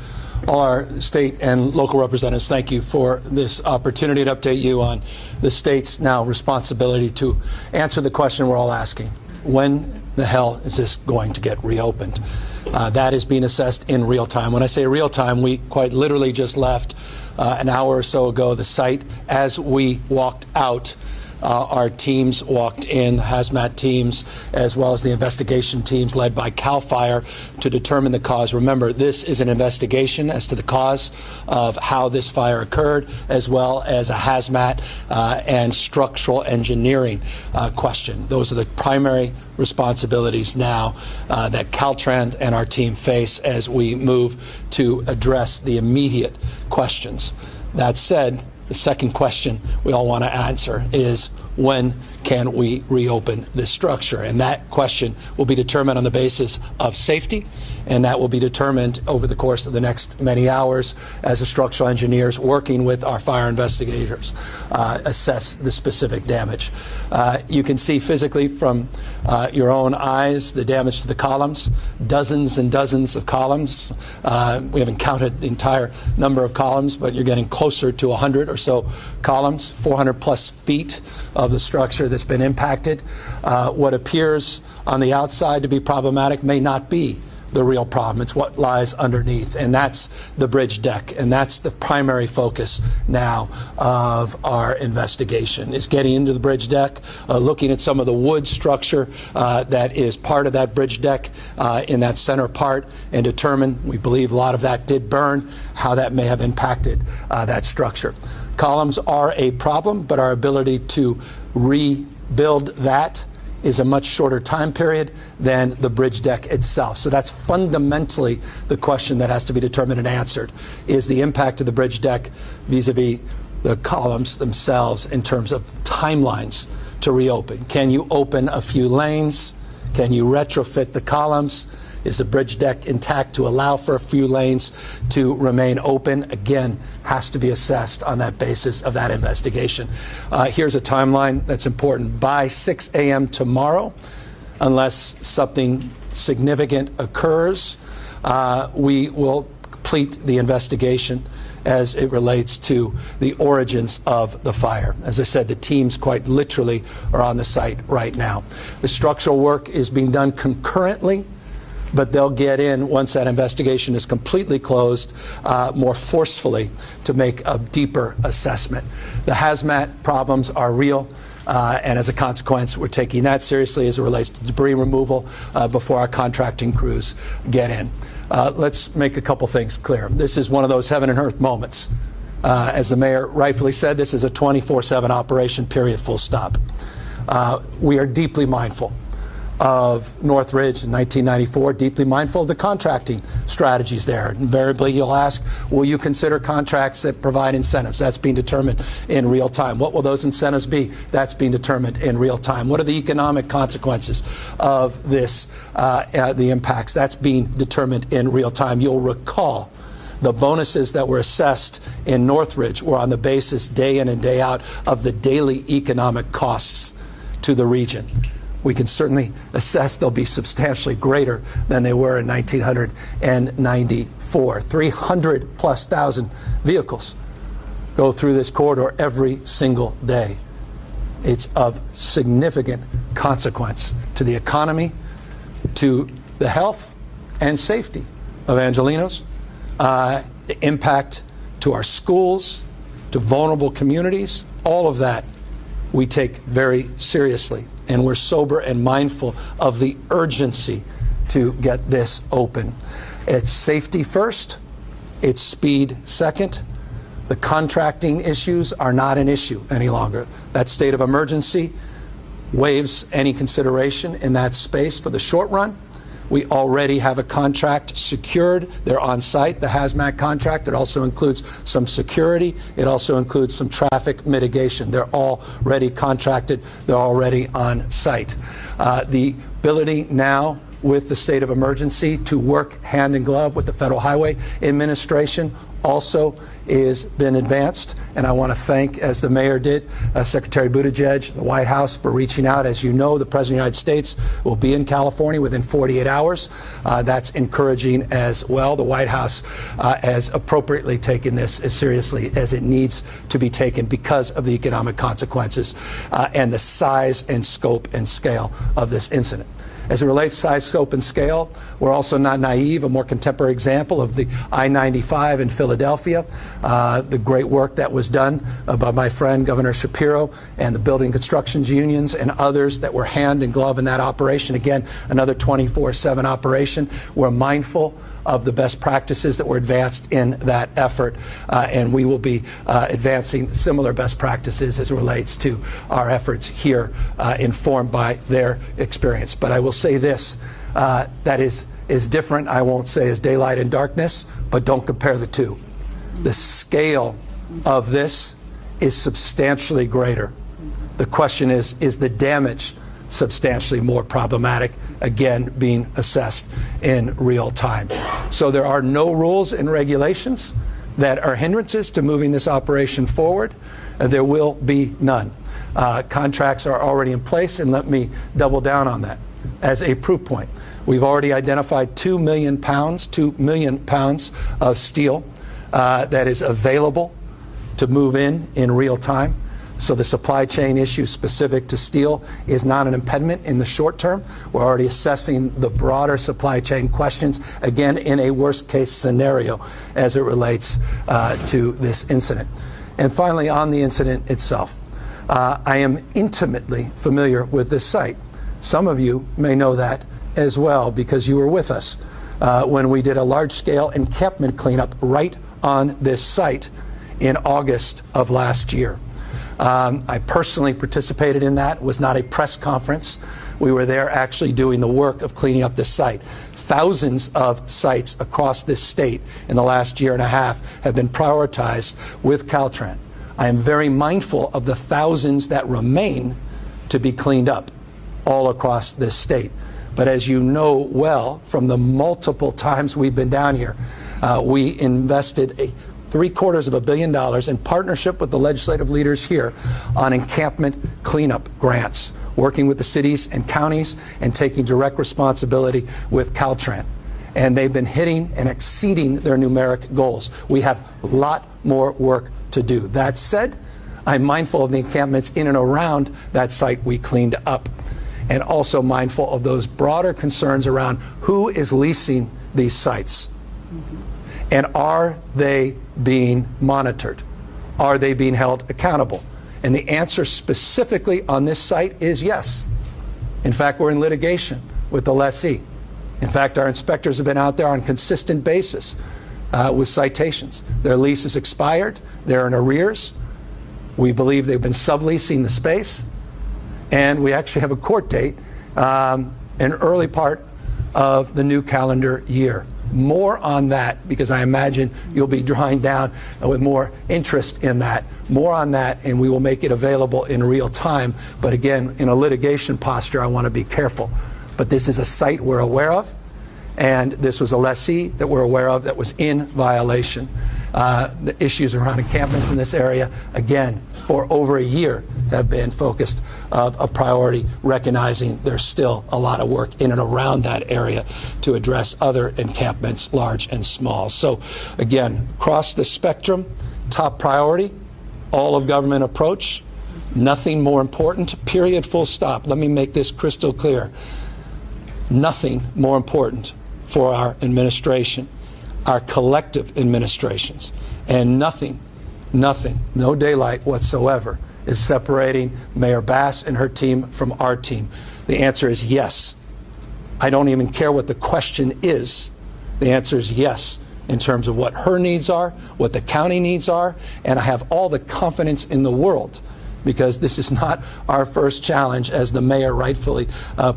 all our state and local representatives. Thank you for this opportunity to update you on the state's now responsibility to answer the question we're all asking. When the hell is this going to get reopened? That is being assessed in real time. When I say real time, we quite literally just left an hour or so ago the site. As we walked out, our teams walked in, hazmat teams, as well as the investigation teams led by CAL FIRE to determine the cause. Remember, this is an investigation as to the cause of how this fire occurred, as well as a hazmat and structural engineering question. Those are the primary responsibilities now that Caltrans and our team face as we move to address the immediate questions. That said, the second question we all want to answer is, when can we reopen this structure? And that question will be determined on the basis of safety, and that will be determined over the course of the next many hours as the structural engineers working with our fire investigators assess the specific damage. You can see physically from your own eyes the damage to the columns, dozens and dozens of columns. We haven't counted the entire number of columns, but you're getting closer to 100 or so columns, 400 plus feet of the structure that's been impacted. What appears on the outside to be problematic may not be the real problem. It's what lies underneath, and that's the bridge deck, and that's the primary focus now of our investigation, is getting into the bridge deck, looking at some of the wood structure that is part of that bridge deck in that center part, and determine, we believe a lot of that did burn, how that may have impacted that structure. Columns are a problem, but our ability to rebuild that is a much shorter time period than the bridge deck itself. So that's fundamentally the question that has to be determined and answered, is the impact of the bridge deck vis-a-vis the columns themselves in terms of timelines to reopen. Can you open a few lanes? Can you retrofit the columns? Is the bridge deck intact to allow for a few lanes to remain open? Again, has to be assessed on that basis of that investigation. Here's a timeline that's important. By 6 a.m. tomorrow, unless something significant occurs, we will complete the investigation as it relates to the origins of the fire. As I said, the teams quite literally are on the site right now. The structural work is being done concurrently, but they'll get in once that investigation is completely closed more forcefully to make a deeper assessment. The hazmat problems are real. And as a consequence, we're taking that seriously as it relates to debris removal before our contracting crews get in. Let's make a couple things clear. This is one of those heaven and earth moments. As the mayor rightfully said, this is a 24/7 operation, period, full stop. We are deeply mindful of Northridge in 1994, deeply mindful of the contracting strategies there. Invariably, you'll ask, will you consider contracts that provide incentives? That's being determined in real time. What will those incentives be? That's being determined in real time. What are the economic consequences of this, the impacts? That's being determined in real time. You'll recall the bonuses that were assessed in Northridge were on the basis day in and day out of the daily economic costs to the region. We can certainly assess they'll be substantially greater than they were in 1994. 300,000+ vehicles go through this corridor every single day. It's of significant consequence to the economy, to the health and safety of Angelenos, the impact to our schools, to vulnerable communities. All of that we take very seriously. And we're sober and mindful of the urgency to get this open. It's safety first, it's speed second. The contracting issues are not an issue any longer. That state of emergency waives any consideration in that space for the short run. We already have a contract secured. They're on site, the hazmat contract. It also includes some security. It also includes some traffic mitigation. They're already contracted. They're already on site. The ability now with the state of emergency to work hand in glove with the Federal Highway Administration also is been advanced. And I want to thank, as the mayor did, Secretary Buttigieg, the White House, for reaching out. As you know, the President of the United States will be in California within 48 hours. That's encouraging as well. The White House has appropriately taken this as seriously as it needs to be taken because of the economic consequences and the size and scope and scale of this incident. As it relates to size, scope, and scale, we're also not naive. A more contemporary example of the I-95 in Philadelphia, the great work that was done by my friend Governor Shapiro and the building constructions unions and others that were hand in glove in that operation. Again, another 24/7 operation. We're mindful of the best practices that were advanced in that effort, and we will be advancing similar best practices as it relates to our efforts here, informed by their experience. But I will say this, that is different, I won't say as daylight and darkness, but don't compare the two. The scale of this is substantially greater. The question is the damage substantially more problematic, again being assessed in real time. So there are no rules and regulations that are hindrances to moving this operation forward. There will be none. Contracts are already in place, and let me double down on that. As a proof point, we've already identified 2 million pounds of steel that is available to move in real time. So the supply chain issue specific to steel is not an impediment in the short term. We're already assessing the broader supply chain questions, again, in a worst case scenario as it relates to this incident. And finally, on the incident itself, I am intimately familiar with this site. Some of you may know that as well because you were with us when we did a large-scale encampment cleanup right on this site in August of last year. I personally participated in that. It was not a press conference. We were there actually doing the work of cleaning up this site. Thousands of sites across this state in the last year and a half have been prioritized with Caltrans. I am very mindful of the thousands that remain to be cleaned up all across this state. But as you know well from the multiple times we've been down here, we invested $750 million in partnership with the legislative leaders here on encampment cleanup grants, working with the cities and counties and taking direct responsibility with Caltrans. and they've been hitting and exceeding their numeric goals. We have a lot more work to do. That said, I'm mindful of the encampments in and around that site we cleaned up, and also mindful of those broader concerns around who is leasing these sites. And are they being monitored? Are they being held accountable? And the answer specifically on this site is yes. In fact, we're in litigation with the lessee. In fact, our inspectors have been out there on a consistent basis with citations. Their lease is expired. They're in arrears. We believe they've been subleasing the space. And we actually have a court date an early part of the new calendar year. More on that, because I imagine you'll be drawing down with more interest in that. More on that, and we will make it available in real time. But again, in a litigation posture, I want to be careful. But this is a site we're aware of, and this was a lessee that we're aware of that was in violation. The issues around encampments in this area, again, for over a year have been focused of a priority, recognizing there's still a lot of work in and around that area to address other encampments, large and small. So again, across the spectrum, top priority, all of government approach, nothing more important, period, full stop. Let me make this crystal clear. Nothing more important for our administration, our collective administrations, and nothing, no daylight whatsoever is separating Mayor Bass and her team from our team. The answer is yes. I don't even care what the question is. The answer is yes, in terms of what her needs are, what the county needs are, and I have all the confidence in the world, because this is not our first challenge, as the mayor rightfully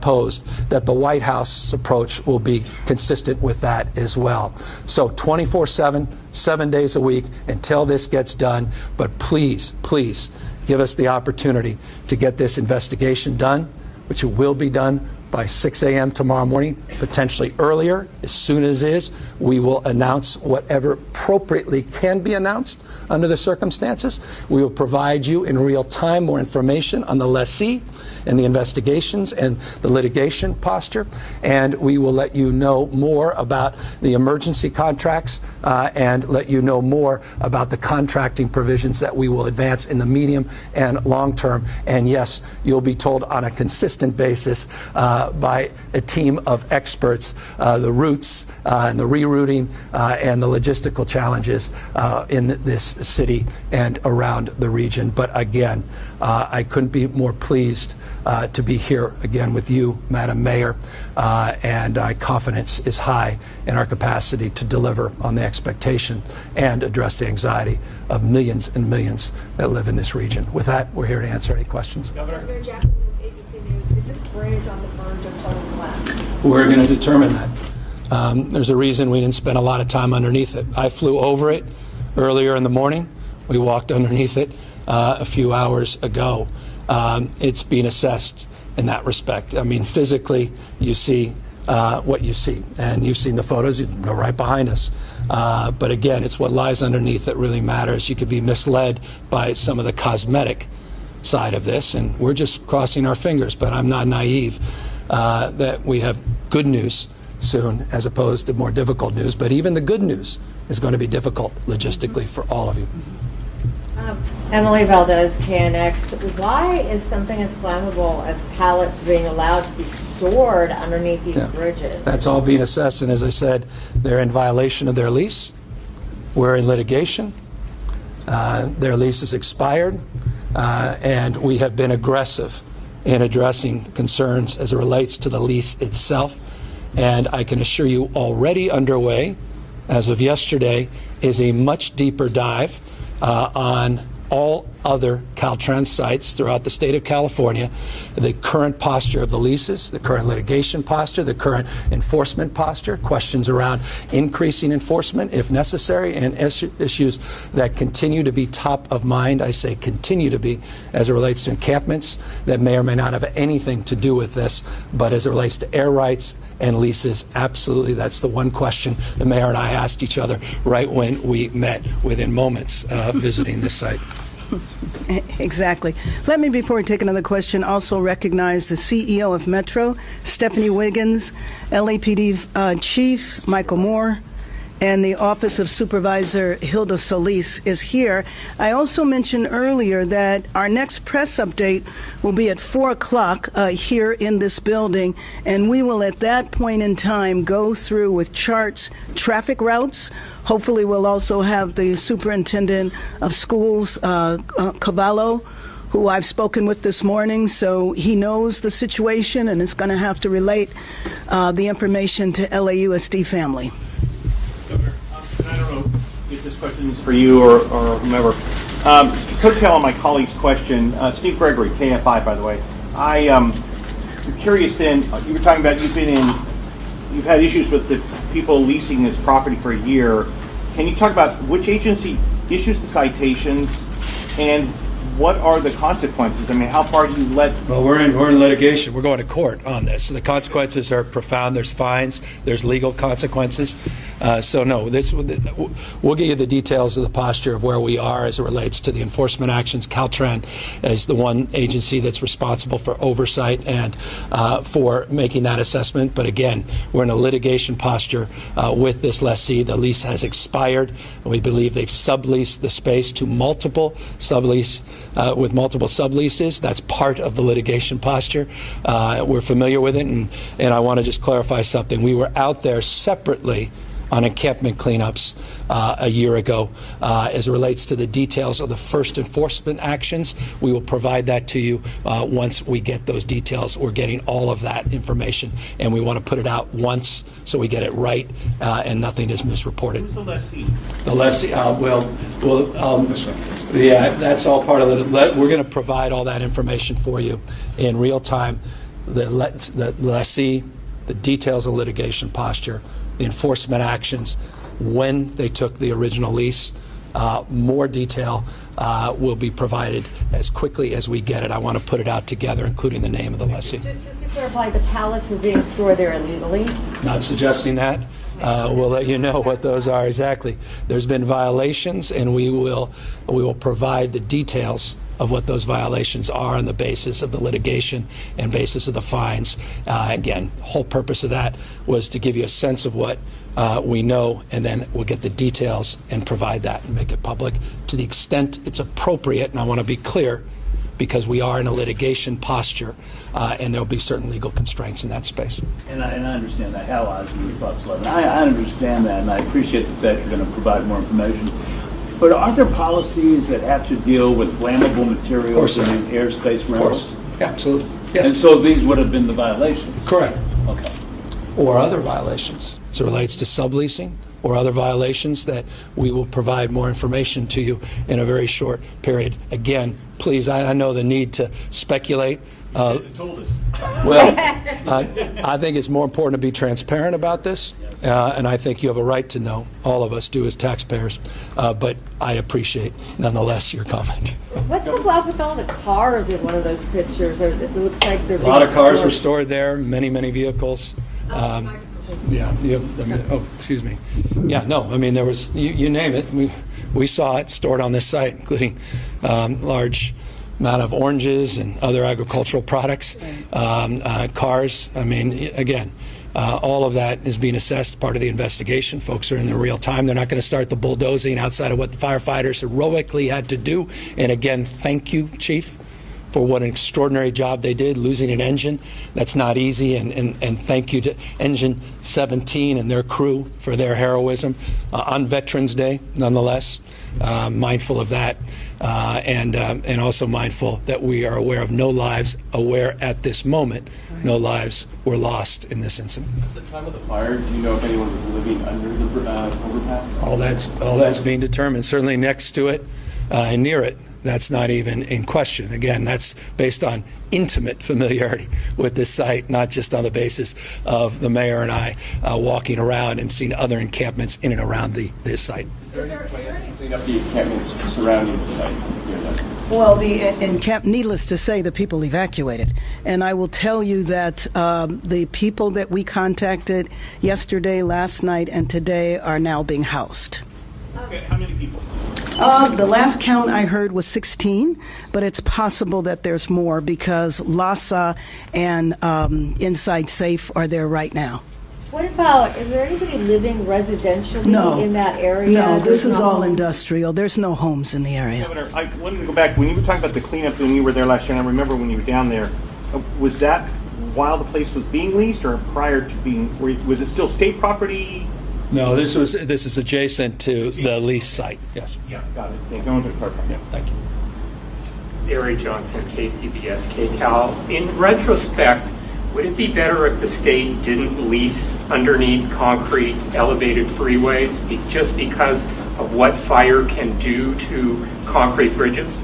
posed, that the White House approach will be consistent with that as well. So 24/7, 7 days a week until this gets done. But please, please give us the opportunity to get this investigation done, which will be done by 6 a.m. tomorrow morning, potentially earlier. As soon as is, we will announce whatever appropriately can be announced under the circumstances. We will provide you in real time more information on the lessee and the investigations and the litigation posture, and we will let you know more about the emergency contracts and let you know more about the contracting provisions that we will advance in the medium and long term. And yes, you'll be told on a consistent basis by a team of experts the routes and the rerouting and the logistical challenges in this city and around the region. But again, I couldn't be more pleased to be here again with you, Madam Mayor, and our confidence is high in our capacity to deliver on the expectation and address the anxiety of millions and millions that live in this region. With that, we're here to answer any questions. Governor Jackson, ABC News, is this bridge on the verge of total collapse? We're going to determine that. There's a reason we didn't spend a lot of time underneath it. I flew over it earlier in the morning. We walked underneath it a few hours ago. It's being assessed in that respect. I mean, physically, you see what you see, and you've seen the photos. They're right behind us. But again, it's what lies underneath that really matters. You could be misled by some of the cosmetic side of this, and we're just crossing our fingers. But I'm not naive that we have good news soon as opposed to more difficult news. But even the good news is going to be difficult logistically for all of you. Emily Valdez, KNX. Why is something as flammable as pallets being allowed to be stored underneath these bridges? That's all being assessed, and as I said, they're in violation of their lease. We're in litigation. Their lease is expired, and we have been aggressive in addressing concerns as it relates to the lease itself. And I can assure you, already underway, as of yesterday, is a much deeper dive on all other Caltrans sites throughout the state of California, the current posture of the leases, the current litigation posture, the current enforcement posture, questions around increasing enforcement if necessary, and issues that continue to be top of mind. I say continue to be, as it relates to encampments that may or may not have anything to do with this, but as it relates to air rights and leases, absolutely. That's the one question the mayor and I asked each other right when we met within moments visiting this site. Exactly. Let me, before we take another question, also recognize the CEO of Metro, Stephanie Wiggins, LAPD Chief Michael Moore, and the Office of Supervisor Hilda Solis is here. I also mentioned earlier that our next press update will be at 4 o'clock here in this building, and we will at that point in time go through with charts traffic routes. Hopefully we'll also have the Superintendent of Schools, Cavallo, who I've spoken with this morning, so he knows the situation and is going to have to relate the information to LAUSD family. Governor, and I don't know if this question is for you or whomever. Coattail on my colleague's question, Steve Gregory, KFI, by the way. I'm curious then, you were talking about you've had issues with the people leasing this property for a year. Can you talk about which agency issues the citations and what are the consequences? I mean, how far do you let... Well, we're in litigation. We're going to court on this. So the consequences are profound. There's fines. There's legal consequences. So no, we'll get you the details of the posture of where we are as it relates to the enforcement actions. Caltrans is the one agency that's responsible for oversight and for making that assessment. But again, we're in a litigation posture with this lessee. The lease has expired, and we believe they've subleased the space to multiple sublease. With multiple subleases. That's part of the litigation posture. We're familiar with it, and I want to just clarify something. We were out there separately on encampment cleanups a year ago. As it relates to the details of the first enforcement actions, we will provide that to you once we get those details. We're getting all of that information, and we want to put it out once so we get it right and nothing is misreported. Who's the lessee? The lessee, yeah, that's all part of it. We're going to provide all that information for you in real time. The lessee, the details of litigation posture, the enforcement actions, when they took the original lease. More detail will be provided as quickly as we get it. I want to put it out together, including the name of the lessee. Just to clarify, the pallets were being stored there illegally? Not suggesting that. We'll let you know what those are exactly. There's been violations, and we will provide the details of what those violations are on the basis of the litigation and basis of the fines. Again, the whole purpose of that was to give you a sense of what we know, and then we'll get the details and provide that and make it public to the extent it's appropriate. And I want to be clear, because we are in a litigation posture, and there will be certain legal constraints in that space. And I understand that. Hal Osby, Fox 11. I understand that, and I appreciate the fact you're going to provide more information. But aren't there policies that have to deal with flammable materials in these airspace rentals? Of course. Yeah, absolutely. Yes. And so these would have been the violations? Correct. Okay. Or other violations as it relates to subleasing or other violations that we will provide more information to you in a very short period. Again, please, I know the need to speculate. Told us. Well, I think it's more important to be transparent about this, and I think you have a right to know. All of us do as taxpayers, but I appreciate, nonetheless, your comment. What's up with all the cars in one of those pictures? It looks like there's a lot of cars were stored there, many vehicles. Excuse me. Yeah, no, I mean, there was, you name it. We saw it stored on this site, including large amount of oranges and other agricultural products, cars. I mean, again, all of that is being assessed, part of the investigation. Folks are in the real time. They're not going to start the bulldozing outside of what the firefighters heroically had to do. And again, thank you, Chief, for what an extraordinary job they did, losing an engine. That's not easy, and thank you to Engine 17 and their crew for their heroism on Veterans Day, nonetheless. Mindful of that, and also mindful that we are aware of no lives, at this moment, no lives were lost in this incident. At the time of the fire, do you know if anyone was living under the overpass? All that's being determined, certainly next to it and near it. That's not even in question. Again, that's based on intimate familiarity with this site, not just on the basis of the mayor and I walking around and seeing other encampments in and around this site. Is there any plan to clean up the encampments surrounding the site? Well, needless to say, the people evacuated. And I will tell you that the people that we contacted yesterday, last night, and today are now being housed. Okay, how many people? The last count I heard was 16, but it's possible that there's more because LASA and Inside Safe are there right now. What about, is there anybody living residentially No. in that area? No, this There's is no all home? industrial. There's no homes in the area. Governor, I wanted to go back. When you were talking about the cleanup when you were there last year, and I remember when you were down there, was that while the place was being leased or prior to being, was it still state property? No, this is adjacent to the lease site. Yes. Yeah, got it. Thank you. Going to clarify. Yeah, thank you. Barry Johnson, KCBS, KCAL. In retrospect, would it be better if the state didn't lease underneath concrete elevated freeways just because of what fire can do to concrete bridges?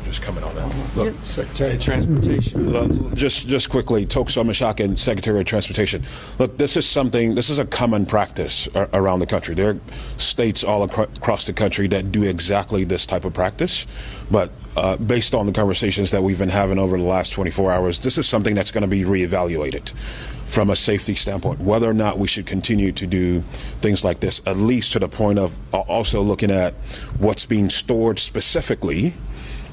Just coming on that. Look, Secretary of Transportation. look, just quickly, Tokso Mashaka, Secretary of Transportation. Look, this is a common practice around the country. There are states all across the country that do exactly this type of practice, but based on the conversations that we've been having over the last 24 hours, this is something that's going to be reevaluated from a safety standpoint, whether or not we should continue to do things like this, at least to the point of also looking at what's being stored specifically.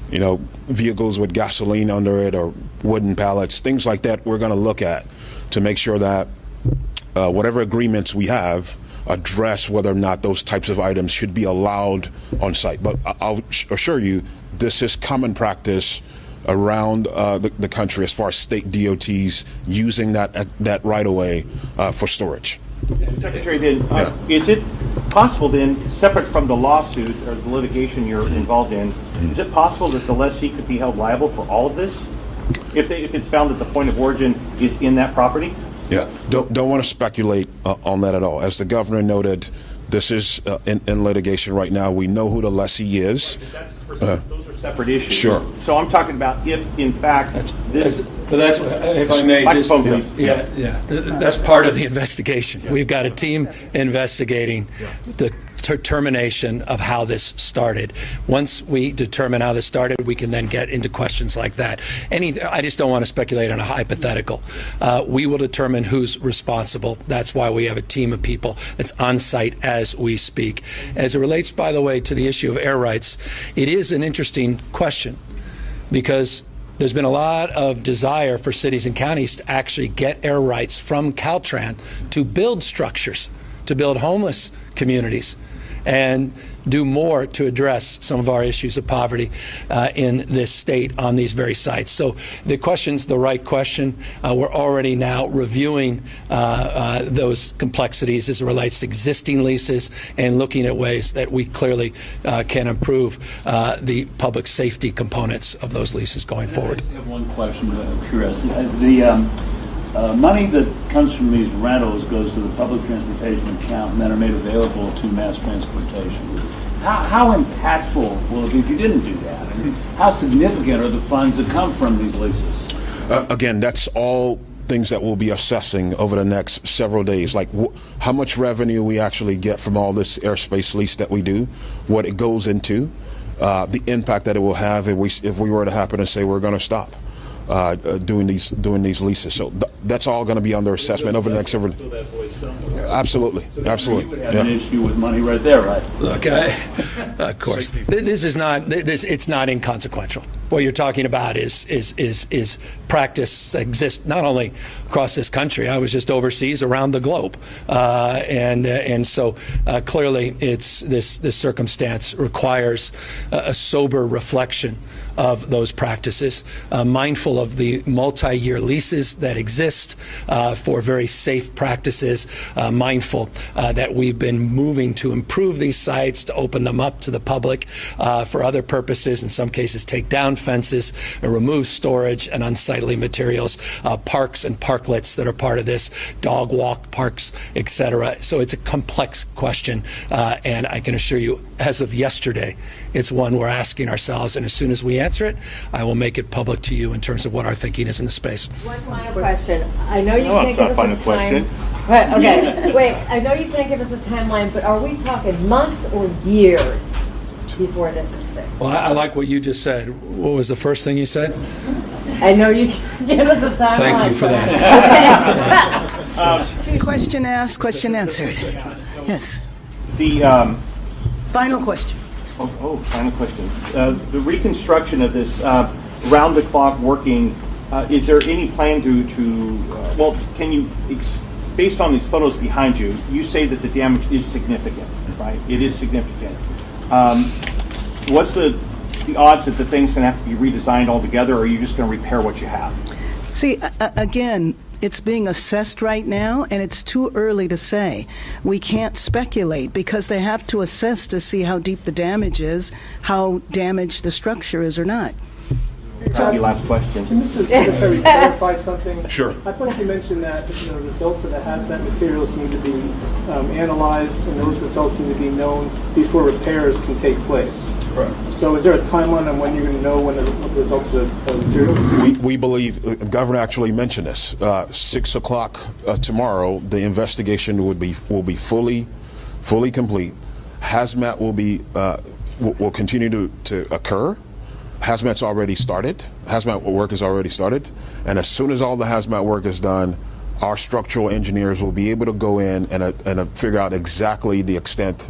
You know, vehicles with gasoline under it or wooden pallets, things like that we're going to look at to make sure that whatever agreements we have address whether or not those types of items should be allowed on site. But I'll assure you, this is common practice around the country as far as state DOTs using that right-of-way for storage. Secretary, then, is it possible then, separate from the lawsuit or the litigation you're involved in, is it possible that the lessee could be held liable for all of this if it's found that the point of origin is in that property? Yeah, don't want to speculate on that at all. As the governor noted, this is in litigation right now. We know who the lessee is. Those are separate issues. Sure. So I'm talking about if, in fact, this... But that's, if I may, just, that's part of the investigation. We've got a team investigating the determination of how this started. Once we determine how this started, we can then get into questions like that. I just don't want to speculate on a hypothetical. We will determine who's responsible. That's why we have a team of people that's on site as we speak. As it relates, by the way, to the issue of air rights, it is an interesting question because there's been a lot of desire for cities and counties to actually get air rights from Caltran to build structures, to build homeless communities, and do more to address some of our issues of poverty in this state on these very sites. So the question's the right question. We're already now reviewing those complexities as it relates to existing leases and looking at ways that we clearly can improve the public safety components of those leases going forward. I have one question, curiosity. The money that comes from these rentals goes to the public transportation account and then are made available to mass transportation. How impactful will it be if you didn't do that? I mean, how significant are the funds that come from these leases? Again, that's all things that we'll be assessing over the next several days, like how much revenue we actually get from all this airspace lease that we do, what it goes into, the impact that it will have if we were to happen to say we're going to stop doing these leases. So that's all going to be under assessment over the next several. Absolutely. You would have an issue with money right there, right? Look, of course, this is not. It's not inconsequential. What you're talking about is practice that exists not only across this country. I was just overseas, around the globe, and so clearly, this circumstance requires a sober reflection of those practices, mindful of the multi-year leases that exist for very safe practices, mindful that we've been moving to improve these sites, to open them up to the public for other purposes, in some cases take down fences, remove storage and unsightly materials, parks and parklets that are part of this, dog walk parks, etc. So it's a complex question, and I can assure you, as of yesterday, it's one we're asking ourselves, and as soon as we answer it, I will make it public to you in terms of what our thinking is in the space. One final question. I know you can't give us a time. Question. Okay, wait. I know you can't give us a timeline, but are we talking months or years before this is fixed? Well, I like what you just said. What was the first thing you said? I know you can't give us a timeline. Thank you for that. Question asked, question answered. Yes. The Final question. Final question. The reconstruction of this round-the-clock working, is there any plan can you, based on these photos behind you, you say that the damage is significant, right? It is significant. What's the odds that the thing's going to have to be redesigned altogether, or are you just going to repair what you have? See, again, it's being assessed right now, and it's too early to say. We can't speculate because they have to assess to see how deep the damage is, how damaged the structure is or not. That'll be last question. Can Mr. Secretary clarify something? Sure. I thought you mentioned that the results of the hazmat materials need to be analyzed, and those results need to be known before repairs can take place. Correct. So is there a timeline on when you're going to know when the results of the materials? We believe, the governor actually mentioned this, 6 o'clock tomorrow, the investigation will be fully complete. Hazmat will continue to occur. Hazmat's already started. Hazmat work has already started. And as soon as all the hazmat work is done, our structural engineers will be able to go in and figure out exactly the extent,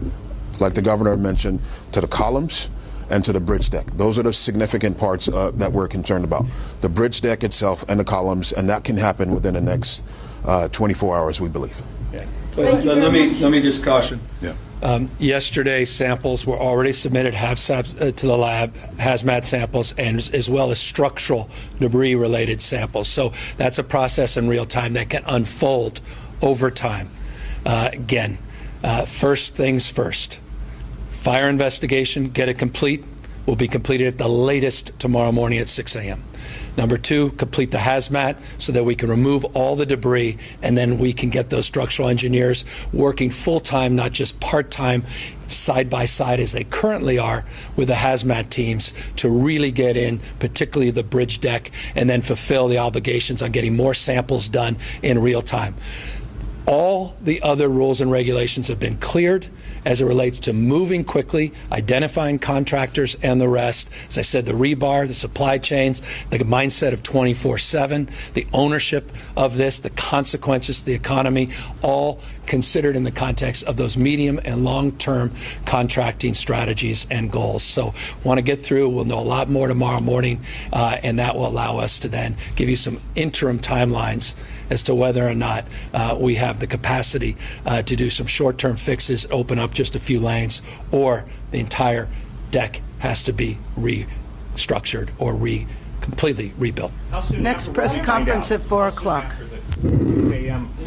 like the governor mentioned, to the columns and to the bridge deck. Those are the significant parts that we're concerned about. The bridge deck itself and the columns, and that can happen within the next 24 hours, we believe. Yeah. Let me just caution. Yeah. Yesterday, samples were already submitted to the lab, hazmat samples, and as well as structural debris-related samples. So that's a process in real time that can unfold over time. Again, first things first. Fire investigation, get it complete, will be completed at the latest tomorrow morning at 6 a.m. Number two, complete the hazmat so that we can remove all the debris, and then we can get those structural engineers working full-time, not just part-time, side by side as they currently are with the hazmat teams, to really get in, particularly the bridge deck, and then fulfill the obligations on getting more samples done in real time. All the other rules and regulations have been cleared as it relates to moving quickly, identifying contractors and the rest. As I said, the rebar, the supply chains, the mindset of 24/7, the ownership of this, the consequences to the economy, all considered in the context of those medium and long-term contracting strategies and goals. So want to get through. We'll know a lot more tomorrow morning, and that will allow us to then give you some interim timelines as to whether or not we have the capacity to do some short-term fixes, open up just a few lanes, or the entire deck has to be restructured or completely rebuilt. Next press conference at 4 o'clock.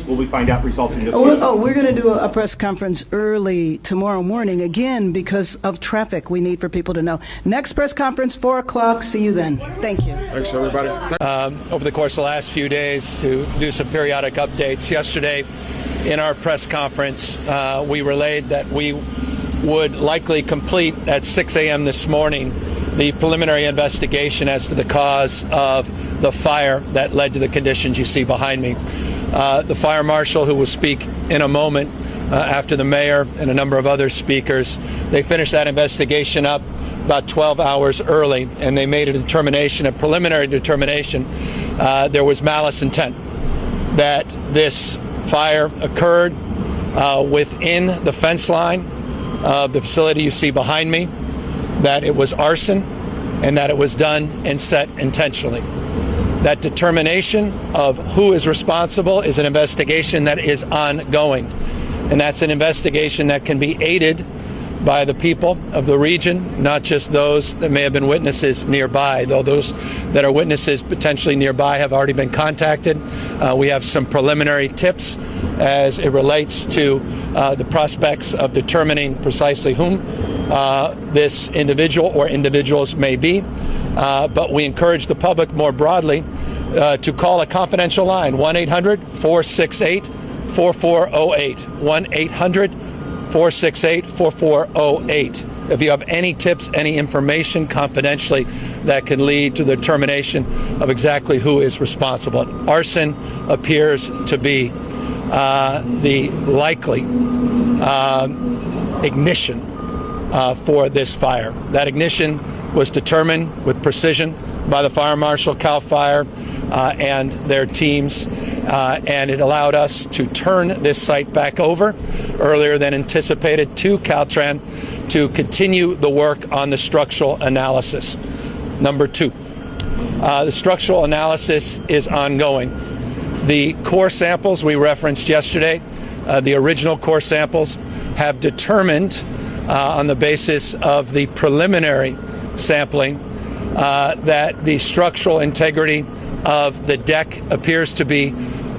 Will we find out results in just we're going to do a press conference early tomorrow morning, again, because of traffic. We need for people to know. Next press conference, 4 o'clock. See you then. Thank you. Thanks, everybody. Over the course of the last few days to do some periodic updates. Yesterday, in our press conference, we relayed that we would likely complete at 6 a.m. this morning the preliminary investigation as to the cause of the fire that led to the conditions you see behind me. The fire marshal, who will speak in a moment after the mayor and a number of other speakers, they finished that investigation up about 12 hours early, and they made a preliminary determination there was malice intent, that this fire occurred within the fence line of the facility you see behind me, that it was arson, and that it was done and set intentionally. That determination of who is responsible is an investigation that is ongoing, and that's an investigation that can be aided by the people of the region, not just those that may have been witnesses nearby, though those that are witnesses potentially nearby have already been contacted. We have some preliminary tips as it relates to the prospects of determining precisely whom this individual or individuals may be. But we encourage the public more broadly to call a confidential line, 1-800-468-4408, 1-800-468-4408. If you have any tips, any information confidentially that can lead to the determination of exactly who is responsible. Arson appears to be the likely ignition for this fire. That ignition was determined with precision by the Fire Marshal, CAL FIRE, and their teams, and it allowed us to turn this site back over earlier than anticipated to Caltrans to continue the work on the structural analysis. Number two, the structural analysis is ongoing. The core samples we referenced yesterday, the original core samples, have determined on the basis of the preliminary sampling that the structural integrity of the deck appears to be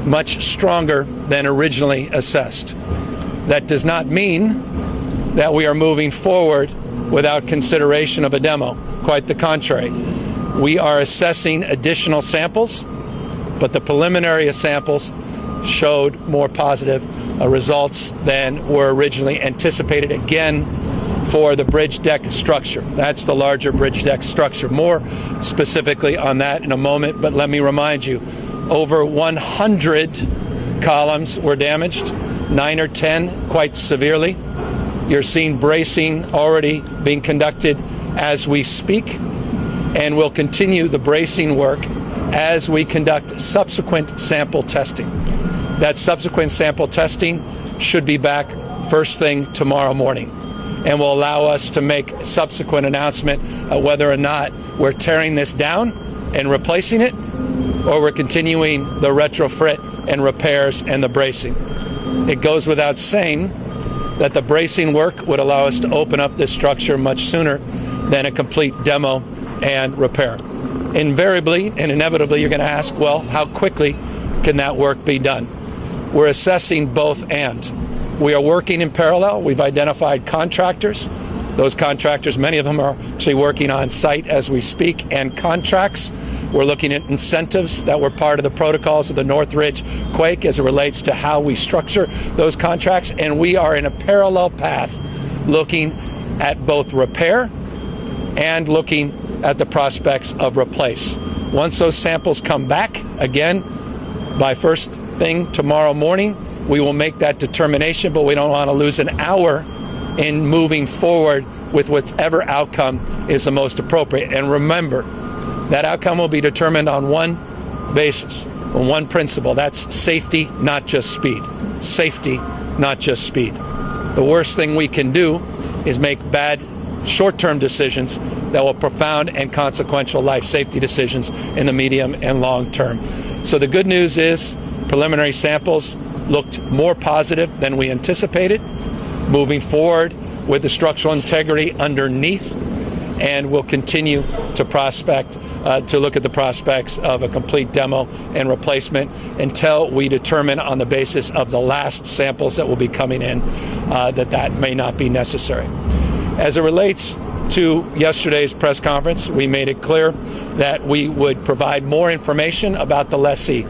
much stronger than originally assessed. That does not mean that we are moving forward without consideration of a demo. Quite the contrary. We are assessing additional samples, but the preliminary samples showed more positive results than were originally anticipated, again, for the bridge deck structure. That's the larger bridge deck structure. More specifically on that in a moment, but let me remind you, over 100 columns were damaged, 9 or 10 quite severely. You're seeing bracing already being conducted as we speak, and we'll continue the bracing work as we conduct subsequent sample testing. That subsequent sample testing should be back first thing tomorrow morning, and will allow us to make a subsequent announcement of whether or not we're tearing this down and replacing it, or we're continuing the retrofit and repairs and the bracing. It goes without saying that the bracing work would allow us to open up this structure much sooner than a complete demo and repair. Invariably and inevitably, you're going to ask, well, how quickly can that work be done? We're assessing both and. We are working in parallel. We've identified contractors. Those contractors, many of them are actually working on site as we speak, and contracts. We're looking at incentives that were part of the protocols of the Northridge quake as it relates to how we structure those contracts. And we are in a parallel path looking at both repair and looking at the prospects of replace. Once those samples come back, again, by first thing tomorrow morning, we will make that determination, but we don't want to lose an hour in moving forward with whatever outcome is the most appropriate. And remember, that outcome will be determined on one basis, on one principle. That's safety, not just speed. Safety, not just speed. The worst thing we can do is make bad short-term decisions that will profound and consequential life safety decisions in the medium and long term. So the good news is preliminary samples looked more positive than we anticipated. Moving forward with the structural integrity underneath, and we'll continue to look at the prospects of a complete demo and replacement until we determine on the basis of the last samples that will be coming in that may not be necessary. As it relates to yesterday's press conference, we made it clear that we would provide more information about the lessee.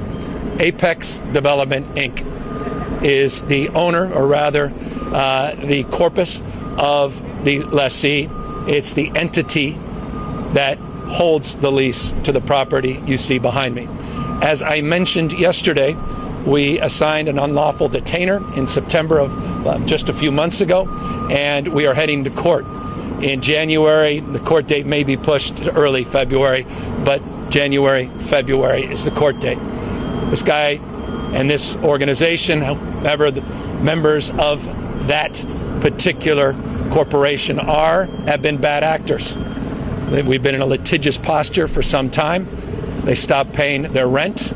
Apex Development, Inc. is the owner, or rather the corpus of the lessee. It's the entity that holds the lease to the property you see behind me. As I mentioned yesterday, we assigned an unlawful detainer in September of just a few months ago, and we are heading to court in January. The court date may be pushed to early February, but January, February is the court date. This guy and this organization, however the members of that particular corporation have been bad actors. We've been in a litigious posture for some time. They stopped paying their rent.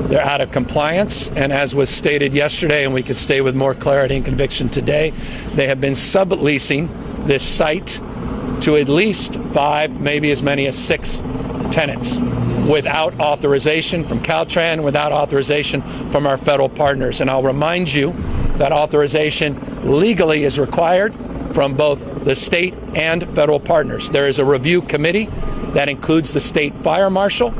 They're out of compliance. And as was stated yesterday, and we could stay with more clarity and conviction today, they have been subleasing this site to at least 5, maybe as many as 6 tenants without authorization from Caltrans, without authorization from our federal partners. And I'll remind you that authorization legally is required from both the state and federal partners. There is a review committee that includes the state fire marshal.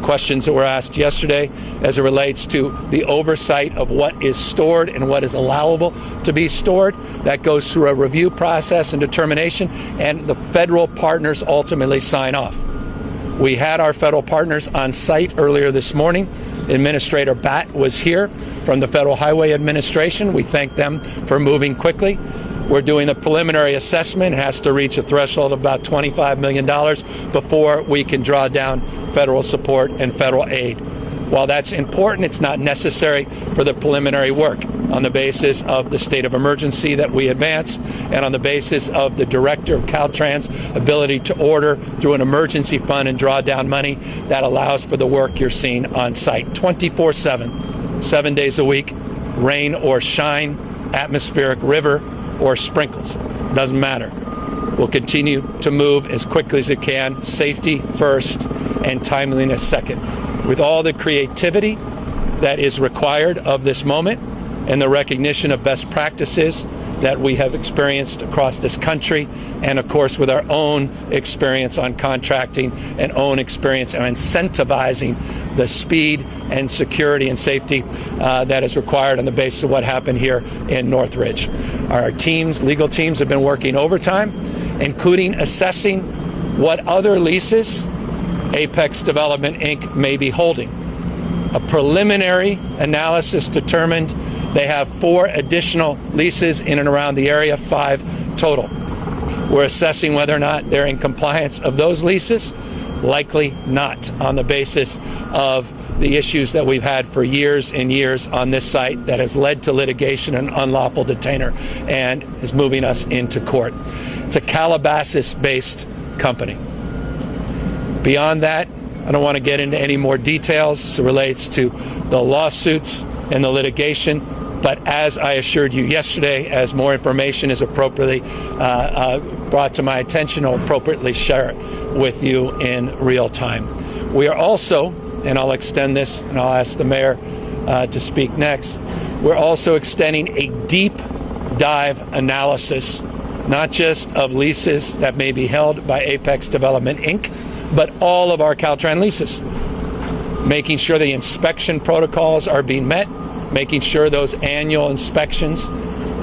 Questions that were asked yesterday as it relates to the oversight of what is stored and what is allowable to be stored. That goes through a review process and determination, and the federal partners ultimately sign off. We had our federal partners on site earlier this morning. Administrator Batt was here from the Federal Highway Administration. We thank them for moving quickly. We're doing the preliminary assessment. It has to reach a threshold of about $25 million before we can draw down federal support and federal aid. While that's important, it's not necessary for the preliminary work. On the basis of the state of emergency that we advanced and on the basis of the director of Caltrans' ability to order through an emergency fund and draw down money, that allows for the work you're seeing on site 24/7, 7 days a week, rain or shine, atmospheric, river, or sprinkles. Doesn't matter. We'll continue to move as quickly as it can, safety first and timeliness second, with all the creativity that is required of this moment and the recognition of best practices that we have experienced across this country, and of course with our own experience on contracting and own experience on incentivizing the speed and security and safety that is required on the basis of what happened here in Northridge. Our teams, legal teams, have been working overtime, including assessing what other leases Apex Development Inc. may be holding. A preliminary analysis determined they have 4 additional leases in and around the area, 5 total. We're assessing whether or not they're in compliance of those leases. Likely not, on the basis of the issues that we've had for years and years on this site that has led to litigation and unlawful detainer and is moving us into court. It's a Calabasas-based company. Beyond that, I don't want to get into any more details as it relates to the lawsuits and the litigation, but as I assured you yesterday, as more information is appropriately brought to my attention, I'll appropriately share it with you in real time. We are also, and I'll extend this, and I'll ask the mayor to speak next, we're also extending a deep dive analysis, not just of leases that may be held by Apex Development Inc., but all of our Caltrans leases, making sure the inspection protocols are being met, making sure those annual inspections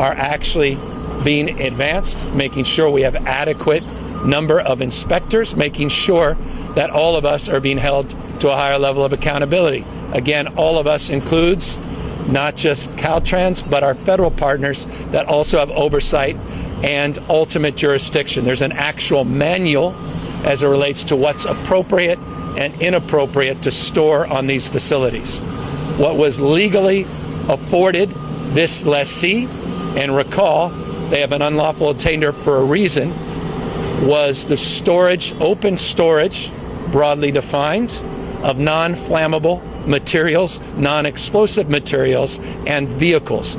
are actually being advanced, making sure we have adequate number of inspectors, making sure that all of us are being held to a higher level of accountability. Again, all of us includes not just Caltrans, but our federal partners that also have oversight and ultimate jurisdiction. There's an actual manual as it relates to what's appropriate and inappropriate to store on these facilities. What was legally afforded this lessee, and recall, they have an unlawful detainer for a reason, was the storage, open storage, broadly defined, of non-flammable materials, non-explosive materials, and vehicles,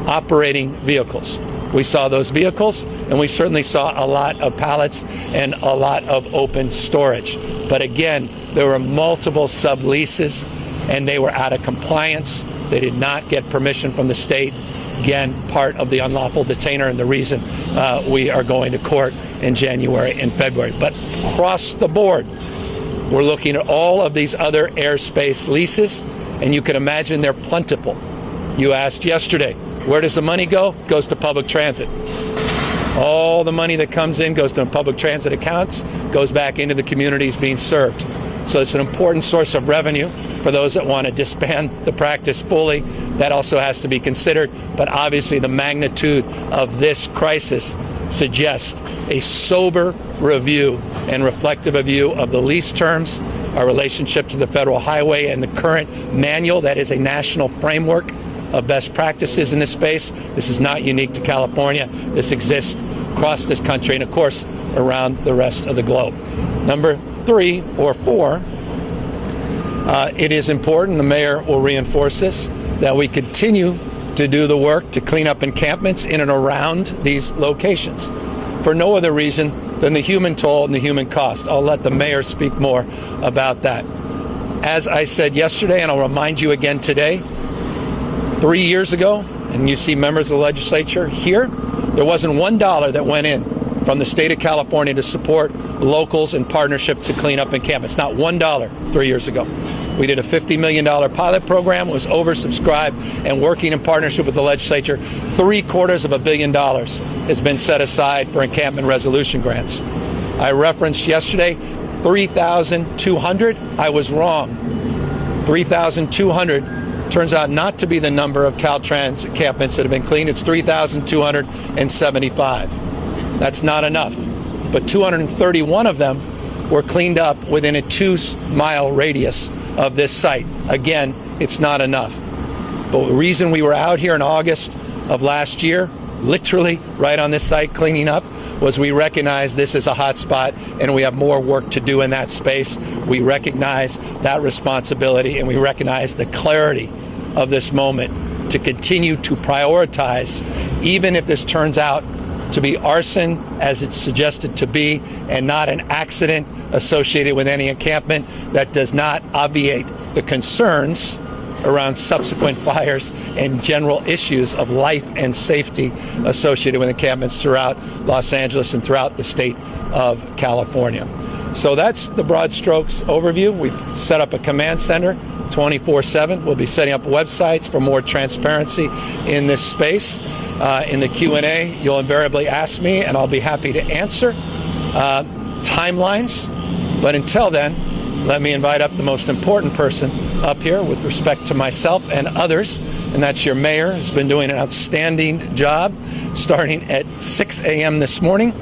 operating vehicles. We saw those vehicles, and we certainly saw a lot of pallets and a lot of open storage. But again, there were multiple subleases, and they were out of compliance. They did not get permission from the state. Again, part of the unlawful detainer and the reason we are going to court in January and February. But across the board, we're looking at all of these other airspace leases, and you can imagine they're plentiful. You asked yesterday, where does the money go? It goes to public transit. All the money that comes in goes to public transit accounts, goes back into the communities being served. So it's an important source of revenue for those that want to disband the practice fully. That also has to be considered. But obviously the magnitude of this crisis suggests a sober review and reflective review of the lease terms, our relationship to the federal highway, and the current manual that is a national framework of best practices in this space. This is not unique to California. This exists across this country and, of course, around the rest of the globe. Number 3 or 4, it is important, the mayor will reinforce this, that we continue to do the work to clean up encampments in and around these locations for no other reason than the human toll and the human cost. I'll let the mayor speak more about that. As I said yesterday, and I'll remind you again today, 3 years ago, and you see members of the legislature here, there wasn't $1 that went in from the state of California to support locals in partnership to clean up encampments. Not $1 3 years ago. We did a $50 million pilot program, was oversubscribed, and working in partnership with the legislature, $750 million has been set aside for encampment resolution grants. I referenced yesterday 3,200. I was wrong. 3,200 turns out not to be the number of Caltrans encampments that have been cleaned. It's 3,275. That's not enough. But 231 of them were cleaned up within a 2-mile radius of this site. Again, it's not enough. But the reason we were out here in August of last year, literally right on this site cleaning up, was we recognize this is a hot spot and we have more work to do in that space. We recognize that responsibility and we recognize the clarity of this moment to continue to prioritize, even if this turns out to be arson as it's suggested to be and not an accident associated with any encampment, that does not obviate the concerns around subsequent fires and general issues of life and safety associated with encampments throughout Los Angeles and throughout the state of California. So that's the broad strokes overview. We've set up a command center 24/7. We'll be setting up websites for more transparency in this space. In the Q&A, you'll invariably ask me, and I'll be happy to answer timelines. But until then, let me invite up the most important person up here with respect to myself and others, and that's your mayor, who's been doing an outstanding job starting at 6 a.m. this morning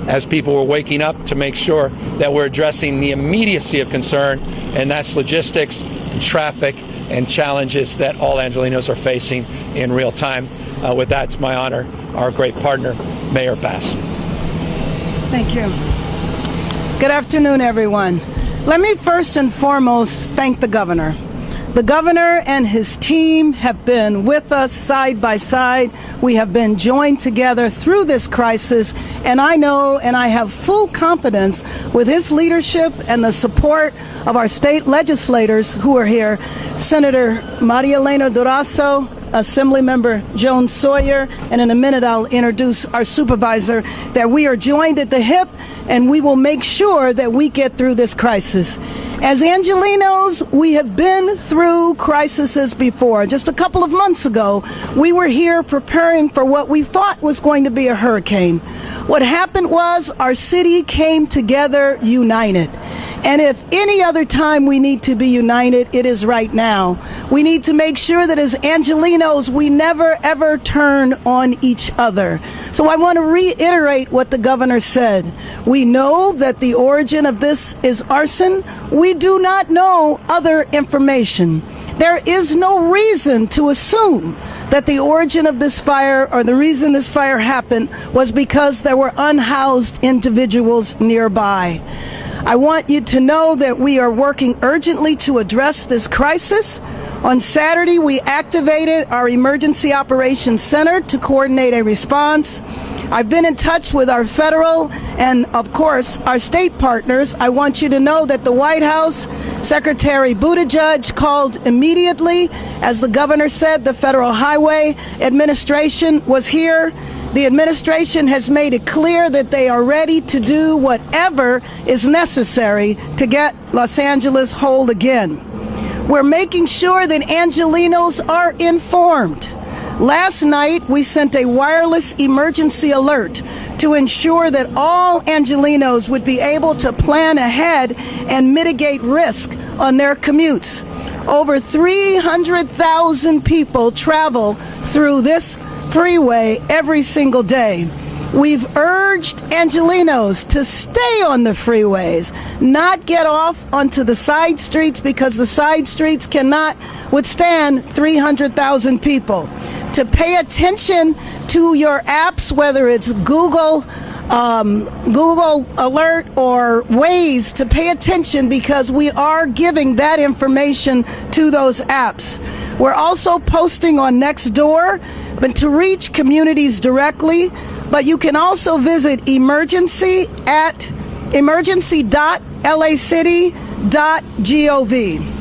as people were waking up to make sure that we're addressing the immediacy of concern, and that's logistics and traffic and challenges that all Angelenos are facing in real time. With that, it's my honor, our great partner, Mayor Bass. Thank you. Good afternoon, everyone. Let me first and foremost thank the governor. The governor and his team have been with us side by side. We have been joined together through this crisis, and I know and I have full confidence with his leadership and the support of our state legislators who are here, Senator Maria Elena Durazo, Assemblymember Joan Sawyer, and in a minute I'll introduce our supervisor, that we are joined at the hip and we will make sure that we get through this crisis. As Angelenos, we have been through crises before. Just a couple of months ago, we were here preparing for what we thought was going to be a hurricane. What happened was our city came together united. And if any other time we need to be united, it is right now. We need to make sure that as Angelenos, we never ever turn on each other. So I want to reiterate what the governor said. We know that the origin of this is arson. We do not know other information. There is no reason to assume that the origin of this fire or the reason this fire happened was because there were unhoused individuals nearby. I want you to know that we are working urgently to address this crisis. On Saturday, we activated our Emergency Operations Center to coordinate a response. I've been in touch with our federal and, of course, our state partners. I want you to know that the White House, Secretary Buttigieg called immediately. As the governor said, the Federal Highway Administration was here. The administration has made it clear that they are ready to do whatever is necessary to get Los Angeles whole again. We're making sure that Angelenos are informed. Last night, we sent a wireless emergency alert to ensure that all Angelenos would be able to plan ahead and mitigate risk on their commutes. Over 300,000 people travel through this freeway every single day. We've urged Angelenos to stay on the freeways, not get off onto the side streets because the side streets cannot withstand 300,000 people. To pay attention to your apps, whether it's Google Alert or Waze, to pay attention because we are giving that information to those apps. We're also posting on Nextdoor, but to reach communities directly. But you can also visit emergency at emergency.lacity.gov.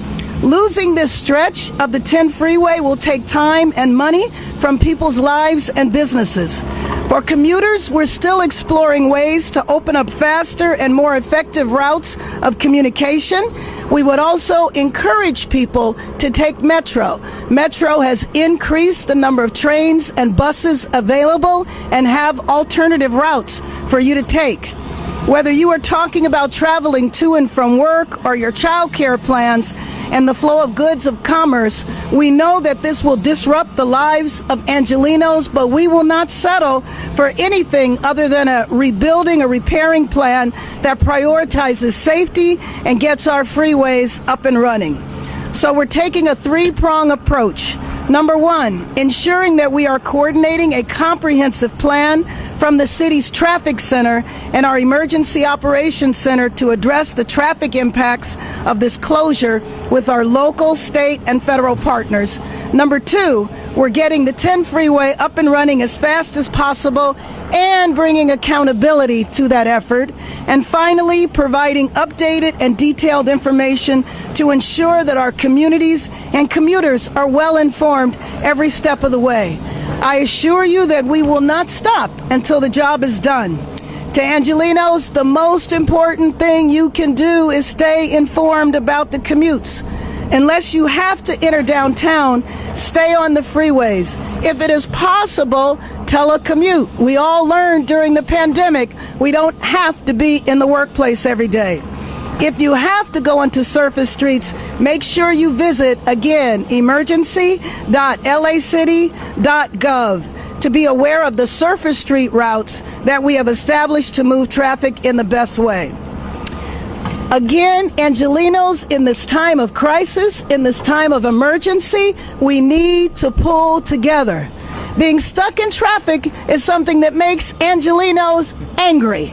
Losing this stretch of the 10 freeway will take time and money from people's lives and businesses. For commuters, we're still exploring ways to open up faster and more effective routes of communication. We would also encourage people to take Metro. Metro has increased the number of trains and buses available and have alternative routes for you to take. Whether you are talking about traveling to and from work or your child care plans and the flow of goods of commerce, we know that this will disrupt the lives of Angelenos, but we will not settle for anything other than a rebuilding, a repairing plan that prioritizes safety and gets our freeways up and running. So we're taking a three-prong approach. Number one, ensuring that we are coordinating a comprehensive plan from the city's traffic center and our emergency operations center to address the traffic impacts of this closure with our local, state, and federal partners. Number two, we're getting the 10 freeway up and running as fast as possible and bringing accountability to that effort. And finally, providing updated and detailed information to ensure that our communities and commuters are well informed every step of the way. I assure you that we will not stop until the job is done. To Angelenos, the most important thing you can do is stay informed about the commutes. Unless you have to enter downtown, stay on the freeways. If it is possible, telecommute. We all learned during the pandemic we don't have to be in the workplace every day. If you have to go onto surface streets, make sure you visit, again, emergency.lacity.gov to be aware of the surface street routes that we have established to move traffic in the best way. Again, Angelenos, in this time of crisis, in this time of emergency, we need to pull together. Being stuck in traffic is something that makes Angelenos angry.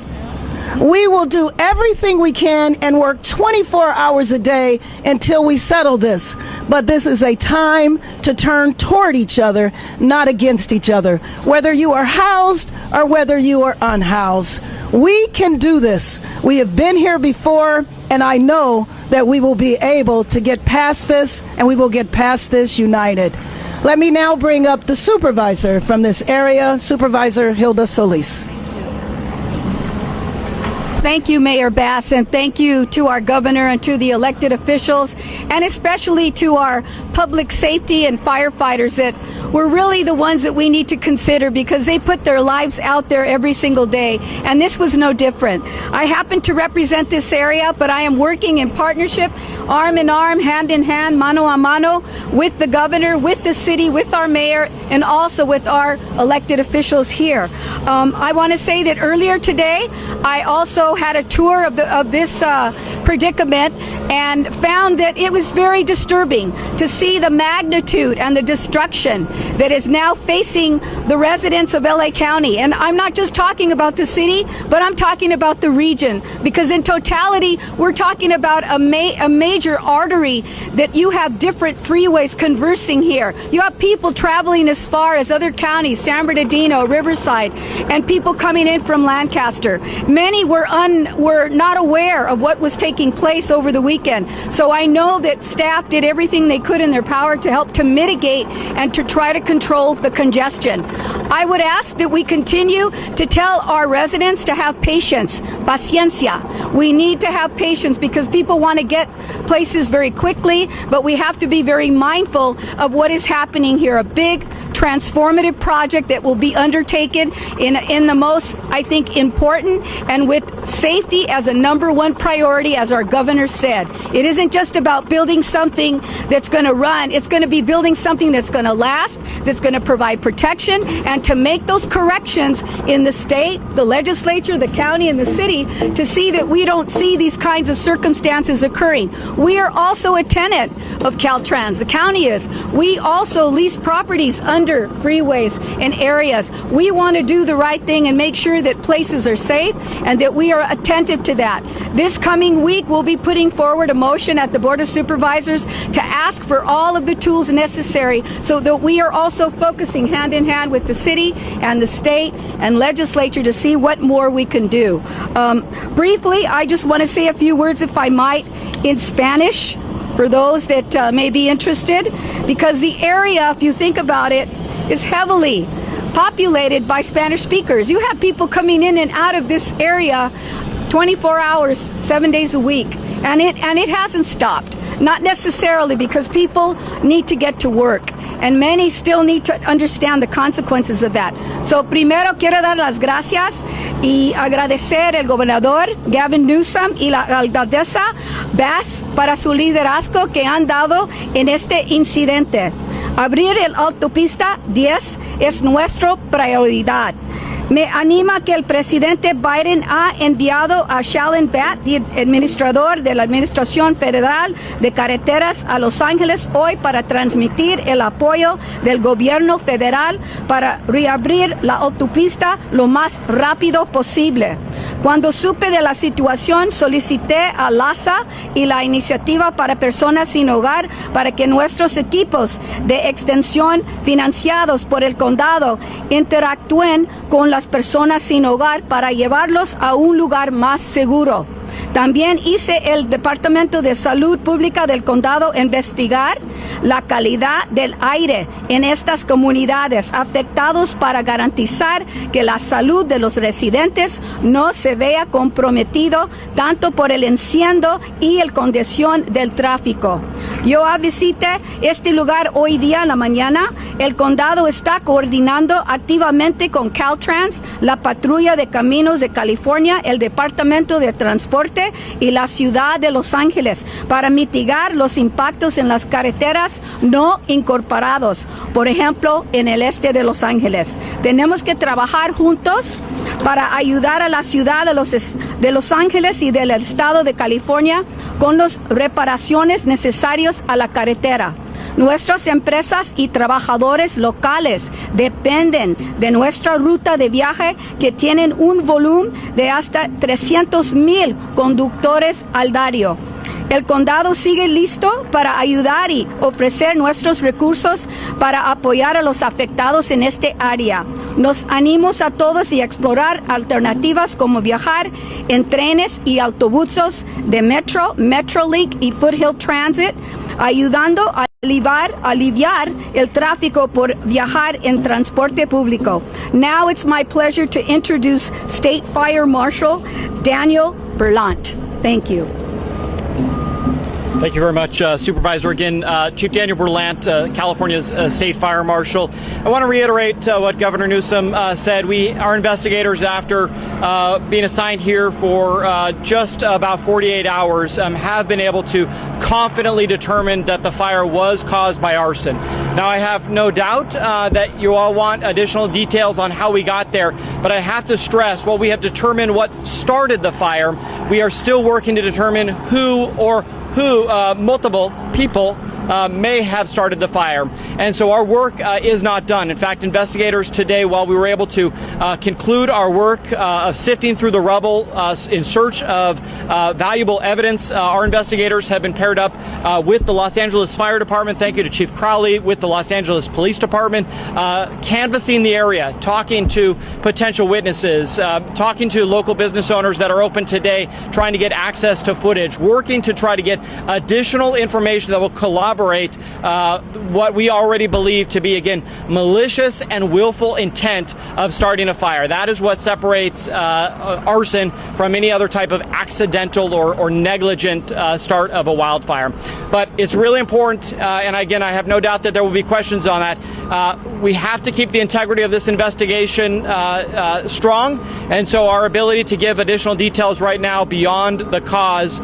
We will do everything we can and work 24 hours a day until we settle this. But this is a time to turn toward each other, not against each other. Whether you are housed or whether you are unhoused, we can do this. We have been here before, and I know that we will be able to get past this, and we will get past this united. Let me now bring up the supervisor from this area, Supervisor Hilda Solis. Thank you, Mayor Bass, and thank you to our governor and to the elected officials, and especially to our public safety and firefighters that were really the ones that we need to consider because they put their lives out there every single day, and this was no different. I happen to represent this area, but I am working in partnership, arm in arm, hand in hand, mano a mano, with the governor, with the city, with our mayor, and also with our elected officials here. I want to say that earlier today, I also had a tour of this predicament and found that it was very disturbing to see the magnitude and the destruction that is now facing the residents of LA County. And I'm not just talking about the city, but I'm talking about the region, because in totality, we're talking about a major artery that you have different freeways conversing here. You have people traveling as far as other counties, San Bernardino, Riverside, and people coming in from Lancaster. Many were not aware of what was taking place over the weekend. So I know that staff did everything they could in their power to help to mitigate and to try to control the congestion. I would ask that we continue to tell our residents to have patience, paciencia. We need to have patience because people want to get places very quickly, but we have to be very mindful of what is happening here. A big transformative project that will be undertaken in the most, I think, important and with safety as a number one priority, as our governor said. It isn't just about building something that's going to run. It's going to be building something that's going to last, that's going to provide protection, and to make those corrections in the state, the legislature, the county, and the city to see that we don't see these kinds of circumstances occurring. We are also a tenant of Caltrans. The county is. We also lease properties under freeways and areas. We want to do the right thing and make sure that places are safe and that we are attentive to that. This coming week, we'll be putting forward a motion at the Board of Supervisors to ask for all of the tools necessary so that we are also focusing hand in hand with the city and the state and legislature to see what more we can do. Briefly, I just want to say a few words, if I might, in Spanish for those that may be interested, because the area, if you think about it, is heavily populated by Spanish speakers. You have people coming in and out of this area 24 hours, 7 days a week, and it hasn't stopped. Not necessarily, because people need to get to work. and many still need to understand the consequences of that. So primero quiero dar las gracias y agradecer al gobernador Gavin Newsom y la alcaldesa Bass para su liderazgo que han dado en este incidente. Abrir el autopista 10 es nuestra prioridad. Me anima que el presidente Biden ha enviado a Shalon Batt, administrador de la Administración Federal de Carreteras, a Los Ángeles hoy para transmitir el apoyo del gobierno federal para reabrir la autopista lo más rápido posible. Cuando supe de la situación, solicité a LASA y la Iniciativa para Personas Sin Hogar para que nuestros equipos de extensión financiados por el condado interactúen con las personas sin hogar para llevarlos a un lugar más seguro. También hice el Departamento de Salud Pública del condado investigar la calidad del aire en estas comunidades afectadas para garantizar que la salud de los residentes no se vea comprometido tanto por el incendio y la condición del tráfico. Yo visité este lugar hoy día en la mañana. El condado está coordinando activamente con Caltrans, la Patrulla de Caminos de California, el Departamento de Transporte y la ciudad de Los Ángeles para mitigar los impactos en las carreteras no incorporados, por ejemplo, en el este de Los Ángeles. Tenemos que trabajar juntos para ayudar a la ciudad de Los Ángeles y del estado de California con las reparaciones necesarias a la carretera. Nuestras empresas y trabajadores locales dependen de nuestra ruta de viaje que tienen un volumen de hasta 300,000 conductores al diario. El condado sigue listo para ayudar y ofrecer nuestros recursos para apoyar a los afectados en este área. Nos animamos a todos y a explorar alternativas como viajar en trenes y autobuses de Metro, Metrolink y Foothill Transit, ayudando a aliviar el tráfico por viajar en transporte público. Now it's my pleasure to introduce State Fire Marshal Daniel Berlant. Thank you. Thank you very much, Supervisor. Again, Chief Daniel Berlant, California's State Fire Marshal. I want to reiterate what Governor Newsom said. Our investigators, after being assigned here for just about 48 hours, have been able to confidently determine that the fire was caused by arson. Now, I have no doubt that you all want additional details on how we got there, but I have to stress, while we have determined what started the fire, we are still working to determine who multiple people may have started the fire. And so our work is not done. In fact, investigators today, while we were able to conclude our work of sifting through the rubble in search of valuable evidence, our investigators have been paired up with the Los Angeles Fire Department. Thank you to Chief Crowley, with the Los Angeles Police Department, canvassing the area, talking to potential witnesses, talking to local business owners that are open today, trying to get access to footage, working to try to get additional information that will corroborate what we already believe to be, again, malicious and willful intent of starting a fire. That is what separates arson from any other type of accidental or negligent start of a wildfire. But it's really important, and again, I have no doubt that there will be questions on that. We have to keep the integrity of this investigation strong, and so our ability to give additional details right now beyond the cause,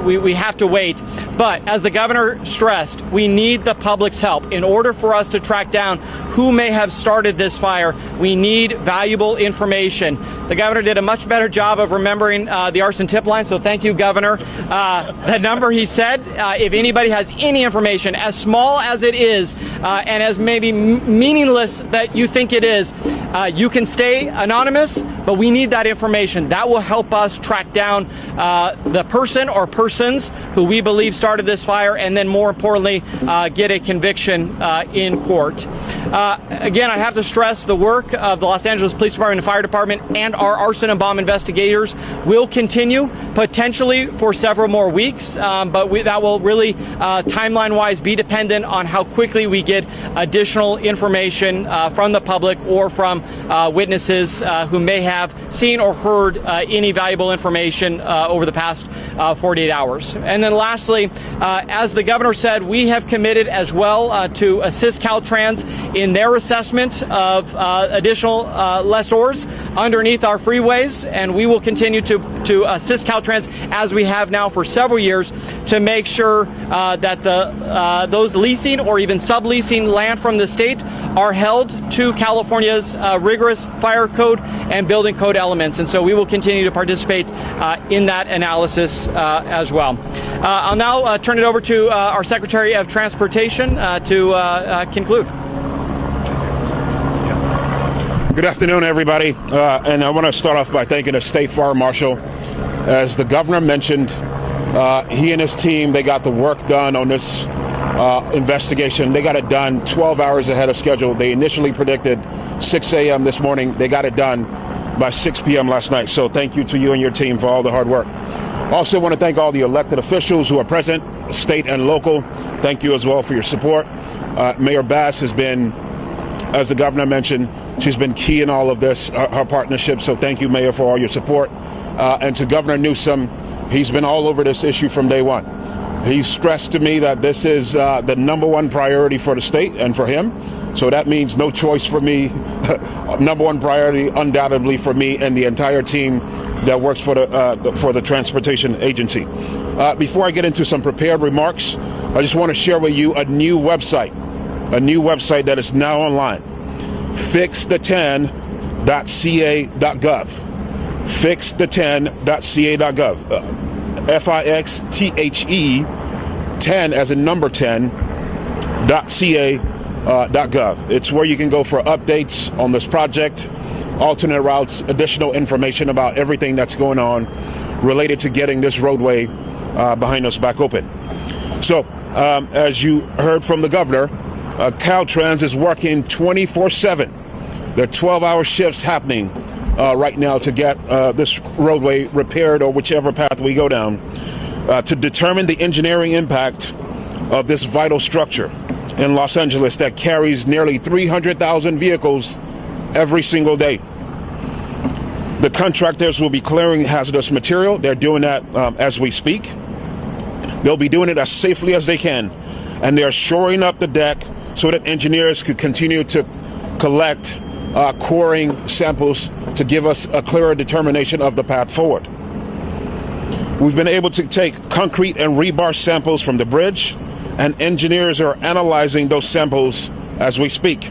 we have to wait. But as the governor stressed, we need the public's help. In order for us to track down who may have started this fire, we need valuable information. The governor did a much better job of remembering the arson tip line, so thank you, Governor. The number he said, if anybody has any information, as small as it is and as maybe meaningless that you think it is, you can stay anonymous, but we need that information. That will help us track down the person or persons who we believe started this fire, and then more importantly, get a conviction in court. Again, I have to stress the work of the Los Angeles Police Department and Fire Department and our arson and bomb investigators will continue, potentially for several more weeks, but that will really, timeline-wise, be dependent on how quickly we get additional information from the public or from witnesses who may have seen or heard any valuable information over the past 48 hours. And then lastly, As the governor said, we have committed as well to assist Caltrans in their assessment of additional lessors underneath our freeways, and we will continue to assist Caltrans as we have now for several years to make sure that those leasing or even subleasing land from the state are held to California's rigorous fire code and building code elements. And so we will continue to participate in that analysis as well. I'll now turn it over to our Secretary of Transportation to conclude. Good afternoon, everybody. And I want to start off by thanking the State Fire Marshal. As the governor mentioned, he and his team, they got the work done on this investigation. They got it done 12 hours ahead of schedule. They initially predicted 6 a.m. this morning. They got it done by 6 p.m. last night. So thank you to you and your team for all the hard work. Also want to thank all the elected officials who are present, state and local. Thank you as well for your support. Mayor Bass has been, as the governor mentioned, she's been key in all of this, her partnership. So thank you, Mayor, for all your support. And to Governor Newsom, he's been all over this issue from day one. He's stressed to me that this is the #1 priority for the state and for him. So that means no choice for me. #1 priority, undoubtedly, for me and the entire team that works for the transportation agency. Before I get into some prepared remarks, I just want to share with you a new website that is now online. Fixthe10.ca.gov. Fixthe10.ca.gov. FIXTHE 10 as in number 10.ca.gov. It's where you can go for updates on this project, alternate routes, additional information about everything that's going on related to getting this roadway behind us back open. So, as you heard from the governor, Caltrans is working 24/7. There are 12-hour shifts happening right now to get this roadway repaired or whichever path we go down to determine the engineering impact of this vital structure in Los Angeles that carries nearly 300,000 vehicles every single day. The contractors will be clearing hazardous material. They're doing that as we speak. They'll be doing it as safely as they can. And they're shoring up the deck so that engineers could continue to collect coring samples to give us a clearer determination of the path forward. We've been able to take concrete and rebar samples from the bridge, and engineers are analyzing those samples as we speak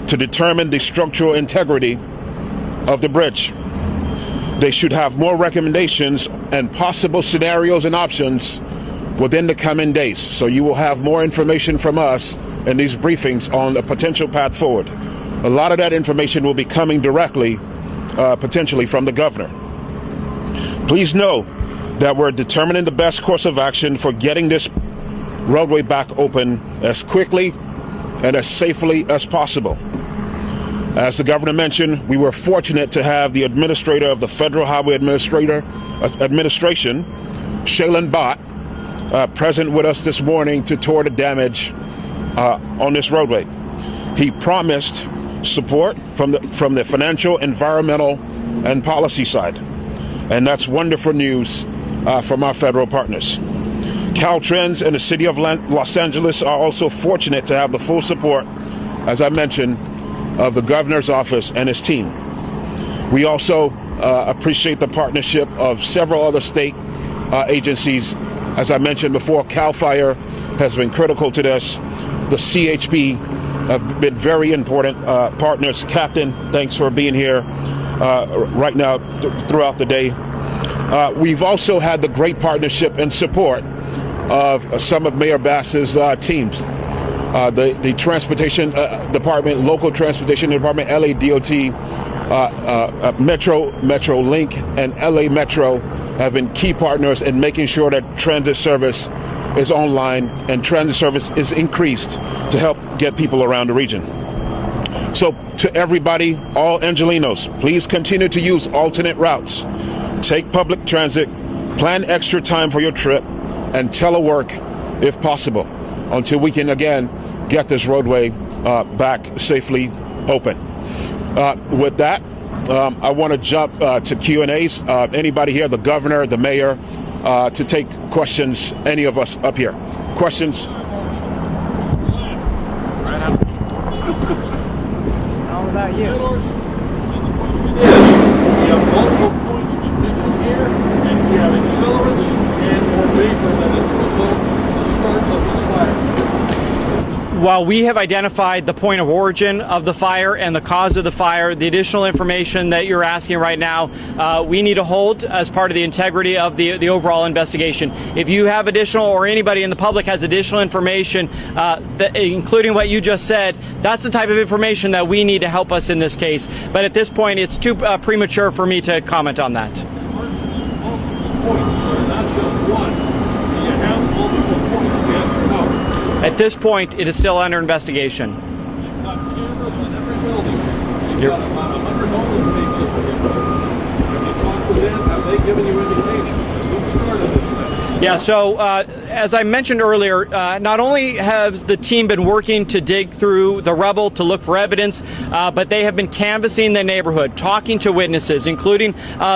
to determine the structural integrity of the bridge. They should have more recommendations and possible scenarios and options within the coming days. So you will have more information from us in these briefings on a potential path forward. A lot of that information will be coming directly, potentially from the governor. Please know that we're determining the best course of action for getting this roadway back open as quickly and as safely as possible. As the governor mentioned, we were fortunate to have the administrator of the Federal Highway Administration, Shailen Bhatt, present with us this morning to tour the damage on this roadway. He promised support from the financial, environmental, and policy side. And that's wonderful news from our federal partners. Caltrans and the city of Los Angeles are also fortunate to have the full support, as I mentioned, of the governor's office and his team. We also appreciate the partnership of several other state agencies. As I mentioned before, CAL FIRE has been critical to this. The CHP have been very important partners. Captain, thanks for being here right now throughout the day. We've also had the great partnership and support of some of Mayor Bass's teams. The Transportation Department, Local Transportation Department, LA DOT, Metro Link, and LA Metro have been key partners in making sure that transit service is online and transit service is increased to help get people around the region. So to everybody, all Angelenos, please continue to use alternate routes. Take public transit, plan extra time for your trip, and telework if possible until we can again get this roadway back safely open. With that, I want to jump to Q&As. Anybody here, the governor, the mayor, to take questions, any of us up here. Questions? It's all about you. We have multiple points of ignition here, and we have accelerants and or vapor that is the result of the start of this fire. While we have identified the point of origin of the fire and the cause of the fire, the additional information that you're asking right now, we need to hold as part of the integrity of the overall investigation. If you have additional, or anybody in the public has additional information, including what you just said, that's the type of information that we need to help us in this case. But at this point, it's too premature for me to comment on that. Points, sir, not just one. Do you have multiple points, yes or no? At this point, it is still under investigation. You've got cameras on every building. You've got about 100 homeless people in the building. Have you talked with them? Have they given you indication? Who started this thing? Yeah, so as I mentioned earlier, not only has the team been working to dig through the rubble to look for evidence, but they have been canvassing the neighborhood, talking to witnesses, including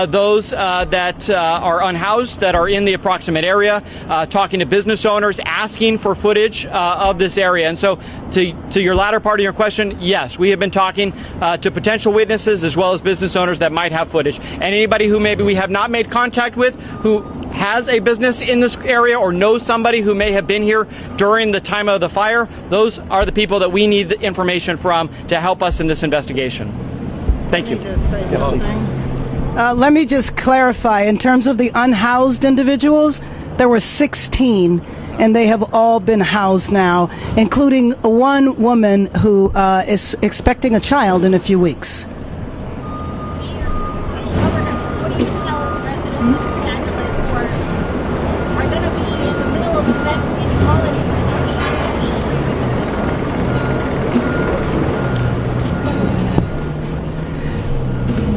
those that are unhoused, that are in the approximate area, talking to business owners, asking for footage of this area. And so to your latter part of your question, yes, we have been talking to potential witnesses as well as business owners that might have footage. And anybody who maybe we have not made contact with, who has a business in this area or knows somebody who may have been here during the time of the fire, those are the people that we need the information from to help us in this investigation. Thank you. Let me just clarify. In terms of the unhoused individuals, there were 16, and they have all been housed now, including one woman who is expecting a child in a few weeks.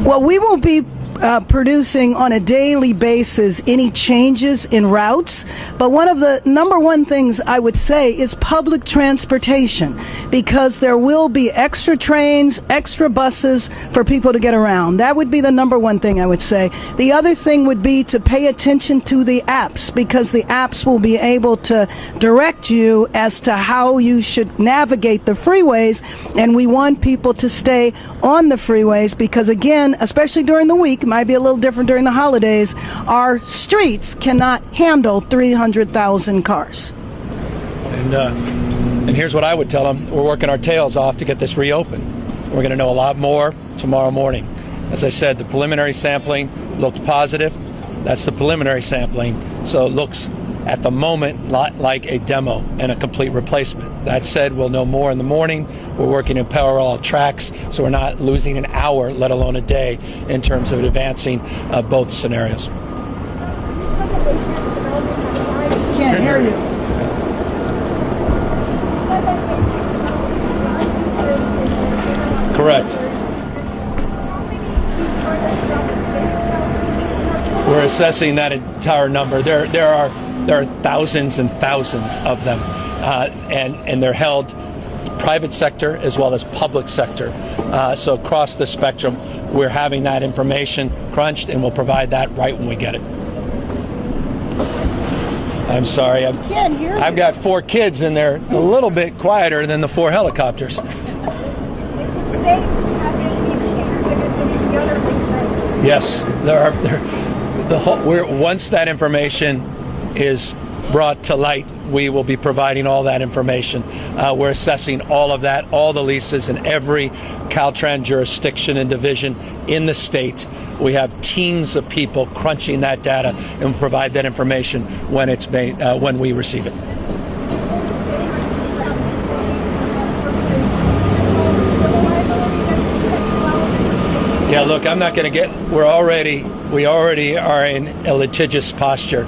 Well, we will be producing on a daily basis any changes in routes, but one of the number one things I would say is public transportation, because there will be extra trains, extra buses for people to get around. That would be the number one thing I would say. The other thing would be to pay attention to the apps, because the apps will be able to direct you as to how you should navigate the freeways, and we want people to stay on the freeways because, again, especially during the week, might be a little different during the holidays, our streets cannot handle 300,000 cars. And here's what I would tell them. We're working our tails off to get this reopened. We're going to know a lot more tomorrow morning. As I said, the preliminary sampling looked positive. That's the preliminary sampling. So it looks at the moment like a demo and a complete replacement. That said, we'll know more in the morning. We're working in parallel tracks, so we're not losing an hour, let alone a day, in terms of advancing both scenarios. Can't hear you. Correct. We're assessing that entire number. There are thousands and thousands of them, and they're held private sector as well as public sector. So across the spectrum, we're having that information crunched, and we'll provide that right when we get it. I'm sorry. I've got 4 kids, and they're a little bit quieter than the 4 helicopters. Yes, there are. Once that information is brought to light, we will be providing all that information. We're assessing all of that, all the leases in every Caltrans jurisdiction and division in the state. We have teams of people crunching that data and we'll provide that information when it's made, when we receive it. Yeah, look, I'm not going to get. We already are in a litigious posture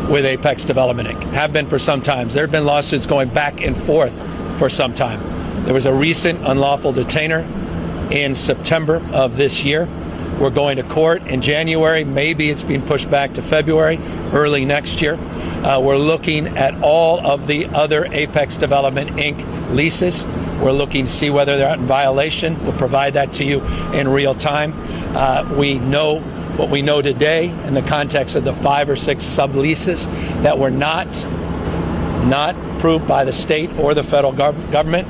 with Apex Development Inc. Have been for some time. There have been lawsuits going back and forth for some time. There was a recent unlawful detainer in September of this year. We're going to court in January. Maybe it's being pushed back to February, early next year. We're looking at all of the other Apex Development Inc. leases. We're looking to see whether they're in violation. We'll provide that to you in real time. We know what we know today in the context of the 5 or 6 subleases that were not approved by the state or the federal government.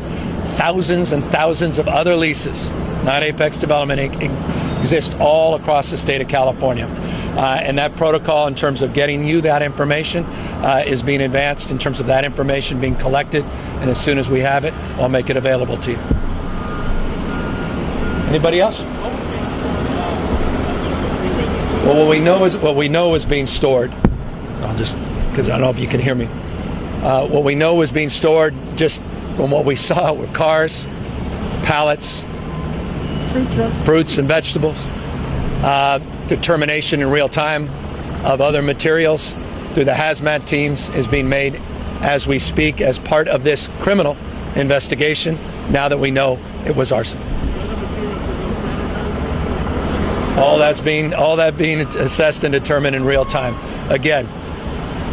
Thousands and thousands of other leases, not Apex Development Inc., exist all across the state of California. And that protocol in terms of getting you that information is being advanced in terms of that information being collected. And as soon as we have it, I'll make it available to you. Anybody else? Well, what we know is being stored. I'll just, because I don't know if you can hear me. What we know is being stored, just from what we saw, were cars, pallets, fruits and vegetables, determination in real time of other materials through the hazmat teams is being made as we speak as part of this criminal investigation, now that we know it was arson. All that being assessed and determined in real time. Again,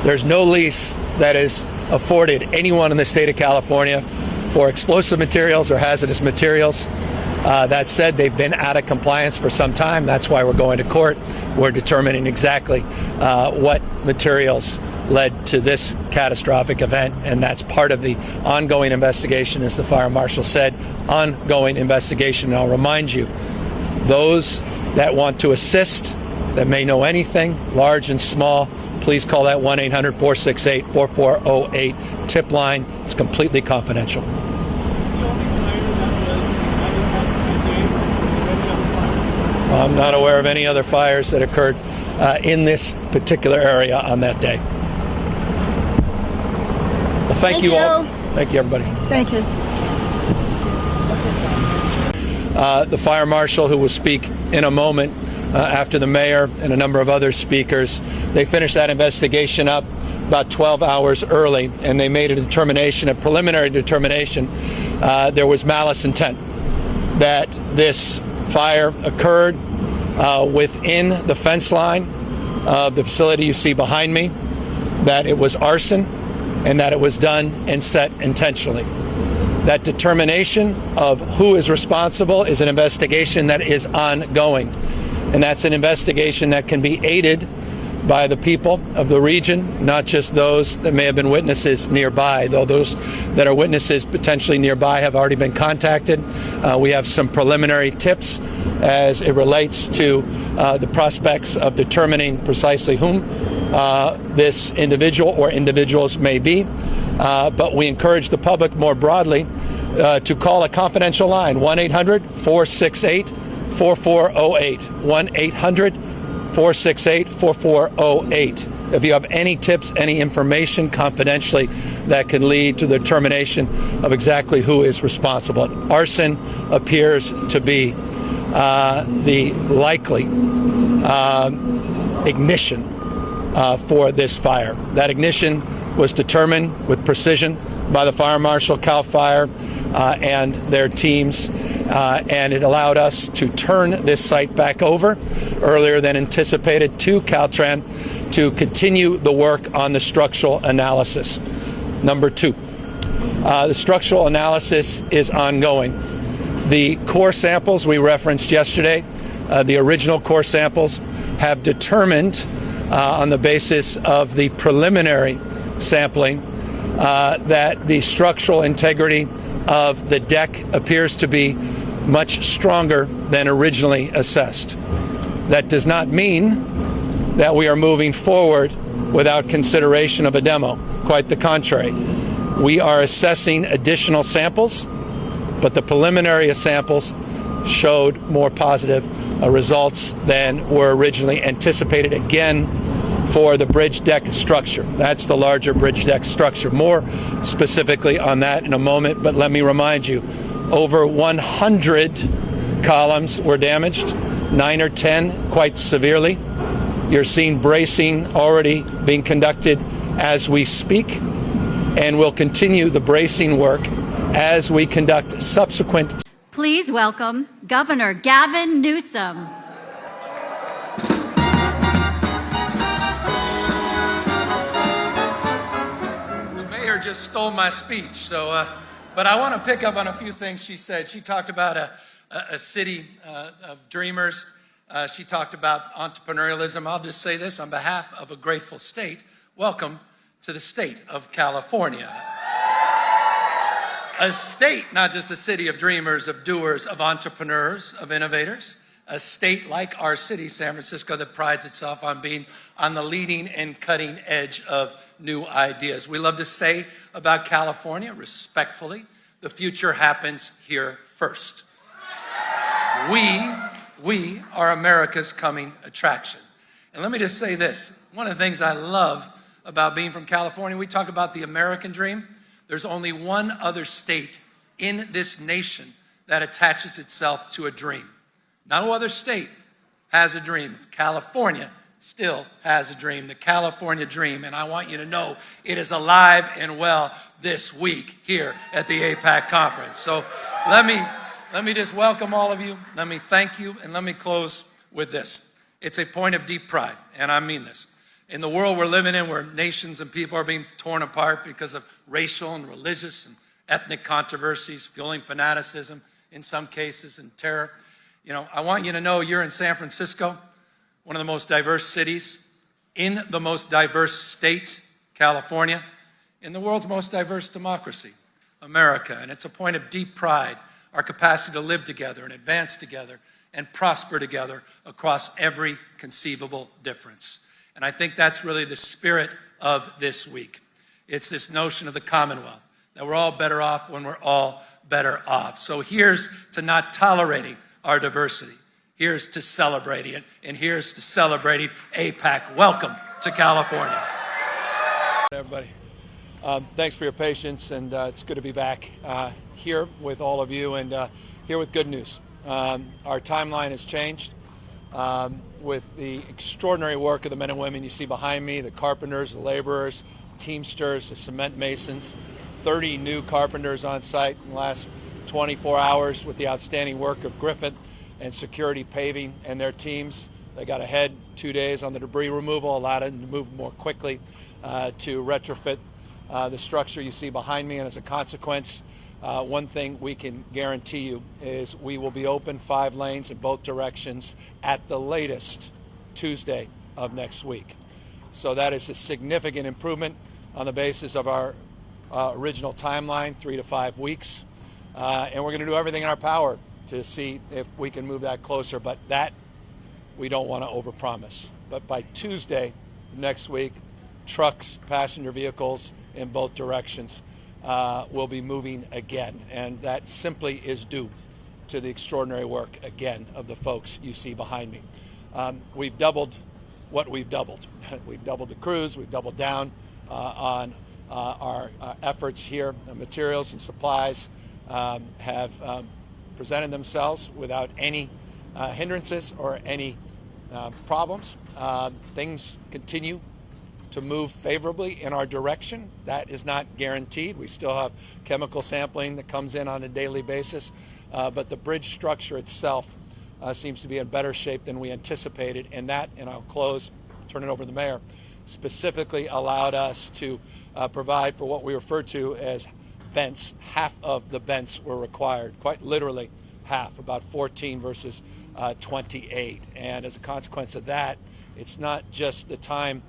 there's no lease that is afforded anyone in the state of California for explosive materials or hazardous materials. That said, they've been out of compliance for some time. That's why we're going to court. We're determining exactly what materials led to this catastrophic event, and that's part of the ongoing investigation, as the fire marshal said, ongoing investigation. And I'll remind you, those that want to assist, that may know anything, large and small, please call that 1-800-468-4408 tip line. It's completely confidential. I'm not aware of any other fires that occurred in this particular area on that day. Well, thank you all. Thank you, everybody. Thank you. The fire marshal, who will speak in a moment after the mayor and a number of other speakers, they finished that investigation up about 12 hours early, and they made a determination, a preliminary determination, there was malice intent, that this fire occurred within the fence line of the facility you see behind me, that it was arson, and that it was done and set intentionally. That determination of who is responsible is an investigation that is ongoing. And that's an investigation that can be aided by the people of the region, not just those that may have been witnesses nearby, though those that are witnesses potentially nearby have already been contacted. We have some preliminary tips as it relates to the prospects of determining precisely whom this individual or individuals may be. But we encourage the public more broadly to call a confidential line, 1-800-468-4408, 1-800-468-4408. If you have any tips, any information confidentially that can lead to the determination of exactly who is responsible. Arson appears to be the likely ignition for this fire. That ignition was determined with precision by the fire marshal, CAL FIRE, and their teams, and it allowed us to turn this site back over earlier than anticipated to Caltrans to continue the work on the structural analysis. Number 2, the structural analysis is ongoing. The core samples we referenced yesterday, the original core samples, have determined on the basis of the preliminary sampling that the structural integrity of the deck appears to be much stronger than originally assessed. That does not mean that we are moving forward without consideration of a demo. Quite the contrary. We are assessing additional samples, but the preliminary samples showed more positive results than were originally anticipated, again, for the bridge deck structure. That's the larger bridge deck structure. More specifically on that in a moment, but let me remind you, over 100 columns were damaged, 9 or 10 quite severely. You're seeing bracing already being conducted as we speak, and we'll continue the bracing work as we conduct subsequent. Please welcome Governor Gavin Newsom. Just stole my speech, so but I want to pick up on a few things she said. She talked about a city of dreamers, She talked about entrepreneurialism. I'll just say this on behalf of a grateful state. Welcome to the state of California. A state, not just a city of dreamers, of doers, of entrepreneurs, of innovators. A state like our city, San Francisco, that prides itself on being on the leading and cutting edge of new ideas. We love to say about California, respectfully, the future happens here first. We are America's coming attraction. And let me just say this. One of the things I love about being from California, we talk about the American dream. There's only one other state in this nation that attaches itself to a dream. No other state has a dream. California still has a dream, the California dream. And I want you to know it is alive and well this week here at the APAC conference. So let me just welcome all of you. Let me thank you. And let me close with this. It's a point of deep pride, and I mean this. In the world we're living in, where nations and people are being torn apart because of racial and religious and ethnic controversies, fueling fanaticism in some cases, and terror. You know, I want you to know you're in San Francisco, one of the most diverse cities, in the most diverse state, California, in the world's most diverse democracy, America. And it's a point of deep pride, our capacity to live together and advance together and prosper together across every conceivable difference. And I think that's really the spirit of this week. It's this notion of the Commonwealth, that we're all better off when we're all better off. So here's to not tolerating our diversity. Here's to celebrating it, and here's to celebrating APAC. Welcome to California. Everybody, thanks for your patience, and it's good to be back here with all of you, and here with good news. Our timeline has changed with the extraordinary work of the men and women you see behind me, the carpenters, the laborers, teamsters, the cement masons, 30 new carpenters on site in the last 24 hours with the outstanding work of Griffith and Security Paving and their teams. They got ahead 2 days on the debris removal, allowed them to move more quickly to retrofit the structure you see behind me. And as a consequence, one thing we can guarantee you is we will be open 5 lanes in both directions at the latest Tuesday of next week. So that is a significant improvement on the basis of our original timeline, 3 to 5 weeks. And we're going to do everything in our power to see if we can move that closer, but that we don't want to overpromise. But by Tuesday next week, trucks, passenger vehicles in both directions will be moving again. And that simply is due to the extraordinary work, again, of the folks you see behind me. We've doubled what we've doubled. We've doubled the crews, we've doubled down on our efforts here. The materials and supplies have presented themselves without any hindrances or any problems. Things continue to move favorably in our direction. That is not guaranteed. We still have chemical sampling that comes in on a daily basis, but the bridge structure itself seems to be in better shape than we anticipated, and that, and I'll close, turn it over to the mayor, specifically allowed us to provide for what we refer to as vents. Half of the vents were required, quite literally half, about 14 versus 28. And as a consequence of that, it's not just the time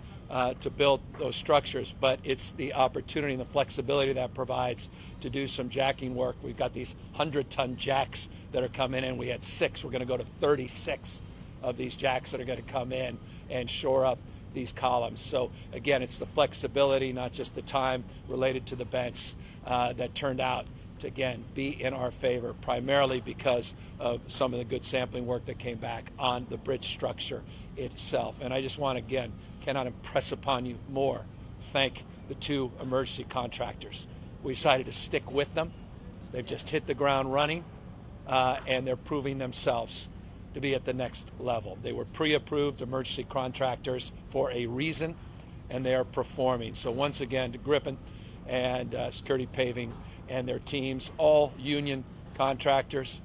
to build those structures, but it's the opportunity and the flexibility that provides to do some jacking work. We've got these 100-ton jacks that are coming in. We had 6. We're going to go to 36 of these jacks that are going to come in and shore up these columns. So again, it's the flexibility, not just the time related to the vents that turned out to, again, be in our favor, primarily because of some of the good sampling work that came back on the bridge structure itself. And I just want to, again, cannot impress upon you more, thank the 2 emergency contractors. We decided to stick with them. They've just hit the ground running, and they're proving themselves to be at the next level. They were pre-approved emergency contractors for a reason, and they are performing. So once again, to Griffin and Security Paving and their teams, all union contractors,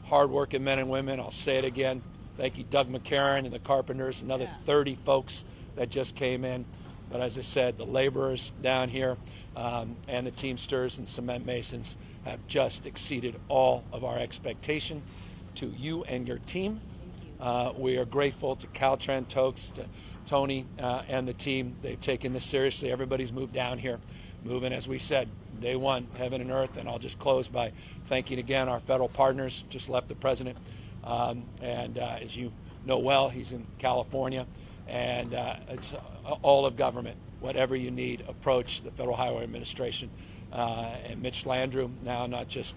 hardworking men and women. I'll say it again. Thank you, Doug McCarron and the carpenters, another 30 folks that just came in. But as I said, the laborers down here and the teamsters and cement masons have just exceeded all of our expectation. To you and your team, We are grateful to Caltrans, Tokes, to Tony and the team. They've taken this seriously. Everybody's moved down here, moving, as we said, day one, heaven and earth. And I'll just close by thanking again our federal partners. Just left the president. As you know well, he's in California. And it's all of government. Whatever you need, approach the Federal Highway Administration. And Mitch Landrieu, now not just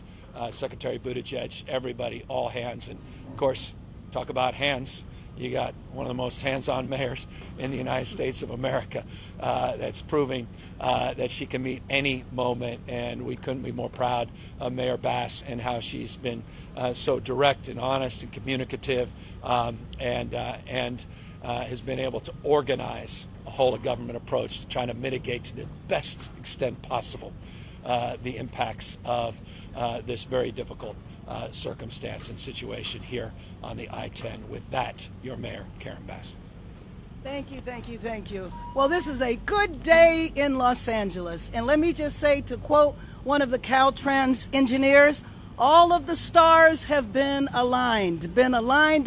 Secretary Buttigieg, everybody, all hands. And, of course, talk about hands. You got one of the most hands-on mayors in the United States of America that's proving that she can meet any moment, and we couldn't be more proud of Mayor Bass and how she's been so direct and honest and communicative and has been able to organize a whole-of-government approach to trying to mitigate to the best extent possible the impacts of this very difficult circumstance and situation here on the I-10. With that, your Mayor, Karen Bass. Thank you, thank you, thank you. Well, this is a good day in Los Angeles. And let me just say, to quote one of the Caltrans engineers, all of the stars have been aligned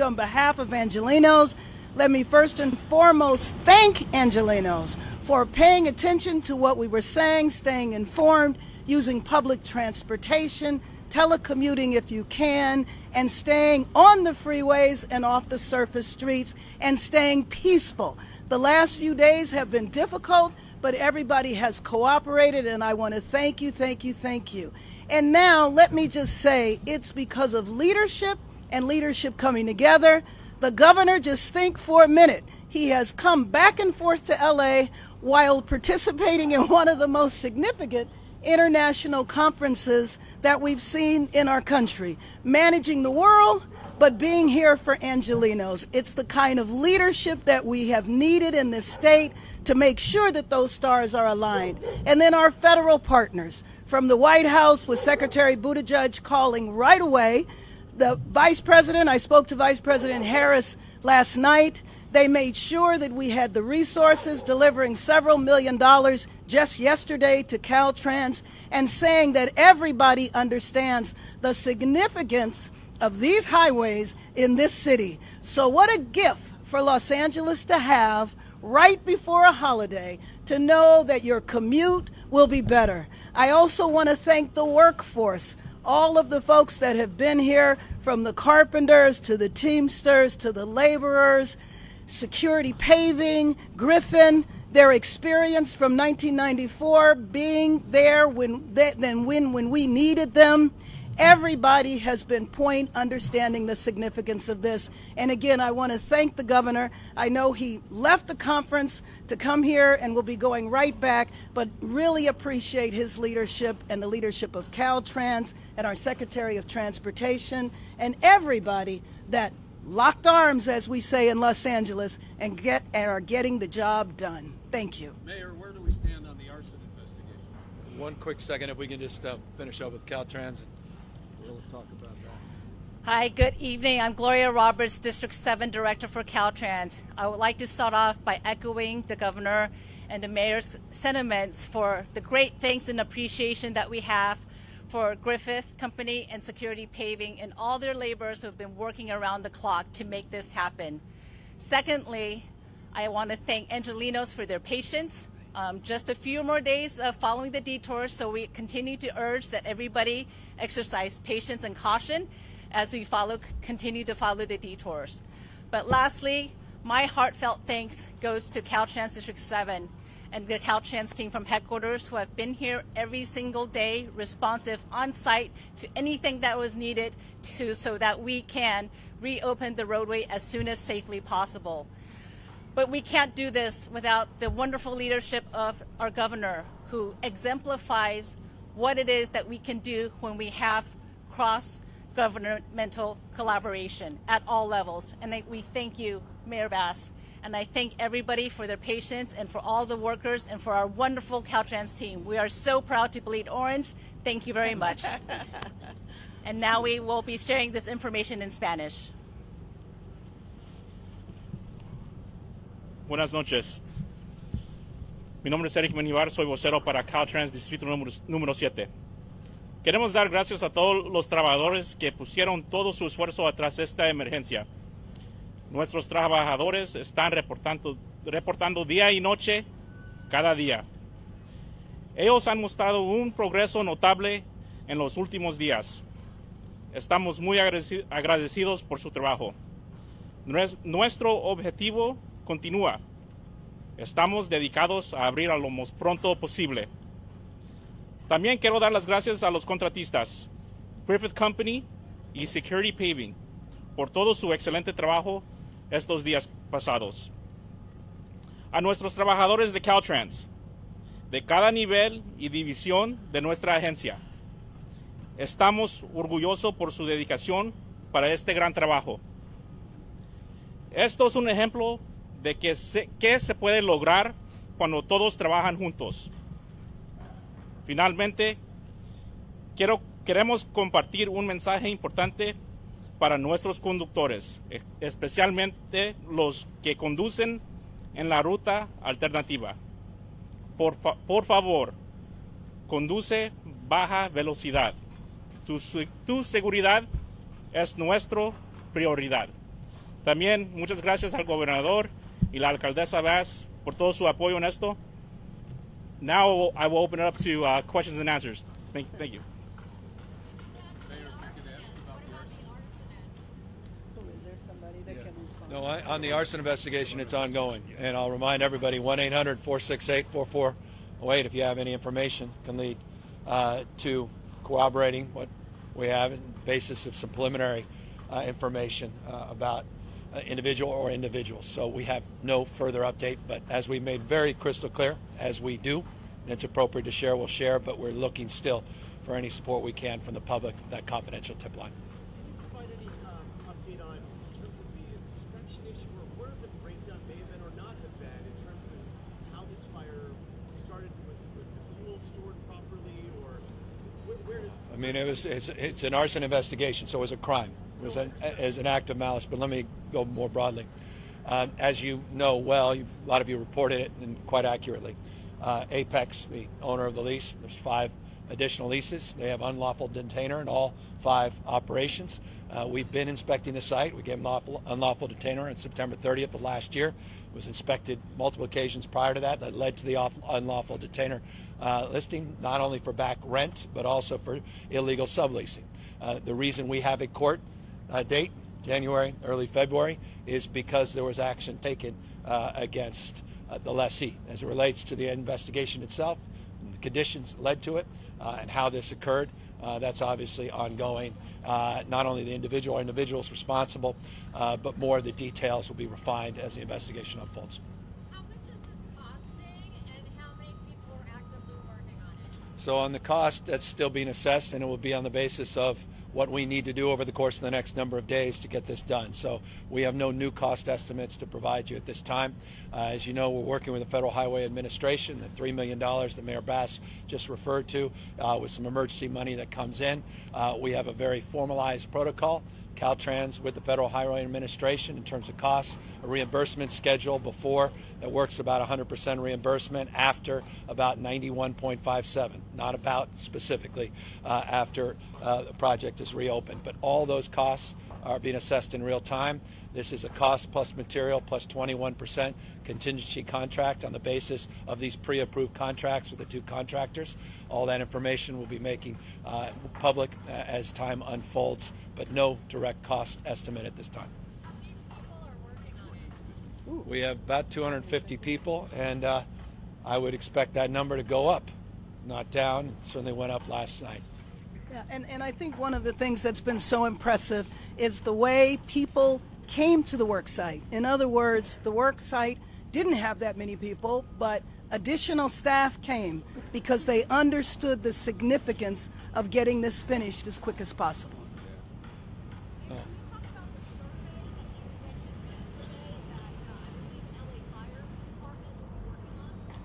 on behalf of Angelenos. Let me first and foremost thank Angelenos for paying attention to what we were saying, staying informed, using public transportation, telecommuting if you can, and staying on the freeways and off the surface streets, and staying peaceful. The last few days have been difficult, but everybody has cooperated, and I want to thank you, thank you, thank you. And now, let me just say, it's because of leadership and leadership coming together. The governor, just think for a minute, he has come back and forth to LA while participating in one of the most significant international conferences that we've seen in our country, managing the world, but being here for Angelenos. It's the kind of leadership that we have needed in this state to make sure that those stars are aligned. And then our federal partners, from the White House with Secretary Buttigieg calling right away, the Vice President, I spoke to Vice President Harris last night. They made sure that we had the resources, delivering several $1 million just yesterday to Caltrans, and saying that everybody understands the significance of these highways in this city. So what a gift for Los Angeles to have right before a holiday, to know that your commute will be better. I also want to thank the workforce, all of the folks that have been here, from the carpenters to the Teamsters to the laborers, Security Paving, Griffin, their experience from 1994, being there when we needed them. Everybody has been understanding the significance of this. And again, I want to thank the governor. I know he left the conference to come here and will be going right back, but really appreciate his leadership and the leadership of Caltrans and our Secretary of Transportation and everybody that locked arms, as we say in Los Angeles, and are getting the job done. Thank you. Mayor, where do we stand on the arson investigation? One quick second, if we can just finish up with Caltrans, and we'll talk about that. Hi, good evening. I'm Gloria Roberts, District 7 Director for Caltrans. I would like to start off by echoing the governor and the mayor's sentiments for the great thanks and appreciation that we have for Griffith Company and Security Paving and all their laborers who have been working around the clock to make this happen. Secondly, I want to thank Angelenos for their patience. Just a few more days following the detours, so we continue to urge that everybody exercise patience and caution as we continue to follow the detours. But lastly, my heartfelt thanks goes to Caltrans District 7 and the Caltrans team from headquarters, who have been here every single day, responsive on site to anything that was needed so that we can reopen the roadway as soon as safely possible. But we can't do this without the wonderful leadership of our governor, who exemplifies what it is that we can do when we have cross-governmental collaboration at all levels. And we thank you, Mayor Bass. And I thank everybody for their patience and for all the workers and for our wonderful Caltrans team. We are so proud to bleed orange. Thank you very much. And now we will be sharing this information in Spanish. Buenas noches. Mi nombre es Eric Menivar, soy vocero para Caltrans Distrito número 7. Queremos dar gracias a todos los trabajadores que pusieron todo su esfuerzo atrás de esta emergencia. Nuestros trabajadores están reportando día y noche cada día. Ellos han mostrado un progreso notable en los últimos días. Estamos muy agradecidos por su trabajo. Nuestro objetivo continúa. Estamos dedicados a abrir a lo más pronto posible. También quiero dar las gracias a los contratistas, Griffith Company y Security Paving, por todo su excelente trabajo estos días pasados. A nuestros trabajadores de Caltrans, de cada nivel y división de nuestra agencia, estamos orgullosos por su dedicación para este gran trabajo. Esto es un ejemplo de qué se puede lograr cuando todos trabajan juntos. Finalmente, queremos compartir un mensaje importante para nuestros conductores, especialmente los que conducen en la ruta alternativa. Por favor, conduce baja velocidad. Tu seguridad es nuestra prioridad. También muchas gracias al gobernador y la alcaldesa Bass por todo su apoyo en esto. Now I will open it up to questions and answers. Thank you. No, on the arson investigation, it's ongoing. And I'll remind everybody, 1-800-468-4408, if you have any information, can lead to corroborating what we have on the basis of some preliminary information about individual or individuals. So we have no further update, but as we made very crystal clear, as we do, and it's appropriate to share, we'll share, but we're looking still for any support we can from the public, that confidential tip line. I mean, it's an arson investigation, so it was a crime. It was an act of malice. But let me go more broadly. As you know well, a lot of you reported it, and quite accurately. Apex, the owner of the lease, there's 5 additional leases. They have unlawful detainer in all 5 operations. We've been inspecting the site. We gave them unlawful detainer on September 30th of last year. It was inspected multiple occasions prior to that. That led to the unlawful detainer listing, not only for back rent, but also for illegal subleasing. The reason we have a court date, January, early February, is because there was action taken against the lessee as it relates to the investigation itself, the conditions led to it, and how this occurred. That's obviously ongoing. Not only the individuals responsible, but more of the details will be refined as the investigation unfolds. How much is this costing, and how many people are actively working on it? So on the cost, that's still being assessed, and it will be on the basis of what we need to do over the course of the next number of days to get this done. So we have no new cost estimates to provide you at this time. As you know, we're working with the Federal Highway Administration, the $3 million that Mayor Bass just referred to, with some emergency money that comes in. We have a very formalized protocol, Caltrans with the Federal Highway Administration in terms of costs, a reimbursement schedule before that works about 100% reimbursement, after about 91.57, not about specifically after the project is reopened. But all those costs are being assessed in real time. This is a cost plus material plus 21% contingency contract on the basis of these pre-approved contracts with the 2 contractors. All that information will be making public as time unfolds, but no direct cost estimate at this time. We have about 250 people, and I would expect that number to go up, not down. It certainly went up last night. Yeah, and I think one of the things that's been so impressive is the way people came to the work site. In other words, the work site didn't have that many people, but additional staff came because they understood the significance of getting this finished as quick as possible.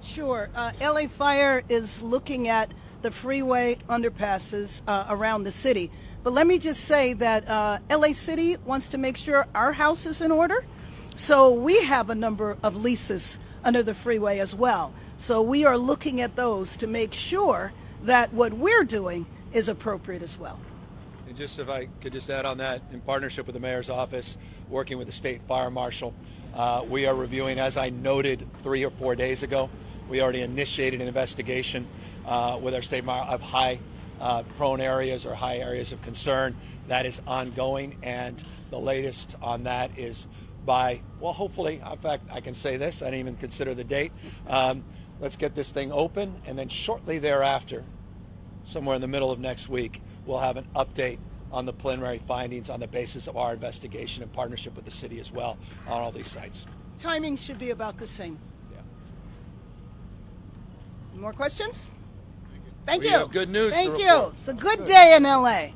Sure. LA Fire is looking at the freeway underpasses around the city. But let me just say that LA City wants to make sure our house is in order. So we have a number of leases under the freeway as well. So we are looking at those to make sure that what we're doing is appropriate as well. And just if I could just add on that, in partnership with the mayor's office, working with the state fire marshal, we are reviewing, as I noted 3 or 4 days ago, we already initiated an investigation with our state marshal of high prone areas or high areas of concern. That is ongoing, and the latest on that is by, well, hopefully, in fact, I can say this, I didn't even consider the date. Let's get this thing open, and then shortly thereafter, somewhere in the middle of next week, we'll have an update on the preliminary findings on the basis of our investigation in partnership with the city as well on all these sites. Timing should be about the same. Yeah. More questions? Thank We you. have good news to Thank you. report. It's a good day in LA.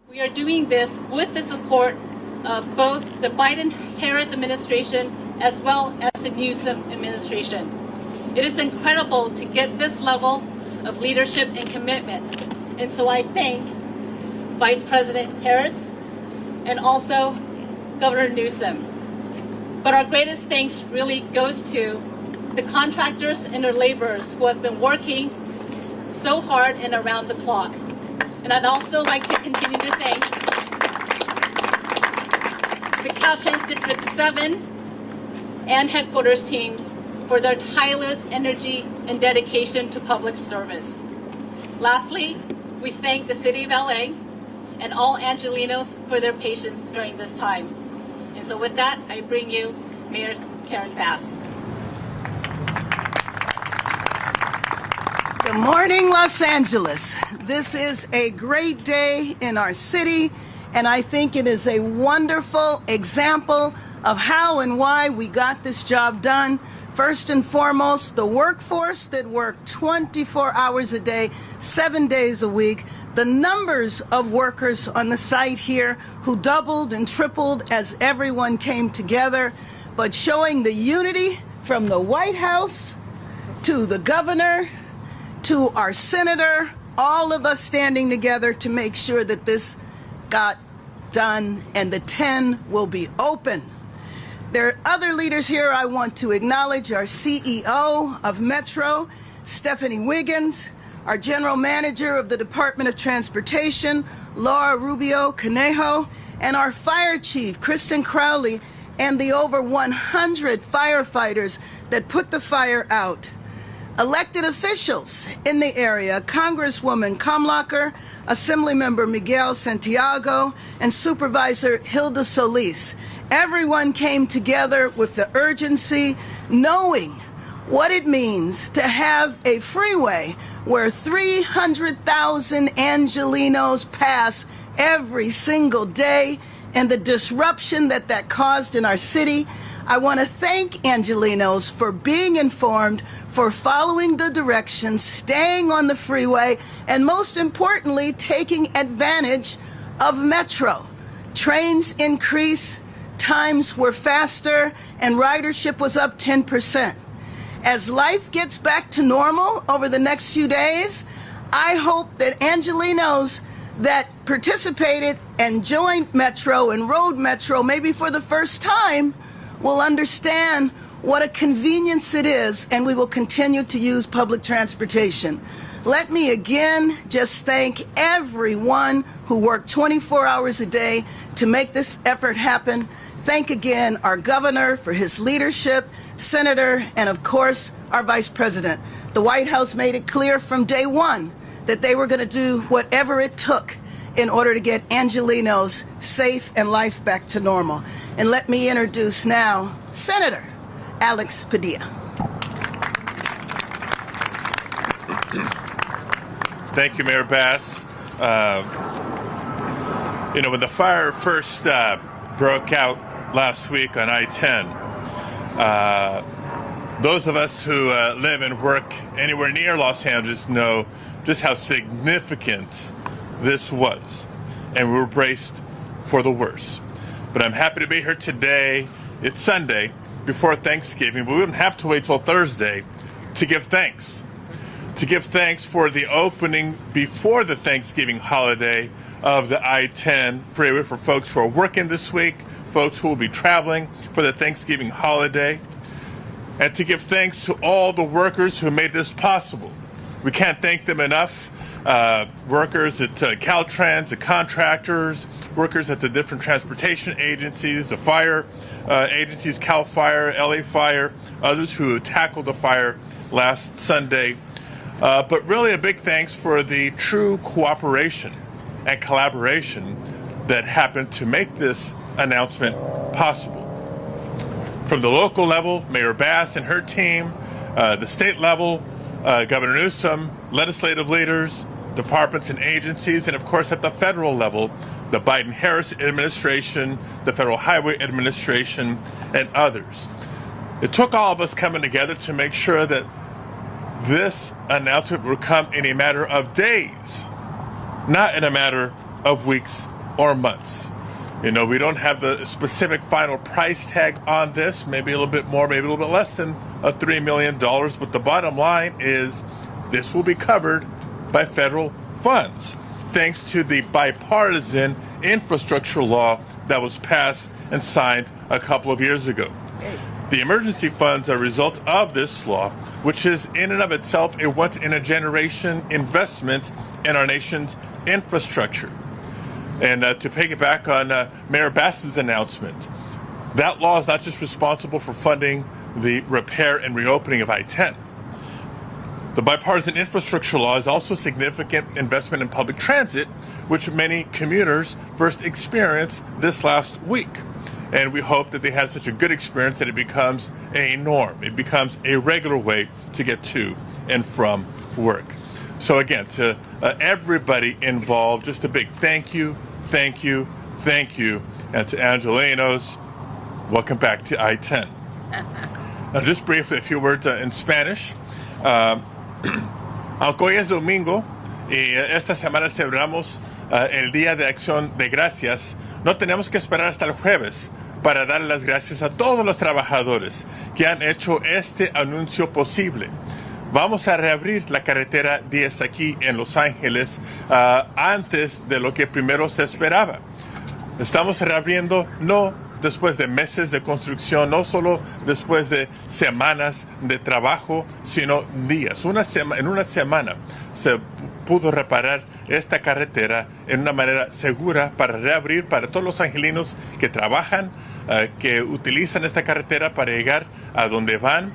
We are doing this with the support of both the Biden-Harris administration as well as the Newsom administration. It is incredible to get this level of leadership and commitment. And so I thank Vice President Harris and also Governor Newsom. But our greatest thanks really goes to the contractors and their laborers who have been working so hard and around the clock. And I'd also like to continue to thank the Caltrans District 7 and headquarters teams for their tireless energy and dedication to public service. Lastly, we thank the City of LA and all Angelenos for their patience during this time. And so with that, I bring you Mayor Karen Bass. Good morning, Los Angeles. This is a great day in our city, and I think it is a wonderful example of how and why we got this job done. First and foremost, the workforce that worked 24 hours a day, 7 days a week, the numbers of workers on the site here who doubled and tripled as everyone came together, but showing the unity from the White House to the governor to our senator, all of us standing together to make sure that this got done and the 10 will be open. There are other leaders here I want to acknowledge: our CEO of Metro, Stephanie Wiggins, our General Manager of the Department of Transportation, Laura Rubio Conejo, and our Fire Chief, Kristen Crowley, and the over 100 firefighters that put the fire out. Elected officials in the area: Congresswoman Kamlacher, Assemblymember Miguel Santiago, and Supervisor Hilda Solis. Everyone came together with the urgency, knowing what it means to have a freeway where 300,000 Angelenos pass every single day, and the disruption that that caused in our city. I want to thank Angelenos for being informed, for following the directions, staying on the freeway, and most importantly, taking advantage of Metro. Trains increased, times were faster, and ridership was up 10%. As life gets back to normal over the next few days, I hope that Angelenos that participated and joined Metro and rode Metro maybe for the first time will understand what a convenience it is, and we will continue to use public transportation. Let me again just thank everyone who worked 24 hours a day to make this effort happen. Thank again our governor for his leadership, senator, and of course, our vice president. The White House made it clear from day one that they were going to do whatever it took in order to get Angelenos safe and life back to normal. And let me introduce now Senator Alex Padilla. Thank you, Mayor Bass. When the fire first broke out last week on I-10, those of us who live and work anywhere near Los Angeles know just how significant this was, and we were braced for the worst. But I'm happy to be here today. It's Sunday before Thanksgiving, but we don't have to wait till Thursday to give thanks. To give thanks for the opening before the Thanksgiving holiday of the I-10 freeway for folks who are working this week, folks who will be traveling for the Thanksgiving holiday, and to give thanks to all the workers who made this possible. We can't thank them enough. Workers at Caltrans, the contractors, workers at the different transportation agencies, the fire agencies, Cal Fire, LA Fire, others who tackled the fire last Sunday. But really a big thanks for the true cooperation and collaboration that happened to make this announcement possible. From the local level, Mayor Bass and her team, the state level, Governor Newsom, legislative leaders, departments and agencies, and of course at the federal level, the Biden-Harris administration, the Federal Highway Administration, and others. It took all of us coming together to make sure that this announcement would come in a matter of days, not in a matter of weeks or months. You know, we don't have the specific final price tag on this, maybe a little bit more, maybe a little bit less than $3 million, but the bottom line is this will be covered by federal funds, thanks to the bipartisan infrastructure law that was passed and signed a couple of years ago. The emergency funds are a result of this law, which is in and of itself a once-in-a-generation investment in our nation's infrastructure. And to piggyback on Mayor Bass's announcement, that law is not just responsible for funding the repair and reopening of I-10. The bipartisan infrastructure law is also a significant investment in public transit, which many commuters first experienced this last week. And we hope that they had such a good experience that it becomes a norm. It becomes a regular way to get to and from work. So again, to everybody involved, just a big thank you, thank you, thank you. And to Angelenos, welcome back to I-10. Now, just briefly, a few words in Spanish. Aunque hoy es domingo y esta semana celebramos el Día de Acción de Gracias, no tenemos que esperar hasta el jueves para dar las gracias a todos los trabajadores que han hecho este anuncio posible. Vamos a reabrir la carretera 10 aquí en Los Ángeles antes de lo que primero se esperaba. Estamos reabriendo no después de meses de construcción, no solo después de semanas de trabajo, sino días. En una semana se pudo reparar esta carretera en una manera segura para reabrir para todos los angelinos que trabajan, que utilizan esta carretera para llegar a donde van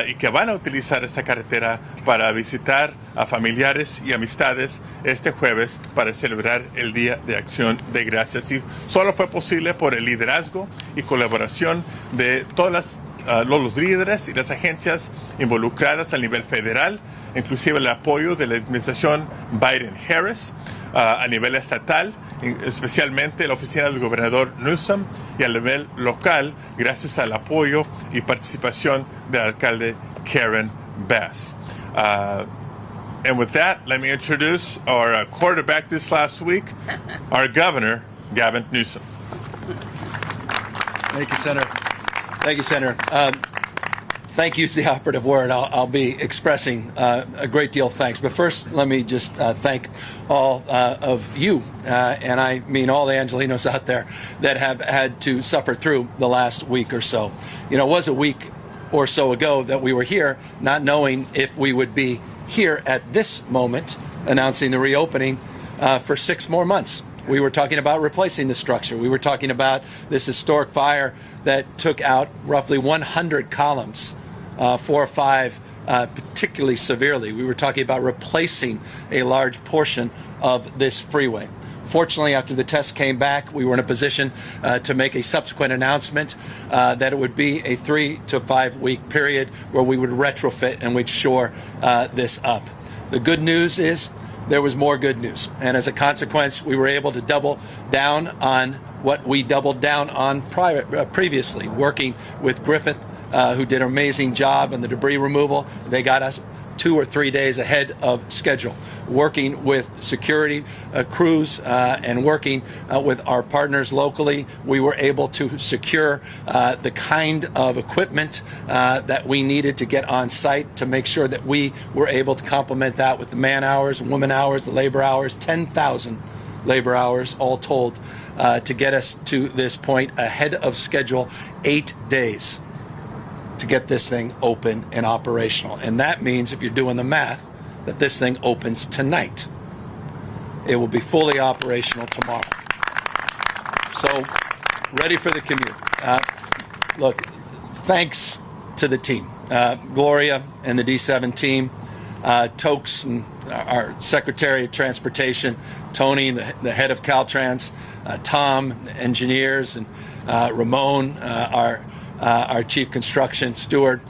y que van a utilizar esta carretera para visitar a familiares y amistades este jueves para celebrar el Día de Acción de Gracias. Y solo fue posible por el liderazgo y colaboración de todas los líderes y las agencias involucradas a nivel federal, inclusive el apoyo de la administración Biden-Harris a nivel estatal, especialmente la oficina del gobernador Newsom, y a nivel local, gracias al apoyo y participación del alcalde Karen Bass. And with that, let me introduce our quarterback this last week, our governor, Gavin Newsom. Thank you, Senator. Thank you, Senator. Thank you is the operative word. I'll be expressing a great deal of thanks. But first, let me just thank all of you, and I mean all the Angelenos out there that have had to suffer through the last week or so. You know, it was a week or so ago that we were here, not knowing if we would be here at this moment announcing the reopening for 6 more months. We were talking about replacing the structure. We were talking about this historic fire that took out roughly 100 columns, 4 or 5 particularly severely. We were talking about replacing a large portion of this freeway. Fortunately, after the test came back, we were in a position to make a subsequent announcement that it would be a 3 to 5 week period where we would retrofit and we'd shore this up. The good news is there was more good news. And as a consequence, we were able to double down on what we doubled down on previously, working with Griffith, who did an amazing job on the debris removal. They got us 2 or 3 days ahead of schedule, working with security crews and working with our partners locally. We were able to secure the kind of equipment that we needed to get on site to make sure that we were able to complement that with the man hours and woman hours, the labor hours, 10,000 labor hours, all told, to get us to this point ahead of schedule, 8 days to get this thing open and operational. And that means, if you're doing the math, that this thing opens tonight. It will be fully operational tomorrow. So, ready for the commute. Look, thanks to the team. Gloria and the D7 team, Tokes and our Secretary of Transportation, Tony, the head of Caltrans, Tom, engineers, and Ramon, our chief construction steward,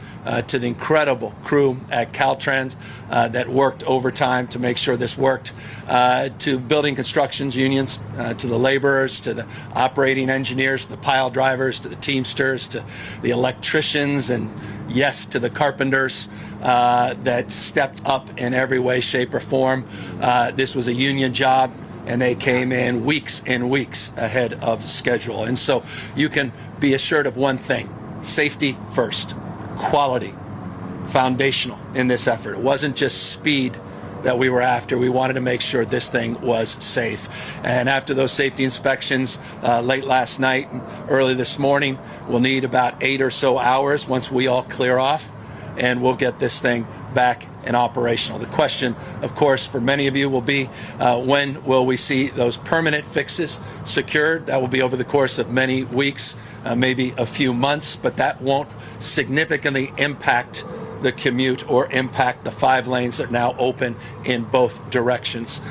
to the incredible crew at Caltrans that worked overtime to make sure this worked, to building constructions unions, to the laborers, to the operating engineers, to the pile drivers, to the teamsters, to the electricians, and yes, to the carpenters that stepped up in every way, shape, or form. This was a union job, and they came in weeks and weeks ahead of schedule. And so you can be assured of one thing: safety first, quality, foundational in this effort. It wasn't just speed that we were after. We wanted to make sure this thing was safe. And after those safety inspections late last night and early this morning, we'll need about 8 or so hours once we all clear off, and we'll get this thing back and operational. The question, of course, for many of you will be, when will we see those permanent fixes secured? That will be over the course of many weeks, maybe a few months, but that won't significantly impact the commute or impact the 5 lanes that are now open in both directions.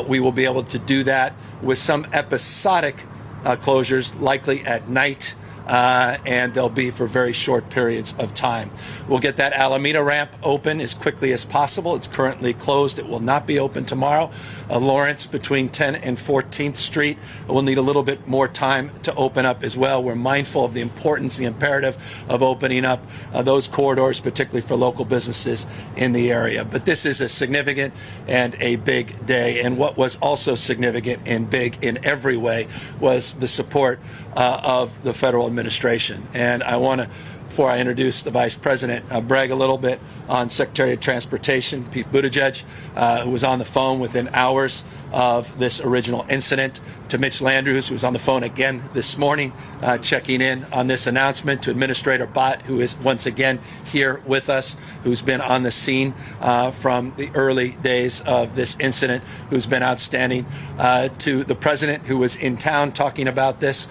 We will be able to do that with some episodic closures, likely at night, and they'll be for very short periods of time. We'll get that Alameda ramp open as quickly as possible. It's currently closed. It will not be open tomorrow. Lawrence between 10th and 14th Street will need a little bit more time to open up as well. We're mindful of the importance, the imperative of opening up those corridors, particularly for local businesses in the area. But this is a significant and a big day. And what was also significant and big in every way was the support of the federal administration. And I want to, before I introduce the Vice President, brag a little bit on Secretary of Transportation, Pete Buttigieg, who was on the phone within hours of this original incident, to Mitch Landrieu, who was on the phone again this morning, checking in on this announcement, to Administrator Bott, who is once again here with us, who's been on the scene from the early days of this incident, who's been outstanding, to the President, who was in town talking about this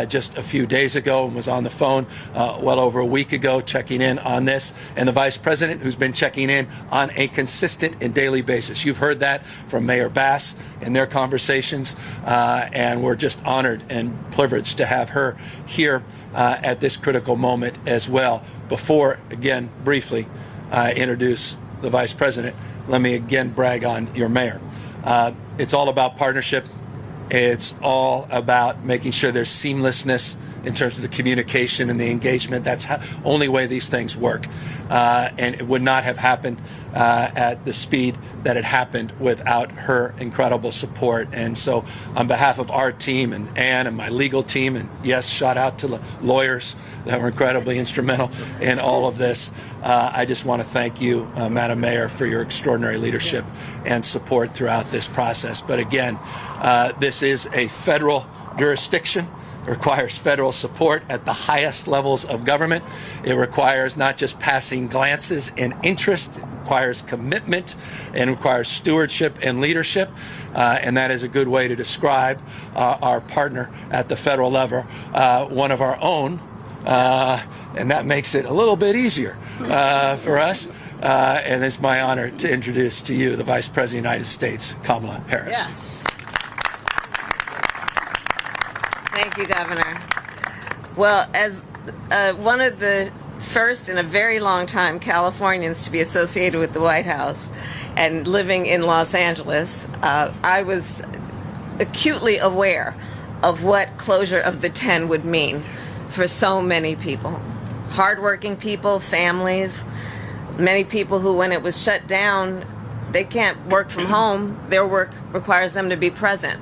just a few days ago and was on the phone well over a week ago checking in on this, and the Vice President, who's been checking in on a consistent and daily basis. You've heard that from Mayor Bass in their conversations, and we're just honored and privileged to have her here at this critical moment as well. Before, again, briefly introduce the Vice President, let me again brag on your mayor. It's all about partnership. It's all about making sure there's seamlessness in terms of the communication and the engagement. That's the only way these things work. And it would not have happened at the speed that it happened without her incredible support. And so on behalf of our team and Ann and my legal team, and yes, shout out to the lawyers that were incredibly instrumental in all of this, I just want to thank you, Madam Mayor, for your extraordinary leadership and support throughout this process. But again, this is a federal jurisdiction. It requires federal support at the highest levels of government. It requires not just passing glances and interest. It requires commitment and requires stewardship and leadership. And that is a good way to describe our partner at the federal level, one of our own. And that makes it a little bit easier for us. And it's my honor to introduce to you the Vice President of the United States, Kamala Harris. Yeah. Thank you, Governor. Well, as one of the first in a very long time Californians to be associated with the White House and living in Los Angeles, I was acutely aware of what closure of the 10 would mean for so many people. Hardworking people, families, many people who, when it was shut down, they can't work from home. Their work requires them to be present.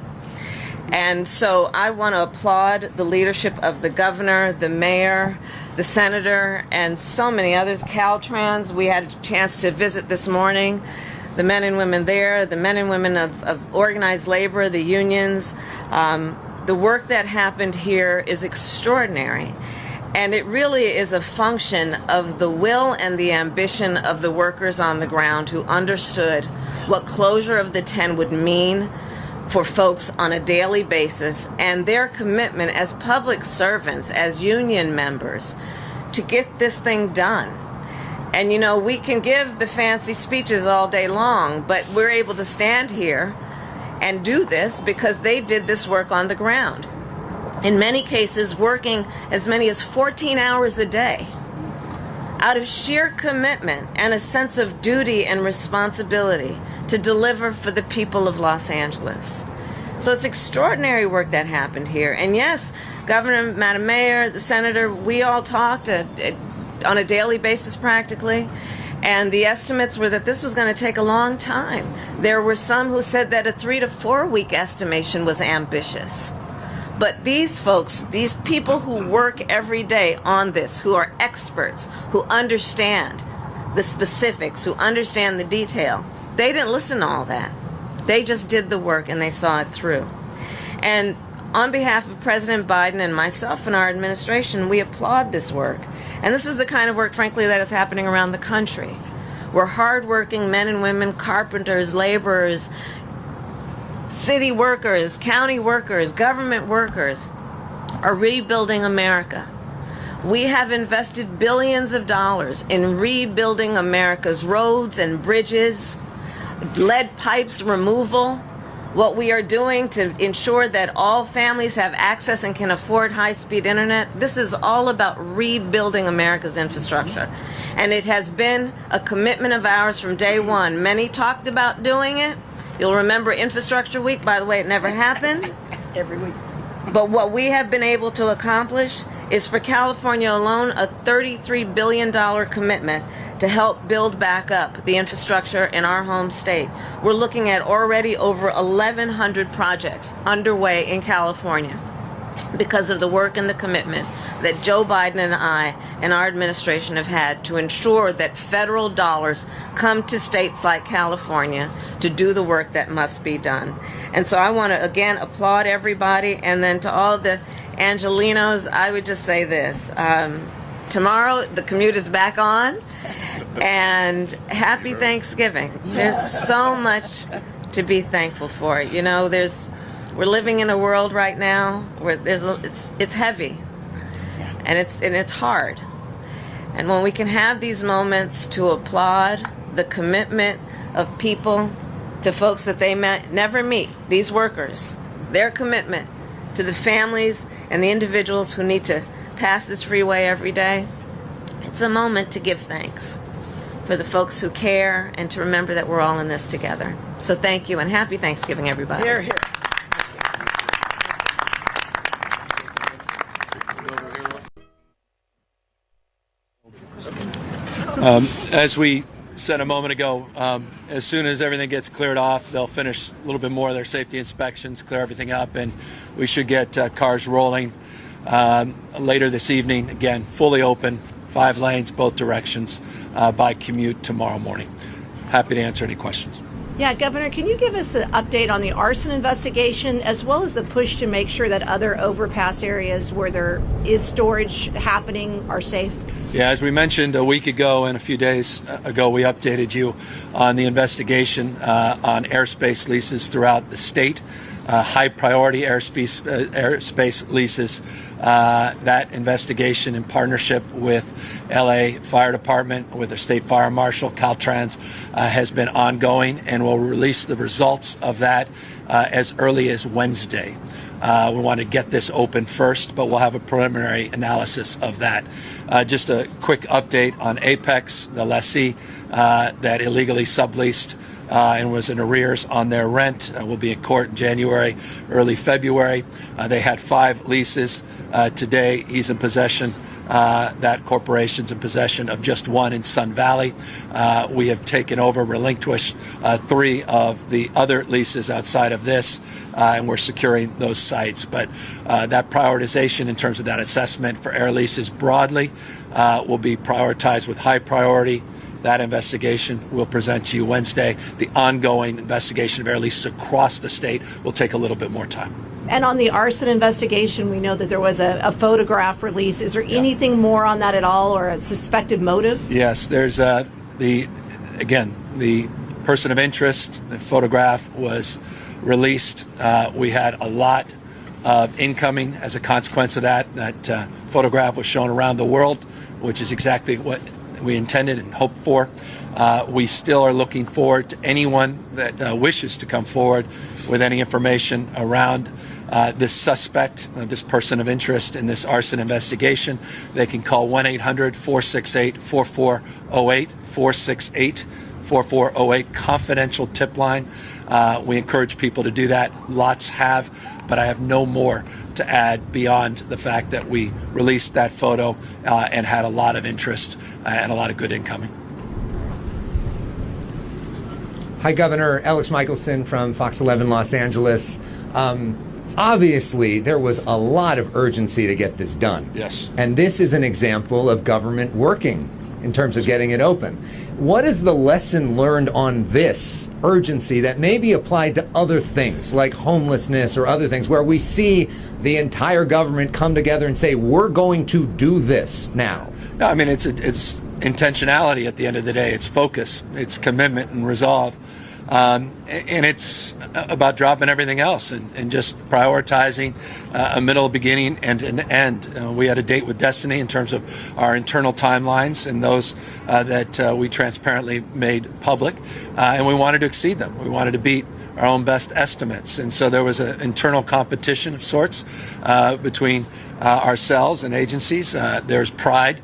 And so I want to applaud the leadership of the governor, the mayor, the senator, and so many others. Caltrans, we had a chance to visit this morning. the men and women there, the men and women of organized labor, the unions. The work that happened here is extraordinary. And it really is a function of the will and the ambition of the workers on the ground who understood what closure of the 10 would mean for folks on a daily basis, and their commitment as public servants, as union members, to get this thing done. And you know, we can give the fancy speeches all day long, but we're able to stand here and do this because they did this work on the ground. In many cases, working as many as 14 hours a day, out of sheer commitment and a sense of duty and responsibility to deliver for the people of Los Angeles. So it's extraordinary work that happened here. And yes, Governor, Madam Mayor, the Senator, we all talked on a daily basis practically. And the estimates were that this was going to take a long time. There were some who said that a 3 to 4 week estimation was ambitious. But these folks, these people who work every day on this, who are experts, who understand the specifics, who understand the detail, they didn't listen to all that. They just did the work and they saw it through. And on behalf of President Biden and myself and our administration, we applaud this work. And this is the kind of work, frankly, that is happening around the country, where hardworking men and women, carpenters, laborers, city workers, county workers, government workers are rebuilding America. We have invested billions of dollars in rebuilding America's roads and bridges, lead pipes removal, what we are doing to ensure that all families have access and can afford high-speed internet. This is all about rebuilding America's infrastructure. And it has been a commitment of ours from day one. Many talked about doing it. You'll remember Infrastructure Week. By the way, it never happened. Every week. But what we have been able to accomplish is, for California alone, a $33 billion commitment to help build back up the infrastructure in our home state. We're looking at already over 1,100 projects underway in California because of the work and the commitment that Joe Biden and I and our administration have had to ensure that federal dollars come to states like California to do the work that must be done. And so I want to again applaud everybody, and then to all the Angelinos, I would just say this. Tomorrow the commute is back on, and happy Thanksgiving. There's so much to be thankful for. You know, we're living in a world right now where it's heavy, and it's hard. And when we can have these moments to applaud the commitment of people to folks that they never meet, these workers, their commitment to the families and the individuals who need to pass this freeway every day, it's a moment to give thanks for the folks who care and to remember that we're all in this together. So thank you, and happy Thanksgiving, everybody. Hear, hear. As we said a moment ago, as soon as everything gets cleared off, they'll finish a little bit more of their safety inspections, clear everything up, and we should get cars rolling later this evening. Again, fully open, 5 lanes, both directions, by commute tomorrow morning. Happy to answer any questions. Yeah, Governor, can you give us an update on the arson investigation, as well as the push to make sure that other overpass areas where there is storage happening are safe? Yeah, as we mentioned a week ago and a few days ago, we updated you on the investigation on airspace leases throughout the state. High priority airspace leases. That investigation, in partnership with LA Fire Department, with the State Fire Marshal, Caltrans, has been ongoing, and we'll release the results of that as early as Wednesday. We want to get this open first, but we'll have a preliminary analysis of that. Just a quick update on Apex, the lessee that illegally subleased and was in arrears on their rent. Will be in court in January, early February. They had 5 leases. Today, he's in possession. That corporation's in possession of just 1 in Sun Valley. We have taken over, relinquished 3 of the other leases outside of this, and we're securing those sites. But that prioritization in terms of that assessment for air leases broadly will be prioritized with high priority That investigation we'll present to you Wednesday. The ongoing investigation of air leases across the state will take a little bit more time. And on the arson investigation, we know that there was a photograph release. Is there anything more on that at all, or a suspected motive? Yes, there's the person of interest. The photograph was released. We had a lot of incoming as a consequence of that. That photograph was shown around the world, which is exactly what we intended and hoped for. We still are looking forward to anyone that wishes to come forward with any information around this suspect, this person of interest in this arson investigation. They can call 1-800-468-4408, 468-4408, confidential tip line. We encourage people to do that. Lots have, but I have no more to add beyond the fact that we released that photo and had a lot of interest and a lot of good incoming. Hi, Governor. Alex Michelson from Fox 11 Los Angeles. Obviously, there was a lot of urgency to get this done. Yes. And this is an example of government working in terms of getting it open. What is the lesson learned on this urgency that may be applied to other things like homelessness or other things where we see the entire government come together and say, we're going to do this now? No, I mean, it's intentionality at the end of the day. It's focus, it's commitment and resolve. And it's about dropping everything else and just prioritizing a middle, beginning, and an end. We had a date with destiny in terms of our internal timelines and those that we transparently made public, and we wanted to exceed them. We wanted to beat our own best estimates. And so there was an internal competition of sorts between ourselves and agencies. There's pride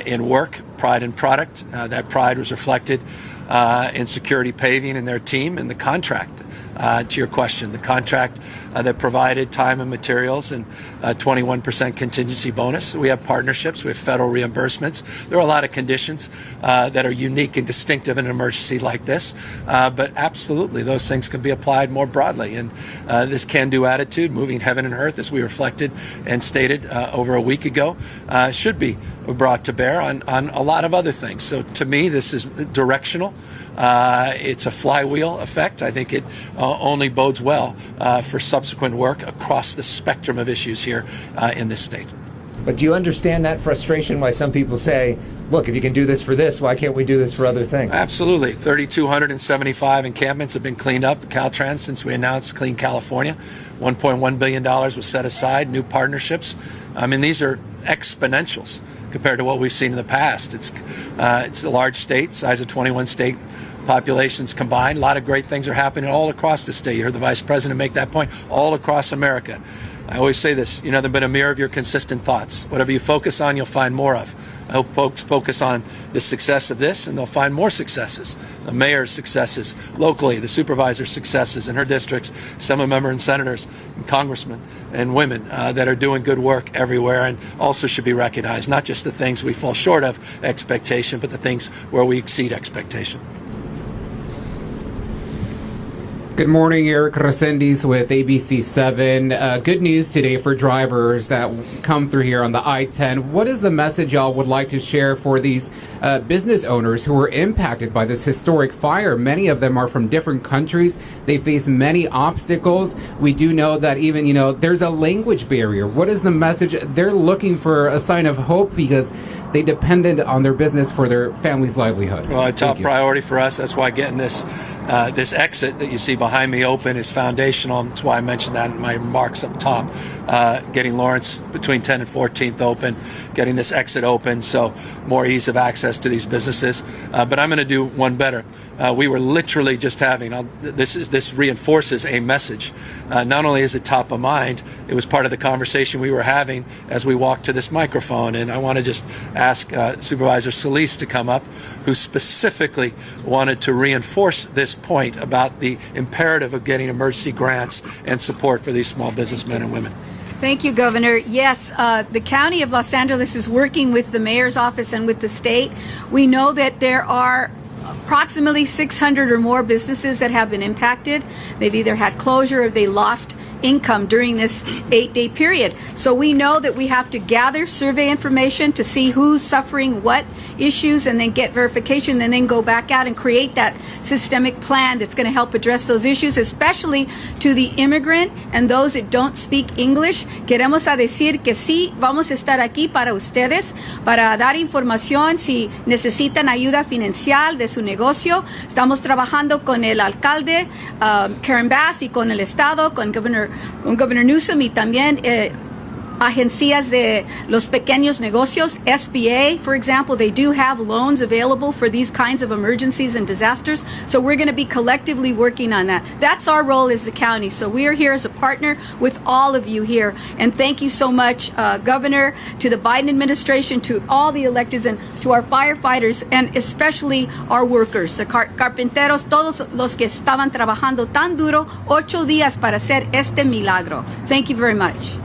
in work, pride in product. That pride was reflected in Security Paving and their team and the contract. To your question, the contract that provided time and materials and 21% contingency bonus. We have partnerships, we have federal reimbursements. There are a lot of conditions that are unique and distinctive in an emergency like this, but absolutely those things can be applied more broadly. And this can-do attitude, moving heaven and earth, as we reflected and stated over a week ago, should be brought to bear on a lot of other things. So to me, this is directional. It's a flywheel effect. I think it only bodes well for subsequent work across the spectrum of issues here in this state. But do you understand that frustration why some people say, look, if you can do this for this, why can't we do this for other things? Absolutely. 3,275 encampments have been cleaned up at Caltrans since we announced Clean California. $1.1 billion was set aside, new partnerships. I mean, these are exponentials compared to what we've seen in the past. It's a large state, size of 21 state populations combined. A lot of great things are happening all across the state. You heard the Vice President make that point, all across America. I always say this, you're nothing but a mirror of your consistent thoughts. Whatever you focus on, you'll find more of. I hope folks focus on the success of this, and they'll find more successes. The mayor's successes locally, the supervisor's successes in her districts, Assembly members and senators, and congressmen and women that are doing good work everywhere and also should be recognized. Not just the things we fall short of expectation, but the things where we exceed expectation. Good morning, Eric Resendiz with ABC7. Good news today for drivers that come through here on the I-10. What is the message y'all would like to share for these business owners who were impacted by this historic fire? Many of them are from different countries. They face many obstacles. We do know that even, there's a language barrier. What is the message? They're looking for a sign of hope because they depended on their business for their family's livelihood. Well, a top priority for us. That's why getting this exit that you see behind me open is foundational. That's why I mentioned that in my remarks up top. Getting Lawrence between 10th and 14th open, getting this exit open, so more ease of access to these businesses. But I'm going to do one better. We were literally just having, this reinforces a message. Not only is it top of mind, it was part of the conversation we were having as we walked to this microphone. And I want to just ask Supervisor Solis to come up, who specifically wanted to reinforce this point about the imperative of getting emergency grants and support for these small businessmen and women. Thank you, Governor. Yes, the County of Los Angeles is working with the Mayor's office and with the state. We know that there are approximately 600 or more businesses that have been impacted. They've either had closure or they lost income during this 8-day period. So we know that we have to gather survey information to see who's suffering what issues and then get verification and then go back out and create that systemic plan that's going to help address those issues, especially to the immigrant and those that don't speak English. Queremos a decir que sí, vamos a estar aquí para ustedes, para dar información si necesitan ayuda financiera de su negocio. Estamos trabajando con el alcalde Karen Bass y con el estado, con Governor Newsom y también agencias de los pequeños negocios. SBA, for example, they do have loans available for these kinds of emergencies and disasters. So we're going to be collectively working on that. That's our role as the county. So we are here as a partner with all of you here. And thank you so much, Governor, to the Biden administration, to all the electeds, and to our firefighters, and especially our workers, the carpinteros, todos los que estaban trabajando tan duro 8 días para hacer este milagro. Thank you very much.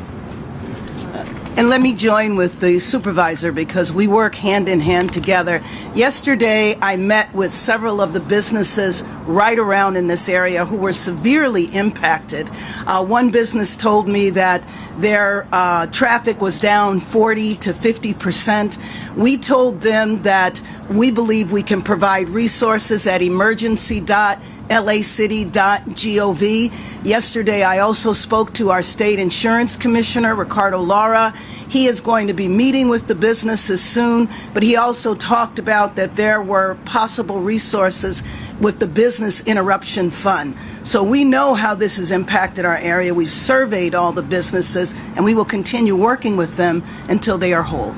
And let me join with the supervisor because we work hand in hand together. Yesterday, I met with several of the businesses right around in this area who were severely impacted. One business told me that their traffic was down 40 to 50%. We told them that we believe we can provide resources at emergency.lacity.gov. Yesterday, I also spoke to our state insurance commissioner, Ricardo Lara. He is going to be meeting with the businesses soon, but he also talked about that there were possible resources with the Business Interruption Fund. So we know how this has impacted our area. We've surveyed all the businesses, and we will continue working with them until they are whole.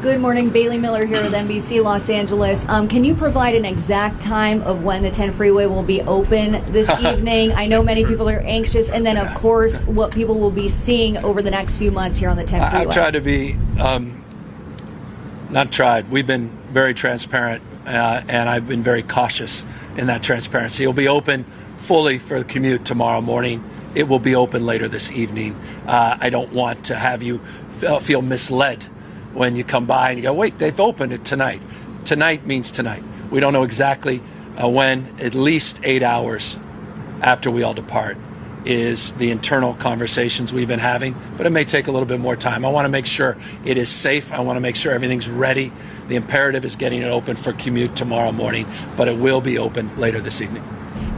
Good morning, Bailey Miller here with NBC Los Angeles. Can you provide an exact time of when the 10 freeway will be open this evening? I know many people are anxious, and then of course what people will be seeing over the next few months here on the 10 freeway. I've tried to be, we've been very transparent and I've been very cautious in that transparency. It'll be open fully for the commute tomorrow morning. It will be open later this evening. I don't want to have you feel misled when you come by and you go, wait, they've opened it tonight. Tonight means tonight. We don't know exactly when, at least 8 hours after we all depart, is the internal conversations we've been having, but it may take a little bit more time. I want to make sure it is safe. I want to make sure everything's ready. The imperative is getting it open for commute tomorrow morning, but it will be open later this evening.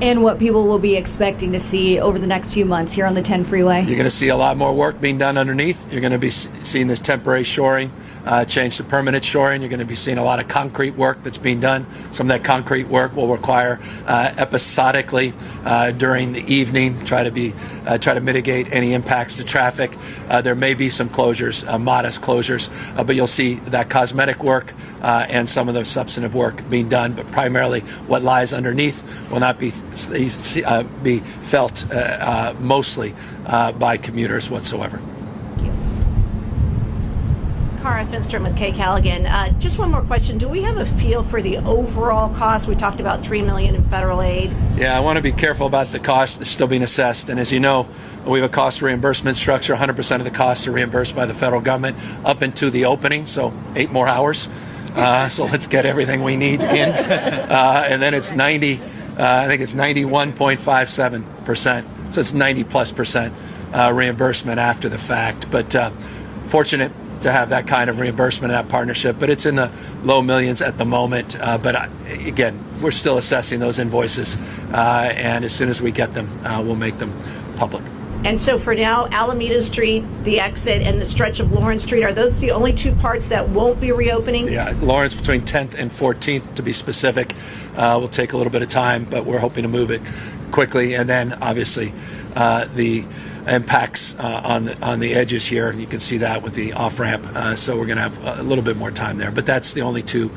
And what people will be expecting to see over the next few months here on the 10 freeway? You're going to see a lot more work being done underneath. You're going to be seeing this temporary shoring change to permanent shoring. You're going to be seeing a lot of concrete work that's being done. Some of that concrete work will require episodically during the evening, try to mitigate any impacts to traffic. There may be some closures, modest closures, but you'll see that cosmetic work and some of the substantive work being done, but primarily what lies underneath will not be felt mostly by commuters whatsoever. Cara Finstrom with Kay Callaghan. Just one more question. Do we have a feel for the overall cost? We talked about $3 million in federal aid. Yeah, I want to be careful about the cost that's still being assessed. And as you know, we have a cost reimbursement structure. 100% of the costs are reimbursed by the federal government up into the opening, so 8 more hours. So let's get everything we need in. And then it's 91.57%. So it's 90+% reimbursement after the fact. But fortunate to have that kind of reimbursement, that partnership, but it's in the low millions at the moment. But again, we're still assessing those invoices, and as soon as we get them, we'll make them public. And so for now, Alameda Street, the exit, and the stretch of Lawrence Street, are those the only 2 parts that won't be reopening? Yeah, Lawrence between 10th and 14th, to be specific, will take a little bit of time, but we're hoping to move it quickly. And then obviously the impacts on the edges here. You can see that with the off-ramp. So we're going to have a little bit more time there. But that's the only 2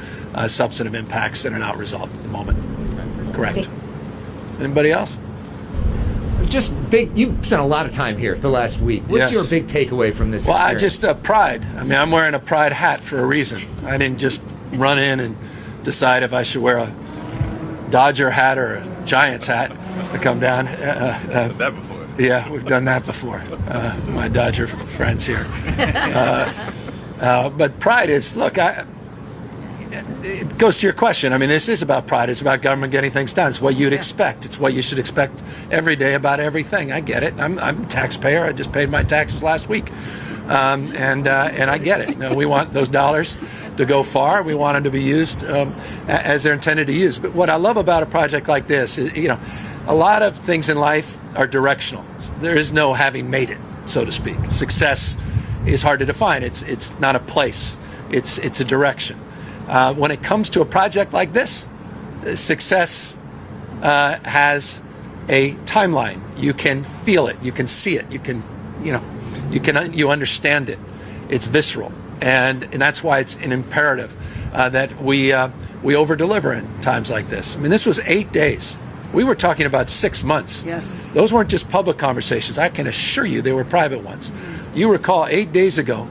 substantive impacts that are not resolved at the moment. Correct. Anybody else? Just big. You spent a lot of time here the last week. What's your big takeaway from this experience? Well, pride. I mean, I'm wearing a pride hat for a reason. I didn't just run in and decide if I should wear a Dodger hat or a Giants hat to come down. That before. Yeah, we've done that before. My Dodger friends here. But pride is, look, it goes to your question. I mean, this is about pride. It's about government getting things done. It's what you'd expect. It's what you should expect every day about everything. I get it. I'm a taxpayer. I just paid my taxes last week. And I get it. You know, we want those dollars to go far. We want them to be used as they're intended to use. But what I love about a project like this is, you know, a lot of things in life are directional. There is no having made it, so to speak. Success is hard to define. It's not a place. It's a direction. When it comes to a project like this, success has a timeline. You can feel it. You can see it. You can, you understand it. It's visceral, and that's why it's an imperative that we over-deliver in times like this. I mean, this was 8 days. We were talking about 6 months. Yes. Those weren't just public conversations. I can assure you they were private ones. You recall 8 days ago,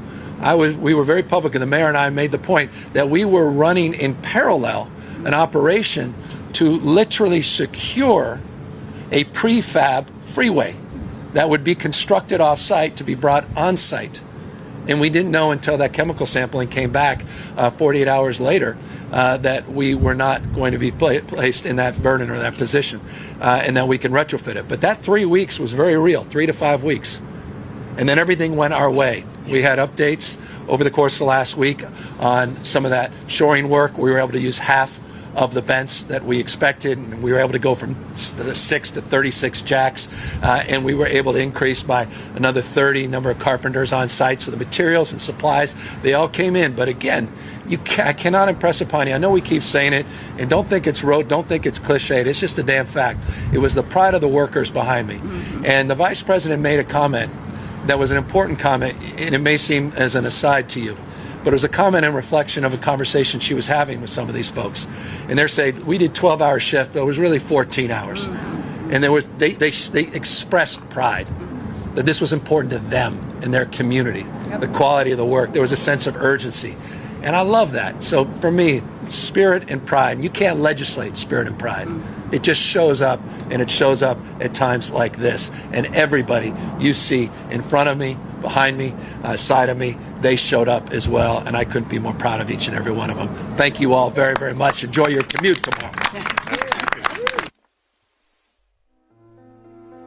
we were very public, and the mayor and I made the point that we were running in parallel an operation to literally secure a prefab freeway that would be constructed off-site to be brought on-site. And we didn't know until that chemical sampling came back 48 hours later that we were not going to be placed in that burden or that position, and that we can retrofit it. But that 3 weeks was very real, 3 to 5 weeks. And then everything went our way. We had updates over the course of the last week on some of that shoring work. We were able to use half of the bents that we expected, and we were able to go from 6 to 36 jacks, and we were able to increase by another 30 number of carpenters on site. So the materials and supplies, they all came in. But again, I cannot impress upon you. I know we keep saying it, and don't think it's rote, don't think it's cliched. It's just a damn fact. It was the pride of the workers behind me. And the vice president made a comment that was an important comment, and it may seem as an aside to you, but it was a comment and reflection of a conversation she was having with some of these folks. And they're saying, we did 12-hour shift, but it was really 14 hours. And they expressed pride that this was important to them and their community, the quality of the work. There was a sense of urgency. And I love that. So for me, spirit and pride, you can't legislate spirit and pride. It just shows up, and it shows up at times like this. And everybody you see in front of me, behind me, side of me, they showed up as well. And I couldn't be more proud of each and every one of them. Thank you all very, very much. Enjoy your commute tomorrow.